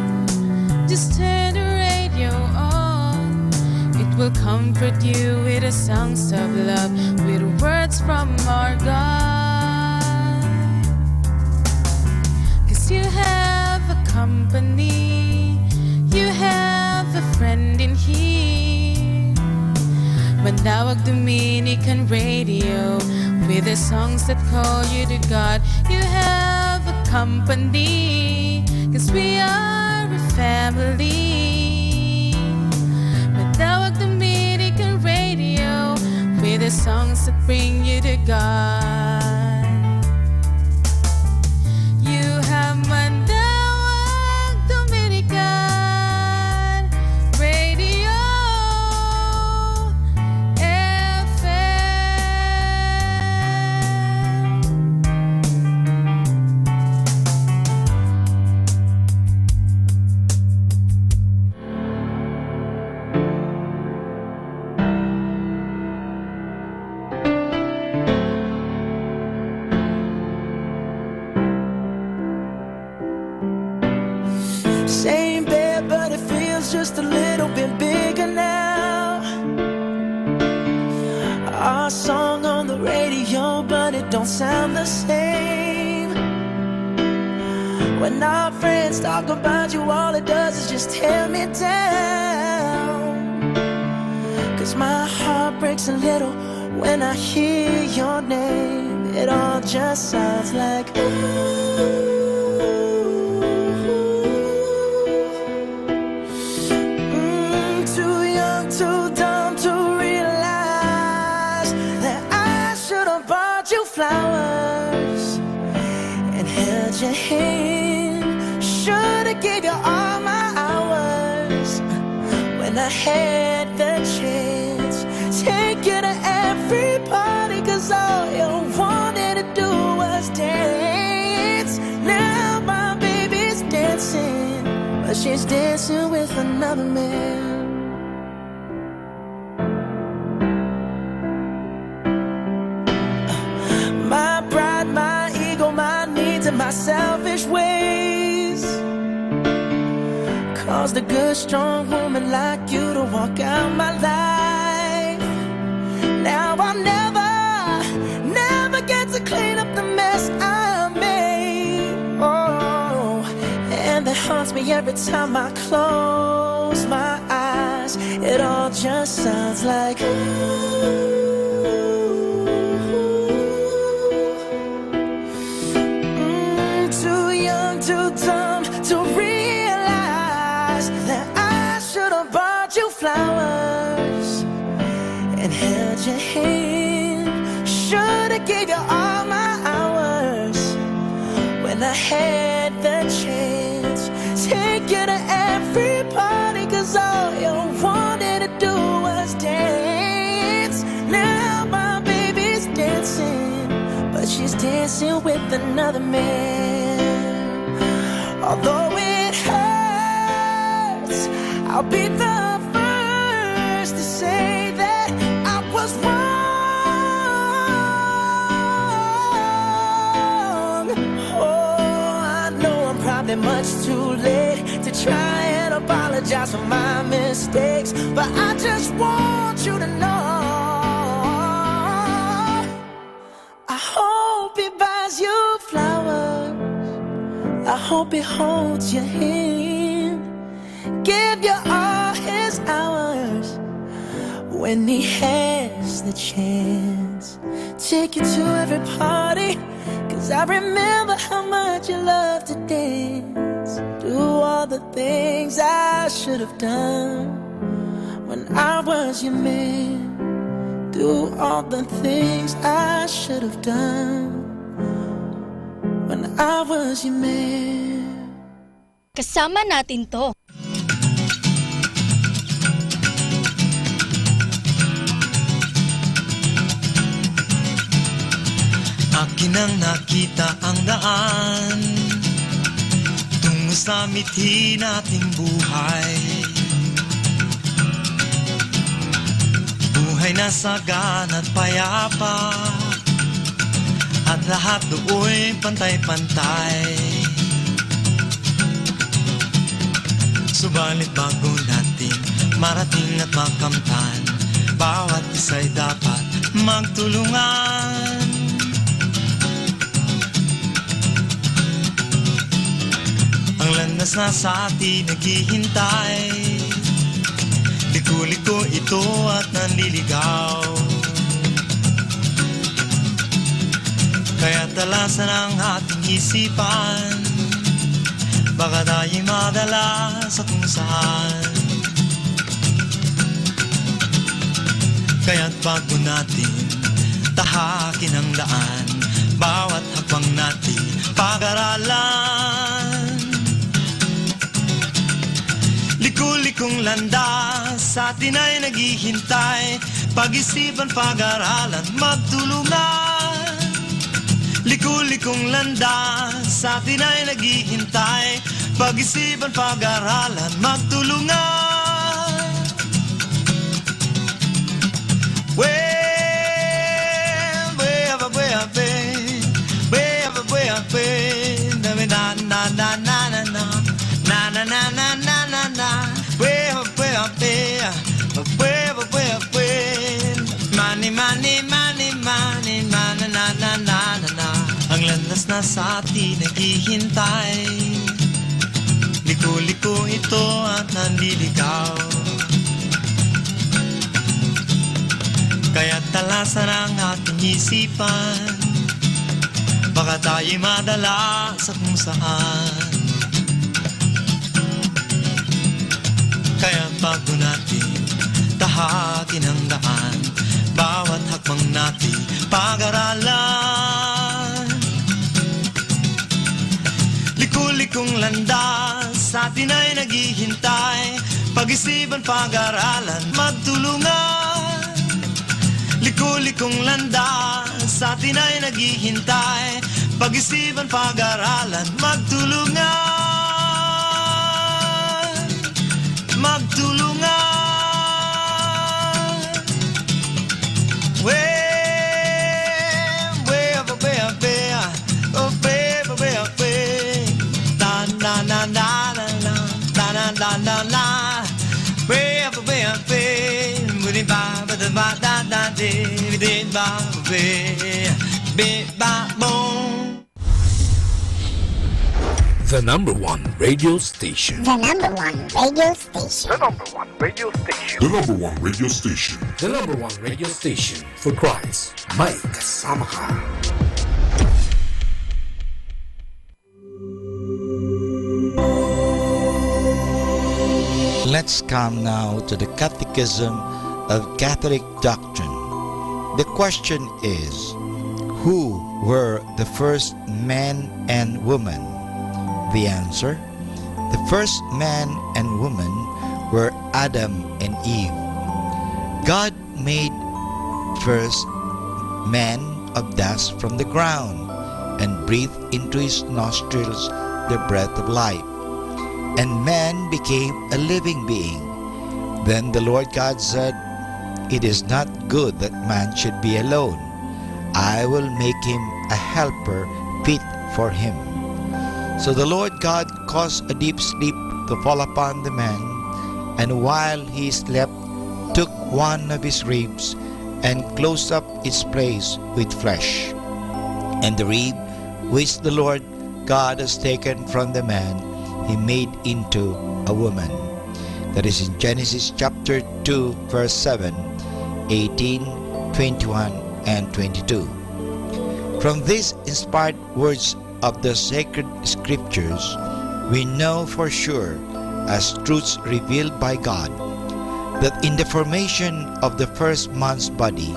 just turn the radio on. It will comfort you with the songs of love, with words from our God. 'Cause you have a company, you have a friend in here. Manawag Dominican Radio, with the songs that call you to God. You have a company, 'cause we are a family. Manawag Dominican Radio, with the songs that bring you to God. You have Manawag Dominican Radio Same bed, but it feels just a little bit bigger now. Our song on the radio, but it don't sound the same. When our friends talk about you, all it does is just tear me down. 'Cause my heart breaks a little when I hear your name. It all just sounds like ooh. Too dumb to realize that I should have bought you flowers and held your hand. Should have gave you all my hours when I had the chance. Take you to every party, 'cause all you wanted to do was dance. Now my baby's dancing, but she's dancing with another man. My pride, my ego, my needs, and my selfish ways caused a good, strong woman like you to walk out my life. Now I'll never get to clean up the mess I made. Oh, and that haunts me every time I close close my eyes, it all just sounds like too young, too dumb to realize that I should have bought you flowers and held your hand. Should have gave you all my hours when I had the chance. Take you to every party, 'cause all you wanted to do was dance. Now my baby's dancing, but she's dancing with another man. Although it hurts, I'll be the first to say that I was wrong. Oh, I know I'm probably much too late to try and apologize for my mistakes, but I just want you to know I hope he buys you flowers, I hope he holds your hand, give you all his hours when he has the chance. Take you to every party, 'cause I remember how much you love to dance. Do all the things I should have done when I was your man. Do all the things I should have done when I was your man. Kasama natin to. Akin ang nakita ang daan tungo sa mithi nating buhay. Buhay na sagan at payapa, at lahat do'y pantay-pantay. Subalit bago natin marating at makamtan, bawat isa'y dapat magtulungan. Ang landas na sa atin naghihintay, liko-liko ito at nanliligaw. Kaya talasan ang ating isipan, baka tayo'y madala sa kung saan. Kaya't bago natin tahakin ang daan, bawat hakbang natin pag-aralan. Liko-likong landas sa atin ay naghihintay, pag-isipan, pag-aralan, magtulungan. Liko-likong landas sa atin ay naghihintay, pag-isipan, pag-aralan, magtulungan. Ang landas na sa atin naghihintay, liko-liko ito at nanliligaw. Kaya talasan ang ating isipan, baka tayo'y madala sa kung saan. Kaya bago natin tahakin ang daan, bawat hakbang natin pag-aralan. Liko-likong landas sa atin ay naghihintay, pag-isipan, pag-aralan, magtulungan. Liko-likong landas sa atin ay naghihintay, pag-isipan, pag-aralan, magtulungan. Magtulungan. The number one radio station. The number one radio station. The number one radio station. The number one radio station. The number one radio station for Christ. May kasama ka. Let's come now to the Catechism of Catholic Doctrine. The question is, who were the first man and woman? The answer, the first man and woman were Adam and Eve. God made first man of dust from the ground and breathed into his nostrils the breath of life. And man became a living being. Then the Lord God said, "It is not good that man should be alone. I will make him a helper fit for him." So the Lord God caused a deep sleep to fall upon the man, and while he slept, took one of his ribs and closed up its place with flesh. And the rib which the Lord God has taken from the man, he made into a woman. That is in Genesis chapter 2, verse 7, 18, 21, and 22. From these inspired words of the sacred scriptures, we know for sure, as truths revealed by God, that in the formation of the first man's body,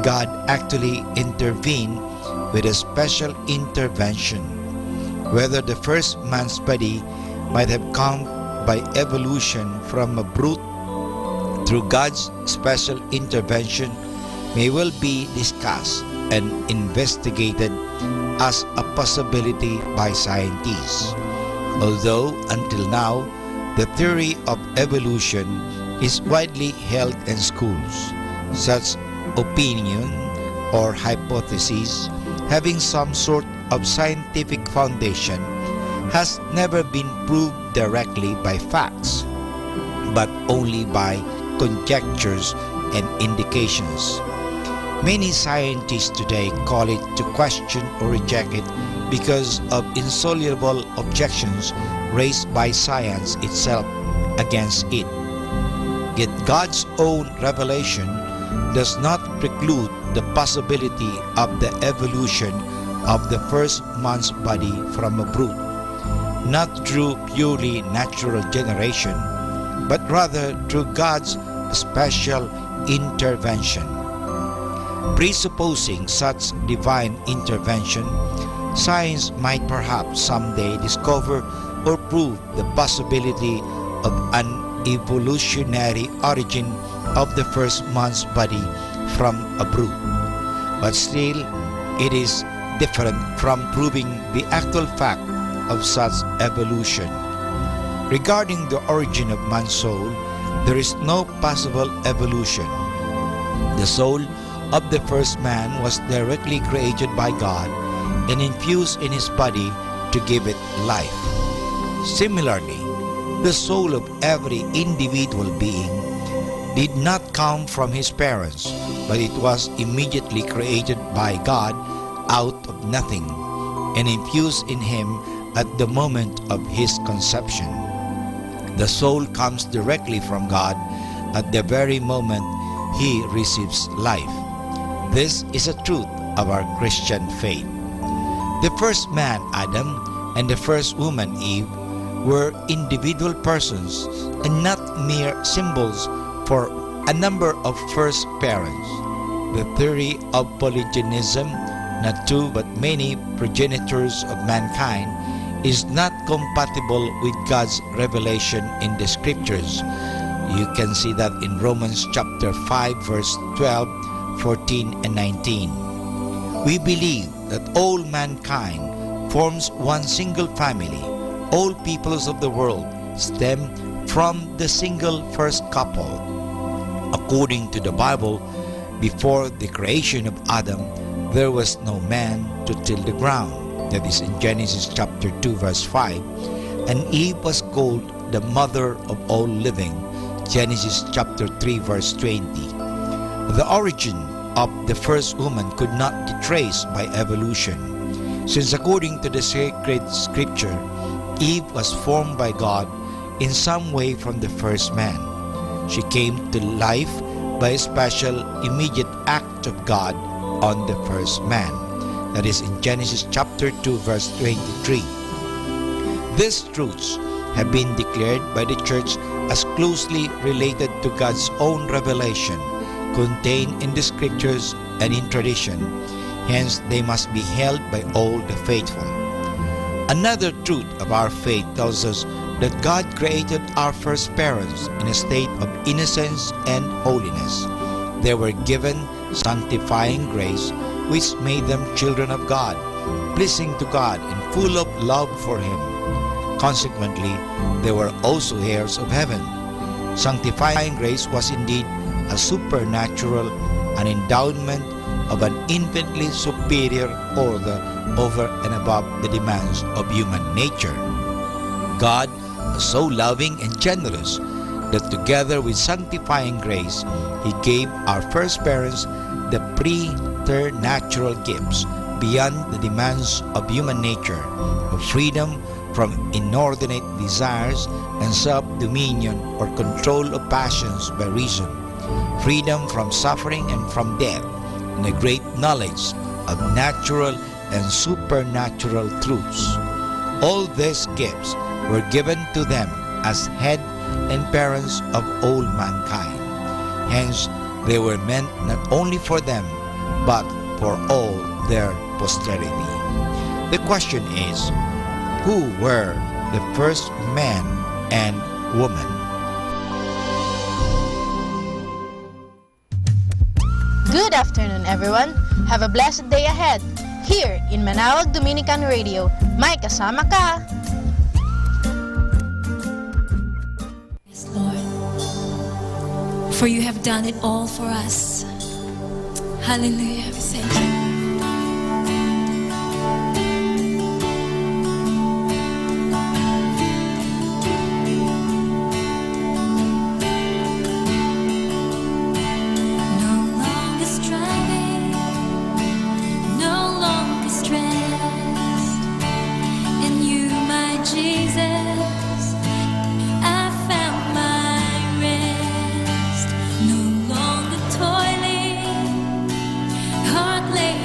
God actually intervened with a special intervention. Whether the first man's body might have come by evolution from a brute through God's special intervention may well be discussed and investigated as a possibility by scientists. Although until now, the theory of evolution is widely held in schools, such opinion or hypothesis having some sort of scientific foundation has never been proved directly by facts, but only by conjectures and indications. Many scientists today call it to question or reject it because of insoluble objections raised by science itself against it. Yet God's own revelation does not preclude the possibility of the evolution of the first man's body from a brute, not through purely natural generation, but rather through God's special intervention. Presupposing such divine intervention, science might perhaps someday discover or prove the possibility of an evolutionary origin of the first man's body from a brute. But still, it is different from proving the actual fact of such evolution. Regarding the origin of man's soul, there is no possible evolution. The soul of the first man was directly created by God and infused in his body to give it life. Similarly, the soul of every individual being did not come from his parents, but it was immediately created by God out of nothing and infused in him at the moment of his conception. The soul comes directly from God at the very moment he receives life. This is a truth of our Christian faith. The first man, Adam, and the first woman, Eve, were individual persons and not mere symbols for a number of first parents. The theory of polygenism, not two but many progenitors of mankind, is not compatible with God's revelation in the scriptures. You can see that in Romans chapter 5 verse 12, 14 and 19. We believe that all mankind forms one single family. All peoples of the world stem from the single first couple. According to the Bible, before the creation of Adam, there was no man to till the ground. That is in Genesis chapter 2 verse 5. And Eve was called the mother of all living. Genesis chapter 3 verse 20. The origin of the first woman could not be traced by evolution, since according to the sacred scripture, Eve was formed by God in some way from the first man. She came to life by a special immediate act of God on the first man. That is in Genesis chapter 2 verse 23. These truths have been declared by the church as closely related to God's own revelation contained in the scriptures and in tradition. Hence, they must be held by all the faithful. Another truth of our faith tells us that God created our first parents in a state of innocence and holiness. They were given sanctifying grace, which made them children of God, pleasing to God and full of love for Him. Consequently, they were also heirs of heaven. Sanctifying grace was indeed a supernatural, an endowment of an infinitely superior order over and above the demands of human nature. God was so loving and generous that together with sanctifying grace, He gave our first parents the preternatural gifts beyond the demands of human nature, of freedom from inordinate desires and self-dominion or control of passions by reason, freedom from suffering and from death, and a great knowledge of natural and supernatural truths. All these gifts were given to them as head and parents of all mankind. Hence, they were meant not only for them, but for all their posterity. The question is, who were the first man and woman? Good afternoon, everyone. Have a blessed day ahead. Here in Manawag Dominican Radio, may kasama ka. Yes, Lord. For you have done it all for us. Hallelujah. We thank you. Toiling, heart laid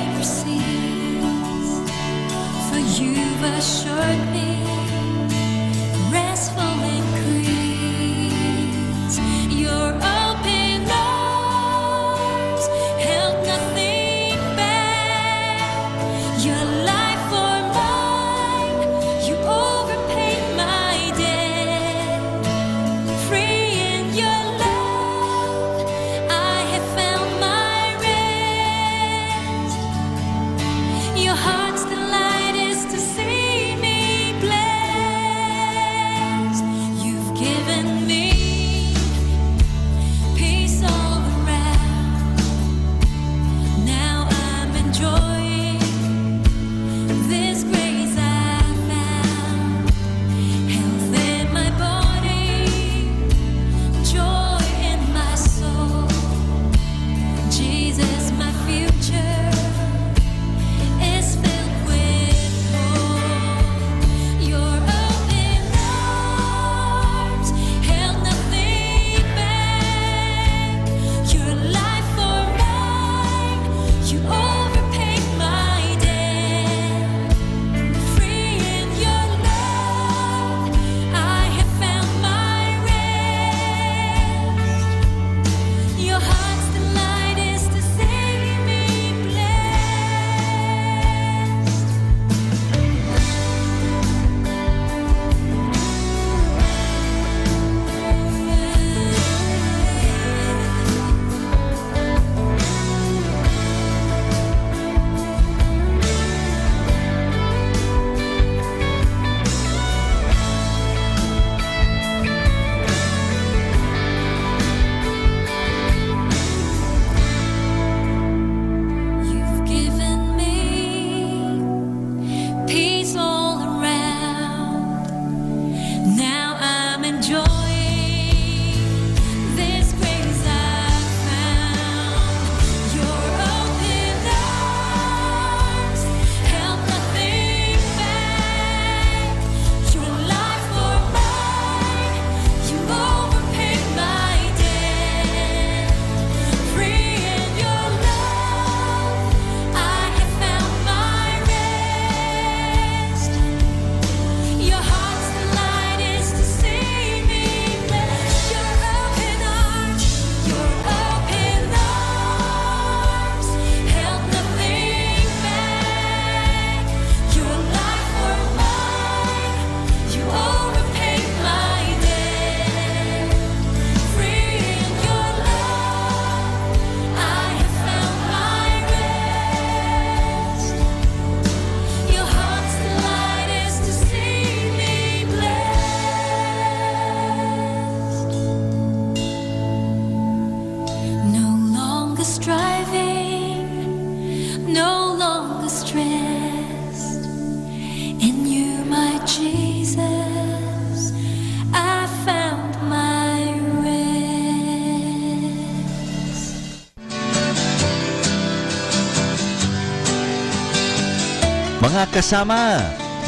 Mga kasama,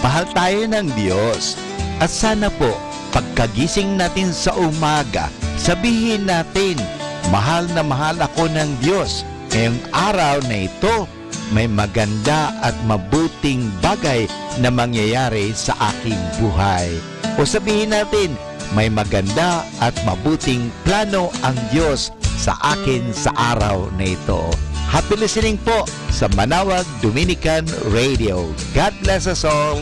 mahal tayo ng Diyos. At sana po, pagkagising natin sa umaga, sabihin natin, mahal na mahal ako ng Diyos. Ngayong araw na ito, may maganda at mabuting bagay na mangyayari sa aking buhay. O sabihin natin, may maganda at mabuting plano ang Diyos sa akin sa araw na ito. Happy listening po sa Manawag Dominican Radio. God bless us all.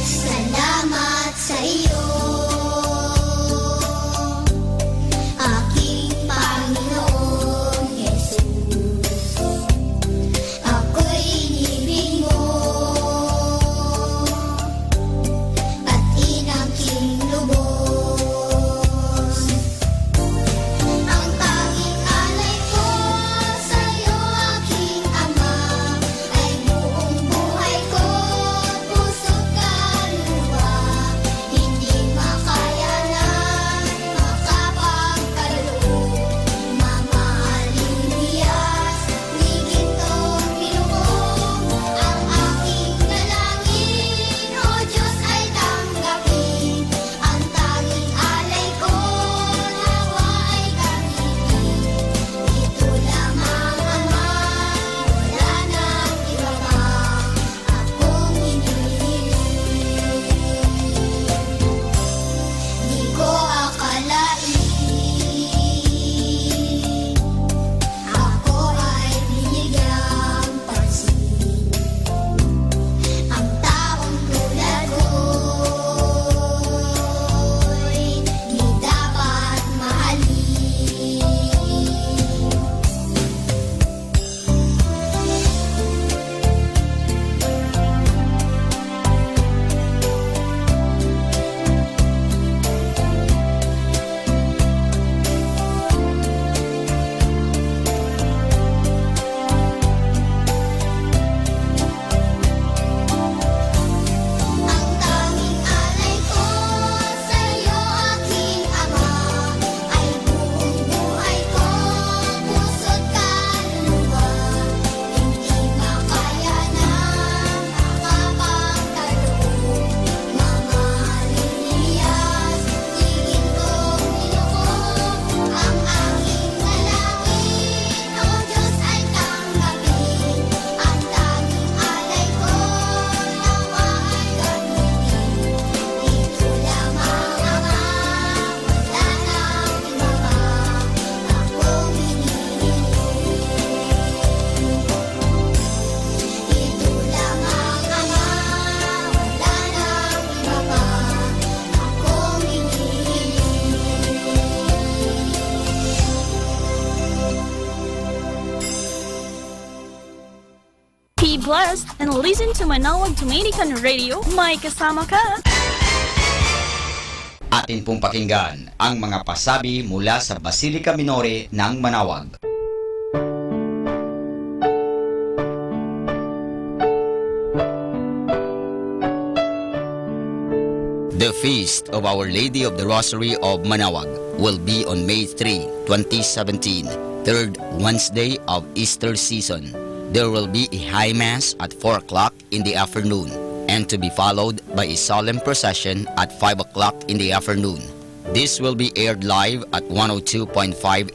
Salamat sa iyo, aking Panginoon Jesus. Ako'y inibig mo at inangking lubos. Ang tanging alay ko sa iyo, aking Ama, ay buong buhay ko, puso't kaluluwa. Hindi makayanan, makapagkaloob, mamahaling Diyos, ni gintong pinupong. Ang aking dalangin, O Diyos, ay tanggapin. Ang tanging alay ko, nawa ay gamitin. Ito lamang, Ama, wala nang iba pa akong hinihiling. Di ko akalain ako ay binigyang pansin. Ang taong tulad ko'y di dapat mahalin. Ang tanging alay ko sa iyo, aking Ama, ay buong buhay ko, puso't kaluluwa. Hindi makayanan, makapagkaloob, mamahaling Diyos, ni gintong pinupong. Ang aking dalangin, O Diyos, ay tanggapin. Ang tanging alay ko, nawa ay gamitin. Ito lamang, Ama, wala nang iba pa akong hinihiling. Ito lamang, Ama, wala nang iba pa akong Be blessed and listen to Manawag Dominican Radio. May kasama ka. Atin pong pakinggan ang mga pasabi mula sa Basilica Minore ng Manawag. The Feast of Our Lady of the Rosary of Manawag will be on May 3, 2017, third Wednesday of Easter season. There will be a high mass at 4 o'clock in the afternoon and to be followed by a solemn procession at 5 o'clock in the afternoon. This will be aired live at 102.5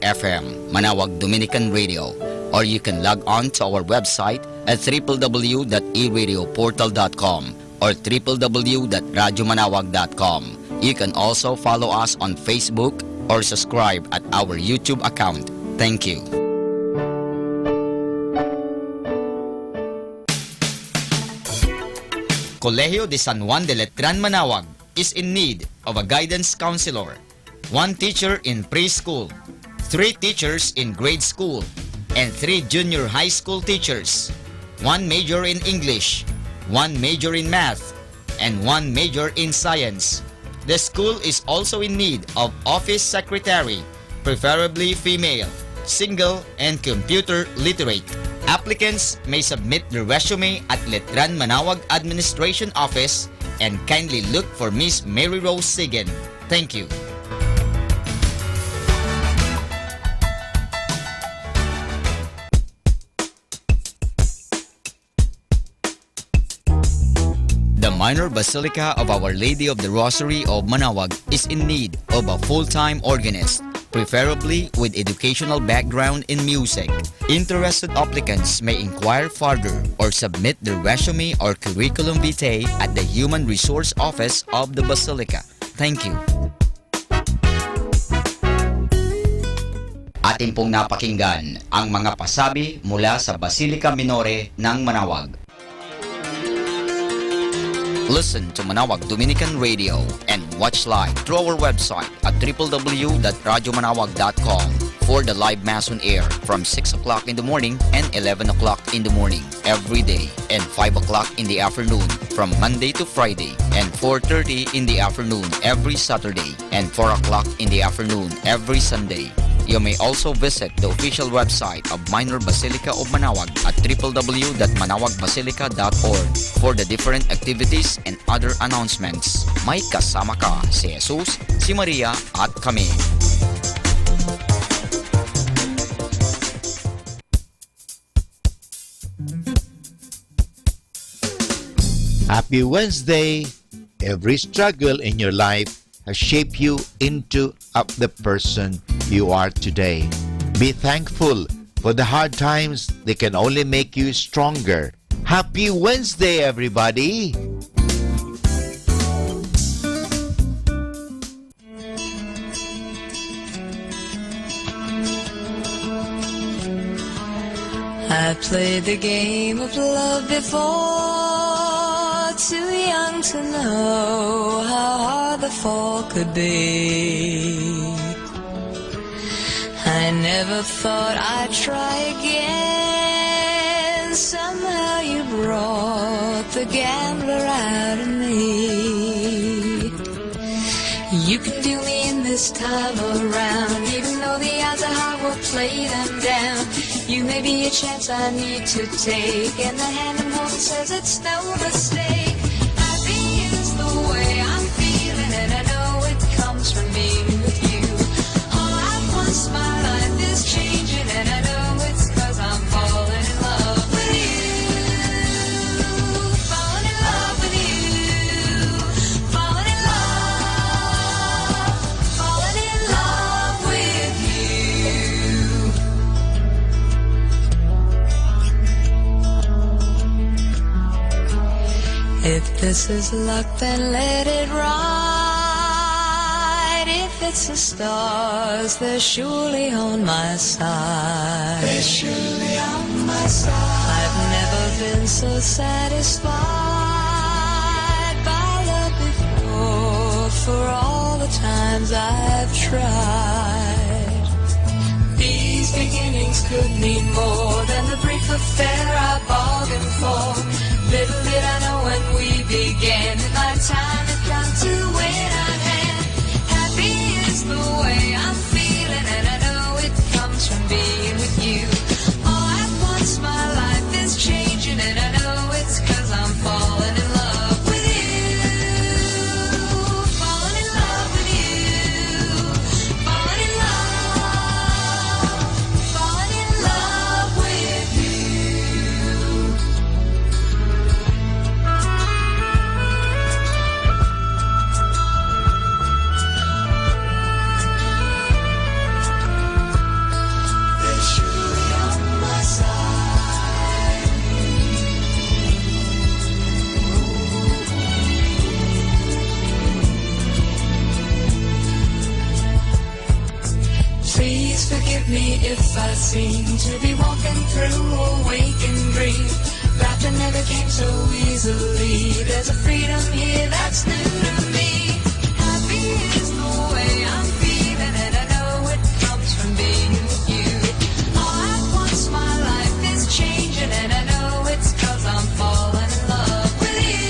FM, Manawag Dominican Radio, or you can log on to our website at www.eradioportal.com or www.radyomanawag.com. You can also follow us on Facebook or subscribe at our YouTube account. Thank you. Colegio de San Juan de Letran Manawag is in need of a guidance counselor, 1 teacher in preschool, 3 teachers in grade school, and 3 junior high school teachers, 1 major in English, 1 major in math, and 1 major in science. The school is also in need of office secretary, preferably female, single, and computer literate. Applicants may submit their resume at Letran Manawag Administration Office and kindly look for Miss Mary Rose Sigan. Thank you. The Minor Basilica of Our Lady of the Rosary of Manawag is in need of a full-time organist, preferably with educational background in music. Interested applicants may inquire further or submit their resume or curriculum vitae at the Human Resource Office of the Basilica. Thank you. Atin pong napakinggan ang mga pasabi mula sa Basilica Minore ng Manawag. Listen to Manawag Dominican Radio and watch live through our website at www.radyomanawag.com for the live Mass on air from 6 o'clock in the morning and 11 o'clock in the morning every day, and 5 o'clock in the afternoon from Monday to Friday, and 4:30 in the afternoon every Saturday, and 4 o'clock in the afternoon every Sunday. You may also visit the official website of Minor Basilica of Manawag at www.manawagbasilica.org for the different activities and other announcements. May kasama ka si Jesus, si Maria at kami. Happy Wednesday! Every struggle in your life has shaped you into the person you are today. Be thankful for the hard times. They can only make you stronger. Happy Wednesday, everybody! I played the game of love before, too young to know how hard the fall could be. I never thought I'd try again. Somehow you brought the gambler out of me. You can do me in this time around, even though the odds are high, we'll play them down. You may be a chance I need to take, and the hand I'm holding says it's no mistake. Happy is the way I'm feeling, and I know it comes from being with you. All at once my life is changing, and I know it's 'cause I'm falling in love with you. Falling in love with you. Falling in love. Falling in love with you. If this is luck, then let it ride. If it's the stars, they're surely on my side. They're surely on my side. I've never been so satisfied by love before, for all the times I've tried. These beginnings could mean more than the brief affair I bargained for. Little did I know when we began that my time had come to win on hand. Happy is the way I'm feeling, and I know it comes from being with you. All at once my life is changing, and I know it's 'cause I'm falling in love with you. Falling in love with you. Falling in love. Falling in love with you. They're surely on my side. Please forgive me if I seem to be walking through a waking dream. Laughter never came so easily. There's a freedom here that's new to me. Happy is the way I'm feeling, and I know it comes from being with you. All at once my life is changing, and I know it's 'cause I'm falling in love with you.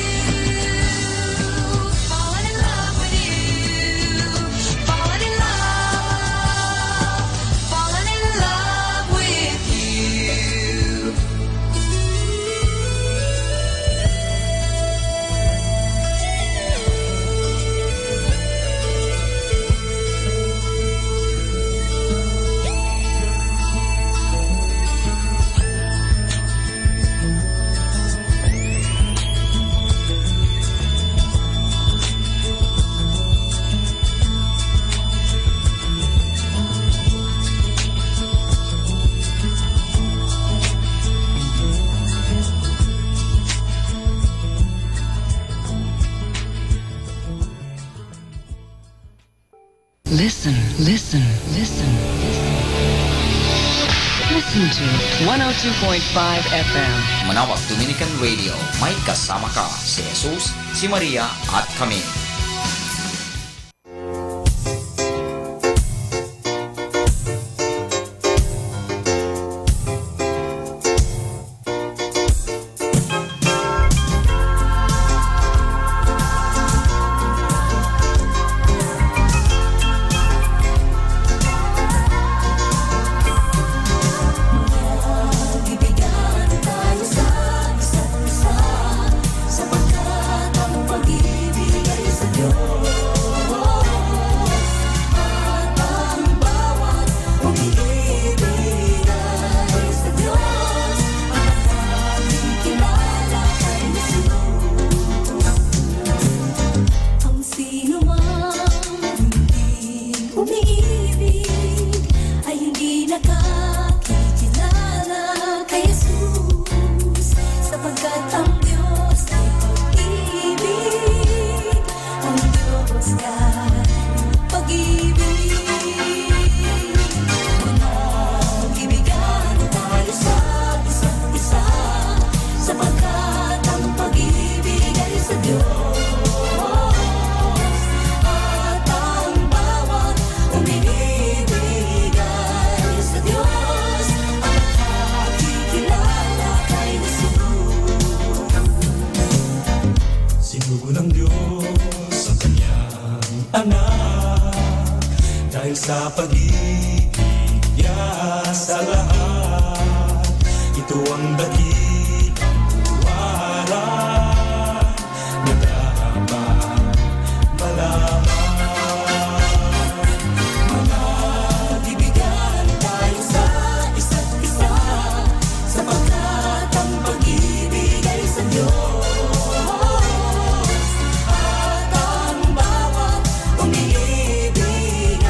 Listen, listen, listen. Listen to 102.5 FM. Manawag Dominican Radio, may kasama ka si Jesus, si Maria at kami. Sa pag-ibig niya sa lahat, ito ang dakilang tiwala na dapat malaman. Manalibigan tayo sa isa't isa, sapagkat ang pag-ibig ay sa Diyos, at ang bawat umiibig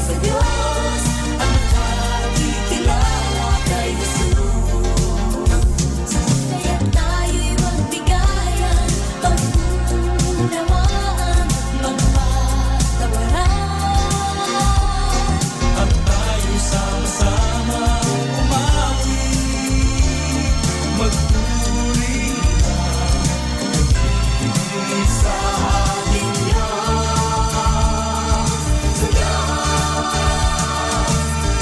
sa Diyos ang nakikilala kay Jesus. Kaya tayo'y magbigayan, pag-unawaan, magpatawaran. At tayo'y sama-sama umawi, magpuri lang sa ating Diyos, sa Diyos.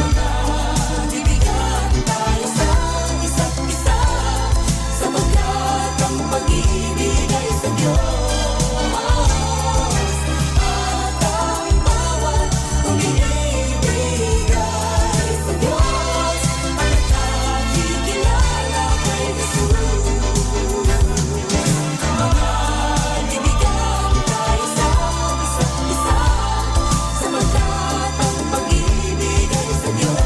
Manalibigan tayo sa isa't isa, sapagkat ang pag-ibig ay sa Diyos, at ang bawat umiibig ay sa Diyos, ang nakikilala kay Jesus. Manalibigan tayo sa isa't isa, sapagkat ang pag-ibig ay sa Diyos,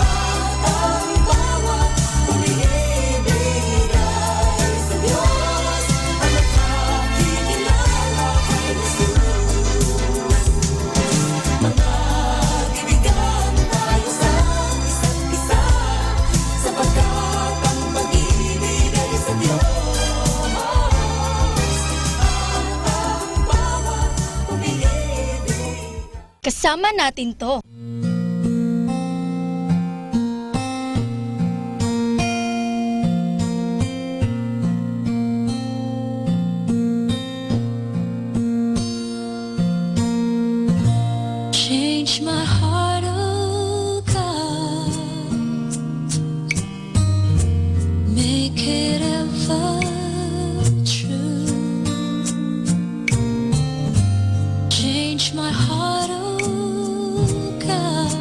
at ang bawat umiibig ay sa Diyos, ang nakikilala kay Jesus. Manalibigan tayo sa isa't isa, sapagkat ang pag-ibig ay sa Diyos, at ang bawat umiibig. Kasama natin to. Change my heart, oh God. Make it ever true. Change my heart, oh God.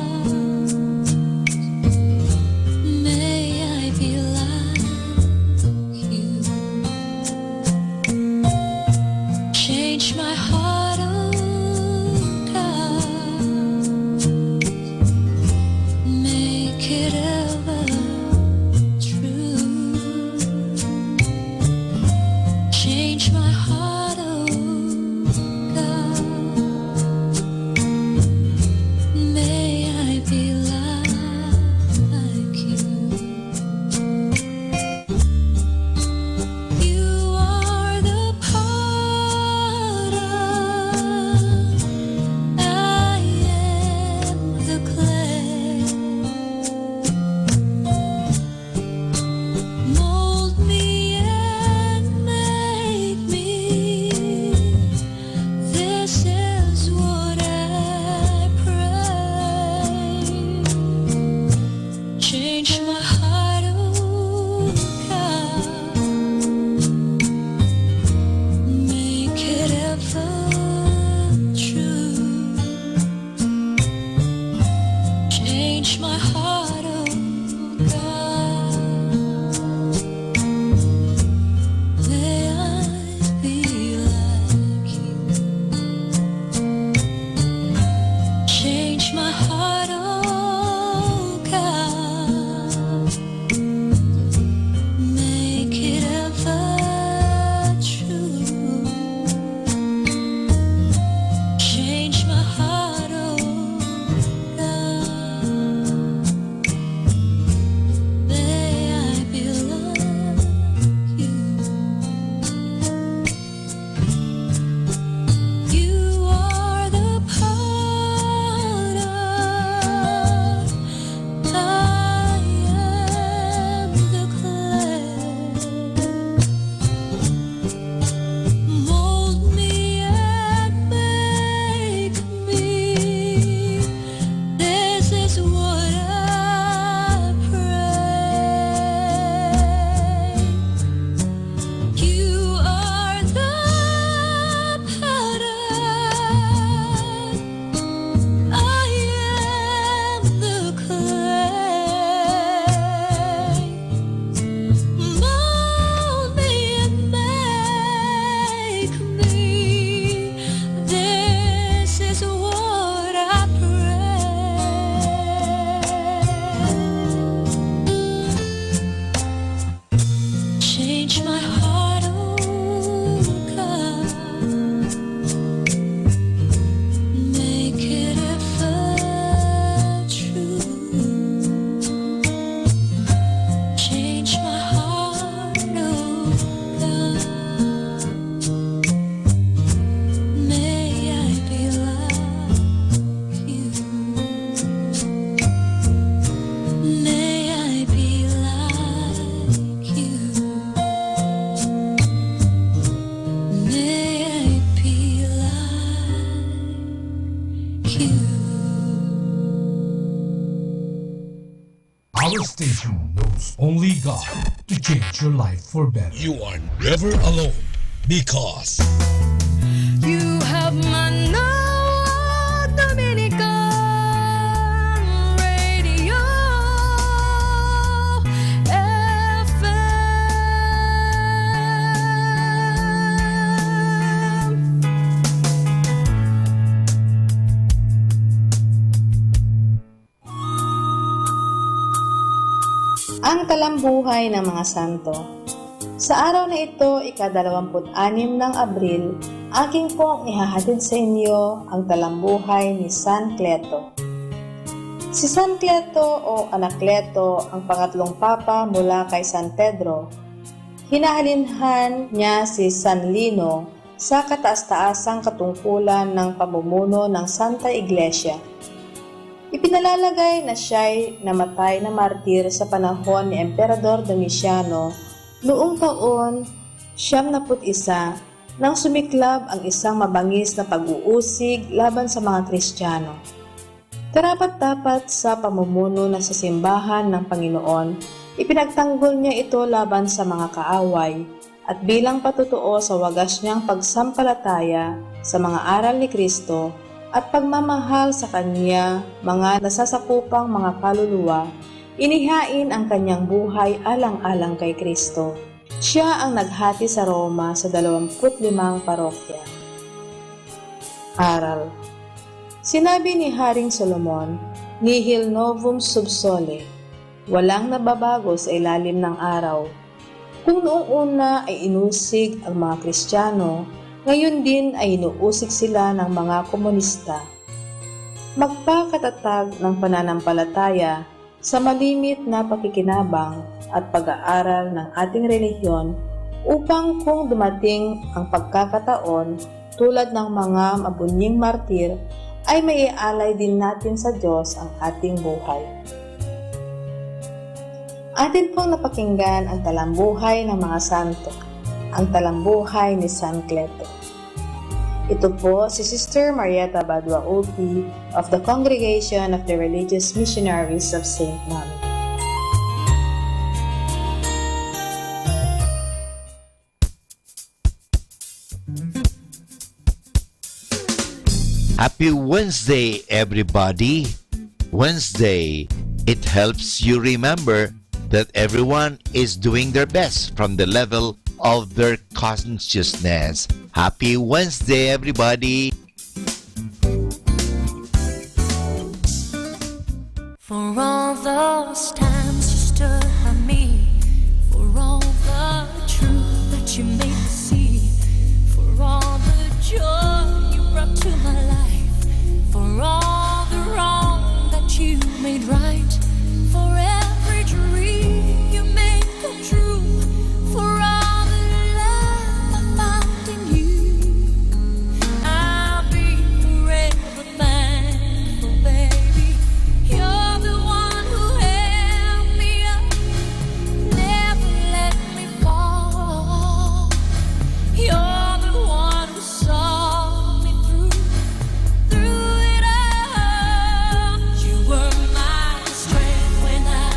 Our station knows only God to change your life for better. You are never alone because You have Manawag Dominican Radio FM. Ang talambuhay ng mga santo. Sa araw na ito, ika-26 ng Abril, aking pong ihahatid sa inyo ang talambuhay ni San Cleto. Si San Cleto o Anacleto ang pangatlong papa mula kay San Pedro. Hinahalinhan niya si San Lino sa kataas-taasang katungkulan ng pamumuno ng Santa Iglesia. Ipinalalagay na siya'y namatay na martir sa panahon ni Emperador Domiciano noong taon 71 nang sumiklab ang isang mabangis na pag-uusig laban sa mga Kristiyano. Karapat-dapat sa pamumuno na sa simbahan ng Panginoon, ipinagtanggol niya ito laban sa mga kaaway at bilang patutuo sa wagas niyang pagsampalataya sa mga aral ni Kristo at pagmamahal sa kanya mga nasasakupang mga kaluluwa, inihain ang kanyang buhay alang-alang kay Kristo. Siya ang naghati sa Roma sa 25 parokya. Aral. Sinabi ni Haring Solomon, Nihil novum sub sole, walang nababago sa ilalim ng araw. Kung noong una ay inusig ang mga Kristiyano, ngayon din ay inuusig sila ng mga komunista. Magpakatatag ng pananampalataya sa malimit na pakikinabang at pag-aaral ng ating relihiyon upang kung dumating ang pagkakataon tulad ng mga mabunying martir ay maialay din natin sa Diyos ang ating buhay. Atin pong napakinggan ang talambuhay ng mga santo, ang talambuhay ni San Cleto. Ito po si Sister Marieta Badua Ulpi of the Congregation of the Religious Missionaries of St. Mami. Happy Wednesday, everybody! Wednesday, it helps you remember that everyone is doing their best from the level of their consciousness. Happy Wednesday, everybody! For all those times you stood by me, for all the truth that you made me see, for all the joy you brought to my life, for all the wrong that you made right, for every dream you made come true, for all the love I found in you, I'll be forever thankful, baby. You're the one who held me up, never let me fall. You're the one who saw me through it all. You were my strength when I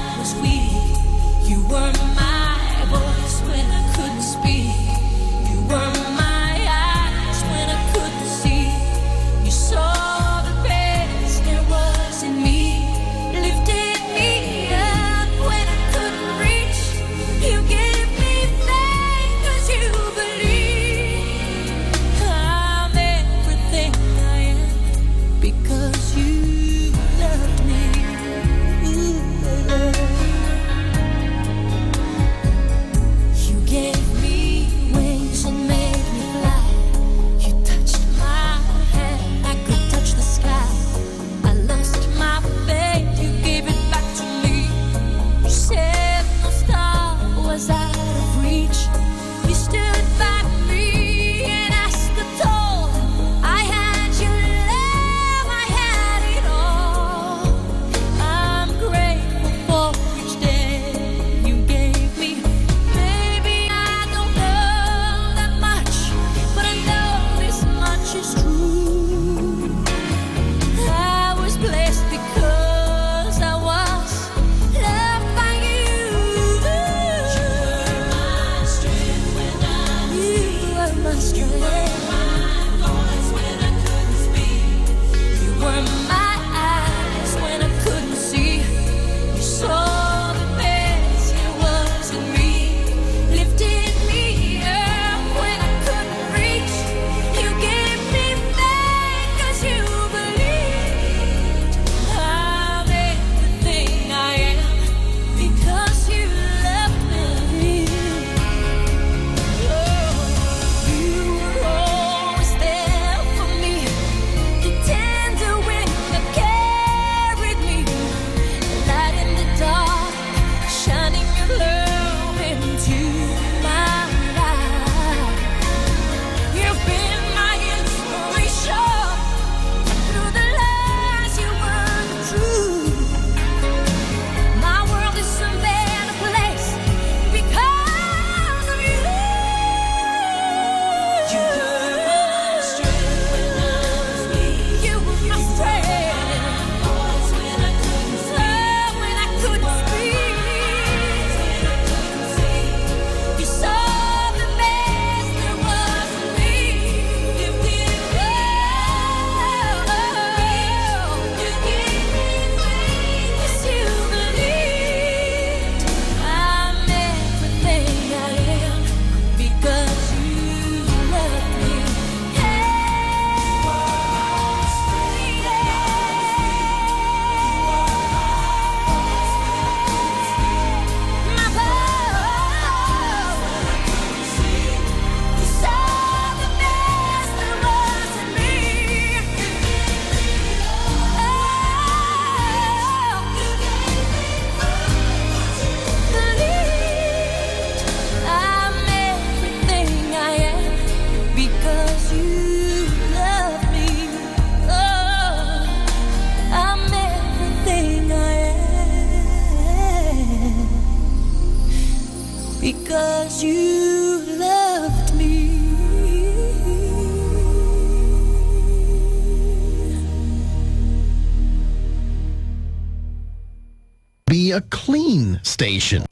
be a clean station.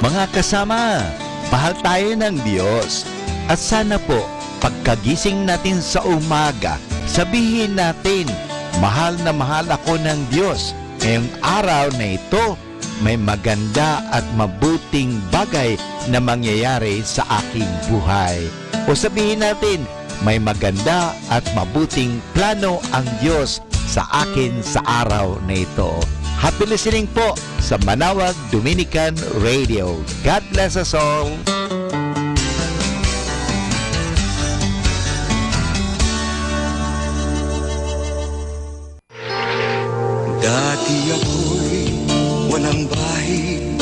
Mga kasama, mahal tayo ng Diyos. At sana po, pagkagising natin sa umaga, sabihin natin, mahal na mahal ako ng Diyos. Ngayong araw na ito, may maganda at mabuting bagay na mangyayari sa aking buhay. O sabihin natin, may maganda at mabuting plano ang Diyos sa akin sa araw na ito. Happy listening po sa Manawag Dominican Radio. God bless us all. Dati ako'y walang bahid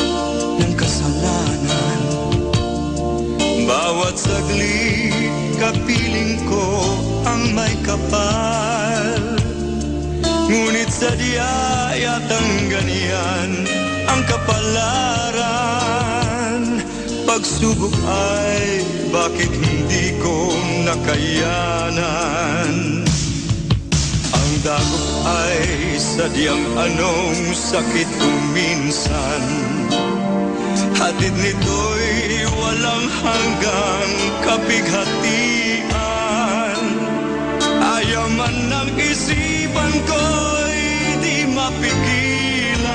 ng kasalanan. Bawat saglit kapiling ko ang may kapal. Ngunit sadya yatang ganyan ang kapalaran. Pagsubok ay bakit hindi ko nakayanan. Ang dagok ay sadyang anong sakit kung minsan. Hatid nito'y walang hanggang kapighatian. Ayaw man ng isipan ko'y di mapigilan.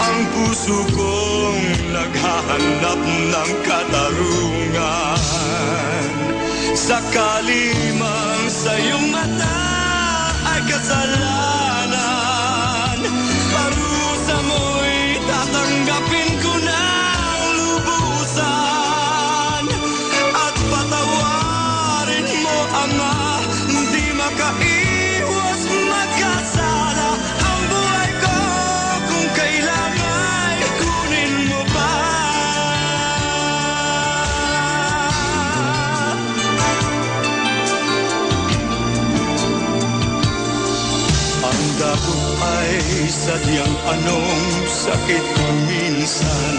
Ang puso kong naghahanap ng katarungan. Sakali mang sa iyong mata ay kasalanan, parusa mo'y tatanggapin ko ng lubusan. At patawarin mo, Ama, di makaiwas magkasala. Ang buhay ko kung kailangan kunin mo pa. Ang dako ay sadyang anong sakit kung minsan.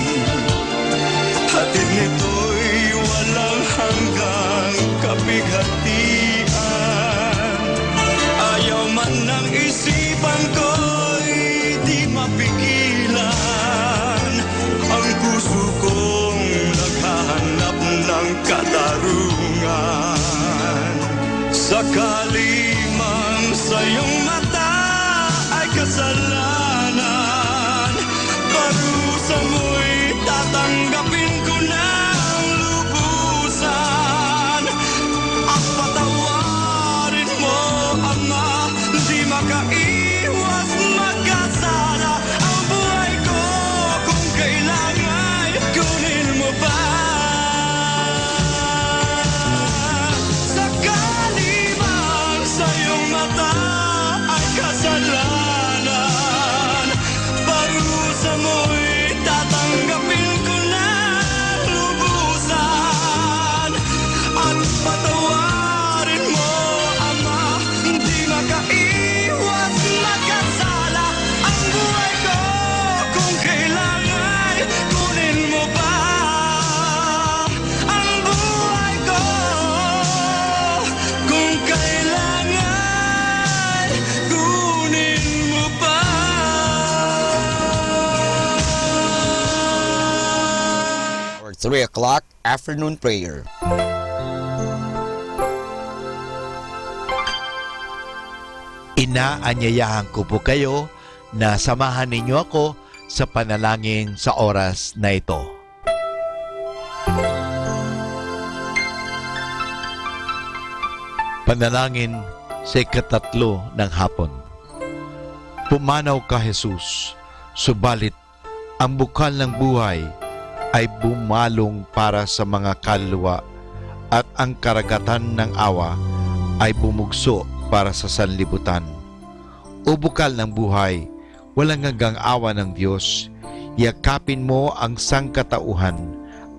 Hatid nito'y walang hanggang kapighatian. Ayaw man ng isipan ko'y di mapigilan. Ang puso kong naghahanap ng katarungan. Sakali mang sa iyong mata ay kasalanan, parusa mo'y tatanggapin ko ng lubusan. At patawarin mo, Ama, di makaiwas magkasala. Ang buhay ko kung kailangan kunin mo ba. Sakali mang sa iyong mata ay kasalanan, parusa mo'y tatanggapin ko ng lubusan. At patawarin mo, Ama, di makaiwas magkasala. Ang buhay ko kung kailangan kunin mo ba. Ang buhay ko kung kailangan kunin mo ba. Or 3 o'clock afternoon prayer. Inaanyayahan ko po kayo na samahan ninyo ako sa panalangin sa oras na ito. Panalangin sa ikatatlo ng hapon. Pumanaw ka, Jesus, subalit ang bukal ng buhay ay bumalong para sa mga kaluluwa at ang karagatan ng awa ay bumugso para sa sanlibutan. O bukal ng buhay, walang hanggang awa ng Diyos, yakapin mo ang sangkatauhan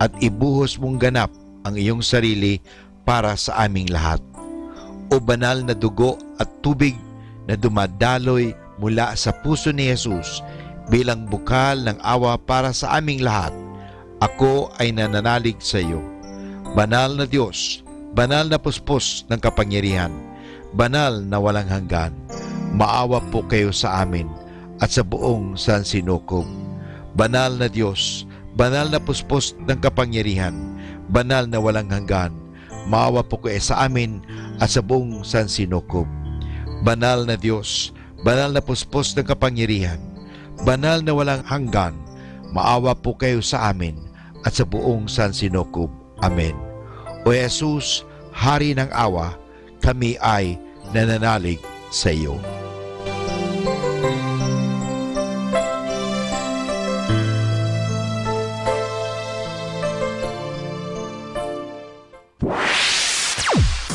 at ibuhos mong ganap ang iyong sarili para sa aming lahat. O banal na dugo at tubig na dumadaloy mula sa puso ni Jesus bilang bukal ng awa para sa aming lahat, ako ay nananalig sa iyo. Banal na Diyos, banal na puspos ng kapangyarihan, banal na walang hanggan, maawa po kayo sa amin at sa buong sansinukob. Banal na Diyos, banal na puspos ng kapangyarihan, banal na walang hanggan, maawa po kayo sa amin at sa buong sansinukob. Banal na Diyos, banal na puspos ng kapangyarihan, banal na walang hanggan, maawa po kayo sa amin at sa buong sansinukob. Amen. O Jesus, Hari ng awa, kami ay nananalig sa iyo.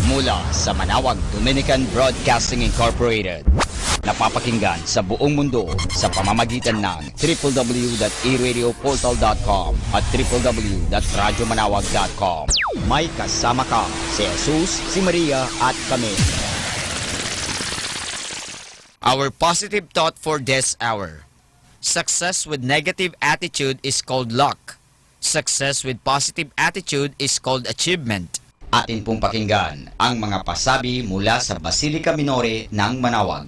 Mula sa Manawag Dominican Broadcasting Incorporated, napapakinggan sa buong mundo sa pamamagitan ng www.eradioportal.com at www.radyomanawag.com. May kasama ka si Jesus, si Maria at kami. Our positive thought for this hour. Success with negative attitude is called luck. Success with positive attitude is called achievement. Atin pong pakinggan ang mga pasabi mula sa Basilica Minore ng Manawag.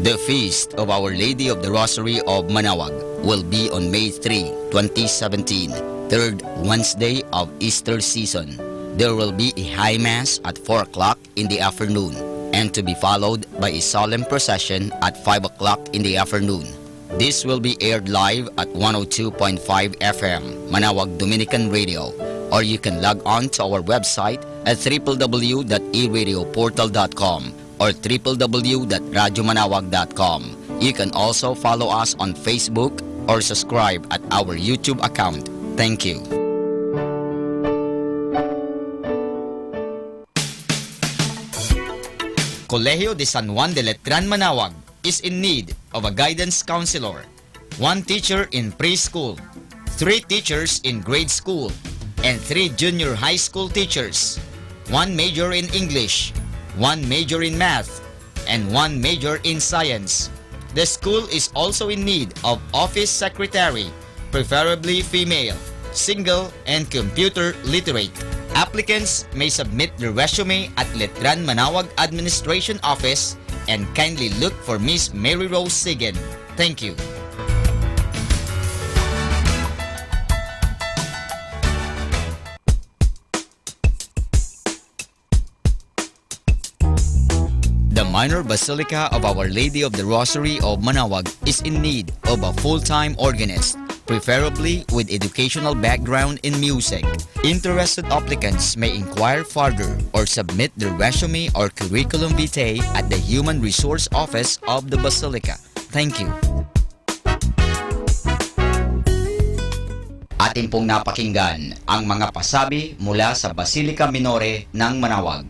The Feast of Our Lady of the Rosary of Manaoag will be on May 3, 2017, third Wednesday of Easter season. There will be a high mass at 4 o'clock in the afternoon and to be followed by a solemn procession at 5 o'clock in the afternoon. This will be aired live at 102.5 FM, Manaoag Dominican Radio, or you can log on to our website at www.eradioportal.com or www.radyomanawag.com. You can also follow us on Facebook or subscribe at our YouTube account. Thank you. Colegio de San Juan de Letran, Manaoag is in need of a guidance counselor, 1 teacher in preschool, 3 teachers in grade school, and 3 junior high school teachers, 1 major in English, 1 major in math, and 1 major in science. The school is also in need of office secretary, preferably female, single, and computer literate. Applicants may submit their resume at Letran Manaoag Administration Office and kindly look for Miss Mary Rose Sigen. Thank you. The Minor Basilica of Our Lady of the Rosary of Manaoag is in need of a full-time organist, preferably with educational background in music. Interested applicants may inquire further or submit their resume or curriculum vitae at the Human Resource Office of the Basilica. Thank you. Atin pong napakinggan ang mga pasabi mula sa Basilica Minore ng Manaoag.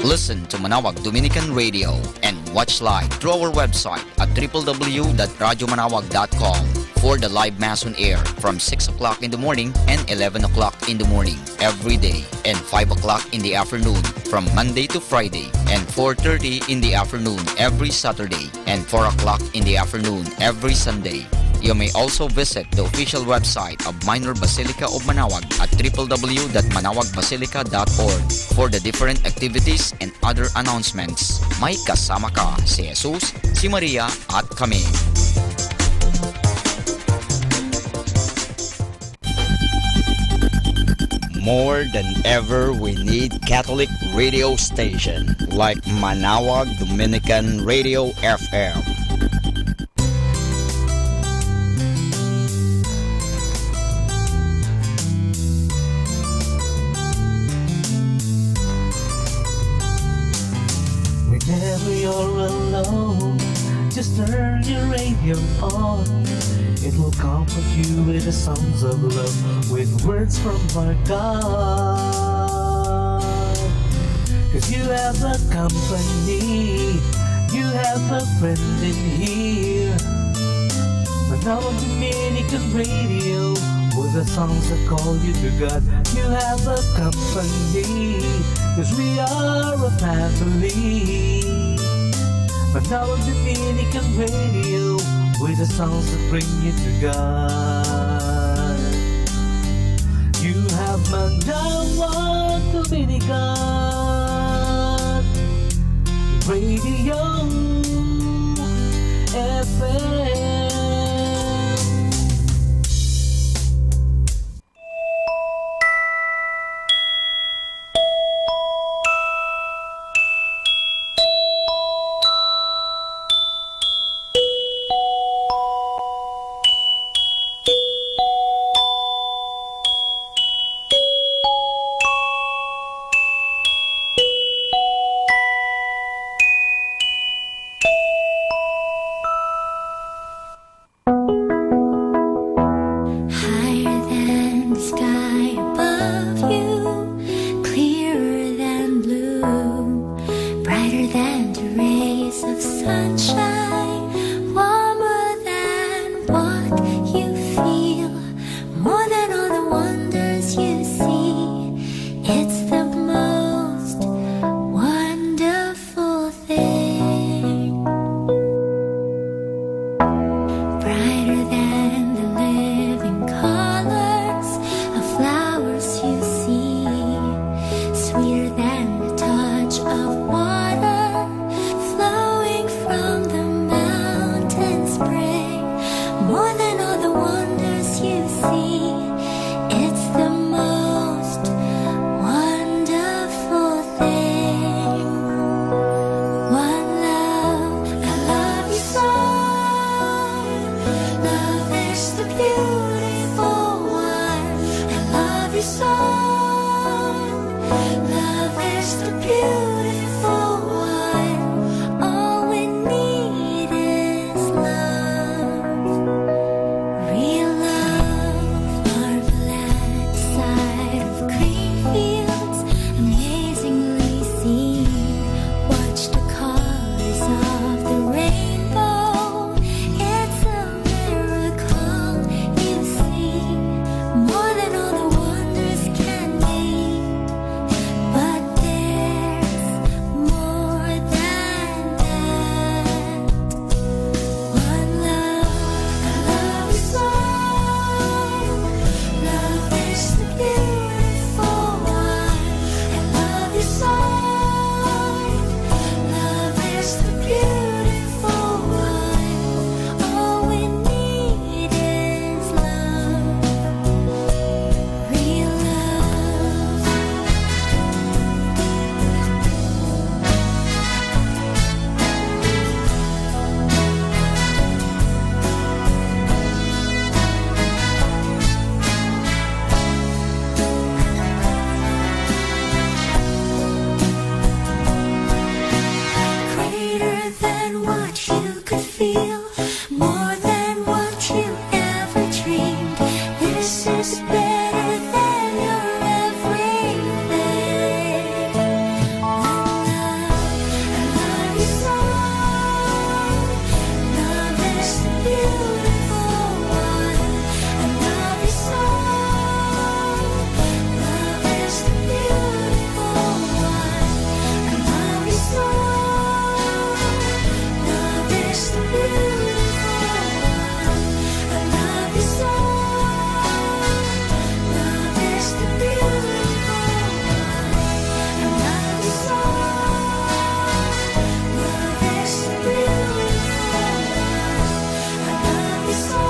Listen to Manaoag Dominican Radio and watch live through our website at www.radyomanawag.com for the live Mass on air from 6 o'clock in the morning and 11 o'clock in the morning every day and 5 o'clock in the afternoon from Monday to Friday and 4:30 in the afternoon every Saturday and 4 o'clock in the afternoon every Sunday. You may also visit the official website of Minor Basilica of Manaoag at www.manawagbasilica.org for the different activities and other announcements. May kasama ka si Jesus, si Maria at kami. More than ever, we need Catholic radio station like Manaoag Dominican Radio FM. Whenever you're alone, just turn your radio on. It will comfort you with the songs of love, with words from our God. 'Cause you have a company, you have a friend in here. Manaoag Dominican Radio, with the songs that call you to God. You have a company, 'cause we are a family. Manaoag Dominican Radio, with the songs that bring you to God. You have Manaoag Dominican Radio FM. more than all the wonders you see. It's the most wonderful thing. One love, I love you so. Love is the beautiful one. I love you so. Love is the beautiful one. All we need is love. Real love, marvelous side of green fields, amazingly seen. Watch the colors of the rainbow. It's a miracle you see, more than all the wonders can be. But there's more than that. One love, I love you so. Love is the beautiful one. I love you so. Love is the beautiful one. All we need is love. Real love. Greater than what you could feel, more than what you ever dreamed. This is better than your everything. One love, I love you so. Love is the beautiful one. I love you so. Love is the beautiful one. I love you so. Love is the beautiful one. I love you so. Love is the beautiful one. I love you so. Love is the beautiful one. I love you so.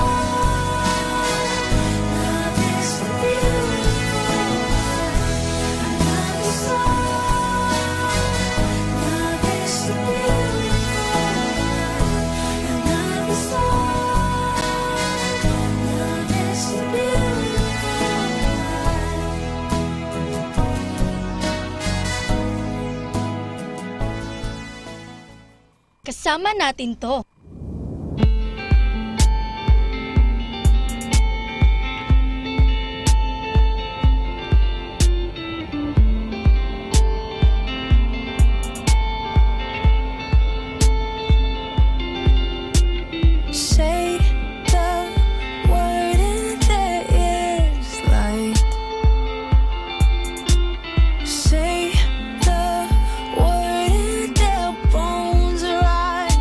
Love is the beautiful one. I love you so. Love is the beautiful one. I love you so. Love is the beautiful one. Kasama natin to. Say the word and there is light. Say the word and their bones rise.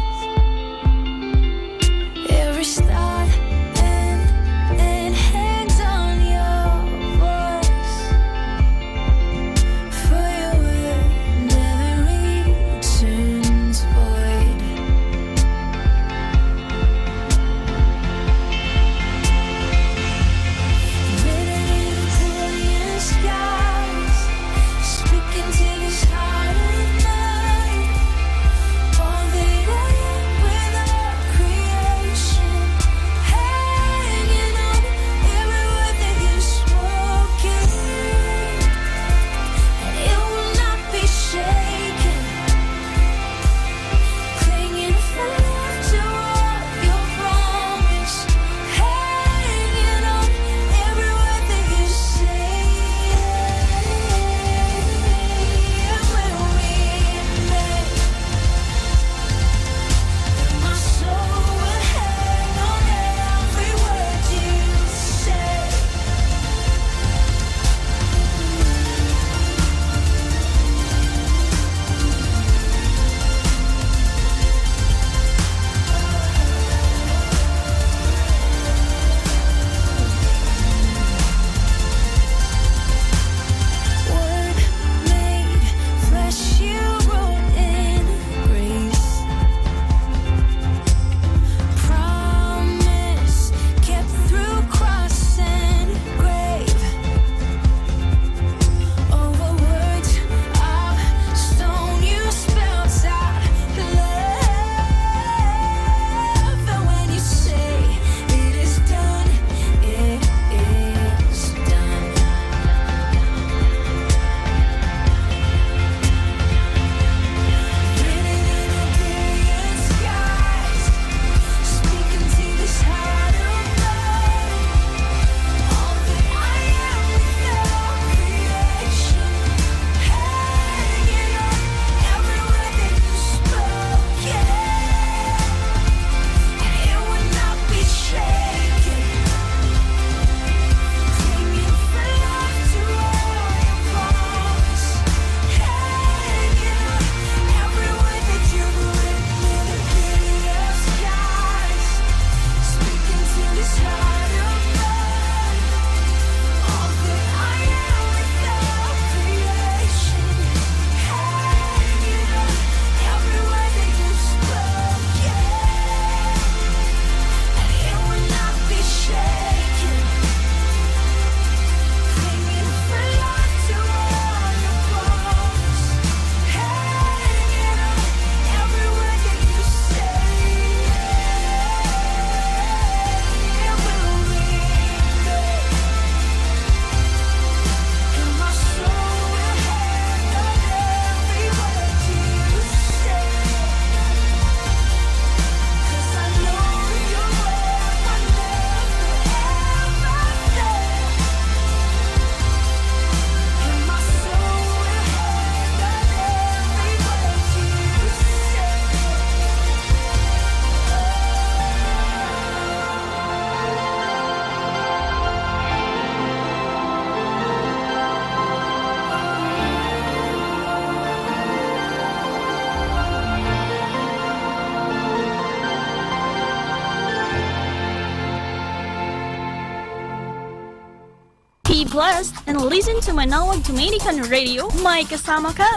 Be blessed and listen to Manawag Dominican Radio. May kasama ka!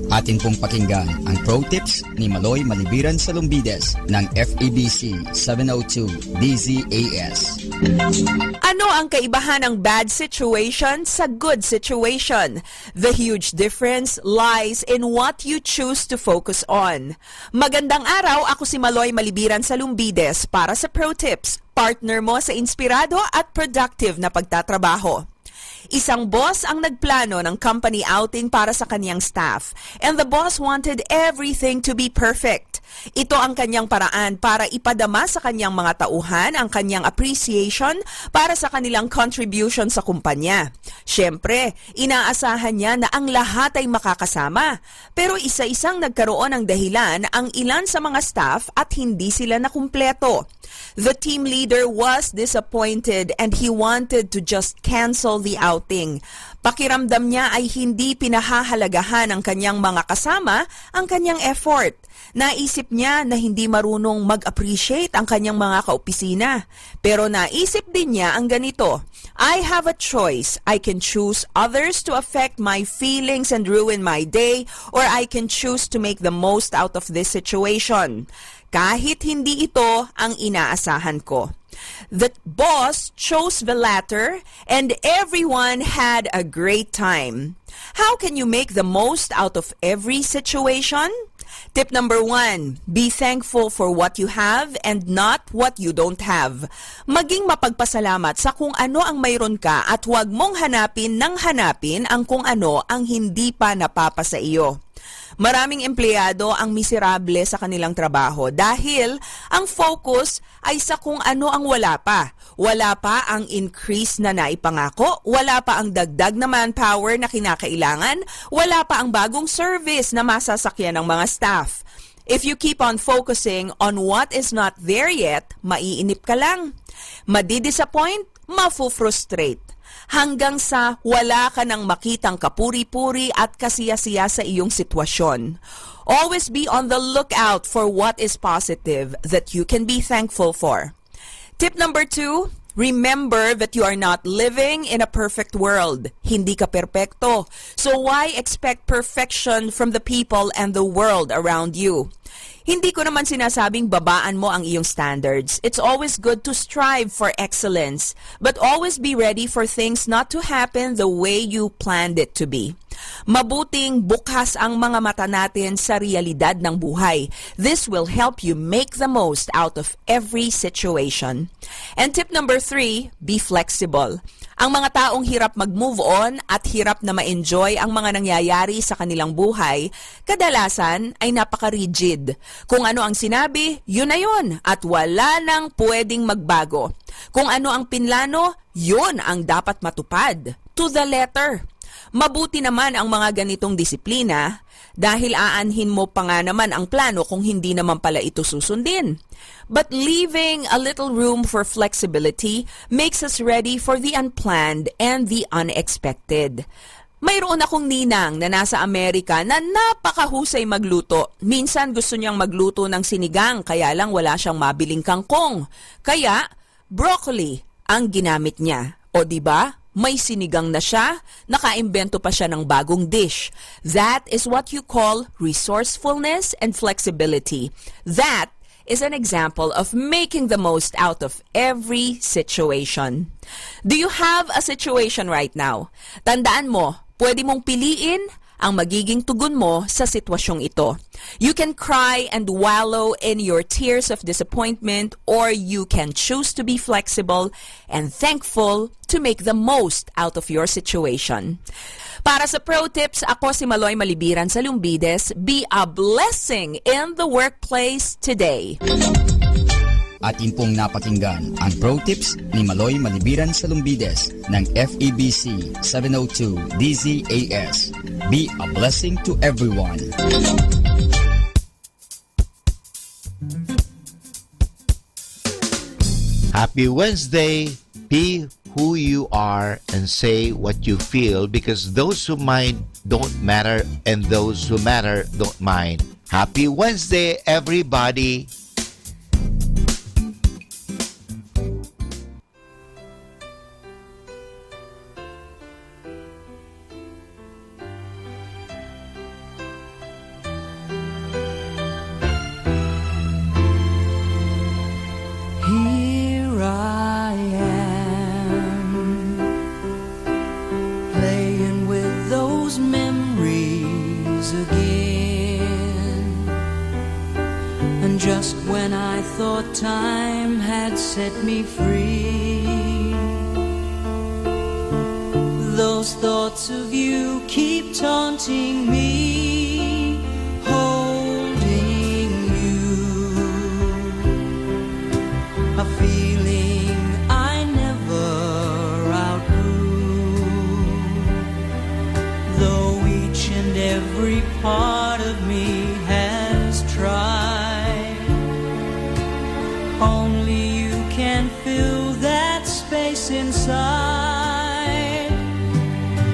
Atin pong pakinggan ang pro tips ni Maloy Malibiran Salumbides ng FEBC 702 DZAS. Ano ang kaibahan ng bad situation sa good situation? The huge difference lies in what you choose to focus on. Magandang araw, ako si Maloy Malibiran Salumbides para sa Pro Tips, partner mo sa inspirado at productive na pagtatrabaho. Isang boss ang nagplano ng company outing para sa kanyang staff, and the boss wanted everything to be perfect. Ito ang kanyang paraan para ipadama sa kanyang mga tauhan ang kanyang appreciation para sa kanilang contribution sa kumpanya. Siyempre, inaasahan niya na ang lahat ay makakasama, pero isa-isang nagkaroon ng dahilan ang ilan sa mga staff at hindi sila nakumpleto. The team leader was disappointed and he wanted to just cancel the outing. Pakiramdam niya ay hindi pinahahalagahan ng kanyang mga kasama ang kanyang effort. Naisip niya na hindi marunong mag-appreciate ang kanyang mga kaopisina. Pero naisip din niya ang ganito, I have a choice. I can choose others to affect my feelings and ruin my day, or I can choose to make the most out of this situation. Kahit hindi ito ang inaasahan ko. The boss chose the latter and everyone had a great time. How can you make the most out of every situation? Tip number 1, be thankful for what you have and not what you don't have. Maging mapagpasalamat sa kung ano ang mayroon ka at huwag mong hanapin ang kung ano ang hindi pa napapa sa iyo. Maraming empleyado ang miserable sa kanilang trabaho dahil ang focus ay sa kung ano ang wala pa. Wala pa ang increase na naipangako, wala pa ang dagdag na manpower na kinakailangan, wala pa ang bagong service na masasakyan ng mga staff. If you keep on focusing on what is not there yet, maiinip ka lang. Madi-disappoint, mafu-frustrate. Hanggang sa wala ka nang makitang kapuri-puri at kasiyasiya sa iyong sitwasyon. Always be on the lookout for what is positive that you can be thankful for. Tip number 2, remember that you are not living in a perfect world. Hindi ka perpekto. So why expect perfection from the people and the world around you? Hindi ko naman sinasabing babaan mo ang iyong standards. It's always good to strive for excellence, but always be ready for things not to happen the way you planned it to be. Mabuting bukas ang mga mata natin sa realidad ng buhay. This will help you make the most out of every situation. And tip number 3, be flexible. Ang mga taong hirap mag-move on at hirap na ma-enjoy ang mga nangyayari sa kanilang buhay, kadalasan ay napaka-rigid. Kung ano ang sinabi, yun na yun at wala nang pwedeng magbago. Kung ano ang pinlano, yun ang dapat matupad. To the letter. Mabuti naman ang mga ganitong disiplina dahil aanhin mo pa nga naman ang plano kung hindi naman pala ito susundin. But leaving a little room for flexibility makes us ready for the unplanned and the unexpected. Mayroon akong ninang na nasa Amerika na napakahusay magluto. Minsan gusto niyang magluto ng sinigang kaya lang wala siyang mabiling kangkong. Kaya broccoli ang ginamit niya. O diba? May sinigang na siya, nakaimbento pa siya ng bagong dish. That is what you call resourcefulness and flexibility. That is an example of making the most out of every situation. Do you have a situation right now? Tandaan mo, pwede mong piliin ang magiging tugon mo sa sitwasyong ito. You can cry and wallow in your tears of disappointment, or you can choose to be flexible and thankful to make the most out of your situation. Para sa Pro Tips, ako si Maloy Malibiran Salumbides. Be a blessing in the workplace today. Atin pong napakinggan ang Pro Tips ni Maloy Malibiran Salumbides ng FEBC 702 DZAS. Be a blessing to everyone. Happy Wednesday! Be who you are and say what you feel, because those who mind don't matter and those who matter don't mind. Happy Wednesday, everybody! when I thought time had set me free. Those thoughts of you keep taunting me, holding you, a feeling I never outgrew. Though each and every part of me has tried, only you can fill that space inside.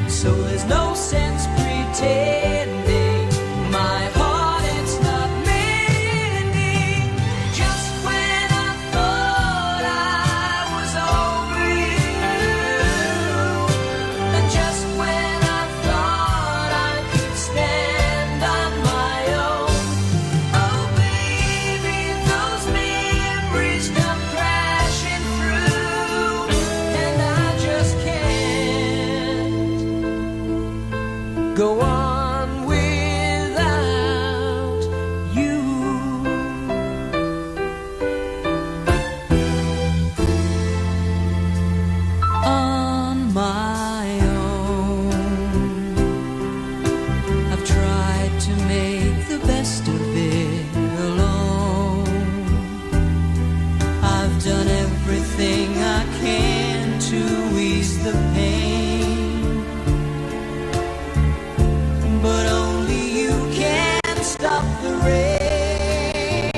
So there's no sense pretending my heart it's not mending. Just when I thought I was over you, and just when I thought I could stand on my own, oh baby, those memories come crashing through, and I just can't go on without you. On my own, I've tried to make the best of it alone. I've done everything I can to ease the pain, but only you can stop the rain.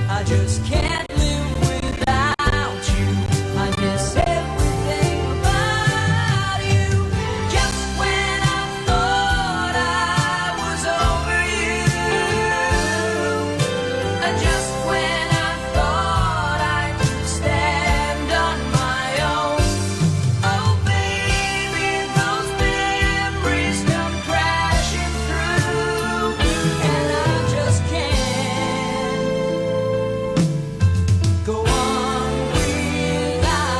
I just can't live without you. I miss everything about you. Just when I thought I was over you, and just when I thought I could stand on my own, oh baby, those memories come crashing through, and I just can't go on without,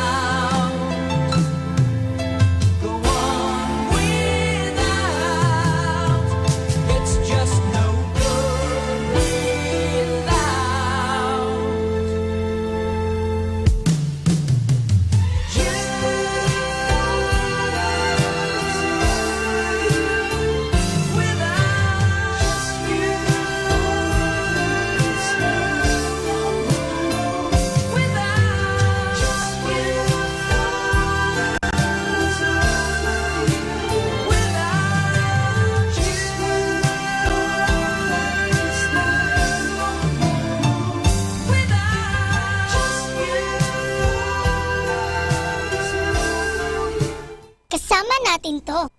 go on without. It's just no good without you. Kasama natin to.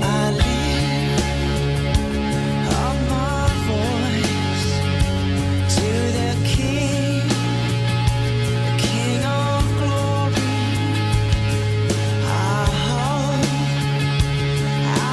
I lift up my voice to the King, the King of glory. I hope I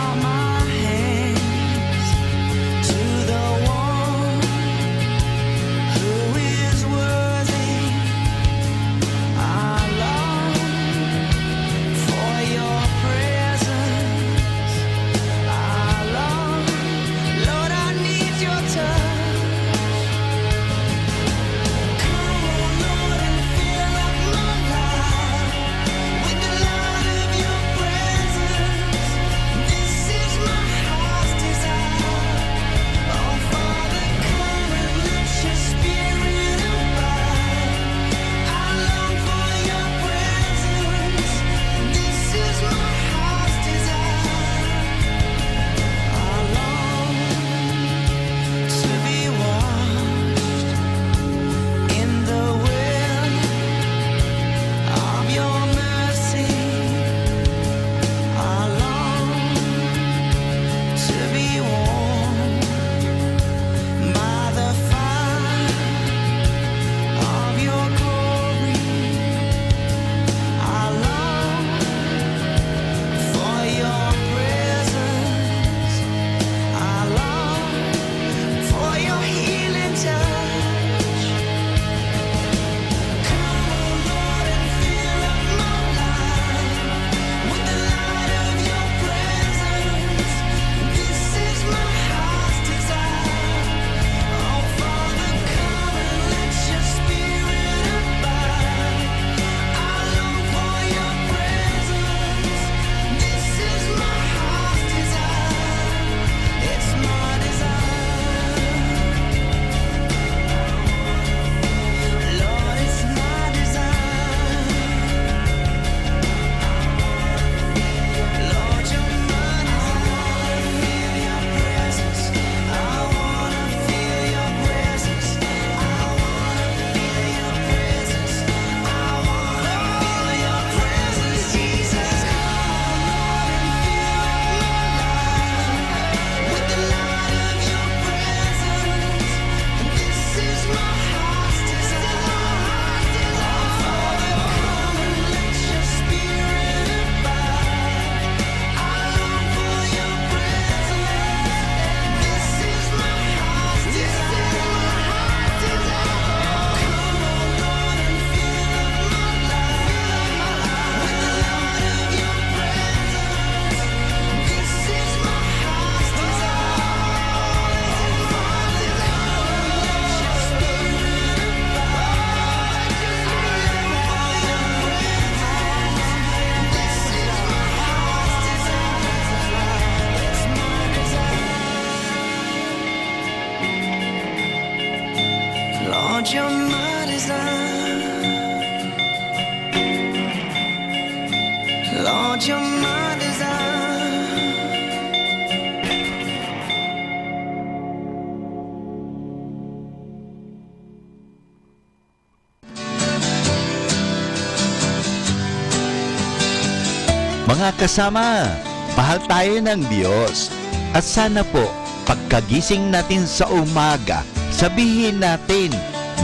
Mga kasama, mahal tayo ng Diyos. At sana po, pagkagising natin sa umaga, sabihin natin,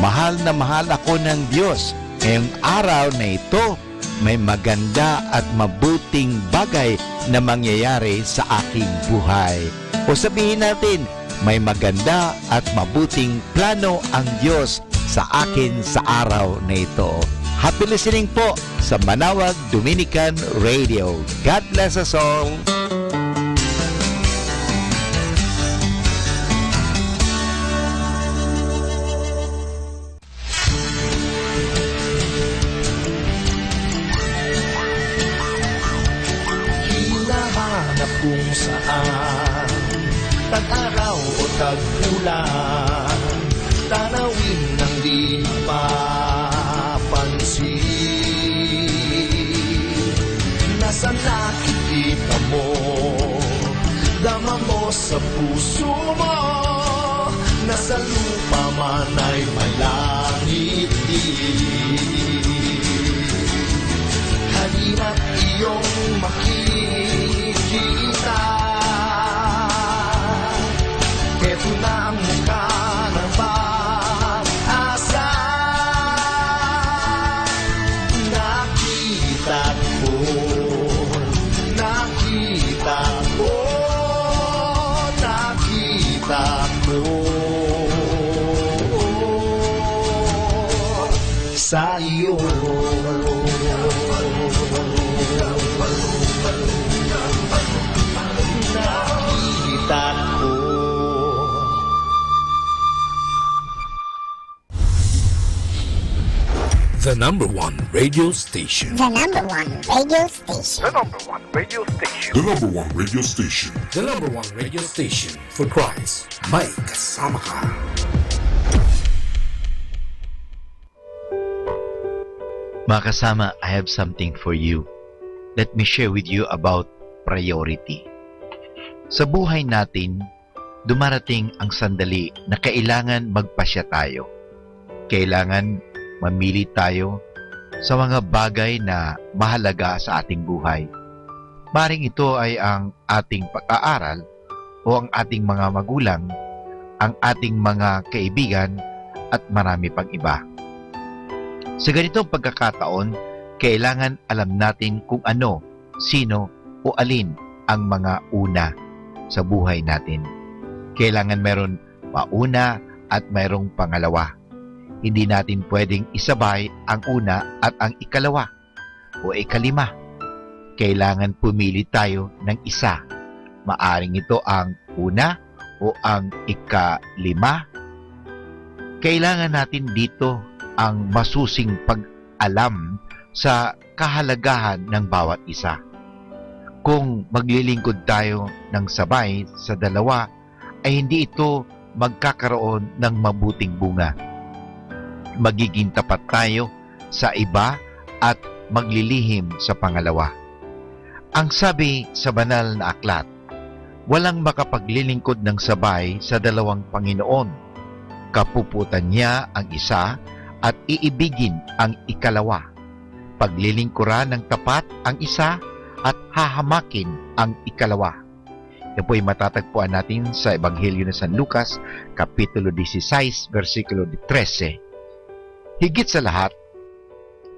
mahal na mahal ako ng Diyos. Ngayong araw na ito, may maganda at mabuting bagay na mangyayari sa aking buhay. O sabihin natin, may maganda at mabuting plano ang Diyos sa akin sa araw na ito. Happy listening po sa Manawag Dominican Radio. God bless us all. Hinahanap kung saan tag-araw o tag-ulan, tanawin ng di mapansin. Nasa nakikita mo, dama mo sa puso mo, nasa lupa man ay may langit din. Halina't iyong makikita, eto na ang mukha ng pag-asa. Nakita ko, nakita ko, nakita ko sa iyo. Nakita ko. The number one radio station. The number one radio station. The number one radio station. The number one radio station. The number one radio station for Christ. May kasama ka. Mga kasama, I have something for you. Let me share with you about priority. Sa buhay natin, dumarating ang sandali na kailangan magpasya tayo. Kailangan mamili tayo sa mga bagay na mahalaga sa ating buhay. Maring ito ay ang ating pag-aaral o ang ating mga magulang, ang ating mga kaibigan at marami pang iba. Sa ganitong pagkakataon, kailangan alam natin kung ano, sino o alin ang mga una sa buhay natin. Kailangan meron mauna at mayroong pangalawa. Hindi natin pwedeng isabay ang una at ang ikalawa o ikalima. Kailangan pumili tayo ng isa. Maaring ito ang una o ang ikalima. Kailangan natin dito ang masusing pag-alam sa kahalagahan ng bawat isa. Kung maglilingkod tayo ng sabay sa dalawa, ay hindi ito magkakaroon ng mabuting bunga. Magiging tapat tayo sa iba at maglilihim sa pangalawa. Ang sabi sa banal na aklat, walang makapaglilingkod ng sabay sa dalawang Panginoon. Kapuputan niya ang isa at iibigin ang ikalawa. Paglilingkuran ng tapat ang isa at hahamakin ang ikalawa. Ito po ay matatagpuan natin sa Ebanghelyo ng San Lucas, Kapitulo 16, versikulo 13. Higit sa lahat,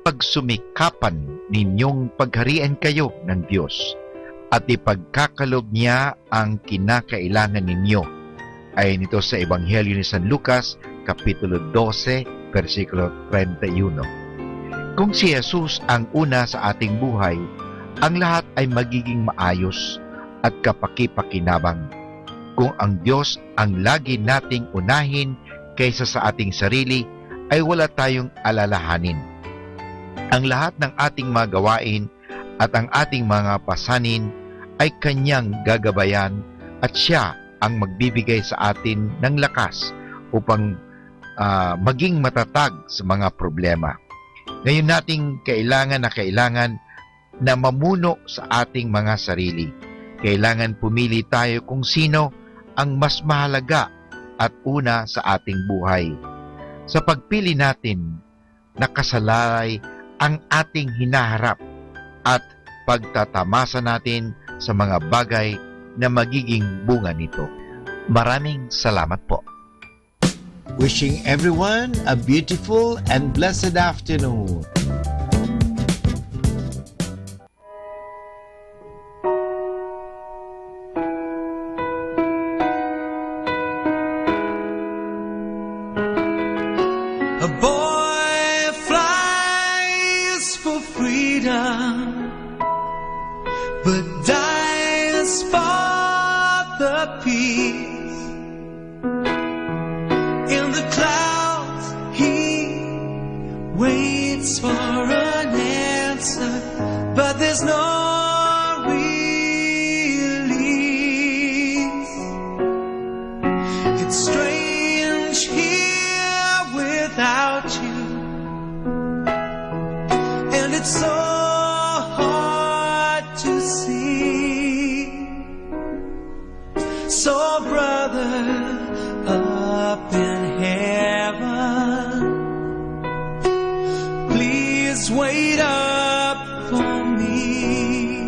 pagsumikapan ninyong pagharian kayo ng Diyos at ipagkakaloob niya ang kinakailangan ninyo. Ayon ito sa Ebanghelyo ni San Lucas, Kapitulo 12, versikulo 31. Kung si Jesus ang una sa ating buhay, ang lahat ay magiging maayos at kapaki-pakinabang. Kung ang Diyos ang lagi nating unahin kaysa sa ating sarili, ay wala tayong alalahanin. Ang lahat ng ating mga gawain at ang ating mga pasanin ay Kanyang gagabayan at Siya ang magbibigay sa atin ng lakas upang maging matatag sa mga problema. Ngayon nating kailangan na mamuno sa ating mga sarili. Kailangan pumili tayo kung sino ang mas mahalaga at una sa ating buhay. Sa pagpili natin, nakasalalay ang ating hinaharap at pagtatamasa natin sa mga bagay na magiging bunga nito. Maraming salamat po. Wishing everyone a beautiful and blessed afternoon. A boy flies for freedom, but dies for the peace. In the clouds he waits for an answer, but there's no release. It's strange here without you, and it's so hard to see. So brother, up in heaven, please wait up for me.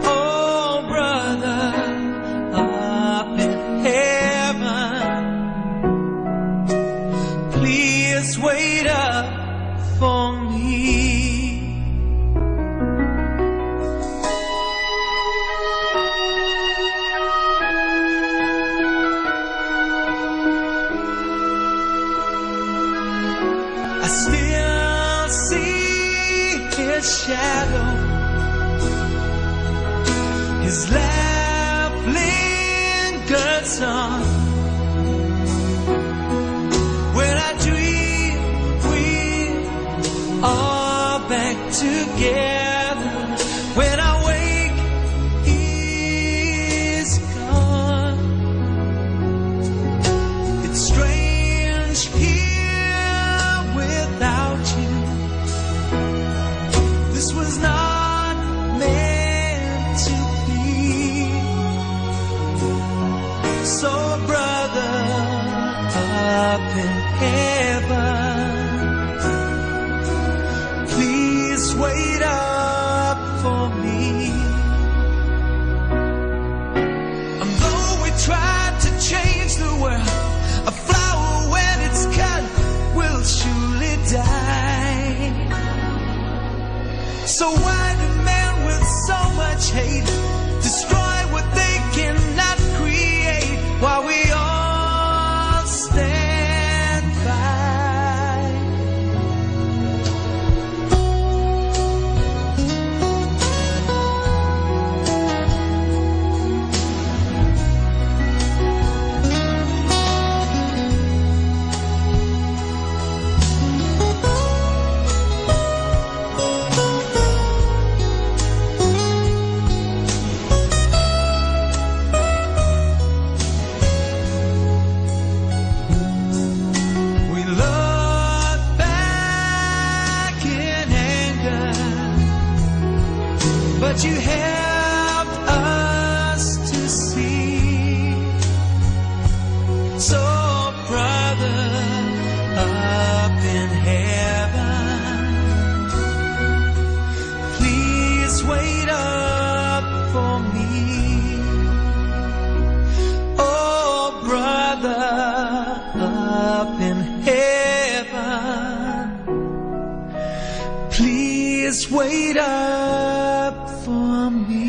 Oh brother, up in heaven, please wait up for me. I still see his shadow, his laugh lingers on. When I dream we are back together, when I wake he's gone. It's strange here without you. This was not meant to be. So brother, up in heaven, please wait up for me. And though we tried to change the world, a flower when it's cut will surely die. So why do men with so much hate destroy what they cannot create, while we all stand by? We look back in anger, but you helped us to see. So brother, up in heaven, please wait up for me. Oh brother, up in heaven, please wait up for me.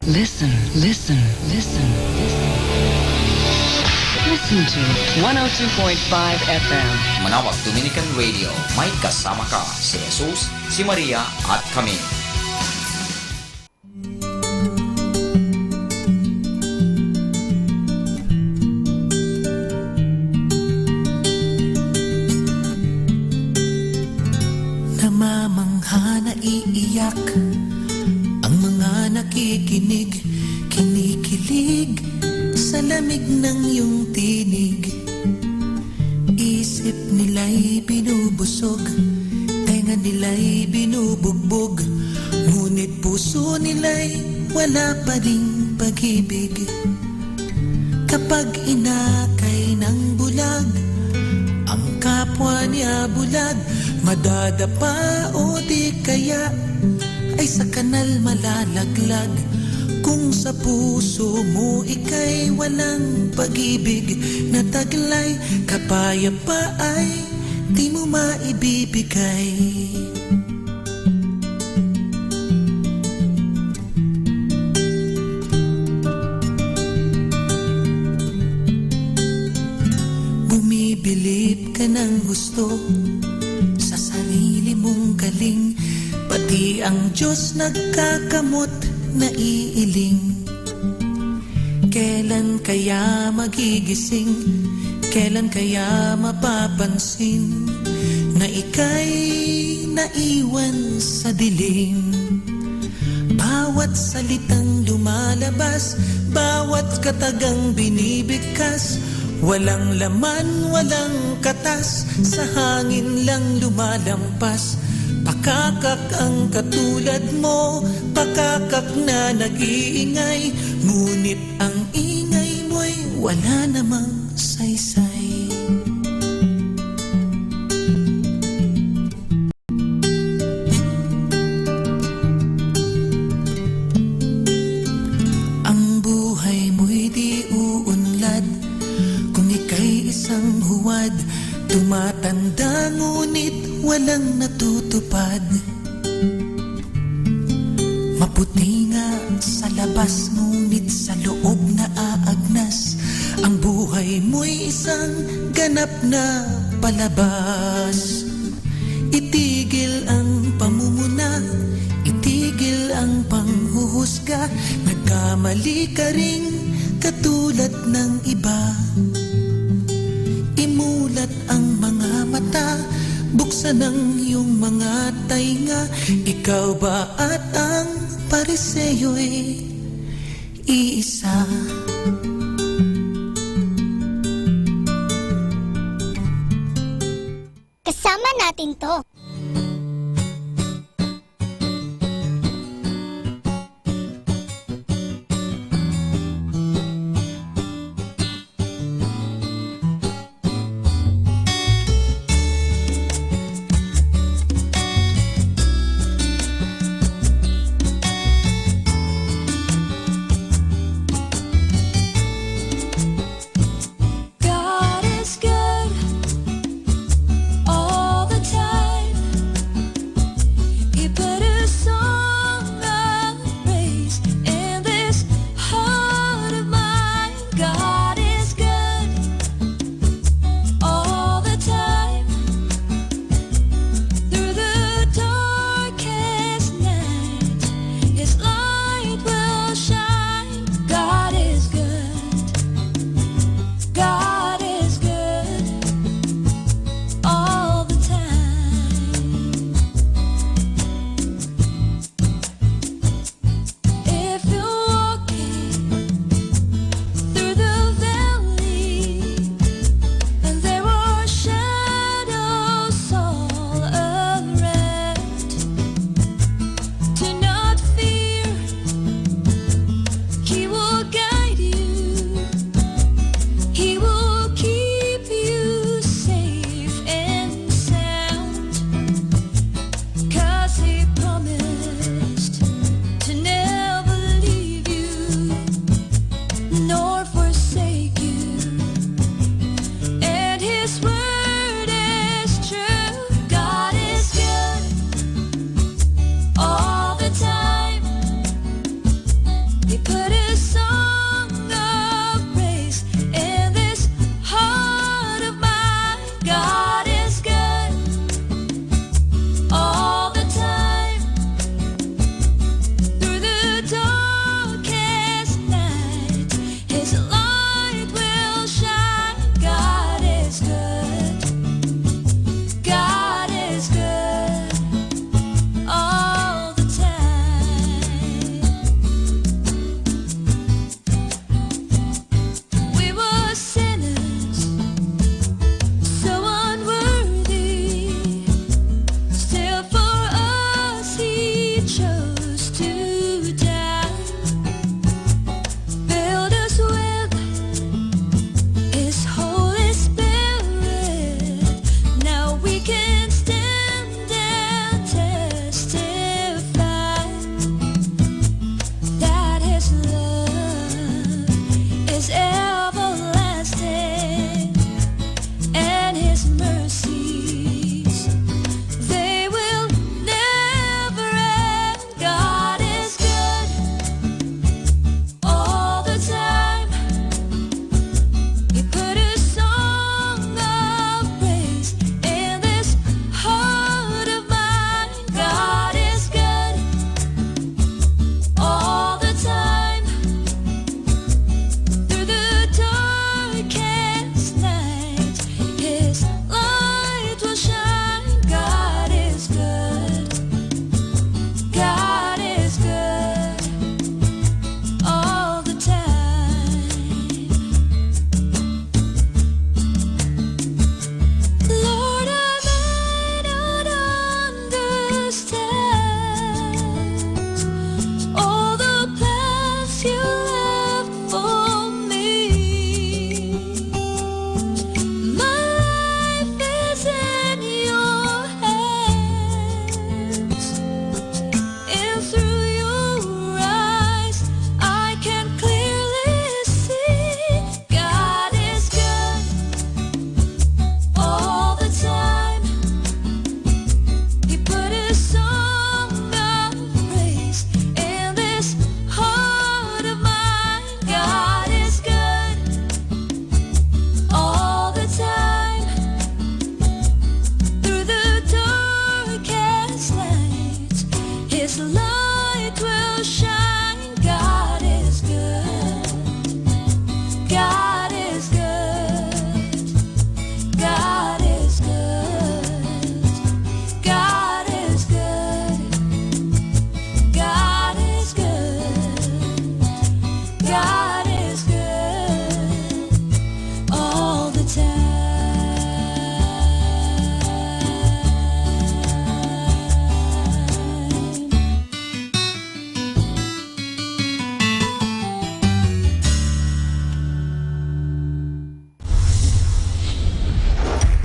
Listen, listen, listen, listen. Listen to 102.5 FM. Manawag Dominican Radio, may kasama ka si Jesus, si Maria at kami. Namamangha na iiyak ang mga nakikinig, kinikilig sa lamig ng iyong tinig. Isip nila'y binubusog, tenga nila'y binubugbog, ngunit puso nila'y wala pa ring pag-ibig. Kapag inakay ng bulag ang kapwa niya bulag, Madadapa o di kaya ay sa kanal malalaglag. Kung sa puso mo ika'y walang pag-ibig na taglay, kapayapa ay di mo maibibigay. Bumibilib ka ng gusto sa sarili mong galing, pati ang Diyos nagkakamot na iiling. Kailan kaya magigising? Kailan kaya mapapansin na ika'y naiwan sa dilim? Bawat salitang lumalabas, bawat katagang binibigkas, walang laman, walang katas, sa hangin lang lumalampas. Pakakak ang katulad mo, pakakak na nag-iingay, ngunit ang ingay mo'y wala namang saysay. Ang buhay mo'y di uunlad kung ika'y isang huwad, tumatanda ngunit walang natutupad. Maputi nga sa labas, ngunit sa loob na aagnas. Ang buhay mo'y isang ganap na palabas. Itigil ang pamumuna, itigil ang panghuhusga. Nagkamali ka ring katulad ng iba. Imulat ang mga mata, buksan ang iyong mga tainga. Ikaw ba at ang pariseyo'y iisa? Kasama natin to. God is good all the time.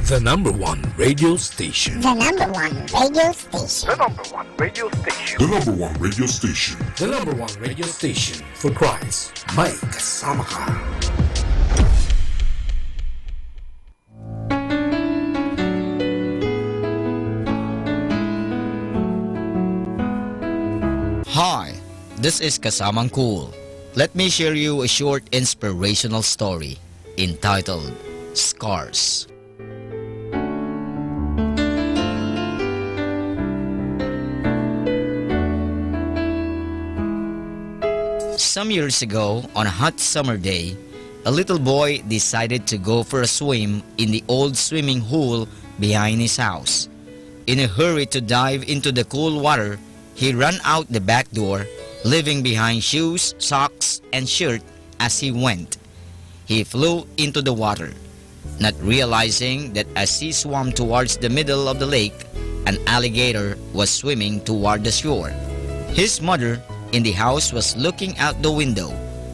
The number one radio station. The number one radio station. The number one radio station. The number one radio station. The number one radio station for Christ. May kasama ka. Hi, this is Kasamang Cool. Let me share you a short inspirational story entitled Scars. Some years ago, on a hot summer day, a little boy decided to go for a swim in the old swimming hole behind his house. In a hurry to dive into the cool water, he ran out the back door, leaving behind shoes, socks, and shirt as he went. He flew into the water, not realizing that as he swam towards the middle of the lake, an alligator was swimming toward the shore. His mother in the house was looking out the window,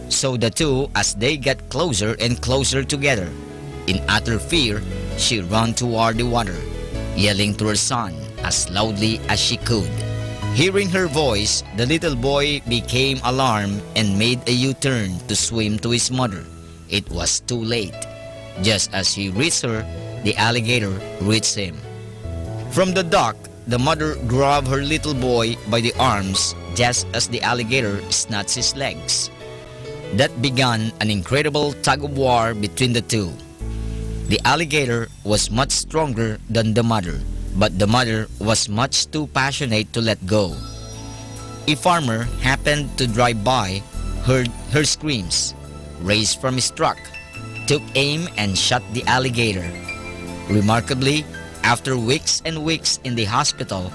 so the two, as they got closer and closer together, in utter fear, she ran toward the water, yelling to her son as loudly as she could. Hearing her voice, the little boy became alarmed and made a U-turn to swim to his mother. It was too late. Just as he reached her, the alligator reached him. From the dock, the mother grabbed her little boy by the arms just as the alligator snatched his legs. That began an incredible tug-of-war between the two. The alligator was much stronger than the mother, but the mother was much too passionate to let go. A farmer happened to drive by, heard her screams, raised from his truck, took aim and shot the alligator. Remarkably, after weeks and weeks in the hospital,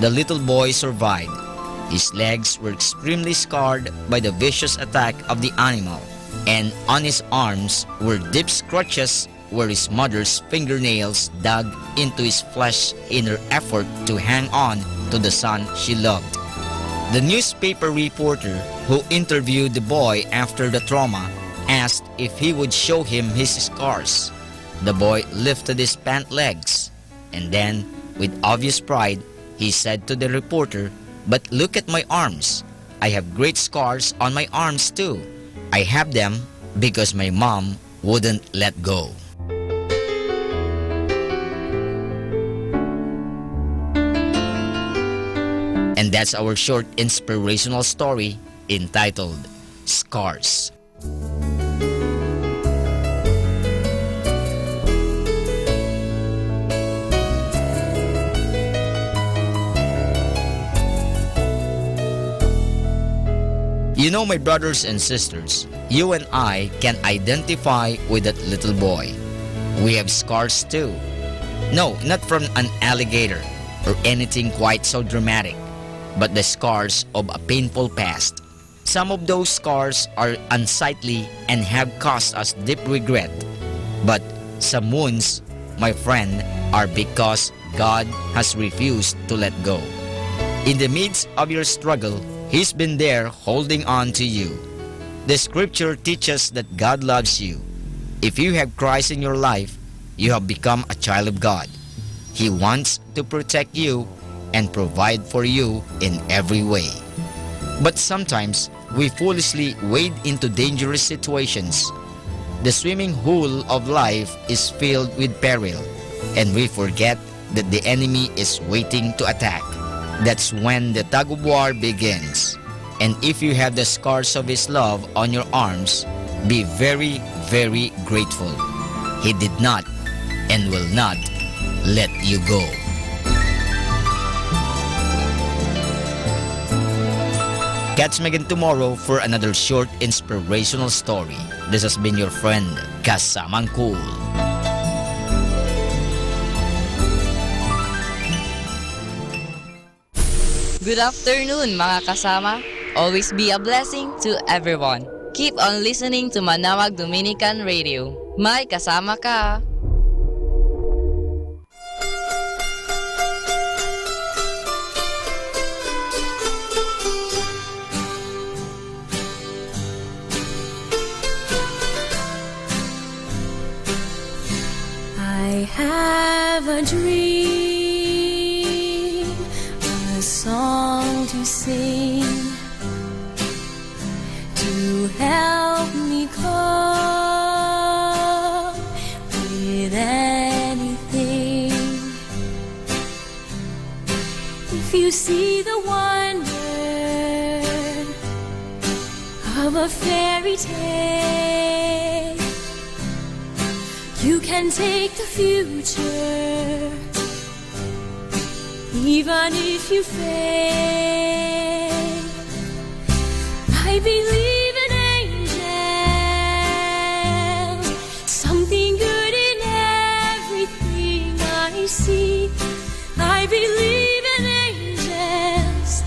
the little boy survived. His legs were extremely scarred by the vicious attack of the animal, and on his arms were deep scratches where his mother's fingernails dug into his flesh in her effort to hang on to the son she loved. The newspaper reporter who interviewed the boy after the trauma asked if he would show him his scars. The boy lifted his pant legs, and then, with obvious pride, he said to the reporter, "But look at my arms. I have great scars on my arms too. I have them because my mom wouldn't let go." And that's our short inspirational story entitled Scars. You know, my brothers and sisters, you and I can identify with that little boy. We have scars too. No, not from an alligator or anything quite so dramatic, but the scars of a painful past. Some of those scars are unsightly and have caused us deep regret. But some wounds, my friend, are because God has refused to let go. In the midst of your struggle, He's been there holding on to you. The scripture teaches that God loves you. If you have Christ in your life, you have become a child of God. He wants to protect you and provide for you in every way. But sometimes, we foolishly wade into dangerous situations. The swimming pool of life is filled with peril, and we forget that the enemy is waiting to attack. That's when the tug-of-war begins. And if you have the scars of His love on your arms, be very, very grateful. He did not and will not let you go. Catch me again tomorrow for another short inspirational story. This has been your friend, Kasamang Cool. Good afternoon mga kasama. Always be a blessing to everyone. Keep on listening to Manawag Dominican Radio. May kasama ka. I have a dream, a song to sing, to help me cope with anything. If you see the wonder of a fairy tale, you can take the future, even if you fail. I believe in angels, something good in everything I see. I believe in angels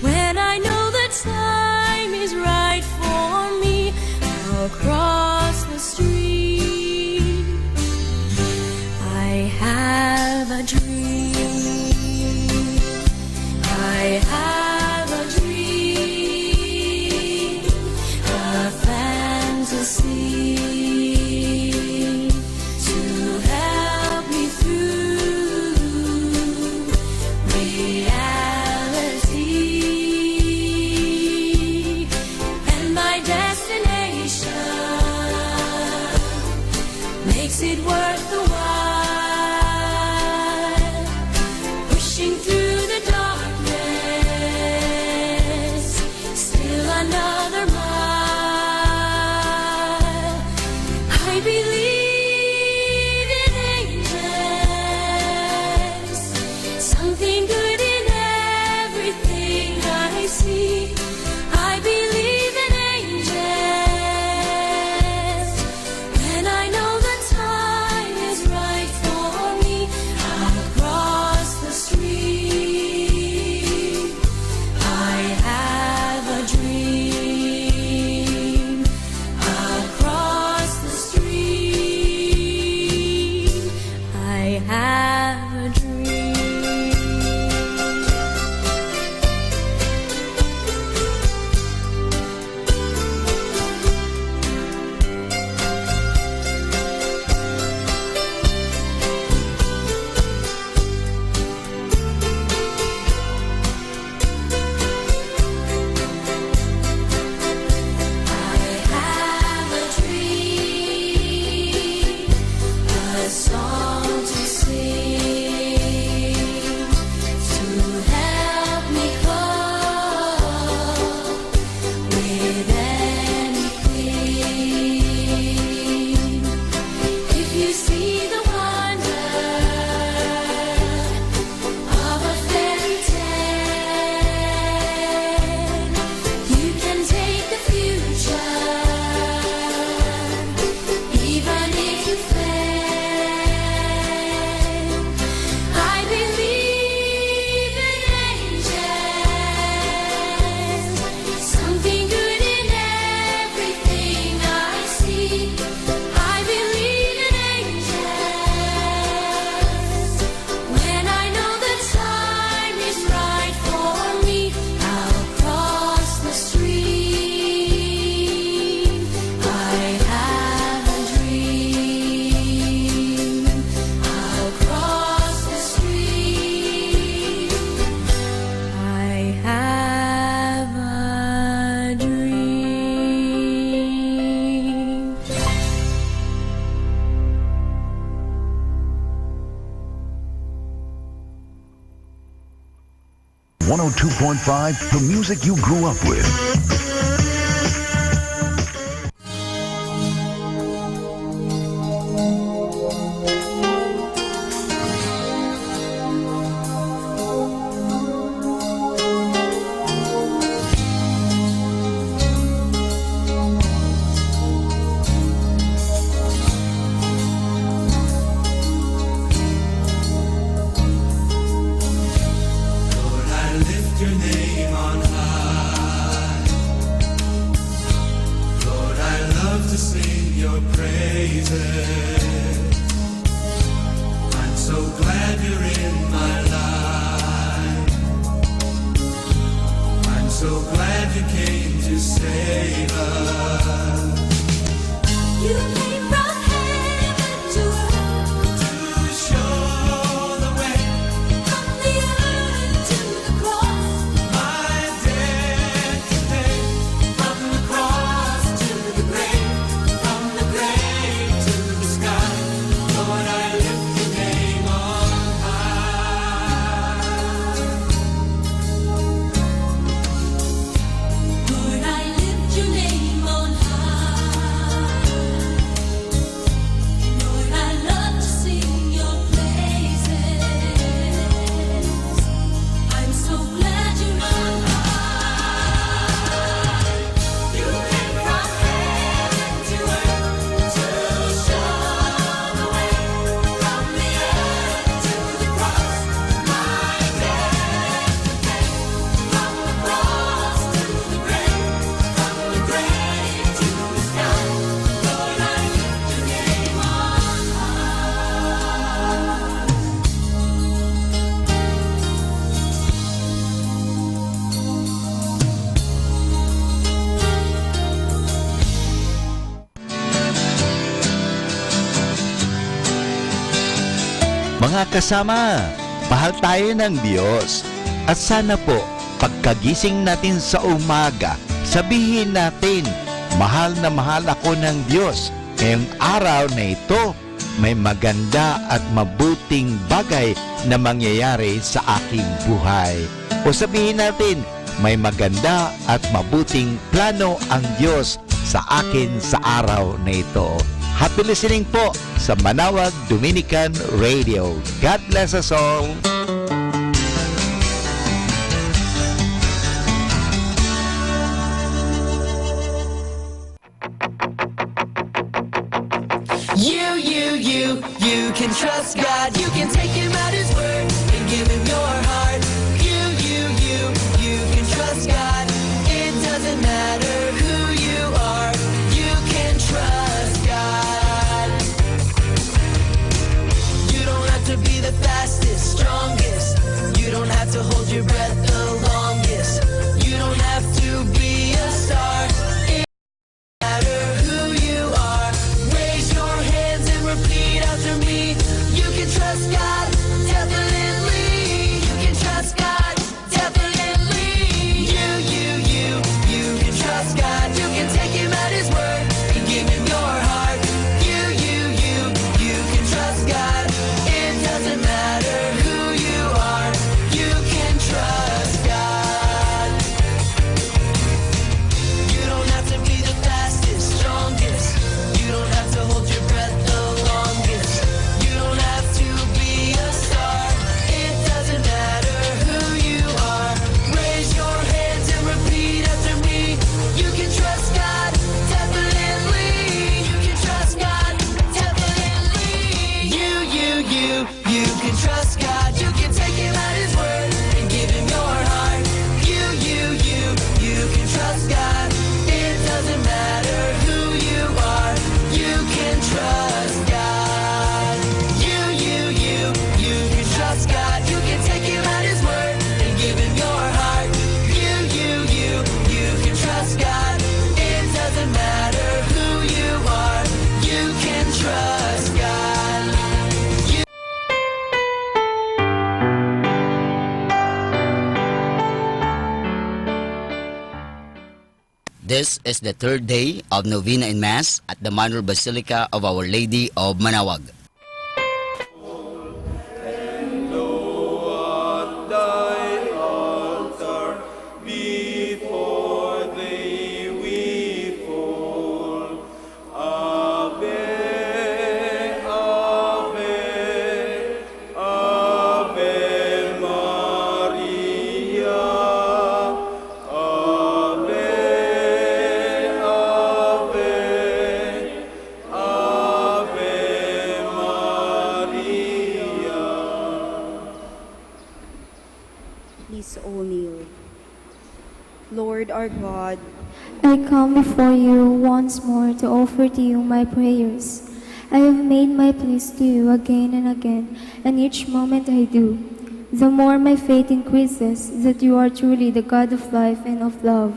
when I know the time is right for me. I'll cross the street. I have a dream. I have a dream, a fantasy to help me through reality, and my destination makes it worth the while, pushing through the darkness, still another mile. I believe in angels, something good in everything I see. I believe in angels when I know the time is right for me. I'll cross the street. I have a dream. I'll cross the street. I have a dream. Have a dream, a song to sing, to help me cope with anything. If you see the wonder of a fairy tale, you can take the future, even if you fail. I believe in angels, something good in everything I see. I believe in angels when I know the time is right for me. I'll cross the street. I have a dream. I'll cross the street. I have a dream. 102.5, the music you grew up with. Lord, I lift your name on high. Lord, I love to sing your praises. I'm so glad you're in my life. I'm so glad you came to save us. You came from heaven Mga kasama, mahal tayo ng Diyos. At sana po, pagkagising natin sa umaga, sabihin natin, mahal na mahal ako ng Diyos. Ngayong araw na ito, may maganda at mabuting bagay na mangyayari sa aking buhay. O sabihin natin, may maganda at mabuting plano ang Diyos sa akin sa araw na ito. Happy listening po sa Manawag Dominican Radio. God bless us all. You can trust God. You can take Him at His word and give Him your heart. You can trust God. It doesn't matter who you are. You can trust God. You don't have to be the fastest, strongest. You don't have to hold your breath the longest. You don't have to be a star. It doesn't matter who you are. Raise your hands and repeat after me. You can trust God, definitely. You can trust God, definitely. You can trust God. You can take Him at His word and give Him your heart. You can trust God. It doesn't matter who you are. You can trust God. You don't have to be the fastest, strongest. You don't have to hold your breath the longest. You don't have to be a star. It doesn't matter who you are. Raise your hands and repeat after me. You can trust God, definitely. You can trust God, definitely. You can trust God. You can take Him at His word and give Him your heart. You can trust God. It doesn't matter who you are. You can trust God. You can trust God. You can take Him at His word and give Him your heart. You can trust God. It doesn't matter who you are. You can trust God. This is the third day of Novena in Mass at the Minor Basilica of Our Lady of Manawag. Before thee we fall. Ave, Ave, Ave Maria. Ave, Ave, Ave Maria. Please all kneel. Lord our God, I come before you once more to offer to you my prayers. I have made my pleas to you again and again, and each moment I do, the more my faith increases that you are truly the God of life and of love.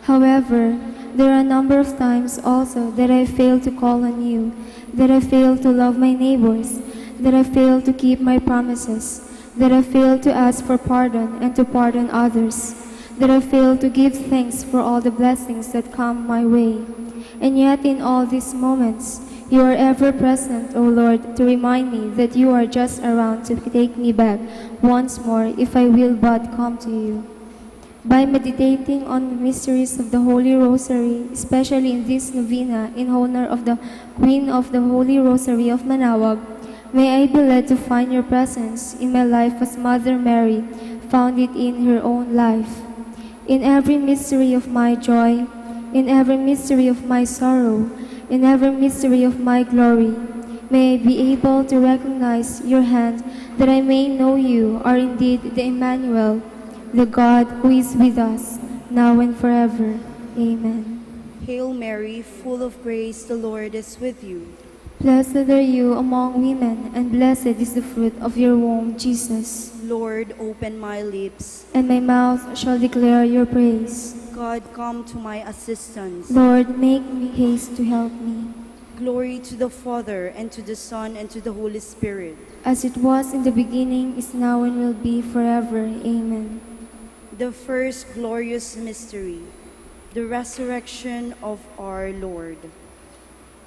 However, there are a number of times also that I fail to call on you, that I fail to love my neighbors, that I fail to keep my promises, that I fail to ask for pardon and to pardon others, that I fail to give thanks for all the blessings that come my way. And yet in all these moments, you are ever present, O Lord, to remind me that you are just around to take me back once more if I will but come to you. By meditating on the mysteries of the Holy Rosary, especially in this novena in honor of the Queen of the Holy Rosary of Manawag, may I be led to find your presence in my life as Mother Mary found it in her own life. In every mystery of my joy, in every mystery of my sorrow, in every mystery of my glory, may I be able to recognize your hand, that I may know you are indeed the Emmanuel, the God who is with us, now and forever. Amen. Hail Mary, full of grace, the Lord is with you. Blessed are you among women, and blessed is the fruit of your womb, Jesus. Lord, open my lips, and my mouth shall declare your praise. God, come to my assistance. Lord, make me haste to help me. Glory to the Father, and to the Son, and to the Holy Spirit. As it was in the beginning, is now, and will be forever. Amen. The first glorious mystery, the resurrection of our Lord.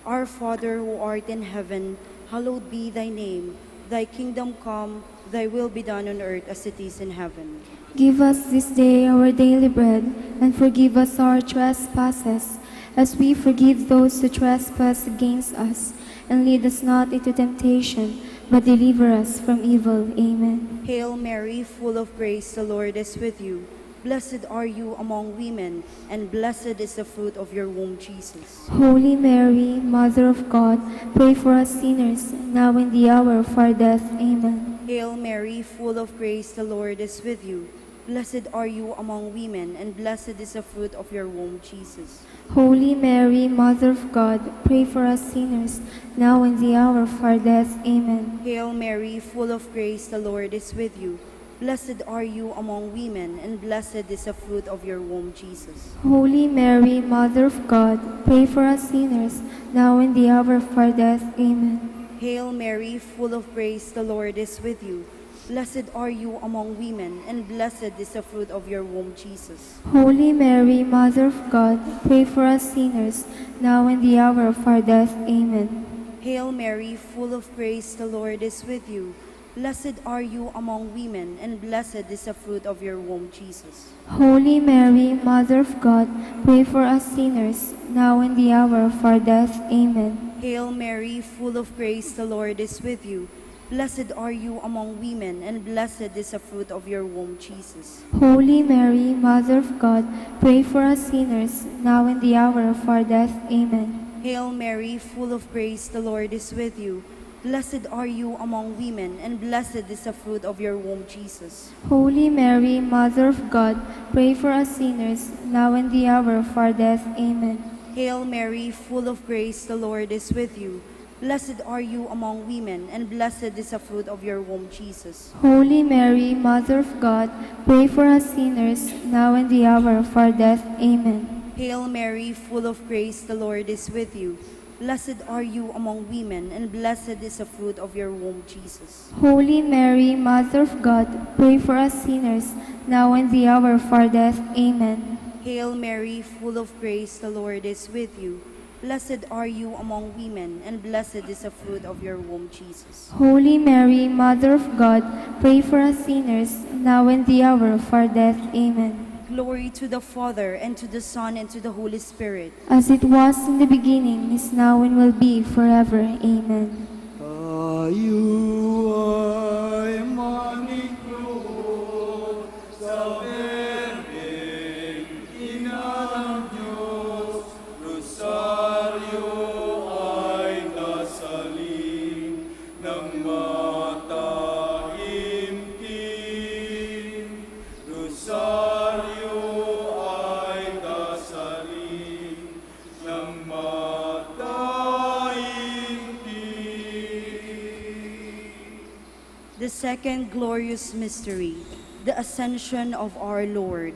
Our Father who art in heaven, hallowed be thy name. Thy kingdom come, thy will be done on earth as it is in heaven. Give us this day our daily bread, and forgive us our trespasses, as we forgive those who trespass against us. And lead us not into temptation, but deliver us from evil. Amen. Hail Mary, full of grace, the Lord is with you. Blessed are you among women, and blessed is the fruit of your womb, Jesus. Holy Mary, Mother of God, pray for us sinners, now and the hour of our death. Amen. Hail Mary, full of grace, the Lord is with you. Blessed are you among women, and blessed is the fruit of your womb, Jesus. Holy Mary, Mother of God, pray for us sinners, now and the hour of our death. Amen. Hail Mary, full of grace, the Lord is with you. Blessed are you among women, and blessed is the fruit of your womb, Jesus. Holy Mary, Mother of God, pray for us sinners, now and the hour of our death. Amen. Hail Mary, full of grace, the Lord is with you. Blessed are you among women, and blessed is the fruit of your womb, Jesus. Holy Mary, Mother of God, pray for us sinners, now and the hour of our death. Amen. Hail Mary, full of grace, the Lord is with you. Blessed are you among women, and blessed is the fruit of your womb, Jesus. Holy Mary, Mother of God, pray for us sinners, now and the hour of our death. Amen. Hail Mary, full of grace, the Lord is with you. Blessed are you among women, and blessed is the fruit of your womb, Jesus. Holy Mary, Mother of God, pray for us sinners, now and the hour of our death. Amen. Hail Mary, full of grace, the Lord is with you. Blessed are you among women, and blessed is the fruit of your womb, Jesus. Holy Mary, Mother of God, pray for us sinners, now and the hour of our death. Amen. Hail Mary, full of grace, the Lord is with you. Blessed are you among women, and blessed is the fruit of your womb, Jesus. Holy Mary, Mother of God, pray for us sinners, now and the hour of our death. Amen. Hail Mary, full of grace, the Lord is with you. Blessed are you among women, and blessed is the fruit of your womb, Jesus. Holy Mary, Mother of God, pray for us sinners, now and the hour of our death. Amen. Hail Mary, full of grace, the Lord is with you. Blessed are you among women, and blessed is the fruit of your womb, Jesus. Holy Mary, Mother of God, pray for us sinners, now and the hour of our death. Amen. Glory to the Father, and to the Son, and to the Holy Spirit. As it was in the beginning, is now, and will be forever. Amen. Tayo ay maniklo sa berdeng ina ng Diyos. Rosaryo ay dasalin ng mataimtim. Rosaryo ay dasalin ng The second glorious mystery, the Ascension of our Lord.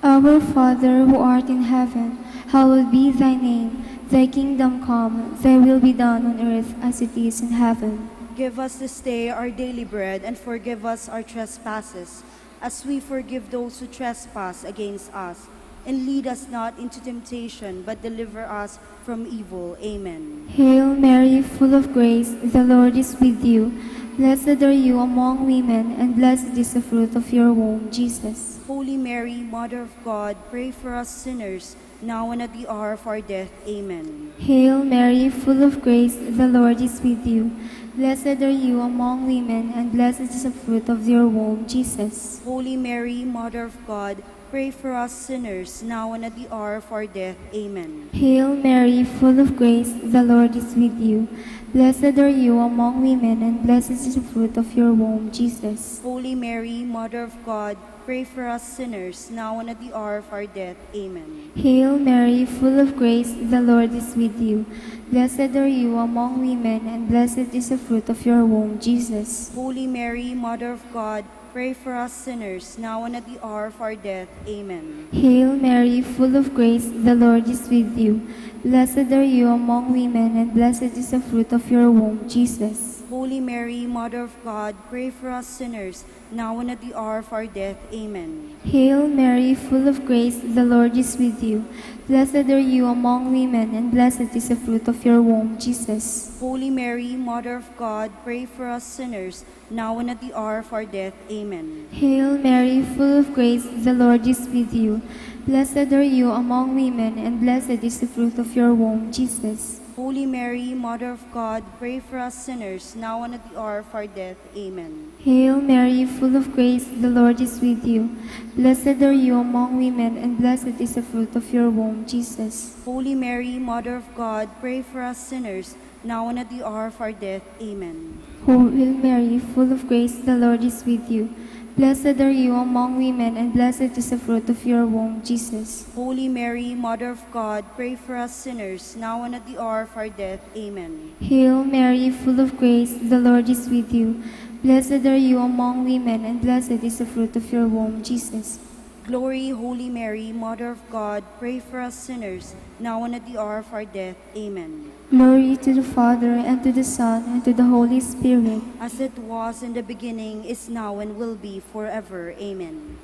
Our Father who art in heaven, hallowed be thy name. Thy kingdom come, thy will be done on earth as it is in heaven. Give us this day our daily bread, and forgive us our trespasses, as we forgive those who trespass against us. And lead us not into temptation, but deliver us from evil. Amen. Hail Mary, full of grace, the Lord is with you. Blessed are you among women, and blessed is the fruit of your womb, Jesus. Holy Mary, Mother of God, pray for us sinners, now and at the hour of our death. Amen. Hail Mary, full of grace, the Lord is with you. Blessed are you among women, and blessed is the fruit of your womb, Jesus. Holy Mary, Mother of God, pray for us sinners, now and at the hour of our death. Amen. Hail Mary, full of grace, the Lord is with you. Blessed are you among women, and blessed is the fruit of your womb, Jesus. Holy Mary, Mother of God, pray for us sinners, now and at the hour of our death. Amen. Hail Mary, full of grace, the Lord is with you. Blessed are you among women, and blessed is the fruit of your womb, Jesus. Holy Mary, Mother of God, pray for us sinners, now and at the hour of our death. Amen. Hail Mary, full of grace, the Lord is with you. Blessed are you among women, and blessed is the fruit of your womb, Jesus. Holy Mary, Mother of God, pray for us sinners, now and at the hour of our death. Amen. Hail Mary, full of grace, the Lord is with you. Blessed are you among women, and blessed is the fruit of your womb, Jesus. Holy Mary, Mother of God, pray for us sinners, now and at the hour of our death. Amen. Hail Mary, full of grace, the Lord is with you. Blessed are you among women, and blessed is the fruit of your womb, Jesus. Holy Mary, Mother of God, pray for us sinners, now and at the hour of our death. Amen. Hail Mary, full of grace, the Lord is with you. Blessed are you among women, and blessed is the fruit of your womb, Jesus. Holy Mary, Mother of God, pray for us sinners, now and at the hour of our death. Amen. Hail Mary, full of grace, the Lord is with you. Blessed are you among women, and blessed is the fruit of your womb, Jesus. Holy Mary, Mother of God, pray for us sinners, now and at the hour of our death. Amen. Hail Mary, full of grace, the Lord is with you. Blessed are you among women, and blessed is the fruit of your womb, Jesus. Glory, Holy Mary, Mother of God, pray for us sinners, now and at the hour of our death. Amen. Glory to the Father, and to the Son, and to the Holy Spirit. As it was in the beginning, is now, and will be forever. Amen.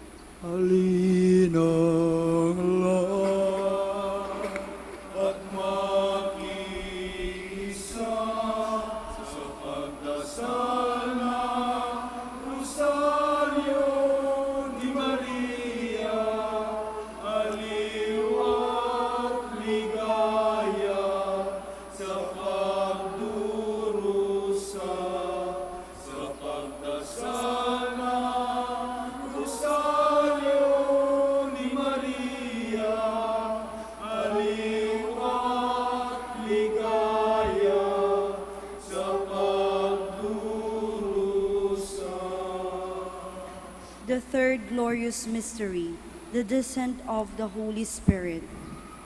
Halinang lang at makiisa sa pagdasal ng Rosario ni Maria, aliw at ligaya sa pagdurusa sa pagdasal ng Rosario ni Maria, aliw at ligaya sa pagdurusa. The third glorious mystery, the descent of the Holy Spirit.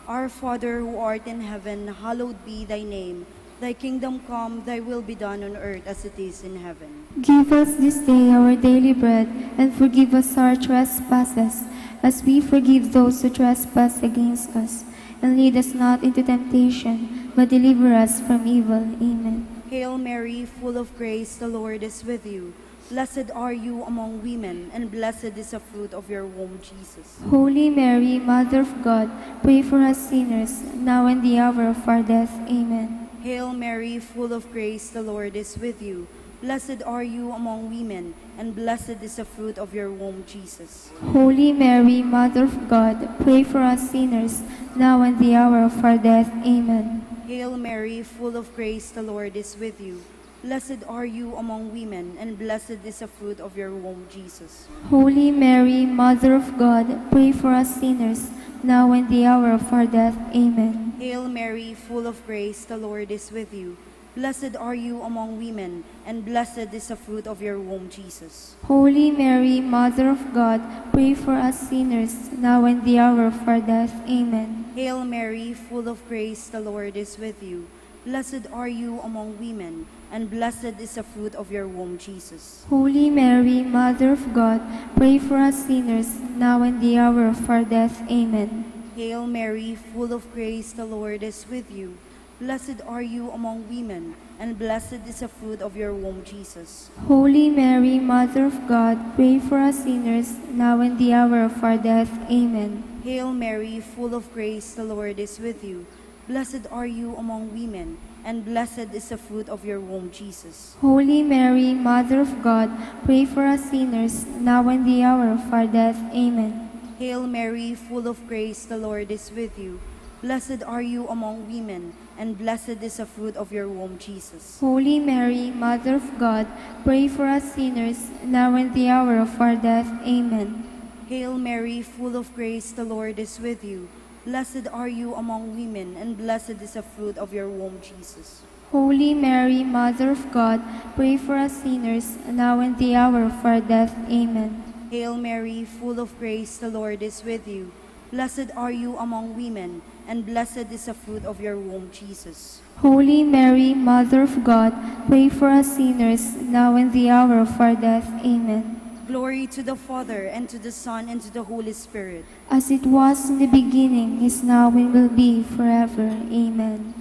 Our Father who art in heaven, hallowed be thy name. Thy kingdom come, thy will be done on earth as it is in heaven. Give us this day our daily bread, and forgive us our trespasses, as we forgive those who trespass against us. And lead us not into temptation, but deliver us from evil. Amen. Hail Mary, full of grace, the Lord is with you. Blessed are you among women, and blessed is the fruit of your womb, Jesus. Holy Mary, Mother of God, pray for us sinners, now and the hour of our death. Amen. Hail Mary, full of grace, the Lord is with you. Blessed are you among women, and blessed is the fruit of your womb, Jesus. Holy Mary, Mother of God, pray for us sinners, now and the hour of our death. Amen. Hail Mary, full of grace, the Lord is with you. Blessed are you among women, and blessed is the fruit of your womb, Jesus. Holy Mary, Mother of God, pray for us sinners, now and the hour of our death. Amen. Hail Mary, full of grace, the Lord is with you. Blessed are you among women, and blessed is the fruit of your womb, Jesus. Holy Mary, Mother of God, pray for us sinners, now and the hour of our death. Amen. Hail Mary, full of grace, the Lord is with you. Blessed are you among women, and blessed is the fruit of your womb, Jesus. Holy Mary, Mother of God, pray for us sinners, now and the hour of our death. Amen. Hail Mary, full of grace, the Lord is with you. Blessed are you among women, and blessed is the fruit of your womb, Jesus. Holy Mary, Mother of God, pray for us sinners, now and the hour of our death. Amen. Hail Mary, full of grace, the Lord is with you. Blessed are you among women, and blessed is the fruit of your womb, Jesus. Holy Mary, Mother of God, pray for us sinners, now and the hour of our death. Amen. Hail Mary, full of grace, the Lord is with you. Blessed are you among women, and blessed is the fruit of your womb, Jesus. Holy Mary, Mother of God, pray for us sinners, now and the hour of our death. Amen. Hail Mary, full of grace, the Lord is with you. Blessed are you among women, and blessed is the fruit of your womb, Jesus. Holy Mary, Mother of God, pray for us sinners, now and the hour of our death. Amen. Hail Mary, full of grace, the Lord is with you. Blessed are you among women, and blessed is the fruit of your womb, Jesus. Holy Mary, Mother of God, pray for us sinners, now and the hour of our death. Amen. Glory to the Father, and to the Son, and to the Holy Spirit. As it was in the beginning, is now, and will be forever. Amen.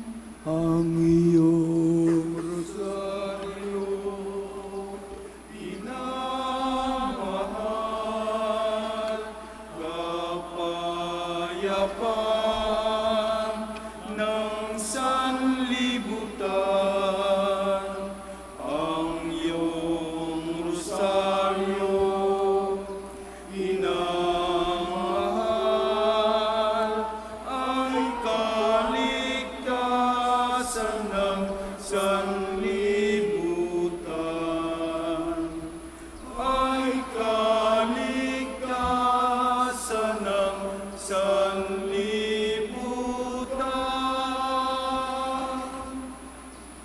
Ang iyong rosaryo, pinamahal, kapayapaan ng sanlibutan. Ang iyong rosaryo, pinamahal, ay kaligtasan ng sanlibutan, ay kaligtasan ng sanlibutan.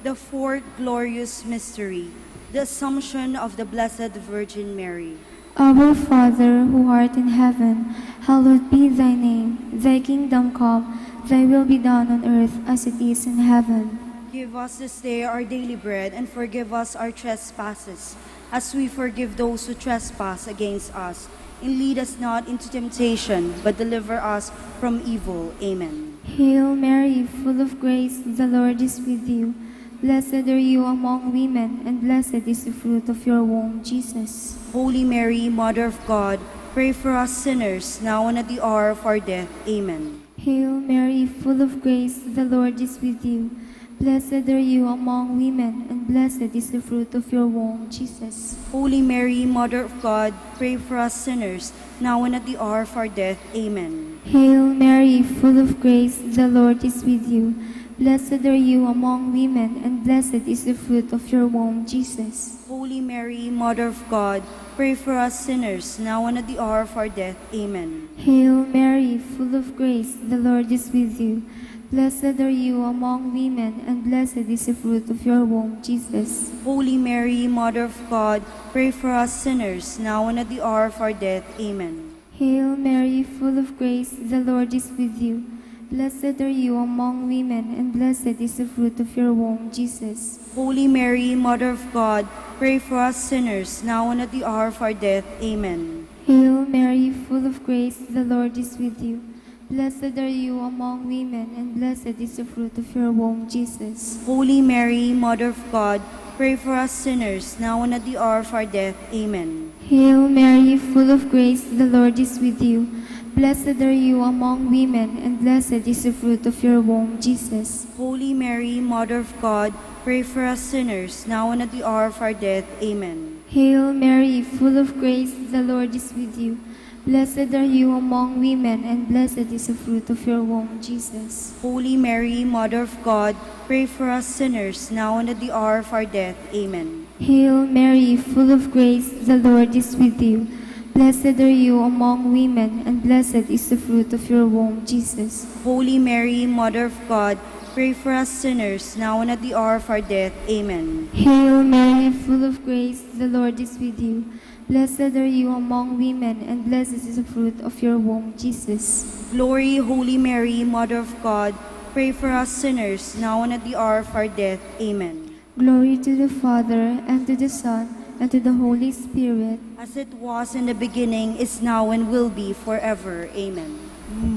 The fourth glorious mystery, the Assumption of the Blessed Virgin Mary. Our Father, who art in heaven, hallowed be thy name. Thy kingdom come, thy will be done on earth as it is in heaven. Give us this day our daily bread, and forgive us our trespasses, as we forgive those who trespass against us. And lead us not into temptation, but deliver us from evil. Amen. Hail Mary, full of grace, the Lord is with you. Blessed are you among women, and blessed is the fruit of your womb, Jesus. Holy Mary, Mother of God, pray for us sinners, now and at the hour of our death. Amen. Hail Mary, full of grace, the Lord is with you. Blessed are you among women, and blessed is the fruit of your womb, Jesus. Holy Mary, Mother of God, pray for us sinners, now and at the hour of our death. Amen. Hail Mary, full of grace, the Lord is with you. Blessed are you among women, and blessed is the fruit of your womb, Jesus. Holy Mary, Mother of God, pray for us sinners, now and at the hour of our death. Amen. Hail Mary, full of grace, the Lord is with you. Blessed are you among women, and blessed is the fruit of your womb, Jesus. Holy Mary, Mother of God, pray for us sinners, now and at the hour of our death. Amen. Hail Mary, full of grace, the Lord is with you. Blessed are you among women, and blessed is the fruit of your womb, Jesus. Holy Mary, Mother of God, pray for us sinners, now and at the hour of our death. Amen. Hail Mary, full of grace, the Lord is with you. Blessed are you among women, and blessed is the fruit of your womb, Jesus. Holy Mary, Mother of God, pray for us sinners, now and at the hour of our death. Amen. Hail Mary, full of grace, the Lord is with you. Blessed are you among women, and blessed is the fruit of your womb, Jesus. Holy Mary, Mother of God, pray for us sinners, now and at the hour of our death. Amen. Hail Mary, full of grace, the Lord is with you. Blessed are you among women, and blessed is the fruit of your womb, Jesus. Holy Mary, Mother of God, pray for us sinners, now and at the hour of our death. Amen. Hail Mary, full of grace, the Lord is with you. Blessed are you among women, and blessed is the fruit of your womb, Jesus. Holy Mary, Mother of God, pray for us sinners, now and at the hour of our death. Amen. Hail Mary, full of grace, the Lord is with you. Blessed are you among women, and blessed is the fruit of your womb, Jesus. Glory, Holy Mary, Mother of God, pray for us sinners, now and at the hour of our death. Amen. Glory to the Father, and to the Son, and to the Holy Spirit. As it was in the beginning, is now, and will be forever. Amen.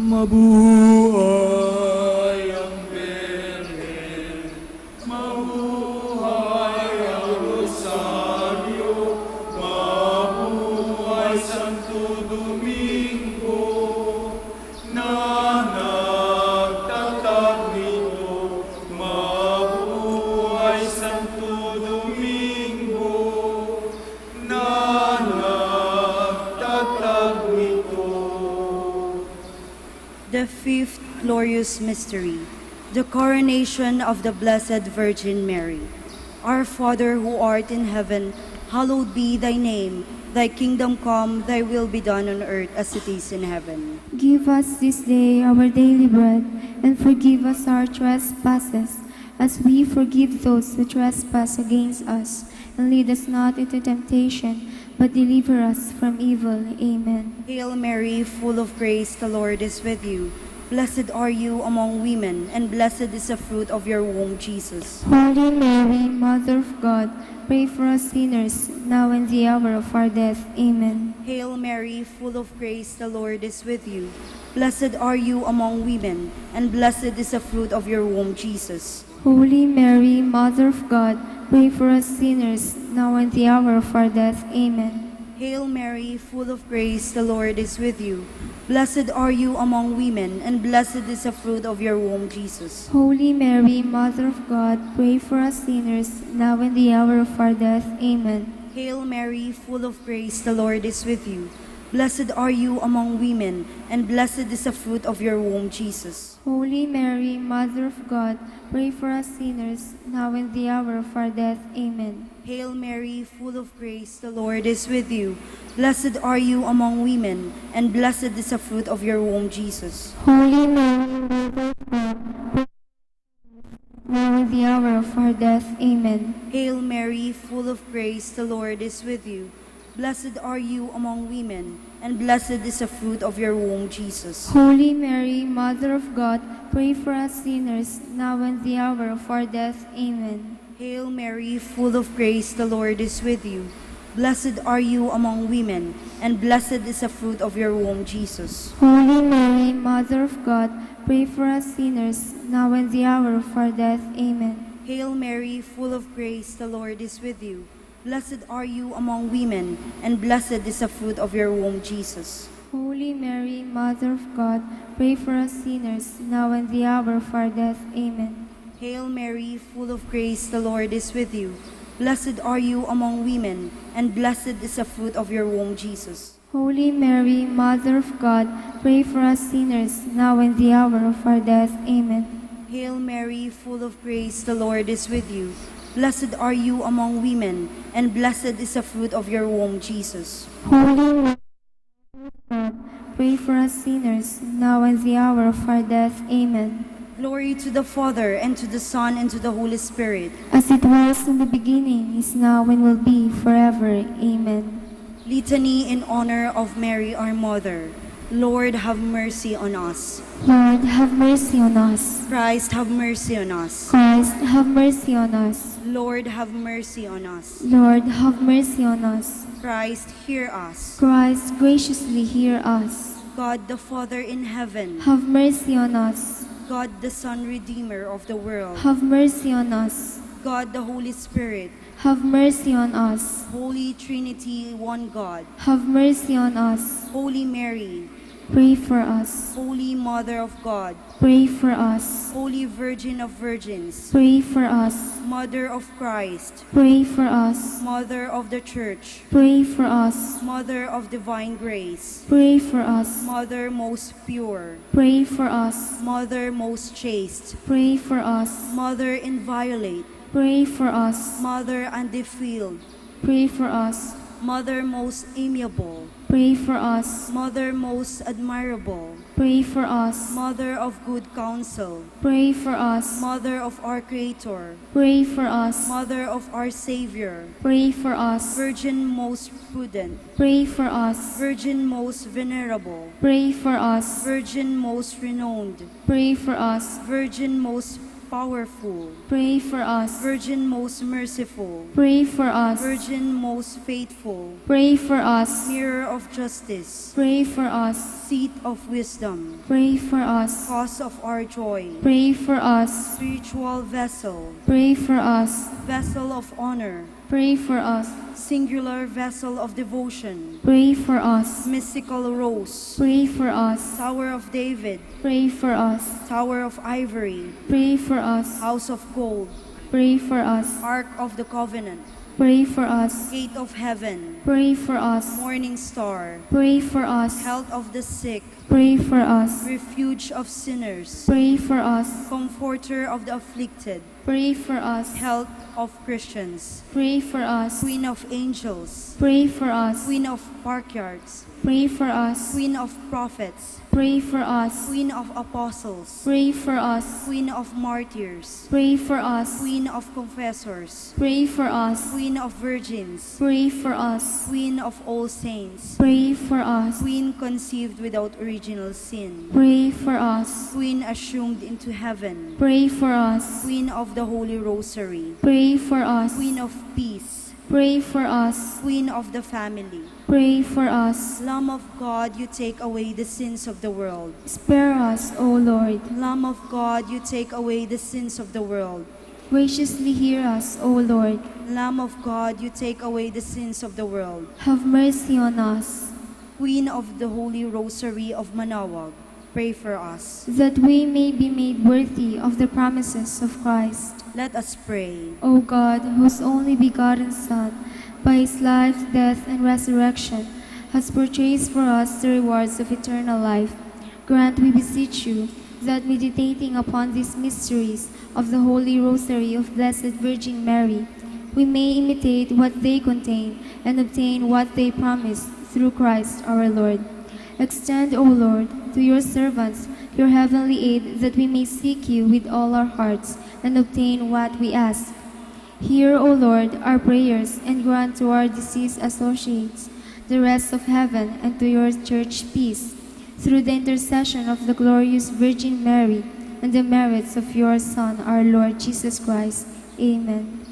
Mabuhay ang Birhen, mabuhay ang Rosaryo, mabuhay Santo Domingo, na nagtatag nito, mabuhay Santo Domingo, na nagtatag nito. The fifth glorious mystery, the coronation of the Blessed Virgin Mary. Our Father who art in heaven, hallowed be thy name. Thy kingdom come, thy will be done on earth as it is in heaven. Give us this day our daily bread, and forgive us our trespasses, as we forgive those who trespass against us. And lead us not into temptation, but deliver us from evil. Amen. Hail Mary, full of grace, the Lord is with you. Blessed are you among women, and blessed is the fruit of your womb, Jesus. Holy Mary, Mother of God, pray for us sinners, now and the hour of our death. Amen. Hail Mary, full of grace, the Lord is with you. Blessed are you among women, and blessed is the fruit of your womb, Jesus. Holy Mary, Mother of God, pray for us sinners, now and the hour of our death. Amen. Hail Mary, full of grace, the Lord is with you. Blessed are you among women, and blessed is the fruit of your womb, Jesus. Holy Mary, Mother of God, pray for us sinners, now and the hour of our death. Amen. Hail Mary, full of grace, the Lord is with you. Blessed are you among women, and blessed is the fruit of your womb, Jesus. Holy Mary, Mother of God, pray for us sinners, now and the hour of our death. Amen. Hail Mary, full of grace, the Lord is with you. Blessed are you among women, and blessed is the fruit of your womb, Jesus. Holy Mary, Mother of God, pray now and the hour of our death. Amen. Hail Mary, full of grace, the Lord is with you. Blessed are you among women, and blessed is the fruit of your womb, Jesus. Holy Mary, Mother of God, pray for us sinners, now and the hour of our death. Amen. Hail Mary, full of grace, the Lord is with you. Blessed are you among women, and blessed is the fruit of your womb, Jesus. Holy Mary, Mother of God, pray for us sinners, now and the hour of our death. Amen. Hail Mary, full of grace, the Lord is with you. Blessed are you among women, and blessed is the fruit of your womb, Jesus. Holy Mary, Mother of God, pray for us sinners, now and the hour of our death. Amen. Hail Mary, full of grace, the Lord is with you. Blessed are you among women, and blessed is the fruit of your womb, Jesus. Holy Mary, Mother of God, pray for us sinners, now and the hour of our death. Amen. Hail Mary, full of grace, the Lord is with you. Blessed are you among women, and blessed is the fruit of your womb, Jesus. Holy Mary, Mother of God, pray for us sinners, now and the hour of our death. Amen. Glory to the Father, and to the Son, and to the Holy Spirit. As it was in the beginning, is now, and will be forever. Amen. Litany in honor of Mary, our Mother. Lord, have mercy on us. Lord, have mercy on us. Christ, have mercy on us. Christ, have mercy on us. Lord, have mercy on us. Lord, have mercy on us. Christ, hear us. Christ, graciously hear us. God the Father in heaven, have mercy on us. God the Son, Redeemer of the world, have mercy on us. God the Holy Spirit, have mercy on us. Holy Trinity, one God, have mercy on us. Holy Mary, pray for us. Holy Mother of God, pray for us. Holy Virgin of Virgins, pray for us. Mother of Christ, pray for us. Mother of the Church, pray for us. Mother of divine grace, pray for us. Mother most pure, pray for us. Mother most chaste, pray for us. Mother inviolate, pray for us. Mother undefiled, pray for us. Mother most amiable, pray for us. Mother most admirable, pray for us. Mother of good counsel, pray for us. Mother of our Creator, pray for us. Mother of our Savior, pray for us. Virgin most prudent, pray for us. Virgin most venerable, pray for us. Virgin most renowned, pray for us. Virgin most powerful, pray for us. Virgin most merciful, pray for us. Virgin most faithful, pray for us. Mirror of justice, pray for us. Seat of wisdom, pray for us. cause of our joy, pray for us. spiritual vessel, pray for us. vessel of honor, pray for us. singular vessel of devotion, pray for us. mystical rose, pray for us. Tower of David, pray for us. Tower of Ivory, pray for us. House of Gold, pray for us. Ark of the Covenant, pray for us. Gate of Heaven, pray for us. Morning Star, pray for us. Health of the sick, pray for us. Refuge of sinners, pray for us. Comforter of the afflicted, pray for us. Health of Christians, pray for us. Queen of Angels, pray for us. Queen of Parkyards, Pray for us. Queen of prophets, Pray for us. Queen of apostles, Pray for us. Queen of martyrs, Pray for us. Queen of confessors, Pray for us. Queen of virgins, Pray for us. Queen of all saints, Pray for us. Queen conceived without original sin, Pray for us. Queen assumed into heaven, Pray for us. Queen of the Holy Rosary, Pray for us. Queen of peace, Pray for us. Queen of the family, Pray for us. Lamb of God, you take away the sins of the world. Spare us, O Lord. Lamb of God, you take away the sins of the world. Graciously hear us, O Lord. Lamb of God, you take away the sins of the world. Have mercy on us, Queen of the Holy Rosary of Manaoag, pray for us. that we may be made worthy of the promises of Christ. Let us pray. O God, whose only begotten Son, by his life, death, and resurrection, has purchased for us the rewards of eternal life, grant, we beseech you, that meditating upon these mysteries of the Holy Rosary of Blessed Virgin Mary, we may imitate what they contain and obtain what they promise through Christ our Lord. Extend, O Lord, to your servants your heavenly aid, that we may seek you with all our hearts and obtain what we ask. Hear, O Lord, our prayers, and grant to our deceased associates the rest of heaven, and to your church peace, through the intercession of the glorious Virgin Mary and the merits of your Son, our Lord Jesus Christ. Amen.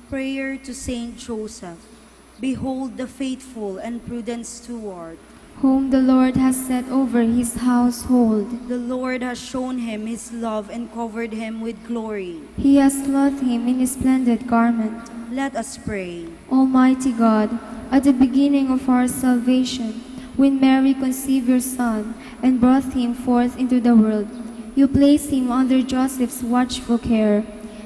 Prayer to Saint Joseph. Behold the faithful and prudent steward. Whom the Lord has set over his household. The Lord has shown him his love and covered him with glory. He has clothed him in a splendid garment. Let us pray. Almighty God, at the beginning of our salvation, when Mary conceived your Son and brought him forth into the world, you placed him under Joseph's watchful care.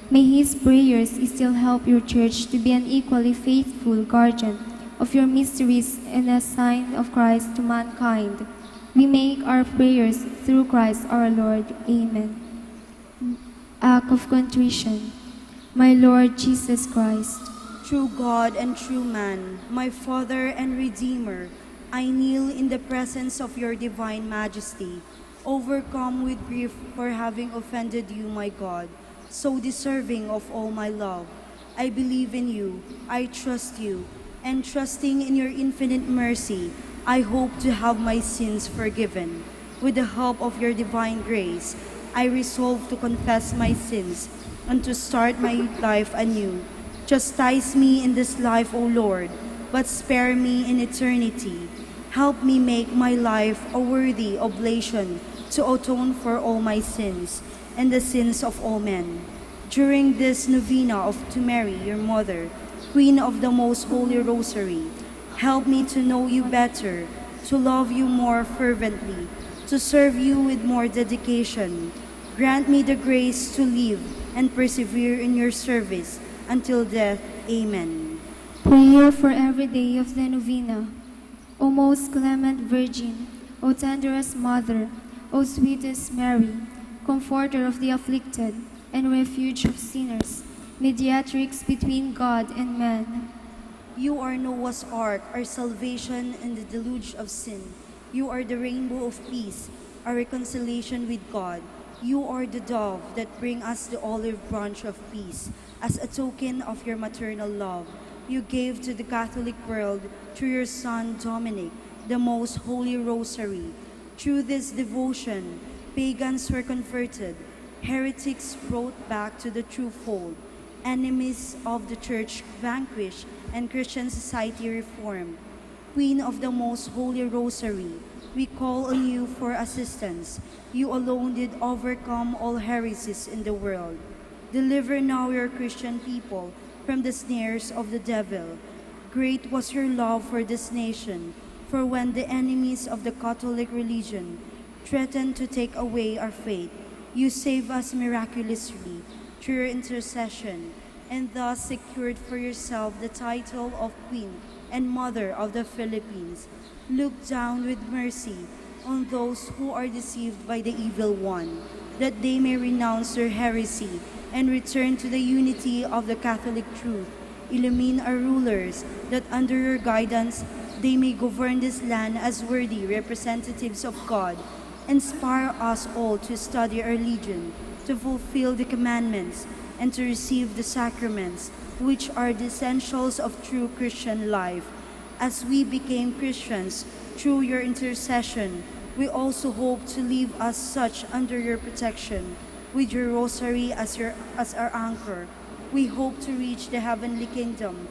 May his prayers still help your church to be an equally faithful guardian of your mysteries and a sign of Christ to mankind. We make our prayers through Christ our Lord. Amen. Act of Contrition. My Lord Jesus Christ, True God and true man, my Father and Redeemer, I kneel in the presence of your divine majesty, overcome with grief for having offended you, my God, so deserving of all my love. I believe in you, I trust you, and trusting in your infinite mercy, I hope to have my sins forgiven. With the help of your divine grace, I resolve to confess my sins and to start my life anew. Chastise me in this life, O Lord, but spare me in eternity. Help me make my life a worthy oblation to atone for all my sins and the sins of all men. During this novena to Mary, your mother, Queen of the Most Holy Rosary, help me to know you better, to love you more fervently, to serve you with more dedication. Grant me the grace to live and persevere in your service until death. Amen. prayer for every day of the novena. O most clement Virgin, O tenderest Mother, O sweetest Mary, Comforter of the afflicted and refuge of sinners, mediatrix between God and man. You are Noah's ark, our salvation in the deluge of sin. You are the rainbow of peace, our reconciliation with God. You are the dove that brings us the olive branch of peace. As a token of your maternal love, you gave to the Catholic world, through your Son Dominic, the most holy rosary. Through this devotion, pagans were converted, heretics brought back to the true fold, enemies of the Church vanquished, and Christian society reformed. Queen of the most holy rosary, we call on you for assistance. You alone did overcome all heresies in the world. Deliver now your Christian people from the snares of the devil. Great was your love for this nation, for when the enemies of the Catholic religion threatened to take away our faith, you saved us miraculously through your intercession, and thus secured for yourself the title of Queen and Mother of the Philippines. Look down with mercy on those who are deceived by the evil one, that they may renounce their heresy and return to the unity of the Catholic truth. Illumine our rulers, that under your guidance they may govern this land as worthy representatives of God. Inspire us all to study our religion, to fulfill the commandments, and to receive the sacraments, which are the essentials of true Christian life. As we became Christians through your intercession, we also hope to live as such under your protection, with your rosary as our anchor. We hope to reach the heavenly kingdom,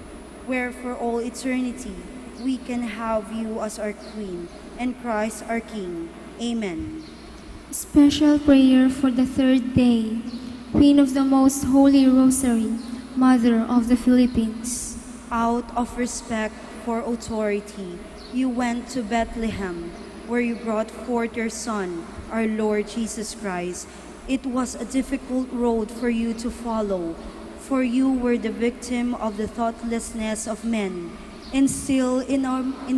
where for all eternity we can have you as our Queen and Christ our King. Amen. Special prayer for the third day. Queen of the Most Holy Rosary, Mother of the Philippines. Out of respect for authority, you went to Bethlehem, where you brought forth your Son, our Lord Jesus Christ. It was a difficult road for you to follow, for you were the victim of the thoughtlessness of men. Instill in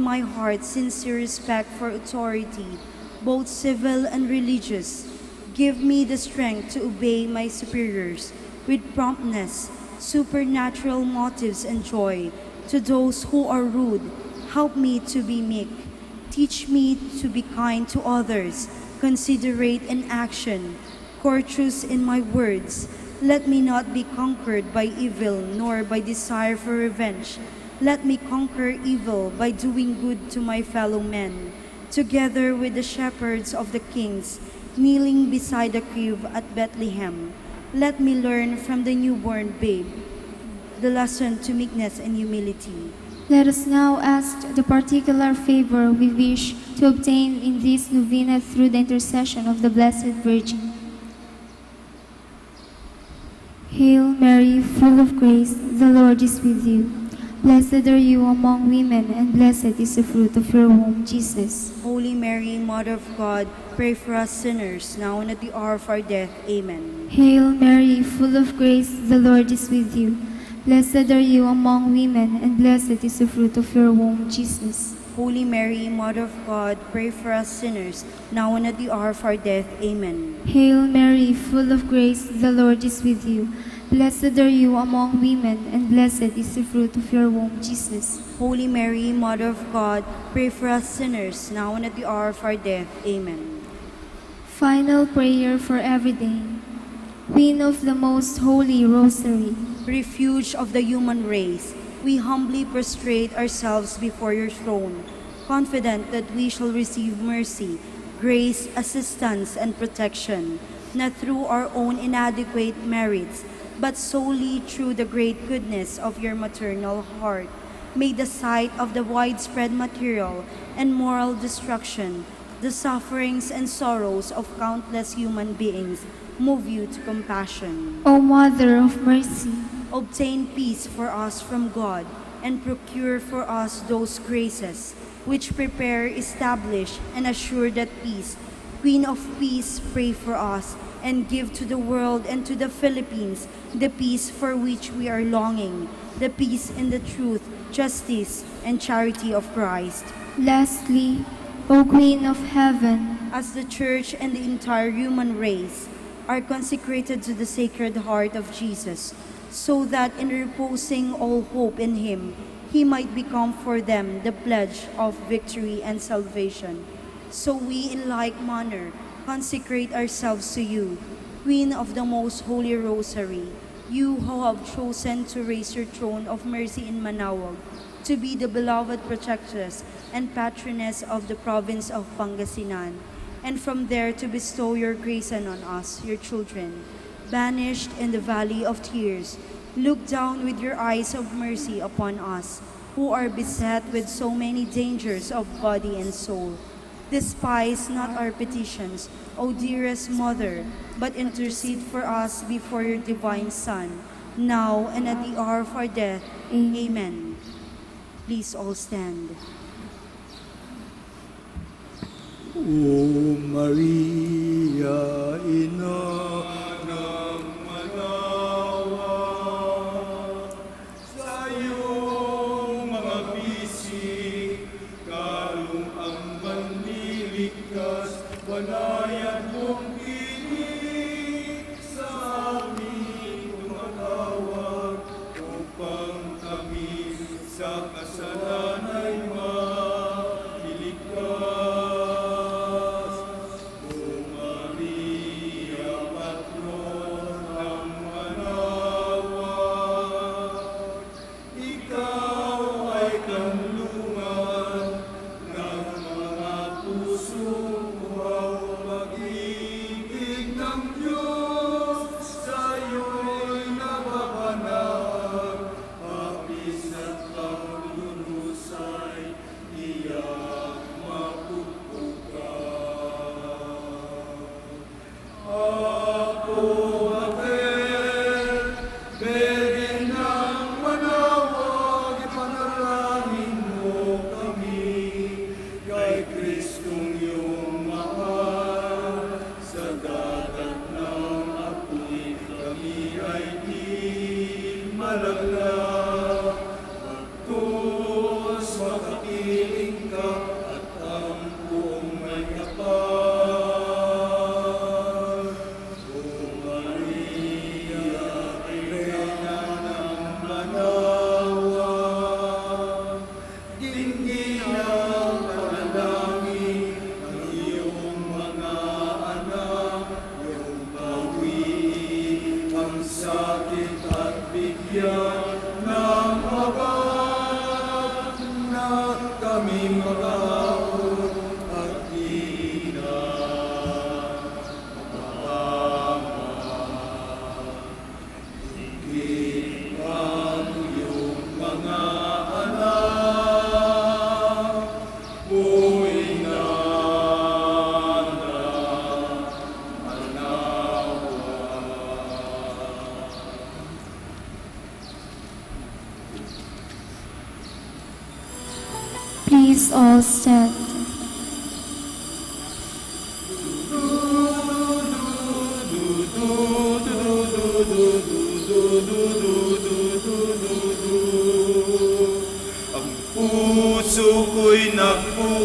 my heart sincere respect for authority, both civil and religious. Give me the strength to obey my superiors with promptness, supernatural motives, and joy. To those who are rude, help me to be meek. Teach me to be kind to others, considerate in action, courteous in my words. Let me not be conquered by evil, nor by desire for revenge. Let me conquer evil by doing good to my fellow men. Together with the shepherds of the kings, kneeling beside the crib at Bethlehem, let me learn from the newborn babe the lesson to meekness and humility. Let us now ask the particular favor we wish to obtain in this novena through the intercession of the Blessed Virgin. Hail Mary, full of grace, the Lord is with you. Blessed are you among women, and blessed is the fruit of your womb, Jesus. Holy Mary, Mother of God, pray for us sinners, now and at the hour of our death. Amen. Hail Mary, full of grace, the Lord is with you. Blessed are you among women, and blessed is the fruit of your womb, Jesus. Holy Mary, Mother of God, pray for us sinners, now and at the hour of our death. Amen. Hail Mary, full of grace, the Lord is with you. Blessed are you among women, and blessed is the fruit of your womb, Jesus. Holy Mary, Mother of God, pray for us sinners, now and at the hour of our death. Amen. Final prayer for every day. Queen of the Most Holy Rosary, refuge of the human race, we humbly prostrate ourselves before your throne, confident that we shall receive mercy, grace, assistance, and protection, not through our own inadequate merits, but solely through the great goodness of your maternal heart. May the sight of the widespread material and moral destruction, the sufferings and sorrows of countless human beings move you to compassion. O Mother of Mercy, obtain peace for us from God, and procure for us those graces which prepare, establish, and assure that peace. Queen of Peace, pray for us, and give to the world and to the Philippines the peace for which we are longing, the peace in the truth, justice, and charity of Christ. Lastly, O Queen of Heaven, as the Church and the entire human race are consecrated to the Sacred Heart of Jesus, so that in reposing all hope in Him, He might become for them the pledge of victory and salvation. So we in like manner consecrate ourselves to you, Queen of the Most Holy Rosary, you who have chosen to raise your throne of mercy in Manaoag, to be the beloved protectress and patroness of the province of Pangasinan, and from there to bestow your grace on us, your children, banished in the valley of tears. Look down with your eyes of mercy upon us, who are beset with so many dangers of body and soul. Despise not our petitions, O dearest Mother, but intercede for us before your divine Son, now and at the hour of our death. Amen. Please all stand. O Maria, Ina ng Manaoag, sa iyong mga bisig, kalong ang manliligtas, wanayan mong pinig sa aming tumatawag, upang kami sa kasalan ay aming makahapon at ina. Ikipan iyong mga anak, o ina na manawa. Please all stand. Ang puso ko'y nagpupuri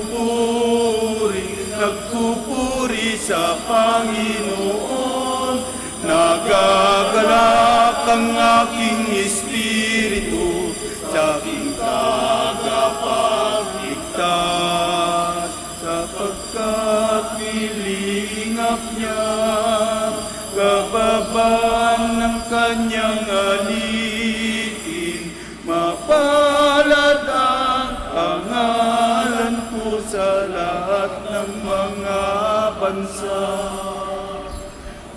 sa Panginoon. Nagagalak ang aking espiritu sa aking tagapagligtas, sapagkat nilingap niya kababan ng kanyang alipin. Mapalad ang pangalan ko sa lahat ng mga bansa.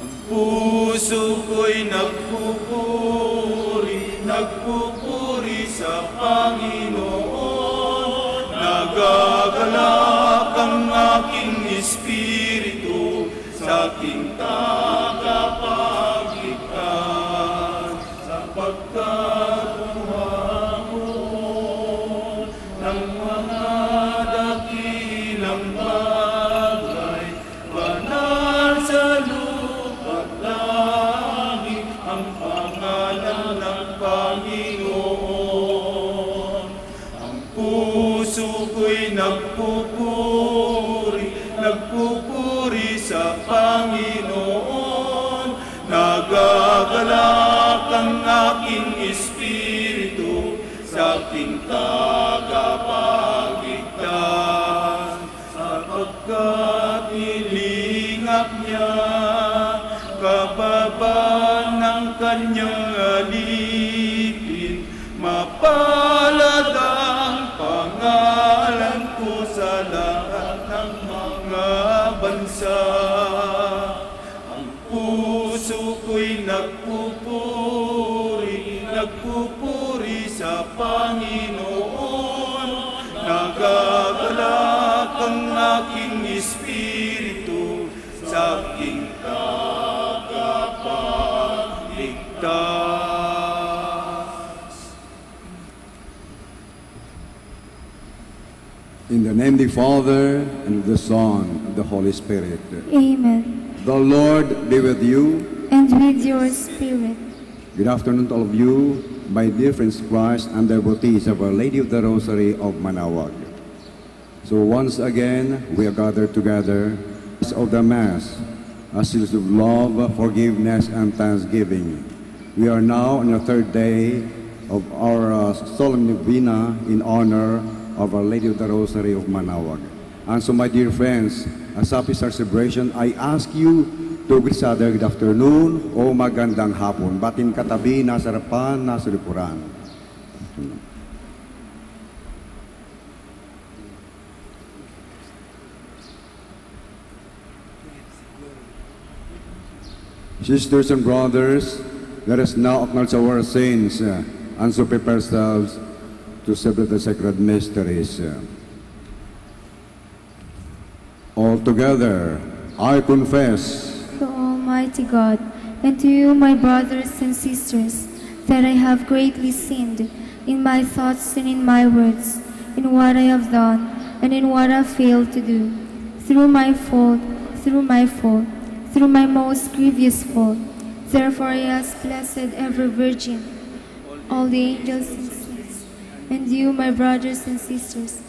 Ang puso ko'y nagpupuri sa Panginoon. Nagagalak ang aking espiritu sa aking tagapagligtas, sapagkat humahon ng mga dakilang bagay, banal sa lupa't langit ang pangalan ng Panginoon. Ang puso ko'y nagpupuri sa Panginoon. Nagagalak ang aking espiritu sa aking tagapagligtas, sapagkat nilingap niya kababan ng kanyang alipin. Mapalad ang pangalan ko sa lahat ng mga bansa. Ang puso ko'y nagpupuri sa Panginoon. Nagagalak ang aking espiritu sa aking tagapagligtas. In the name of the Father, and of the Son, and of the Holy Spirit. Amen. The Lord be with you. And with your spirit. Good afternoon to all of you, my dear friends in Christ and devotees of Our Lady of the Rosary of Manaoag. So once again, we are gathered together of the Mass, as seals of love, forgiveness, and thanksgiving. We are now on the third day of our solemn novena in honor of Our Lady of the Rosary of Manaoag. And so, my dear friends, as happy our celebration, I ask you to greet each other good afternoon o magandang hapon. Batin katabi, nasa harapan, nasa likuran. Sisters and brothers, let us now acknowledge our saints and so prepare ourselves to celebrate the sacred mysteries. All together, I confess To Almighty God, and to you, my brothers and sisters, that I have greatly sinned in my thoughts and in my words, in what I have done and in what I failed to do, through my fault, through my most grievous fault. Therefore I ask Blessed Ever Virgin, all the angels and saints, and you, my brothers and sisters,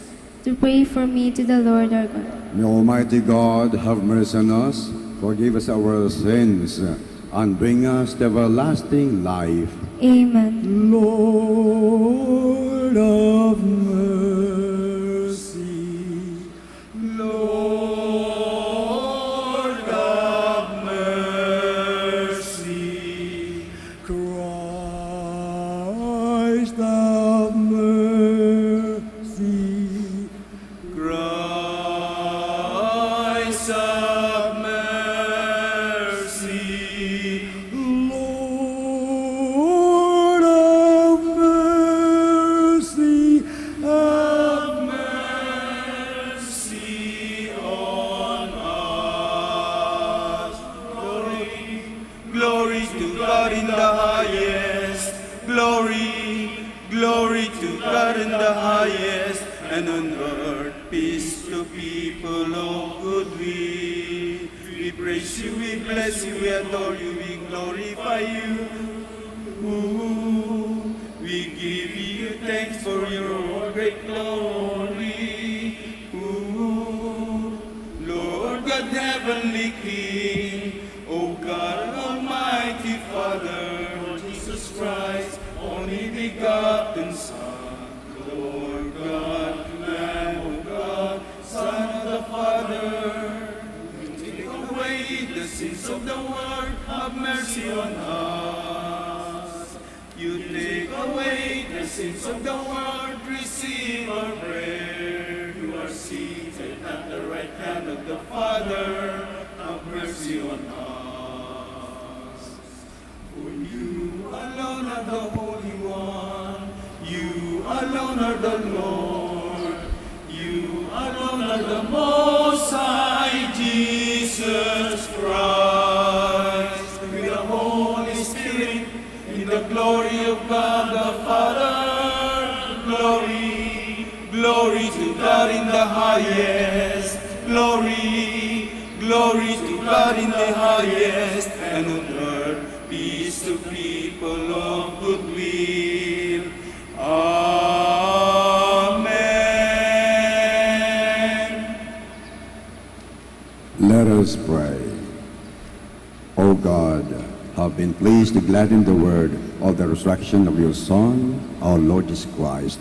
to pray for me to the Lord our God. May Almighty God have mercy on us, forgive us our sins, and bring us to everlasting life. Amen. Lord of mercy, Lord of mercy, Christ of mercy, Have mercy on us. Glory to God in the highest. Glory to God in the highest. And on earth, peace to people of good will. We praise you, we bless you, we adore you, we glorify you. Ooh, we give you thanks for your great glory. Ooh, Lord God, heavenly King, O God, Almighty Father, Jesus Christ, only begotten Son, Lord God, Lamb of God, Son of the Father, you take away the sins of the world, have mercy on us. You take away the sins of the world, receive our prayer. You are seated at the right hand of the Father, have mercy on us. For you alone are the Holy One, you alone are the Lord, you alone are the Most High, Jesus Christ, with the Holy Spirit, in the glory of God the Father. Glory to God in the highest. Glory to God in the highest. And on earth, peace to people of good will. Amen. Let us pray. O God, have been pleased to gladden the word of the resurrection of your Son, our Lord Jesus Christ.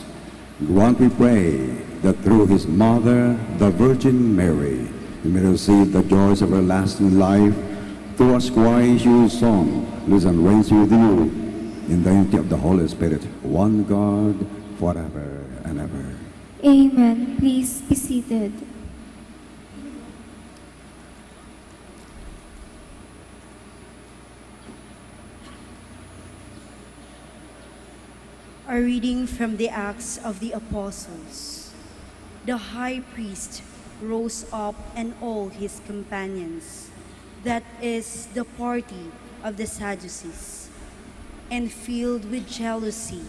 Grant, we pray, that through his mother, the Virgin Mary, we may receive the joys of everlasting life, through us Christ, your Son, lives and reigns with you, in the unity of the Holy Spirit, one God, forever and ever. Amen. Please be seated. A reading from the Acts of the Apostles. The high priest rose up and all his companions, that is, the party of the Sadducees, and filled with jealousy,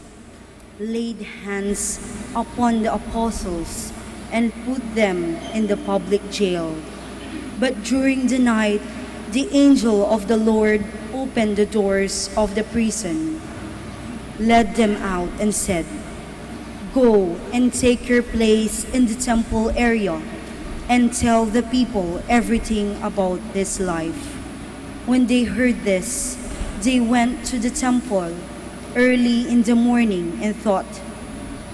laid hands upon the apostles and put them in the public jail. But during the night, the angel of the Lord opened the doors of the prison, led them out, and said, "Go and take your place in the temple area and tell the people everything about this life." When they heard this, they went to the temple early in the morning and thought.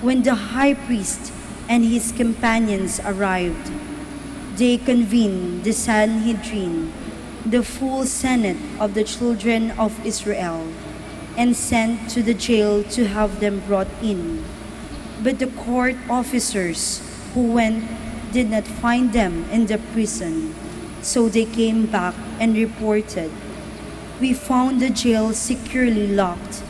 When the high priest and his companions arrived, they convened the Sanhedrin, the full senate of the children of Israel, and sent to the jail to have them brought in. But the court officers who went did not find them in the prison, so they came back and reported, "We found the jail securely locked,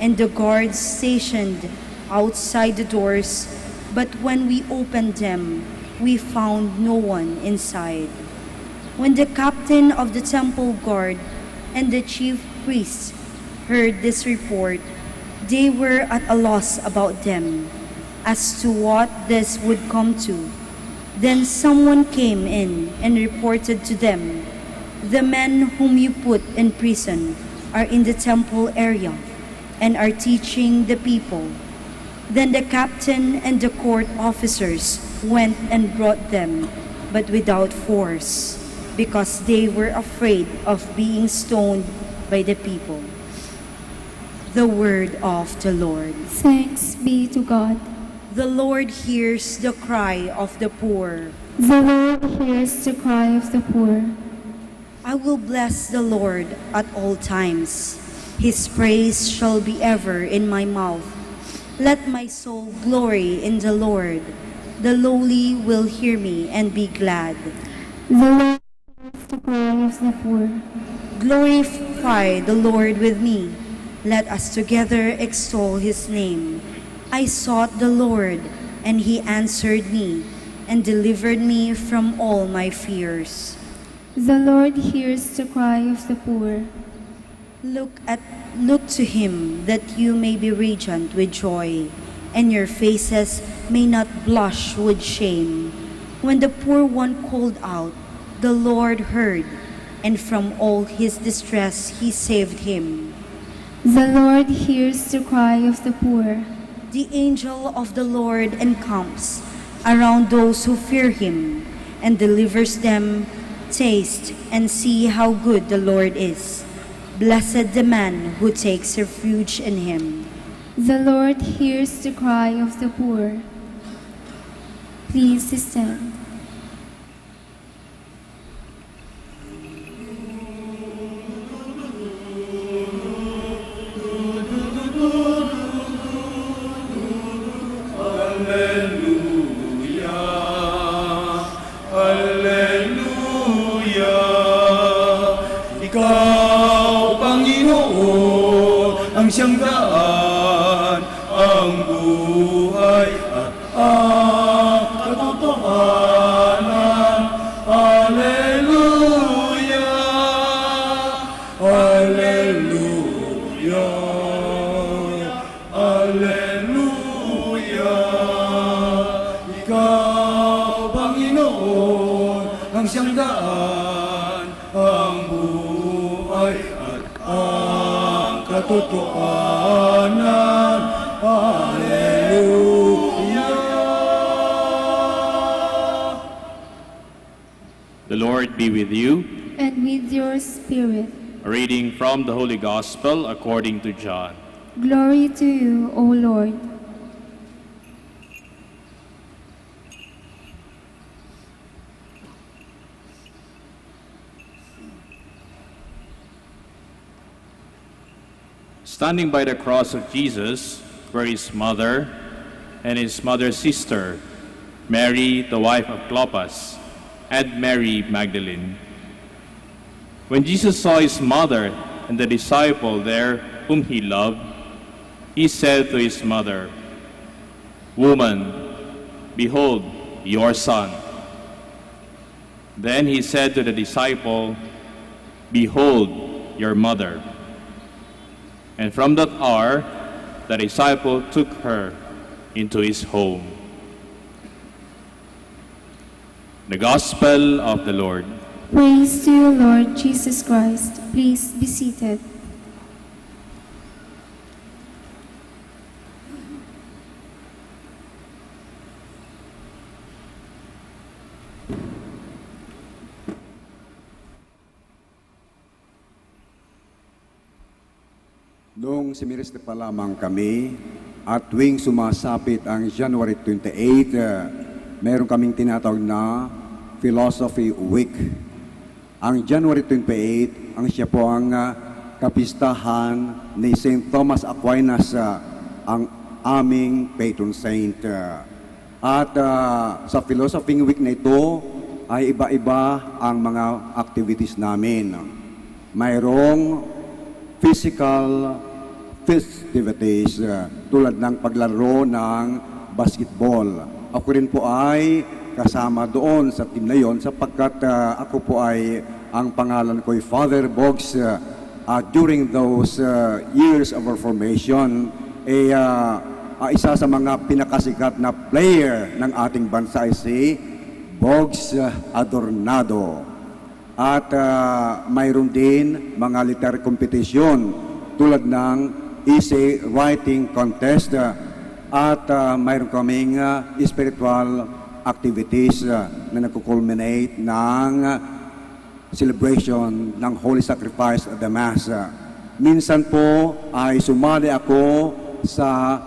and the guards stationed outside the doors, but when we opened them, we found no one inside." When the captain of the temple guard and the chief priests heard this report, they were at a loss about them, as to what this would come to. Then someone came in and reported to them, "The men whom you put in prison are in the temple area and are teaching the people." Then the captain and the court officers went and brought them, but without force, because they were afraid of being stoned by the people. The word of the Lord. Thanks be to God. The Lord hears the cry of the poor. The Lord hears the cry of the poor. I will bless the Lord at all times. His praise shall be ever in my mouth. Let my soul glory in the Lord. The lowly will hear me and be glad. The Lord hears the cry of the poor. Glorify the Lord with me. Let us together extol his name. I sought the Lord, and he answered me and delivered me from all my fears. The Lord hears the cry of the poor. Look to him that you may be radiant with joy, and your faces may not blush with shame. When the poor one called out, the Lord heard, and from all his distress he saved him. The Lord hears the cry of the poor. The angel of the Lord encamps around those who fear him, and delivers them. Taste and see how good the Lord is. Blessed the man who takes refuge in him. The Lord hears the cry of the poor. Please stand. Ikaw, Panginoon, ang siyang daan, ang buhay at ang katotohanan. Alleluia, Alleluia, Alleluia. Ikaw, Panginoon, ang siyang daan, ang buhay at ang katotohanan. Hallelujah. The Lord be with you. And with your spirit. A reading from the Holy Gospel according to John. Glory to you, O Lord. Standing by the cross of Jesus were his mother and his mother's sister, Mary, the wife of Clopas, and Mary Magdalene. When Jesus saw his mother and the disciple there whom he loved, he said to his mother, "Woman, behold your son." Then he said to the disciple, "Behold your mother." And from that hour, the disciple took her into his home. The Gospel of the Lord. Praise to you, Lord Jesus Christ. Please be seated. Noong simiriste pa lamang kami at tuwing sumasapit ang January 28, meron kaming tinatawag na Philosophy Week. Ang January 28, ang siya po ang kapistahan ni St. Thomas Aquinas, ang aming patron saint. At sa Philosophy Week na ito ay iba-iba ang mga activities namin. Mayroong physical festivities tulad ng paglaro ng basketball. Ako rin po ay kasama doon sa team na yon sapagkat ako po ay ang pangalan ko ay Father Bogs. During those years of our formation, isa sa mga pinakasikat na player ng ating bansa ay si Bogs Adornado. At mayroon din mga literary competition tulad ng essay writing contest at mayroon kaming spiritual activities na nagkukulminate ng celebration ng Holy Sacrifice of the Mass. Minsan po ay sumali ako sa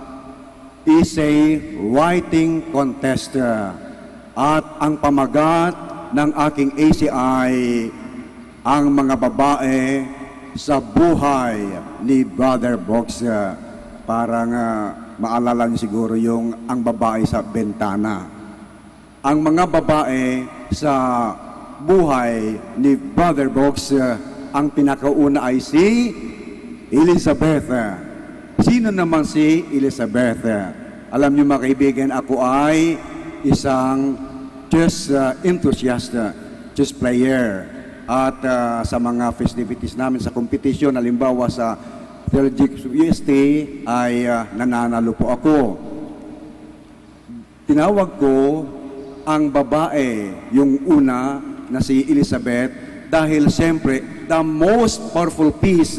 essay writing contest at ang pamagat ng aking essay ay ang mga babae sa buhay ni Brother Box. Parang maalala niyo siguro yung ang babae sa bentana. Ang mga babae sa buhay ni Brother Box, ang pinakauna ay si Elizabeth. Sino naman si Elizabeth? Alam niyo mga kaibigan, ako ay isang chess enthusiast, chess player. At sa mga festivities namin sa competition, halimbawa sa Theologic UST, ay nananalo po ako. Tinawag ko ang babae, yung una na si Elizabeth, dahil siyempre, the most powerful piece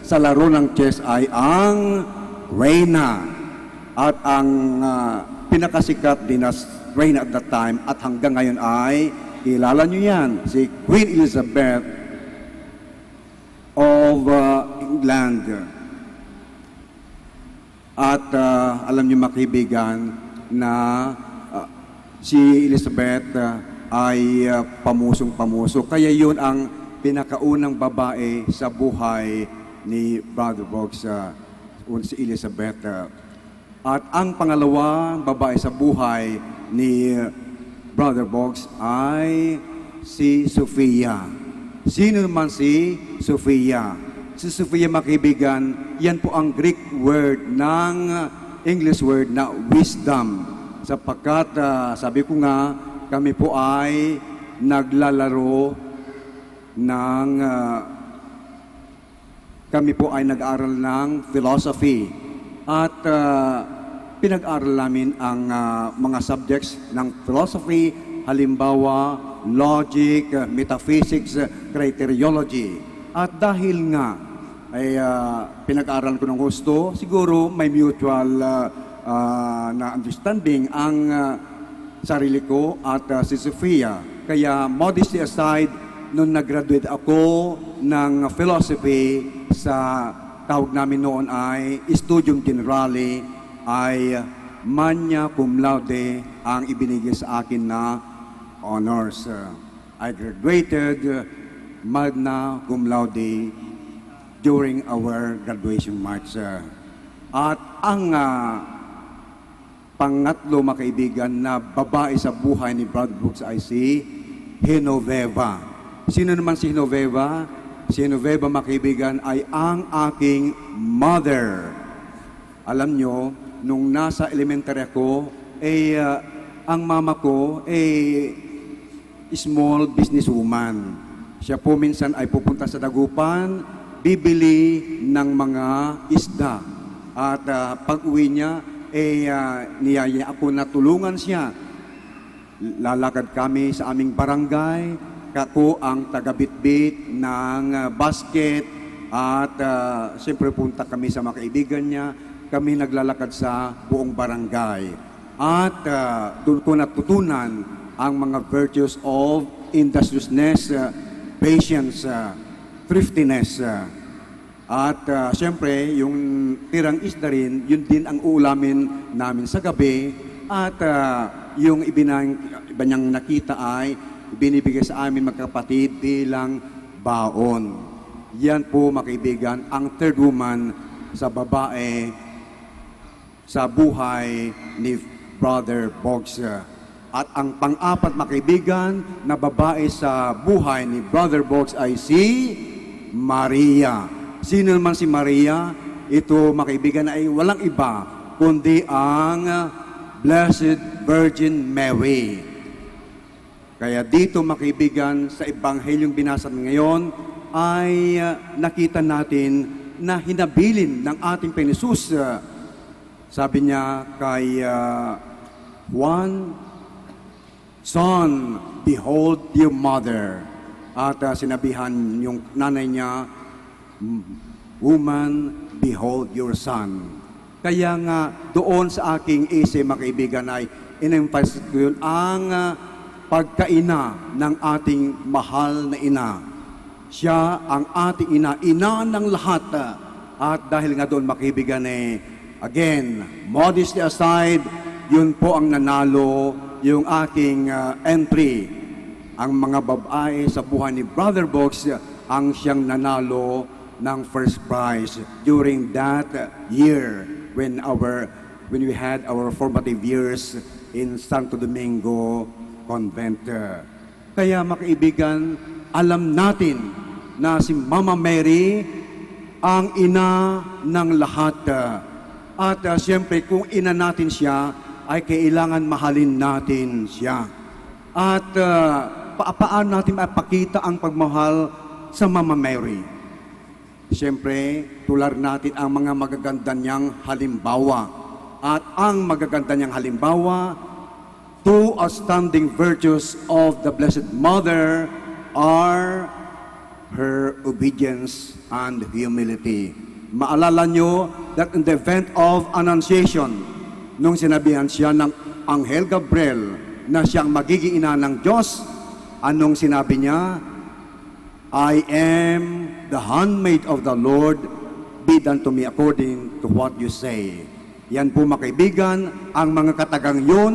sa laro ng chess ay ang Reyna. At ang pinakasikat din na Reyna at that time at hanggang ngayon ay, kilala nyo yan, si Queen Elizabeth of England. At alam nyo mga kaibigan na si Elizabeth ay pamusong-pamuso. Kaya yun ang pinakaunang babae sa buhay ni Brother Bogs, si Elizabeth. At ang pangalawang babae sa buhay ni Brother Bogs ay si Sofia. Sino naman si Sofia? Si Sofia, mga kaibigan, yan po ang Greek word ng English word na wisdom. Sapagkat sabi ko nga, kami po ay naglalaro ng kami po ay nag-aaral ng philosophy at pinag-aral namin ang mga subjects ng philosophy, halimbawa logic, metaphysics, criteriology. At dahil nga ay pinag-aral ko ng gusto, siguro may mutual na understanding ang sarili ko at si Sofia. Kaya modesty aside, nung nag-graduate ako ng philosophy sa tawag namin noon ay Studium Generale, ay magna cum laude ang ibinigay sa akin na honors. I graduated magna cum laude during our graduation march. At ang pangatlo, mga kaibigan, na babae sa buhay ni Brother Brooks ay si Genoveva. Sino naman si Genoveva? Si Genoveva, mga kaibigan, ay ang aking mother. Alam nyo, nung nasa elementary ako, ang mama ko ay small businesswoman. Siya po minsan ay pupunta sa dagupan, bibili ng mga isda. At pag-uwi niya, niyaya ako na tulungan siya. Lalakad kami sa aming barangay, ako ang taga-bitbit ng basket at siyempre punta kami sa mga kaibigan niya. Kami naglalakad sa buong barangay. At doon ko natutunan ang mga virtues of industriousness, patience, thriftiness. At siyempre, yung tirang isda rin, yun din ang uulamin namin sa gabi. At yung iba niyang nakita ay binibigay sa amin magkapatid bilang baon. Yan po, mga kaibigan, ang third woman sa babae sa buhay ni Brother Bogs. At ang pang-apat, mga kaibigan, na babae sa buhay ni Brother Bogs ay si Maria. Sino naman si Maria? Ito, mga kaibigan, ay walang iba kundi ang Blessed Virgin Mary. Kaya dito, mga kaibigan, sa Ebanghelyong binasa ngayon, ay nakita natin na hinabilin ng ating Panginoon Hesus. Sabi niya kay Juan, Son, behold your mother. At sinabihan yung nanay niya, Woman, behold your son. Kaya nga, doon sa aking isip, mga kaibigan, ay in-emphasize ko yun, ang pagkaina ng ating mahal na ina. Siya ang ating ina, ina ng lahat. At dahil nga doon, mga kaibigan, again, modesty aside, yun po ang nanalo, yung aking entry. Ang mga babae sa buhay ni Brother Bogs ang siyang nanalo ng first prize during that year when we had our formative years in Santo Domingo Convent. Kaya, mga kaibigan, alam natin na si Mama Mary ang ina ng lahat. At siyempre, kung ina natin siya, ay kailangan mahalin natin siya. At paano natin mapakita ang pagmahal sa Mama Mary? Siyempre, tular natin ang mga magaganda niyang halimbawa. At ang magaganda niyang halimbawa, two outstanding virtues of the Blessed Mother are her obedience and humility. Maalala nyo that in the event of Annunciation, nung sinabihan siya ng Anghel Gabriel na siyang magiging ina ng Diyos, anong sinabi niya? I am the handmaid of the Lord, be done to me according to what you say. Yan po mga kaibigan, ang mga katagang yun,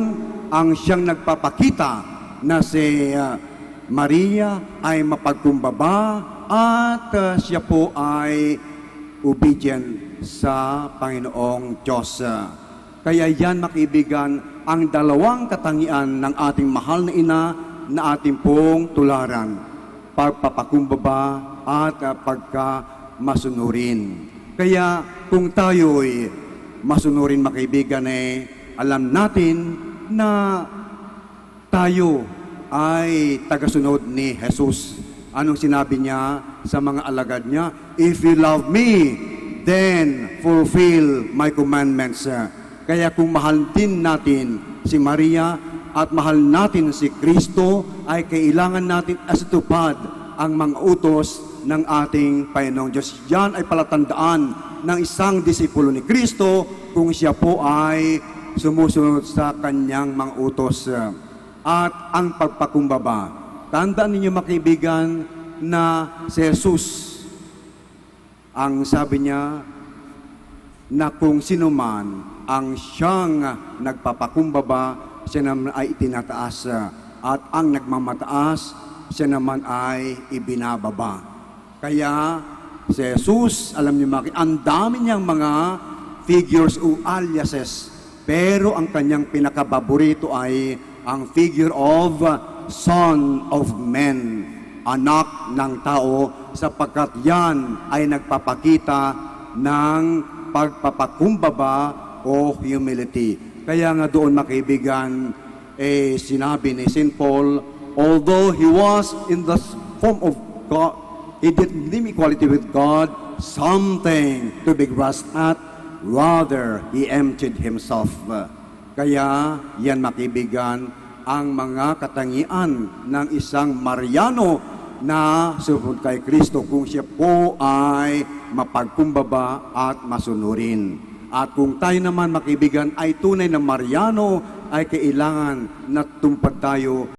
ang siyang nagpapakita na si Maria ay mapagkumbaba at siya po ay obedient sa Panginoong Diyos. Kaya yan mga kaibigan, ang dalawang katangian ng ating mahal na ina na ating pong tularan. Pagpapakumbaba at pagkamasunurin. Kaya kung tayo'y masunurin mga kaibigan, alam natin na tayo ay tagasunod ni Jesus. Anong sinabi niya sa mga alagad niya? If you love me, then fulfill my commandments. Kaya kung mahal din natin si Maria at mahal natin si Kristo, ay kailangan natin asitupad ang mga utos ng ating Panginoong Diyos. Yan ay palatandaan ng isang disipulo ni Kristo kung siya po ay sumusunod sa kanyang mga utos. At ang pagpakumbaba. Tandaan ninyo mga kaibigan na si Jesus, ang sabi niya na kung sino man ang siyang nagpapakumbaba, siya naman ay itinataas. At ang nagmamataas, siya naman ay ibinababa. Kaya si Jesus, alam niyo mga, ang dami niyang mga figures o aliases. Pero ang kanyang pinakababorito ay ang figure of Son of Man, anak ng tao, sapagkat yan ay nagpapakita ng pagpapakumbaba o humility. Kaya nga doon mga kaibigan, sinabi ni St. Paul, although he was in the form of God, he didn't deem equality with God something to be grasped at, rather he emptied himself. Kaya yan mga kaibigan, ang mga katangian ng isang Mariano na sumunod kay Kristo kung siya po ay mapagkumbaba at masunurin. At kung tayo naman mga kaibigan ay tunay na Mariano, ay kailangan na tumpad tayo